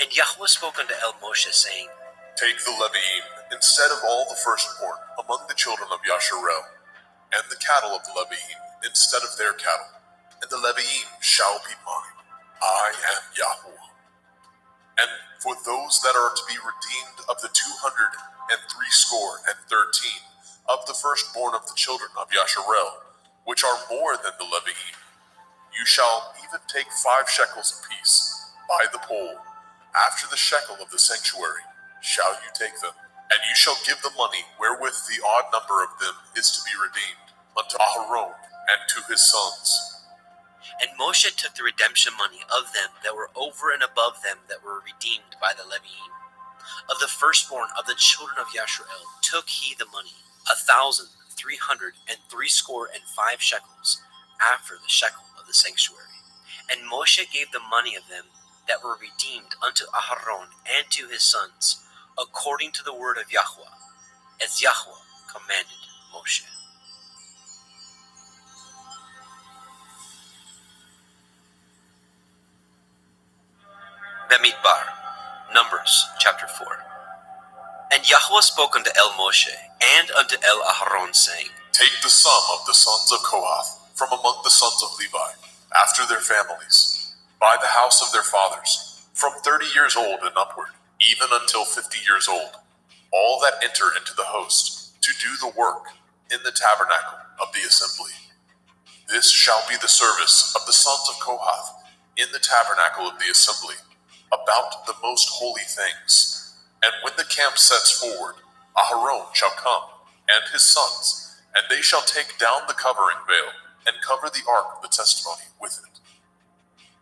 And Yahweh spoke unto El Moshe, saying, Take the Leviim, instead of all the firstborn among the children of Yasharel, and the cattle of the Leviim, instead of their cattle, and the Leviim shall be mine. I am Yahweh. And for those that are to be redeemed of the 213 of the firstborn of the children of Yasharel, which are more than the Leviim, you shall even take 5 shekels apiece by the pole. After the shekel of the sanctuary shall you take them, and you shall give the money wherewith the odd number of them is to be redeemed unto Aharon and to his sons. And Moshe took the redemption money of them that were over and above them that were redeemed by the Leviim. Of the firstborn of the children of Yasharel took he the money, 1,035. 365 shekels, after the shekel of the sanctuary. And Moshe gave the money of them that were redeemed unto Aharon and to his sons, according to the word of Yahweh, as Yahweh commanded Moshe. Bemidbar, Numbers chapter 4. And Yahweh spoke unto El Moshe and unto El Aharon, saying, Take the sum of the sons of Kohath from among the sons of Levi, after their families, by the house of their fathers, from 30 years old and upward, even until 50 years old, all that enter into the host, to do the work in the tabernacle of the assembly. This shall be the service of the sons of Kohath in the tabernacle of the assembly, about the most holy things. And when the camp sets forward, Aharon shall come, and his sons, and they shall take down the covering veil, and cover the ark of the testimony with it,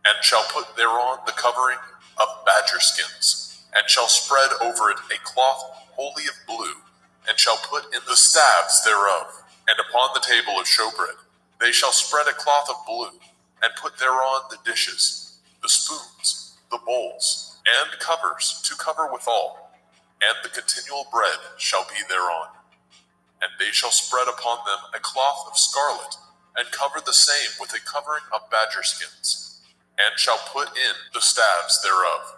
and shall put thereon the covering of badger skins, and shall spread over it a cloth wholly of blue, and shall put in the staves thereof, and upon the table of showbread they shall spread a cloth of blue, and put thereon the dishes, the spoons, the bowls, and covers to cover withal, and the continual bread shall be thereon. And they shall spread upon them a cloth of scarlet, and cover the same with a covering of badger skins, and shall put in the staves thereof.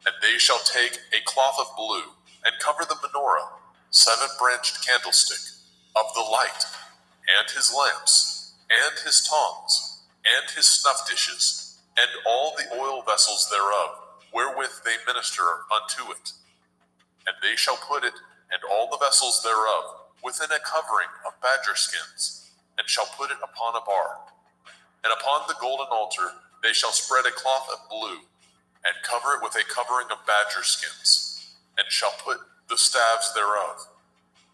And they shall take a cloth of blue, and cover the menorah, 7-branched candlestick, of the light, and his lamps, and his tongs, and his snuff dishes, and all the oil vessels thereof, wherewith they minister unto it. And they shall put it, and all the vessels thereof, within a covering of badger skins, and shall put it upon a bar. And upon the golden altar they shall spread a cloth of blue, and cover it with a covering of badger skins, and shall put the staves thereof.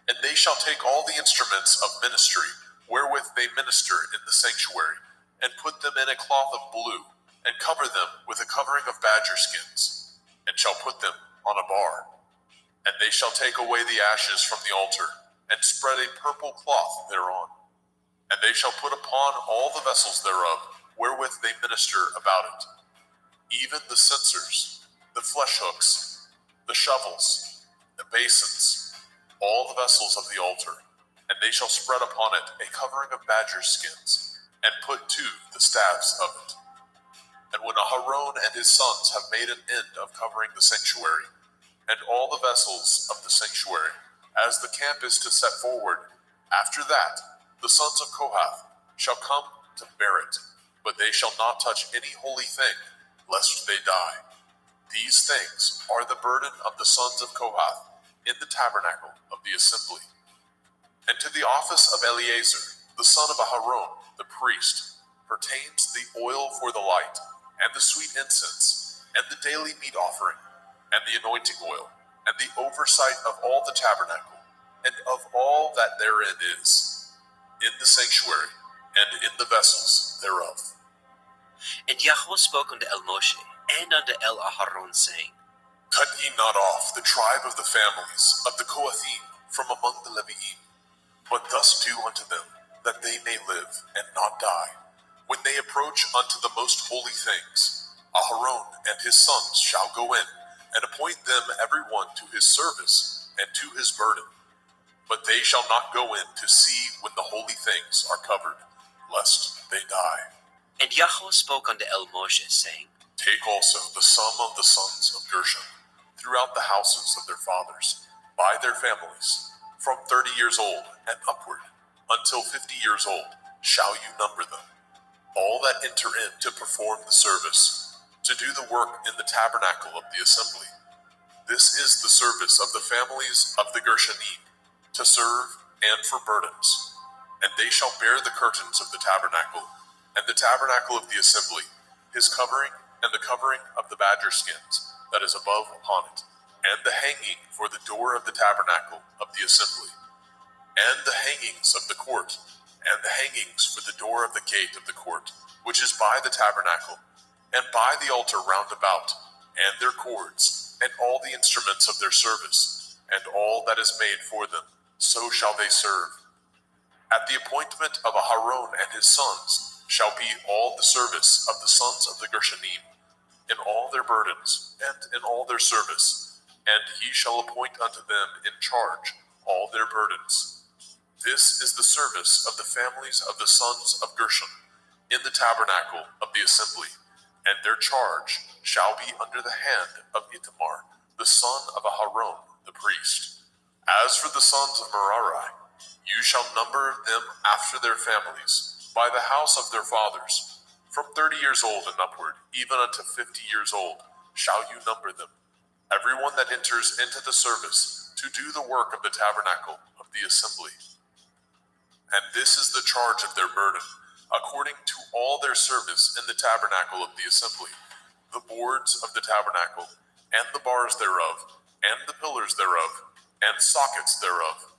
And they shall take all the instruments of ministry, wherewith they minister in the sanctuary, and put them in a cloth of blue, and cover them with a covering of badger skins, and shall put them on a bar. And they shall take away the ashes from the altar, and spread a purple cloth thereon. And they shall put upon all the vessels thereof, wherewith they minister about it, even the censers, the flesh hooks, the shovels, the basins, all the vessels of the altar. And they shall spread upon it a covering of badger skins, and put to the staves of it. And when Aharon and his sons have made an end of covering the sanctuary, and all the vessels of the sanctuary, as the camp is to set forward, after that the sons of Kohath shall come to bear it, but they shall not touch any holy thing, lest they die. These things are the burden of the sons of Kohath in the tabernacle of the assembly. And to the office of Eleazar, the son of Aharon, the priest, pertains the oil for the light, and the sweet incense, and the daily meat offering, and the anointing oil, and the oversight of all the tabernacle, and of all that therein is, in the sanctuary, and in the vessels thereof. And Yahweh spoke unto El Moshe and unto El Aharon, saying, Cut ye not off the tribe of the families of the Kohathim from among the Leviim, but thus do unto them, that they may live and not die. When they approach unto the most holy things, Aharon and his sons shall go in, and appoint them every one to his service and to his burden. But they shall not go in to see when the holy things are covered, lest they die. And Yahweh spoke unto El Moshe, saying, Take also the sum of the sons of Gershon, throughout the houses of their fathers, by their families, from 30 years old and upward, until 50 years old, shall you number them. All that enter in to perform the service, to do the work in the tabernacle of the assembly. This is the service of the families of the Gershonim, to serve and for burdens. And they shall bear the curtains of the tabernacle, and the tabernacle of the assembly, his covering, and the covering of the badger skins that is above upon it, and the hanging for the door of the tabernacle of the assembly, and the hangings of the court, and the hangings for the door of the gate of the court, which is by the tabernacle, and by the altar round about, and their cords, and all the instruments of their service, and all that is made for them, so shall they serve, At the appointment of Aharon and his sons shall be all the service of the sons of the Gershonim, in all their burdens, and in all their service, and he shall appoint unto them in charge all their burdens. This is the service of the families of the sons of Gershon in the tabernacle of the assembly, and their charge shall be under the hand of Ithamar, the son of Aharon, the priest. As for the sons of Merari, you shall number them after their families, by the house of their fathers. From 30 years old and upward, even unto 50 years old, shall you number them. Everyone that enters into the service to do the work of the tabernacle of the assembly. And this is the charge of their burden, according to all their service in the tabernacle of the assembly, the boards of the tabernacle, and the bars thereof, and the pillars thereof, and sockets thereof,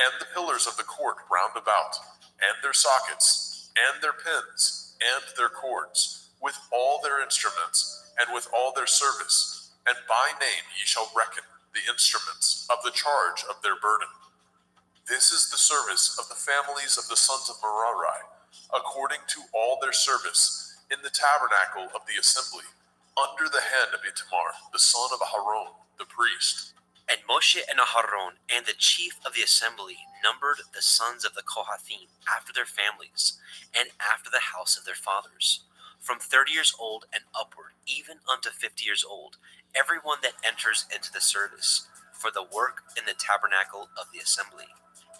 and the pillars of the court round about, and their sockets, and their pins, and their cords, with all their instruments, and with all their service, and by name ye shall reckon the instruments of the charge of their burden. This is the service of the families of the sons of Merari, according to all their service in the tabernacle of the assembly, under the hand of Ithamar, the son of Aharon, the priest. And Moshe and Aharon and the chief of the assembly numbered the sons of the Kohathim after their families, and after the house of their fathers, from 30 years old and upward, even unto 50 years old, everyone that enters into the service, for the work in the tabernacle of the assembly.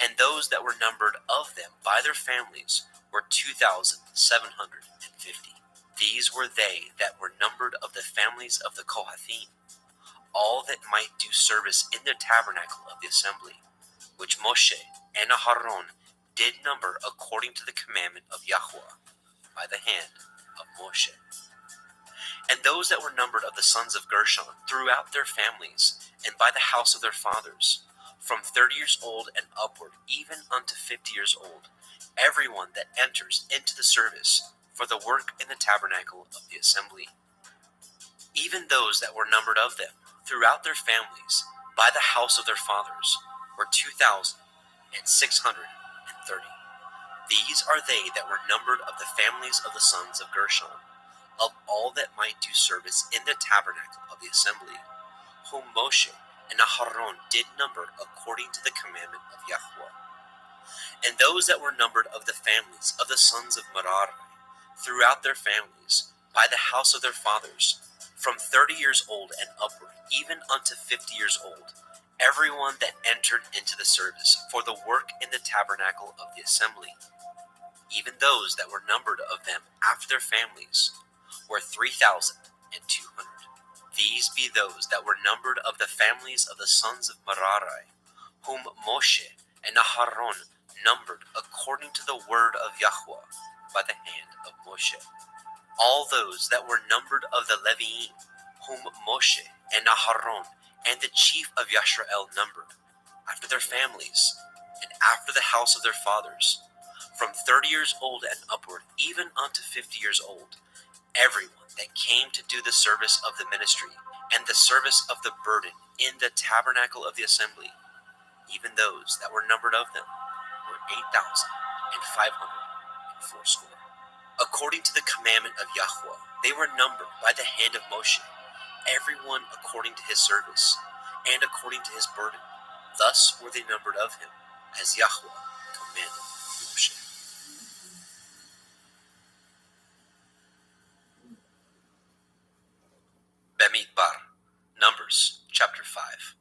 And those that were numbered of them by their families were 2,750. These were they that were numbered of the families of the Kohathim, all that might do service in the tabernacle of the assembly, which Moshe and Aharon did number according to the commandment of Yahweh by the hand of Moshe. And those that were numbered of the sons of Gershon throughout their families, and by the house of their fathers, from 30 years old and upward, even unto 50 years old, everyone that enters into the service for the work in the tabernacle of the assembly. Even those that were numbered of them throughout their families, by the house of their fathers, were 2,630. These are they that were numbered of the families of the sons of Gershon, of all that might do service in the tabernacle of the assembly, whom Moshe and Aharon did number according to the commandment of Yahweh. And those that were numbered of the families of the sons of Merari, throughout their families, by the house of their fathers, from 30 years old and upward, even unto 50 years old, everyone that entered into the service for the work in the tabernacle of the assembly. Even those that were numbered of them after their families were 3,200. These be those that were numbered of the families of the sons of Merari, whom Moshe and Aharon numbered according to the word of Yahweh by the hand of Moshe. All those that were numbered of the Leviim, whom Moshe and Aharon and the chief of Yashrael numbered, after their families, and after the house of their fathers, from 30 years old and upward, even unto 50 years old, everyone that came to do the service of the ministry and the service of the burden in the tabernacle of the assembly, even those that were numbered of them were 8,540. According to the commandment of Yahweh, they were numbered by the hand of Moshe, everyone according to his service and according to his burden. Thus were they numbered of him, as Yahweh commanded Moshe. Bemidbar, Numbers, chapter 5.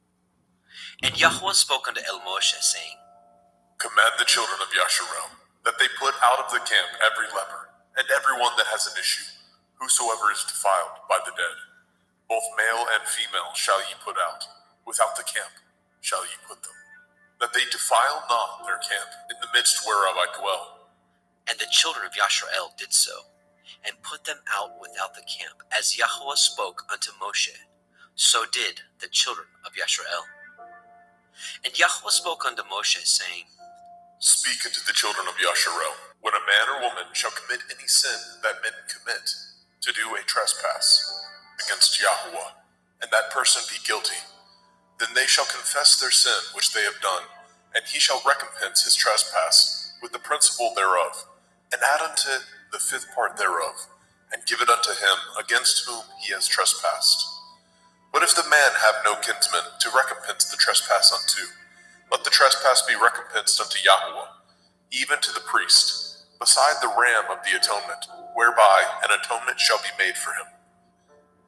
And Yahweh spoke unto El Moshe, saying, Command the children of Yasharel that they put out of the camp every leper, and everyone that has an issue, whosoever is defiled by the dead. Both male and female shall ye put out, without the camp shall ye put them, that they defile not their camp, in the midst whereof I dwell. And the children of Yashrael did so, and put them out without the camp, as Yahweh spoke unto Moshe. So did the children of Yashrael. And Yahweh spoke unto Moshe, saying, Speak unto the children of Yasharel, when a man or woman shall commit any sin that men commit, to do a trespass against Yahweh, and that person be guilty, then they shall confess their sin which they have done, and he shall recompense his trespass, with the principal thereof, and add unto it the fifth part thereof, and give it unto him against whom he has trespassed. But if the man have no kinsman to recompense the trespass unto, let the trespass be recompensed unto Yahweh, even to the priest, beside the ram of the atonement, whereby an atonement shall be made for him.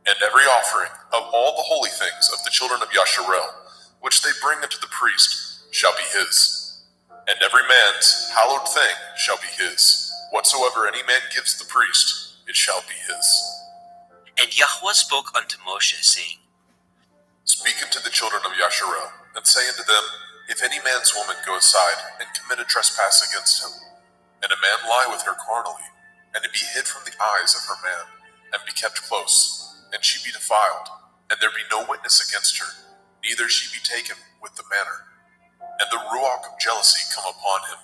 And every offering of all the holy things of the children of Yasharel, which they bring unto the priest, shall be his. And every man's hallowed thing shall be his. Whatsoever any man gives the priest, it shall be his. And Yahweh spoke unto Moshe, saying, Speak unto the children of Yasharel, and say unto them, If any man's woman go aside, and commit a trespass against him, and a man lie with her carnally, and it be hid from the eyes of her man, and be kept close, and she be defiled, and there be no witness against her, neither she be taken with the manner, and the ruach of jealousy come upon him,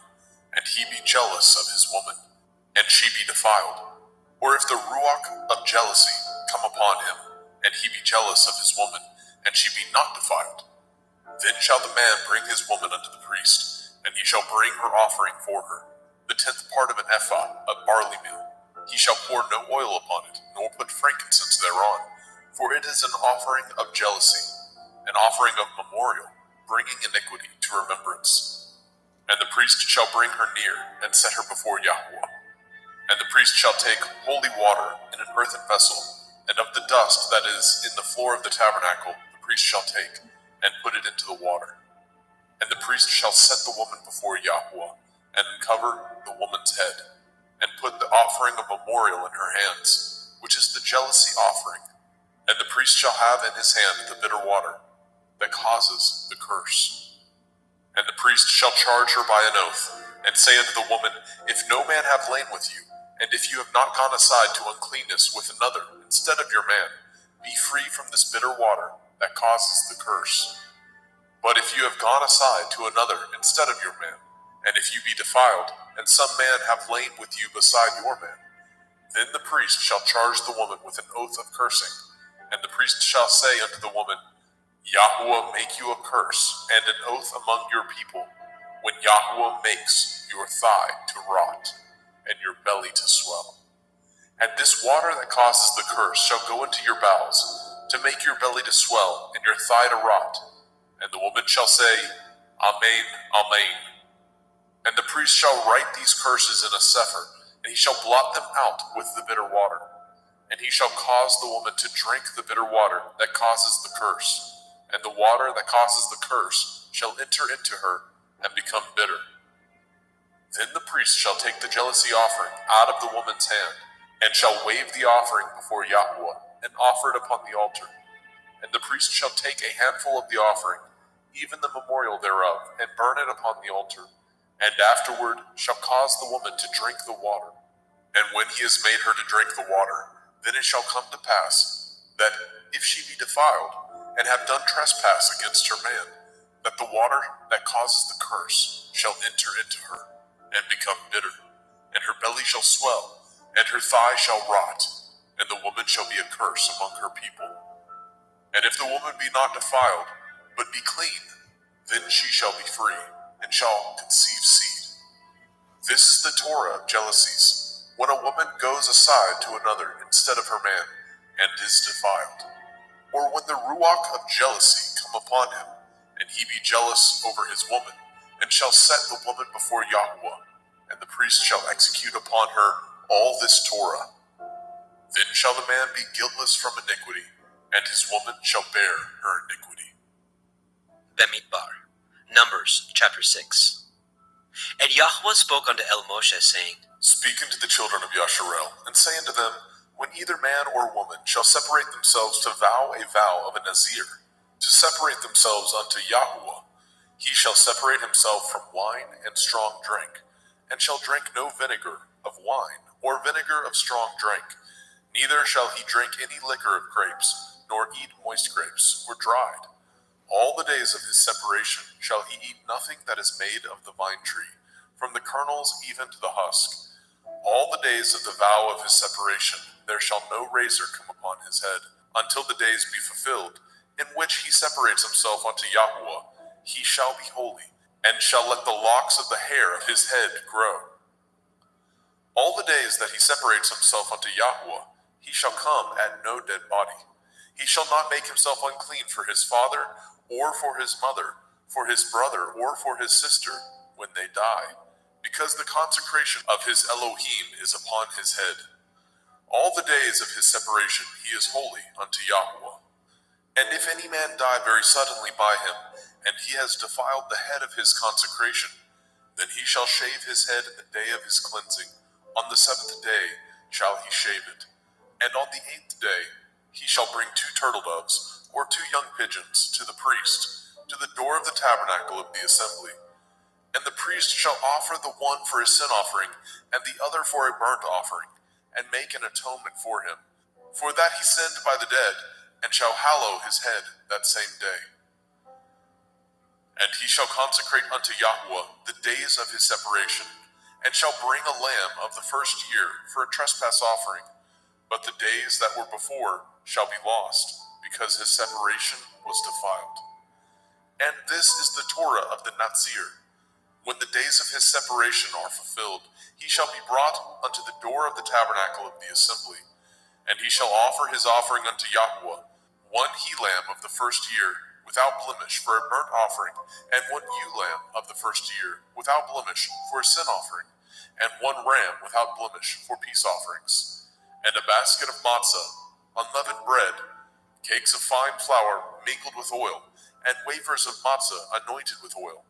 and he be jealous of his woman, and she be defiled. Or if the ruach of jealousy come upon him, and he be jealous of his woman, and she be not defiled, then shall the man bring his woman unto the priest, and he shall bring her offering for her, the 10th part of an ephah of barley meal. He shall pour no oil upon it, nor put frankincense thereon, for it is an offering of jealousy, an offering of memorial, bringing iniquity to remembrance. And the priest shall bring her near, and set her before Yahweh. And the priest shall take holy water in an earthen vessel, and of the dust that is in the floor of the tabernacle the priest shall take, and put it into the water. And the priest shall set the woman before Yahweh, and uncover the woman's head, and put the offering of memorial in her hands, which is the jealousy offering. And the priest shall have in his hand the bitter water that causes the curse. And the priest shall charge her by an oath, and say unto the woman, If no man have lain with you, and if you have not gone aside to uncleanness with another instead of your man, be free from this bitter water that causes the curse. But if you have gone aside to another instead of your man, and if you be defiled, and some man have lain with you beside your man, then the priest shall charge the woman with an oath of cursing, and the priest shall say unto the woman, Yahweh make you a curse and an oath among your people, when Yahweh makes your thigh to rot, and your belly to swell. And this water that causes the curse shall go into your bowels, to make your belly to swell, and your thigh to rot. And the woman shall say, Amen, Amen. And the priest shall write these curses in a sefer, and he shall blot them out with the bitter water. And he shall cause the woman to drink the bitter water that causes the curse, and the water that causes the curse shall enter into her and become bitter. Then the priest shall take the jealousy offering out of the woman's hand, and shall wave the offering before Yahweh, and offer it upon the altar. And the priest shall take a handful of the offering, even the memorial thereof, and burn it upon the altar, and afterward shall cause the woman to drink the water. And when he has made her to drink the water, then it shall come to pass, that if she be defiled, and have done trespass against her man, that the water that causes the curse shall enter into her, and become bitter, and her belly shall swell, and her thigh shall rot, and the woman shall be a curse among her people. And if the woman be not defiled, but be clean, then she shall be free, and shall conceive seed. This is the Torah of jealousies, when a woman goes aside to another instead of her man, and is defiled. Or when the ruach of jealousy come upon him, and he be jealous over his woman, and shall set the woman before Yahweh, and the priest shall execute upon her all this Torah. Then shall the man be guiltless from iniquity, and his woman shall bear her iniquity. Bemidbar, Numbers chapter 6. And Yahweh spoke unto Moshe, saying, Speak unto the children of Yasharel, and say unto them, When either man or woman shall separate themselves to vow a vow of a Nazir, to separate themselves unto Yahweh, he shall separate himself from wine and strong drink, and shall drink no vinegar of wine, or vinegar of strong drink. Neither shall he drink any liquor of grapes, nor eat moist grapes, or dried. All the days of his separation shall he eat nothing that is made of the vine tree, from the kernels even to the husk. All the days of the vow of his separation there shall no razor come upon his head, until the days be fulfilled, in which he separates himself unto Yahweh. He shall be holy, and shall let the locks of the hair of his head grow. All the days that he separates himself unto Yahweh, he shall come at no dead body. He shall not make himself unclean for his father, or for his mother, for his brother, or for his sister, when they die, because the consecration of his Elohim is upon his head. All the days of his separation he is holy unto Yahweh. And if any man die very suddenly by him, and he has defiled the head of his consecration, then he shall shave his head in the day of his cleansing. On the 7th day shall he shave it. And on the 8th day he shall bring 2 turtle doves, or 2 young pigeons, to the priest, to the door of the tabernacle of the assembly. And the priest shall offer the one for a sin offering, and the other for a burnt offering, and make an atonement for him, for that he sinned by the dead, and shall hallow his head that same day. And he shall consecrate unto Yahweh the days of his separation, and shall bring a lamb of the first year for a trespass offering. But the days that were before shall be lost, because his separation was defiled. And this is the Torah of the Nazir. When the days of his separation are fulfilled, he shall be brought unto the door of the tabernacle of the assembly, and he shall offer his offering unto Yahweh, 1 he-lamb of the first year, without blemish, for a burnt offering, and 1 ewe-lamb of the first year, without blemish, for a sin offering, and 1 ram without blemish, for peace offerings, and a basket of matzah, unleavened bread, cakes of fine flour mingled with oil, and wafers of matzah anointed with oil,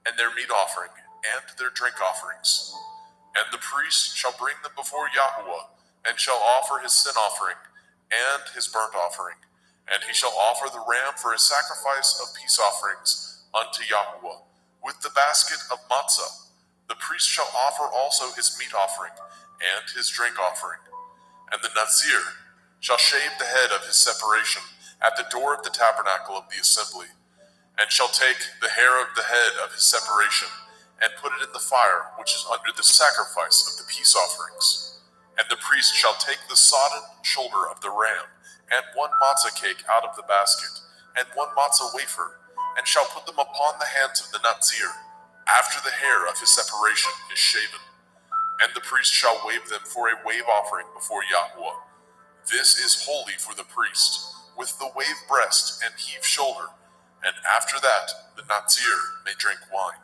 and their meat offering, and their drink offerings. And the priest shall bring them before Yahweh, and shall offer his sin offering, and his burnt offering, and he shall offer the ram for a sacrifice of peace offerings unto Yahweh, with the basket of matzah. The priest shall offer also his meat offering, and his drink offering. And the Nazir shall shave the head of his separation at the door of the tabernacle of the assembly, and shall take the hair of the head of his separation, and put it in the fire which is under the sacrifice of the peace offerings. And the priest shall take the sodden shoulder of the ram, and 1 matzah cake out of the basket, and 1 matzah wafer, and shall put them upon the hands of the Nazir, after the hair of his separation is shaven. And the priest shall wave them for a wave offering before Yahweh. This is holy for the priest, with the wave breast and heave shoulder, and after that the Nazir may drink wine.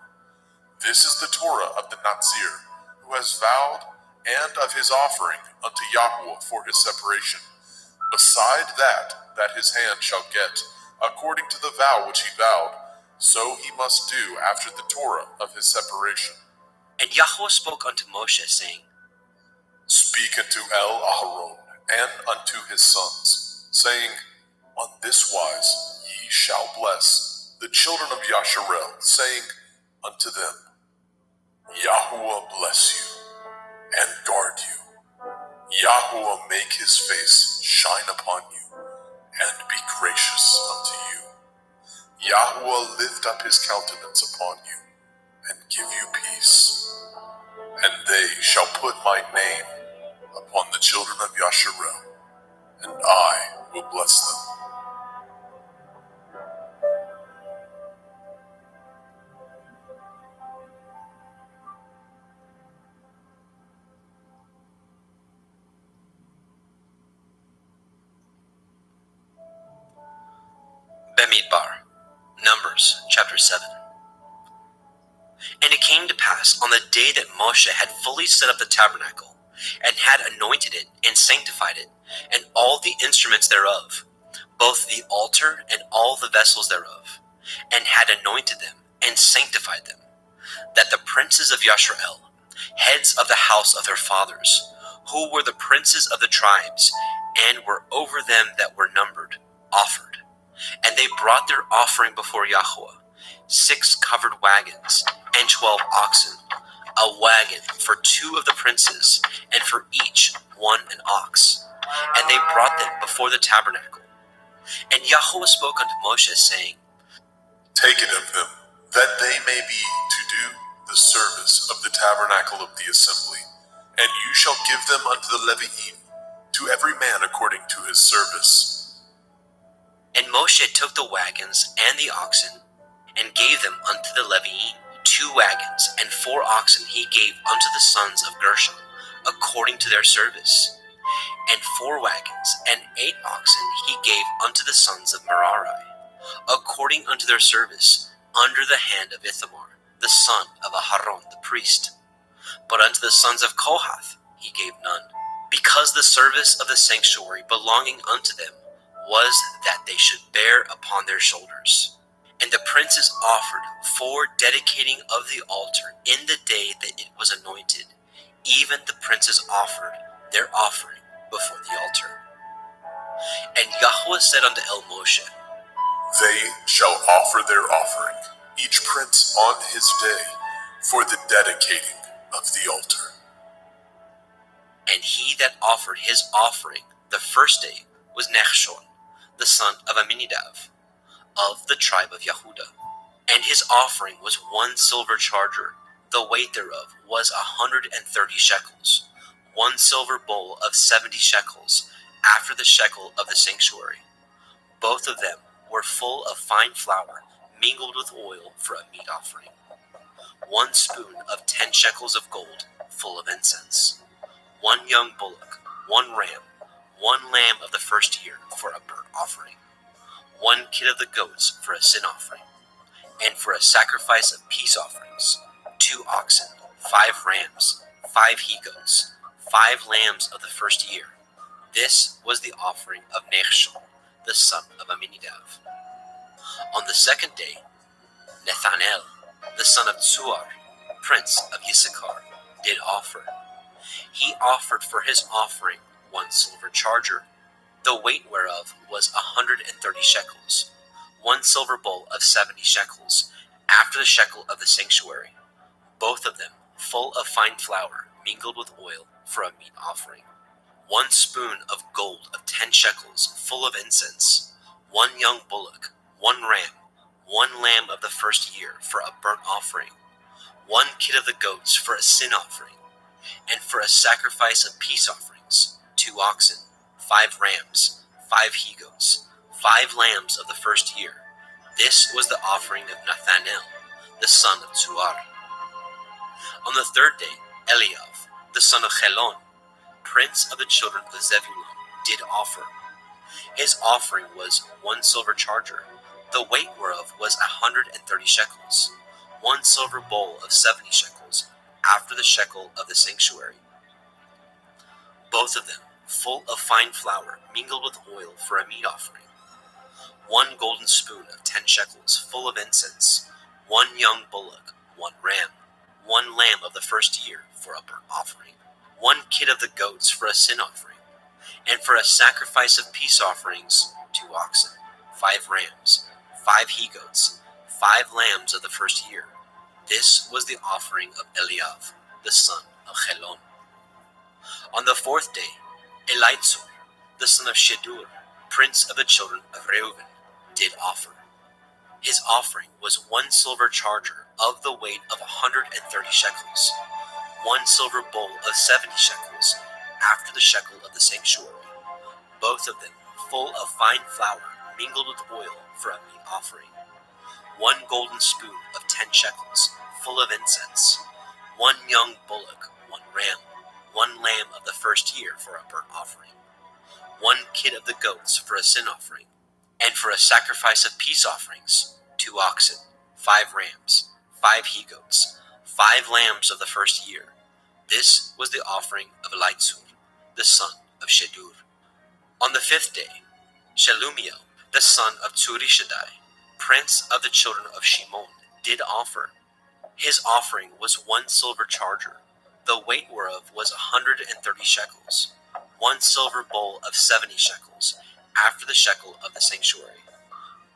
This is the Torah of the Nazir, who has vowed, and of his offering unto Yahweh for his separation, beside that his hand shall get, according to the vow which he vowed, so he must do after the Torah of his separation. And Yahweh spoke unto Moshe, saying, Speak unto Aharon and unto his sons, saying, On this wise ye shall bless the children of Yasharel, saying unto them, Yahweh bless you and guard you. Yahweh make his face shine upon you and be gracious unto you. Yahweh lift up his countenance upon you and give you peace. And they shall put my name upon the children of Yasharel, and I will bless them. Bemidbar, Numbers chapter 7. And it came to pass on the day that Moshe had fully set up the tabernacle, and had anointed it, and sanctified it, and all the instruments thereof, both the altar and all the vessels thereof, and had anointed them, and sanctified them, that the princes of Yasharel, heads of the house of their fathers, who were the princes of the tribes, and were over them that were numbered, offered. And they brought their offering before Yahweh, 6 covered wagons, and 12 oxen, a wagon for 2 of the princes, and for each 1 an ox. And they brought them before the tabernacle. And Yahweh spoke unto Moshe, saying, Take it of them, that they may be to do the service of the tabernacle of the assembly, and you shall give them unto the Leviim, to every man according to his service. And Moshe took the wagons and the oxen, and gave them unto the Leviim, 2 wagons and 4 oxen he gave unto the sons of Gershon, according to their service. And 4 wagons and 8 oxen he gave unto the sons of Merari, according unto their service, under the hand of Ithamar, the son of Aharon the priest. But unto the sons of Kohath he gave none, because the service of the sanctuary belonging unto them was that they should bear upon their shoulders. And the princes offered for dedicating of the altar in the day that it was anointed. Even the princes offered their offering before the altar. And Yahweh said unto El Moshe, They shall offer their offering, each prince on his day, for the dedicating of the altar. and he that offered his offering the first day was Nachshon, the son of Amminadab, of the tribe of Yehudah. And his offering was 1 silver charger, the weight thereof was 130 shekels, 1 silver bowl of 70 shekels, after the shekel of the sanctuary. Both of them were full of fine flour, mingled with oil for a meat offering. 1 spoon of 10 shekels of gold, full of incense. 1 young bullock, 1 ram, 1 lamb of the first year for a burnt offering. 1 kid of the goats for a sin offering. And for a sacrifice of peace offerings, 2 oxen, 5 rams, 5 he-goats, 5 lambs of the first year. This was the offering of Nachshon, the son of Amminadab. On the second day, Nethanel, the son of Tzuar, prince of Issachar, did offer. He offered for his offering 1 silver charger, the weight whereof was 130 shekels, 1 silver bowl of 70 shekels, after the shekel of the sanctuary, both of them full of fine flour, mingled with oil for a meat offering. 1 spoon of gold of 10 shekels, full of incense. 1 young bullock, 1 ram, 1 lamb of the first year for a burnt offering. 1 kid of the goats for a sin offering. And for a sacrifice of peace offerings, 2 oxen, 5 rams, 5 he-goats, 5 lambs of the first year. This was the offering of Nethanel, the son of Tzuar. On the third day, Eliav, the son of Chelon, prince of the children of Zebulun, did offer. His offering was 1 silver charger, the weight whereof was 130 shekels, 1 silver bowl of 70 shekels, after the shekel of the sanctuary. Both of them full of fine flour, mingled with oil for a meat offering. 1 golden spoon of 10 shekels, full of incense. 1 young bullock, 1 ram, 1 lamb of the first year for a burnt offering. 1 kid of the goats for a sin offering. And for a sacrifice of peace offerings, 2 oxen, 5 rams, 5 he-goats, 5 lambs of the first year. This was the offering of Eliav, the son of Chelon. On the fourth day, Elitzur, the son of Shedur, prince of the children of Reuben, did offer. His offering was 1 silver charger of the weight of 130 shekels, 1 silver bowl of 70 shekels, after the shekel of the sanctuary, both of them full of fine flour, mingled with oil for a meat offering. 1 golden spoon of 10 shekels, full of incense. 1 young bullock, 1 ram, 1 lamb of the first year for a burnt offering. 1 kid of the goats for a sin offering. And for a sacrifice of peace offerings, 2 oxen, 5 rams, 5 he-goats, 5 lambs of the first year. This was the offering of Elitzur, the son of Shedur. On the 5th day, Shelumiel, the son of Tzurishaddai, prince of the children of Shimon, did offer. His offering was 1 silver charger, the weight whereof was 130 shekels, 1 silver bowl of 70 shekels, after the shekel of the sanctuary,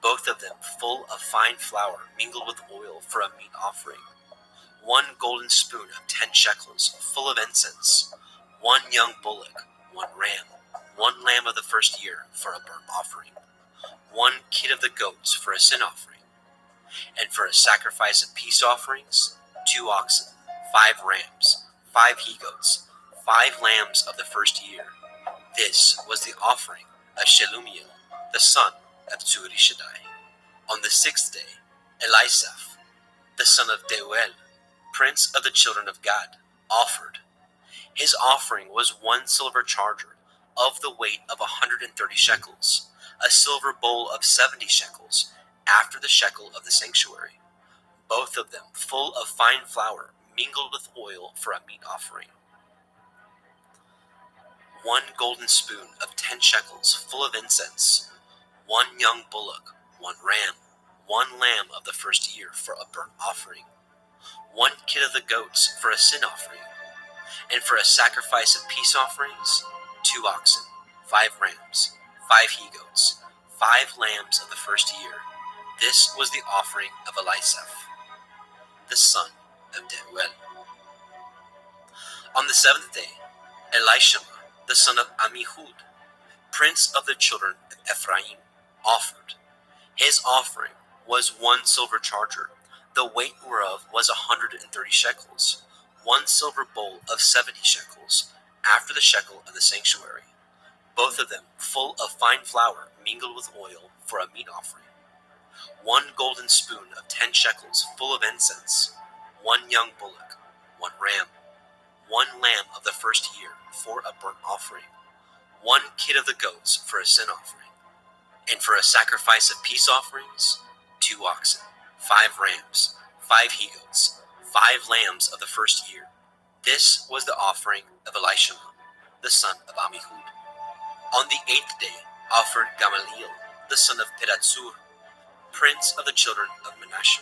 both of them full of fine flour, mingled with oil for a meat offering. 1 golden spoon of 10 shekels, full of incense. 1 young bullock, 1 ram, 1 lamb of the first year for a burnt offering. 1 kid of the goats for a sin offering. And for a sacrifice of peace offerings, 2 oxen, 5 rams, 5 he-goats, 5 lambs of the first year. This was the offering of Shelumiel, the son of Tzurishaddai. On the 6th day, Elisaph, the son of Deuel, prince of the children of Gad, offered. His offering was 1 silver charger of the weight of 130 shekels, a silver bowl of 70 shekels, after the shekel of the sanctuary, both of them full of fine flour mingled with oil for a meat offering. 1 golden spoon of 10 shekels full of incense, 1 young bullock, 1 ram, 1 lamb of the first year for a burnt offering, 1 kid of the goats for a sin offering, and for a sacrifice of peace offerings, 2 oxen, 5 rams, 5 he-goats, 5 lambs of the first year. This was the offering of Elisaph, the son of Deuel. On the 7th day, Elishama, the son of Ammihud, prince of the children of Ephraim, offered. His offering was 1 silver charger, the weight whereof was 130 shekels, 1 silver bowl of 70 shekels, after the shekel of the sanctuary, both of them full of fine flour mingled with oil for a meat offering, 1 golden spoon of 10 shekels full of incense, 1 young bullock, 1 ram, 1 lamb of the first year for a burnt offering, 1 kid of the goats for a sin offering, and for a sacrifice of peace offerings, 2 oxen, 5 rams, 5 he-goats, 5 lambs of the first year. This was the offering of Elishama, the son of Ammihud. On the 8th day offered Gamaliel, the son of Pedahzur, prince of the children of Manasseh.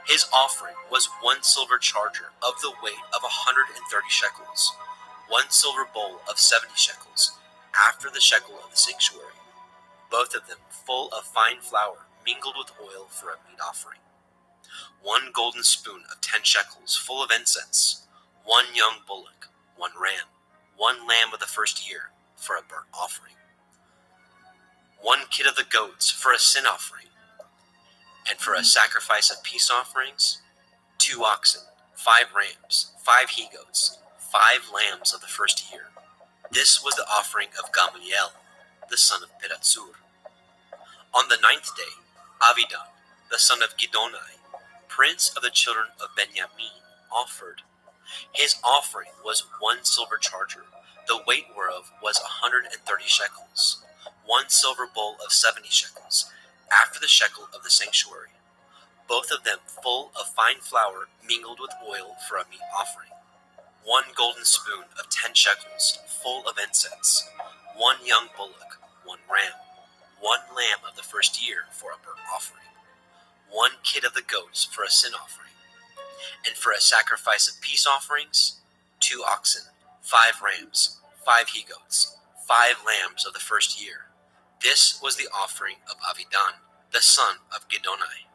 His offering was 1 silver charger of the weight of 130 shekels, 1 silver bowl of 70 shekels, after the shekel of the sanctuary, both of them full of fine flour mingled with oil for a meat offering, 1 golden spoon of 10 shekels full of incense, 1 young bullock, 1 ram, 1 lamb of the first year for a burnt offering, 1 kid of the goats for a sin offering, and for a sacrifice of peace offerings, 2 oxen, 5 rams, 5 he-goats, 5 lambs of the first year. This was the offering of Gamaliel, the son of Pedahzur. On the 9th day, Avidan, the son of Gidonai, prince of the children of Benjamin, offered. His offering was 1 silver charger, the weight whereof was 130 shekels, 1 silver bowl of 70 shekels, after the shekel of the sanctuary, both of them full of fine flour mingled with oil for a meat offering, 1 golden spoon of 10 shekels full of incense, 1 young bullock, 1 ram, 1 lamb of the first year for a burnt offering, 1 kid of the goats for a sin offering, and for a sacrifice of peace offerings, 2 oxen, 5 rams, 5 he-goats, 5 lambs of the first year. This was the offering of Avidan, the son of Gidonai.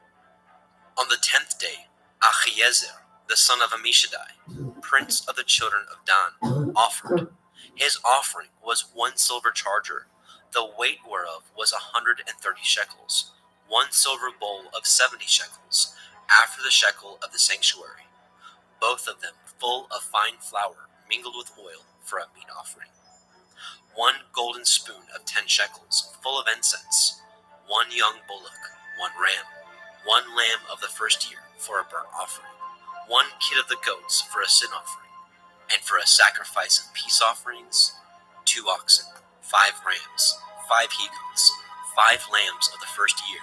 On the 10th day, Achiezer, the son of Ammishaddai, prince of the children of Dan, offered. His offering was 1 silver charger, the weight whereof was 130 shekels, 1 silver bowl of 70 shekels, after the shekel of the sanctuary, both of them full of fine flour mingled with oil for a meat offering, 1 golden spoon of 10 shekels full of incense, 1 young bullock, 1 ram, 1 lamb of the first year for a burnt offering, 1 kid of the goats for a sin offering, and for a sacrifice of peace offerings, 2 oxen, 5 rams, 5 he-goats, 5 lambs of the first year.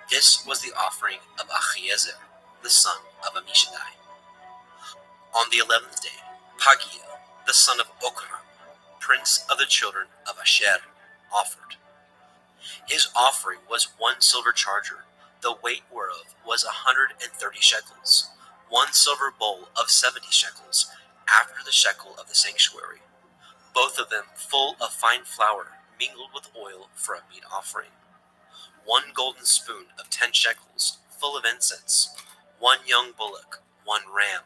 This was the offering of Achiezer, the son of Ammishaddai. On the 11th day, Pagiel, the son of Okran, prince of the children of Asher, offered. His offering was 1 silver charger, the weight whereof was 130 shekels, 1 silver bowl of 70 shekels, after the shekel of the sanctuary, both of them full of fine flour mingled with oil for a meat offering, 1 golden spoon of 10 shekels full of incense, 1 young bullock, 1 ram,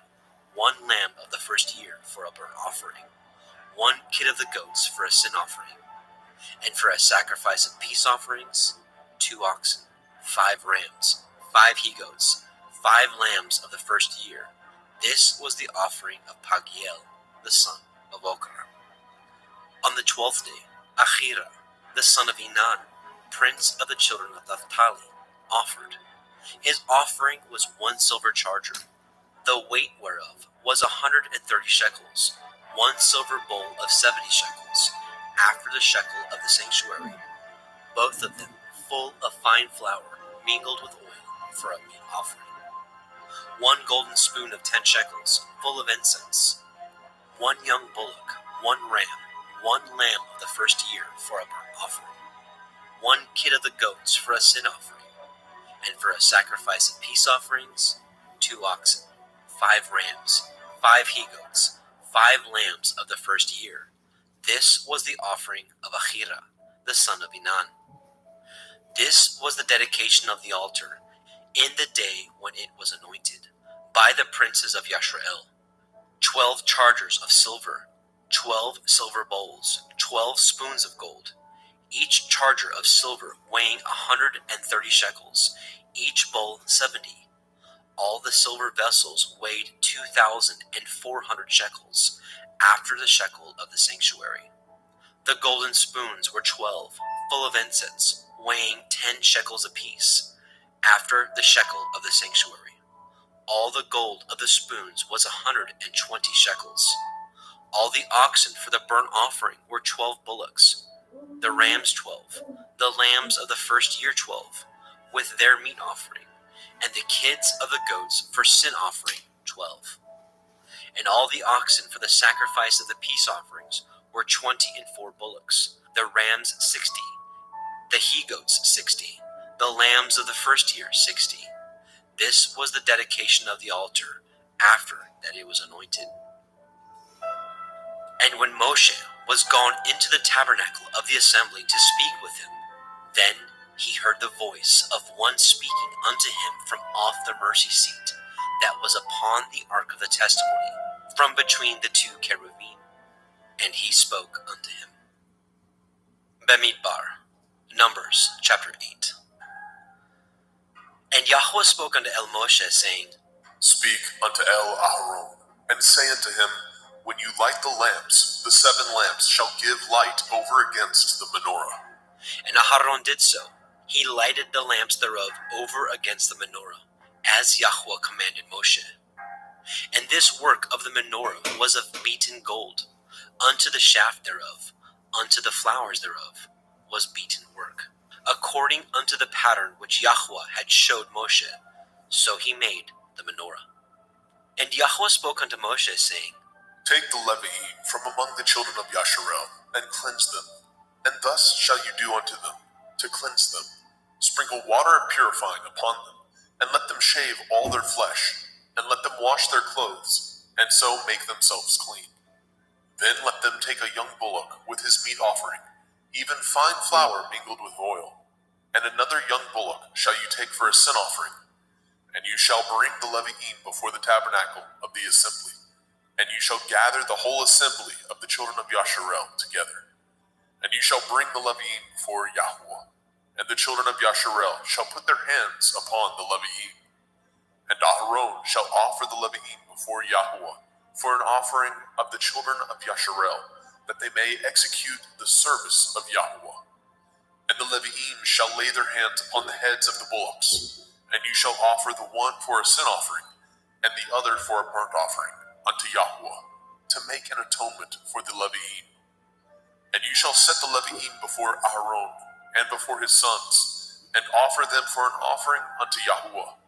1 lamb of the first year for a burnt offering, 1 kid of the goats for a sin offering, and for a sacrifice of peace offerings, 2 oxen, 5 rams, 5 he-goats, 5 lambs of the first year. This was the offering of Pagiel, the son of Okran. On the 12th day, Achira, the son of Enan, prince of the children of Naphtali, offered. His offering was 1 silver charger, the weight whereof was 130 shekels, 1 silver bowl of 70 shekels, after the shekel of the sanctuary, both of them full of fine flour mingled with oil for a meat offering. 1 golden spoon of 10 shekels, full of incense. 1 young bullock, 1 ram, 1 lamb of the first year for a burnt offering. 1 kid of the goats for a sin offering. And for a sacrifice of peace offerings, 2 oxen, 5 rams, 5 he-goats, 5 lambs of the first year. This was the offering of Ahira, the son of Enan. This was the dedication of the altar in the day when it was anointed by the princes of Yashrael. 12 chargers of silver, 12 silver bowls, 12 spoons of gold, each charger of silver weighing 130 shekels, each bowl 70. All the silver vessels weighed 2,400 shekels, after the shekel of the sanctuary. The golden spoons were 12, full of incense, weighing 10 shekels apiece, after the shekel of the sanctuary. All the gold of the spoons was 120 shekels. All the oxen for the burnt offering were 12 bullocks, the rams 12, the lambs of the first year 12, with their meat offering, and the kids of the goats for sin offering 12. And all the oxen for the sacrifice of the peace offerings were 24 bullocks, the rams 60, the he-goats 60, the lambs of the first year 60. This was the dedication of the altar after that it was anointed. And when Moshe was gone into the tabernacle of the assembly to speak with him, then he heard the voice of one speaking unto him from off the mercy seat that was upon the ark of the testimony, from between the 2 cherubim. And he spoke unto him. Bemidbar, Numbers chapter 8. And Yahweh spoke unto El Moshe, saying, Speak unto El Aharon, and say unto him, When you light the lamps, the 7 lamps shall give light over against the menorah. And Aharon did so. He lighted the lamps thereof over against the menorah, as Yahweh commanded Moshe. And this work of the menorah was of beaten gold. Unto the shaft thereof, unto the flowers thereof, was beaten work, according unto the pattern which Yahweh had showed Moshe. So he made the menorah. And Yahweh spoke unto Moshe, saying, Take the Levi'im from among the children of Yasharel, and cleanse them. And thus shall you do unto them, to cleanse them. Sprinkle water purifying upon them, and let them shave all their flesh, and let them wash their clothes, and so make themselves clean. Then let them take a young bullock with his meat offering, even fine flour mingled with oil. And another young bullock shall you take for a sin offering. And you shall bring the Levi'im before the tabernacle of the assembly. And you shall gather the whole assembly of the children of Yasharel together. And you shall bring the Levi'im before Yahweh. And the children of Yasharel shall put their hands upon the Levi'im. And Aharon shall offer the Levi'im before Yahweh for an offering of the children of Yasharel, that they may execute the service of Yahweh. And the Levi'im shall lay their hands upon the heads of the bullocks, and you shall offer the one for a sin offering, and the other for a burnt offering unto Yahweh, to make an atonement for the Levi'im. And you shall set the Levi'im before Aharon and before his sons, and offer them for an offering unto Yahweh.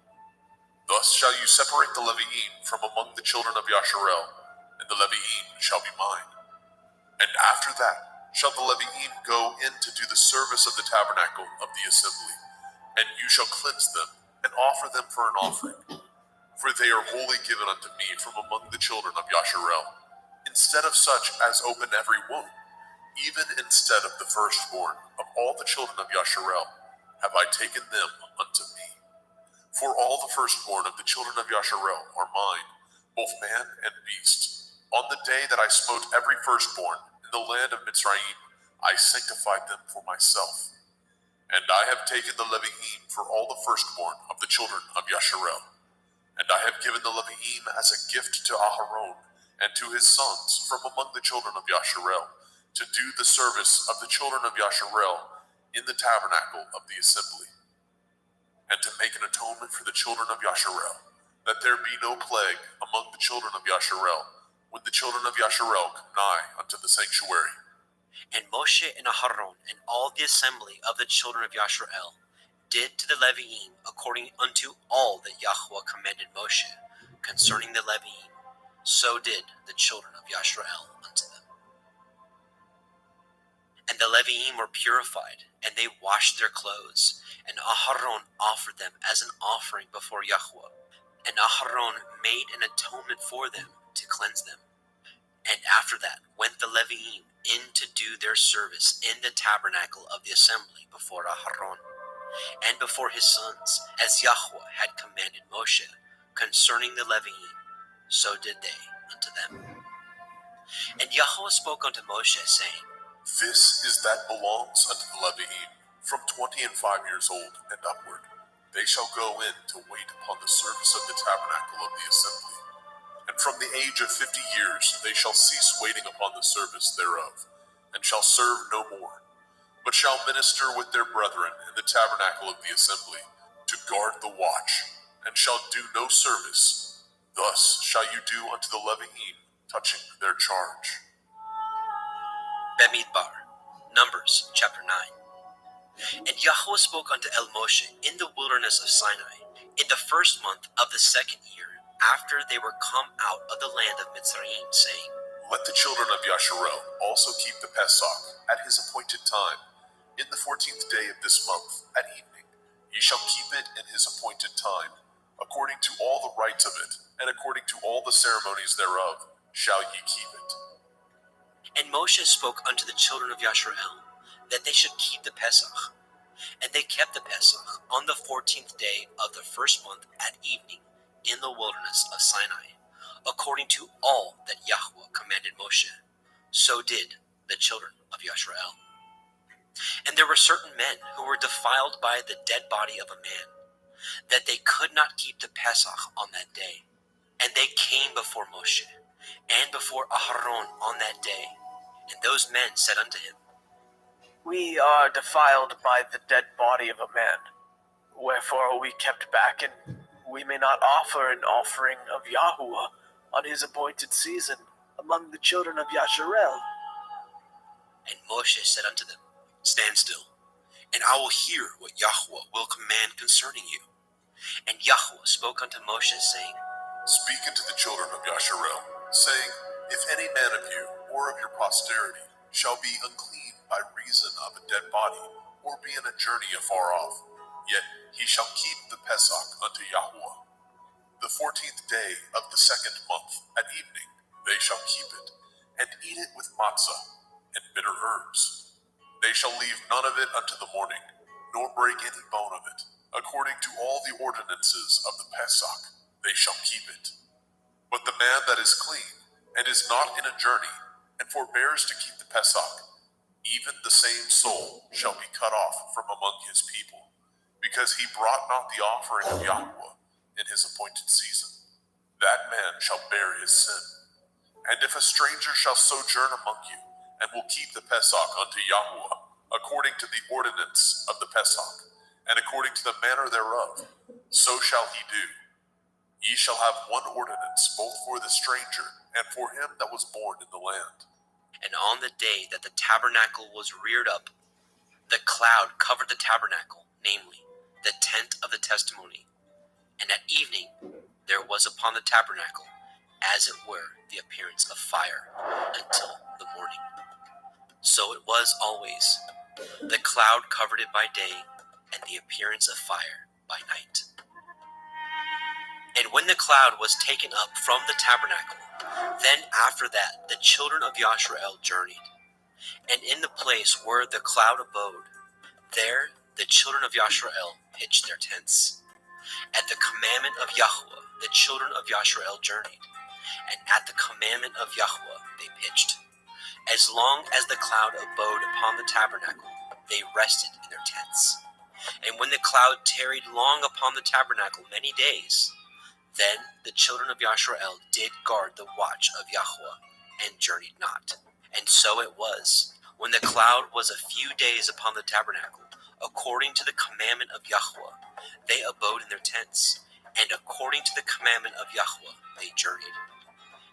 Thus shall you separate the Levi'im from among the children of Yasharel, and the Levi'im shall be mine. And after that shall the Levi'im go in to do the service of the tabernacle of the assembly, and you shall cleanse them, and offer them for an offering. For they are wholly given unto me from among the children of Yasharel, instead of such as open every womb, even instead of the firstborn of all the children of Yasharel, have I taken them unto me. For all the firstborn of the children of Yasharel are mine, both man and beast. On the day that I smote every firstborn in the land of Mitzrayim, I sanctified them for myself. And I have taken the Levi'im for all the firstborn of the children of Yasharel. And I have given the Levi'im as a gift to Aharon and to his sons from among the children of Yasharel, to do the service of the children of Yasharel in the tabernacle of the assembly. and to make an atonement for the children of Yasharel, that there be no plague among the children of Yasharel, when the children of Yasharel come nigh unto the sanctuary. And Moshe and Aharon and all the assembly of the children of Yasharel did to the Leviim according unto all that Yahweh commanded Moshe concerning the Leviim. So did the children of Yasharel unto them. And the Leviim were purified, and they washed their clothes, and Aharon offered them as an offering before Yahweh. And Aharon made an atonement for them to cleanse them. And after that went the Leviim in to do their service in the tabernacle of the assembly before Aharon, and before his sons, as Yahweh had commanded Moshe concerning the Leviim, so did they unto them. And Yahweh spoke unto Moshe, saying, This is that belongs unto the Leviim, from 20 and 5 years old and upward. They shall go in to wait upon the service of the tabernacle of the assembly. And from the age of 50 years they shall cease waiting upon the service thereof, and shall serve no more, but shall minister with their brethren in the tabernacle of the assembly, to guard the watch, and shall do no service. Thus shall you do unto the Leviim touching their charge. Bemidbar, Numbers chapter 9. And Yahweh spoke unto El Moshe in the wilderness of Sinai, in the first month of the second year, after they were come out of the land of Mitzrayim, saying, Let the children of Yasharel also keep the Pesach at his appointed time, in the 14th day of this month at evening. Ye shall keep it in his appointed time, according to all the rites of it, and according to all the ceremonies thereof, shall ye keep it. And Moshe spoke unto the children of Yasharel, that they should keep the Pesach. And they kept the Pesach on the 14th day of the first month at evening, in the wilderness of Sinai, according to all that Yahweh commanded Moshe. So did the children of Yasharel. And there were certain men who were defiled by the dead body of a man, that they could not keep the Pesach on that day. And they came before Moshe, and before Aharon on that day. And those men said unto him, We are defiled by the dead body of a man. Wherefore are we kept back, and we may not offer an offering of Yahuwah on his appointed season among the children of Yasharel. And Moshe said unto them, Stand still, and I will hear what Yahweh will command concerning you. And Yahweh spoke unto Moshe, saying, Speak unto the children of Yasharel, saying, If any man of you, or of your posterity, shall be unclean by reason of a dead body, or be in a journey afar off, yet he shall keep the Pesach unto Yahuwah. The 14th day of the second month at evening they shall keep it, and eat it with matzah and bitter herbs. They shall leave none of it unto the morning, nor break any bone of it. According to all the ordinances of the Pesach, they shall keep it. But the man that is clean, and is not in a journey, and forbears to keep the Pesach, even the same soul shall be cut off from among his people, because he brought not the offering of Yahweh in his appointed season. That man shall bear his sin. And if a stranger shall sojourn among you, and will keep the Pesach unto Yahweh, according to the ordinance of the Pesach, and according to the manner thereof, so shall he do. Ye shall have one ordinance, both for the stranger and for him that was born in the land. And on the day that the tabernacle was reared up, the cloud covered the tabernacle, namely, the tent of the testimony. And at evening there was upon the tabernacle, as it were, the appearance of fire, until the morning. So it was always. The cloud covered it by day, and the appearance of fire by night. And when the cloud was taken up from the tabernacle, then after that the children of Yasharel journeyed. And in the place where the cloud abode, there the children of Yasharel pitched their tents. At the commandment of Yahweh the children of Yasharel journeyed, and at the commandment of Yahweh they pitched. As long as the cloud abode upon the tabernacle, they rested in their tents. And when the cloud tarried long upon the tabernacle many days, then the children of Yasharel did guard the watch of Yahweh, and journeyed not. And so it was, when the cloud was a few days upon the tabernacle, according to the commandment of Yahweh, They abode in their tents, and according to the commandment of Yahweh they journeyed.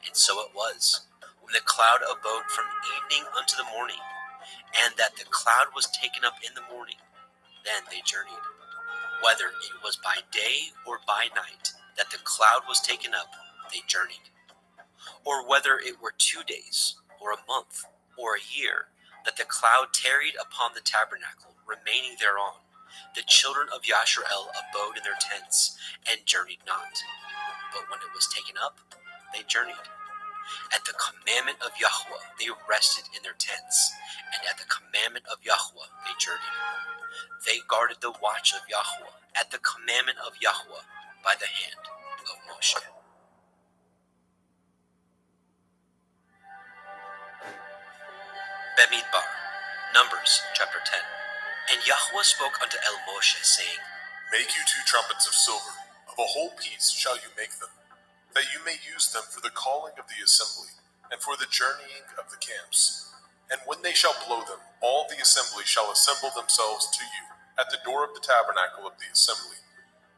And so it was, when the cloud abode from evening unto the morning, and that the cloud was taken up in the morning, then they journeyed. Whether it was by day or by night that the cloud was taken up, they journeyed. Or whether it were 2 days, or a month, or a year, that the cloud tarried upon the tabernacle, remaining thereon, the children of Yasharel abode in their tents, and journeyed not. But when it was taken up, they journeyed. At the commandment of Yahweh they rested in their tents, and at the commandment of Yahweh they journeyed. They guarded the watch of Yahweh at the commandment of Yahweh by the hand of Moshe. Bemidbar, Numbers chapter 10. And Yahweh spoke unto El Moshe, saying, Make you 2 trumpets of silver, of a whole piece shall you make them, that you may use them for the calling of the assembly, and for the journeying of the camps. And when they shall blow them, all the assembly shall assemble themselves to you at the door of the tabernacle of the assembly.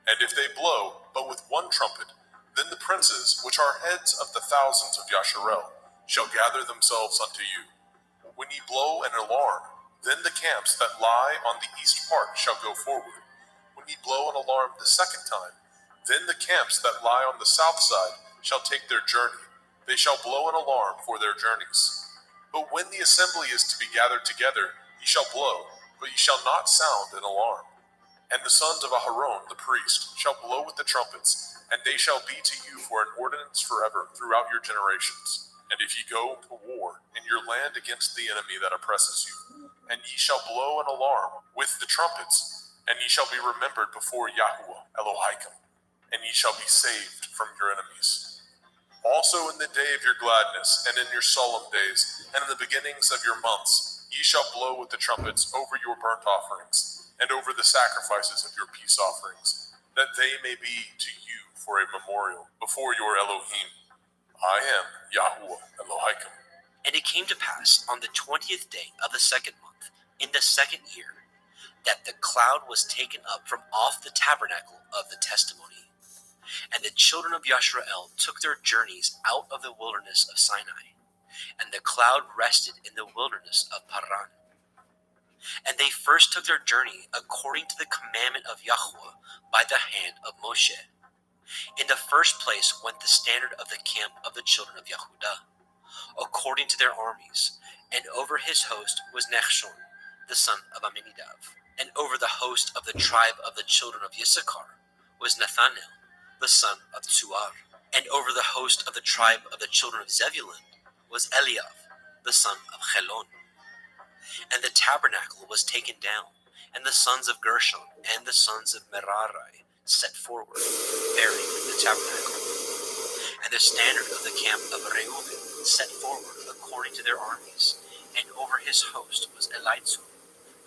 And if they blow but with 1 trumpet, then the princes, which are heads of the thousands of Yasharel, shall gather themselves unto you. When ye blow an alarm, then the camps that lie on the east part shall go forward. When ye blow an alarm the 2nd time, then the camps that lie on the south side shall take their journey. They shall blow an alarm for their journeys. But when the assembly is to be gathered together, ye shall blow, but ye shall not sound an alarm. And the sons of Aharon the priest shall blow with the trumpets, and they shall be to you for an ordinance forever throughout your generations. And if ye go to war in your land against the enemy that oppresses you, and ye shall blow an alarm with the trumpets, and ye shall be remembered before Yahuwah Elohim, and ye shall be saved from your enemies. Also in the day of your gladness, and in your solemn days, and in the beginnings of your months, ye shall blow with the trumpets over your burnt offerings, and over the sacrifices of your peace offerings, that they may be to you for a memorial before your Elohim. I am Yahuwah Elohim. And it came to pass on the 20th day of the 2nd month, in the 2nd year, that the cloud was taken up from off the tabernacle of the testimony. And the children of Yasharel took their journeys out of the wilderness of Sinai, and the cloud rested in the wilderness of Paran. And they first took their journey according to the commandment of Yahweh by the hand of Moshe. In the first place went the standard of the camp of the children of Yehudah, according to their armies, and over his host was Nechshon, the son of Amminadab. And over the host of the tribe of the children of Issachar was Nathanael, the son of Tzuar. And over the host of the tribe of the children of Zebulun was Eliav, the son of Chelon. And the tabernacle was taken down, and the sons of Gershon and the sons of Merari set forward, bearing the tabernacle. And the standard of the camp of Reuben set forward according to their armies, and over his host was Elitzur,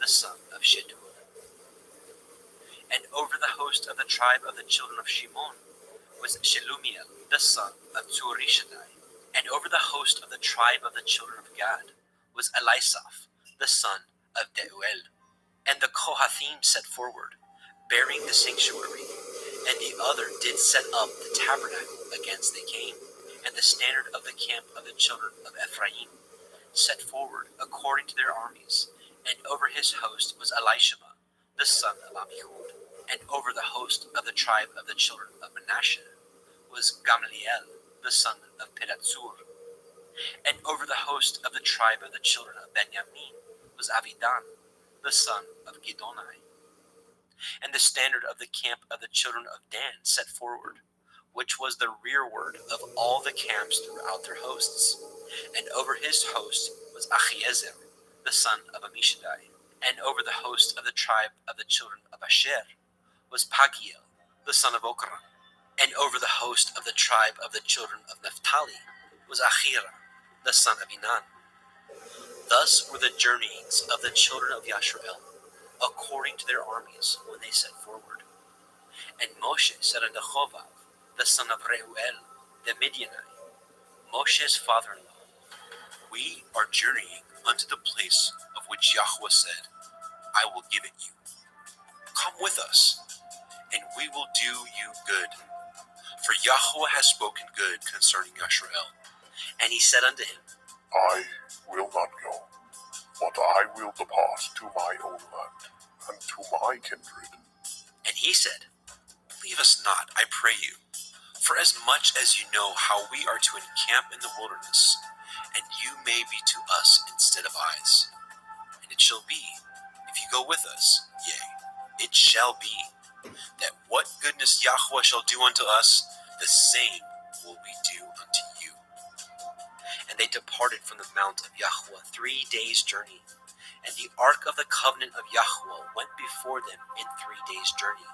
the son of Shedur. And over the host of the tribe of the children of Shimon was Shelumiel, the son of Tzurishaddai. And over the host of the tribe of the children of Gad was Elisaph, the son of Deuel. And the Kohathim set forward, bearing the sanctuary, and the other did set up the tabernacle against they came. And the standard of the camp of the children of Ephraim set forward according to their armies, and over his host was Elishama, the son of Amihud. And over the host of the tribe of the children of Manasseh was Gamliel, the son of Pedatsur. And over the host of the tribe of the children of Benjamin was Avidan, the son of Gidonai. And the standard of the camp of the children of Dan set forward, which was the rearward of all the camps throughout their hosts. And over his host was Achiezer, the son of Ammishaddai. And over the host of the tribe of the children of Asher was Pagiel, the son of Okran. And over the host of the tribe of the children of Naphtali was Achira, the son of Enan. Thus were the journeyings of the children of Yasharel, according to their armies, when they set forward. And Moshe said unto Chovav, the son of Reuel, the Midianite, Moshe's father-in-law, We are journeying unto the place of which Yahweh said, I will give it you. Come with us, and we will do you good. For Yahweh has spoken good concerning Yashrael. And he said unto him, I will not go, but I will depart to my own land, and to my kindred. And he said, Leave us not, I pray you, for as much as you know how we are to encamp in the wilderness, and you may be to us instead of eyes. And it shall be, if you go with us, yea, it shall be, that what goodness Yahweh shall do unto us, the same will we do unto you. And they departed from the mount of Yahweh 3 days' journey. And the ark of the covenant of Yahweh went before them in 3 days' journey,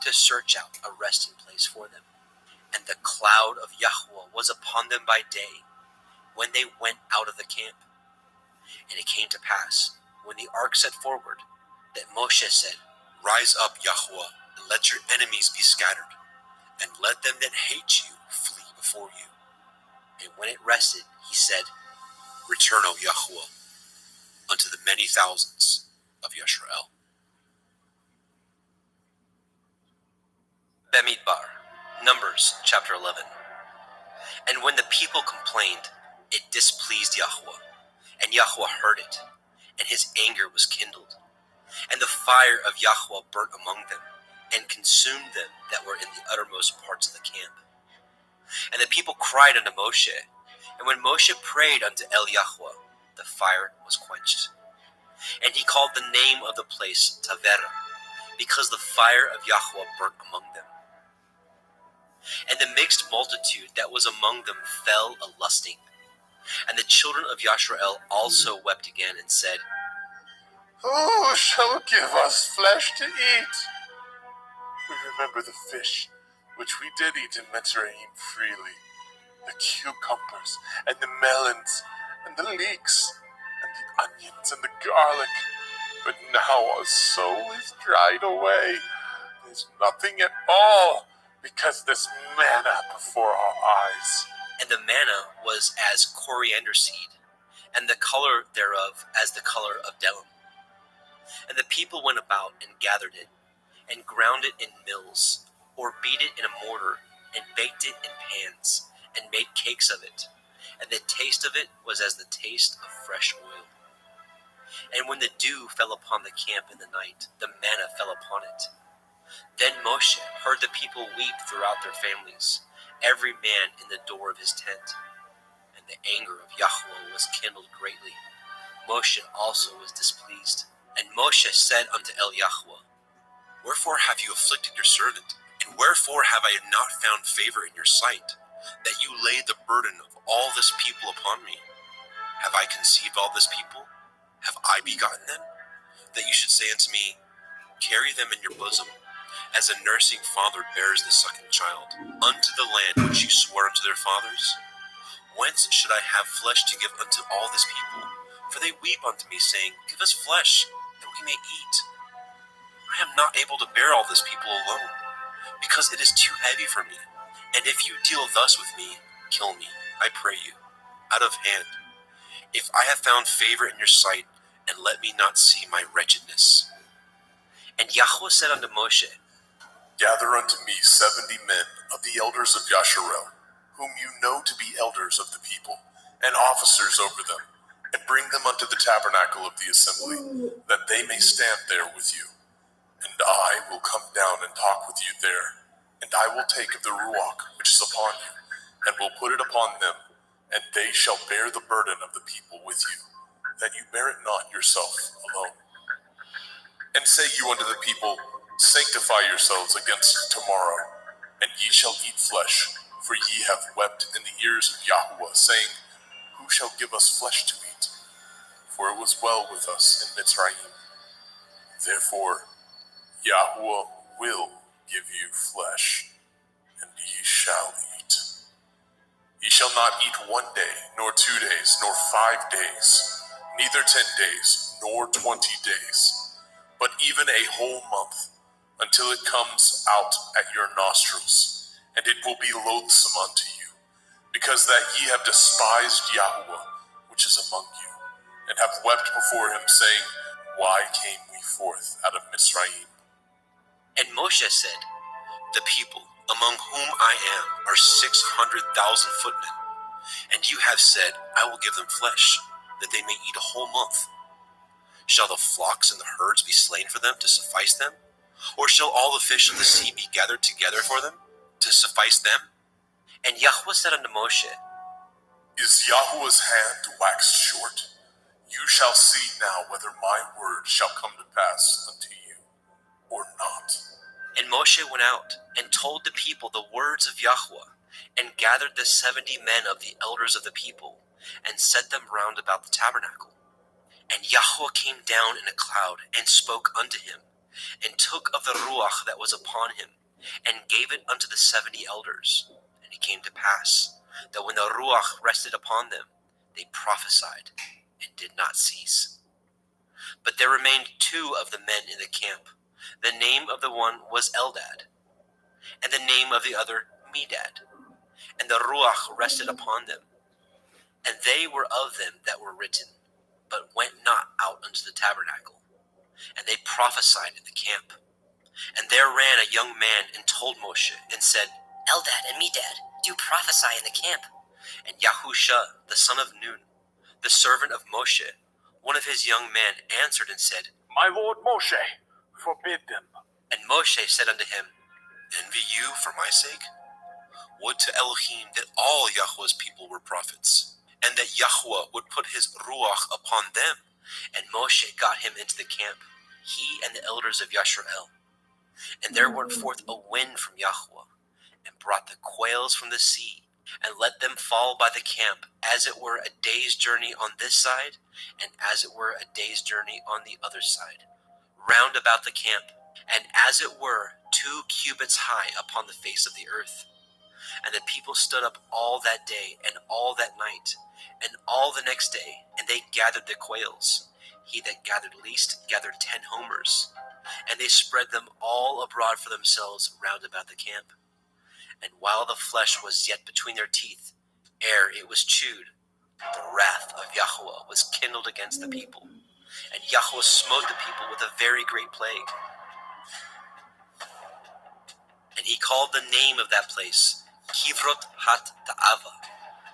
to search out a resting place for them. And the cloud of Yahweh was upon them by day, when they went out of the camp. And it came to pass, when the ark set forward, that Moshe said, Rise up, Yahweh, and let your enemies be scattered, and let them that hate you flee before you. And when it rested, he said, Return, O Yahweh, unto the many thousands of Yashrael. Bamidbar, Numbers chapter 11. And when the people complained, it displeased Yahweh, and Yahweh heard it, and his anger was kindled. And the fire of Yahweh burnt among them, and consumed them that were in the uttermost parts of the camp. And the people cried unto Moshe, and when Moshe prayed unto El Yahweh, the fire was quenched. And he called the name of the place Tavera, because the fire of Yahweh burnt among them. And the mixed multitude that was among them fell a-lusting. And the children of Yashrael also wept again, and said, Who shall give us flesh to eat? We remember the fish which we did eat in Mitzrayim freely, the cucumbers and the melons and the leeks and the onions and the garlic. But now our soul is dried away. There's nothing at all, because this manna before our eyes. And the manna was as coriander seed, and the color thereof as the color of delum. And the people went about and gathered it, and ground it in mills, or beat it in a mortar, and baked it in pans, and made cakes of it. And the taste of it was as the taste of fresh oil. And when the dew fell upon the camp in the night, the manna fell upon it. Then Moshe heard the people weep throughout their families, every man in the door of his tent. And the anger of Yahweh was kindled greatly. Moshe also was displeased. And Moshe said unto El Yahweh, Wherefore have you afflicted your servant? And wherefore have I not found favor in your sight, that you laid the burden of all this people upon me? Have I conceived all this people? Have I begotten them? That you should say unto me, Carry them in your bosom, as a nursing father bears the sucking child, unto the land which you swore unto their fathers? Whence should I have flesh to give unto all this people? For they weep unto me, saying, Give us flesh, that we may eat. I am not able to bear all this people alone, because it is too heavy for me. And if you deal thus with me, kill me, I pray you, out of hand, if I have found favor in your sight, and let me not see my wretchedness. And Yahweh said unto Moshe, Gather unto me 70 men of the elders of Yasharel, whom you know to be elders of the people, and officers over them, and bring them unto the tabernacle of the assembly, that they may stand there with you. And I will come down and talk with you there, and I will take of the ruach which is upon you, and will put it upon them, and they shall bear the burden of the people with you, that you bear it not yourself alone. And say you unto the people, Sanctify yourselves against tomorrow, and ye shall eat flesh, for ye have wept in the ears of Yahweh, saying, Who shall give us flesh to eat? For it was well with us in Mitzrayim. Therefore Yahweh will give you flesh, and ye shall eat. Ye shall not eat 1 day, nor 2 days, nor 5 days, neither 10 days, nor 20 days, but even a whole month, until it comes out at your nostrils, and it will be loathsome unto you, because that ye have despised Yahweh, which is among you, and have wept before him, saying, Why came we forth out of Mitzrayim? And Moshe said, The people, among whom I am, are 600,000 footmen, and you have said, I will give them flesh, that they may eat a whole month. Shall the flocks and the herds be slain for them to suffice them? Or shall all the fish of the sea be gathered together for them to suffice them? And Yahweh said unto Moshe, Is Yahweh's hand waxed short? You shall see now whether my word shall come to pass unto you, or not. And Moshe went out and told the people the words of Yahweh, and gathered the 70 men of the elders of the people, and set them round about the tabernacle. And Yahweh came down in a cloud, and spoke unto him, and took of the Ruach that was upon him, and gave it unto the 70 elders. And it came to pass, that when the Ruach rested upon them, they prophesied, and did not cease. But there remained 2 of the men in the camp. The name of the one was Eldad, and the name of the other Medad. And the Ruach rested upon them. And they were of them that were written, but went not out unto the tabernacle. And they prophesied in the camp. And there ran a young man and told Moshe, and said, Eldad and Medad do prophesy in the camp. And Yahusha, the son of Nun, the servant of Moshe, one of his young men, answered and said, My lord Moshe, forbid them. And Moshe said unto him, Envy you for my sake? Would to Elohim that all Yahweh's people were prophets, and that Yahweh would put his Ruach upon them. And Moshe got him into the camp, he and the elders of Yashrael. And there went forth a wind from Yahweh, and brought the quails from the sea, and let them fall by the camp, as it were a day's journey on this side, and as it were a day's journey on the other side, round about the camp, and as it were 2 cubits high upon the face of the earth. And the people stood up all that day, and all that night, and all the next day, and they gathered the quails. He that gathered least gathered 10 homers, and they spread them all abroad for themselves round about the camp. And while the flesh was yet between their teeth, ere it was chewed, the wrath of Yahweh was kindled against the people, and Yahweh smote the people with a very great plague. And he called the name of that place Kivrot hat Ta'ava,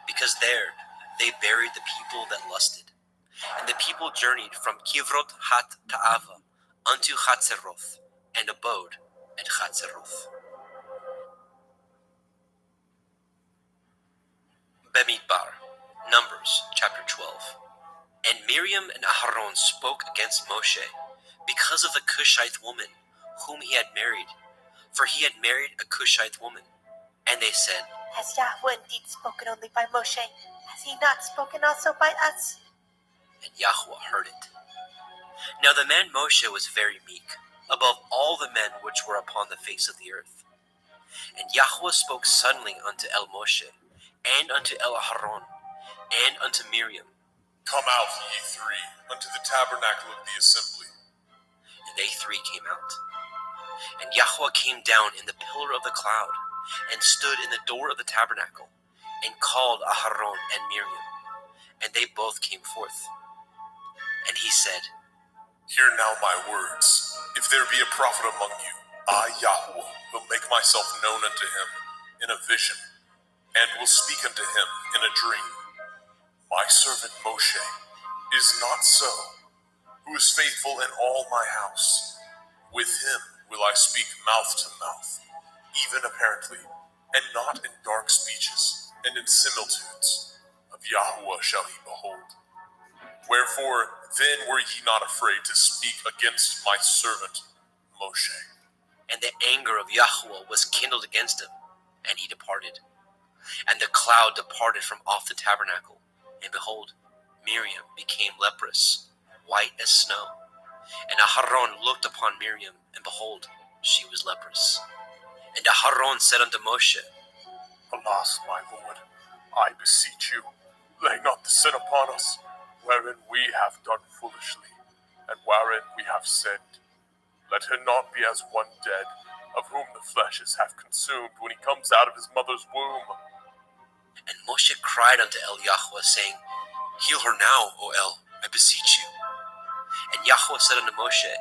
because there they buried the people that lusted. And the people journeyed from Kivrot hat Ta'ava unto Chatzeroth, and abode at Chatzeroth. Bemidbar, Numbers chapter 12. And Miriam and Aharon spoke against Moshe because of the Cushite woman whom he had married, for he had married a Cushite woman. And they said, Has Yahweh indeed spoken only by Moshe? Has he not spoken also by us? And Yahweh heard it. Now the man Moshe was very meek, above all the men which were upon the face of the earth. And Yahweh spoke suddenly unto El Moshe, and unto El Aharon, and unto Miriam. Come out, ye 3, unto the tabernacle of the assembly. And they 3 came out. And Yahweh came down in the pillar of the cloud, and stood in the door of the tabernacle, and called Aharon and Miriam. And they both came forth. And he said, Hear now my words. If there be a prophet among you, I, Yahweh, will make myself known unto him in a vision, and will speak unto him in a dream. My servant Moshe is not so, who is faithful in all my house. With him will I speak mouth to mouth, even apparently, and not in dark speeches, and in similitudes. Of Yahweh shall he behold. Wherefore then were ye not afraid to speak against my servant Moshe? And the anger of Yahweh was kindled against him, and he departed. And the cloud departed from off the tabernacle, and behold, Miriam became leprous, white as snow. And Aharon looked upon Miriam, and behold, she was leprous. And Aharon said unto Moshe, Alas, my Lord, I beseech you, lay not the sin upon us, wherein we have done foolishly, and wherein we have sinned. Let her not be as one dead, of whom the flesh is half consumed when he comes out of his mother's womb. And Moshe cried unto El Yahweh, saying, Heal her now, O El, I beseech you. And Yahweh said unto Moshe,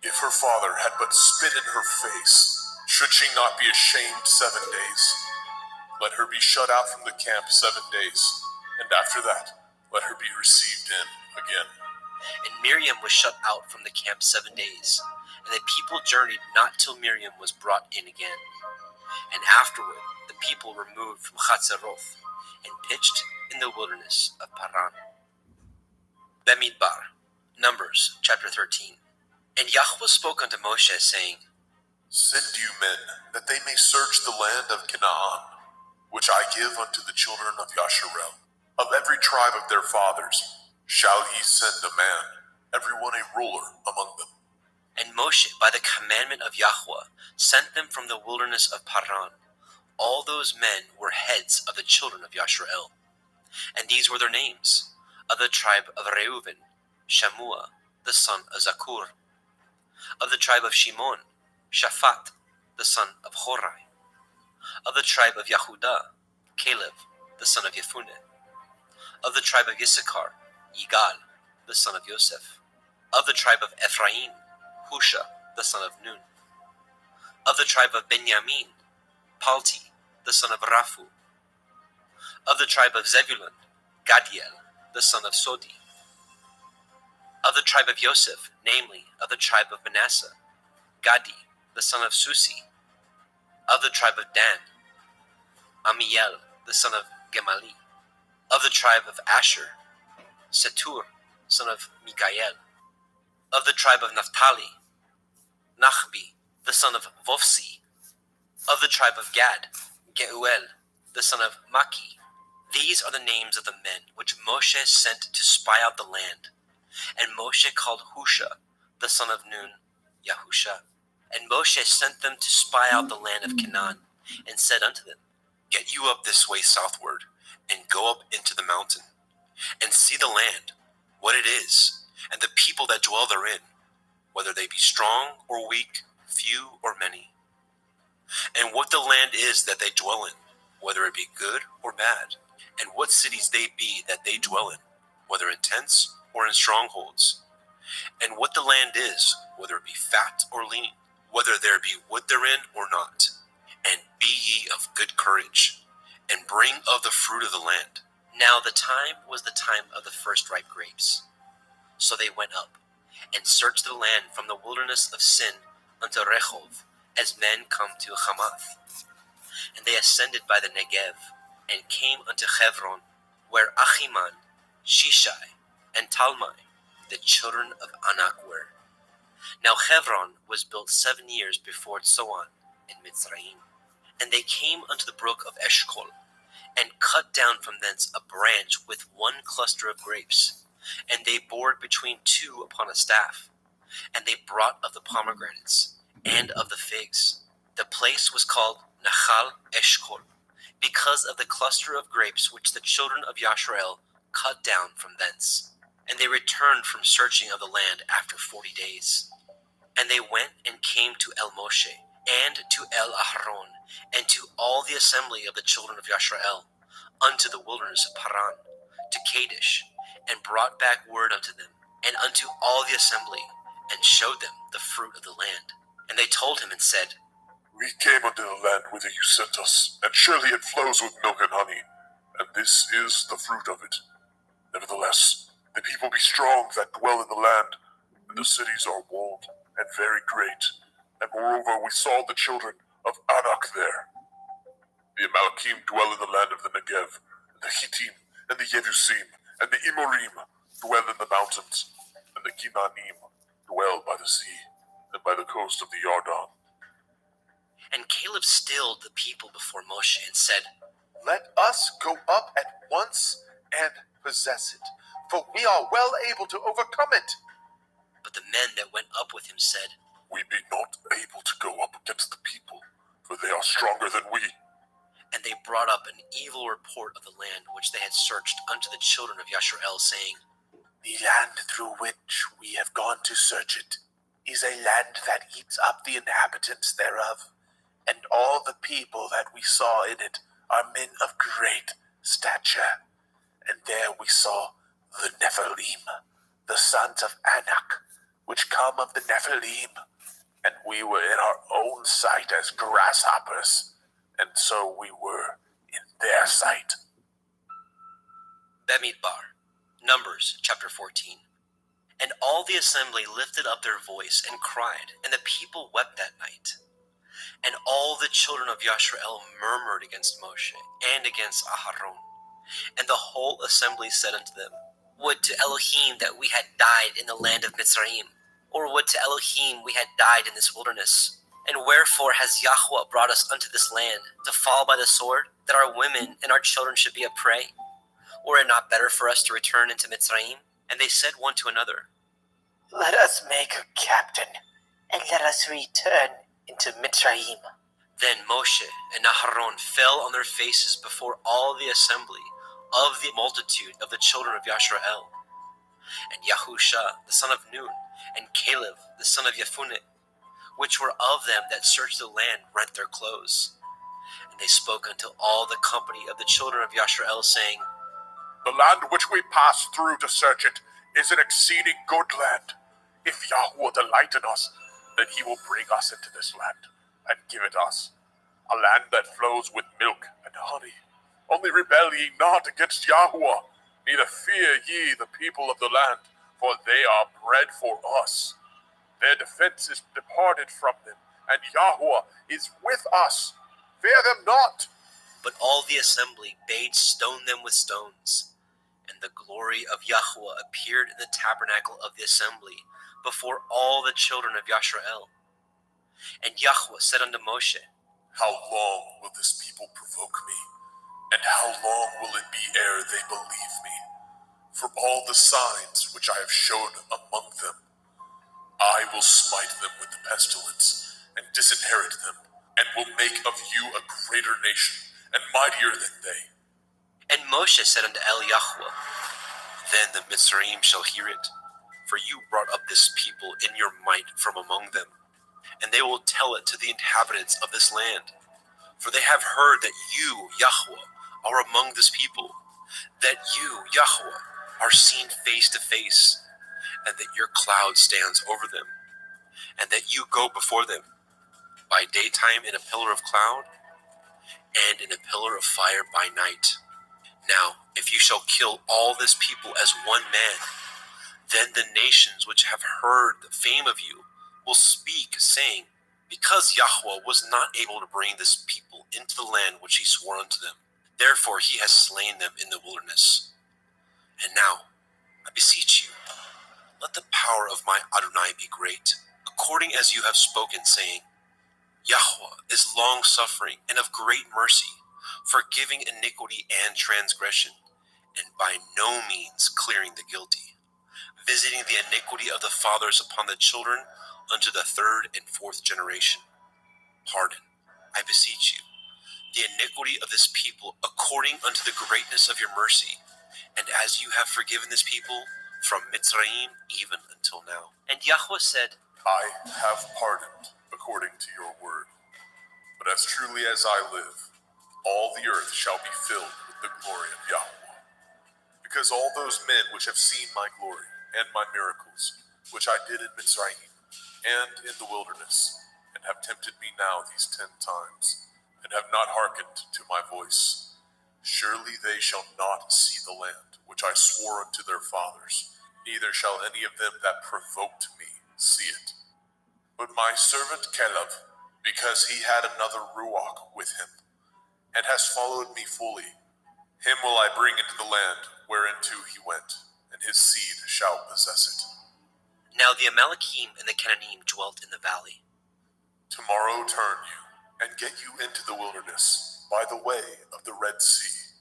If her father had but spit in her face, Should she not be ashamed 7 days? Let her be shut out from the camp 7 days, and after that, let her be received in again. And Miriam was shut out from the camp 7 days, and the people journeyed not till Miriam was brought in again. And afterward the people were moved from Chatzeroth, and pitched in the wilderness of Paran. Bemidbar, Numbers chapter 13. And Yahweh spoke unto Moshe, saying, Send you men, that they may search the land of Canaan, which I give unto the children of Yasharel. Of every tribe of their fathers shall ye send a man, every one a ruler among them. And Moshe, by the commandment of Yahweh, sent them from the wilderness of Paran. All those men were heads of the children of Yasharel. And these were their names: of the tribe of Reuven, Shammua, the son of Zakur; of the tribe of Shimon, Shaphat, the son of Horai; of the tribe of Yehudah, Caleb, the son of Yefuneh; of the tribe of Issachar, Yigal, the son of Yosef; of the tribe of Ephraim, Husha, the son of Nun; of the tribe of Benjamin, Palti, the son of Raphu; of the tribe of Zebulun, Gadiel, the son of Sodi; of the tribe of Yosef, namely, of the tribe of Manasseh, Gadi, the son of Susi; of the tribe of Dan, Amiel, the son of Gemali; of the tribe of Asher, Setur, son of Mikael; of the tribe of Naphtali, Nachbi, the son of Vofsi; of the tribe of Gad, Geuel, the son of Maki. These are the names of the men which Moshe sent to spy out the land. And Moshe called Husha, the son of Nun, Yahusha. And Moshe sent them to spy out the land of Canaan, and said unto them, Get you up this way southward, and go up into the mountain, and see the land, what it is, and the people that dwell therein, whether they be strong or weak, few or many, and what the land is that they dwell in, whether it be good or bad, and what cities they be that they dwell in, whether in tents or in strongholds, and what the land is, whether it be fat or lean, whether there be wood therein or not. And be ye of good courage, and bring of the fruit of the land. Now the time was the time of the first ripe grapes. So they went up, and searched the land from the wilderness of Sin unto Rehov, as men come to Hamath. And they ascended by the Negev, and came unto Hebron, where Achiman, Shishai, and Talmai, the children of Anak, were. Now Hebron was built 7 years before Tzoan in Mitzrayim. And they came unto the brook of Eshcol, and cut down from thence a branch with one cluster of grapes, and they bore it between two upon a staff. And they brought of the pomegranates, and of the figs. The place was called Nachal Eshcol, because of the cluster of grapes which the children of Yasharel cut down from thence. And they returned from searching of the land after 40 days. And they went and came to El Moshe, and to El Aharon, and to all the assembly of the children of Yasharel, unto the wilderness of Paran, to Kadesh, and brought back word unto them, and unto all the assembly, and showed them the fruit of the land. And they told him and said, We came unto the land whither you sent us, and surely it flows with milk and honey, and this is the fruit of it. Nevertheless, the people be strong that dwell in the land, and the cities are walled and very great. And moreover, we saw the children of Anak there. The Amalekim dwell in the land of the Negev, and the Hittim, and the Yebusim, and the Amorim dwell in the mountains, and the Kinanim dwell by the sea, and by the coast of the Yarden. And Caleb stilled the people before Moshe, and said, Let us go up at once and possess it, for we are well able to overcome it. But the men that went up with him said, We be not able to go up against the people, for they are stronger than we. And they brought up an evil report of the land which they had searched unto the children of Yasharel, saying, The land through which we have gone to search it is a land that eats up the inhabitants thereof, and all the people that we saw in it are men of great stature. And there we saw the Nephilim, the sons of Anak, which come of the Nephilim. and we were in our own sight as grasshoppers, and so we were in their sight. Bemidbar, Numbers chapter 14. And all the assembly lifted up their voice and cried, and the people wept that night. And all the children of Yashrael murmured against Moshe and against Aharon. And the whole assembly said unto them, Would to Elohim that we had died in the land of Mitzrayim, or would to Elohim we had died in this wilderness. And wherefore has Yahweh brought us unto this land, to fall by the sword, that our women and our children should be a prey? Were it not better for us to return into Mitzrayim? And they said one to another, Let us make a captain, and let us return into Mitzrayim. Then Moshe and Aharon fell on their faces before all the assembly of the multitude of the children of Yashrael. And Yahusha the son of Nun, and Caleb the son of Yefuneh, which were of them that searched the land, rent their clothes. And they spoke unto all the company of the children of Yashrael, saying, The land which we passed through to search it is an exceeding good land. If Yahweh delight in us, then he will bring us into this land and give it us, a land that flows with milk and honey. Only rebel ye not against Yahweh, neither fear ye the people of the land, for they are bread for us. Their defense is departed from them, and Yahweh is with us. Fear them not. But all the assembly bade stone them with stones. And the glory of Yahweh appeared in the tabernacle of the assembly before all the children of Yashrael. And Yahweh said unto Moshe, How long will this people provoke me? And how long will it be ere they believe me? For all the signs which I have shown among them, I will smite them with the pestilence, and disinherit them, and will make of you a greater nation, and mightier than they. And Moshe said unto Yahweh, Then the Mitzrayim shall hear it, for you brought up this people in your might from among them, and they will tell it to the inhabitants of this land. For they have heard that you, Yahweh, are among this people, that you, Yahweh, are seen face to face, and that your cloud stands over them, and that you go before them, by daytime in a pillar of cloud, and in a pillar of fire by night. Now, if you shall kill all this people as one man, then the nations which have heard the fame of you will speak, saying, Because Yahweh was not able to bring this people into the land which he swore unto them, therefore he has slain them in the wilderness. And now, I beseech you, let the power of my Adonai be great, according as you have spoken, saying, Yahweh is long-suffering and of great mercy, forgiving iniquity and transgression, and by no means clearing the guilty, visiting the iniquity of the fathers upon the children unto the third and fourth generation. Pardon, I beseech you, the iniquity of this people according unto the greatness of your mercy, and as you have forgiven this people from Mitzrayim even until now. And Yahweh said, I have pardoned according to your word. But as truly as I live, all the earth shall be filled with the glory of Yahweh. Because all those men which have seen my glory and my miracles, which I did in Mitzrayim and in the wilderness, and have tempted me now these 10 times, and have not hearkened to my voice, surely they shall not see the land which I swore unto their fathers, neither shall any of them that provoked me see it. But my servant Caleb, because he had another Ruach with him, and has followed me fully, him will I bring into the land whereinto he went, and his seed shall possess it. Now the Amalekim and the Canaanite dwelt in the valley. Tomorrow turn you, and get you into the wilderness, by the way of the Red Sea.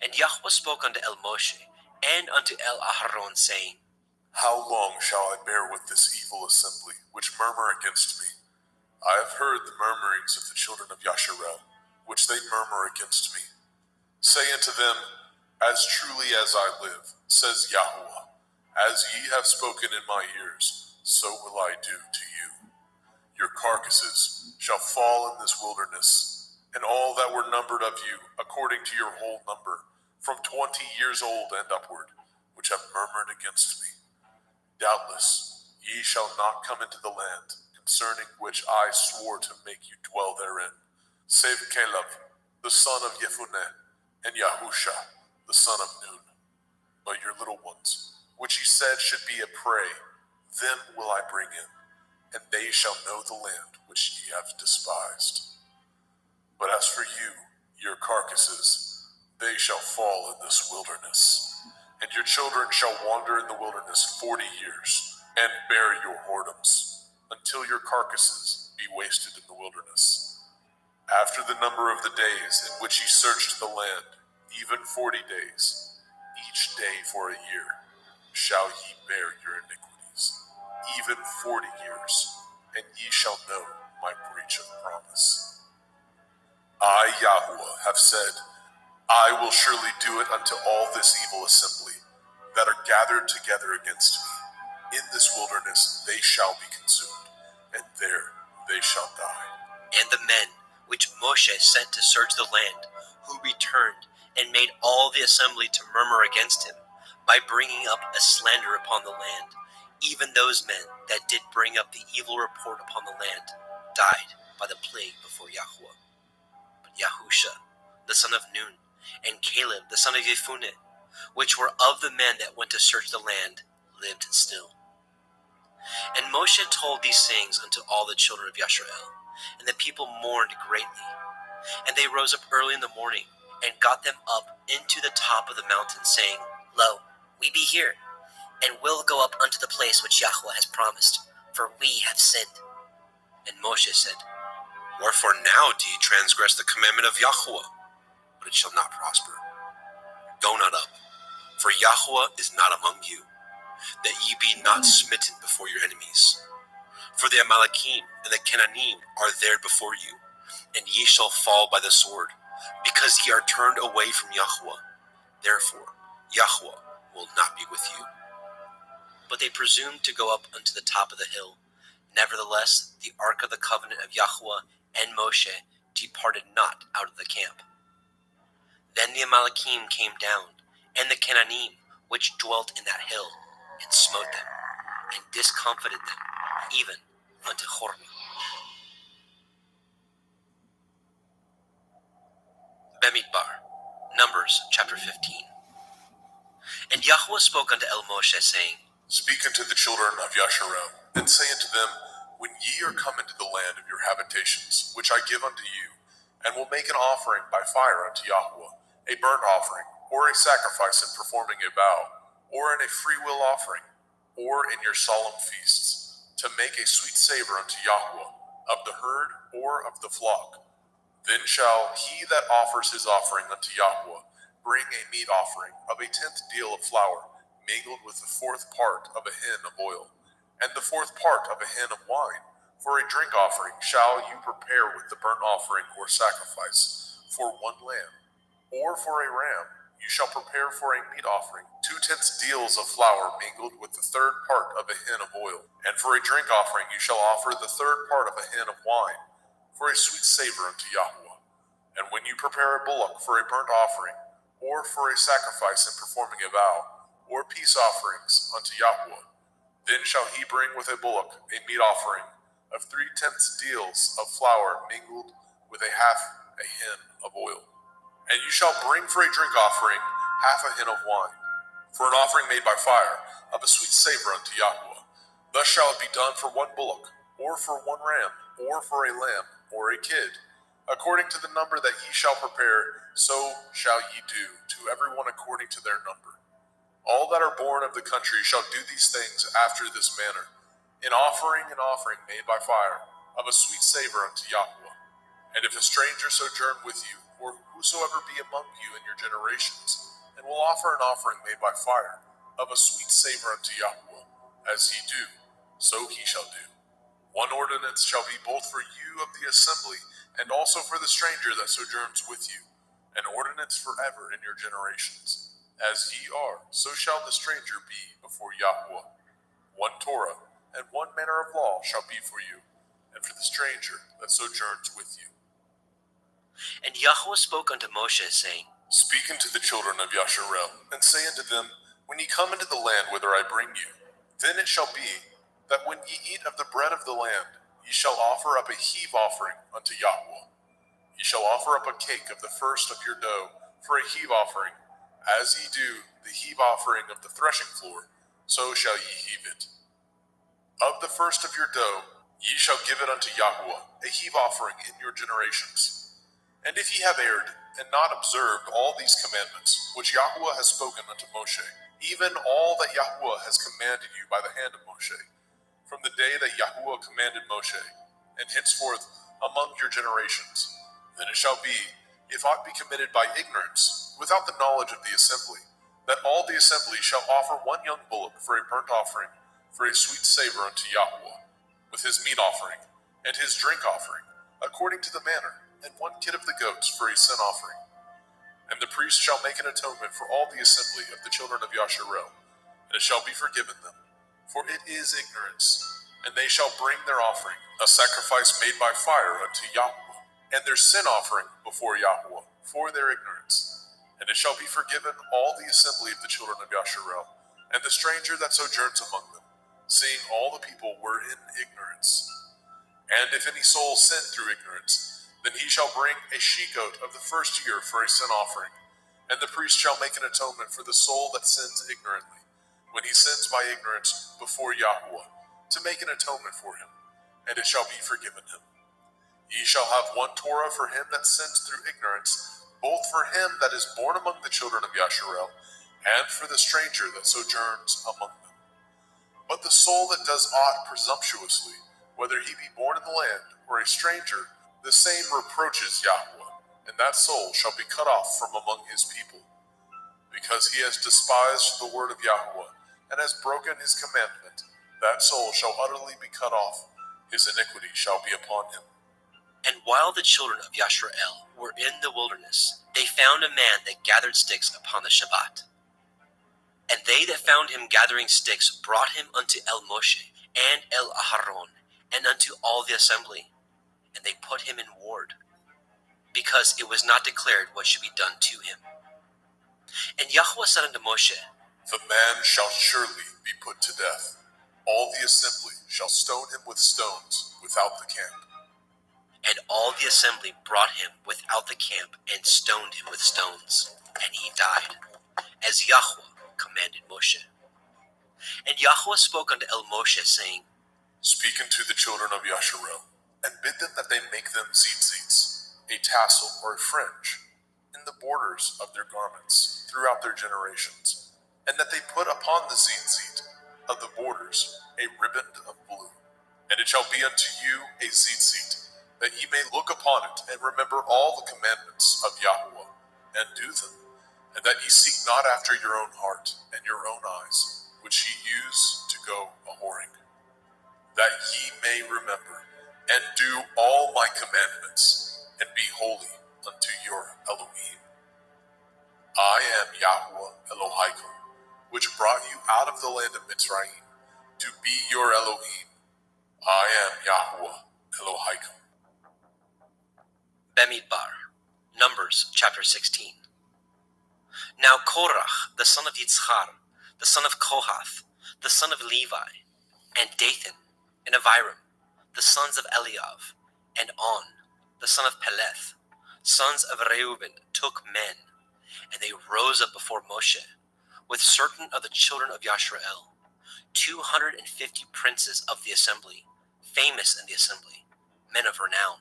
And Yahweh spoke unto Moshe and unto Aharon, saying, How long shall I bear with this evil assembly, which murmur against me? I have heard the murmurings of the children of Yasharel, which they murmur against me. Say unto them, As truly as I live, says Yahweh, as ye have spoken in my ears, so will I do to you. Your carcasses shall fall in this wilderness, and all that were numbered of you, according to your whole number, from 20 years old and upward, which have murmured against me. Doubtless, ye Ye shall not come into the land, concerning which I swore to make you dwell therein, save Caleb, the son of Jephunneh, and Yahusha, the son of Nun. But your little ones, which ye said should be a prey, them will I bring in, and they shall know the land which ye have despised. But as for you, your carcasses, they shall fall in this wilderness, and your children shall wander in the wilderness 40 years, and bear your whoredoms, until your carcasses be wasted in the wilderness. After the number of the days in which ye searched the land, even 40 days, each day for a year, shall ye bear your iniquities, even 40 years, and ye shall know my breach of promise. I, Yahuwah, have said, I will surely do it unto all this evil assembly that are gathered together against me. In this wilderness they shall be consumed, and there they shall die. And the men which Moshe sent to search the land, who returned and made all the assembly to murmur against him, by bringing up a slander upon the land, even those men that did bring up the evil report upon the land, died by the plague before Yahuwah. But Yahusha, the son of Nun, and Caleb, the son of Jephunneh, which were of the men that went to search the land, lived still. And Moshe told these things unto all the children of Yisrael, and the people mourned greatly. And they rose up early in the morning, and got them up into the top of the mountain, saying, Lo, we be here, and will go up unto the place which Yahuwah has promised, for we have sinned. And Moshe said, Wherefore now do ye transgress the commandment of Yahuwah? But it shall not prosper. Go not up, for Yahuwah is not among you, that ye be not smitten before your enemies. For the Amalekim and the Cananim are there before you, and ye shall fall by the sword, because ye are turned away from Yahuwah. Therefore Yahuwah will not be with you. But they presumed to go up unto the top of the hill. Nevertheless, the ark of the covenant of Yahuwah and Moshe departed not out of the camp. Then the Amalekim came down, and the Cananim, which dwelt in that hill, and smote them, and discomfited them, even unto Hormah. Bemidbar, Numbers chapter 15. And Yahuwah spoke unto El Moshe, saying, Speak unto the children of Yasharel, and say unto them, When ye are come into the land of your habitations, which I give unto you, and will make an offering by fire unto Yahuwah, a burnt offering, or a sacrifice in performing a vow, or in a freewill offering, or in your solemn feasts, to make a sweet savor unto Yahuwah, of the herd or of the flock. Then shall he that offers his offering unto Yahuwah bring a meat offering of a 10th deal of flour, mingled with the 4th part of a hin of oil, and the 4th part of a hin of wine. For a drink offering shall you prepare with the burnt offering or sacrifice, for 1 lamb, or for a ram you shall prepare for a meat offering 2/10 deals of flour mingled with the 3rd part of a hin of oil. And for a drink offering you shall offer the 3rd part of a hin of wine, for a sweet savor unto Yahuwah. And when you prepare a bullock for a burnt offering, or for a sacrifice in performing a vow, or peace offerings unto Yahuwah, then shall he bring with a bullock a meat offering of 3/10 deals of flour mingled with a half a hin of oil. And you shall bring for a drink offering half a hin of wine, for an offering made by fire, of a sweet savor unto Yahuwah. Thus shall it be done for 1 bullock, or for 1 ram, or for a lamb, or a kid. According to the number that ye shall prepare, so shall ye do to everyone according to their number. All that are born of the country shall do these things after this manner, an offering made by fire, of a sweet savor unto Yahuwah. And if a stranger sojourn with you, or whosoever be among you in your generations, and will offer an offering made by fire, of a sweet savor unto Yahuwah, as ye do, so he shall do. 1 ordinance shall be both for you of the assembly, and also for the stranger that sojourns with you, an ordinance forever in your generations. As ye are, so shall the stranger be before Yahuwah. 1 Torah, and 1 manner of law shall be for you, and for the stranger that sojourns with you. And Yahuwah spoke unto Moshe, saying, Speak unto the children of Yasharel, and say unto them, When ye come into the land whither I bring you, then it shall be that when ye eat of the bread of the land, ye shall offer up a heave offering unto Yahweh. Ye shall offer up a cake of the first of your dough for a heave offering. As ye do the heave offering of the threshing floor, so shall ye heave it. Of the first of your dough, ye shall give it unto Yahweh, a heave offering in your generations. And if ye have erred, and not observed all these commandments, which Yahweh has spoken unto Moshe, even all that Yahweh has commanded you by the hand of Moshe, from the day that Yahweh commanded Moshe, and henceforth among your generations, then it shall be, if aught be committed by ignorance, without the knowledge of the assembly, that all the assembly shall offer one young bullock for a burnt offering, for a sweet savor unto Yahweh, with his meat offering, and his drink offering, according to the manner, and one kid of the goats for a sin offering. And the priest shall make an atonement for all the assembly of the children of Yasharel, and it shall be forgiven them, for it is ignorance. And they shall bring their offering, a sacrifice made by fire unto Yahweh, and their sin offering before Yahweh, for their ignorance. And it shall be forgiven all the assembly of the children of Yasharel, and the stranger that sojourns among them, seeing all the people were in ignorance. And if any soul sin through ignorance, then he shall bring a she-goat of the first year for a sin offering, and the priest shall make an atonement for the soul that sins ignorantly, when he sins by ignorance before Yahweh, to make an atonement for him, and it shall be forgiven him. Ye shall have one Torah for him that sins through ignorance, both for him that is born among the children of Yasharel, and for the stranger that sojourns among them. But the soul that does aught presumptuously, whether he be born in the land or a stranger, the same reproaches Yahweh, and that soul shall be cut off from among his people. Because he has despised the word of Yahweh, and has broken his commandment, that soul shall utterly be cut off, his iniquity shall be upon him. And while the children of Yashrael were in the wilderness, they found a man that gathered sticks upon the Shabbat. And they that found him gathering sticks brought him unto El Moshe and El Aharon, and unto all the assembly, and they put him in ward, because it was not declared what should be done to him. And Yahweh said unto Moshe, The man shall surely be put to death. All the assembly shall stone him with stones without the camp. And all the assembly brought him without the camp, and stoned him with stones, and he died, as Yahweh commanded Moshe. And Yahweh spoke unto El Moshe, saying, Speak unto the children of Yasharel, and bid them that they make them tzitzits, a tassel or a fringe, in the borders of their garments throughout their generations, and that they put upon the tzitzit of the borders a riband of blue. And it shall be unto you a tzitzit, that ye may look upon it and remember all the commandments of Yahweh, and do them, and that ye seek not after your own heart and your own eyes, which ye use to go a-whoring, that ye may remember and do all my commandments, and be holy unto your Elohim. I am Yahweh Elohaikum, which brought you out of the land of Mitzrayim, to be your Elohim. I am Yahweh Elohaikum. Bemidbar, Numbers chapter 16. Now Korach, the son of Yitzchar, the son of Kohath, the son of Levi, and Dathan, and Abiram, the sons of Eliav, and On, the son of Peleth, sons of Reuben, took men, and they rose up before Moshe, with certain of the children of Yashrael, 250 princes of the assembly, famous in the assembly, men of renown.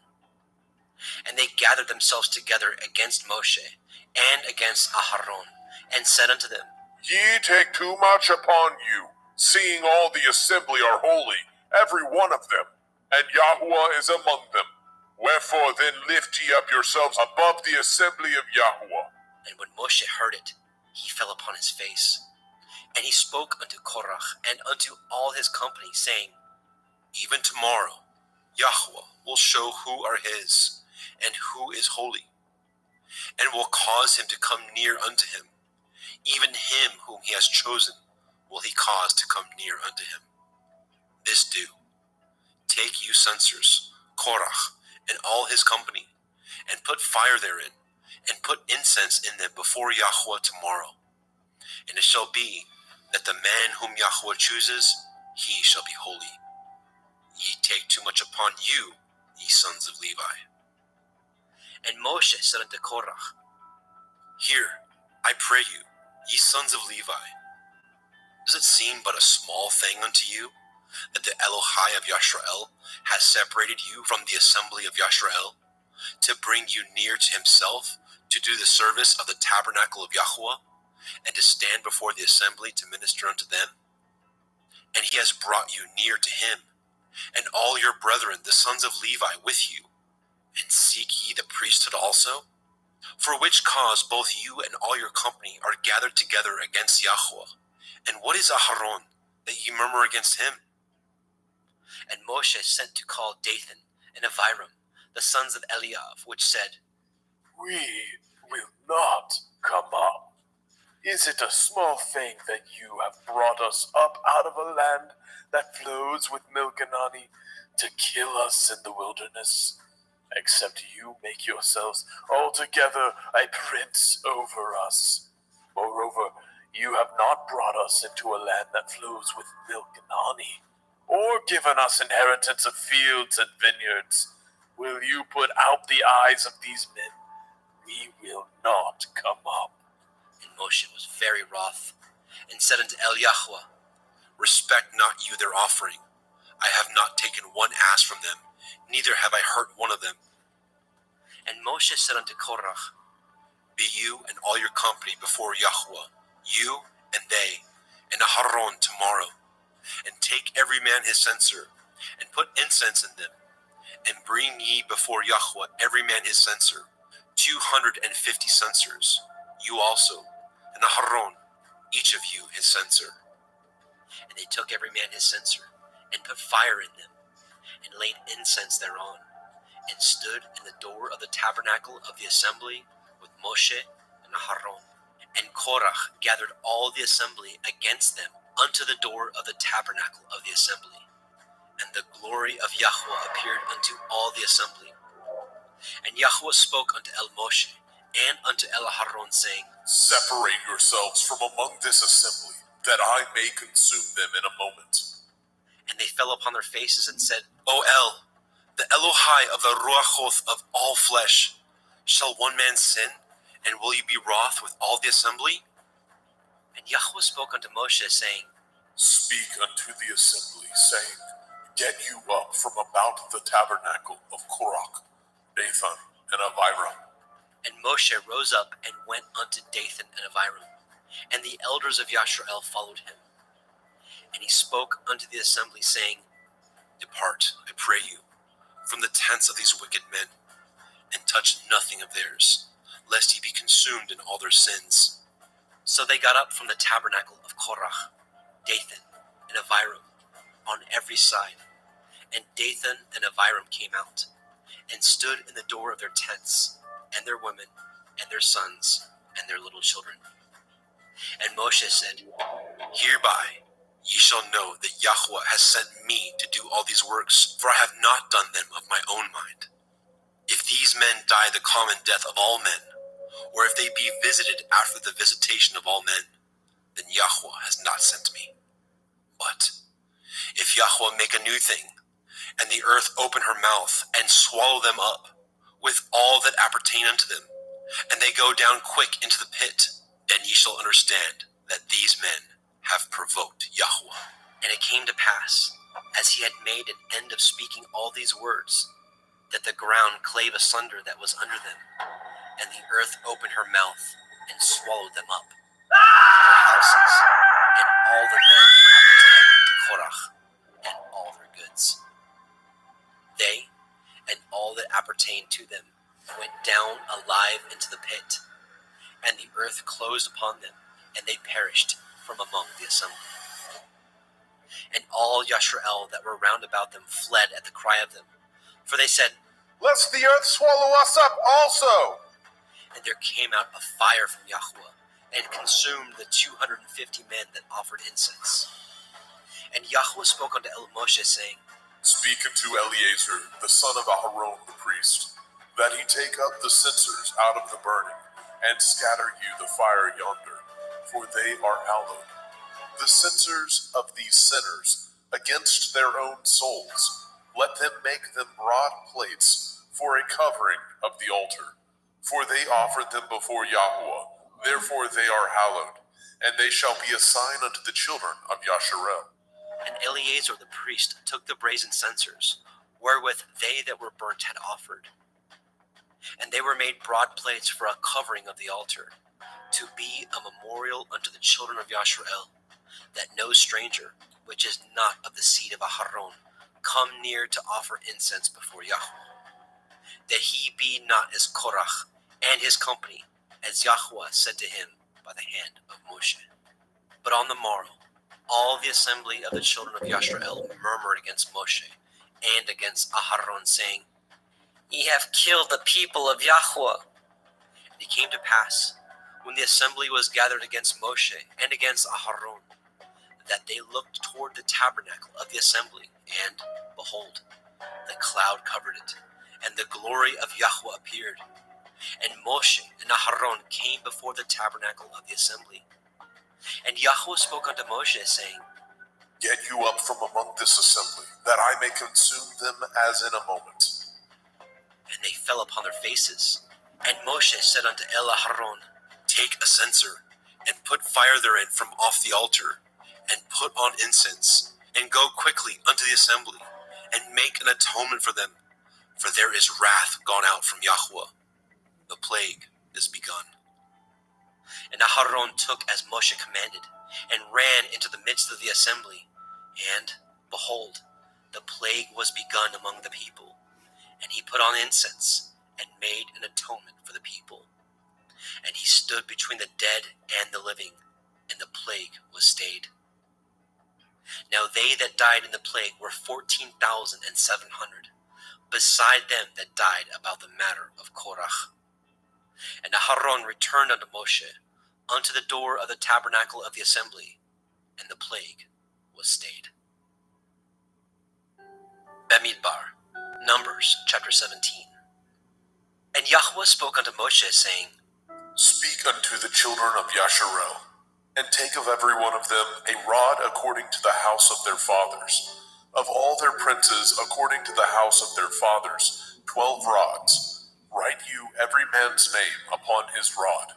And they gathered themselves together against Moshe, and against Aharon, and said unto them, Ye take too much upon you, seeing all the assembly are holy, every one of them, and Yahweh is among them. Wherefore then lift ye up yourselves above the assembly of Yahweh. And when Moshe heard it, he fell upon his face. And he spoke unto Korach and unto all his company, saying, Even tomorrow Yahweh will show who are his, and who is holy, and will cause him to come near unto him. Even him whom he has chosen will he cause to come near unto him. This do. Take you censers, Korach, and all his company, and put fire therein, and put incense in them before Yahweh tomorrow. And it shall be that the man whom Yahweh chooses, he shall be holy. Ye take too much upon you, ye sons of Levi. And Moshe said unto Korach, Hear, I pray you, ye sons of Levi, does it seem but a small thing unto you, that the Elohai of Yashrael has separated you from the assembly of Yashrael, to bring you near to himself, to do the service of the tabernacle of Yahweh, and to stand before the assembly to minister unto them? And he has brought you near to him, and all your brethren, the sons of Levi, with you. And seek ye the priesthood also? For which cause both you and all your company are gathered together against Yahweh. And what is Aharon, that ye murmur against him? And Moshe sent to call Dathan and Abiram, the sons of Eliav, which said, We will not come up. Is it a small thing that you have brought us up out of a land that flows with milk and honey to kill us in the wilderness? Except you make yourselves altogether a prince over us. Moreover, you have not brought us into a land that flows with milk and honey, or given us inheritance of fields and vineyards. Will you put out the eyes of these men? We will not come up. And Moshe was very wroth, and said unto Eliyahu, Respect not you their offering. I have not taken one ass from them, neither have I hurt one of them. And Moshe said unto Korach, Be you and all your company before Yahweh, you and they, and Aharon tomorrow, and take every man his censer, and put incense in them, and bring ye before Yahweh every man his censer, 250 censers, you also, and Aharon, each of you his censer. And they took every man his censer, and put fire in them, and laid incense thereon, and stood in the door of the tabernacle of the assembly with Moshe and Aharon. And Korach gathered all the assembly against them unto the door of the tabernacle of the assembly. And the glory of Yahweh appeared unto all the assembly. And Yahweh spoke unto Moshe and unto Aharon, saying, Separate yourselves from among this assembly, that I may consume them in a moment. And they fell upon their faces and said, O El, the Elohai of the Ruachoth of all flesh, shall one man sin, and will you be wroth with all the assembly? And Yahweh spoke unto Moshe, saying, Speak unto the assembly, saying, Get you up from about the tabernacle of Korach, Dathan, and Abiram. And Moshe rose up and went unto Dathan and Abiram, and the elders of Yashrael followed him. And he spoke unto the assembly, saying, Depart, I pray you, from the tents of these wicked men, and touch nothing of theirs, lest ye be consumed in all their sins. So they got up from the tabernacle of Korach, Dathan, and Abiram, on every side. And Dathan and Abiram came out, and stood in the door of their tents, and their women, and their sons, and their little children. And Moshe said, Hereby ye shall know that Yahweh has sent me to do all these works, for I have not done them of my own mind. If these men die the common death of all men, or if they be visited after the visitation of all men, then Yahweh has not sent me. But if Yahweh make a new thing, and the earth open her mouth, and swallow them up, with all that appertain unto them, and they go down quick into the pit, then ye shall understand that these men have provoked Yahweh. And it came to pass, as he had made an end of speaking all these words, that the ground clave asunder that was under them, and the earth opened her mouth, and swallowed them up, their houses, and all the men that appertained to Korach, and all their goods. They, and all that appertained to them, went down alive into the pit, and the earth closed upon them, and they perished from among the assembly. And all Yashrael that were round about them fled at the cry of them, for they said, Lest the earth swallow us up also. And there came out a fire from Yahweh, and consumed the 250 men that offered incense. And Yahweh spoke unto Moshe, saying, Speak unto Eleazar, the son of Aharon the priest, that he take up the censers out of the burning, and scatter you the fire yonder, for they are hallowed. The censers of these sinners against their own souls. Let them make them broad plates for a covering of the altar. For they offered them before Yahweh, therefore they are hallowed, and they shall be a sign unto the children of Yasharel. And Eleazar the priest took the brazen censers, wherewith they that were burnt had offered. And they were made broad plates for a covering of the altar, to be a memorial unto the children of Yasharel, that no stranger, which is not of the seed of Aharon, come near to offer incense before Yahweh, that he be not as Korach and his company, as Yahweh said to him by the hand of Moshe. But on the morrow, all the assembly of the children of Yasharel murmured against Moshe and against Aharon, saying, Ye have killed the people of Yahweh. And it came to pass, when the assembly was gathered against Moshe and against Aharon, that they looked toward the tabernacle of the assembly, and, behold, the cloud covered it, and the glory of Yahweh appeared. And Moshe and Aharon came before the tabernacle of the assembly. And Yahweh spoke unto Moshe, saying, Get you up from among this assembly, that I may consume them as in a moment. And they fell upon their faces. And Moshe said unto Aharon, Take a censer, and put fire therein from off the altar, and put on incense, and go quickly unto the assembly, and make an atonement for them, for there is wrath gone out from Yahweh. The plague is begun. And Aharon took as Moshe commanded, and ran into the midst of the assembly, and, behold, the plague was begun among the people. And he put on incense, and made an atonement for the people. And he stood between the dead and the living, and the plague was stayed. Now they that died in the plague were 14,700, beside them that died about the matter of Korach. And Aharon returned unto Moshe, unto the door of the tabernacle of the assembly, and the plague was stayed. Bamidbar, Numbers chapter 17. And Yahweh spoke unto Moshe, saying, Speak unto the children of Yasharel, and take of every one of them a rod according to the house of their fathers. Of all their princes according to the house of their fathers, 12 rods. Write you every man's name upon his rod.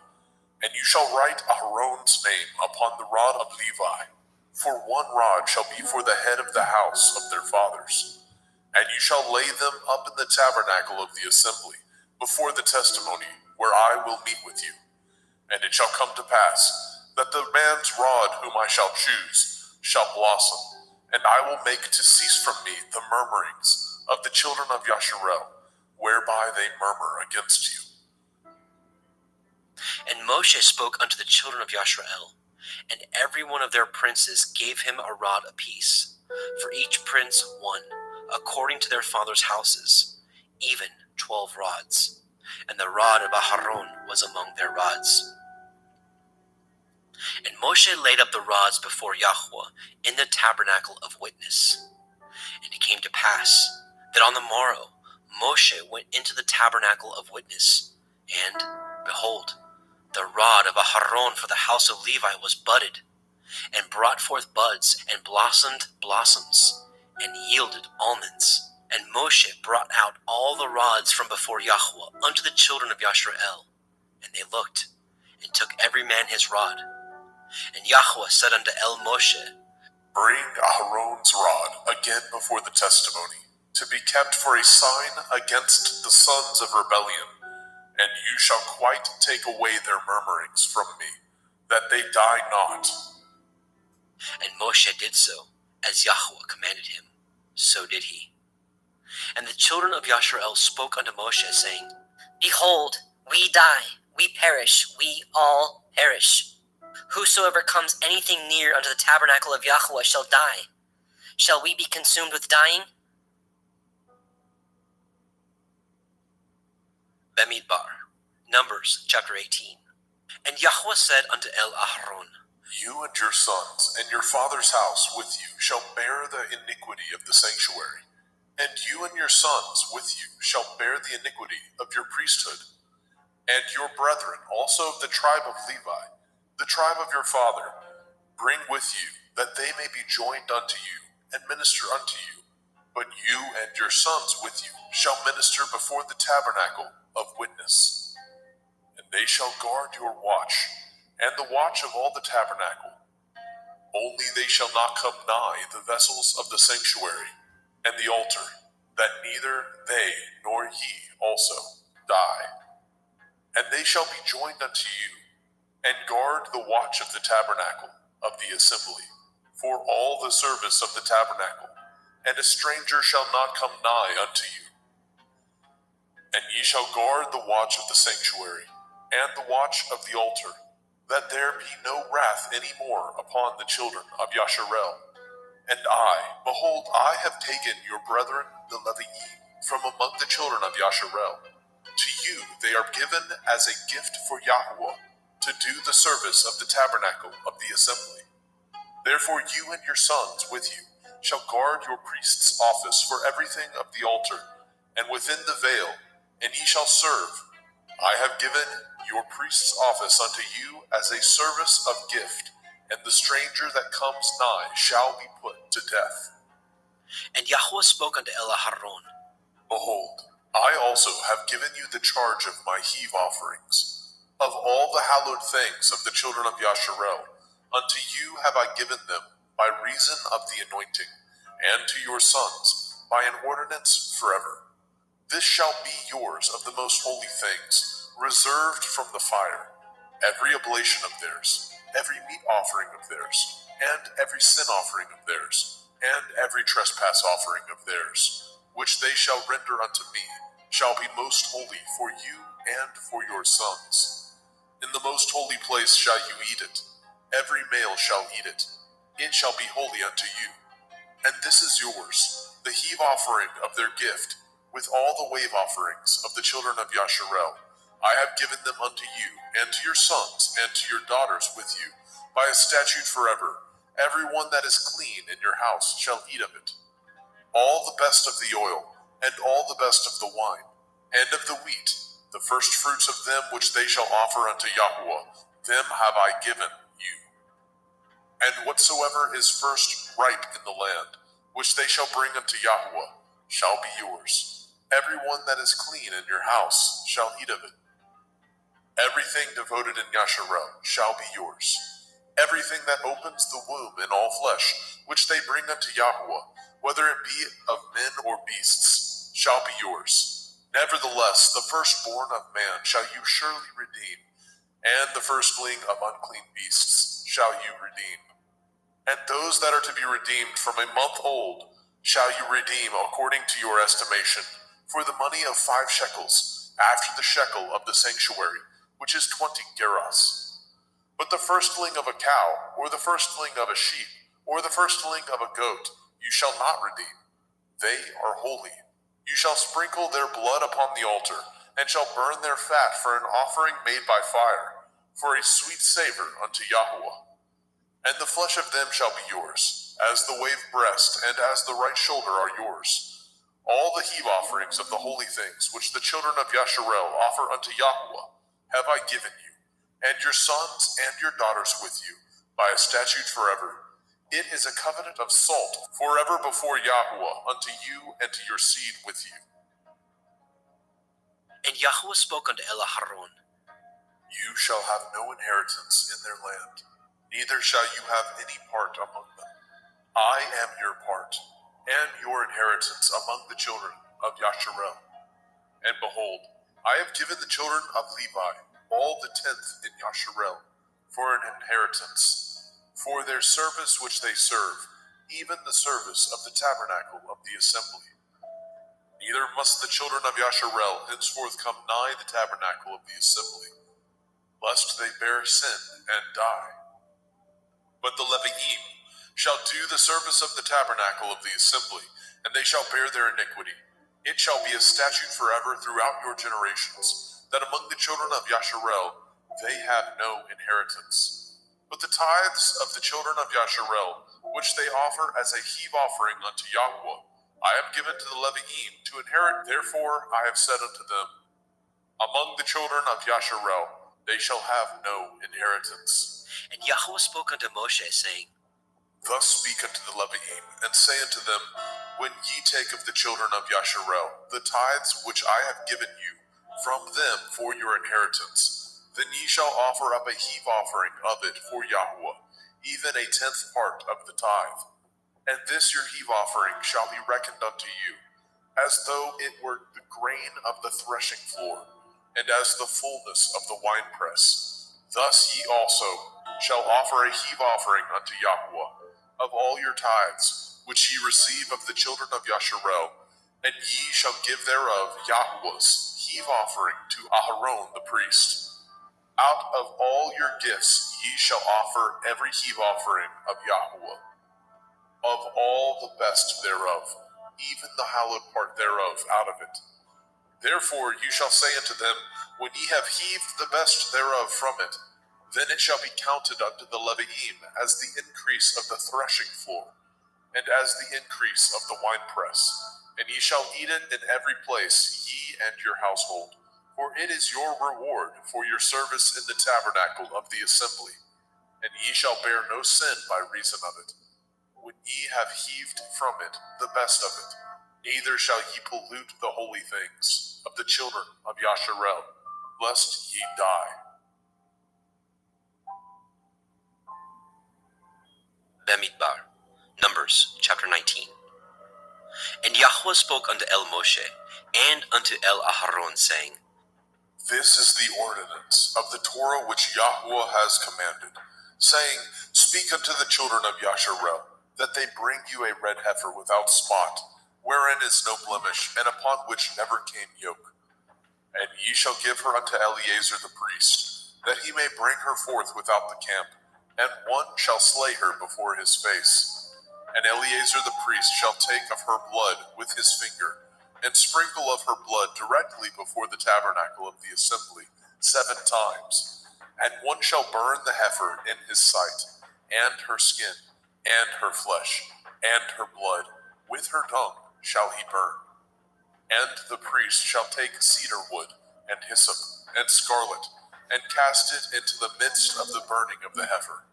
And you shall write Aharon's name upon the rod of Levi. For one rod shall be for the head of the house of their fathers. And you shall lay them up in the tabernacle of the assembly, before the testimony, where I will meet with you. And it shall come to pass, that the man's rod whom I shall choose shall blossom, and I will make to cease from me the murmurings of the children of Yasharel, whereby they murmur against you. And Moshe spoke unto the children of Yasharel, and every one of their princes gave him a rod apiece, for each prince one, according to their fathers' houses, even 12 rods. And the rod of Aharon was among their rods. And Moshe laid up the rods before Yahweh in the tabernacle of witness. And it came to pass that on the morrow Moshe went into the tabernacle of witness, and, behold, the rod of Aharon for the house of Levi was budded, and brought forth buds, and blossomed blossoms, and yielded almonds. And Moshe brought out all the rods from before Yahweh unto the children of Yasharel. And they looked, and took every man his rod. And Yahweh said unto Moshe, Bring Aharon's rod again before the testimony, to be kept for a sign against the sons of rebellion. And you shall quite take away their murmurings from me, that they die not. And Moshe did so, as Yahweh commanded him. So did he. And the children of Yasharel spoke unto Moshe, saying, Behold, we die, we perish, we all perish. Whosoever comes anything near unto the tabernacle of Yahweh shall die. Shall we be consumed with dying? Bamidbar, Numbers chapter 18. And Yahweh said unto Aharon, You and your sons and your father's house with you shall bear the iniquity of the sanctuary, and you and your sons with you shall bear the iniquity of your priesthood, and your brethren also of the tribe of Levi, the tribe of your father, bring with you, that they may be joined unto you, and minister unto you. But you and your sons with you shall minister before the tabernacle of witness. And they shall guard your watch, and the watch of all the tabernacle. Only they shall not come nigh the vessels of the sanctuary and the altar, that neither they nor ye also die. And they shall be joined unto you, and guard the watch of the tabernacle of the assembly, for all the service of the tabernacle, and a stranger shall not come nigh unto you. And ye shall guard the watch of the sanctuary, and the watch of the altar, that there be no wrath any more upon the children of Yasharel. And I, behold, I have taken your brethren the Levi'im from among the children of Yasharel. To you they are given as a gift for Yahweh, to do the service of the tabernacle of the assembly. Therefore you and your sons with you shall guard your priest's office for everything of the altar, and within the veil, and ye shall serve. I have given your priest's office unto you as a service of gift, and the stranger that comes nigh shall be put to death. And Yahweh spoke unto Elaharon, Behold, I also have given you the charge of my heave offerings. Of all the hallowed things of the children of Yasharel, unto you have I given them by reason of the anointing, and to your sons by an ordinance forever. This shall be yours of the most holy things, reserved from the fire, every oblation of theirs, every meat offering of theirs, and every sin offering of theirs, and every trespass offering of theirs, which they shall render unto me, shall be most holy for you and for your sons. In the most holy place shall you eat it, every male shall eat it, it shall be holy unto you. And this is yours, the heave offering of their gift, with all the wave offerings of the children of Yasharel. I have given them unto you, and to your sons, and to your daughters with you, by a statute forever. Every one that is clean in your house shall eat of it. All the best of the oil, and all the best of the wine, and of the wheat, the first fruits of them which they shall offer unto Yahweh, them have I given you. And whatsoever is first ripe in the land, which they shall bring unto Yahweh, shall be yours. Every one that is clean in your house shall eat of it. Everything devoted in Yasharel shall be yours. Everything that opens the womb in all flesh, which they bring unto Yahweh, whether it be of men or beasts, shall be yours. Nevertheless, the firstborn of man shall you surely redeem, and the firstling of unclean beasts shall you redeem. And those that are to be redeemed from a month old shall you redeem according to your estimation, for the money of 5 shekels, after the shekel of the sanctuary, which is 20 gerahs. But the firstling of a cow, or the firstling of a sheep, or the firstling of a goat, you shall not redeem. They are holy. You shall sprinkle their blood upon the altar, and shall burn their fat for an offering made by fire, for a sweet savor unto Yahweh. And the flesh of them shall be yours, as the wave breast and as the right shoulder are yours. All the heave offerings of the holy things which the children of Yasharel offer unto Yahweh have I given you, and your sons and your daughters with you, by a statute forever. It is a covenant of salt forever before Yahweh unto you and to your seed with you. And Yahweh spoke unto Elaharon, You shall have no inheritance in their land, neither shall you have any part among them. I am your part, and your inheritance among the children of Yasharel. And behold, I have given the children of Levi all the 10th in Yasharel for an inheritance, for their service which they serve, even the service of the tabernacle of the assembly. Neither must the children of Yasharel henceforth come nigh the tabernacle of the assembly, lest they bear sin and die. But the Levi'im shall do the service of the tabernacle of the assembly, and they shall bear their iniquity. It shall be a statute forever throughout your generations, that among the children of Yasharel they have no inheritance. But the tithes of the children of Yasharel, which they offer as a heave offering unto Yahweh, I have given to the Levi'im to inherit. Therefore I have said unto them, Among the children of Yasharel they shall have no inheritance. And Yahweh spoke unto Moshe, saying, Thus speak unto the Leviim, and say unto them, When ye take of the children of Yasharel the tithes which I have given you from them for your inheritance, then ye shall offer up a heave offering of it for Yahweh, even a 10th part of the tithe. And this your heave offering shall be reckoned unto you, as though it were the grain of the threshing floor, and as the fullness of the winepress. Thus ye also shall offer a heave offering unto Yahweh of all your tithes, which ye receive of the children of Yasharel, and ye shall give thereof Yahweh's heave offering to Aharon the priest. Out of all your gifts ye shall offer every heave offering of Yahweh, of all the best thereof, even the hallowed part thereof out of it. Therefore you shall say unto them, When ye have heaved the best thereof from it, then it shall be counted unto the Leviim as the increase of the threshing floor, and as the increase of the winepress. And ye shall eat it in every place, ye and your household, for it is your reward for your service in the tabernacle of the assembly. And ye shall bear no sin by reason of it, when ye have heaved from it the best of it. Neither shall ye pollute the holy things of the children of Yasharel, lest ye die. Bamidbar, Numbers chapter 19. And Yahweh spoke unto El Moshe and unto El Aharon, saying, This is the ordinance of the Torah which Yahweh has commanded, saying, Speak unto the children of Yasharel, that they bring you a red heifer without spot, wherein is no blemish, and upon which never came yoke. And ye shall give her unto Eleazar the priest, that he may bring her forth without the camp, and one shall slay her before his face. And Eleazar the priest shall take of her blood with his finger, and sprinkle of her blood directly before the tabernacle of the assembly 7 times. And one shall burn the heifer in his sight, and her skin, and her flesh, and her blood, with her dung shall he burn. And the priest shall take cedar wood, and hyssop, and scarlet, and cast it into the midst of the burning of the heifer.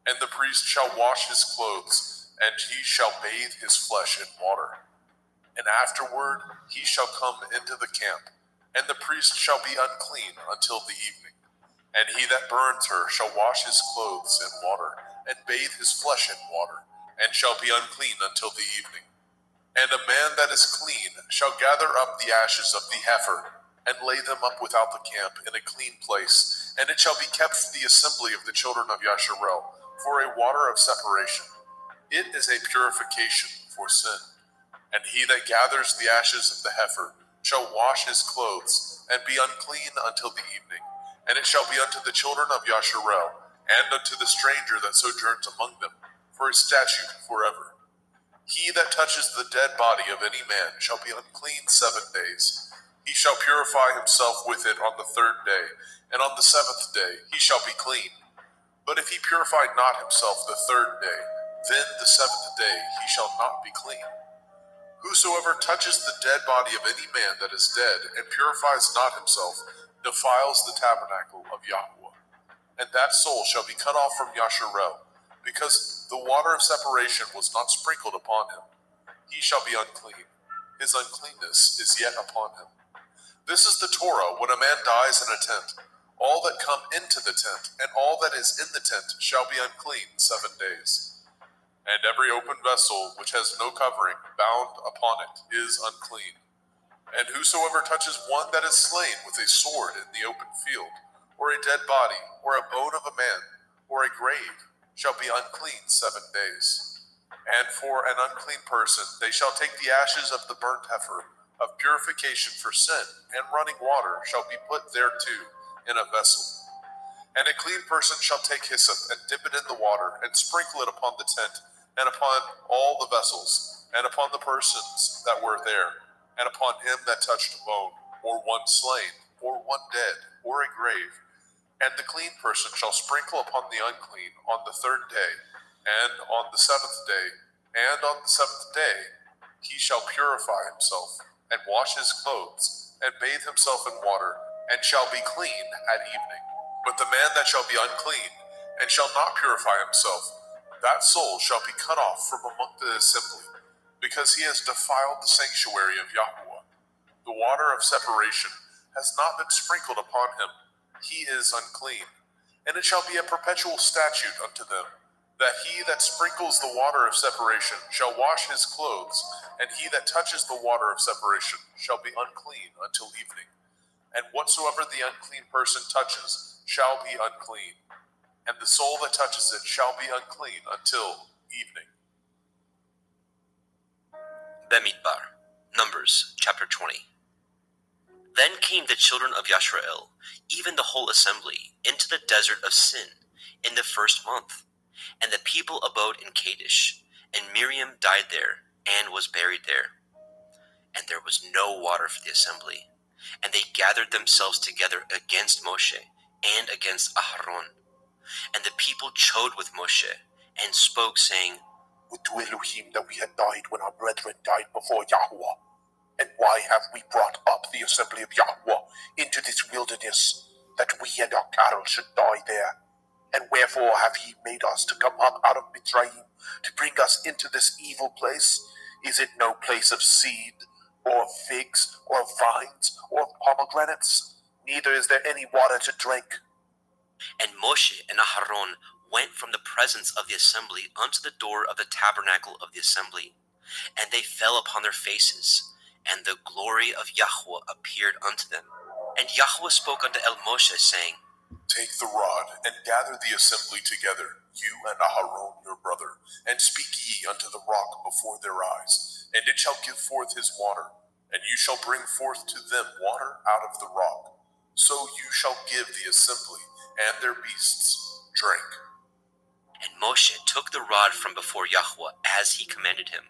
And the priest shall wash his clothes, and he shall bathe his flesh in water. And afterward he shall come into the camp, and the priest shall be unclean until the evening. And he that burns her shall wash his clothes in water, and bathe his flesh in water, and shall be unclean until the evening. And a man that is clean shall gather up the ashes of the heifer, and lay them up without the camp in a clean place, and it shall be kept for the assembly of the children of Yasharel, for a water of separation. It is a purification for sin. And he that gathers the ashes of the heifer shall wash his clothes, and be unclean until the evening. And it shall be unto the children of Yasharel, and unto the stranger that sojourns among them, for a statute forever. He that touches the dead body of any man shall be unclean 7 days. He shall purify himself with it on the 3rd day, and on the 7th day he shall be clean. But if he purify not himself the 3rd day, then the 7th day he shall not be clean. Whosoever touches the dead body of any man that is dead, and purifies not himself, defiles the tabernacle of Yahweh. And that soul shall be cut off from Yasharel, because the water of separation was not sprinkled upon him. He shall be unclean. His uncleanness is yet upon him. This is the Torah when a man dies in a tent. All that come into the tent, and all that is in the tent, shall be unclean 7 days. And every open vessel which has no covering bound upon it is unclean. And whosoever touches one that is slain with a sword in the open field, or a dead body, or a bone of a man, or a grave, shall be unclean 7 days. And for an unclean person they shall take the ashes of the burnt heifer of purification for sin, and running water shall be put thereto in a vessel. And a clean person shall take hyssop, and dip it in the water, and sprinkle it upon the tent, and upon all the vessels, and upon the persons that were there, and upon him that touched a bone, or one slain, or one dead, or a grave. And the clean person shall sprinkle upon the unclean on the 3rd day, and on the 7th day, and on the 7th day he shall purify himself, and wash his clothes, and bathe himself in water, and shall be clean at evening. But the man that shall be unclean, and shall not purify himself, that soul shall be cut off from among the assembly, because he has defiled the sanctuary of Yahweh. The water of separation has not been sprinkled upon him. He is unclean. And it shall be a perpetual statute unto them, that he that sprinkles the water of separation shall wash his clothes, and he that touches the water of separation shall be unclean until evening. And whatsoever the unclean person touches shall be unclean, and the soul that touches it shall be unclean until evening. Bemidbar, Numbers chapter 20. Then came the children of Yashrael, even the whole assembly, into the desert of Sin in the first month. And the people abode in Kadesh, and Miriam died there, and was buried there. And there was no water for the assembly. And they gathered themselves together against Moshe, and against Aharon. And the people chode with Moshe, and spoke, saying, Would to Elohim that we had died when our brethren died before Yahweh. And why have we brought up the assembly of Yahweh into this wilderness, that we and our cattle should die there? And wherefore have ye made us to come up out of Mitzrayim, to bring us into this evil place? Is it no place of seed, or of figs, or of vines, or of pomegranates? Neither is there any water to drink. And Moshe and Aharon went from the presence of the assembly unto the door of the tabernacle of the assembly. And they fell upon their faces, and the glory of Yahweh appeared unto them. And Yahweh spoke unto Moshe, saying, Take the rod, and gather the assembly together, you and Aharon your brother, and speak ye unto the rock before their eyes, and it shall give forth his water, and you shall bring forth to them water out of the rock. So you shall give the assembly and their beasts drink. And Moshe took the rod from before Yahweh, as he commanded him.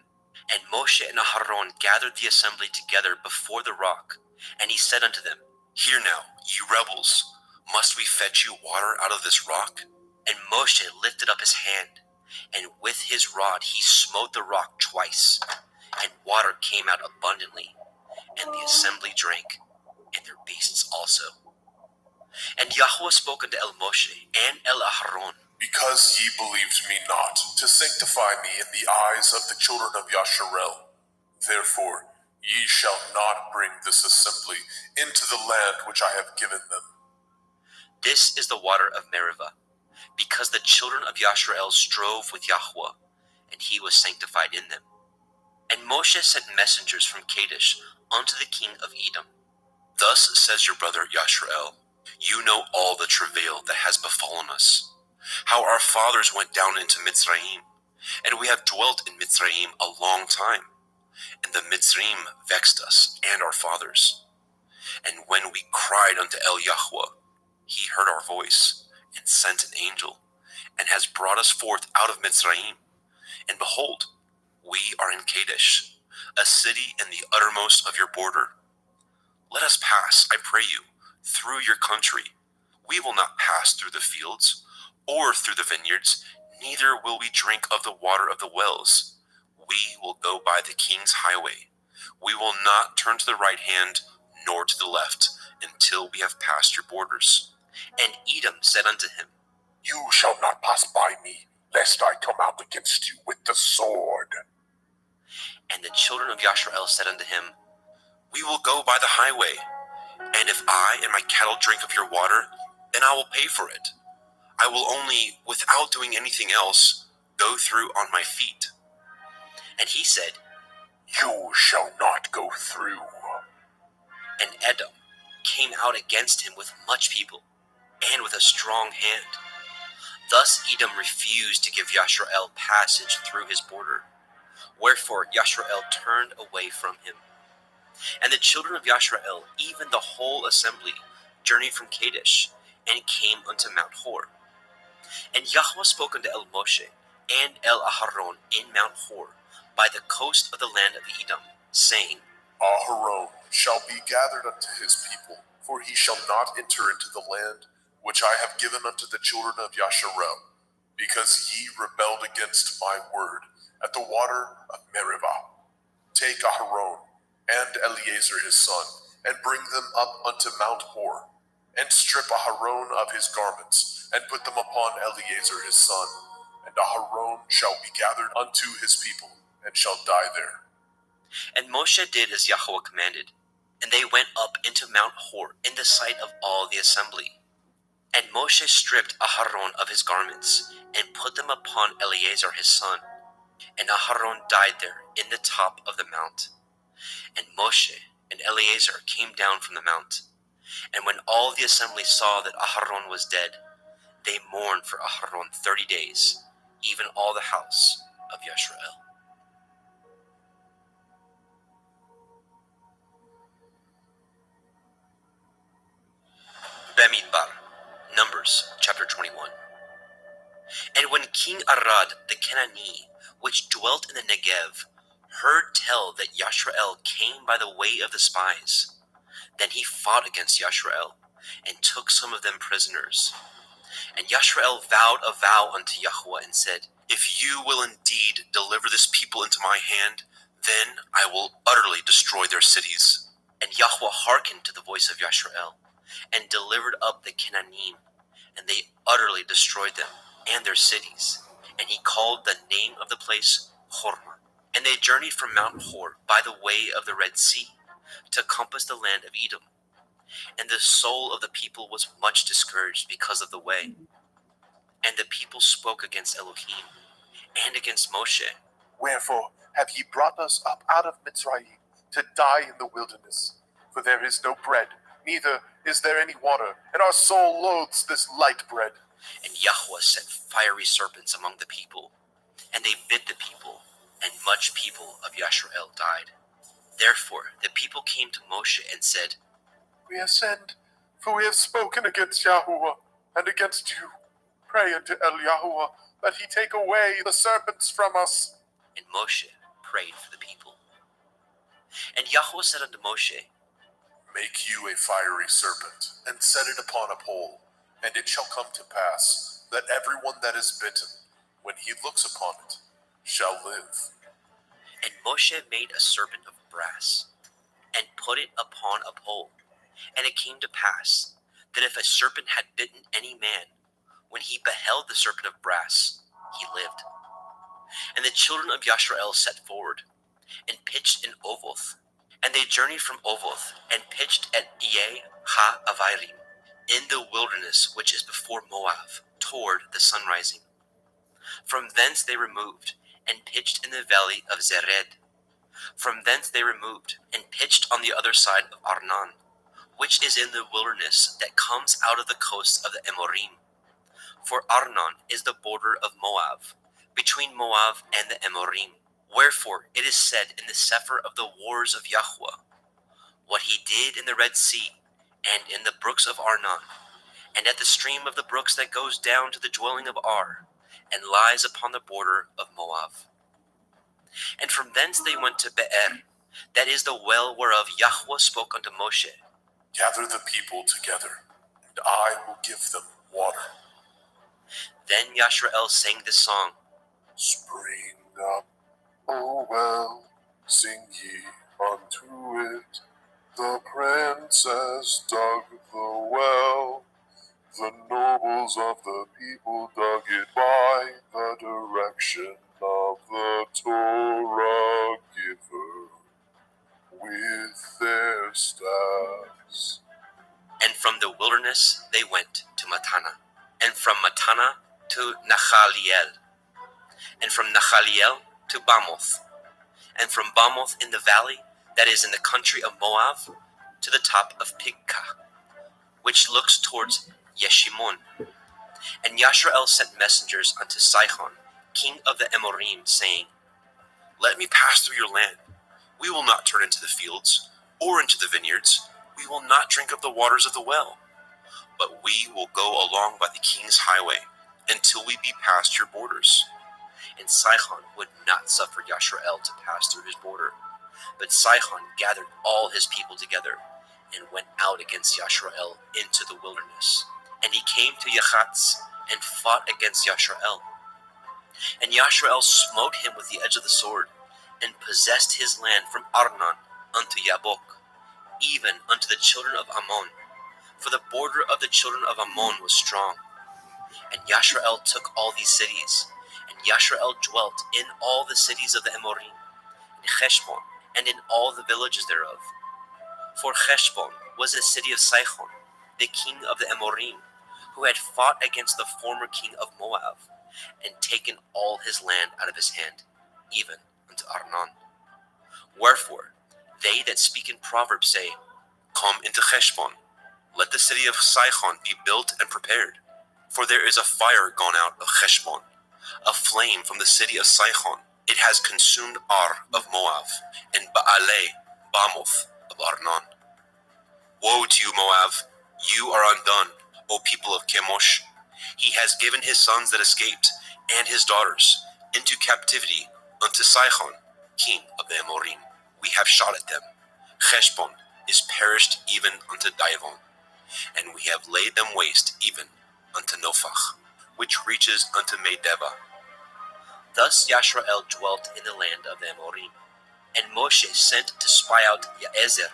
And Moshe and Aharon gathered the assembly together before the rock. And he said unto them, Hear now, ye rebels, must we fetch you water out of this rock? And Moshe lifted up his hand, and with his rod he smote the rock twice, and water came out abundantly, and the assembly drank, and their beasts also. And Yahweh spoke unto Moshe and Aharon, Because ye believed me not, to sanctify me in the eyes of the children of Yasharel, therefore ye shall not bring this assembly into the land which I have given them. This is the water of Meribah, because the children of Yashrael strove with Yahweh, and he was sanctified in them. And Moshe sent messengers from Kadesh unto the king of Edom. Thus says your brother Yashrael, You know all the travail that has befallen us, how our fathers went down into Mitzrayim, and we have dwelt in Mitzrayim a long time. And the Mitzrayim vexed us and our fathers. And when we cried unto Yahweh, he heard our voice, and sent an angel, and has brought us forth out of Mitzrayim. And behold, we are in Kadesh, a city in the uttermost of your border. Let us pass, I pray you, through your country. We will not pass through the fields, or through the vineyards, neither will we drink of the water of the wells. We will go by the king's highway. We will not turn to the right hand, nor to the left, until we have passed your borders. And Edom said unto him, You shall not pass by me, lest I come out against you with the sword. And the children of Yashrael said unto him, We will go by the highway, and if I and my cattle drink of your water, then I will pay for it. I will only, without doing anything else, go through on my feet. And he said, You shall not go through. And Edom came out against him with much people, and with a strong hand. Thus Edom refused to give Yashrael passage through his border. Wherefore Yashrael turned away from him. And the children of Yashrael, even the whole assembly, journeyed from Kadesh, and came unto Mount Hor. And Yahweh spoke unto Moshe and Aharon in Mount Hor, by the coast of the land of Edom, saying, Aharon shall be gathered unto his people, for he shall not enter into the land which I have given unto the children of Yasharel, because ye rebelled against my word at the water of Meribah. Take Aharon and Eleazar his son, and bring them up unto Mount Hor, and strip Aharon of his garments, and put them upon Eleazar his son, and Aharon shall be gathered unto his people, and shall die there. And Moshe did as Yahweh commanded, and they went up into Mount Hor in the sight of all the assembly. And Moshe stripped Aharon of his garments, and put them upon Eleazar his son. And Aharon died there in the top of the mount. And Moshe and Eleazar came down from the mount. And when all the assembly saw that Aharon was dead, they mourned for Aharon 30 days, even all the house of Yashrael. Bamidbar, Numbers chapter 21. And when King Arad the Canaanite, which dwelt in the Negev, heard tell that Yashrael came by the way of the spies, then he fought against Yashrael, and took some of them prisoners. And Yashrael vowed a vow unto Yahweh, and said, If you will indeed deliver this people into my hand, then I will utterly destroy their cities. And Yahweh hearkened to the voice of Yashrael, and delivered up the Canaanite, and they utterly destroyed them and their cities. And he called the name of the place Hormah. And they journeyed from Mount Hor by the way of the Red Sea, to compass the land of Edom. And the soul of the people was much discouraged because of the way. And the people spoke against Elohim and against Moshe. Wherefore have ye brought us up out of Mitzrayim to die in the wilderness? For there is no bread, neither is there any water, and our soul loathes this light bread. And Yahweh set fiery serpents among the people, and they bit the people, and much people of Yashrael died. Therefore the people came to Moshe and said, We have sinned, for we have spoken against Yahuwah and against you. Pray unto El Yahuwah that he take away the serpents from us. And Moshe prayed for the people. And Yahweh said unto Moshe, Make you a fiery serpent, and set it upon a pole, and it shall come to pass that everyone that is bitten, when he looks upon it, shall live. And Moshe made a serpent of brass, and put it upon a pole. And it came to pass, that if a serpent had bitten any man, when he beheld the serpent of brass, he lived. And the children of Yashrael set forward, and pitched in Ovoth. And they journeyed from Ovoth, and pitched at Iye ha-Avirim, in the wilderness which is before Moab, toward the sunrising. From thence they removed, and pitched in the valley of Zered. From thence they removed, and pitched on the other side of Arnon, which is in the wilderness that comes out of the coast of the Amorim. For Arnon is the border of Moab, between Moab and the Amorim. Wherefore it is said in the Sefer of the wars of Yahweh, what he did in the Red Sea, and in the brooks of Arnon, and at the stream of the brooks that goes down to the dwelling of Ar, and lies upon the border of Moab. And from thence they went to Be'er, that is the well whereof Yahweh spoke unto Moshe. Gather the people together, and I will give them water. Then Yashrael sang this song. Spring up, O well, sing ye unto it. The princes dug the well. The nobles of the people dug it by the direction of the Torah giver with their staffs. And from the wilderness they went to Matana, and from Matana to Nachaliel, and from Nachaliel to Bamoth, and from Bamoth in the valley that is in the country of Moab to the top of Pigkah, which looks towards Yeshimon. And Yashrael sent messengers unto Sihon, king of the Amorim, saying, Let me pass through your land. We will not turn into the fields, or into the vineyards. We will not drink of the waters of the well. But we will go along by the king's highway, until we be past your borders. And Sihon would not suffer Yashrael to pass through his border. But Sihon gathered all his people together, and went out against Yashrael into the wilderness. And he came to Yachatz, and fought against Yashrael. And Yashrael smote him with the edge of the sword, and possessed his land from Arnon unto Yabok, even unto the children of Ammon. For the border of the children of Ammon was strong. And Yashrael took all these cities, and Yashrael dwelt in all the cities of the Amorim, in Heshbon, and in all the villages thereof. For Heshbon was the city of Sihon, the king of the Amorim, who had fought against the former king of Moab, and taken all his land out of his hand, even unto Arnon. Wherefore, they that speak in Proverbs say, Come into Heshbon, let the city of Sihon be built and prepared. For there is a fire gone out of Heshbon, a flame from the city of Sihon. It has consumed Ar of Moab, and Baalei Bamoth of Arnon. Woe to you, Moab! You are undone, O people of Chemosh. He has given his sons that escaped, and his daughters, into captivity unto Sihon, king of the Amorim. We have shot at them. Heshbon is perished even unto Divon, and we have laid them waste even unto Nophach, which reaches unto Medeba. Thus Yashrael dwelt in the land of the Amorim. And Moshe sent to spy out Yaezer,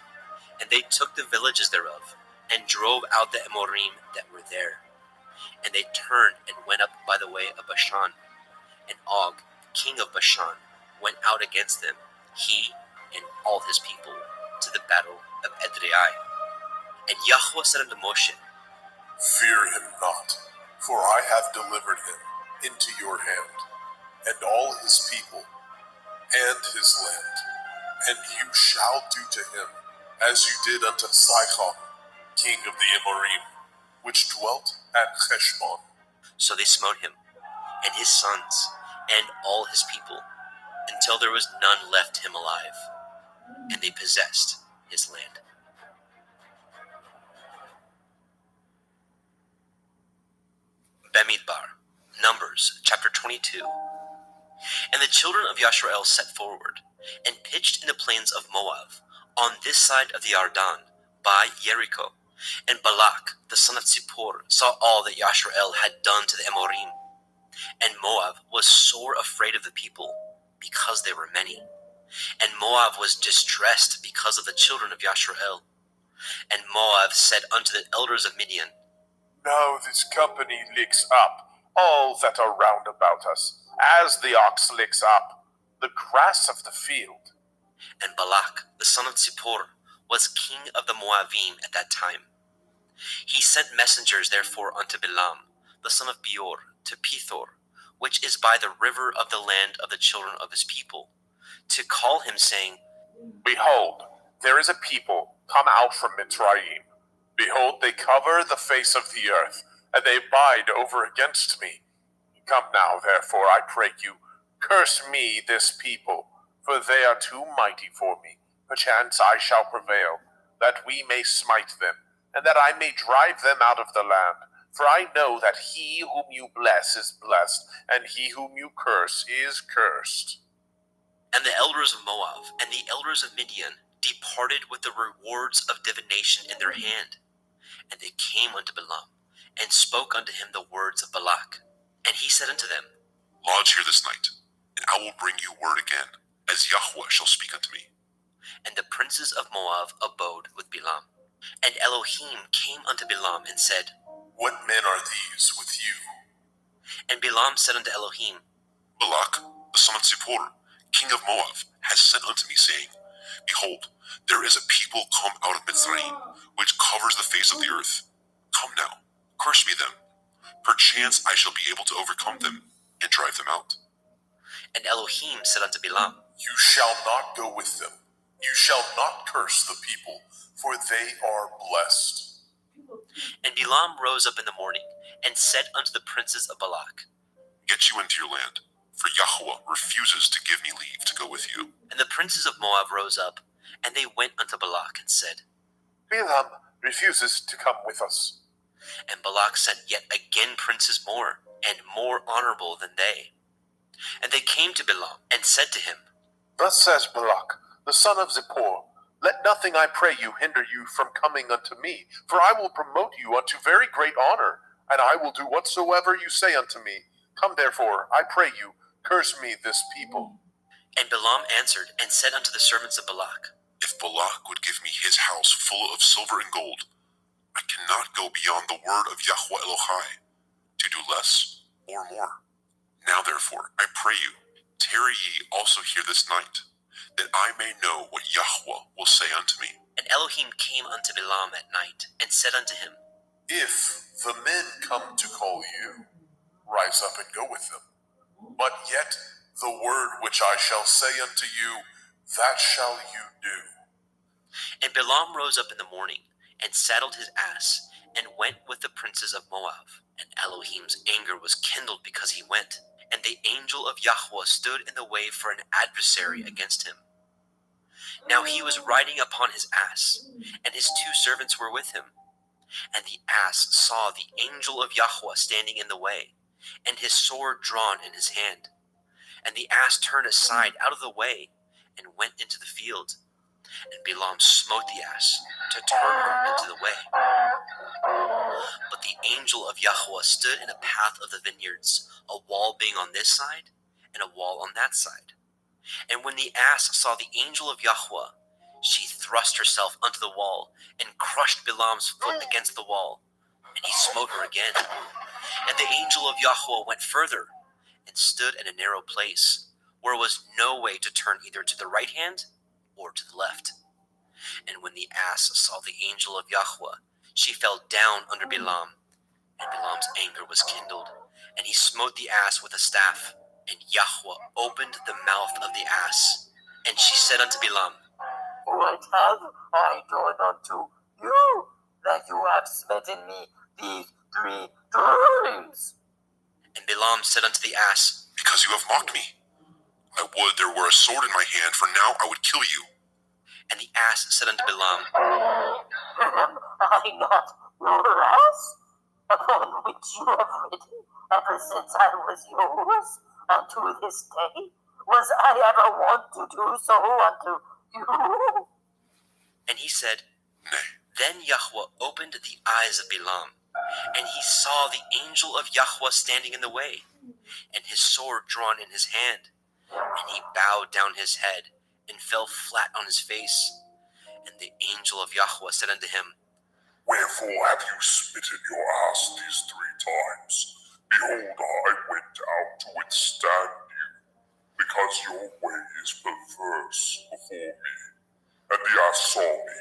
and they took the villages thereof, and drove out the Amorim that were there. And they turned and went up by the way of Bashan. And Og, king of Bashan, went out against them, he and all his people, to the battle of Edrei. And Yahweh said unto Moshe, Fear him not, for I have delivered him into your hand, and all his people, and his land. And you shall do to him as you did unto Sihon, king of the Amorim, which dwelt at Heshbon. So they smote him, and his sons, and all his people, until there was none left him alive, and they possessed his land. Bemidbar, Numbers, chapter 22. And the children of Yashrael set forward, and pitched in the plains of Moab, on this side of the Yarden, by Jericho. And Balak, the son of Zippor, saw all that Yashrael had done to the Amorim. And Moab was sore afraid of the people, because they were many. And Moab was distressed because of the children of Yashrael. And Moab said unto the elders of Midian, Now this company licks up all that are round about us, as the ox licks up the grass of the field. And Balak, the son of Zippor, was king of the Moabim at that time. He sent messengers therefore unto Bilam, the son of Beor, to Pethor, which is by the river of the land of the children of his people, to call him, saying, Behold, there is a people come out from Mitzrayim. Behold, they cover the face of the earth, and they abide over against me. Come now, therefore, I pray you, curse me this people, for they are too mighty for me. Perchance I shall prevail, that we may smite them, and that I may drive them out of the land. For I know that he whom you bless is blessed, and he whom you curse is cursed. And the elders of Moab and the elders of Midian departed with the rewards of divination in their hand. And they came unto Bilam, and spoke unto him the words of Balak. And he said unto them, Lodge here this night, and I will bring you word again, as Yahweh shall speak unto me. And the princes of Moab abode with Bilam. And Elohim came unto Bilam and said, What men are these with you? And Bilam said unto Elohim, Balak, the son of Zippor, king of Moab, has sent unto me, saying, Behold, there is a people come out of Mitzrayim, which covers the face of the earth. Come now, curse me then. Perchance I shall be able to overcome them, and drive them out. And Elohim said unto Bilam, You shall not go with them. You shall not curse the people, for they are blessed. And Bilam rose up in the morning, and said unto the princes of Balak, Get you into your land, for Yahweh refuses to give me leave to go with you. And the princes of Moab rose up, and they went unto Balak, and said, Bilam refuses to come with us. And Balak sent yet again princes more, and more honorable than they. And they came to Bilam, and said to him, Thus says Balak, the son of Zippor, Let nothing, I pray you, hinder you from coming unto me, for I will promote you unto very great honor, and I will do whatsoever you say unto me. Come therefore, I pray you, curse me this people. And Bilam answered and said unto the servants of Balak, If Balak would give me his house full of silver and gold, I cannot go beyond the word of Yahweh Elohai, to do less or more. Now therefore, I pray you, tarry ye also here this night, that I may know what Yahweh will say unto me. And Elohim came unto Balaam at night, and said unto him, If the men come to call you, rise up and go with them. But yet the word which I shall say unto you, that shall you do. And Balaam rose up in the morning, and saddled his ass, and went with the princes of Moab. And Elohim's anger was kindled because he went. And the angel of Yahweh stood in the way for an adversary against him. Now he was riding upon his ass, and his 2 servants were with him. And the ass saw the angel of Yahweh standing in the way, and his sword drawn in his hand. And the ass turned aside out of the way, and went into the field. And Balaam smote the ass to turn her into the way. But the angel of Yahweh stood in a path of the vineyards, a wall being on this side, and a wall on that side. And when the ass saw the angel of Yahweh, she thrust herself unto the wall, and crushed Balaam's foot against the wall, and he smote her again. And the angel of Yahweh went further, and stood in a narrow place, where was no way to turn either to the right hand or to the left. And when the ass saw the angel of Yahweh, she fell down under Balaam, and Balaam's anger was kindled, and he smote the ass with a staff. And Yahweh opened the mouth of the ass, and she said unto Balaam, What have I done unto you, that you have smitten me these 3 times? And Balaam said unto the ass, Because you have mocked me. I would there were a sword in my hand, for now I would kill you. And the ass said unto Balaam, Am I not your ass, upon which you have ridden ever since I was yours, unto this day? Was I ever wont to do so unto you? And he said, Nay. Then Yahweh opened the eyes of Balaam, and he saw the angel of Yahweh standing in the way, and his sword drawn in his hand. And he bowed down his head, and fell flat on his face. And the angel of Yahweh said unto him, Wherefore have you smitten your ass these 3 times? Behold, I went out to withstand you, because your way is perverse before me. And the ass saw me,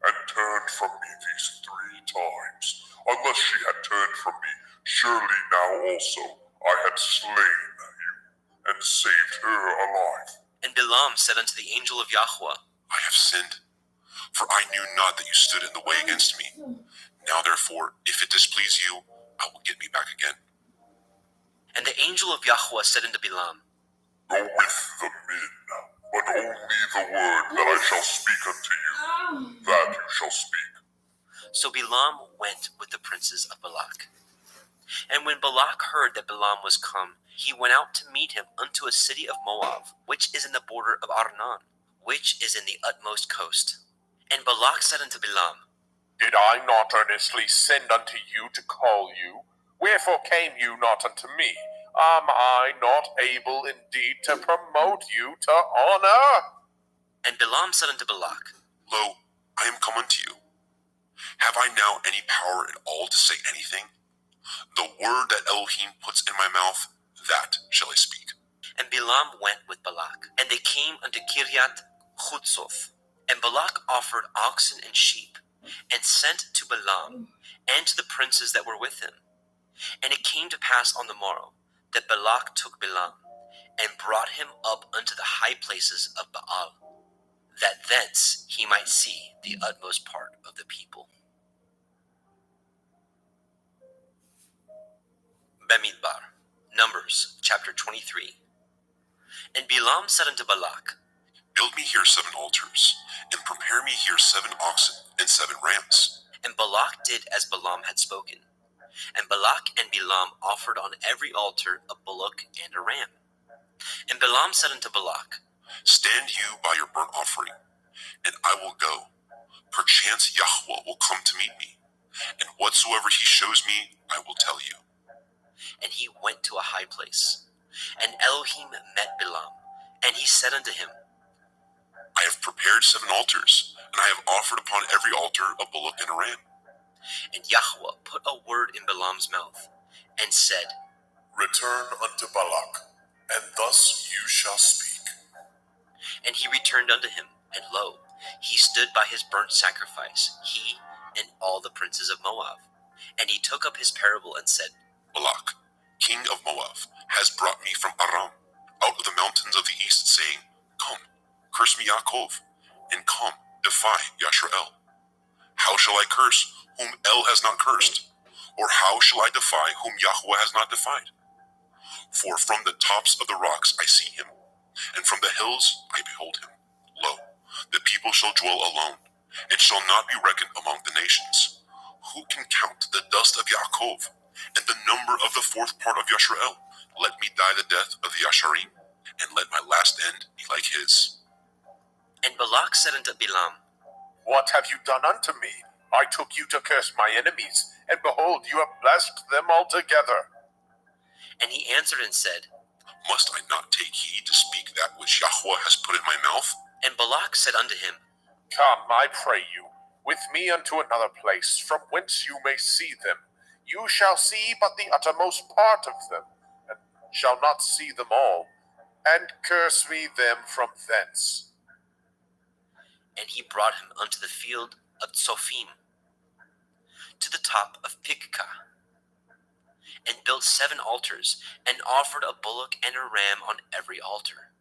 and turned from me these 3 times. Unless she had turned from me, surely now also I had slain you, and saved her alive. And Balaam said unto the angel of Yahweh, I have sinned, for I knew not that you stood in the way against me. Now therefore, if it displease you, I will get me back again. And the angel of Yahweh said unto Balaam, Go with the men, but only the word that I shall speak unto you, that you shall speak. So Balaam went with the princes of Balak. And when Balak heard that Balaam was come, he went out to meet him unto a city of Moab, which is in the border of Arnon, which is in the utmost coast. And Balak said unto Balaam, Did I not earnestly send unto you to call you? Wherefore came you not unto me? Am I not able indeed to promote you to honor? And Balaam said unto Balak, Lo, I am come unto you. Have I now any power at all to say anything? The word that Elohim puts in my mouth, that shall I speak. And Balaam went with Balak, and they came unto Kiryat Chutzoth. And Balak offered oxen and sheep, and sent to Balaam, and to the princes that were with him. And it came to pass on the morrow, that Balak took Balaam, and brought him up unto the high places of Baal, that thence he might see the utmost part of the people. Bamidbar, Numbers, chapter 23. And Balaam said unto Balak, Build me here 7 altars, and prepare me here 7 oxen and 7 rams. And Balak did as Balaam had spoken. And Balak and Balaam offered on every altar a bullock and a ram. And Balaam said unto Balak, Stand you by your burnt offering, and I will go. Perchance Yahweh will come to meet me, and whatsoever he shows me, I will tell you. And he went to a high place. And Elohim met Balaam, and he said unto him, I have prepared 7 altars, and I have offered upon every altar a bullock and a ram. And Yahweh put a word in Balaam's mouth, and said, Return unto Balak, and thus you shall speak. And he returned unto him, and lo, he stood by his burnt sacrifice, he and all the princes of Moab. And he took up his parable and said, Balak, king of Moab, has brought me from Aram, out of the mountains of the east, saying, Come, curse me Yaakov, and come, defy Yashrael. How shall I curse whom El has not cursed? Or how shall I defy whom Yahweh has not defied? For from the tops of the rocks I see him, and from the hills I behold him. Lo, the people shall dwell alone, and shall not be reckoned among the nations. Who can count the dust of Yaakov, and the number of the fourth part of Yashrael? Let me die the death of the Yasharim, and let my last end be like his. And Balak said unto Balaam, What have you done unto me? I took you to curse my enemies, and behold, you have blessed them altogether. And he answered and said, Must I not take heed to speak that which Yahweh has put in my mouth? And Balak said unto him, Come, I pray you, with me unto another place, from whence you may see them. You shall see but the uttermost part of them, and shall not see them all, and curse me them from thence. And he brought him unto the field of Tsophim, to the top of Pigkah, and built 7 altars, and offered a bullock and a ram on every altar.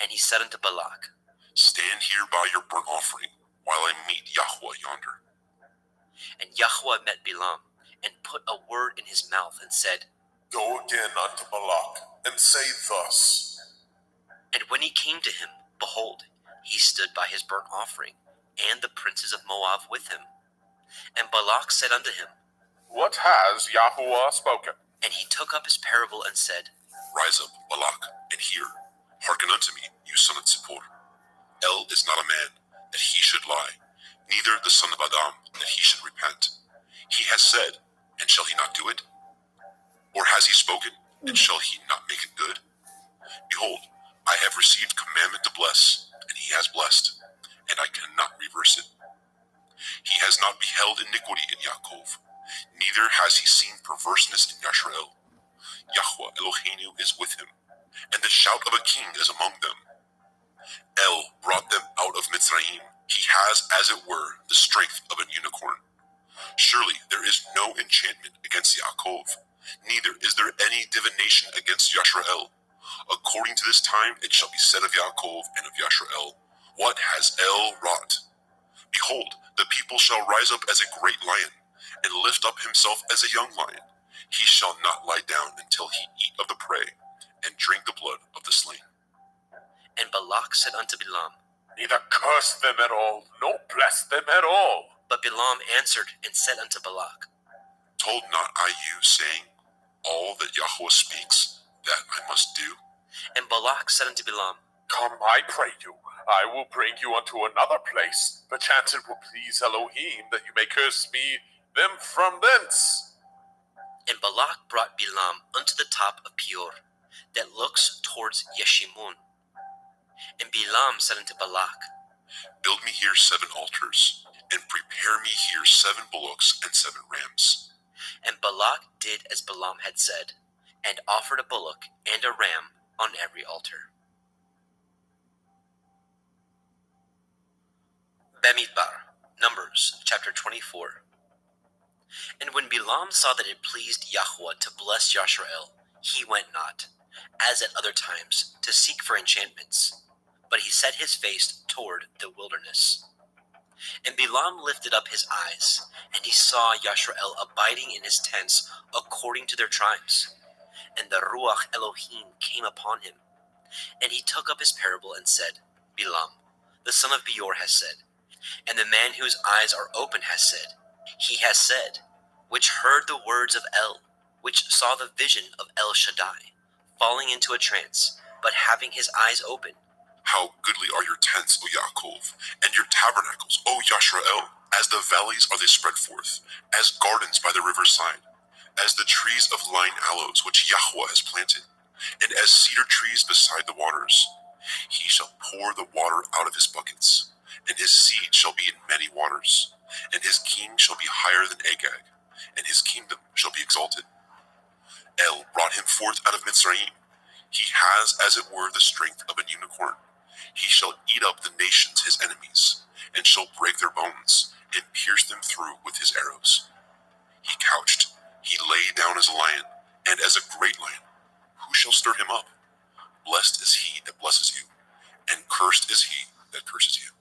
And he said unto Balak, Stand here by your burnt offering, while I meet Yahweh yonder. And Yahweh met Balaam, and put a word in his mouth, and said, Go again unto Balak, and say thus. And when he came to him, behold, he stood by his burnt offering, and the princes of Moab with him. And Balak said unto him, What has Yahweh spoken? And he took up his parable and said, Rise up, Balak, and hear. Hearken unto me, you son of Zippor. El is not a man, that he should lie, neither the son of Adam, that he should repent. He has said, and shall he not do it? Or has he spoken, and shall he not make it good? Behold, I have received commandment to bless, and he has blessed, and I cannot reverse it. He has not beheld iniquity in Yaakov, neither has he seen perverseness in Yashrael. Yahweh Eloheinu is with him, and the shout of a king is among them. El brought them out of Mitzrayim. He has, as it were, the strength of an unicorn. Surely there is no enchantment against Yaakov, neither is there any divination against Yashrael. According to this time it shall be said of Yaakov and of Yashrael, What has El wrought? Behold, the people shall rise up as a great lion, and lift up himself as a young lion. He shall not lie down until he eat of the prey, and drink the blood of the slain. And Balak said unto Balaam, Neither curse them at all, nor bless them at all. But Balaam answered and said unto Balak, Told not I you, saying, All that Yahweh speaks, that I must do? And Balak said unto Balaam, Come, I pray you, I will bring you unto another place. Perchance it will please Elohim that you may curse me them from thence. And Balak brought Balaam unto the top of Peor, that looks towards Yeshimun. And Balaam said unto Balak, Build me here 7 altars, and prepare me here 7 bullocks and 7 rams. And Balak did as Balaam had said, and offered a bullock and a ram on every altar. Bamidbar, Numbers, chapter 24. And when Balaam saw that it pleased Yahweh to bless Yashrael, he went not, as at other times, to seek for enchantments, but he set his face toward the wilderness. And Balaam lifted up his eyes, and he saw Yashrael abiding in his tents according to their tribes. And the Ruach Elohim came upon him. And he took up his parable and said, Balaam, the son of Beor, has said, and the man whose eyes are open has said, he has said, which heard the words of El, which saw the vision of El Shaddai, falling into a trance, but having his eyes open. How goodly are your tents, O Yaakov, and your tabernacles, O Yashrael! As the valleys are they spread forth, as gardens by the riverside, as the trees of line aloes which Yahweh has planted, and as cedar trees beside the waters. He shall pour the water out of his buckets, and his seed shall be in many waters, and his king shall be higher than Agag, and his kingdom shall be exalted. El brought him forth out of Mitzrayim. He has, as it were, the strength of a unicorn. He shall eat up the nations his enemies, and shall break their bones, and pierce them through with his arrows. He couched, he lay down as a lion, and as a great lion. Who shall stir him up? Blessed is he that blesses you, and cursed is he that curses you.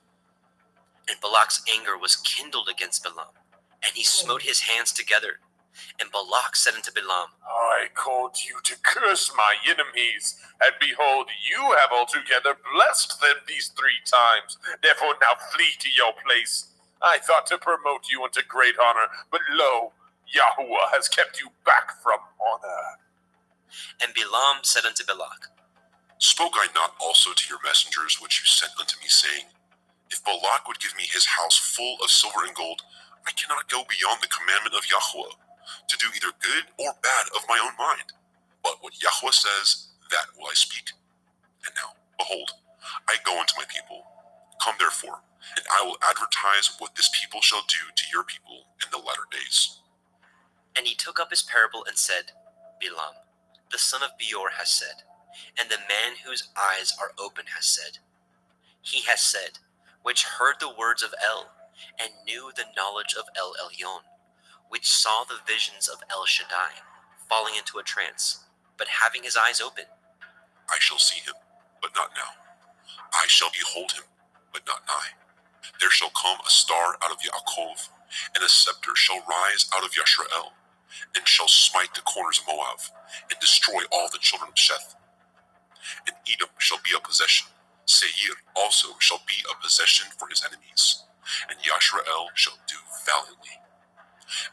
And Balak's anger was kindled against Balaam, and he smote his hands together. And Balak said unto Balaam, I called you to curse my enemies, and behold, you have altogether blessed them these 3 times. Therefore now flee to your place. I thought to promote you unto great honor, but lo, Yahuwah has kept you back from honor. And Balaam said unto Balak, Spoke I not also to your messengers which you sent unto me, saying, If Balak would give me his house full of silver and gold, I cannot go beyond the commandment of Yahuwah, to do either good or bad of my own mind. But what Yahuwah says, that will I speak. And now, behold, I go unto my people. Come therefore, and I will advertise what this people shall do to your people in the latter days. And he took up his parable and said, Balaam, the son of Beor, has said, and the man whose eyes are open has said. He has said, which heard the words of El, and knew the knowledge of El Elyon, which saw the visions of El Shaddai, falling into a trance, but having his eyes open. I shall see him, but not now. I shall behold him, but not nigh. There shall come a star out of Yaakov, and a scepter shall rise out of Yashrael, and shall smite the corners of Moab, and destroy all the children of Sheth. And Edom shall be a possession, Seir also shall be a possession for his enemies, and Yashrael shall do valiantly.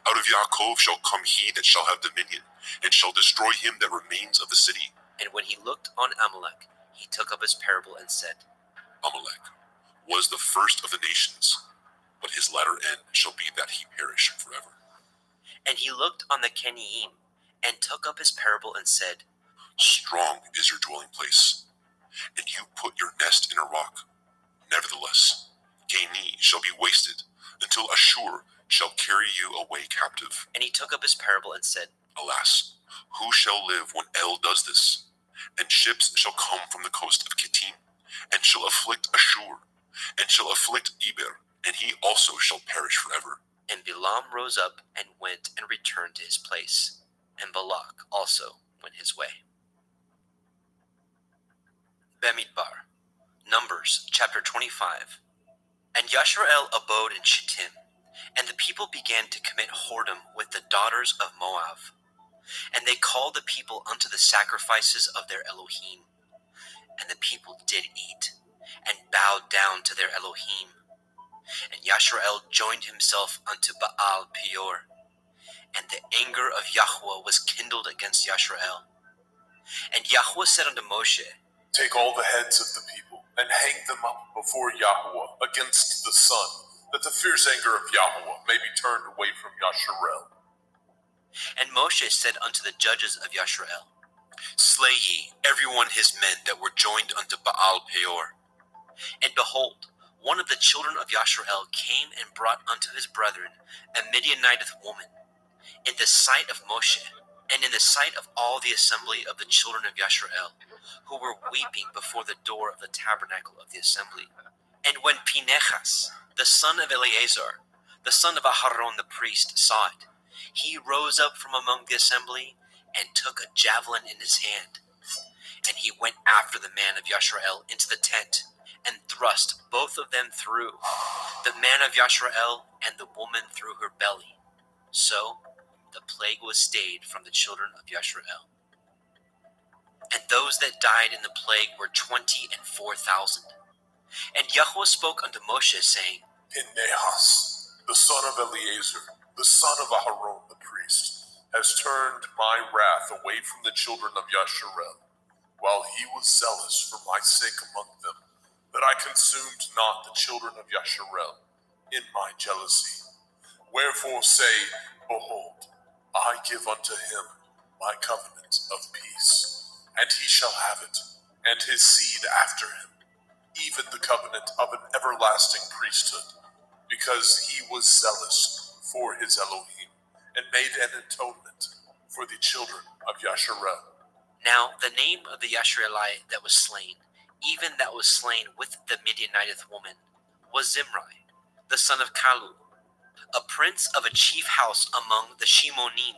Out of Yaakov shall come he that shall have dominion, and shall destroy him that remains of the city. And when he looked on Amalek, he took up his parable and said, Amalek was the first of the nations, but his latter end shall be that he perish forever. And he looked on the Kenyaim, and took up his parable and said, Strong is your dwelling place, and you put your nest in a rock. Nevertheless, Geni shall be wasted, until Ashur shall carry you away captive. And he took up his parable and said, Alas, who shall live when El does this? And ships shall come from the coast of Kittim, and shall afflict Ashur, and shall afflict Eber, and he also shall perish forever. And Balaam rose up and went and returned to his place, and Balak also went his way. Bamidbar, Numbers chapter 25. And Yashrael abode in Shittim, and the people began to commit whoredom with the daughters of Moab. And they called the people unto the sacrifices of their Elohim. And the people did eat, and bowed down to their Elohim. And Yashrael joined himself unto Baal Peor. And the anger of Yahuwah was kindled against Yashrael. And Yahuwah said unto Moshe, Take all the heads of the people, and hang them up before Yahuwah against the sun, that the fierce anger of Yahuwah may be turned away from Yasharel. And Moshe said unto the judges of Yashrael, Slay ye every one his men that were joined unto Baal Peor. And behold, one of the children of Yashrael came and brought unto his brethren a Midianiteth woman, in the sight of Moshe, and in the sight of all the assembly of the children of Yashrael, who were weeping before the door of the tabernacle of the assembly. And when Pinechas, the son of Eleazar, the son of Aharon the priest, saw it, he rose up from among the assembly, and took a javelin in his hand. And he went after the man of Yashrael into the tent, and thrust both of them through, the man of Yashrael and the woman through her belly. So the plague was stayed from the children of Yashrael. And those that died in the plague were 24,000. And Yahuwah spoke unto Moshe, saying, Pinehas, the son of Eleazar, the son of Aharon the priest, has turned my wrath away from the children of Yasharel, while he was zealous for my sake among them, that I consumed not the children of Yasharel in my jealousy. Wherefore say, Behold, I give unto him my covenant of peace, and he shall have it, and his seed after him, even the covenant of an everlasting priesthood, because he was zealous for his Elohim, and made an atonement for the children of Yasharel. Now the name of the Yashreelite that was slain, even that was slain with the Midianiteth woman, was Zimri, the son of Kalu, a prince of a chief house among the Shimonim.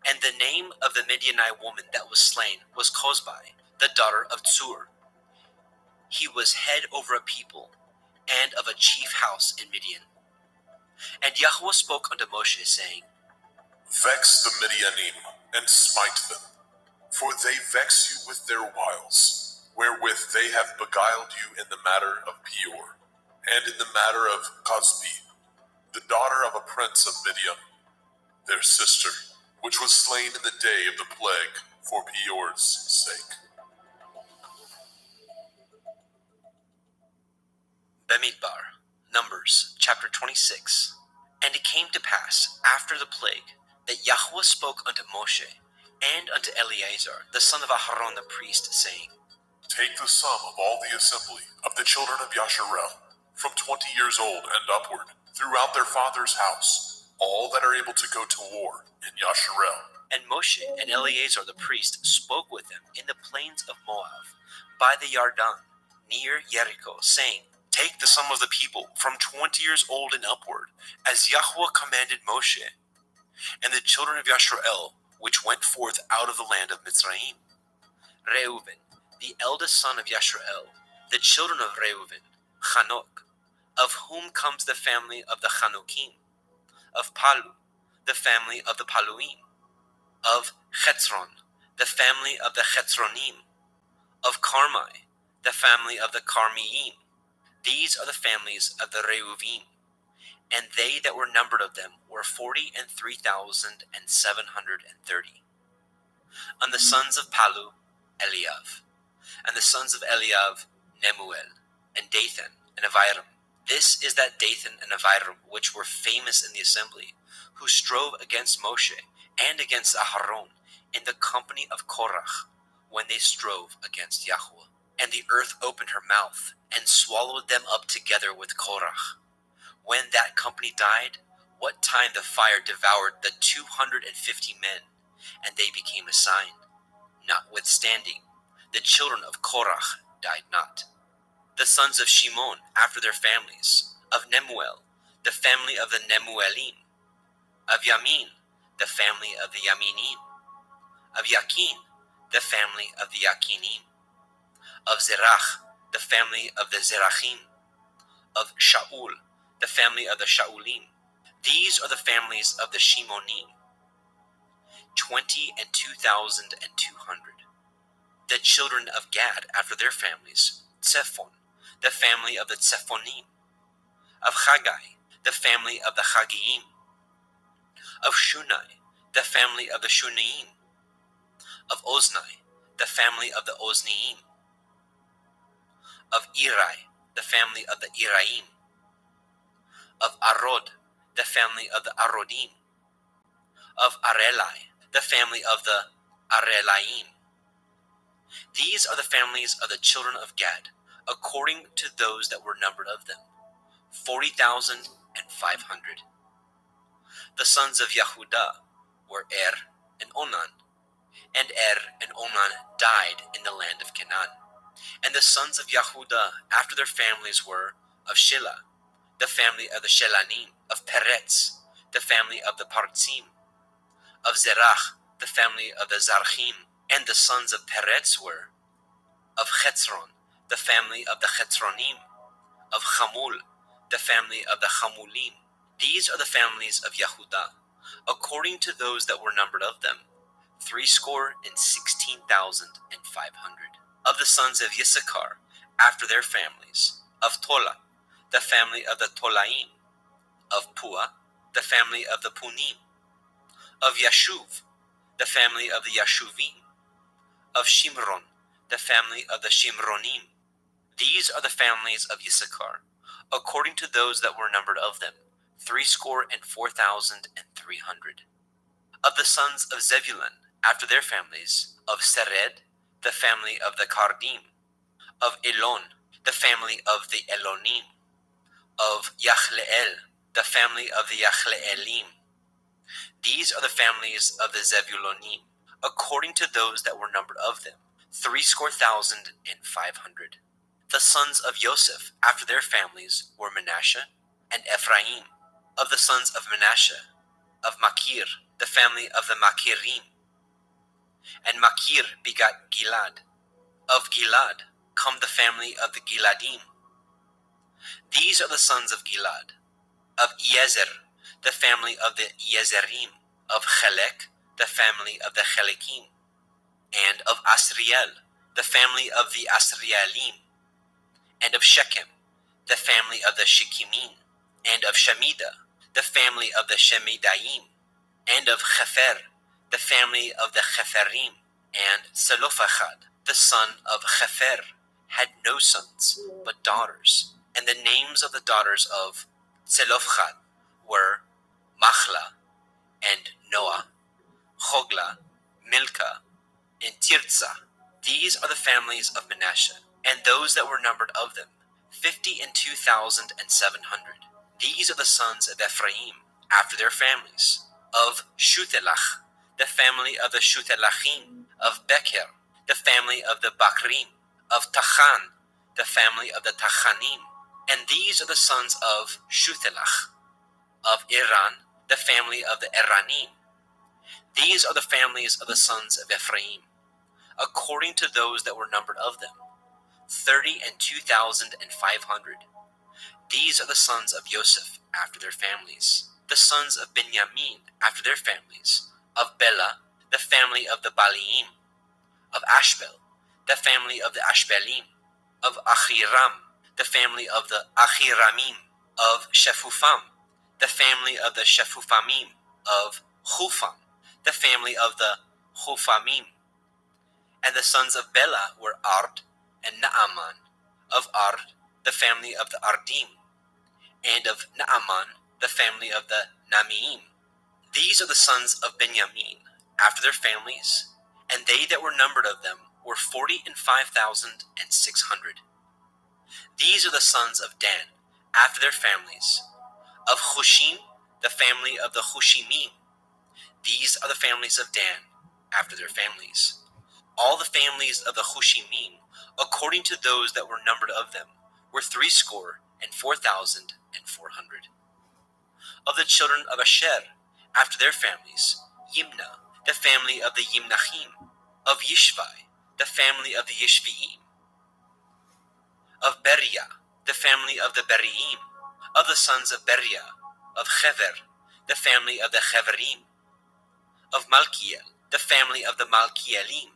And the name of the Midianite woman that was slain was Kozbai, the daughter of Tsur. He was head over a people, and of a chief house in Midian. And Yahweh spoke unto Moshe, saying, Vex the Midianim, and smite them, for they vex you with their wiles, wherewith they have beguiled you in the matter of Peor, and in the matter of Cosbi, the daughter of a prince of Midian, their sister, which was slain in the day of the plague for Peor's sake. Bemidbar, Numbers, chapter 26. And it came to pass, after the plague, that Yahweh spoke unto Moshe, and unto Eleazar, the son of Aharon the priest, saying, Take the sum of all the assembly of the children of Yasharel, from 20 years old and upward, throughout their father's house, all that are able to go to war in Yasharel. And Moshe and Eleazar the priest spoke with them in the plains of Moab, by the Yarden, near Jericho, saying, Take the sum of the people from 20 years old and upward, as Yahweh commanded Moshe. And the children of Yasharel, which went forth out of the land of Mitzrayim, Reuben, the eldest son of Yasharel, the children of Reuben, Chanok, of whom comes the family of the Chanokim, of Palu, the family of the Paluim, of Chetzron, the family of the Chetzronim, of Carmi, the family of the Carmiim. These are the families of the Reuvim, and they that were numbered of them were 43,730. And the sons of Palu, Eliav, and the sons of Eliav, Nemuel, and Dathan, and Aviram. This is that Dathan and Aviram which were famous in the assembly, who strove against Moshe and against Aharon in the company of Korach, when they strove against Yahweh. And the earth opened her mouth, and swallowed them up together with Korach. When that company died, what time the fire devoured the 250 men, and they became a sign. Notwithstanding, the children of Korach died not. The sons of Shimon after their families, of Nemuel, the family of the Nemuelim, of Yamin, the family of the Yaminim, of Yakin, the family of the Yakinim, of Zerach, the family of the Zerachim, of Shaul, the family of the Shaulim. These are the families of the Shimonim, 22,200. The children of Gad after their families, Tzephon, the family of the Tzephonim, of Haggai, the family of the Haggiim, of Shunai, the family of the Shunaim, of Ozni, the family of the Ozniim, of Irai, the family of the Iraim, of Arod, the family of the Arodim, of Arelai, the family of the Arelaim. These are the families of the children of Gad, according to those that were numbered of them, 40,500. The sons of Yehudah were and Onan, and and Onan died in the land of Canaan. And the sons of Yehudah after their families were of Shelah, the family of the Shelanim, of Peretz, the family of the Partzim, of Zerach, the family of the Zarchim. And the sons of Peretz were of Chetzron, the family of the Chetzronim, of Chamul, the family of the Chamulim. These are the families of Yehudah, according to those that were numbered of them, 16,500. Of the sons of Yissachar, after their families, of Tola, the family of the Tolaim, of Pua, the family of the Punim, of Yashuv, the family of the Yashuvim, of Shimron, the family of the Shimronim. These are the families of Yissachar, according to those that were numbered of them, 64,300. Of the sons of Zebulun, after their families, of Sered, the family of the Kardim, of Elon, the family of the Elonim, of Yachleel, the family of the Yachleelim. These are the families of the Zebulonim, according to those that were numbered of them, 70,500. The sons of Joseph, after their families, were Manasseh and Ephraim. Of the sons of Manasseh, of Machir, the family of the Machirim. And Machir begot Gilad. Of Gilad come the family of the Giladim. These are the sons of Gilad. Of Iezer, the family of the Iezerim. Of Chelek, the family of the Chelekim. And of Asriel, the family of the Asrielim. And of Shechem, the family of the Shechemim. And of Shemida, the family of the Shemidaim. And of Chefer, the family of the Cheferim. And Zelophehad, the son of Chefer, had no sons, but daughters. And the names of the daughters of Zelophehad were Machla, and Noah, Chogla, Milcah, and Tirzah. These are the families of Manasseh, and those that were numbered of them, 52,700. These are the sons of Ephraim, after their families. Of Shuthelach, the family of the Shuthelachim. Of Becher, the family of the Bakrim. Of Tachan, the family of the Tachanim. And these are the sons of Shuthelach. Of Iran, the family of the Eranim. These are the families of the sons of Ephraim, according to those that were numbered of them, 32,500. These are the sons of Joseph, after their families. The sons of Benjamin, after their families. Of Bela, the family of the Baliim. Of Ashbel, the family of the Ashbelim. Of Achiram, the family of the Achiramim. Of Shephufam, the family of the Shephufamim. Of Hufam, the family of the Hufamim. And the sons of Bela were Ard and Naaman. Of Ard, the family of the Ardim. And of Naaman, the family of the Namiim. These are the sons of Benjamin, after their families, and they that were numbered of them were 45,600. These are the sons of Dan, after their families. Of Hushim, the family of the Hushimim. These are the families of Dan, after their families. All the families of the Hushimim, according to those that were numbered of them, were 64,400. Of the children of Asher, after their families, Yimna, the family of the Yimnachim. Of Yishvi, the family of the Yishviim. Of Beriah, the family of the Beriim. Of the sons of Beriah. Of Chever, the family of the Cheverim. Of Malkiel, the family of the Malkielim.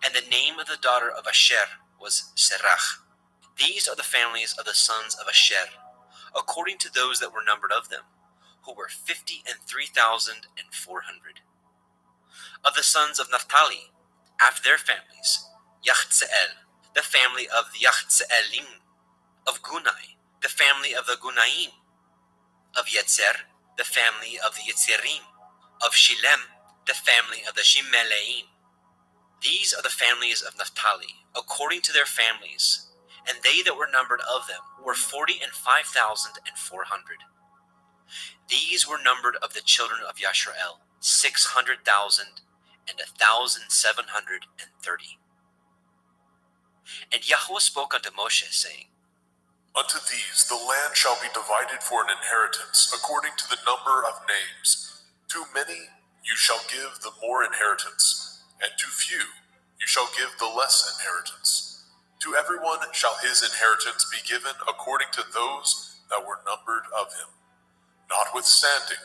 And the name of the daughter of Asher was Serach. These are the families of the sons of Asher, according to those that were numbered of them, who were 53,400. Of the sons of Naphtali, after their families, Yachzeel, the family of the Yachzeelim. Of Gunai, the family of the Gunaim. Of Yetzer, the family of the Yetzerim. Of Shilem, the family of the Shimeleim. These are the families of Naphtali, according to their families, and they that were numbered of them were 45,400. These were numbered of the children of Yashrael, 600,1,730. And Yahweh spoke unto Moshe, saying, Unto these the land shall be divided for an inheritance, according to the number of names. To many you shall give the more inheritance, and to few you shall give the less inheritance. To everyone shall his inheritance be given according to those that were numbered of him. Notwithstanding,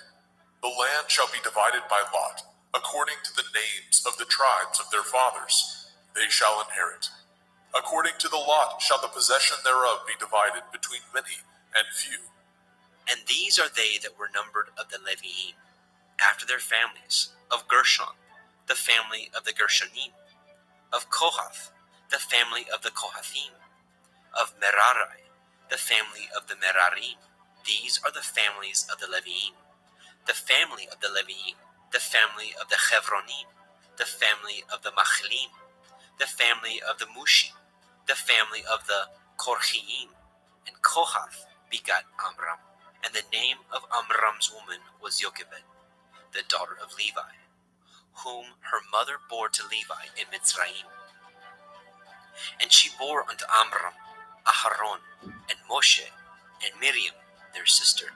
the land shall be divided by lot, according to the names of the tribes of their fathers. They shall inherit. According to the lot shall the possession thereof be divided between many and few. And these are they that were numbered of the Leviim, after their families. Of Gershon, the family of the Gershonim. Of Kohath, the family of the Kohathim. Of Merari, the family of the Merarim. These are the families of the Leviim. The family of the Leviim, the family of the Chevronim, the family of the Machlim, the family of the Mushim, the family of the Korchiim. And Kohath begot Amram, and the name of Amram's woman was Jochebed. the daughter of Levi, whom her mother bore to Levi in Mitzrayim. And she bore unto Amram, Aharon, and Moshe, and Miriam, their sister.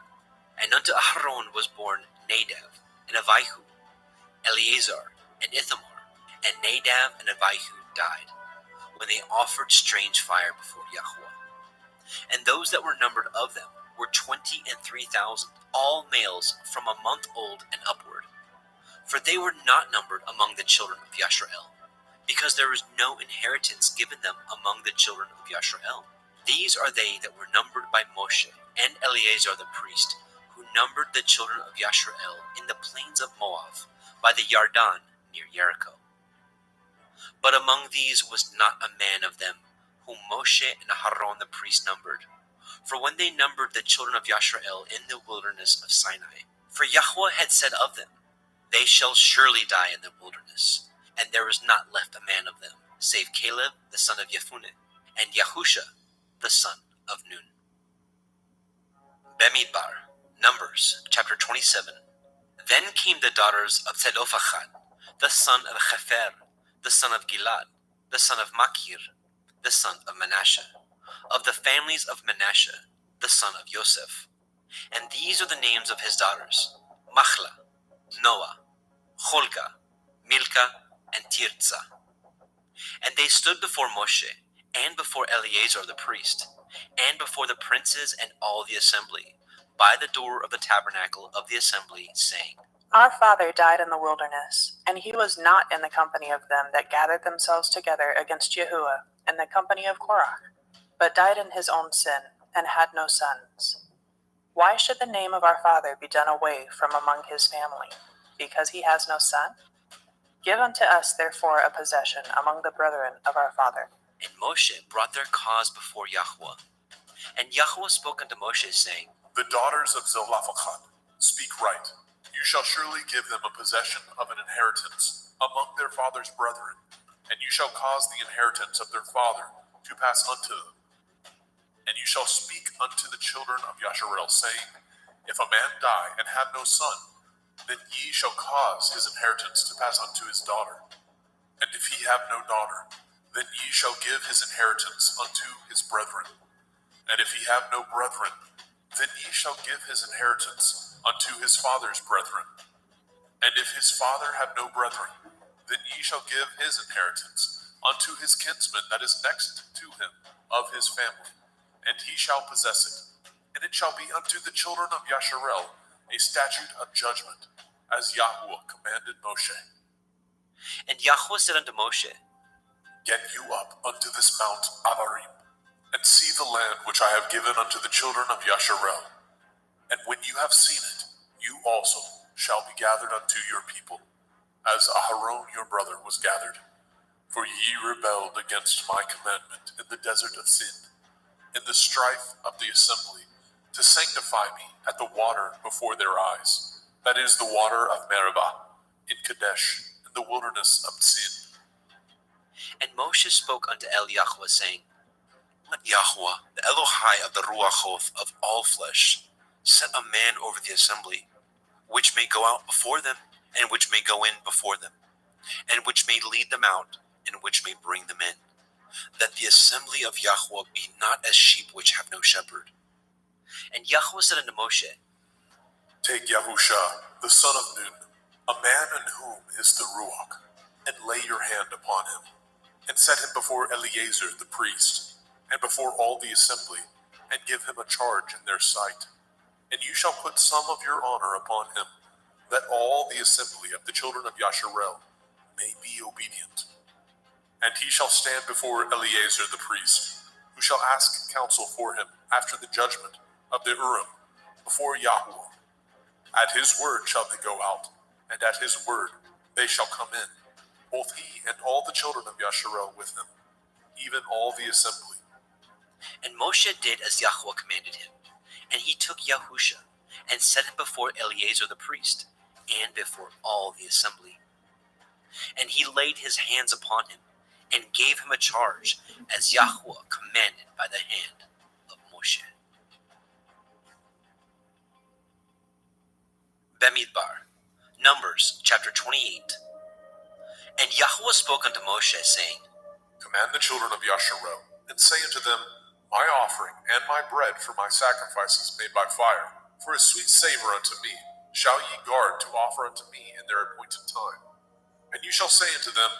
And unto Aharon was born Nadab, and Abihu, Eleazar, and Ithamar. And Nadab and Abihu died, when they offered strange fire before Yahweh. And those that were numbered of them were 23,000, all males from a month old and upward. For they were not numbered among the children of Yashrael, because there was no inheritance given them among the children of Yashrael. These are they that were numbered by Moshe and Eleazar the priest, who numbered the children of Yashrael in the plains of Moab, by the Yarden near Jericho. But among these was not a man of them whom Moshe and Aharon the priest numbered. For when they numbered the children of Yashrael in the wilderness of Sinai, for Yahweh had said of them, They shall surely die in the wilderness, and there was not left a man of them, save Caleb the son of Jephunneh, and Yahusha the son of Nun. Bemidbar, Numbers, chapter 27. Then came the daughters of Zelophehad, the son of Hefer, the son of Gilad, the son of Machir, the son of Manasseh, of the families of Manasseh, the son of Joseph. And these are the names of his daughters: Machla, Noah, Cholga, Milcah, and Tirzah. And they stood before Moshe, and before Eleazar the priest, and before the princes and all the assembly, by the door of the tabernacle of the assembly, saying, Our father died in the wilderness, and he was not in the company of them that gathered themselves together against Yahuwah in the company of Korah, but died in his own sin, and had no sons. Why should the name of our father be done away from among his family, because he has no son? Give unto us therefore a possession among the brethren of our father. And Moshe brought their cause before Yahweh. And Yahweh spoke unto Moshe, saying, The daughters of Zelophehad speak right. You shall surely give them a possession of an inheritance among their father's brethren, and you shall cause the inheritance of their father to pass unto them. And you shall speak unto the children of Yasharel, saying, If a man die and have no son, then ye shall cause his inheritance to pass unto his daughter. And if he have no daughter, then ye shall give his inheritance unto his brethren. And if he have no brethren, then ye shall give his inheritance unto his father's brethren. And if his father have no brethren, then ye shall give his inheritance unto his kinsman that is next to him of his family, and he shall possess it. And it shall be unto the children of Yasharel a statute of judgment, as Yahweh commanded Moshe. And Yahweh said unto Moshe, Get you up unto this mount Abarim, and see the land which I have given unto the children of Yasharel. And when you have seen it, you also shall be gathered unto your people, as Aharon your brother was gathered. For ye rebelled against my commandment in the desert of Sin, in the strife of the assembly, to sanctify me at the water before their eyes, that is the water of Meribah, in Kadesh, in the wilderness of Sin. And Moshe spoke unto Yahweh, saying, Let Yahweh, the Elohai of the Ruachoth of all flesh, set a man over the assembly, which may go out before them, and which may go in before them, and which may lead them out, and which may bring them in, that the assembly of Yahweh be not as sheep which have no shepherd. And Yahweh said unto Moshe, Take Yahusha, the son of Nun, a man in whom is the Ruach, and lay your hand upon him, and set him before Eleazar the priest, and before all the assembly, and give him a charge in their sight. And you shall put some of your honor upon him, that all the assembly of the children of Yasharel may be obedient. And he shall stand before Eleazar the priest, who shall ask counsel for him after the judgment of the Urim before Yahweh. At his word shall they go out, and at his word they shall come in, both he and all the children of Yasharel with him, even all the assembly. And Moshe did as Yahweh commanded him, and he took Yahusha, and set him before Eleazar the priest, and before all the assembly. And he laid his hands upon him, and gave him a charge, as Yahweh commanded by the hand of Moshe. Bemidbar, Numbers chapter 28. And Yahweh spoke unto Moshe, saying, Command the children of Yasharel, and say unto them, My offering and my bread for my sacrifices made by fire, for a sweet savor unto me, shall ye guard to offer unto me in their appointed time. And you shall say unto them,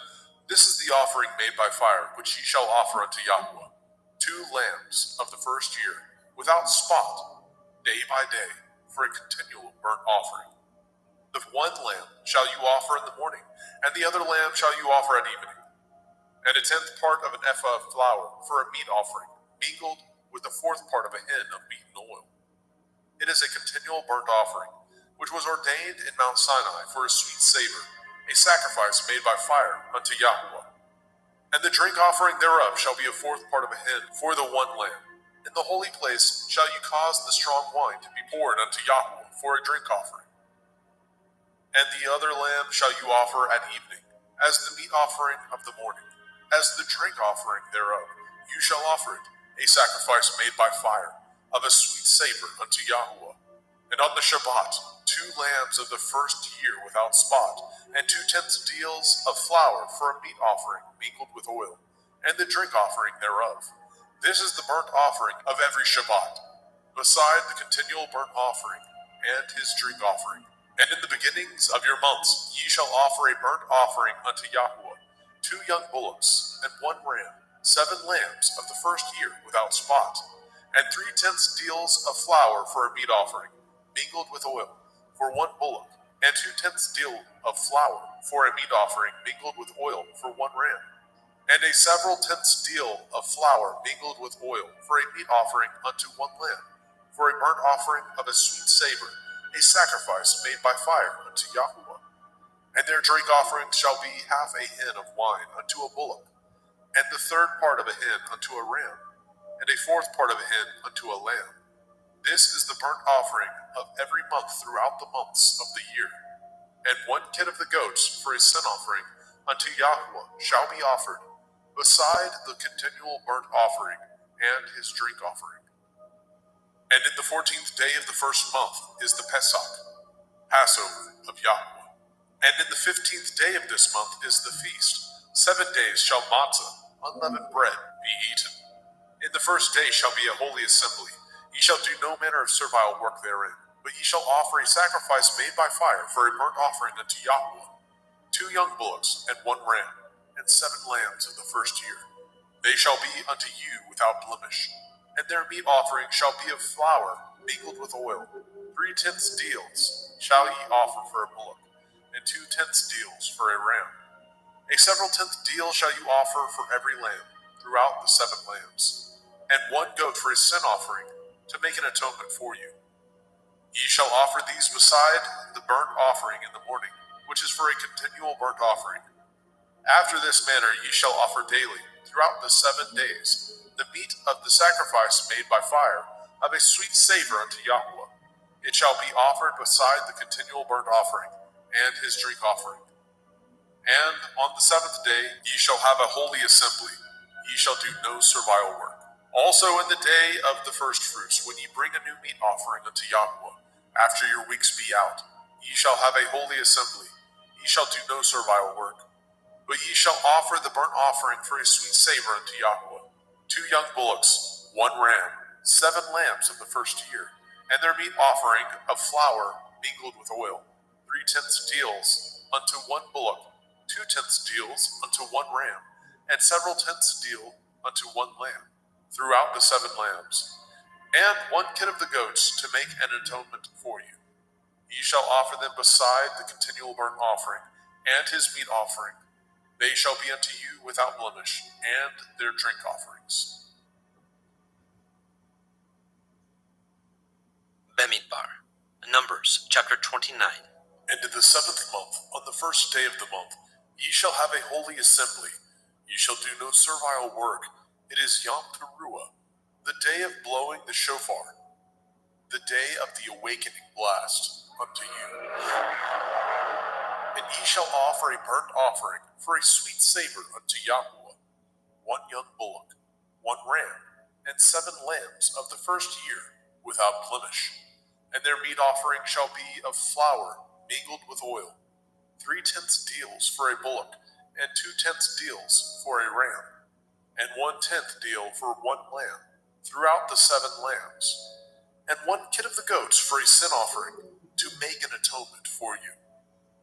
This is the offering made by fire, which ye shall offer unto Yahweh, 2 lambs of the first year, without spot, day by day, for a continual burnt offering. The 1 lamb shall you offer in the morning, and the other lamb shall you offer at evening. And a 10th part of an ephah of flour for a meat offering, mingled with the 4th part of a hin of beaten oil. It is a continual burnt offering, which was ordained in Mount Sinai for a sweet savor, a sacrifice made by fire unto Yahweh. And the drink offering thereof shall be a 4th part of a hin for the 1 lamb. In the holy place shall you cause the strong wine to be poured unto Yahweh for a drink offering. And the other lamb shall you offer at evening, as the meat offering of the morning. As the drink offering thereof, you shall offer it, a sacrifice made by fire, of a sweet savor unto Yahweh. And on the Shabbat, 2 lambs of the first year without spot, and 2/10 deals of flour for a meat offering mingled with oil, and the drink offering thereof. This is the burnt offering of every Shabbat, beside the continual burnt offering and his drink offering. And in the beginnings of your months ye shall offer a burnt offering unto Yahweh, 2 young bullocks, and 1 ram, 7 lambs of the first year without spot, and 3/10 deals of flour for a meat offering, mingled with oil, for 1 bullock, and 2/10 deal of flour for a meat offering, mingled with oil, for 1 ram, and a several tenths deal of flour mingled with oil for a meat offering unto 1 lamb, for a burnt offering of a sweet savor, a sacrifice made by fire unto Yahweh. And their drink offering shall be half a hin of wine unto a bullock, and the 3rd part of a hin unto a ram, and a 4th part of a hin unto a lamb. This is the burnt offering of every month throughout the months of the year. And 1 kid of the goats for a sin offering unto Yahweh shall be offered, beside the continual burnt offering and his drink offering. And in the 14th day of the first month is the Pesach, Passover of Yahweh. And in the 15th day of this month is the feast. 7 days shall matzah, unleavened bread, be eaten. In the first day shall be a holy assembly. Ye shall do no manner of servile work therein, but ye shall offer a sacrifice made by fire for a burnt offering unto Yahweh, 2 young bullocks, and 1 ram, and 7 lambs of the first year. They shall be unto you without blemish. And their meat offering shall be of flour mingled with oil. 3/10 deals shall ye offer for a bullock, and 2/10 deals for a ram. A several tenth deal shall you offer for every lamb throughout the 7 lambs, and 1 goat for a sin offering to make an atonement for you. Ye shall offer these beside the burnt offering in the morning, which is for a continual burnt offering. After this manner ye shall offer daily, throughout the 7 days, the meat of the sacrifice made by fire, of a sweet savor unto Yahweh. It shall be offered beside the continual burnt offering, and his drink offering. And on the 7th day ye shall have a holy assembly. Ye shall do no servile work. Also in the day of the first fruits, when ye bring a new meat offering unto Yahweh, after your weeks be out, ye shall have a holy assembly. Ye shall do no servile work. But ye shall offer the burnt offering for a sweet savor unto Yahweh, 2 young bullocks, 1 ram, 7 lambs of the first year, and their meat offering of flour mingled with oil, 3/10 deals unto 1 bullock, 2/10 deals unto 1 ram, and several tenths deal unto 1 lamb, throughout the 7 lambs, and 1 kid of the goats to make an atonement for you. Ye shall offer them beside the continual burnt offering, and his meat offering. They shall be unto you without blemish, and their drink offerings. Bemidbar. Numbers chapter 29. And in the 7th month, on the first day of the month, ye shall have a holy assembly. Ye shall do no servile work. It is Yom Teruah, the day of blowing the shofar, the day of the awakening blast unto you. And ye shall offer a burnt offering for a sweet savor unto Yahweh, 1 young bullock, 1 ram, and 7 lambs of the first year, without blemish. And their meat offering shall be of flour mingled with oil, 3/10 deals for a bullock, and 2/10 deals for a ram, and 1/10 deal for 1 lamb throughout the 7 lambs, and 1 kid of the goats for a sin offering to make an atonement for you,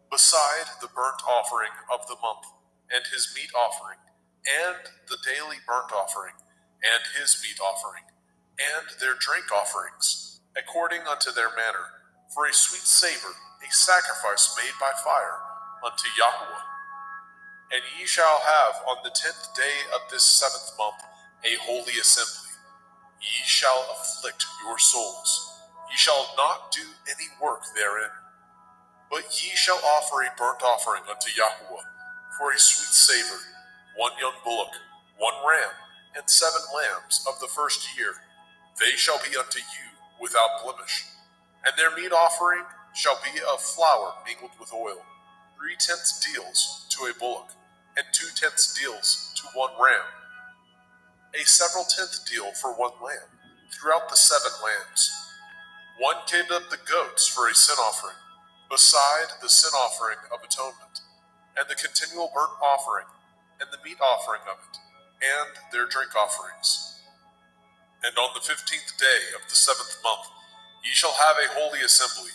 beside the burnt offering of the month, and his meat offering, and the daily burnt offering, and his meat offering, and their drink offerings, according unto their manner, for a sweet savor, a sacrifice made by fire unto Yahweh. And ye shall have on the 10th day of this 7th month a holy assembly. Ye shall afflict your souls. Ye shall not do any work therein. But ye shall offer a burnt offering unto Yahweh for a sweet savor, 1 young bullock, 1 ram, and 7 lambs of the first year. They shall be unto you without blemish. And their meat offering shall be of flour mingled with oil, 3/10 deals to a bullock, and 2/10 deals to 1 ram, a several 10th deal for 1 lamb, throughout the 7 lambs, 1 kid of the goats for a sin offering, beside the sin offering of atonement, and the continual burnt offering, and the meat offering of it, and their drink offerings. And on the 15th day of the 7th month ye shall have a holy assembly.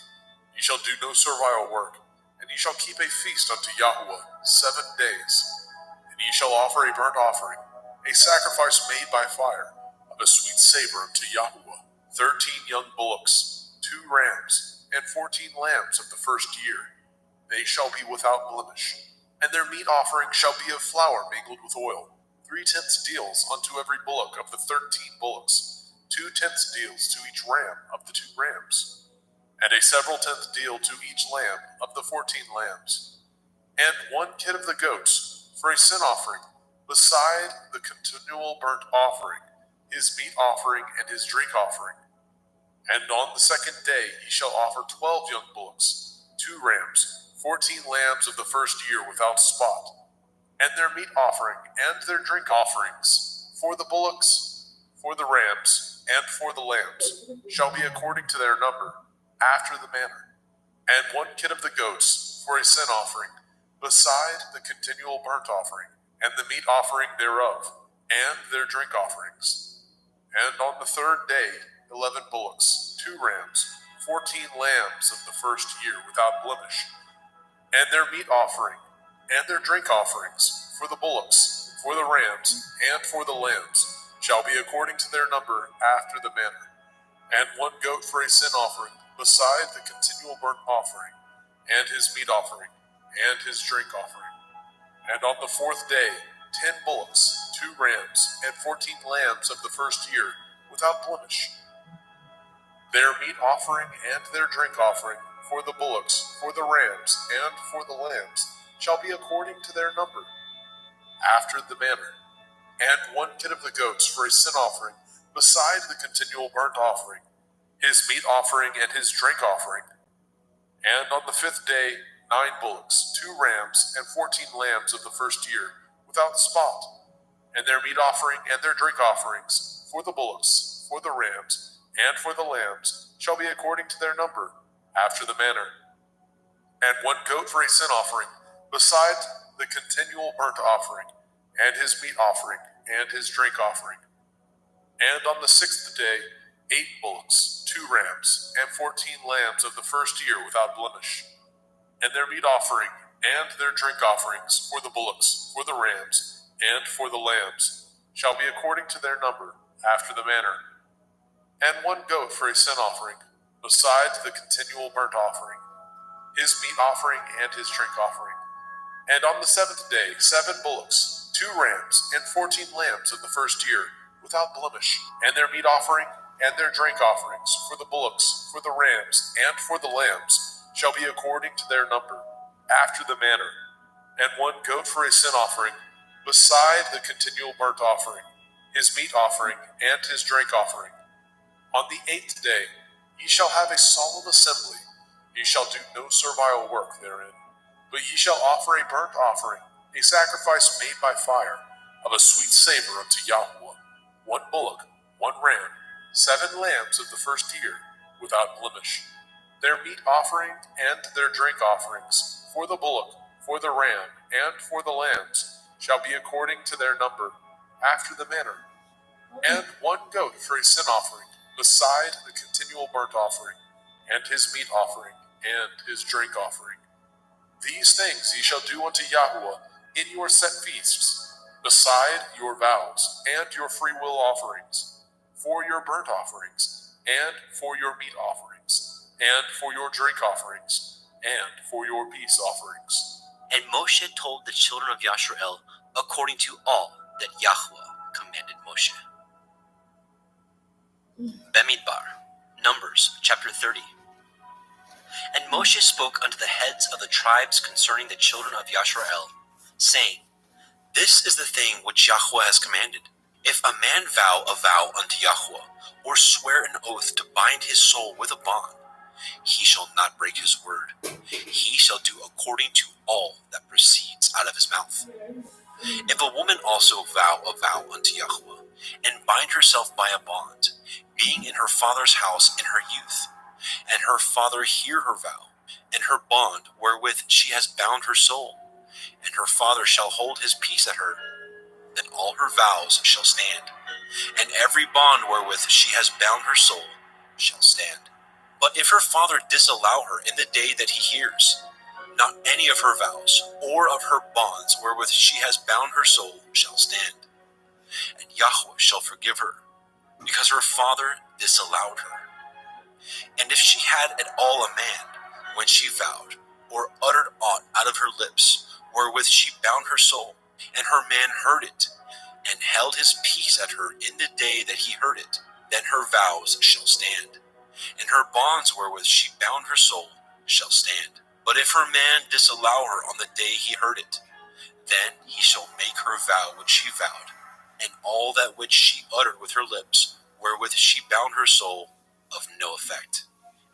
Ye shall do no servile work, and ye shall keep a feast unto Yahweh 7 days. And ye shall offer a burnt offering, a sacrifice made by fire, of a sweet savor unto Yahweh, 13 young bullocks, 2 rams, and 14 lambs of the first year. They shall be without blemish. And their meat offering shall be of flour mingled with oil, 3/10 deals unto every bullock of the 13 bullocks, 2/10 deals to each ram of the 2 rams, and a several 10th deal to each lamb of the 14 lambs, and 1 kid of the goats for a sin offering, beside the continual burnt offering, his meat offering and his drink offering. And on the 2nd day ye shall offer 12 young bullocks, 2 rams, 14 lambs of the first year without spot, and their meat offering and their drink offerings, for the bullocks, for the rams, and for the lambs, shall be according to their number, after the manner, and 1 kid of the goats for a sin offering, beside the continual burnt offering, and the meat offering thereof, and their drink offerings. And on the 3rd day 11 bullocks, 2 rams, 14 lambs of the first year without blemish, and their meat offering, and their drink offerings, for the bullocks, for the rams, and for the lambs, shall be according to their number after the manner, and 1 goat for a sin offering, beside the continual burnt offering, and his meat offering, and his drink offering. And on the 4th day 10 bullocks, 2 rams, and 14 lambs of the first year, without blemish. Their meat offering and their drink offering, for the bullocks, for the rams, and for the lambs, shall be according to their number, after the manner, and 1 kid of the goats for a sin offering, beside the continual burnt offering, his meat offering and his drink offering. And on the 5th day 9 bullocks, 2 rams, and 14 lambs of the first year, without spot, and their meat offering and their drink offerings, for the bullocks, for the rams, and for the lambs, shall be according to their number, after the manner. And 1 goat for a sin offering, beside the continual burnt offering, and his meat offering, and his drink offering. And on the 6th day 8 bullocks, 2 rams, and 14 lambs of the first year without blemish, and their meat offering, and their drink offerings, for the bullocks, for the rams, and for the lambs, shall be according to their number, after the manner. And 1 goat for a sin offering, besides the continual burnt offering, his meat offering and his drink offering. And on the 7th day 7 bullocks, 2 rams, and 14 lambs of the first year, without blemish, and their meat offering and their drink offerings, for the bullocks, for the rams, and for the lambs, shall be according to their number, after the manner. And 1 goat for a sin offering, beside the continual burnt offering, his meat offering and his drink offering. On the 8th day ye shall have a solemn assembly. Ye shall do no servile work therein, but ye shall offer a burnt offering, a sacrifice made by fire, of a sweet savor unto Yahweh, 1 bullock, 1 ram, 7 lambs of the first year, without blemish. their meat offering and their drink offerings, for the bullock, for the ram, and for the lambs, shall be according to their number, after the manner, and 1 goat for a sin offering, beside the continual burnt offering, and his meat offering, and his drink offering. These things ye shall do unto Yahuwah in your set feasts, beside your vows, and your freewill offerings, for your burnt offerings, and for your meat offerings, and for your drink offerings, and for your peace offerings. And Moshe told the children of Yashrael according to all that Yahweh commanded Moshe. Bemidbar, Numbers chapter 30. And Moshe spoke unto the heads of the tribes concerning the children of Yashrael, saying, This is the thing which Yahweh has commanded. If a man vow a vow unto Yahweh, or swear an oath to bind his soul with a bond, he shall not break his word. He shall do according to all that proceeds out of his mouth. If a woman also vow a vow unto Yahweh, and bind herself by a bond, being in her father's house in her youth, and her father hear her vow, and her bond wherewith she has bound her soul, and her father shall hold his peace at her, then all her vows shall stand, and every bond wherewith she has bound her soul shall stand. But if her father disallow her in the day that he hears, not any of her vows, or of her bonds wherewith she has bound her soul shall stand, and Yahweh shall forgive her, because her father disallowed her. And if she had at all a man, when she vowed, or uttered aught out of her lips, wherewith she bound her soul, and her man heard it, and held his peace at her in the day that he heard it, then her vows shall stand, and her bonds wherewith she bound her soul shall stand. But if her man disallow her on the day he heard it, then he shall make her vow which she vowed, and all that which she uttered with her lips, wherewith she bound her soul, of no effect,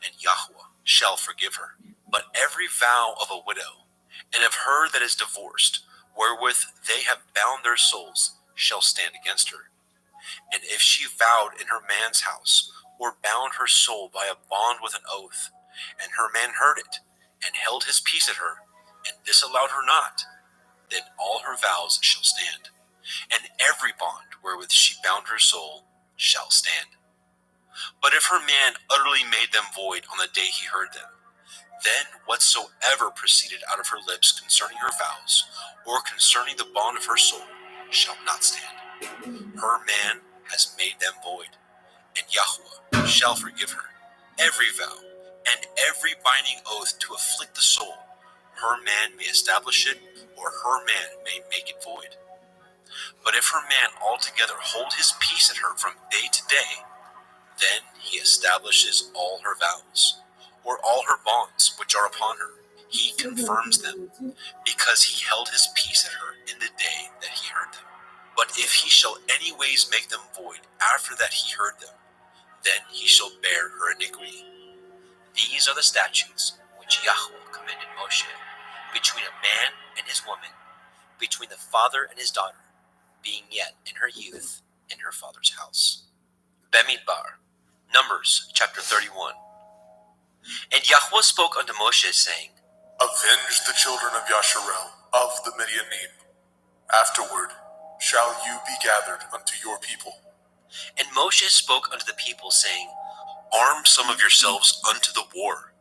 and Yahweh shall forgive her. But every vow of a widow, and of her that is divorced, wherewith they have bound their souls, shall stand against her. And if she vowed in her man's house, or bound her soul by a bond with an oath, and her man heard it, and held his peace at her, and disallowed her not, then all her vows shall stand, and every bond wherewith she bound her soul shall stand. But if her man utterly made them void on the day he heard them, then whatsoever proceeded out of her lips concerning her vows, or concerning the bond of her soul, shall not stand. Her man has made them void, and Yahweh shall forgive her every vow, and every binding oath to afflict the soul. Her man may establish it, or her man may make it void. But if her man altogether hold his peace at her from day to day, then he establishes all her vows, or all her bonds which are upon her. He confirms them, because he held his peace at her in the day that he heard them. But if he shall anyways make them void after that he heard them, then he shall bear her iniquity. These are the statutes which Yahweh commanded Moshe, between a man and his woman, between the father and his daughter, being yet in her youth in her father's house. Bemidbar, Numbers chapter 31. And Yahweh spoke unto Moshe, saying, Avenge the children of Yasharel of the Midianim. Afterward shall you be gathered unto your people. And Moshe spoke unto the people, saying, Arm some of yourselves unto the war,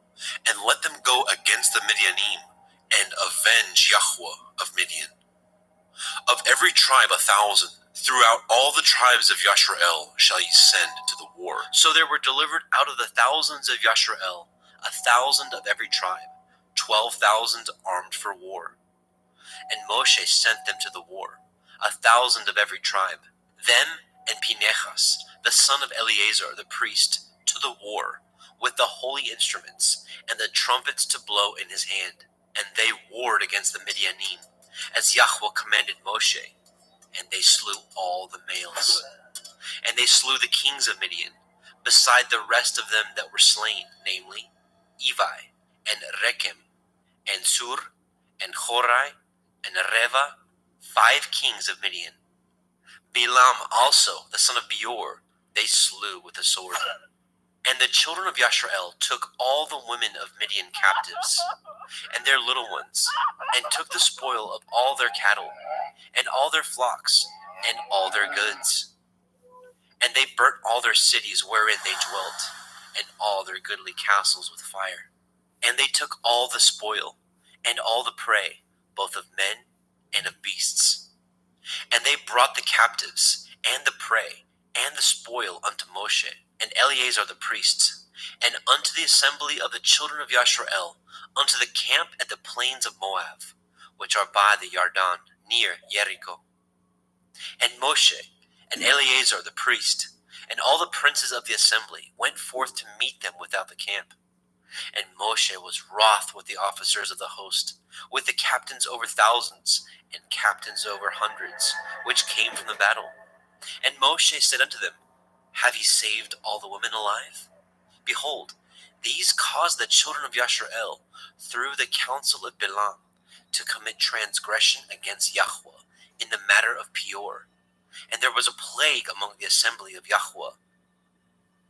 and let them go against the Midianim, and avenge Yahweh of Midian. Of every tribe 1,000, throughout all the tribes of Yashrael shall ye send to the war. So there were delivered out of the thousands of Yashrael 1,000 of every tribe, 12,000 armed for war. And Moshe sent them to the war, 1,000 of every tribe, them and Pinechas, the son of Eleazar the priest, to the war, with the holy instruments, and the trumpets to blow in his hand. And they warred against the Midianim, as Yahweh commanded Moshe, and they slew all the males. And they slew the kings of Midian, beside the rest of them that were slain, namely, Evi, and Rechem, and Sur, and Horai, and Reva, 5 kings of Midian. Bilam also, the son of Beor, they slew with the sword. And the children of Yashrael took all the women of Midian captives, and their little ones, and took the spoil of all their cattle, and all their flocks, and all their goods. And they burnt all their cities wherein they dwelt, and all their goodly castles with fire. And they took all the spoil, and all the prey, both of men and of beasts. And they brought the captives, and the prey, and the spoil unto Moshe, and Eleazar the priest, and unto the assembly of the children of Yashrael, unto the camp at the plains of Moab, which are by the Yarden, near Jericho. And Moshe, and Eleazar the priest, and all the princes of the assembly went forth to meet them without the camp. And Moshe was wroth with the officers of the host, with the captains over thousands, and captains over hundreds, which came from the battle. And Moshe said unto them, Have ye saved all the women alive? Behold, these caused the children of Yashrael, through the counsel of Bilam, to commit transgression against Yahweh in the matter of Peor. And there was a plague among the assembly of Yahweh.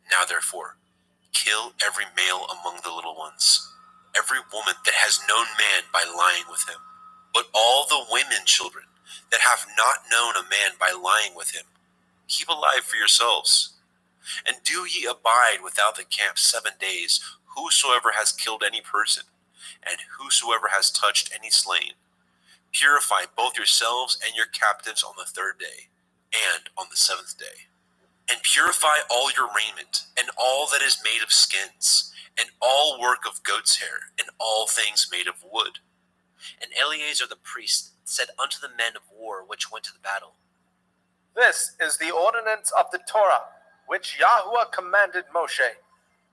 Now therefore, kill every male among the little ones, every woman that has known man by lying with him. But all the women children that have not known a man by lying with him, keep alive for yourselves. And do ye abide without the camp 7 days, whosoever has killed any person, and whosoever has touched any slain. Purify both yourselves and your captives on the 3rd day, and on the 7th day. And purify all your raiment, and all that is made of skins, and all work of goat's hair, and all things made of wood. And Eleazar the priest said unto the men of war which went to the battle, This is the ordinance of the Torah, which Yahweh commanded Moshe.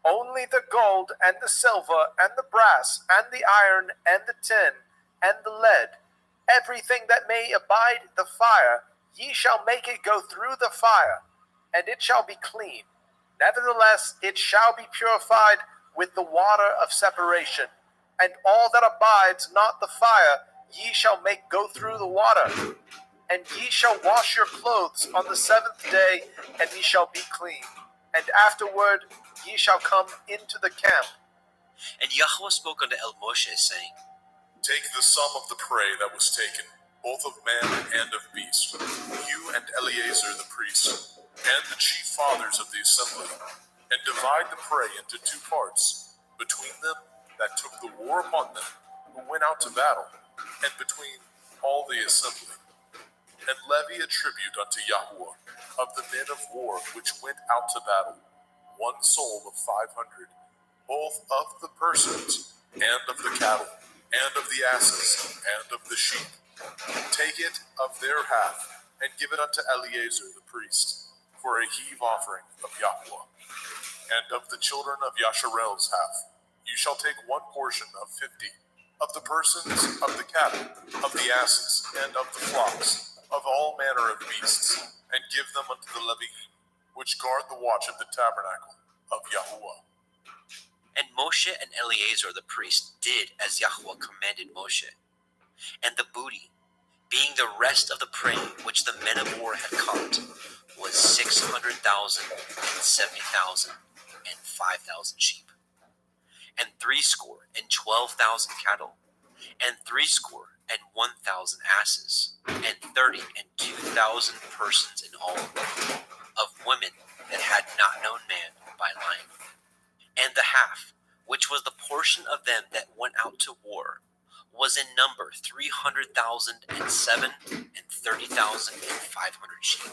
Only the gold, and the silver, and the brass, and the iron, and the tin, and the lead, everything that may abide the fire, ye shall make it go through the fire, and it shall be clean. Nevertheless, it shall be purified with the water of separation. And all that abides not the fire, ye shall make go through the water. And ye shall wash your clothes on the 7th day, and ye shall be clean. And afterward ye shall come into the camp. And Yahweh spoke unto El Moshe, saying, Take the sum of the prey that was taken, both of man and of beast, you and Eleazar the priest, and the chief fathers of the assembly, and divide the prey into 2 parts, between them that took the war upon them, who went out to battle, and between all the assembly. And levy a tribute unto Yahweh of the men of war which went out to battle, 1 soul of 500, both of the persons, and of the cattle, and of the asses, and of the sheep. Take it of their half, and give it unto Eleazar the priest, for a heave offering of Yahweh. And of the children of Yasharel's half, you shall take 1 portion of 50, of the persons, of the cattle, of the asses, and of the flocks, of all manner of beasts, and give them unto the Leviim, which guard the watch of the tabernacle of Yahuwah. And Moshe and Eleazar the priest did as Yahweh commanded Moshe. And the booty, being the rest of the prey which the men of war had caught, was 600,000, and 70,000, and 5,000 sheep, and 62,000 cattle, and 61,000 asses, and 32,000 persons in all, of women that had not known man by lying. And the half, which was the portion of them that went out to war, was in number 300,000 and 7, and 30,500 sheep.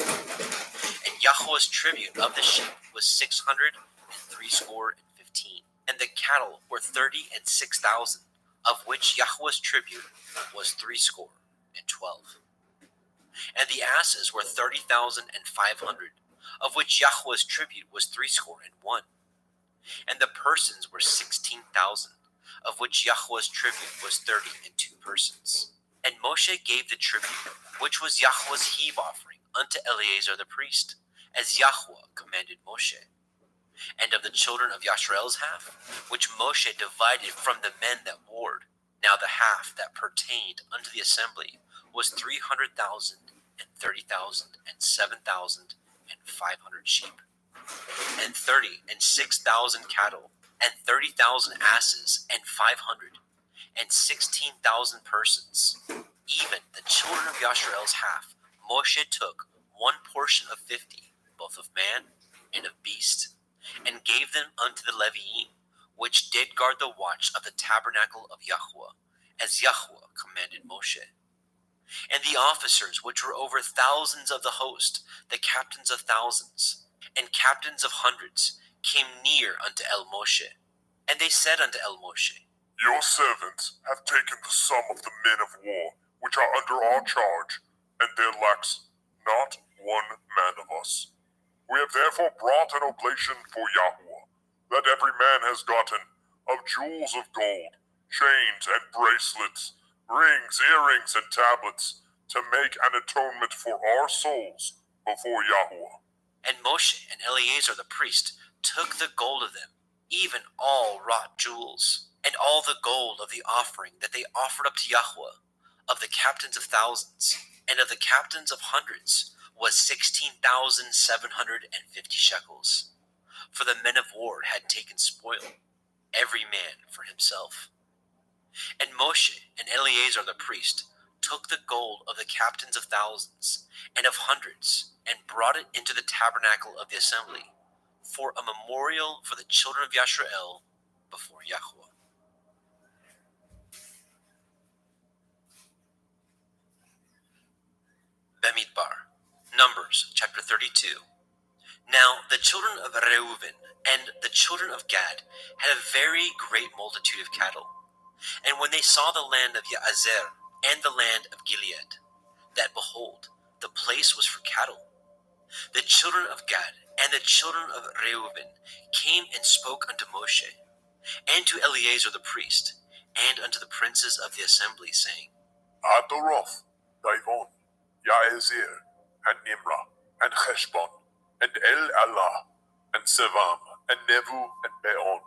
And Yahweh's tribute of the sheep was 615, and the cattle were 36,000, of which Yahweh's tribute was 312. And the asses were 30,500, of which Yahweh's tribute was 301. And the persons were 16,000, of which Yahweh's tribute was 32 persons. And Moshe gave the tribute, which was Yahweh's heave offering, unto Eleazar the priest, as Yahweh commanded Moshe. And of the children of Yasharel's half, which Moshe divided from the men that warred, now the half that pertained unto the assembly was 300,000, and 30,000, and 7,500 sheep. and 36,000 cattle, and 30,000 asses, and 516,000 persons. Even the children of Yasharel's half, Moshe took one portion of 50, both of man and of beast, and gave them unto the Leviim, which did guard the watch of the tabernacle of Yahweh, as Yahweh commanded Moshe. And the officers which were over thousands of the host, the captains of thousands, and captains of hundreds, came near unto El Moshe. And they said unto El Moshe, Your servants have taken the sum of the men of war which are under our charge, and there lacks not one man of us. We have therefore brought an oblation for Yahweh, that every man has gotten of jewels of gold, chains and bracelets, rings, earrings, and tablets, to make an atonement for our souls before Yahweh. And Moshe and Eleazar the priest took the gold of them, even all wrought jewels, and all the gold of the offering that they offered up to Yahweh, of the captains of thousands, and of the captains of hundreds, was 16,750 shekels. For the men of war had taken spoil, every man for himself. And Moshe and Eleazar the priest took the gold of the captains of thousands and of hundreds, and brought it into the tabernacle of the assembly, for a memorial for the children of Yasharel before Yahweh. Bemidbar, Numbers chapter 32. Now the children of Reuben and the children of Gad had a very great multitude of cattle. And when they saw the land of Ya'azer and the land of Gilead, that behold, the place was for cattle, the children of Gad and the children of Reuben came and spoke unto Moshe, and to Eleazar the priest, and unto the princes of the assembly, saying, Adoroth, Davon, Yaezir, and Nimrah, and Heshbon, and El Allah, and Sevam, and Nevu, and Beon,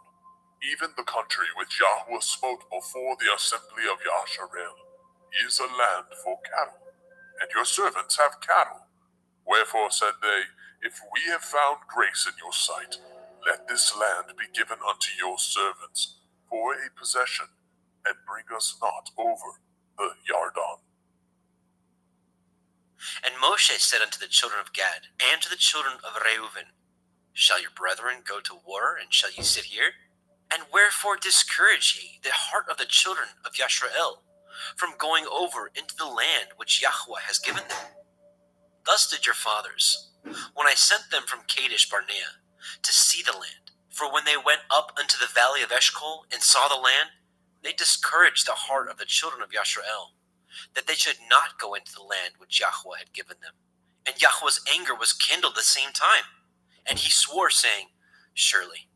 even the country which Yahweh smote before the assembly of Yasharel, is a land for cattle, and your servants have cattle. Wherefore said they, If we have found grace in your sight, let this land be given unto your servants for a possession, and bring us not over the Yarden. And Moshe said unto the children of Gad and to the children of Reuben, Shall your brethren go to war, and shall ye sit here? And wherefore discourage ye the heart of the children of Yasharel from going over into the land which Yahweh has given them? Thus did your fathers, when I sent them from Kadesh Barnea to see the land. For when they went up unto the valley of Eshcol and saw the land, they discouraged the heart of the children of Yasharel, that they should not go into the land which Yahweh had given them. And Yahweh's anger was kindled the same time. And he swore, saying, Surely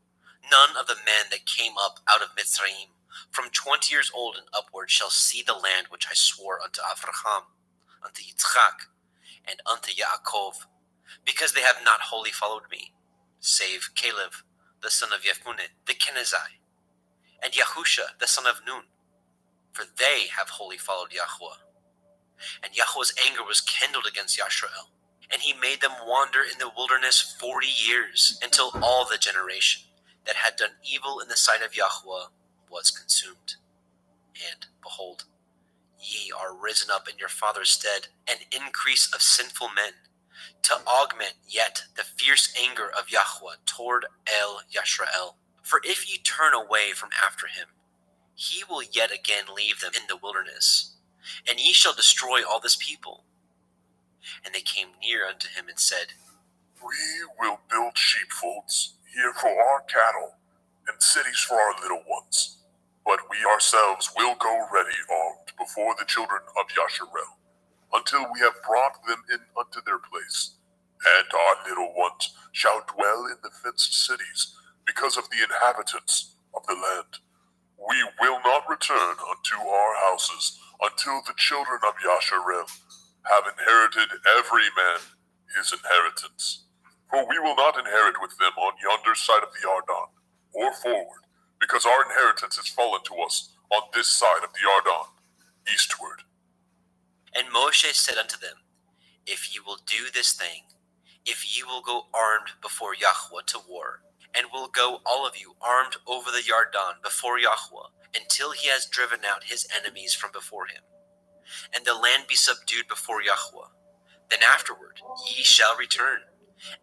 none of the men that came up out of Mitzrayim from 20 years old and upward shall see the land which I swore unto Abraham, unto Yitzchak, and unto Yaakov, because they have not wholly followed me, save Caleb, the son of Yefuneh, the Kenizzite, and Yahusha, the son of Nun, for they have wholly followed Yahweh. And Yahweh's anger was kindled against Yasharel, and he made them wander in the wilderness 40 years, until all the generation that had done evil in the sight of Yahweh was consumed. And behold, ye are risen up in your father's stead, an increase of sinful men, to augment yet the fierce anger of Yahweh toward El Yasharel. For if ye turn away from after him, he will yet again leave them in the wilderness, and ye shall destroy all this people. And they came near unto him and said, We will build sheepfolds here for our cattle, and cities for our little ones. But we ourselves will go ready armed before the children of Yasharel, until we have brought them in unto their place. And our little ones shall dwell in the fenced cities, because of the inhabitants of the land. We will not return unto our houses until the children of Yasharel have inherited every man his inheritance. For we will not inherit with them on yonder side of the Yarden, or forward, because our inheritance is fallen to us on this side of the Yarden, eastward. And Moshe said unto them, If ye will do this thing, if you will go armed before Yahweh to war, and will go all of you armed over the Yarden before Yahweh, until he has driven out his enemies from before him, and the land be subdued before Yahweh. Then afterward ye shall return,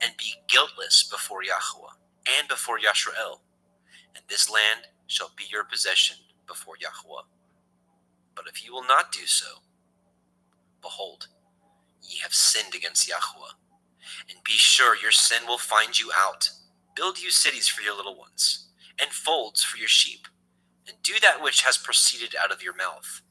and be guiltless before Yahweh, and before Yashrael, and this land shall be your possession before Yahweh. But if you will not do so, behold, ye have sinned against Yahweh, and be sure your sin will find you out. Build you cities for your little ones, and folds for your sheep, and do that which has proceeded out of your mouth.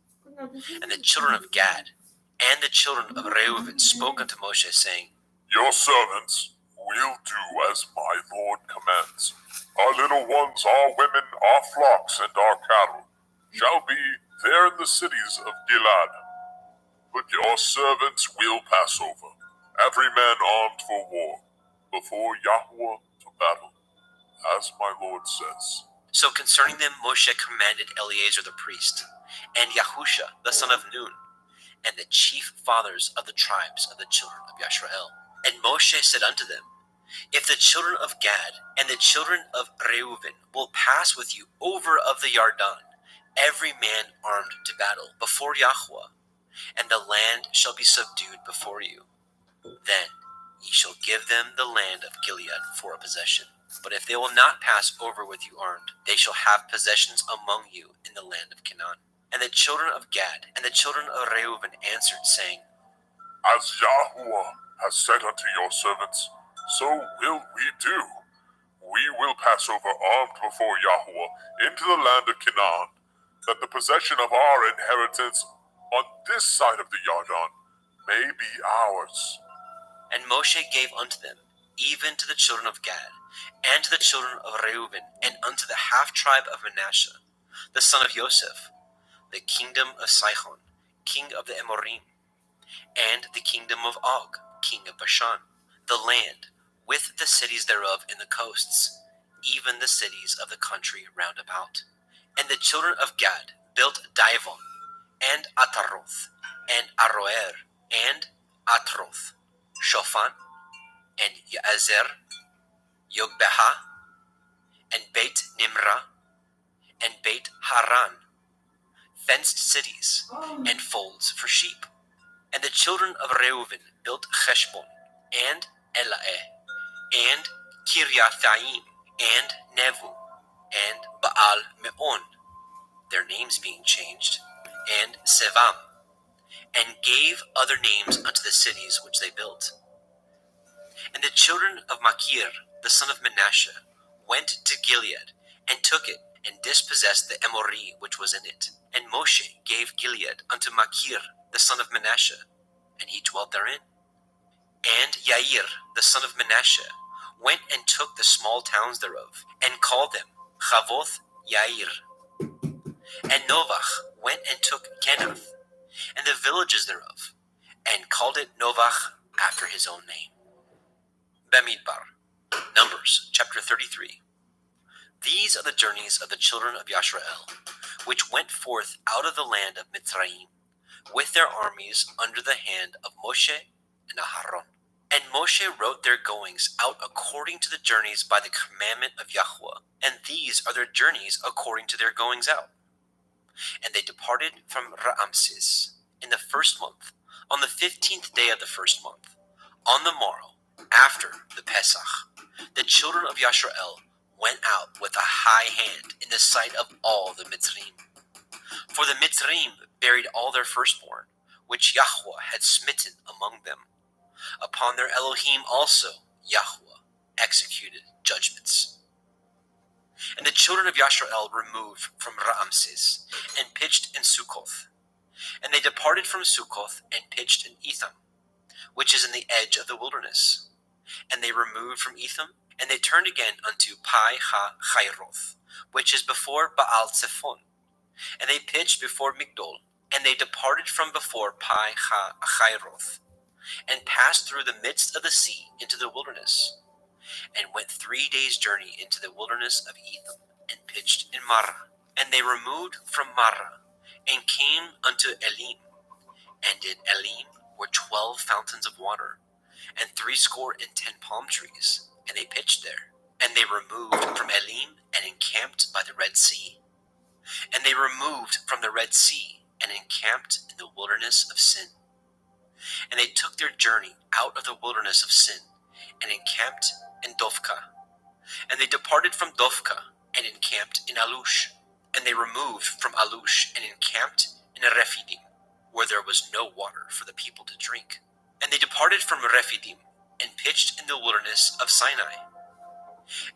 And the children of Gad and the children of Reuben spoke unto Moshe, saying, Your servants will do as my Lord commands. Our little ones, our women, our flocks, and our cattle shall be there in the cities of Gilad. But your servants will pass over, every man armed for war, before Yahweh to battle, as my Lord says. So concerning them Moshe commanded Eleazar the priest, and Yahusha the son of Nun, and the chief fathers of the tribes of the children of Yashrael. And Moshe said unto them, if the children of Gad and the children of Reuben will pass with you over of the Yarden, every man armed to battle, before Yahweh, and the land shall be subdued before you, then ye shall give them the land of Gilead for a possession. But if they will not pass over with you armed, they shall have possessions among you in the land of Canaan. And the children of Gad and the children of Reuben answered, saying, As Yahweh has said unto your servants, so will we do. We will pass over armed before Yahweh into the land of Canaan, that the possession of our inheritance on this side of the Yarden may be ours. And Moshe gave unto them, even to the children of Gad, and to the children of Reuben, and unto the half tribe of Manasseh, the son of Joseph, the kingdom of Sihon, king of the Amorim, and the kingdom of Og, king of Bashan, the land, with the cities thereof in the coasts, even the cities of the country round about. And the children of Gad built Divon, and Ataroth, and Aroer, and Atroth, Shofan, and Yazer, Yogbeha, and Beit Nimrah, and Beit Haran, fenced cities, and folds for sheep. And the children of Reuben built Heshbon, and Elaeh, and Kiriathaim, and Nevu, and Baal Meon, their names being changed, and Sevam, and gave other names unto the cities which they built. And the children of Machir, the son of Manasseh, went to Gilead, and took it, and dispossessed the Emori which was in it. And Moshe gave Gilead unto Machir, the son of Manasseh, and he dwelt therein. And Yair, the son of Manasseh, went and took the small towns thereof, and called them Chavoth Yair. And Novach went and took Kenath, and the villages thereof, and called it Novach after his own name. Bamidbar, Numbers, chapter 33. These are the journeys of the children of Yashrael, which went forth out of the land of Mitzrayim, with their armies under the hand of Moshe and Aharon. And Moshe wrote their goings out according to the journeys by the commandment of Yahweh, and these are their journeys according to their goings out. And they departed from Ramses in the first month, on the 15th day of the first month, on the morrow, after the Pesach. The children of Yashrael went out with a high hand in the sight of all the Mitzrayim. For the Mitzrayim buried all their firstborn, which Yahweh had smitten among them. Upon their Elohim also Yahweh executed judgments. And the children of Yashrael removed from Ramses, and pitched in Succoth. And they departed from Succoth, and pitched in Etham, which is in the edge of the wilderness. And they removed from Etham, and they turned again unto Pi Ha-Chairoth, which is before Baal Zephon. And they pitched before Migdol, and they departed from before Pi Ha-Chairoth, and passed through the midst of the sea into the wilderness, and went 3 days' journey into the wilderness of Etham, and pitched in Marah. And they removed from Marah, and came unto Elim. And in Elim were 12 fountains of water, and 70 palm trees, and they pitched there. And they removed from Elim and encamped by the Red Sea. And they removed from the Red Sea and encamped in the wilderness of Sin. And they took their journey out of the wilderness of Sin and encamped in Dovka. And they departed from Dovka and encamped in Alush. And they removed from Alush and encamped in Rephidim, where there was no water for the people to drink. And they departed from Rephidim and pitched in the wilderness of Sinai.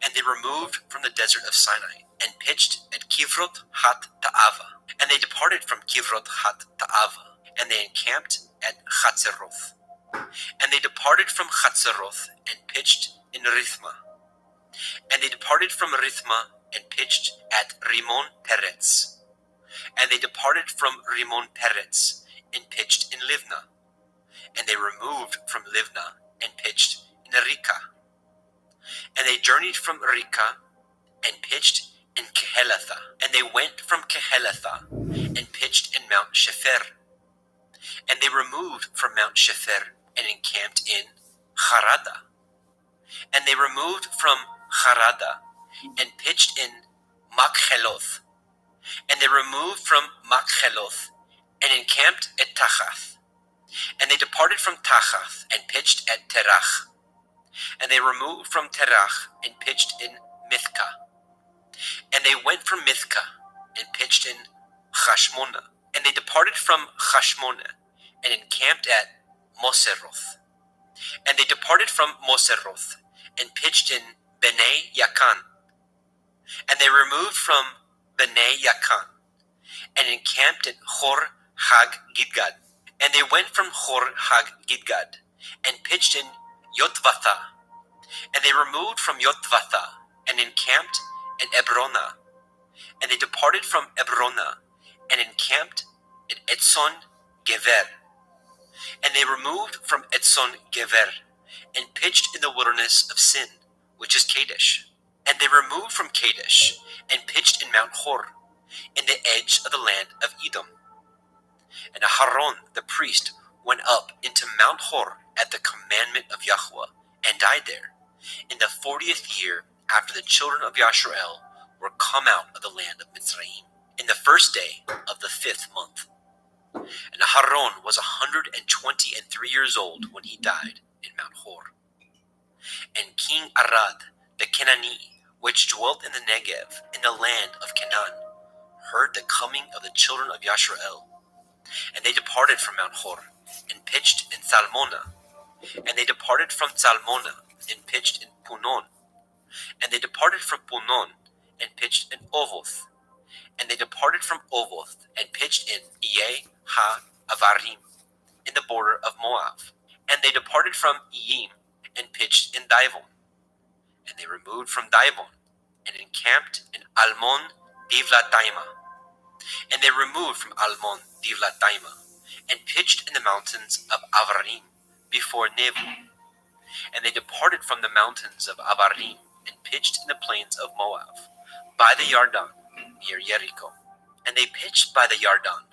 And they removed from the desert of Sinai and pitched at Kivrot hat Ta'ava. And they departed from Kivrot hat Ta'ava, and they encamped at Chatzeroth. And they departed from Chatzeroth and pitched in Rithma. And they departed from Rithma and pitched at Rimon Peretz. And they departed from Rimon Peretz and pitched in Livna. And they removed from Livna and pitched in Rika. And they journeyed from Rika and pitched in Kehelatha. And they went from Kehelatha and pitched in Mount Shefer. And they removed from Mount Shefer and encamped in Harada. And they removed from Harada and pitched in Makheloth. And they removed from Makheloth and encamped at Tachath. And they departed from Tachath and pitched at Terach. And they removed from Terach and pitched in Mithka. And they went from Mithka and pitched in Chashmona. And they departed from Chashmona and encamped at Moseroth. And they departed from Moseroth and pitched in Bnei Yakan. And they removed from Bnei Yakan and encamped at Hor Hag Gidgad. And they went from Hor Hag Gidgad and pitched in Yotvatha. And they removed from Yotvatha and encamped at Ebrona. And they departed from Ebrona and encamped at Etzon Gever. And they removed from Etzon Gever and pitched in the wilderness of Sin, which is Kadesh. And they removed from Kadesh and pitched in Mount Hor, in the edge of the land of Edom. And Aharon the priest went up into Mount Hor at the commandment of Yahweh and died there, in the 40th year after the children of Yashrael were come out of the land of Mitzrayim, in the first day of the 5th month. And Aharon was 123 years old when he died in Mount Hor. And King Arad the Kenani, which dwelt in the Negev, in the land of Canaan, heard the coming of the children of Yashrael. And they departed from Mount Hor, and pitched in Salmona. And they departed from Salmona, and pitched in Punon. And they departed from Punon, and pitched in Ovoth. And they departed from Ovoth, and pitched in Iye ha-Avarim, in the border of Moab. And they departed from Iyim, and pitched in Divon. And they removed from Divon, and encamped in Almon Divlataima. And they removed from Almon Divlataima, and pitched in the mountains of Avarim, before Nebu. And they departed from the mountains of Avarim, and pitched in the plains of Moab, by the Yarden, near Jericho. And they pitched by the Yarden,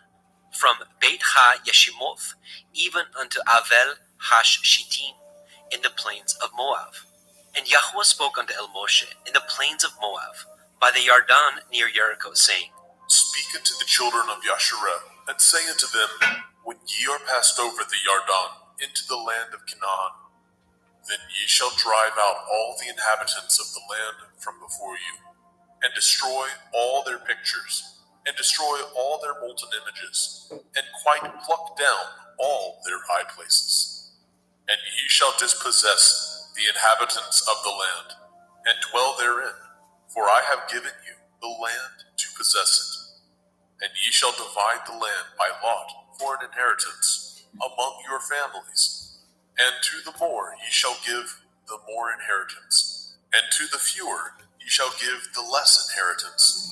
from Beit Ha-Yeshimoth, even unto Avel Hash-Shittim, in the plains of Moab. And Yahweh spoke unto El Moshe in the plains of Moab, by the Yarden near Jericho, saying, Speak unto the children of Yasharel, and say unto them, When ye are passed over the Yarden into the land of Canaan, then ye shall drive out all the inhabitants of the land from before you, and destroy all their pictures, and destroy all their molten images, and quite pluck down all their high places. And ye shall dispossess the inhabitants of the land, and dwell therein, for I have given you the land to possess it. And ye shall divide the land by lot for an inheritance among your families. And to the more ye shall give the more inheritance, and to the fewer ye shall give the less inheritance.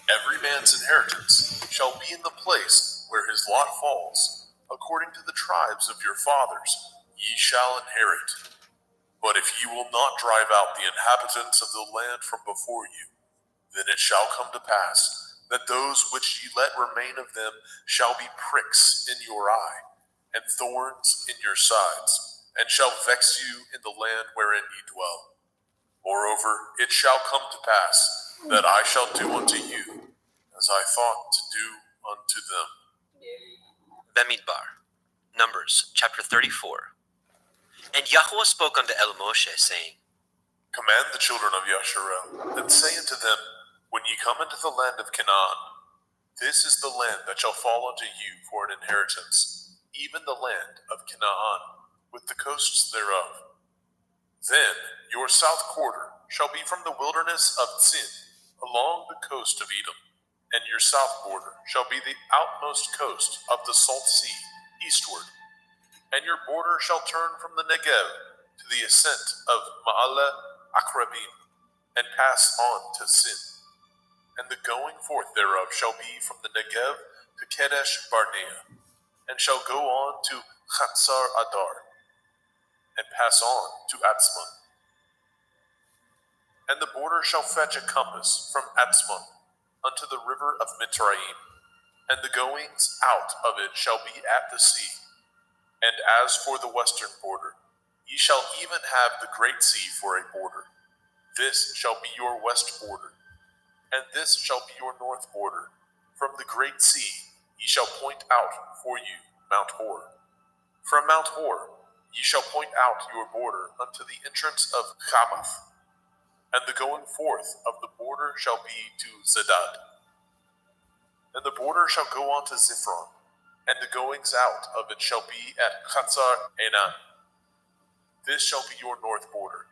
Every man's inheritance shall be in the place where his lot falls, according to the tribes of your fathers ye shall inherit. But if ye will not drive out the inhabitants of the land from before you, then it shall come to pass that those which ye let remain of them shall be pricks in your eye, and thorns in your sides. and shall vex you in the land wherein ye dwell. Moreover, it shall come to pass that I shall do unto you as I thought to do unto them. Bamidbar, Numbers chapter 34. And Yahweh spoke unto El Moshe, saying, Command the children of Yasharel, and say unto them, when ye come into the land of Canaan, this is the land that shall fall unto you for an inheritance, even the land of Canaan, with the coasts thereof. Then your south quarter shall be from the wilderness of Tzin, along the coast of Edom, and your south border shall be the outmost coast of the Salt Sea, eastward. And your border shall turn from the Negev to the ascent of Ma'ale Akrabim, and pass on to Sin. And the going forth thereof shall be from the Negev to Kadesh Barnea, and shall go on to Chatzar Adar, and pass on to Atzmon. And the border shall fetch a compass from Atzmon unto the river of Mitzrayim, and the goings out of it shall be at the sea. And as for the western border, ye shall even have the great sea for a border. This shall be your west border, and this shall be your north border. From the great sea ye shall point out for you Mount Hor. From Mount Hor ye shall point out your border unto the entrance of Hamath, and the going forth of the border shall be to Zedad. And the border shall go on to Ziphron, and the goings out of it shall be at Chatzar Enan. This shall be your north border.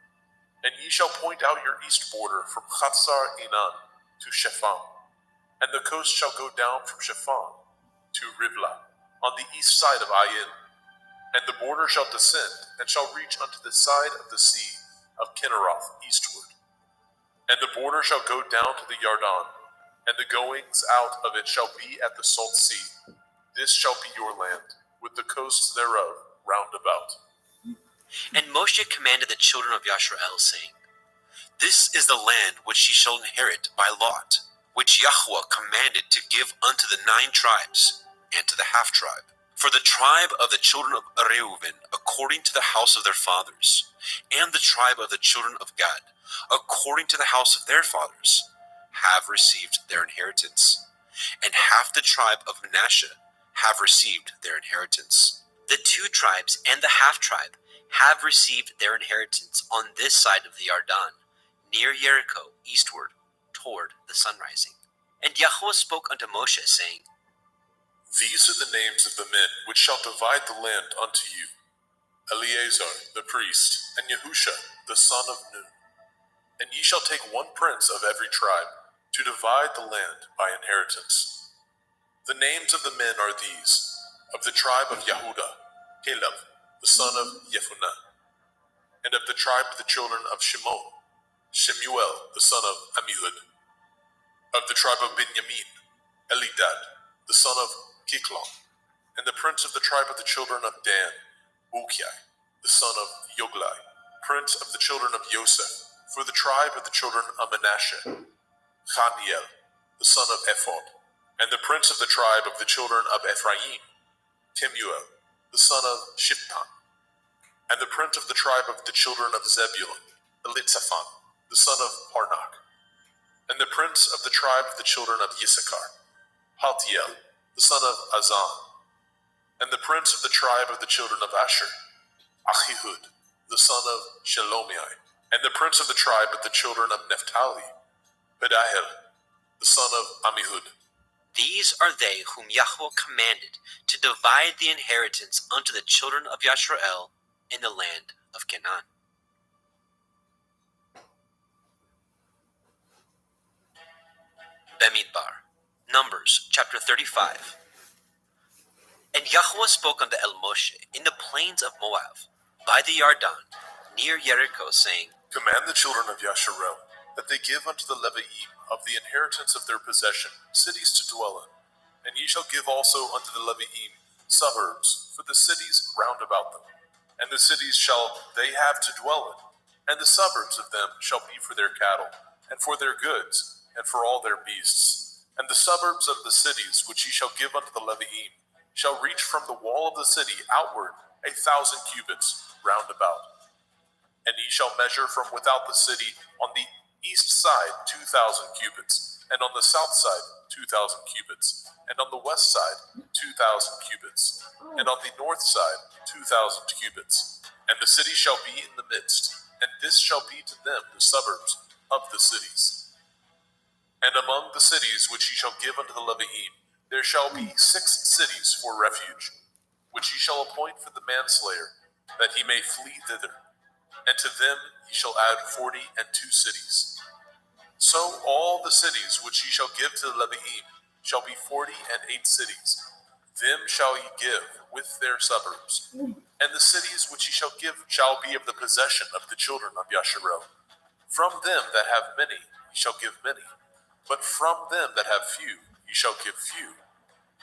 And ye shall point out your east border from Chatzar Enan to Shepham, and the coast shall go down from Shepham to Riblah, on the east side of Ayin. And the border shall descend, and shall reach unto the side of the sea of Kinneroth eastward. And the border shall go down to the Yarden, and the goings out of it shall be at the Salt Sea. This shall be your land, with the coasts thereof round about. And Moshe commanded the children of Yasharel, saying, This is the land which ye shall inherit by lot, which Yahweh commanded to give unto the 9 tribes, and to the half-tribe. For the tribe of the children of Reuben, according to the house of their fathers, and the tribe of the children of Gad, according to the house of their fathers, have received their inheritance. And half the tribe of Manasseh have received their inheritance. The 2 tribes and the half-tribe have received their inheritance on this side of the Yarden, near Jericho, eastward, toward the sunrising. And Yahweh spoke unto Moshe, saying, These are the names of the men which shall divide the land unto you: Eleazar the priest, and Yahusha the son of Nun. And ye shall take 1 prince of every tribe, to divide the land by inheritance. The names of the men are these: of the tribe of Yehuda, Caleb the son of Jephunneh; and of the tribe of the children of Shimon, Shemuel the son of Ammihud; of the tribe of Benjamin, Elidad the son of Kiklon; and the prince of the tribe of the children of Dan, Bukiah the son of Yoglai, prince of the children of Joseph; for the tribe of the children of Manasseh, Chaniel the son of Ephod; and the prince of the tribe of the children of Ephraim, Temuel the son of Shiptan; and the prince of the tribe of the children of Zebulun, Elitzaphan the son of Parnak; and the prince of the tribe of the children of Issachar, Paltiel the son of Azan; and the prince of the tribe of the children of Asher, Achihud the son of Shelomiah; and the prince of the tribe of the children of Naphtali, Pedahel the son of Ammihud. These are they whom Yahweh commanded to divide the inheritance unto the children of Yasharel in the land of Canaan. Bamidbar, Numbers chapter 35. And Yahweh spoke unto El Moshe in the plains of Moab, by the Yarden, near Jericho, saying, Command the children of Yasharel that they give unto the Leviim of the inheritance of their possession cities to dwell in. And ye shall give also unto the Leviim suburbs for the cities round about them. And the cities shall they have to dwell in, and the suburbs of them shall be for their cattle, and for their goods, and for all their beasts. And the suburbs of the cities which ye shall give unto the Leviim shall reach from the wall of the city outward 1,000 cubits, round about. And ye shall measure from without the city on the east side 2,000 cubits, and on the south side 2,000 cubits, and on the west side 2,000 cubits, and on the north side 2,000 cubits. And the city shall be in the midst, and this shall be to them the suburbs of the cities. And among the cities which ye shall give unto the Leviim, there shall be 6 cities for refuge, which ye shall appoint for the manslayer, that he may flee thither. And to them ye shall add 42 cities. So all the cities which ye shall give to the Leviim shall be 48 cities. Them shall ye give with their suburbs. And the cities which ye shall give shall be of the possession of the children of Yasharel. From them that have many ye shall give many, but from them that have few ye shall give few.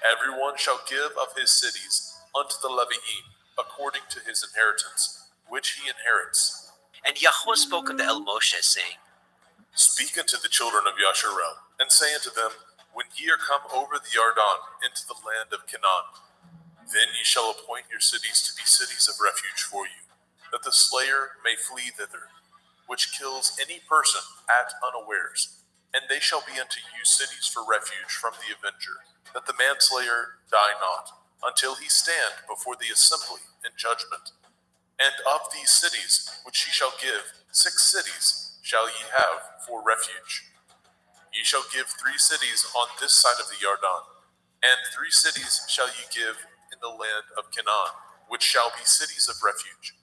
Every one shall give of his cities unto the Leviim, according to his inheritance, which he inherits. And Yahweh spoke unto El Moshe, saying, Speak unto the children of Yasharel, and say unto them, When ye are come over the Yarden into the land of Canaan, then ye shall appoint your cities to be cities of refuge for you, that the slayer may flee thither, which kills any person at unawares. And they shall be unto you cities for refuge from the avenger, that the manslayer die not, until he stand before the assembly in judgment. And of these cities which ye shall give, 6 cities shall ye have for refuge. Ye shall give 3 cities on this side of the Yarden, and 3 cities shall ye give in the land of Canaan, which shall be cities of refuge.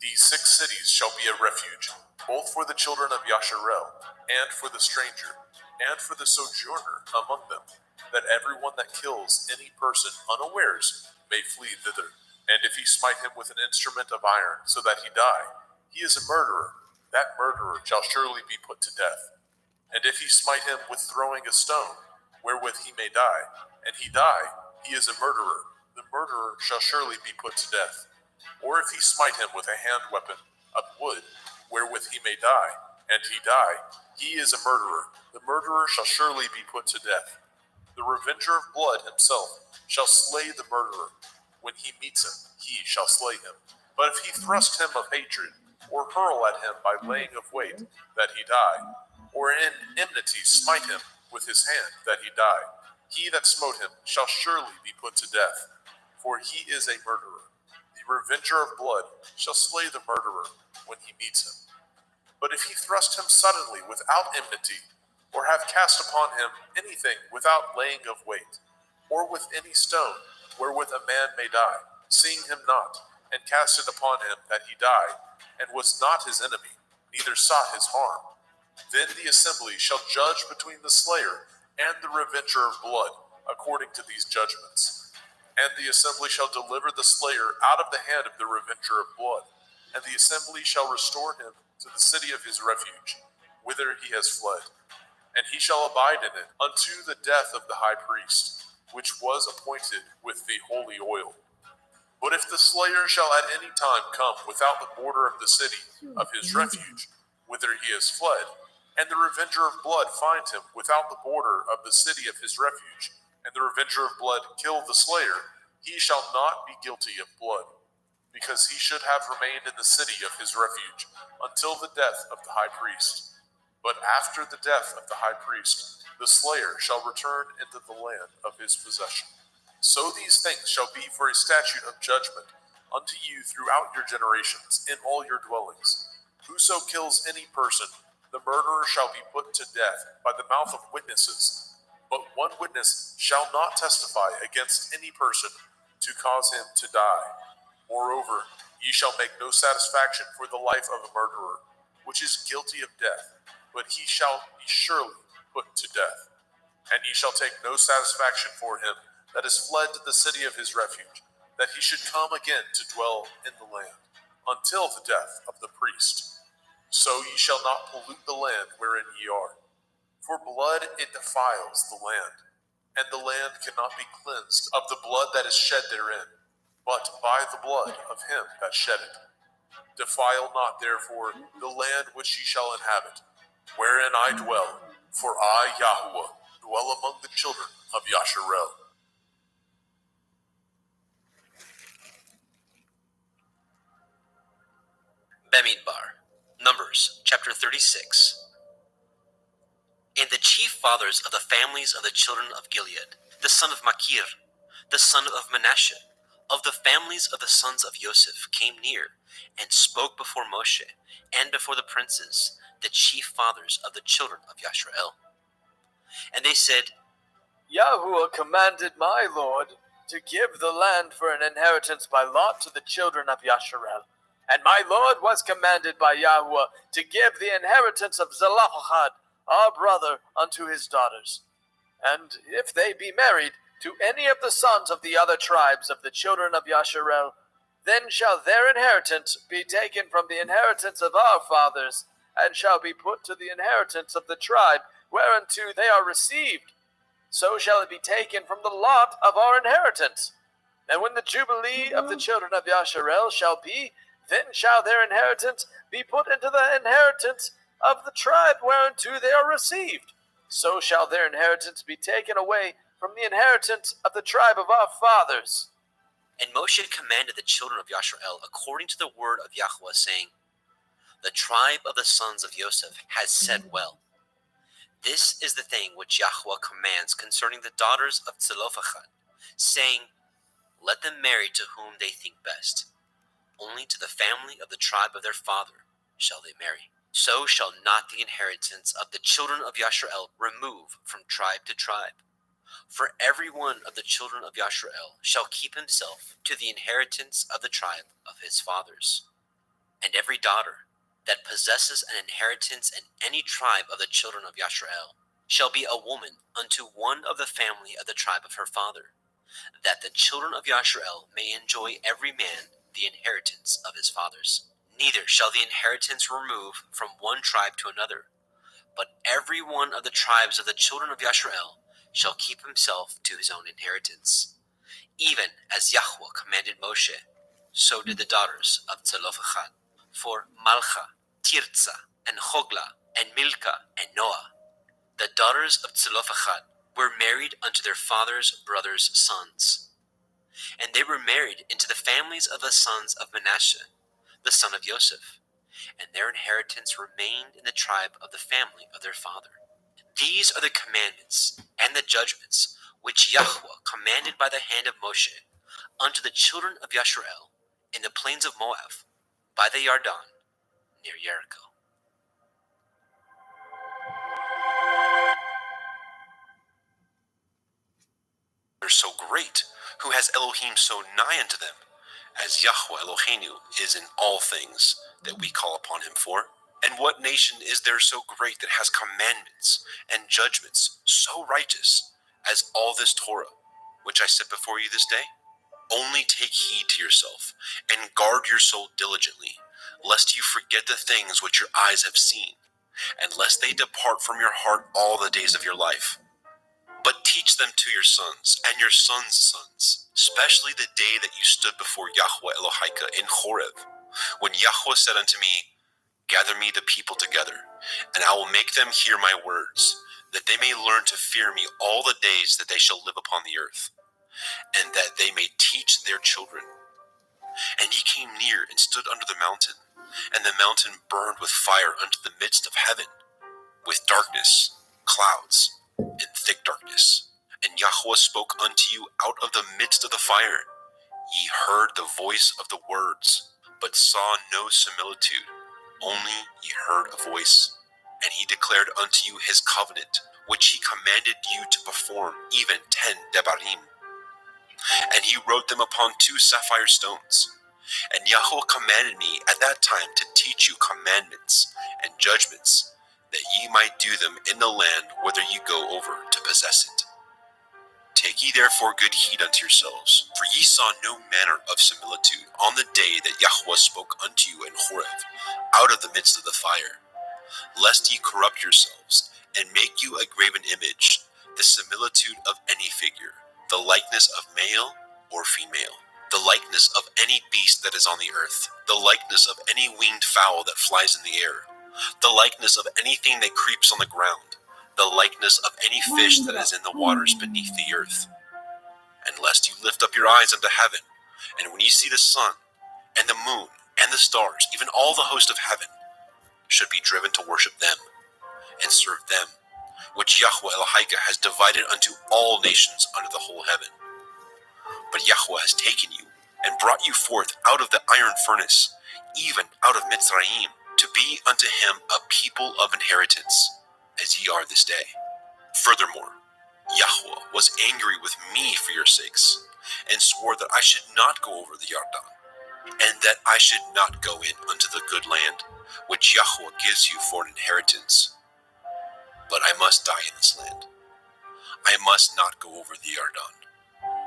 These 6 cities shall be a refuge, both for the children of Yasharel, and for the stranger, and for the sojourner among them, that every one that kills any person unawares may flee thither. And if he smite him with an instrument of iron, so that he die, he is a murderer. That murderer shall surely be put to death. And if he smite him with throwing a stone, wherewith he may die, and he die, he is a murderer. The murderer shall surely be put to death. Or if he smite him with a hand weapon of wood, wherewith he may die, and he die, he is a murderer. The murderer shall surely be put to death. The revenger of blood himself shall slay the murderer. When he meets him, he shall slay him. But if he thrust him of hatred, or hurl at him by laying of weight, that he die, or in enmity smite him with his hand, that he die, he that smote him shall surely be put to death, for he is a murderer. The revenger of blood shall slay the murderer when he meets him. But if he thrust him suddenly without enmity, or have cast upon him anything without laying of weight, or with any stone, wherewith a man may die, seeing him not, and cast it upon him that he die, and was not his enemy, neither sought his harm, then the assembly shall judge between the slayer and the revenger of blood, according to these judgments. And the assembly shall deliver the slayer out of the hand of the revenger of blood, and the assembly shall restore him to the city of his refuge, whither he has fled. And he shall abide in it unto the death of the high priest, which was appointed with the holy oil. But if the slayer shall at any time come without the border of the city of his refuge, whither he has fled, and the revenger of blood find him without the border of the city of his refuge, and the revenger of blood kill the slayer, he shall not be guilty of blood, because he should have remained in the city of his refuge until the death of the high priest. But after the death of the high priest, the slayer shall return into the land of his possession. So these things shall be for a statute of judgment unto you throughout your generations in all your dwellings. Whoso kills any person, the murderer shall be put to death by the mouth of witnesses. But one witness shall not testify against any person to cause him to die. Moreover, ye shall make no satisfaction for the life of a murderer, which is guilty of death, but he shall be surely put to death. And ye shall take no satisfaction for him that is fled to the city of his refuge, that he should come again to dwell in the land, until the death of the priest. So ye shall not pollute the land wherein ye are. For blood it defiles the land, and the land cannot be cleansed of the blood that is shed therein, but by the blood of him that shed it. Defile not therefore the land which ye shall inhabit, wherein I dwell, for I, Yahuwah, dwell among the children of Yasharel. Bemidbar, Numbers chapter 36. And the chief fathers of the families of the children of Gilead, the son of Machir, the son of Manasseh, of the families of the sons of Joseph, came near and spoke before Moshe and before the princes, the chief fathers of the children of Yashrael. And they said, Yahuwah commanded my Lord to give the land for an inheritance by lot to the children of Yasharel. And my Lord was commanded by Yahuwah to give the inheritance of Zelophehad, our brother, unto his daughters. And if they be married to any of the sons of the other tribes of the children of Yasharel, then shall their inheritance be taken from the inheritance of our fathers, and shall be put to the inheritance of the tribe whereunto they are received. So shall it be taken from the lot of our inheritance. And when the jubilee of the children of Yasharel shall be, then shall their inheritance be put into the inheritance of the tribe whereunto they are received. So shall their inheritance be taken away from the inheritance of the tribe of our fathers. And Moshe commanded the children of Yashrael according to the word of Yahweh, saying, The tribe of the sons of Joseph has said well. This is the thing which Yahweh commands concerning the daughters of Zelophehad, saying, Let them marry to whom they think best. Only to the family of the tribe of their father shall they marry. So shall not the inheritance of the children of Yashrael remove from tribe to tribe. For every one of the children of Yashrael shall keep himself to the inheritance of the tribe of his fathers. And every daughter that possesses an inheritance in any tribe of the children of Yashrael shall be a woman unto one of the family of the tribe of her father, that the children of Yashrael may enjoy every man the inheritance of his fathers. Neither shall the inheritance remove from one tribe to another, but every one of the tribes of the children of Yashrael shall keep himself to his own inheritance. Even as Yahweh commanded Moshe, so did the daughters of Zelophehad. For Malcha, Tirzah, and Hoglah, and Milcah, and Noah, the daughters of Zelophehad, were married unto their father's brothers' sons. And they were married into the families of the sons of Manasseh, the son of Joseph, and their inheritance remained in the tribe of the family of their father. These are the commandments and the judgments which Yahweh commanded by the hand of Moshe unto the children of Yashrael in the plains of Moab, by the Yarden, near Jericho. They're so great, who has Elohim so nigh unto them, as Yahweh Eloheinu is in all things that we call upon him for? And what nation is there so great that has commandments and judgments so righteous as all this Torah, which I set before you this day? Only take heed to yourself, and guard your soul diligently, lest you forget the things which your eyes have seen, and lest they depart from your heart all the days of your life. But teach them to your sons, and your sons' sons, especially the day that you stood before Yahweh Elohika in Horeb, when Yahweh said unto me, Gather me the people together, and I will make them hear my words, that they may learn to fear me all the days that they shall live upon the earth, and that they may teach their children. And he came near and stood under the mountain, and the mountain burned with fire unto the midst of heaven, with darkness, clouds, and thick darkness. And Yahweh spoke unto you out of the midst of the fire. Ye heard the voice of the words, but saw no similitude, only ye heard a voice. And he declared unto you his covenant, which he commanded you to perform, even 10 debarim. And he wrote them upon 2 sapphire stones. And Yahweh commanded me at that time to teach you commandments and judgments, that ye might do them in the land whither ye go over to possess it. Take ye therefore good heed unto yourselves, for ye saw no manner of similitude on the day that Yahweh spoke unto you in Horeb, out of the midst of the fire, lest ye corrupt yourselves, and make you a graven image, the similitude of any figure, the likeness of male or female, the likeness of any beast that is on the earth, the likeness of any winged fowl that flies in the air, the likeness of anything that creeps on the ground, the likeness of any fish that is in the waters beneath the earth. And lest you lift up your eyes unto heaven, and when you see the sun, and the moon, and the stars, even all the host of heaven, should be driven to worship them and serve them, which Yahweh Elohika has divided unto all nations under the whole heaven. But Yahweh has taken you and brought you forth out of the iron furnace, even out of Mitzrayim, to be unto him a people of inheritance, as ye are this day. Furthermore, Yahweh was angry with me for your sakes, and swore that I should not go over the Yarden, and that I should not go in unto the good land, which Yahweh gives you for an inheritance. But I must die in this land. I must not go over the Yarden,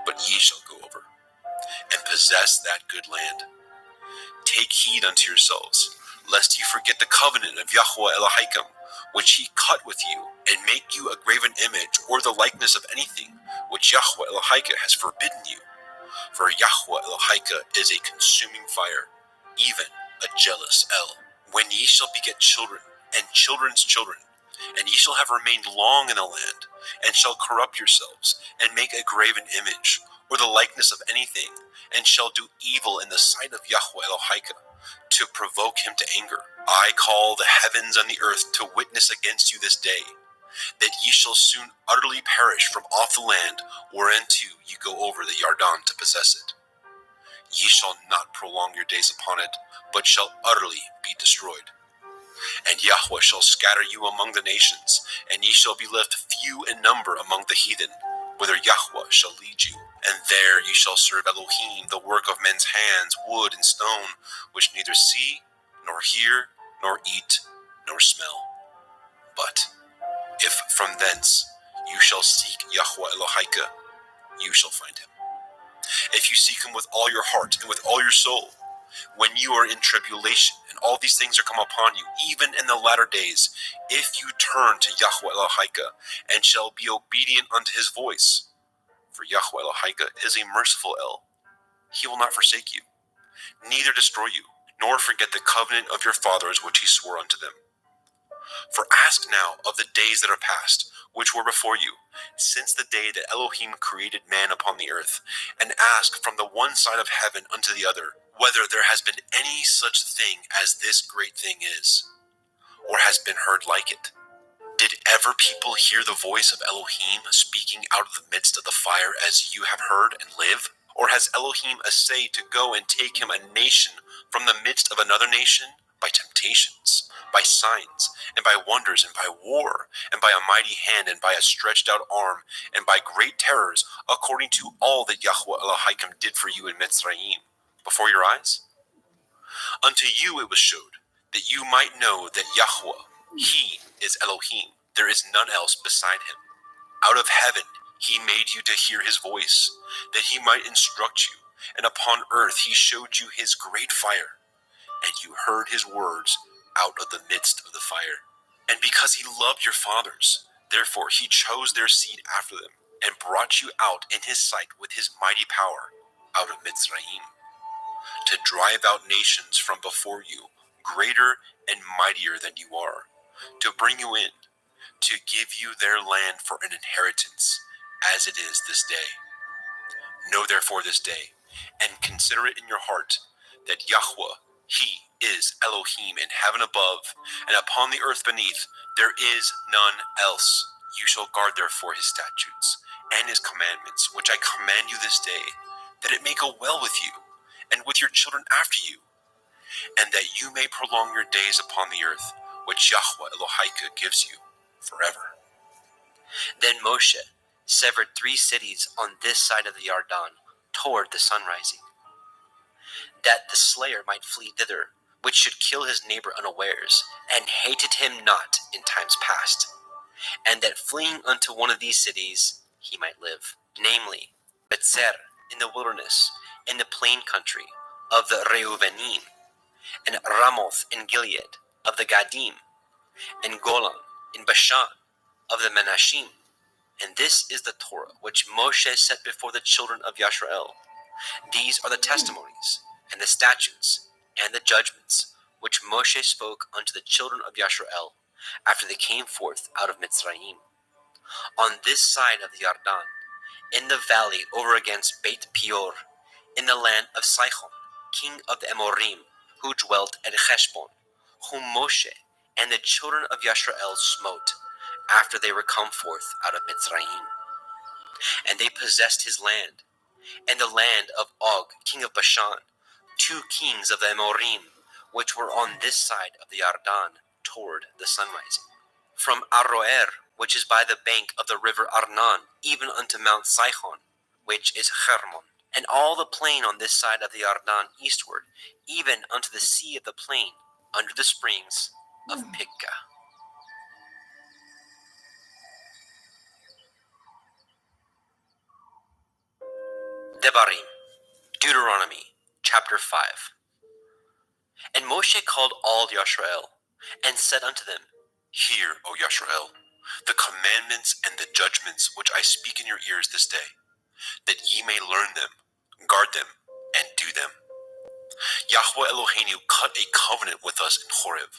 but ye shall go over, and possess that good land. Take heed unto yourselves, lest ye forget the covenant of Yahweh Elohim, which he cut with you, and make you a graven image, or the likeness of anything, which Yahweh Elohim has forbidden you. For Yahweh Elohim is a consuming fire, even a jealous El. When ye shall beget children, and children's children, and ye shall have remained long in the land, and shall corrupt yourselves, and make a graven image, or the likeness of anything, and shall do evil in the sight of Yahweh Elohim, to provoke him to anger. I call the heavens and the earth to witness against you this day, that ye shall soon utterly perish from off the land whereunto ye go over the Yarden to possess it. Ye shall not prolong your days upon it, but shall utterly be destroyed. And Yahweh shall scatter you among the nations, and ye shall be left few in number among the heathen, whither Yahweh shall lead you. And there ye shall serve Elohim, the work of men's hands, wood and stone, which neither see, nor hear, nor eat, nor smell. But if from thence you shall seek Yahweh Elohim, you shall find him. If you seek him with all your heart and with all your soul, when you are in tribulation and all these things are come upon you, even in the latter days, if you turn to Yahweh Elohim and shall be obedient unto his voice, for Yahweh Elohim is a merciful El. He will not forsake you, neither destroy you, nor forget the covenant of your fathers which he swore unto them. For ask now of the days that are past, which were before you, since the day that Elohim created man upon the earth, and ask from the one side of heaven unto the other, whether there has been any such thing as this great thing is, or has been heard like it. Did ever people hear the voice of Elohim speaking out of the midst of the fire as you have heard and live? Or has Elohim essayed to go and take him a nation from the midst of another nation? By temptations, by signs, and by wonders, and by war, and by a mighty hand, and by a stretched out arm, and by great terrors, according to all that Yahweh Elohim did for you in Mitzrayim, before your eyes? Unto you it was showed, that you might know that Yahweh, he is Elohim, there is none else beside him. Out of heaven he made you to hear his voice, that he might instruct you, and upon earth he showed you his great fire, and you heard his words out of the midst of the fire. And because he loved your fathers, therefore he chose their seed after them, and brought you out in his sight with his mighty power out of Mitzrayim, to drive out nations from before you, greater and mightier than you are, to bring you in, to give you their land for an inheritance, as it is this day. Know therefore this day, and consider it in your heart, that Yahweh, he is Elohim in heaven above, and upon the earth beneath, there is none else. You shall guard therefore his statutes, and his commandments, which I command you this day, that it may go well with you, and with your children after you, and that you may prolong your days upon the earth, which Yahweh Elohim gives you forever. Then Moshe severed 3 cities on this side of the Yarden, toward the sun rising, that the slayer might flee thither, which should kill his neighbor unawares, and hated him not in times past, and that fleeing unto one of these cities he might live, namely Betzer in the wilderness, in the plain country of the Reuvenim, and Ramoth in Gilead of the Gadim, and Golan in Bashan of the Menashim. And this is the Torah which Moshe set before the children of Yisrael. These are the testimonies, and the statutes, and the judgments, which Moshe spoke unto the children of Yisrael, after they came forth out of Mitzrayim. On this side of the Yarden, in the valley over against Beit Peor, in the land of Sihon, king of the Amorim, who dwelt at Heshbon, whom Moshe and the children of Yashrael smote, after they were come forth out of Mitzrayim. And they possessed his land, and the land of Og, king of Bashan, 2 kings of the Amorim, which were on this side of the Yarden, toward the sunrising. From Aroer, which is by the bank of the river Arnon, even unto Mount Sihon, which is Hermon, and all the plain on this side of the Yarden eastward, even unto the sea of the plain, under the springs of Pidgah. Devarim, Deuteronomy, chapter 5. And Moshe called all Yashrael, and said unto them, Hear, O Yashrael, the commandments and the judgments which I speak in your ears this day, that ye may learn them, guard them, and do them. Yahweh Eloheinu cut a covenant with us in Horeb.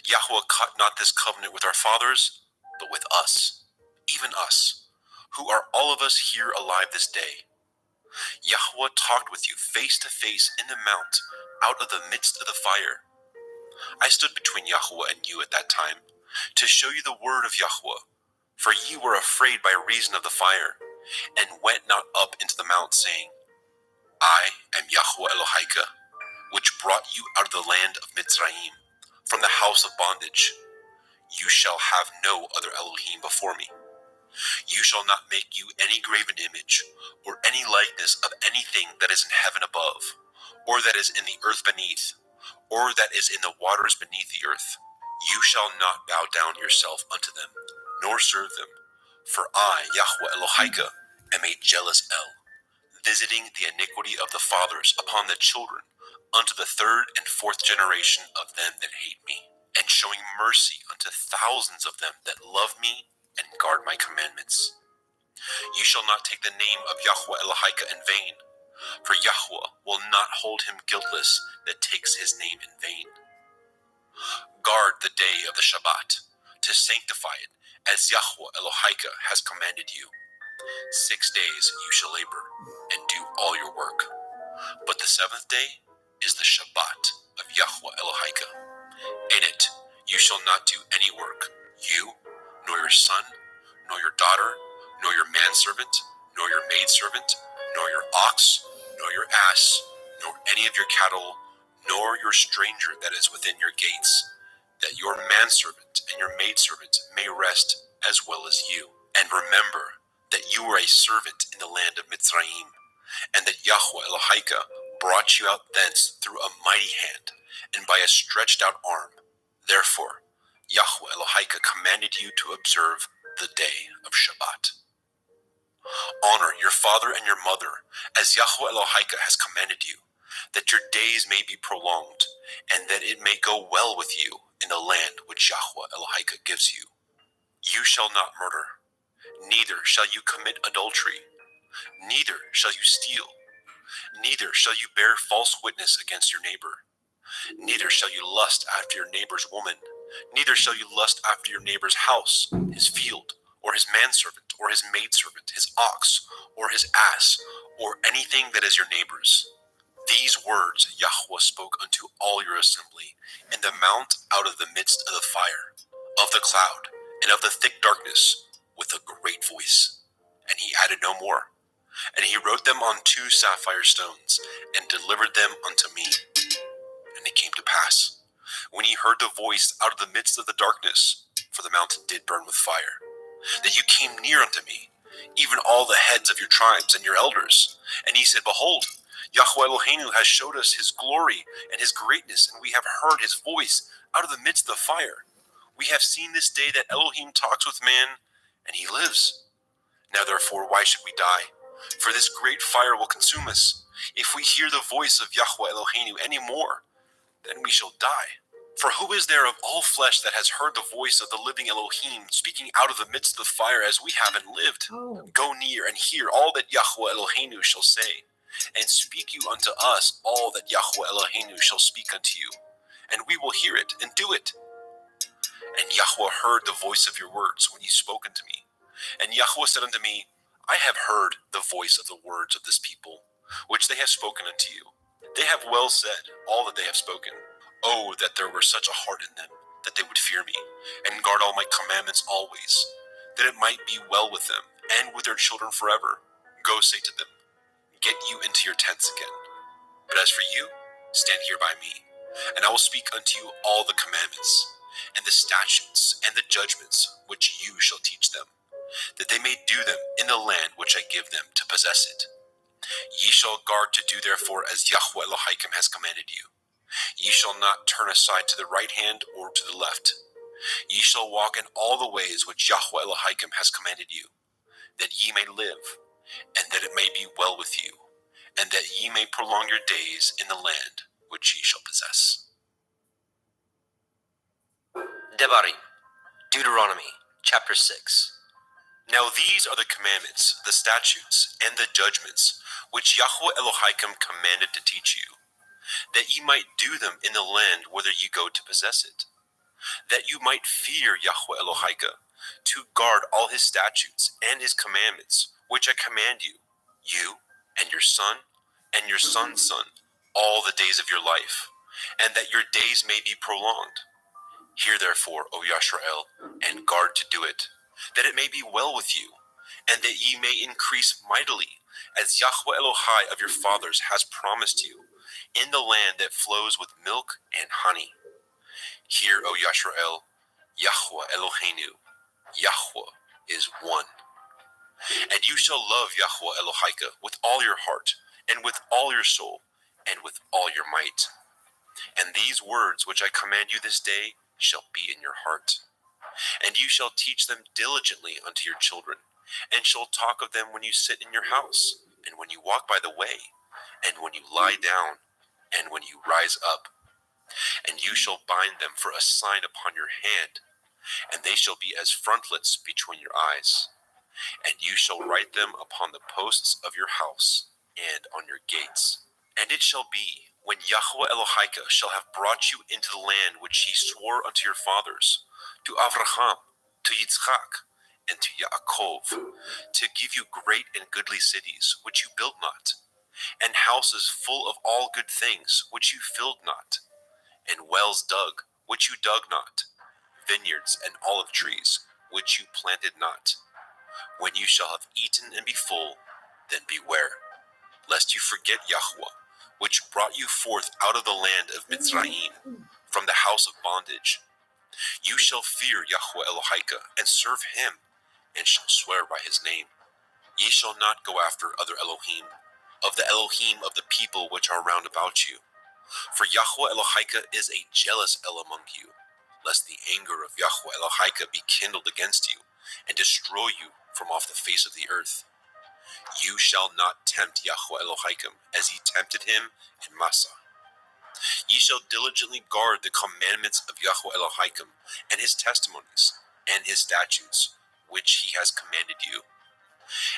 Yahweh cut not this covenant with our fathers, but with us, even us, who are all of us here alive this day. Yahweh talked with you face to face in the mount, out of the midst of the fire. I stood between Yahweh and you at that time, to show you the word of Yahweh, for ye were afraid by reason of the fire, and went not up into the mount, saying, I am Yahweh Elohika, which brought you out of the land of Mitzrayim, from the house of bondage. You shall have no other Elohim before me. You shall not make you any graven image, or any likeness of anything that is in heaven above, or that is in the earth beneath, or that is in the waters beneath the earth. You shall not bow down yourself unto them, nor serve them. For I, Yahweh Elohika, am a jealous El, visiting the iniquity of the fathers upon the children, unto the 3rd and 4th generation of them that hate me, and showing mercy unto thousands of them that love me and guard my commandments. You shall not take the name of Yahweh Elohika in vain, for Yahweh will not hold him guiltless that takes his name in vain. Guard the day of the Shabbat, to sanctify it, as Yahweh Elohika has commanded you. 6 days you shall labor, and do all your work. But the 7th day is the Shabbat of Yahweh Elohika. In it you shall not do any work, you, nor your son, nor your daughter, nor your manservant, nor your maidservant, nor your ox, nor your ass, nor any of your cattle, nor your stranger that is within your gates, that your manservant and your maidservant may rest as well as you. And remember that you were a servant in the land of Mitzrayim, and that Yahweh Elohika brought you out thence through a mighty hand, and by a stretched out arm. Therefore, Yahweh Elohika commanded you to observe the day of Shabbat. Honor your father and your mother, as Yahweh Elohika has commanded you, that your days may be prolonged, and that it may go well with you in the land which Yahweh Elohika gives you. You shall not murder, neither shall you commit adultery, neither shall you steal, neither shall you bear false witness against your neighbor, neither shall you lust after your neighbor's woman, neither shall you lust after your neighbor's house, his field, or his manservant, or his maidservant, his ox, or his ass, or anything that is your neighbor's. These words Yahweh spoke unto all your assembly in the mount out of the midst of the fire, of the cloud, and of the thick darkness, with a great voice. And he added no more. And he wrote them on 2 sapphire stones, and delivered them unto me. And it came to pass, when he heard the voice out of the midst of the darkness, for the mountain did burn with fire, that you came near unto me, even all the heads of your tribes and your elders. And he said, Behold, Yahweh Eloheinu has showed us his glory and his greatness, and we have heard his voice out of the midst of the fire. We have seen this day that Elohim talks with man, and he lives. Now therefore, why should we die? For this great fire will consume us. If we hear the voice of Yahweh Eloheinu any more, then we shall die. For who is there of all flesh that has heard the voice of the living Elohim speaking out of the midst of the fire as we have and lived? Go near and hear all that Yahweh Eloheinu shall say, and speak you unto us all that Yahweh Eloheinu shall speak unto you, and we will hear it and do it. And Yahweh heard the voice of your words when ye spoke unto me. And Yahweh said unto me, I have heard the voice of the words of this people, which they have spoken unto you. They have well said all that they have spoken. Oh, that there were such a heart in them, that they would fear me, and guard all my commandments always, that it might be well with them, and with their children forever. Go say to them, get you into your tents again. But as for you, stand here by me, and I will speak unto you all the commandments, and the statutes, and the judgments, which you shall teach them, that they may do them in the land which I give them to possess it. Ye shall guard to do therefore as Yahweh Elohim has commanded you. Ye shall not turn aside to the right hand or to the left. Ye shall walk in all the ways which Yahweh Elohim has commanded you, that ye may live, and that it may be well with you, and that ye may prolong your days in the land which ye shall possess. Devarim, Deuteronomy, chapter 6. Now these are the commandments, the statutes, and the judgments, which Yahweh Elohim commanded to teach you, that ye might do them in the land whither ye go to possess it, that you might fear Yahweh Elohim, to guard all his statutes and his commandments, which I command you, you and your son and your son's son, all the days of your life, and that your days may be prolonged. Hear therefore, O Yashrael, and guard to do it, that it may be well with you, and that ye may increase mightily, as Yahweh Elohai of your fathers has promised you, in the land that flows with milk and honey. Hear, O Yashrael, Yahweh Eloheinu, Yahweh is one. And you shall love Yahweh Elohim with all your heart, and with all your soul, and with all your might. And these words which I command you this day shall be in your heart. And you shall teach them diligently unto your children, and shall talk of them when you sit in your house, and when you walk by the way, and when you lie down, and when you rise up. And you shall bind them for a sign upon your hand, and they shall be as frontlets between your eyes. And you shall write them upon the posts of your house, and on your gates. And it shall be, when Yahweh Elohim shall have brought you into the land which he swore unto your fathers, to Avraham, to Yitzchak, and to Yaakov, to give you great and goodly cities, which you built not, and houses full of all good things, which you filled not, and wells dug, which you dug not, vineyards and olive trees, which you planted not. When you shall have eaten and be full, then beware, lest you forget Yahweh, which brought you forth out of the land of Mitzrayim, from the house of bondage. You shall fear Yahweh Elohim, and serve him, and shall swear by his name. Ye shall not go after other Elohim, of the Elohim of the people which are round about you. For Yahweh Elohim is a jealous El among you, lest the anger of Yahweh Elohim be kindled against you, and destroy you from off the face of the earth. You shall not tempt Yahweh Elohim, as ye tempted him in Massah. Ye shall diligently guard the commandments of Yahweh Elohim, and his testimonies, and his statutes, which he has commanded you.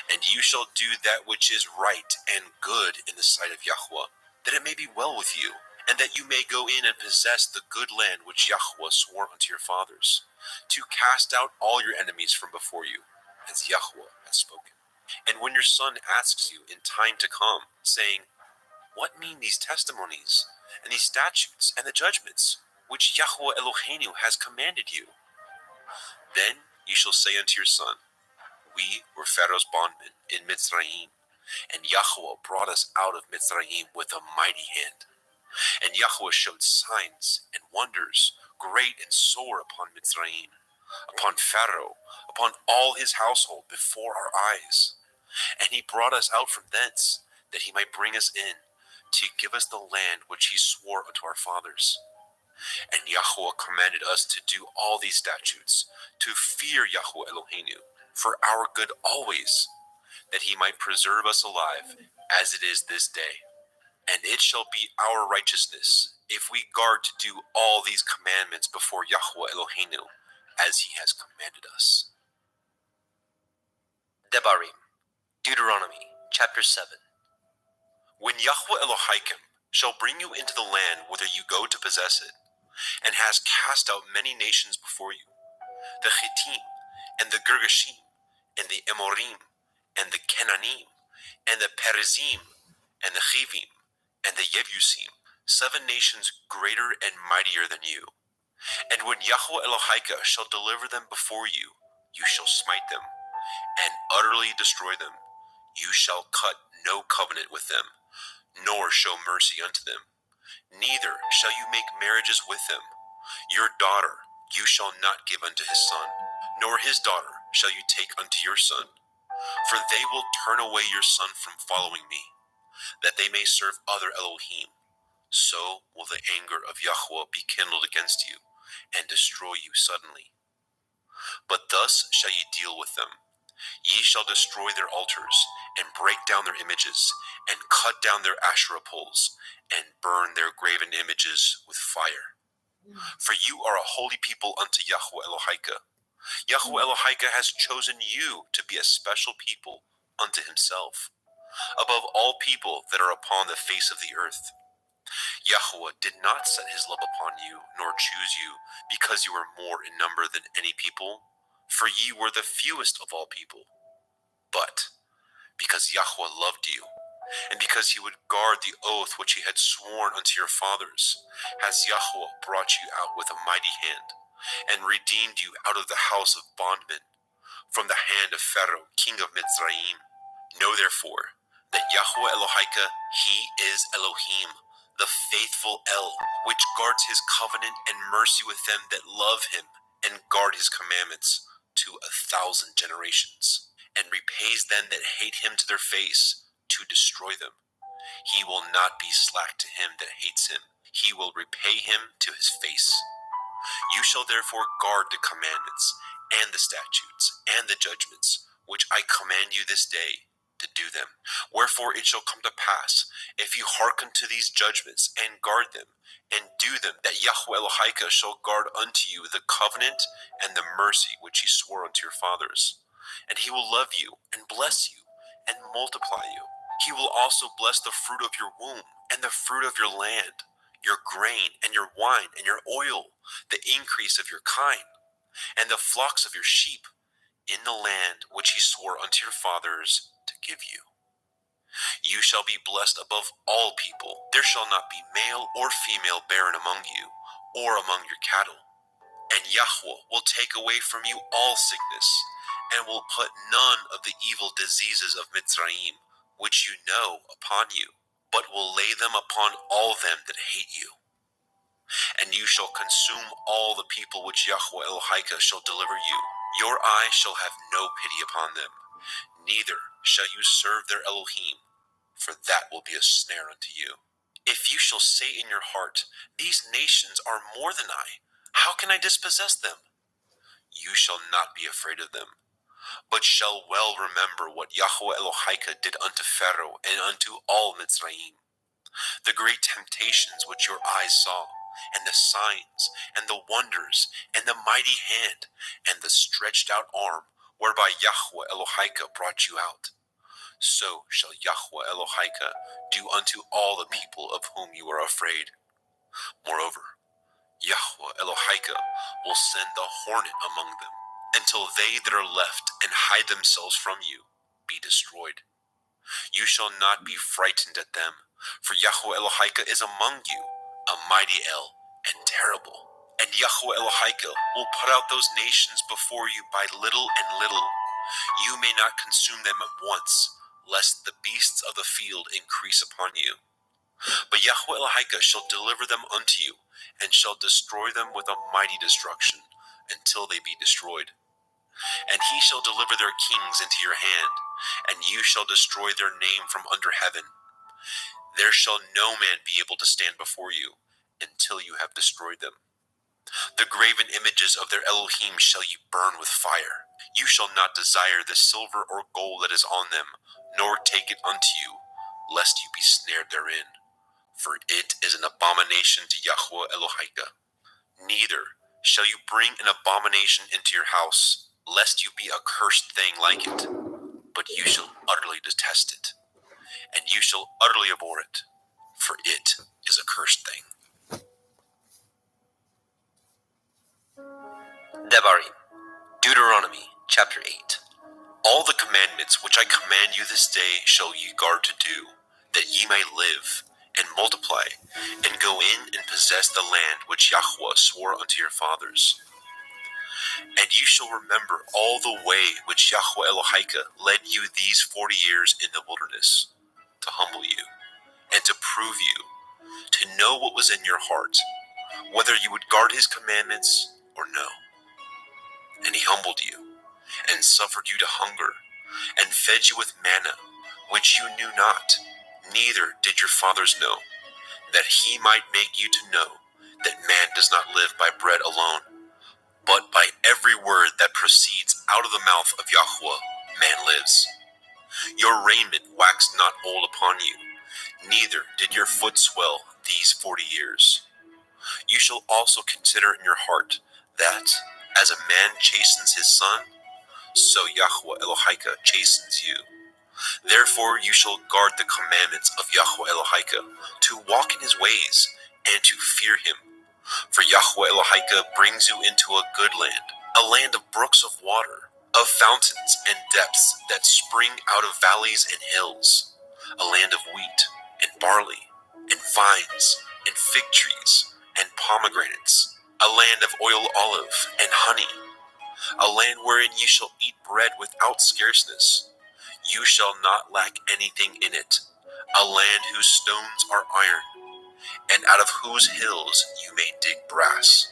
And you shall do that which is right and good in the sight of Yahweh, that it may be well with you, and that you may go in and possess the good land which Yahweh swore unto your fathers, to cast out all your enemies from before you, as Yahweh has spoken. And when your son asks you in time to come, saying, what mean these testimonies, and these statutes, and the judgments, which Yahweh Eloheinu has commanded you? Then you shall say unto your son, we were Pharaoh's bondmen in Mitzrayim, and Yahweh brought us out of Mitzrayim with a mighty hand. And Yahweh showed signs and wonders, great and sore, upon Mitzrayim, upon Pharaoh, upon all his household before our eyes. And he brought us out from thence, that he might bring us in, to give us the land which he swore unto our fathers. And Yahweh commanded us to do all these statutes, to fear Yahweh Eloheinu, for our good always, that he might preserve us alive, as it is this day. And it shall be our righteousness, if we guard to do all these commandments before Yahweh Eloheinu, as he has commanded us. Devarim, Deuteronomy, chapter 7. When Yahweh Elohim shall bring you into the land whither you go to possess it, and has cast out many nations before you, the Chittim, and the Girgashim, and the Amorim, and the Kenanim, and the Perizim, and the Chivim, and the Yebusim, 7 nations greater and mightier than you. And when Yahweh Elohika shall deliver them before you, you shall smite them, and utterly destroy them. You shall cut no covenant with them, nor show mercy unto them. Neither shall you make marriages with them. Your daughter you shall not give unto his son, nor his daughter shall you take unto your son. For they will turn away your son from following me, that they may serve other Elohim. So will the anger of Yahweh be kindled against you, and destroy you suddenly. But thus shall ye deal with them. Ye shall destroy their altars, and break down their images, and cut down their Asherah poles, and burn their graven images with fire. For you are a holy people unto Yahweh Elohika. Yahweh Elohika has chosen you to be a special people unto himself, above all people that are upon the face of the earth. Yahweh did not set his love upon you, nor choose you, because you were more in number than any people, for ye were the fewest of all people. But because Yahweh loved you, and because he would guard the oath which he had sworn unto your fathers, has Yahweh brought you out with a mighty hand, and redeemed you out of the house of bondmen, from the hand of Pharaoh, king of Mitzrayim. Know therefore that Yahweh Elohika, he is Elohim, the faithful El, which guards his covenant and mercy with them that love him and guard his commandments to 1,000 generations, and repays them that hate him to their face, to destroy them. He will not be slack to him that hates him. He will repay him to his face. You shall therefore guard the commandments, and the statutes, and the judgments, which I command you this day, to do them. Wherefore it shall come to pass, if you hearken to these judgments, and guard them, and do them, that Yahweh Elohika shall guard unto you the covenant and the mercy which he swore unto your fathers. And he will love you, and bless you, and multiply you. He will also bless the fruit of your womb, and the fruit of your land, your grain, and your wine, and your oil, the increase of your kind, and the flocks of your sheep, in the land which he swore unto your fathers to give you. You shall be blessed above all people. There shall not be male or female barren among you, or among your cattle. And Yahweh will take away from you all sickness, and will put none of the evil diseases of Mitzrayim, which you know, upon you, but will lay them upon all them that hate you. And you shall consume all the people which Yahweh Elohika shall deliver you. Your eye shall have no pity upon them, neither shall you serve their Elohim, for that will be a snare unto you. If you shall say in your heart, these nations are more than I, how can I dispossess them? You shall not be afraid of them, but shall well remember what Yahweh Elohika did unto Pharaoh and unto all Mitzrayim, the great temptations which your eyes saw, and the signs, and the wonders, and the mighty hand, and the stretched out arm, whereby Yahweh Elohika brought you out. So shall Yahweh Elohika do unto all the people of whom you are afraid. Moreover, Yahweh Elohika will send the hornet among them, until they that are left and hide themselves from you be destroyed. You shall not be frightened at them, for Yahweh Elohika is among you, a mighty El, and terrible. And Yahweh Elohika will put out those nations before you by little and little. You may not consume them at once, lest the beasts of the field increase upon you. But Yahweh Elohika shall deliver them unto you, and shall destroy them with a mighty destruction, until they be destroyed. And he shall deliver their kings into your hand, and you shall destroy their name from under heaven. There shall no man be able to stand before you, until you have destroyed them. The graven images of their Elohim shall you burn with fire. You shall not desire the silver or gold that is on them, nor take it unto you, lest you be snared therein. For it is an abomination to Yahweh Elohika. Neither shall you bring an abomination into your house, lest you be a cursed thing like it. But you shall utterly detest it, and you shall utterly abhor it, for it is a cursed thing. Devarim, Deuteronomy, chapter 8. All the commandments which I command you this day shall ye guard to do, that ye may live, and multiply, and go in and possess the land which Yahweh swore unto your fathers. And you shall remember all the way which Yahweh Elohika led you these 40 years in the wilderness, to humble you, and to prove you, to know what was in your heart, whether you would guard his commandments or no. And he humbled you, and suffered you to hunger, and fed you with manna, which you knew not, neither did your fathers know, that he might make you to know that man does not live by bread alone, but by every word that proceeds out of the mouth of Yahweh, man lives. Your raiment waxed not old upon you, neither did your foot swell these 40 years. You shall also consider in your heart that, as a man chastens his son, so Yahweh Elohika chastens you. Therefore you shall guard the commandments of Yahweh Elohika, to walk in his ways, and to fear him. For Yahweh Elohika brings you into a good land, a land of brooks of water, of fountains and depths that spring out of valleys and hills, a land of wheat and barley and vines and fig trees and pomegranates, a land of oil olive and honey, a land wherein you shall eat bread without scarceness. You shall not lack anything in it, a land whose stones are iron, and out of whose hills you may dig brass.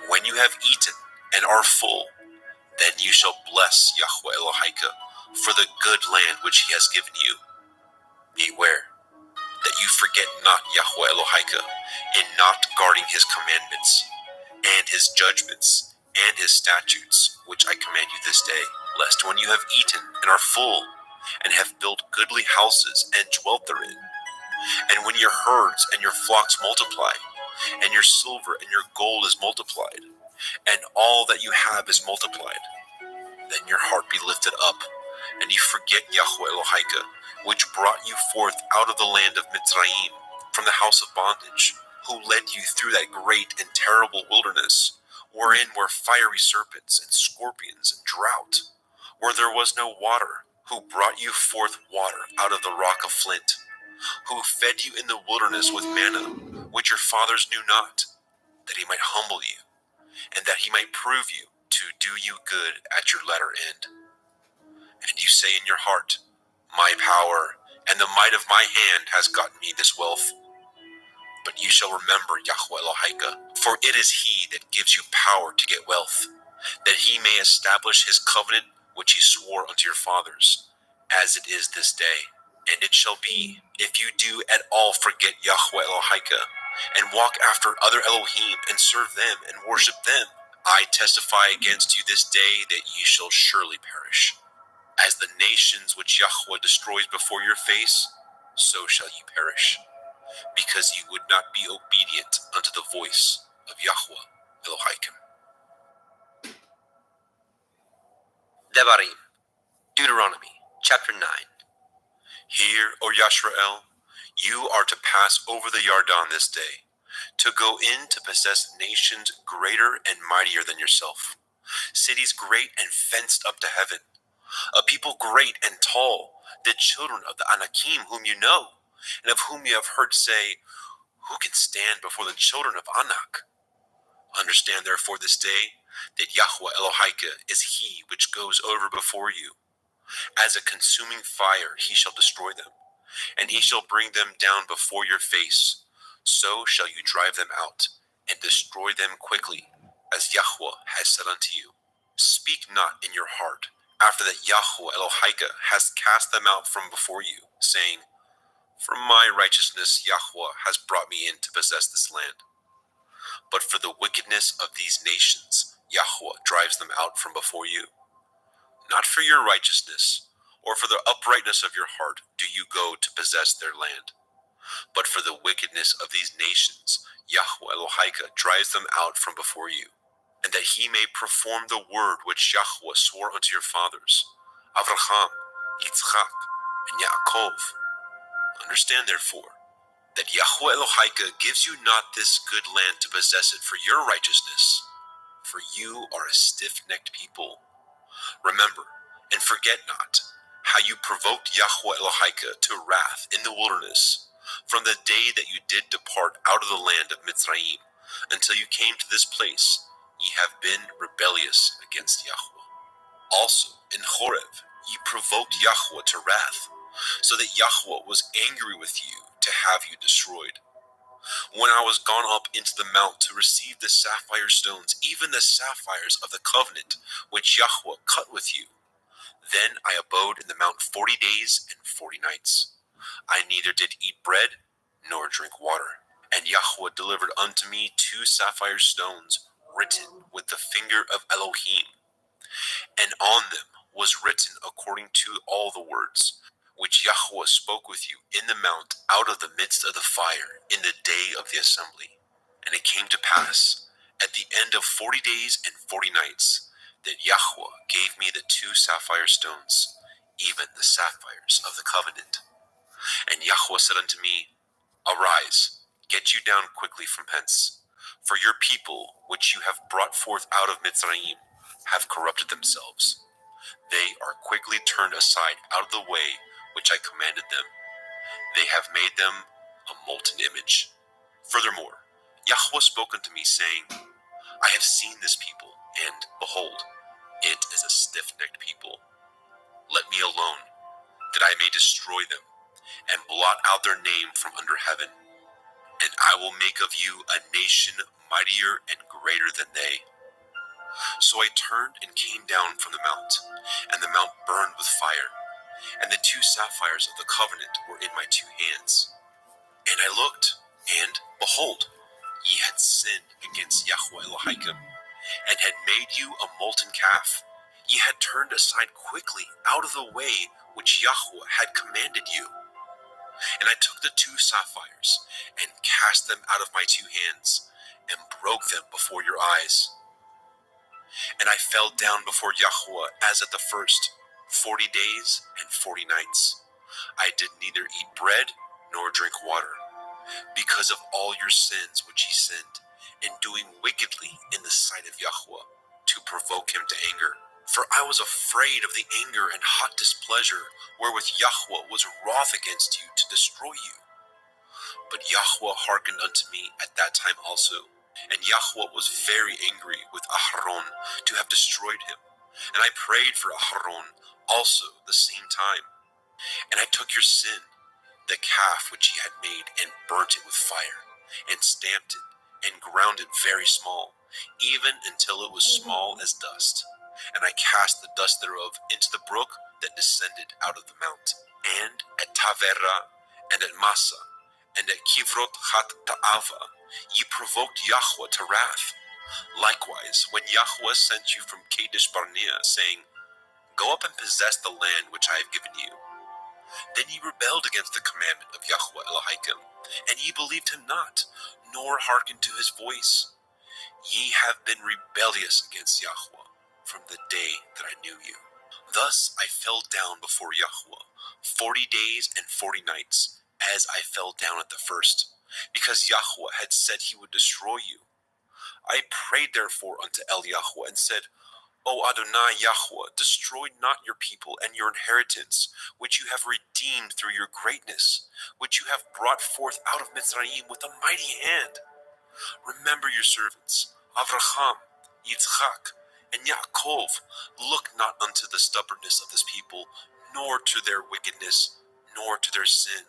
When you have eaten and are full, then you shall bless Yahweh Elohika for the good land which he has given you. Beware that you forget not Yahweh Elohika in not guarding his commandments, and his judgments, and his statutes, which I command you this day, lest when you have eaten and are full, and have built goodly houses and dwelt therein, and when your herds and your flocks multiply, and your silver and your gold is multiplied, and all that you have is multiplied, then your heart be lifted up, and you forget Yahweh Elohika, which brought you forth out of the land of Mitzrayim, from the house of bondage, who led you through that great and terrible wilderness, wherein were fiery serpents and scorpions and drought, where there was no water, who brought you forth water out of the rock of flint, who fed you in the wilderness with manna, which your fathers knew not, that he might humble you, and that he might prove you to do you good at your latter end. And you say in your heart, my power and the might of my hand has gotten me this wealth. But you shall remember Yahweh Elohika, for it is he that gives you power to get wealth, that he may establish his covenant which he swore unto your fathers, as it is this day. And it shall be, if you do at all forget Yahweh Elohika, and walk after other Elohim, and serve them, and worship them, I testify against you this day that ye shall surely perish. As the nations which Yahweh destroys before your face, so shall ye perish, because ye would not be obedient unto the voice of Yahweh Elohim. Devarim, Deuteronomy, chapter 9. Hear, O Yashrael, you are to pass over the Yarden this day, to go in to possess nations greater and mightier than yourself, cities great and fenced up to heaven, a people great and tall, the children of the Anakim whom you know, and of whom you have heard say, who can stand before the children of Anak? Understand therefore this day that Yahweh Elohika is he which goes over before you. As a consuming fire he shall destroy them, and he shall bring them down before your face. So shall you drive them out, and destroy them quickly, as Yahweh has said unto you. Speak not in your heart, after that Yahweh Elohika has cast them out from before you, saying, for my righteousness Yahweh has brought me in to possess this land. But for the wickedness of these nations, Yahweh drives them out from before you. Not for your righteousness, or for the uprightness of your heart do you go to possess their land. But for the wickedness of these nations, Yahweh Elohika drives them out from before you, and that he may perform the word which Yahweh swore unto your fathers, Avraham, Yitzchak, and Yaakov. Understand therefore that Yahweh Elohika gives you not this good land to possess it for your righteousness, for you are a stiff-necked people. Remember, and forget not, how you provoked Yahweh Elohika to wrath in the wilderness, From the day that you did depart out of the land of Mitzrayim, until you came to this place, ye have been rebellious against Yahweh. Also, in Horeb, ye provoked Yahweh to wrath, so that Yahweh was angry with you to have you destroyed. When I was gone up into the mount to receive the sapphire stones, even the sapphires of the covenant, which Yahweh cut with you, then I abode in the mount 40 days and 40 nights. I neither did eat bread nor drink water. And Yahweh delivered unto me 2 sapphire stones, written with the finger of Elohim, and on them was written according to all the words which Yahweh spoke with you in the mount out of the midst of the fire in the day of the assembly. And it came to pass at the end of 40 days and 40 nights that Yahweh gave me the 2 sapphire stones, even the sapphires of the covenant. And Yahweh said unto me, Arise, get you down quickly from hence, for your people which you have brought forth out of Mitzrayim have corrupted themselves. They are quickly turned aside out of the way which I commanded them. They have made them a molten image. Furthermore, Yahweh spoke unto me, saying, I have seen this people, and behold, it is a stiff-necked people. Let me alone, that I may destroy them, and blot out their name from under heaven. And I will make of you a nation mightier and greater than they. So I turned and came down from the mount, and the mount burned with fire, and the 2 sapphires of the covenant were in my 2 hands. And I looked, and behold, ye had sinned against Yahweh Elohim, and had made you a molten calf. Ye had turned aside quickly out of the way which Yahweh had commanded you. And I took the 2 sapphires, and cast them out of my 2 hands, and broke them before your eyes. And I fell down before Yahweh as at the first, 40 days and 40 nights. I did neither eat bread nor drink water, because of all your sins which ye sinned, in doing wickedly in the sight of Yahweh, to provoke him to anger. For I was afraid of the anger and hot displeasure wherewith Yahweh was wroth against you to destroy you. But Yahweh hearkened unto me at that time also, and Yahweh was very angry with Aharon to have destroyed him. And I prayed for Aharon also the same time. And I took your sin, the calf which ye had made, and burnt it with fire, and stamped it, and ground it very small, even until it was small as dust. And I cast the dust thereof into the brook that descended out of the mount. And at Tavera, and at Massa, and at Kivrot Hat Ta'ava, ye provoked Yahweh to wrath. Likewise, when Yahweh sent you from Kadesh Barnea, saying, Go up and possess the land which I have given you, then ye rebelled against the commandment of Yahweh Elohim, and ye believed him not, nor hearkened to his voice. Ye have been rebellious against Yahweh from the day that I knew you. Thus I fell down before Yahweh 40 days and 40 nights, as I fell down at the first, because Yahweh had said he would destroy you. I prayed therefore unto El Yahweh, and said, O Adonai Yahweh, destroy not your people and your inheritance, which you have redeemed through your greatness, which you have brought forth out of Mitzrayim with a mighty hand. Remember your servants, Avraham, Yitzchak, and Yaakov. Look not unto the stubbornness of this people, nor to their wickedness, nor to their sin,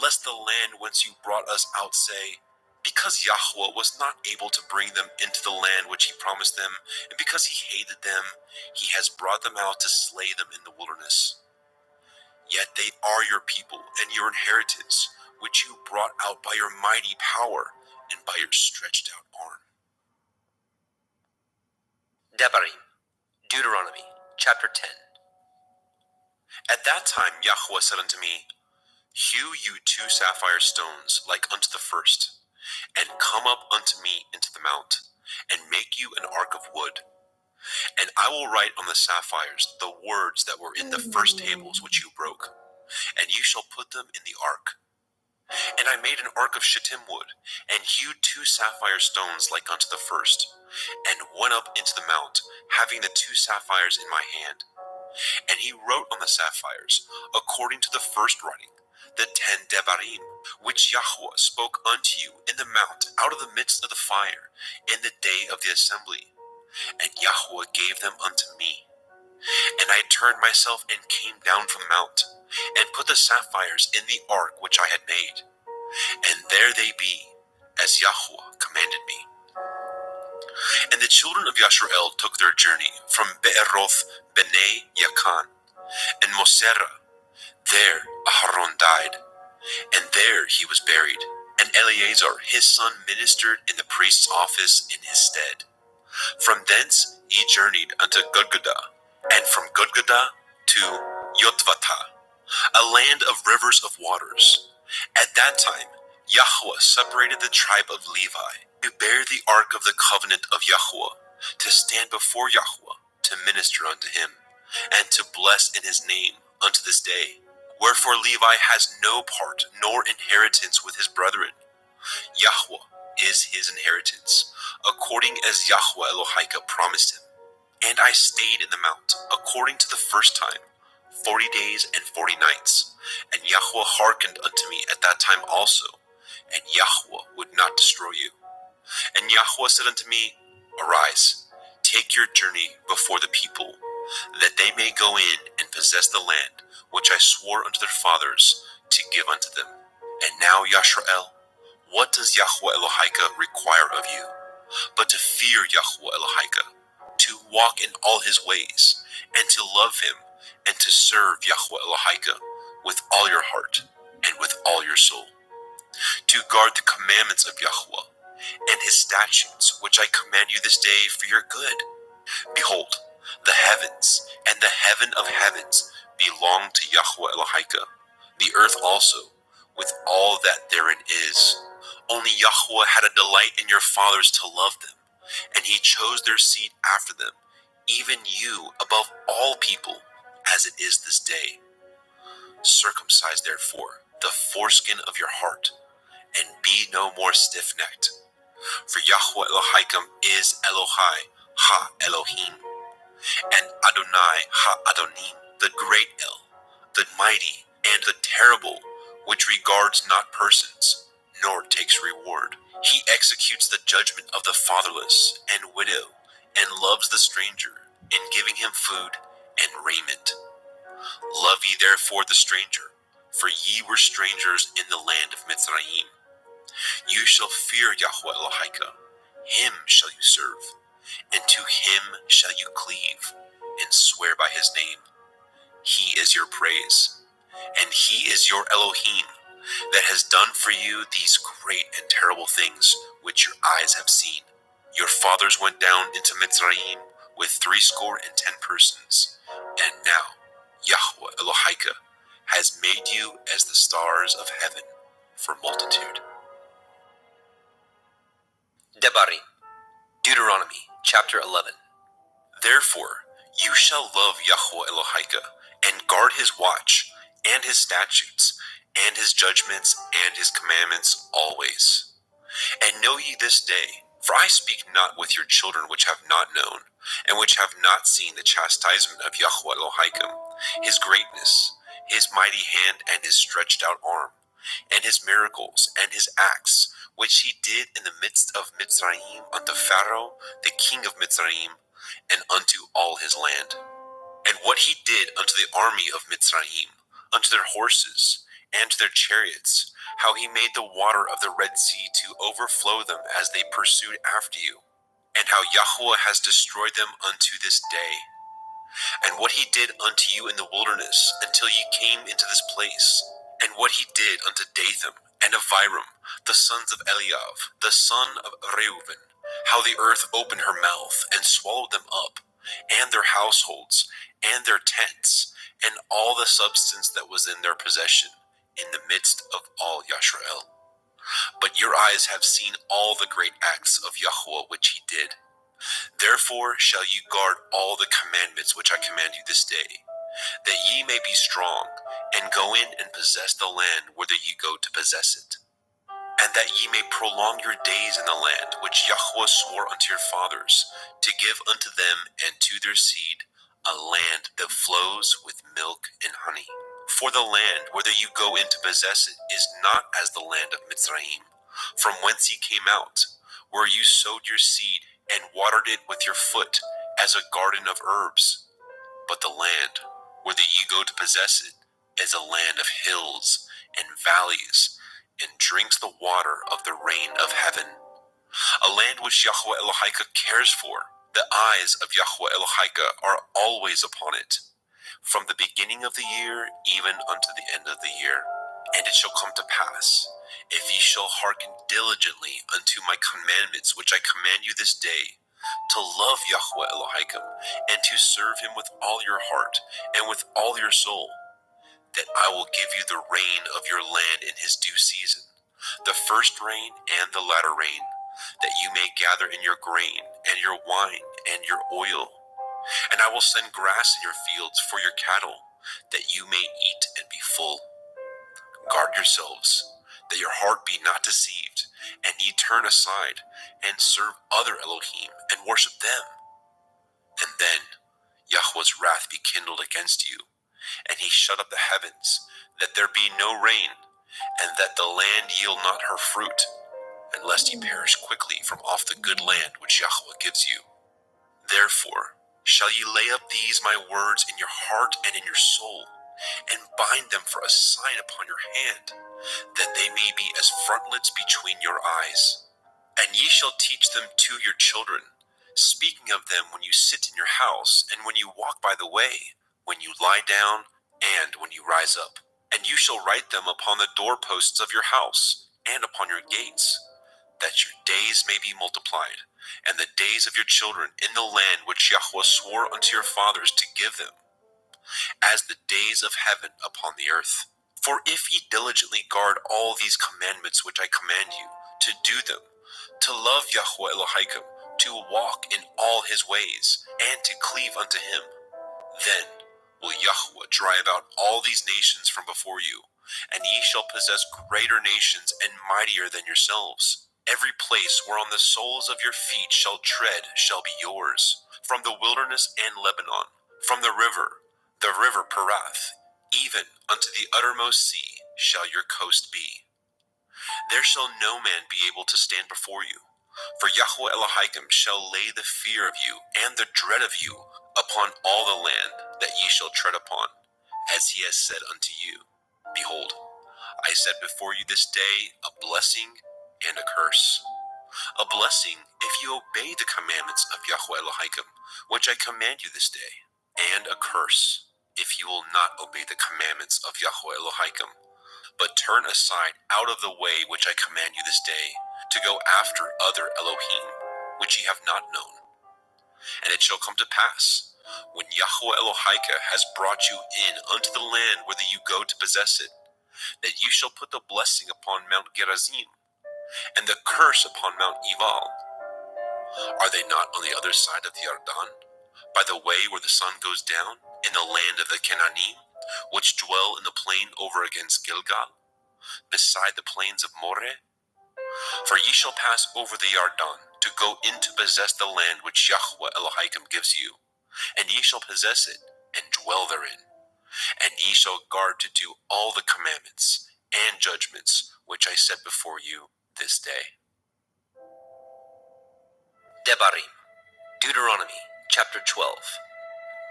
lest the land whence you brought us out say, Because Yahweh was not able to bring them into the land which he promised them, and because he hated them, he has brought them out to slay them in the wilderness. Yet they are your people and your inheritance, which you brought out by your mighty power and by your stretched out arm. Devarim, Deuteronomy, chapter 10. At that time Yahweh said unto me, Hew you 2 sapphire stones like unto the first, and come up unto me into the mount, and make you an ark of wood. And I will write on the sapphires the words that were in the first tables which you broke, and you shall put them in the ark. And I made an ark of shittim wood, and hewed 2 sapphire stones like unto the first, and went up into the mount, having the 2 sapphires in my hand. And he wrote on the sapphires, according to the first writing, the 10 Devarim, which Yahweh spoke unto you in the mount out of the midst of the fire in the day of the assembly. And Yahweh gave them unto me. And I turned myself and came down from the mount, and put the sapphires in the ark which I had made. And there they be, as Yahweh commanded me. And the children of Yashrael took their journey from Be'eroth B'nai Yakan and Moserah. There Aharon died, and there he was buried. And Eleazar his son ministered in the priest's office in his stead. From thence he journeyed unto Gudgodah, and from Gudgodah to Yotvata, a land of rivers of waters. At that time Yahweh separated the tribe of Levi to bear the ark of the covenant of Yahweh, to stand before Yahweh, to minister unto him, and to bless in his name unto this day. Wherefore Levi has no part nor inheritance with his brethren. Yahweh is his inheritance, according as Yahweh Elohika promised him. And I stayed in the mount, according to the first time, 40 days and 40 nights. And Yahweh hearkened unto me at that time also, and Yahweh would not destroy you. And Yahweh said unto me, Arise, take your journey before the people, that they may go in and possess the land which I swore unto their fathers to give unto them. And now, Yashrael, what does Yahweh Elohika require of you, but to fear Yahweh Elohika, to walk in all his ways, and to love him, and to serve Yahweh Elohika with all your heart and with all your soul, to guard the commandments of Yahweh and his statutes, which I command you this day for your good. Behold, the heavens and the heaven of heavens belong to Yahweh Elohika, the earth also, with all that therein is. Only Yahweh had a delight in your fathers to love them, and he chose their seed after them, even you above all people, as it is this day. Circumcise therefore the foreskin of your heart, and be no more stiff-necked. For Yahweh Elohim is Elohai ha-Elohim, and Adonai ha-Adonim, the great El, the mighty, and the terrible, which regards not persons, nor takes reward. He executes the judgment of the fatherless and widow, and loves the stranger, in giving him food and raiment. Love ye therefore the stranger, for ye were strangers in the land of Mitzrayim. You shall fear Yahweh Elohika, him shall you serve, and to him shall you cleave, and swear by his name. He is your praise, and he is your Elohim, that has done for you these great and terrible things which your eyes have seen. Your fathers went down into Mitzrayim with 70 persons, and now Yahweh Elohika has made you as the stars of heaven for multitude. Devarim, Deuteronomy chapter 11. Therefore you shall love Yahweh Elohika, and guard his watch, and his statutes, and his judgments, and his commandments always. And know ye this day, for I speak not with your children which have not known, and which have not seen the chastisement of Yahweh Elohim, his greatness, his mighty hand, and his stretched out arm, and his miracles, and his acts, which he did in the midst of Mitzrayim unto Pharaoh, the king of Mitzrayim, and unto all his land. And what he did unto the army of Mitzrayim, unto their horses, and to their chariots, how he made the water of the Red Sea to overflow them as they pursued after you, and how Yahweh has destroyed them unto this day. And what he did unto you in the wilderness until ye came into this place, and what he did unto Dathan and Abiram, the sons of Eliav, the son of Reuben, how the earth opened her mouth and swallowed them up, and their households, and their tents, and all the substance that was in their possession, in the midst of all Yashrael. But your eyes have seen all the great acts of Yahweh which he did. Therefore shall ye guard all the commandments which I command you this day, that ye may be strong, and go in and possess the land whither ye go to possess it, and that ye may prolong your days in the land which Yahweh swore unto your fathers, to give unto them and to their seed a land that flows with milk and honey. For the land, whither you go in to possess it, is not as the land of Mitzrayim, from whence ye came out, where you sowed your seed and watered it with your foot, as a garden of herbs. But the land, whither ye go to possess it, is a land of hills and valleys, and drinks the water of the rain of heaven. A land which Yahweh Elohika cares for. The eyes of Yahweh Elohika are always upon it, from the beginning of the year even unto the end of the year. And it shall come to pass, if ye shall hearken diligently unto my commandments which I command you this day, to love Yahweh Elohim, and to serve him with all your heart and with all your soul, that I will give you the rain of your land in his due season, the first rain and the latter rain, that you may gather in your grain and your wine and your oil. And I will send grass in your fields for your cattle, that you may eat and be full. Guard yourselves, that your heart be not deceived, and ye turn aside and serve other Elohim and worship them. And then Yahweh's wrath be kindled against you, and he shut up the heavens, that there be no rain, and that the land yield not her fruit, and lest ye perish quickly from off the good land which Yahweh gives you. Therefore shall ye lay up these my words in your heart and in your soul, and bind them for a sign upon your hand, that they may be as frontlets between your eyes. And ye shall teach them to your children, speaking of them when you sit in your house, and when you walk by the way, when you lie down, and when you rise up. And you shall write them upon the doorposts of your house, and upon your gates, that your days may be multiplied, and the days of your children in the land which Yahweh swore unto your fathers to give them, as the days of heaven upon the earth. For if ye diligently guard all these commandments which I command you, to do them, to love Yahweh Elohim, to walk in all his ways, and to cleave unto him, then will Yahweh drive out all these nations from before you, and ye shall possess greater nations and mightier than yourselves. Every place whereon the soles of your feet shall tread shall be yours, from the wilderness and Lebanon, from the river Perath, even unto the uttermost sea shall your coast be. There shall no man be able to stand before you, for Yahweh Elohim shall lay the fear of you and the dread of you upon all the land that ye shall tread upon, as he has said unto you. Behold, I set before you this day a blessing and a curse. A blessing if you obey the commandments of Yahweh Elohim, which I command you this day, and a curse if you will not obey the commandments of Yahweh Elohim, but turn aside out of the way which I command you this day, to go after other Elohim, which ye have not known. And it shall come to pass, when Yahweh Elohika has brought you in unto the land whither you go to possess it, that you shall put the blessing upon Mount Gerizim, and the curse upon Mount Ebal. Are they not on the other side of the Yarden, by the way where the sun goes down, in the land of the Canaanim, which dwell in the plain over against Gilgal, beside the plains of Moreh? For ye shall pass over the Yarden, to go in to possess the land which Yahweh Elohim gives you, and ye shall possess it, and dwell therein. And ye shall guard to do all the commandments and judgments which I set before you this day. Devarim, Deuteronomy, chapter 12.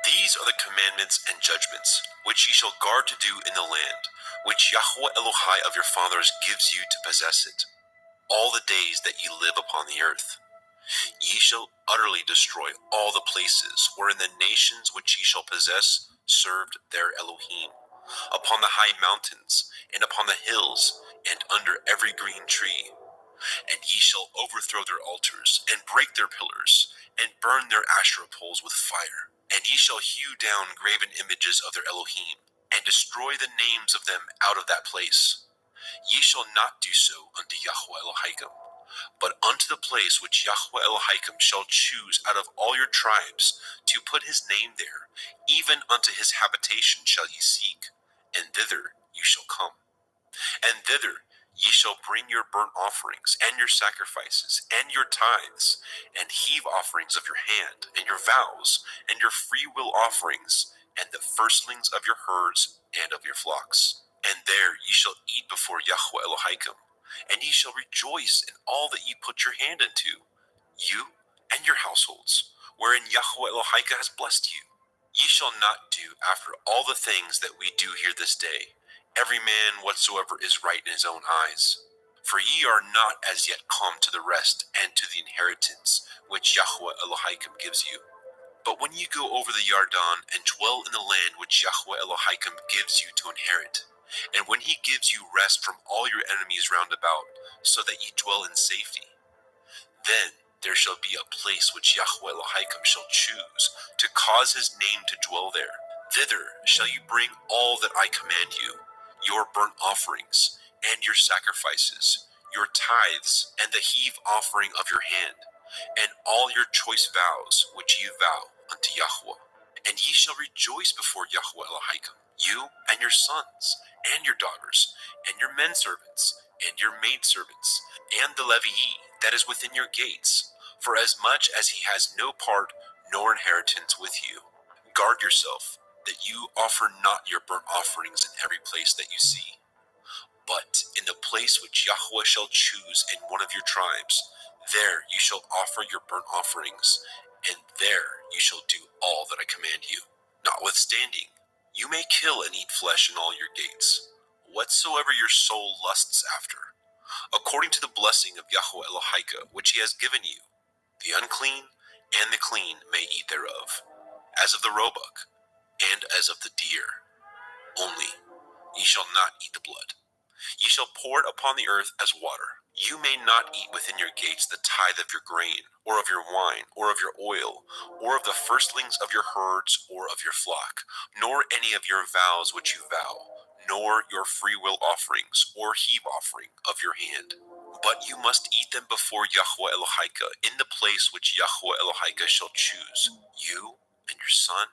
These are the commandments and judgments which ye shall guard to do in the land which Yahweh Elohai of your fathers gives you to possess it, all the days that ye live upon the earth. Ye shall utterly destroy all the places wherein the nations which ye shall possess served their Elohim, upon the high mountains, and upon the hills, and under every green tree. And ye shall overthrow their altars, and break their pillars, and burn their Asherah poles with fire. And ye shall hew down graven images of their Elohim, and destroy the names of them out of that place. Ye shall not do so unto Yahweh Elohim, but unto the place which Yahweh Elohim shall choose out of all your tribes, to put his name there, even unto his habitation shall ye seek, and thither you shall come. And thither ye shall bring your burnt offerings, and your sacrifices, and your tithes, and heave offerings of your hand, and your vows, and your free will offerings, and the firstlings of your herds and of your flocks. And there ye shall eat before Yahweh Elohim, and ye shall rejoice in all that ye put your hand into, you and your households, wherein Yahweh Elohim has blessed you. Ye shall not do after all the things that we do here this day, every man whatsoever is right in his own eyes. For ye are not as yet come to the rest and to the inheritance which Yahweh Elohim gives you. But when ye go over the Yarden and dwell in the land which Yahweh Elohim gives you to inherit, and when he gives you rest from all your enemies round about, so that ye dwell in safety, then there shall be a place which Yahweh Elohim shall choose to cause his name to dwell there. Thither shall you bring all that I command you, your burnt offerings, and your sacrifices, your tithes, and the heave offering of your hand, and all your choice vows which ye vow unto Yahweh. And ye shall rejoice before Yahweh Elohim, you and your sons, and your daughters, and your men servants, and your maid servants, and the Levii that is within your gates, for as much as he has no part nor inheritance with you. Guard yourself, that you offer not your burnt offerings in every place that you see, but in the place which Yahweh shall choose in one of your tribes, there you shall offer your burnt offerings, and there you shall do all that I command you. Notwithstanding, you may kill and eat flesh in all your gates, whatsoever your soul lusts after, according to the blessing of Yahweh Elohim which he has given you. The unclean and the clean may eat thereof, as of the roebuck, and as of the deer. Only ye shall not eat the blood. Ye shall pour it upon the earth as water. You may not eat within your gates the tithe of your grain, or of your wine, or of your oil, or of the firstlings of your herds, or of your flock, nor any of your vows which you vow, nor your freewill offerings, or heave offering of your hand. But you must eat them before Yahweh Elohim in the place which Yahweh Elohim shall choose, you and your son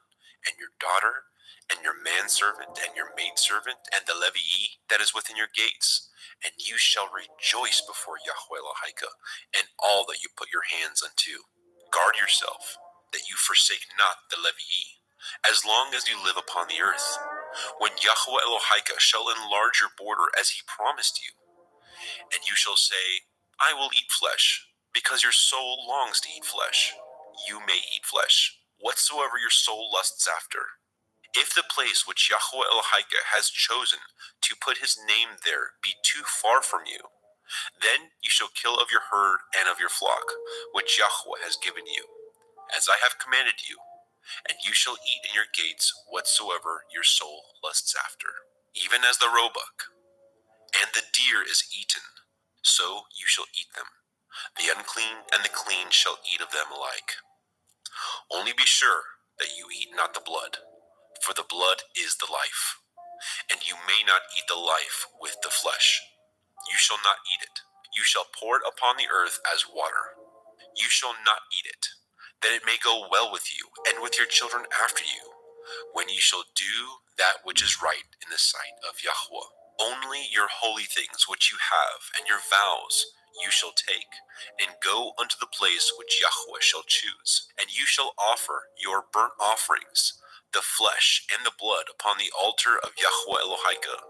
and your daughter, and your manservant and your maidservant, and the Levii that is within your gates. And you shall rejoice before Yahweh Elohim in all that you put your hands unto. Guard yourself, that you forsake not the Levii, as long as you live upon the earth, when Yahweh Elohim shall enlarge your border as he promised you. And you shall say, I will eat flesh, because your soul longs to eat flesh. You may eat flesh, whatsoever your soul lusts after. If the place which Yahweh Elohim has chosen to put his name there be too far from you, then you shall kill of your herd and of your flock, which Yahweh has given you, as I have commanded you, and you shall eat in your gates whatsoever your soul lusts after. Even as the roebuck and the deer is eaten, so you shall eat them. The unclean and the clean shall eat of them alike. Only be sure that you eat not the blood, for the blood is the life, and you may not eat the life with the flesh. You shall not eat it. You shall pour it upon the earth as water. You shall not eat it, that it may go well with you and with your children after you, when ye shall do that which is right in the sight of Yahweh. Only your holy things which you have and your vows you shall take, and go unto the place which Yahweh shall choose. And you shall offer your burnt offerings, the flesh and the blood upon the altar of Yahweh Elohim,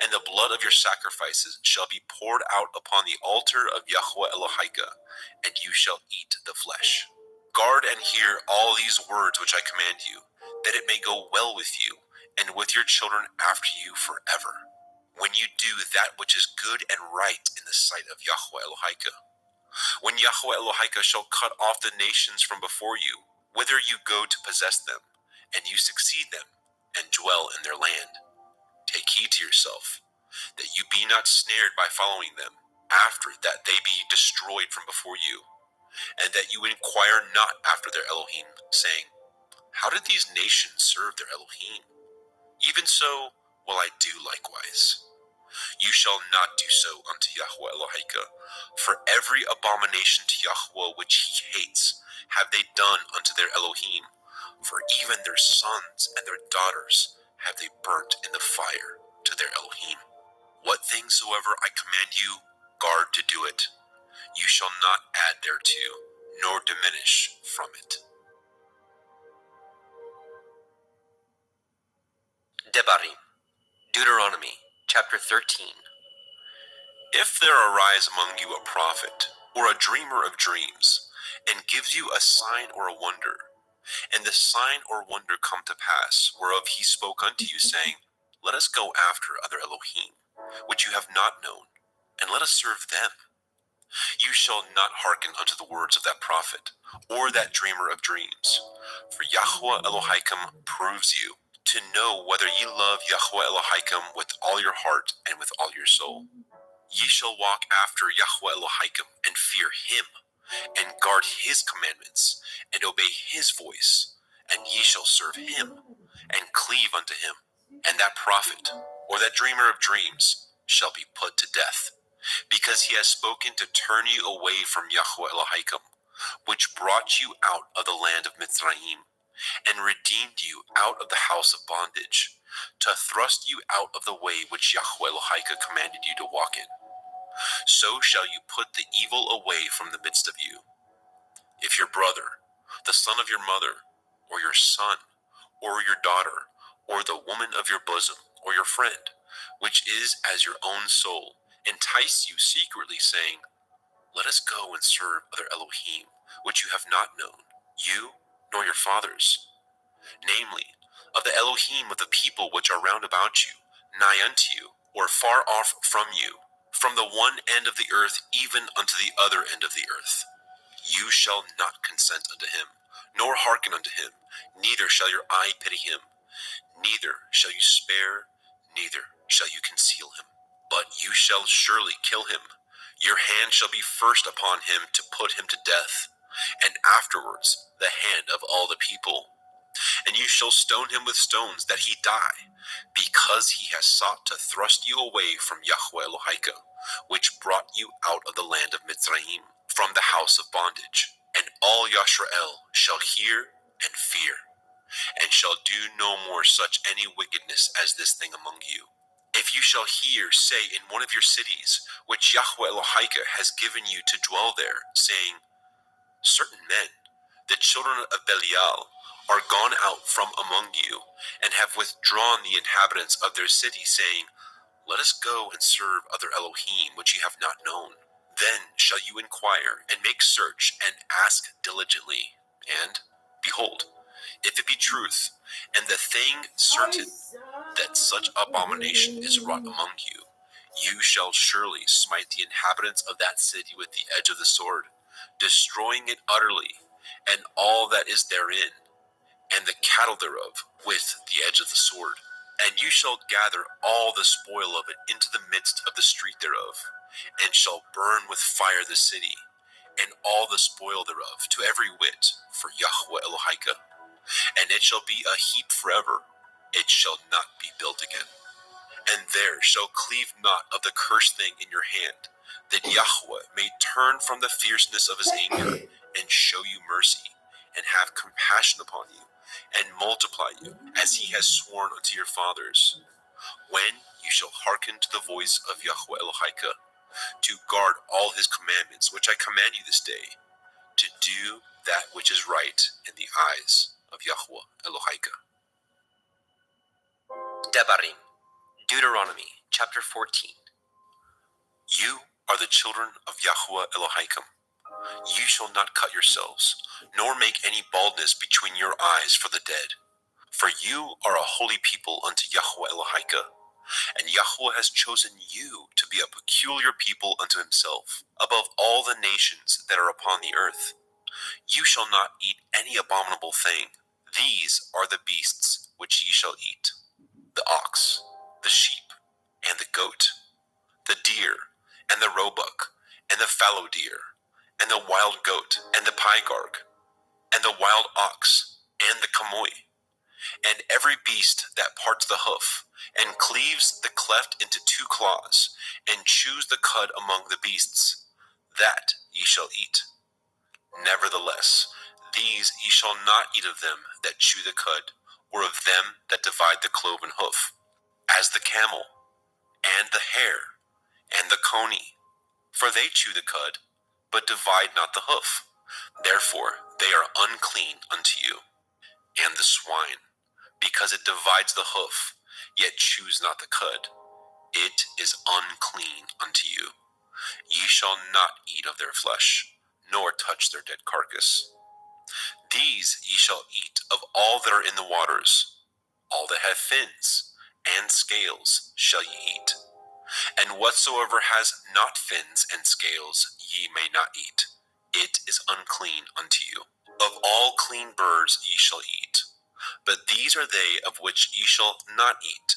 and the blood of your sacrifices shall be poured out upon the altar of Yahweh Elohim, and you shall eat the flesh. Guard and hear all these words which I command you, that it may go well with you, and with your children after you forever, when you do that which is good and right in the sight of Yahweh Elohim. When Yahweh Elohim shall cut off the nations from before you, whither you go to possess them, and you succeed them, and dwell in their land. Take heed to yourself, that you be not snared by following them, after that they be destroyed from before you, and that you inquire not after their Elohim, saying, how did these nations serve their Elohim? Even so will I do likewise. You shall not do so unto Yahweh Elohim, for every abomination to Yahweh which he hates have they done unto their Elohim, for even their sons and their daughters have they burnt in the fire to their Elohim. What things soever I command you, guard to do it. You shall not add thereto, nor diminish from it. Devarim, Deuteronomy chapter 13. If there arise among you a prophet, or a dreamer of dreams, and gives you a sign or a wonder, and the sign or wonder come to pass, whereof he spoke unto you, saying, Let us go after other Elohim, which you have not known, and let us serve them. You shall not hearken unto the words of that prophet, or that dreamer of dreams. For Yahweh Elohim proves you, to know whether ye love Yahweh Elohim with all your heart and with all your soul. Ye shall walk after Yahweh Elohim, and fear him, and guard his commandments, and obey his voice, and ye shall serve him, and cleave unto him. And that prophet, or that dreamer of dreams, shall be put to death, because he has spoken to turn you away from Yahweh Elohim, which brought you out of the land of Mitzrayim, and redeemed you out of the house of bondage, to thrust you out of the way which Yahweh Elohim commanded you to walk in. So shall you put the evil away from the midst of you. If your brother, the son of your mother, or your son, or your daughter, or the woman of your bosom, or your friend, which is as your own soul, entice you secretly, saying, Let us go and serve other Elohim, which you have not known, you nor your fathers, namely, of the Elohim of the people which are round about you, nigh unto you, or far off from you, from the one end of the earth even unto the other end of the earth. You shall not consent unto him, nor hearken unto him, neither shall your eye pity him, neither shall you spare, neither shall you conceal him. But you shall surely kill him. Your hand shall be first upon him to put him to death, and afterwards the hand of all the people. And you shall stone him with stones that he die, because he has sought to thrust you away from Yahweh Elohim, which brought you out of the land of Mitzrayim, from the house of bondage. And all Yashrael shall hear and fear, and shall do no more such any wickedness as this thing among you. If you shall hear say in one of your cities, which Yahweh Elohim has given you to dwell there, saying, Certain men, the children of Belial, are gone out from among you, and have withdrawn the inhabitants of their city, saying, Let us go and serve other Elohim, which ye have not known. Then shall you inquire, and make search, and ask diligently. And, behold, if it be truth, and the thing certain, that such abomination is wrought among you, you shall surely smite the inhabitants of that city with the edge of the sword, destroying it utterly, and all that is therein, and the cattle thereof with the edge of the sword. And you shall gather all the spoil of it into the midst of the street thereof, and shall burn with fire the city, and all the spoil thereof, to every whit, for Yahweh Elohim. And it shall be a heap forever, it shall not be built again. And there shall cleave not of the cursed thing in your hand, that Yahweh may turn from the fierceness of his anger, and show you mercy, and have compassion upon you, and multiply you, as he has sworn unto your fathers, when you shall hearken to the voice of Yahweh Elohim, to guard all his commandments, which I command you this day, to do that which is right in the eyes of Yahweh Elohim. Devarim, Deuteronomy chapter 14. You are the children of Yahweh Elohim. You shall not cut yourselves, nor make any baldness between your eyes for the dead. For you are a holy people unto Yahweh Elohim, and Yahweh has chosen you to be a peculiar people unto himself, above all the nations that are upon the earth. You shall not eat any abominable thing. These are the beasts which ye shall eat: the ox, the sheep, and the goat, the deer, and the roebuck, and the fallow deer, and the wild goat, and the pygarg, and the wild ox, and the chamois, and every beast that parts the hoof, and cleaves the cleft into two claws, and chews the cud among the beasts, that ye shall eat. Nevertheless, these ye shall not eat of them that chew the cud, or of them that divide the cloven hoof, as the camel, and the hare, and the coney, for they chew the cud, but divide not the hoof. Therefore they are unclean unto you. And the swine, because it divides the hoof, yet choose not the cud. It is unclean unto you. Ye shall not eat of their flesh, nor touch their dead carcass. These ye shall eat of all that are in the waters. All that have fins and scales shall ye eat. And whatsoever has not fins and scales ye may not eat. It is unclean unto you. Of all clean birds ye shall eat, but these are they of which ye shall not eat: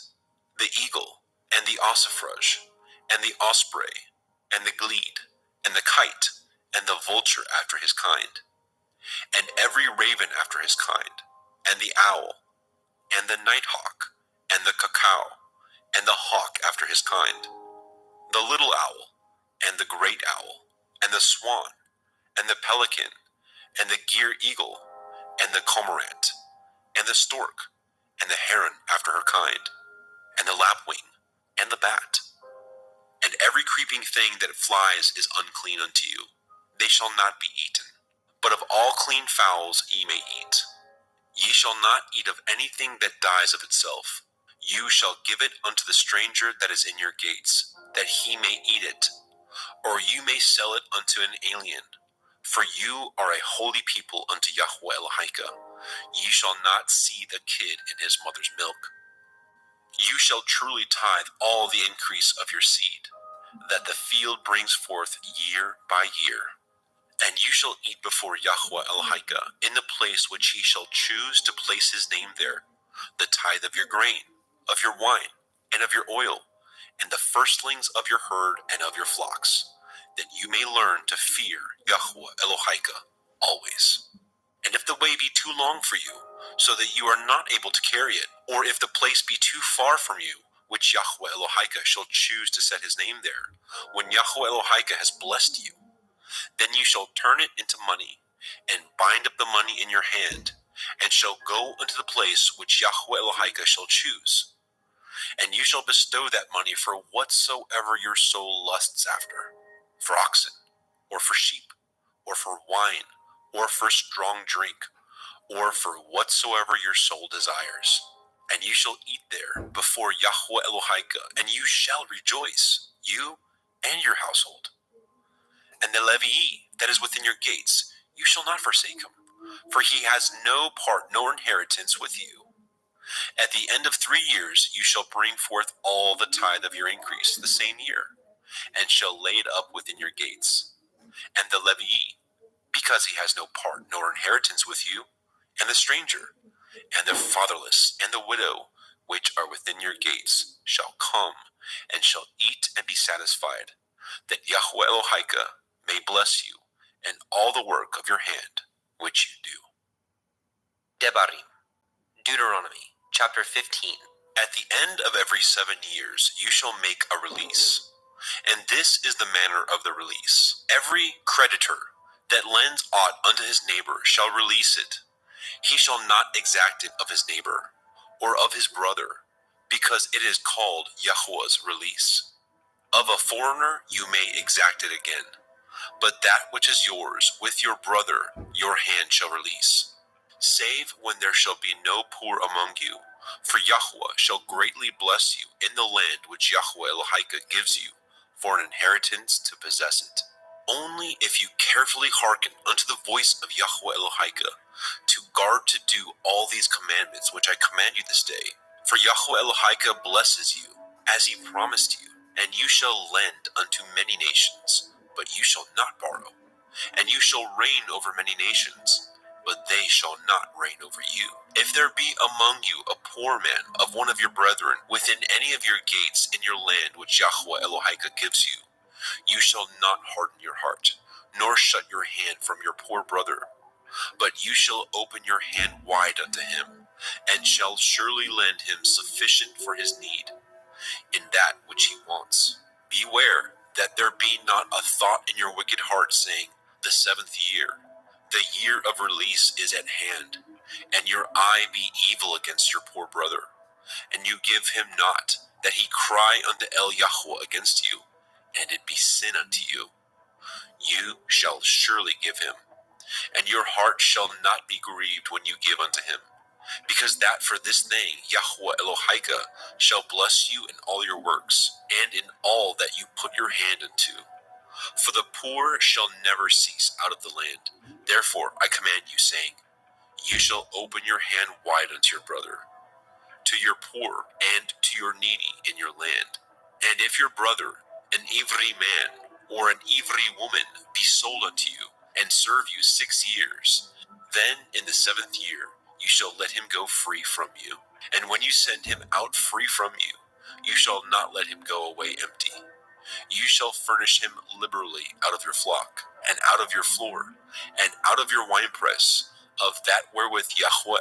the eagle, and the ossifrage, and the osprey, and the glede, and the kite, and the vulture after his kind, and every raven after his kind, and the owl, and the nighthawk, and the cuckoo, and the hawk after his kind, the little owl, and the great owl, and the swan, and the pelican, and the gyre eagle, and the cormorant, and the stork, and the heron after her kind, and the lapwing, and the bat. And every creeping thing that flies is unclean unto you. They shall not be eaten. But of all clean fowls ye may eat. Ye shall not eat of anything that dies of itself. You shall give it unto the stranger that is in your gates, that he may eat it, or you may sell it unto an alien. For you are a holy people unto Yahweh Elohika. Ye shall not see the kid in his mother's milk. You shall truly tithe all the increase of your seed, that the field brings forth year by year. And you shall eat before Yahweh Elohika in the place which he shall choose to place his name there, the tithe of your grain, of your wine, and of your oil, and the firstlings of your herd and of your flocks, that you may learn to fear Yahweh Elohika always. And if the way be too long for you, so that you are not able to carry it, or if the place be too far from you, which Yahweh Elohika shall choose to set his name there, when Yahweh Elohika has blessed you, then you shall turn it into money, and bind up the money in your hand, and shall go unto the place which Yahweh Elohika shall choose. And you shall bestow that money for whatsoever your soul lusts after, for oxen, or for sheep, or for wine, or for strong drink, or for whatsoever your soul desires. And you shall eat there before Yahweh Elohika, and you shall rejoice, you and your household. And the Levii that is within your gates, you shall not forsake him, for he has no part nor inheritance with you. At the end of 3 years you shall bring forth all the tithe of your increase the same year, and shall lay it up within your gates. And the Levii, because he has no part nor inheritance with you, and the stranger, and the fatherless, and the widow, which are within your gates, shall come, and shall eat and be satisfied, that Yahweh Elohika may bless you in all the work of your hand, which you do. Devarim, Deuteronomy, chapter 15. At the end of every 7 years you shall make a release, and this is the manner of the release. Every creditor that lends aught unto his neighbor shall release it. He shall not exact it of his neighbor, or of his brother, because it is called Yahweh's release. Of a foreigner you may exact it again, but that which is yours with your brother your hand shall release. Save when there shall be no poor among you, for Yahweh shall greatly bless you in the land which Yahweh Elohika gives you for an inheritance to possess it. Only if you carefully hearken unto the voice of Yahweh Elohika, to guard to do all these commandments which I command you this day. For Yahweh Elohika blesses you, as he promised you, and you shall lend unto many nations, but you shall not borrow. And you shall reign over many nations, but they shall not reign over you. If there be among you a poor man of one of your brethren within any of your gates in your land which Yahweh Elohika gives you, you shall not harden your heart, nor shut your hand from your poor brother, but you shall open your hand wide unto him, and shall surely lend him sufficient for his need, in that which he wants. Beware that there be not a thought in your wicked heart, saying, the 7th year, the year of release is at hand, and your eye be evil against your poor brother, and you give him not, that he cry unto El Yahweh against you, and it be sin unto you. You shall surely give him, and your heart shall not be grieved when you give unto him, because that for this thing Yahweh Elohika shall bless you in all your works, and in all that you put your hand unto. For the poor shall never cease out of the land. Therefore I command you, saying, you shall open your hand wide unto your brother, to your poor, and to your needy in your land. And if your brother, an Ivri man, or an Ivri woman, be sold unto you, and serve you 6 years, then in the 7th year you shall let him go free from you. And when you send him out free from you, you shall not let him go away empty. You shall furnish him liberally out of your flock, and out of your floor, and out of your winepress, of that wherewith Yahweh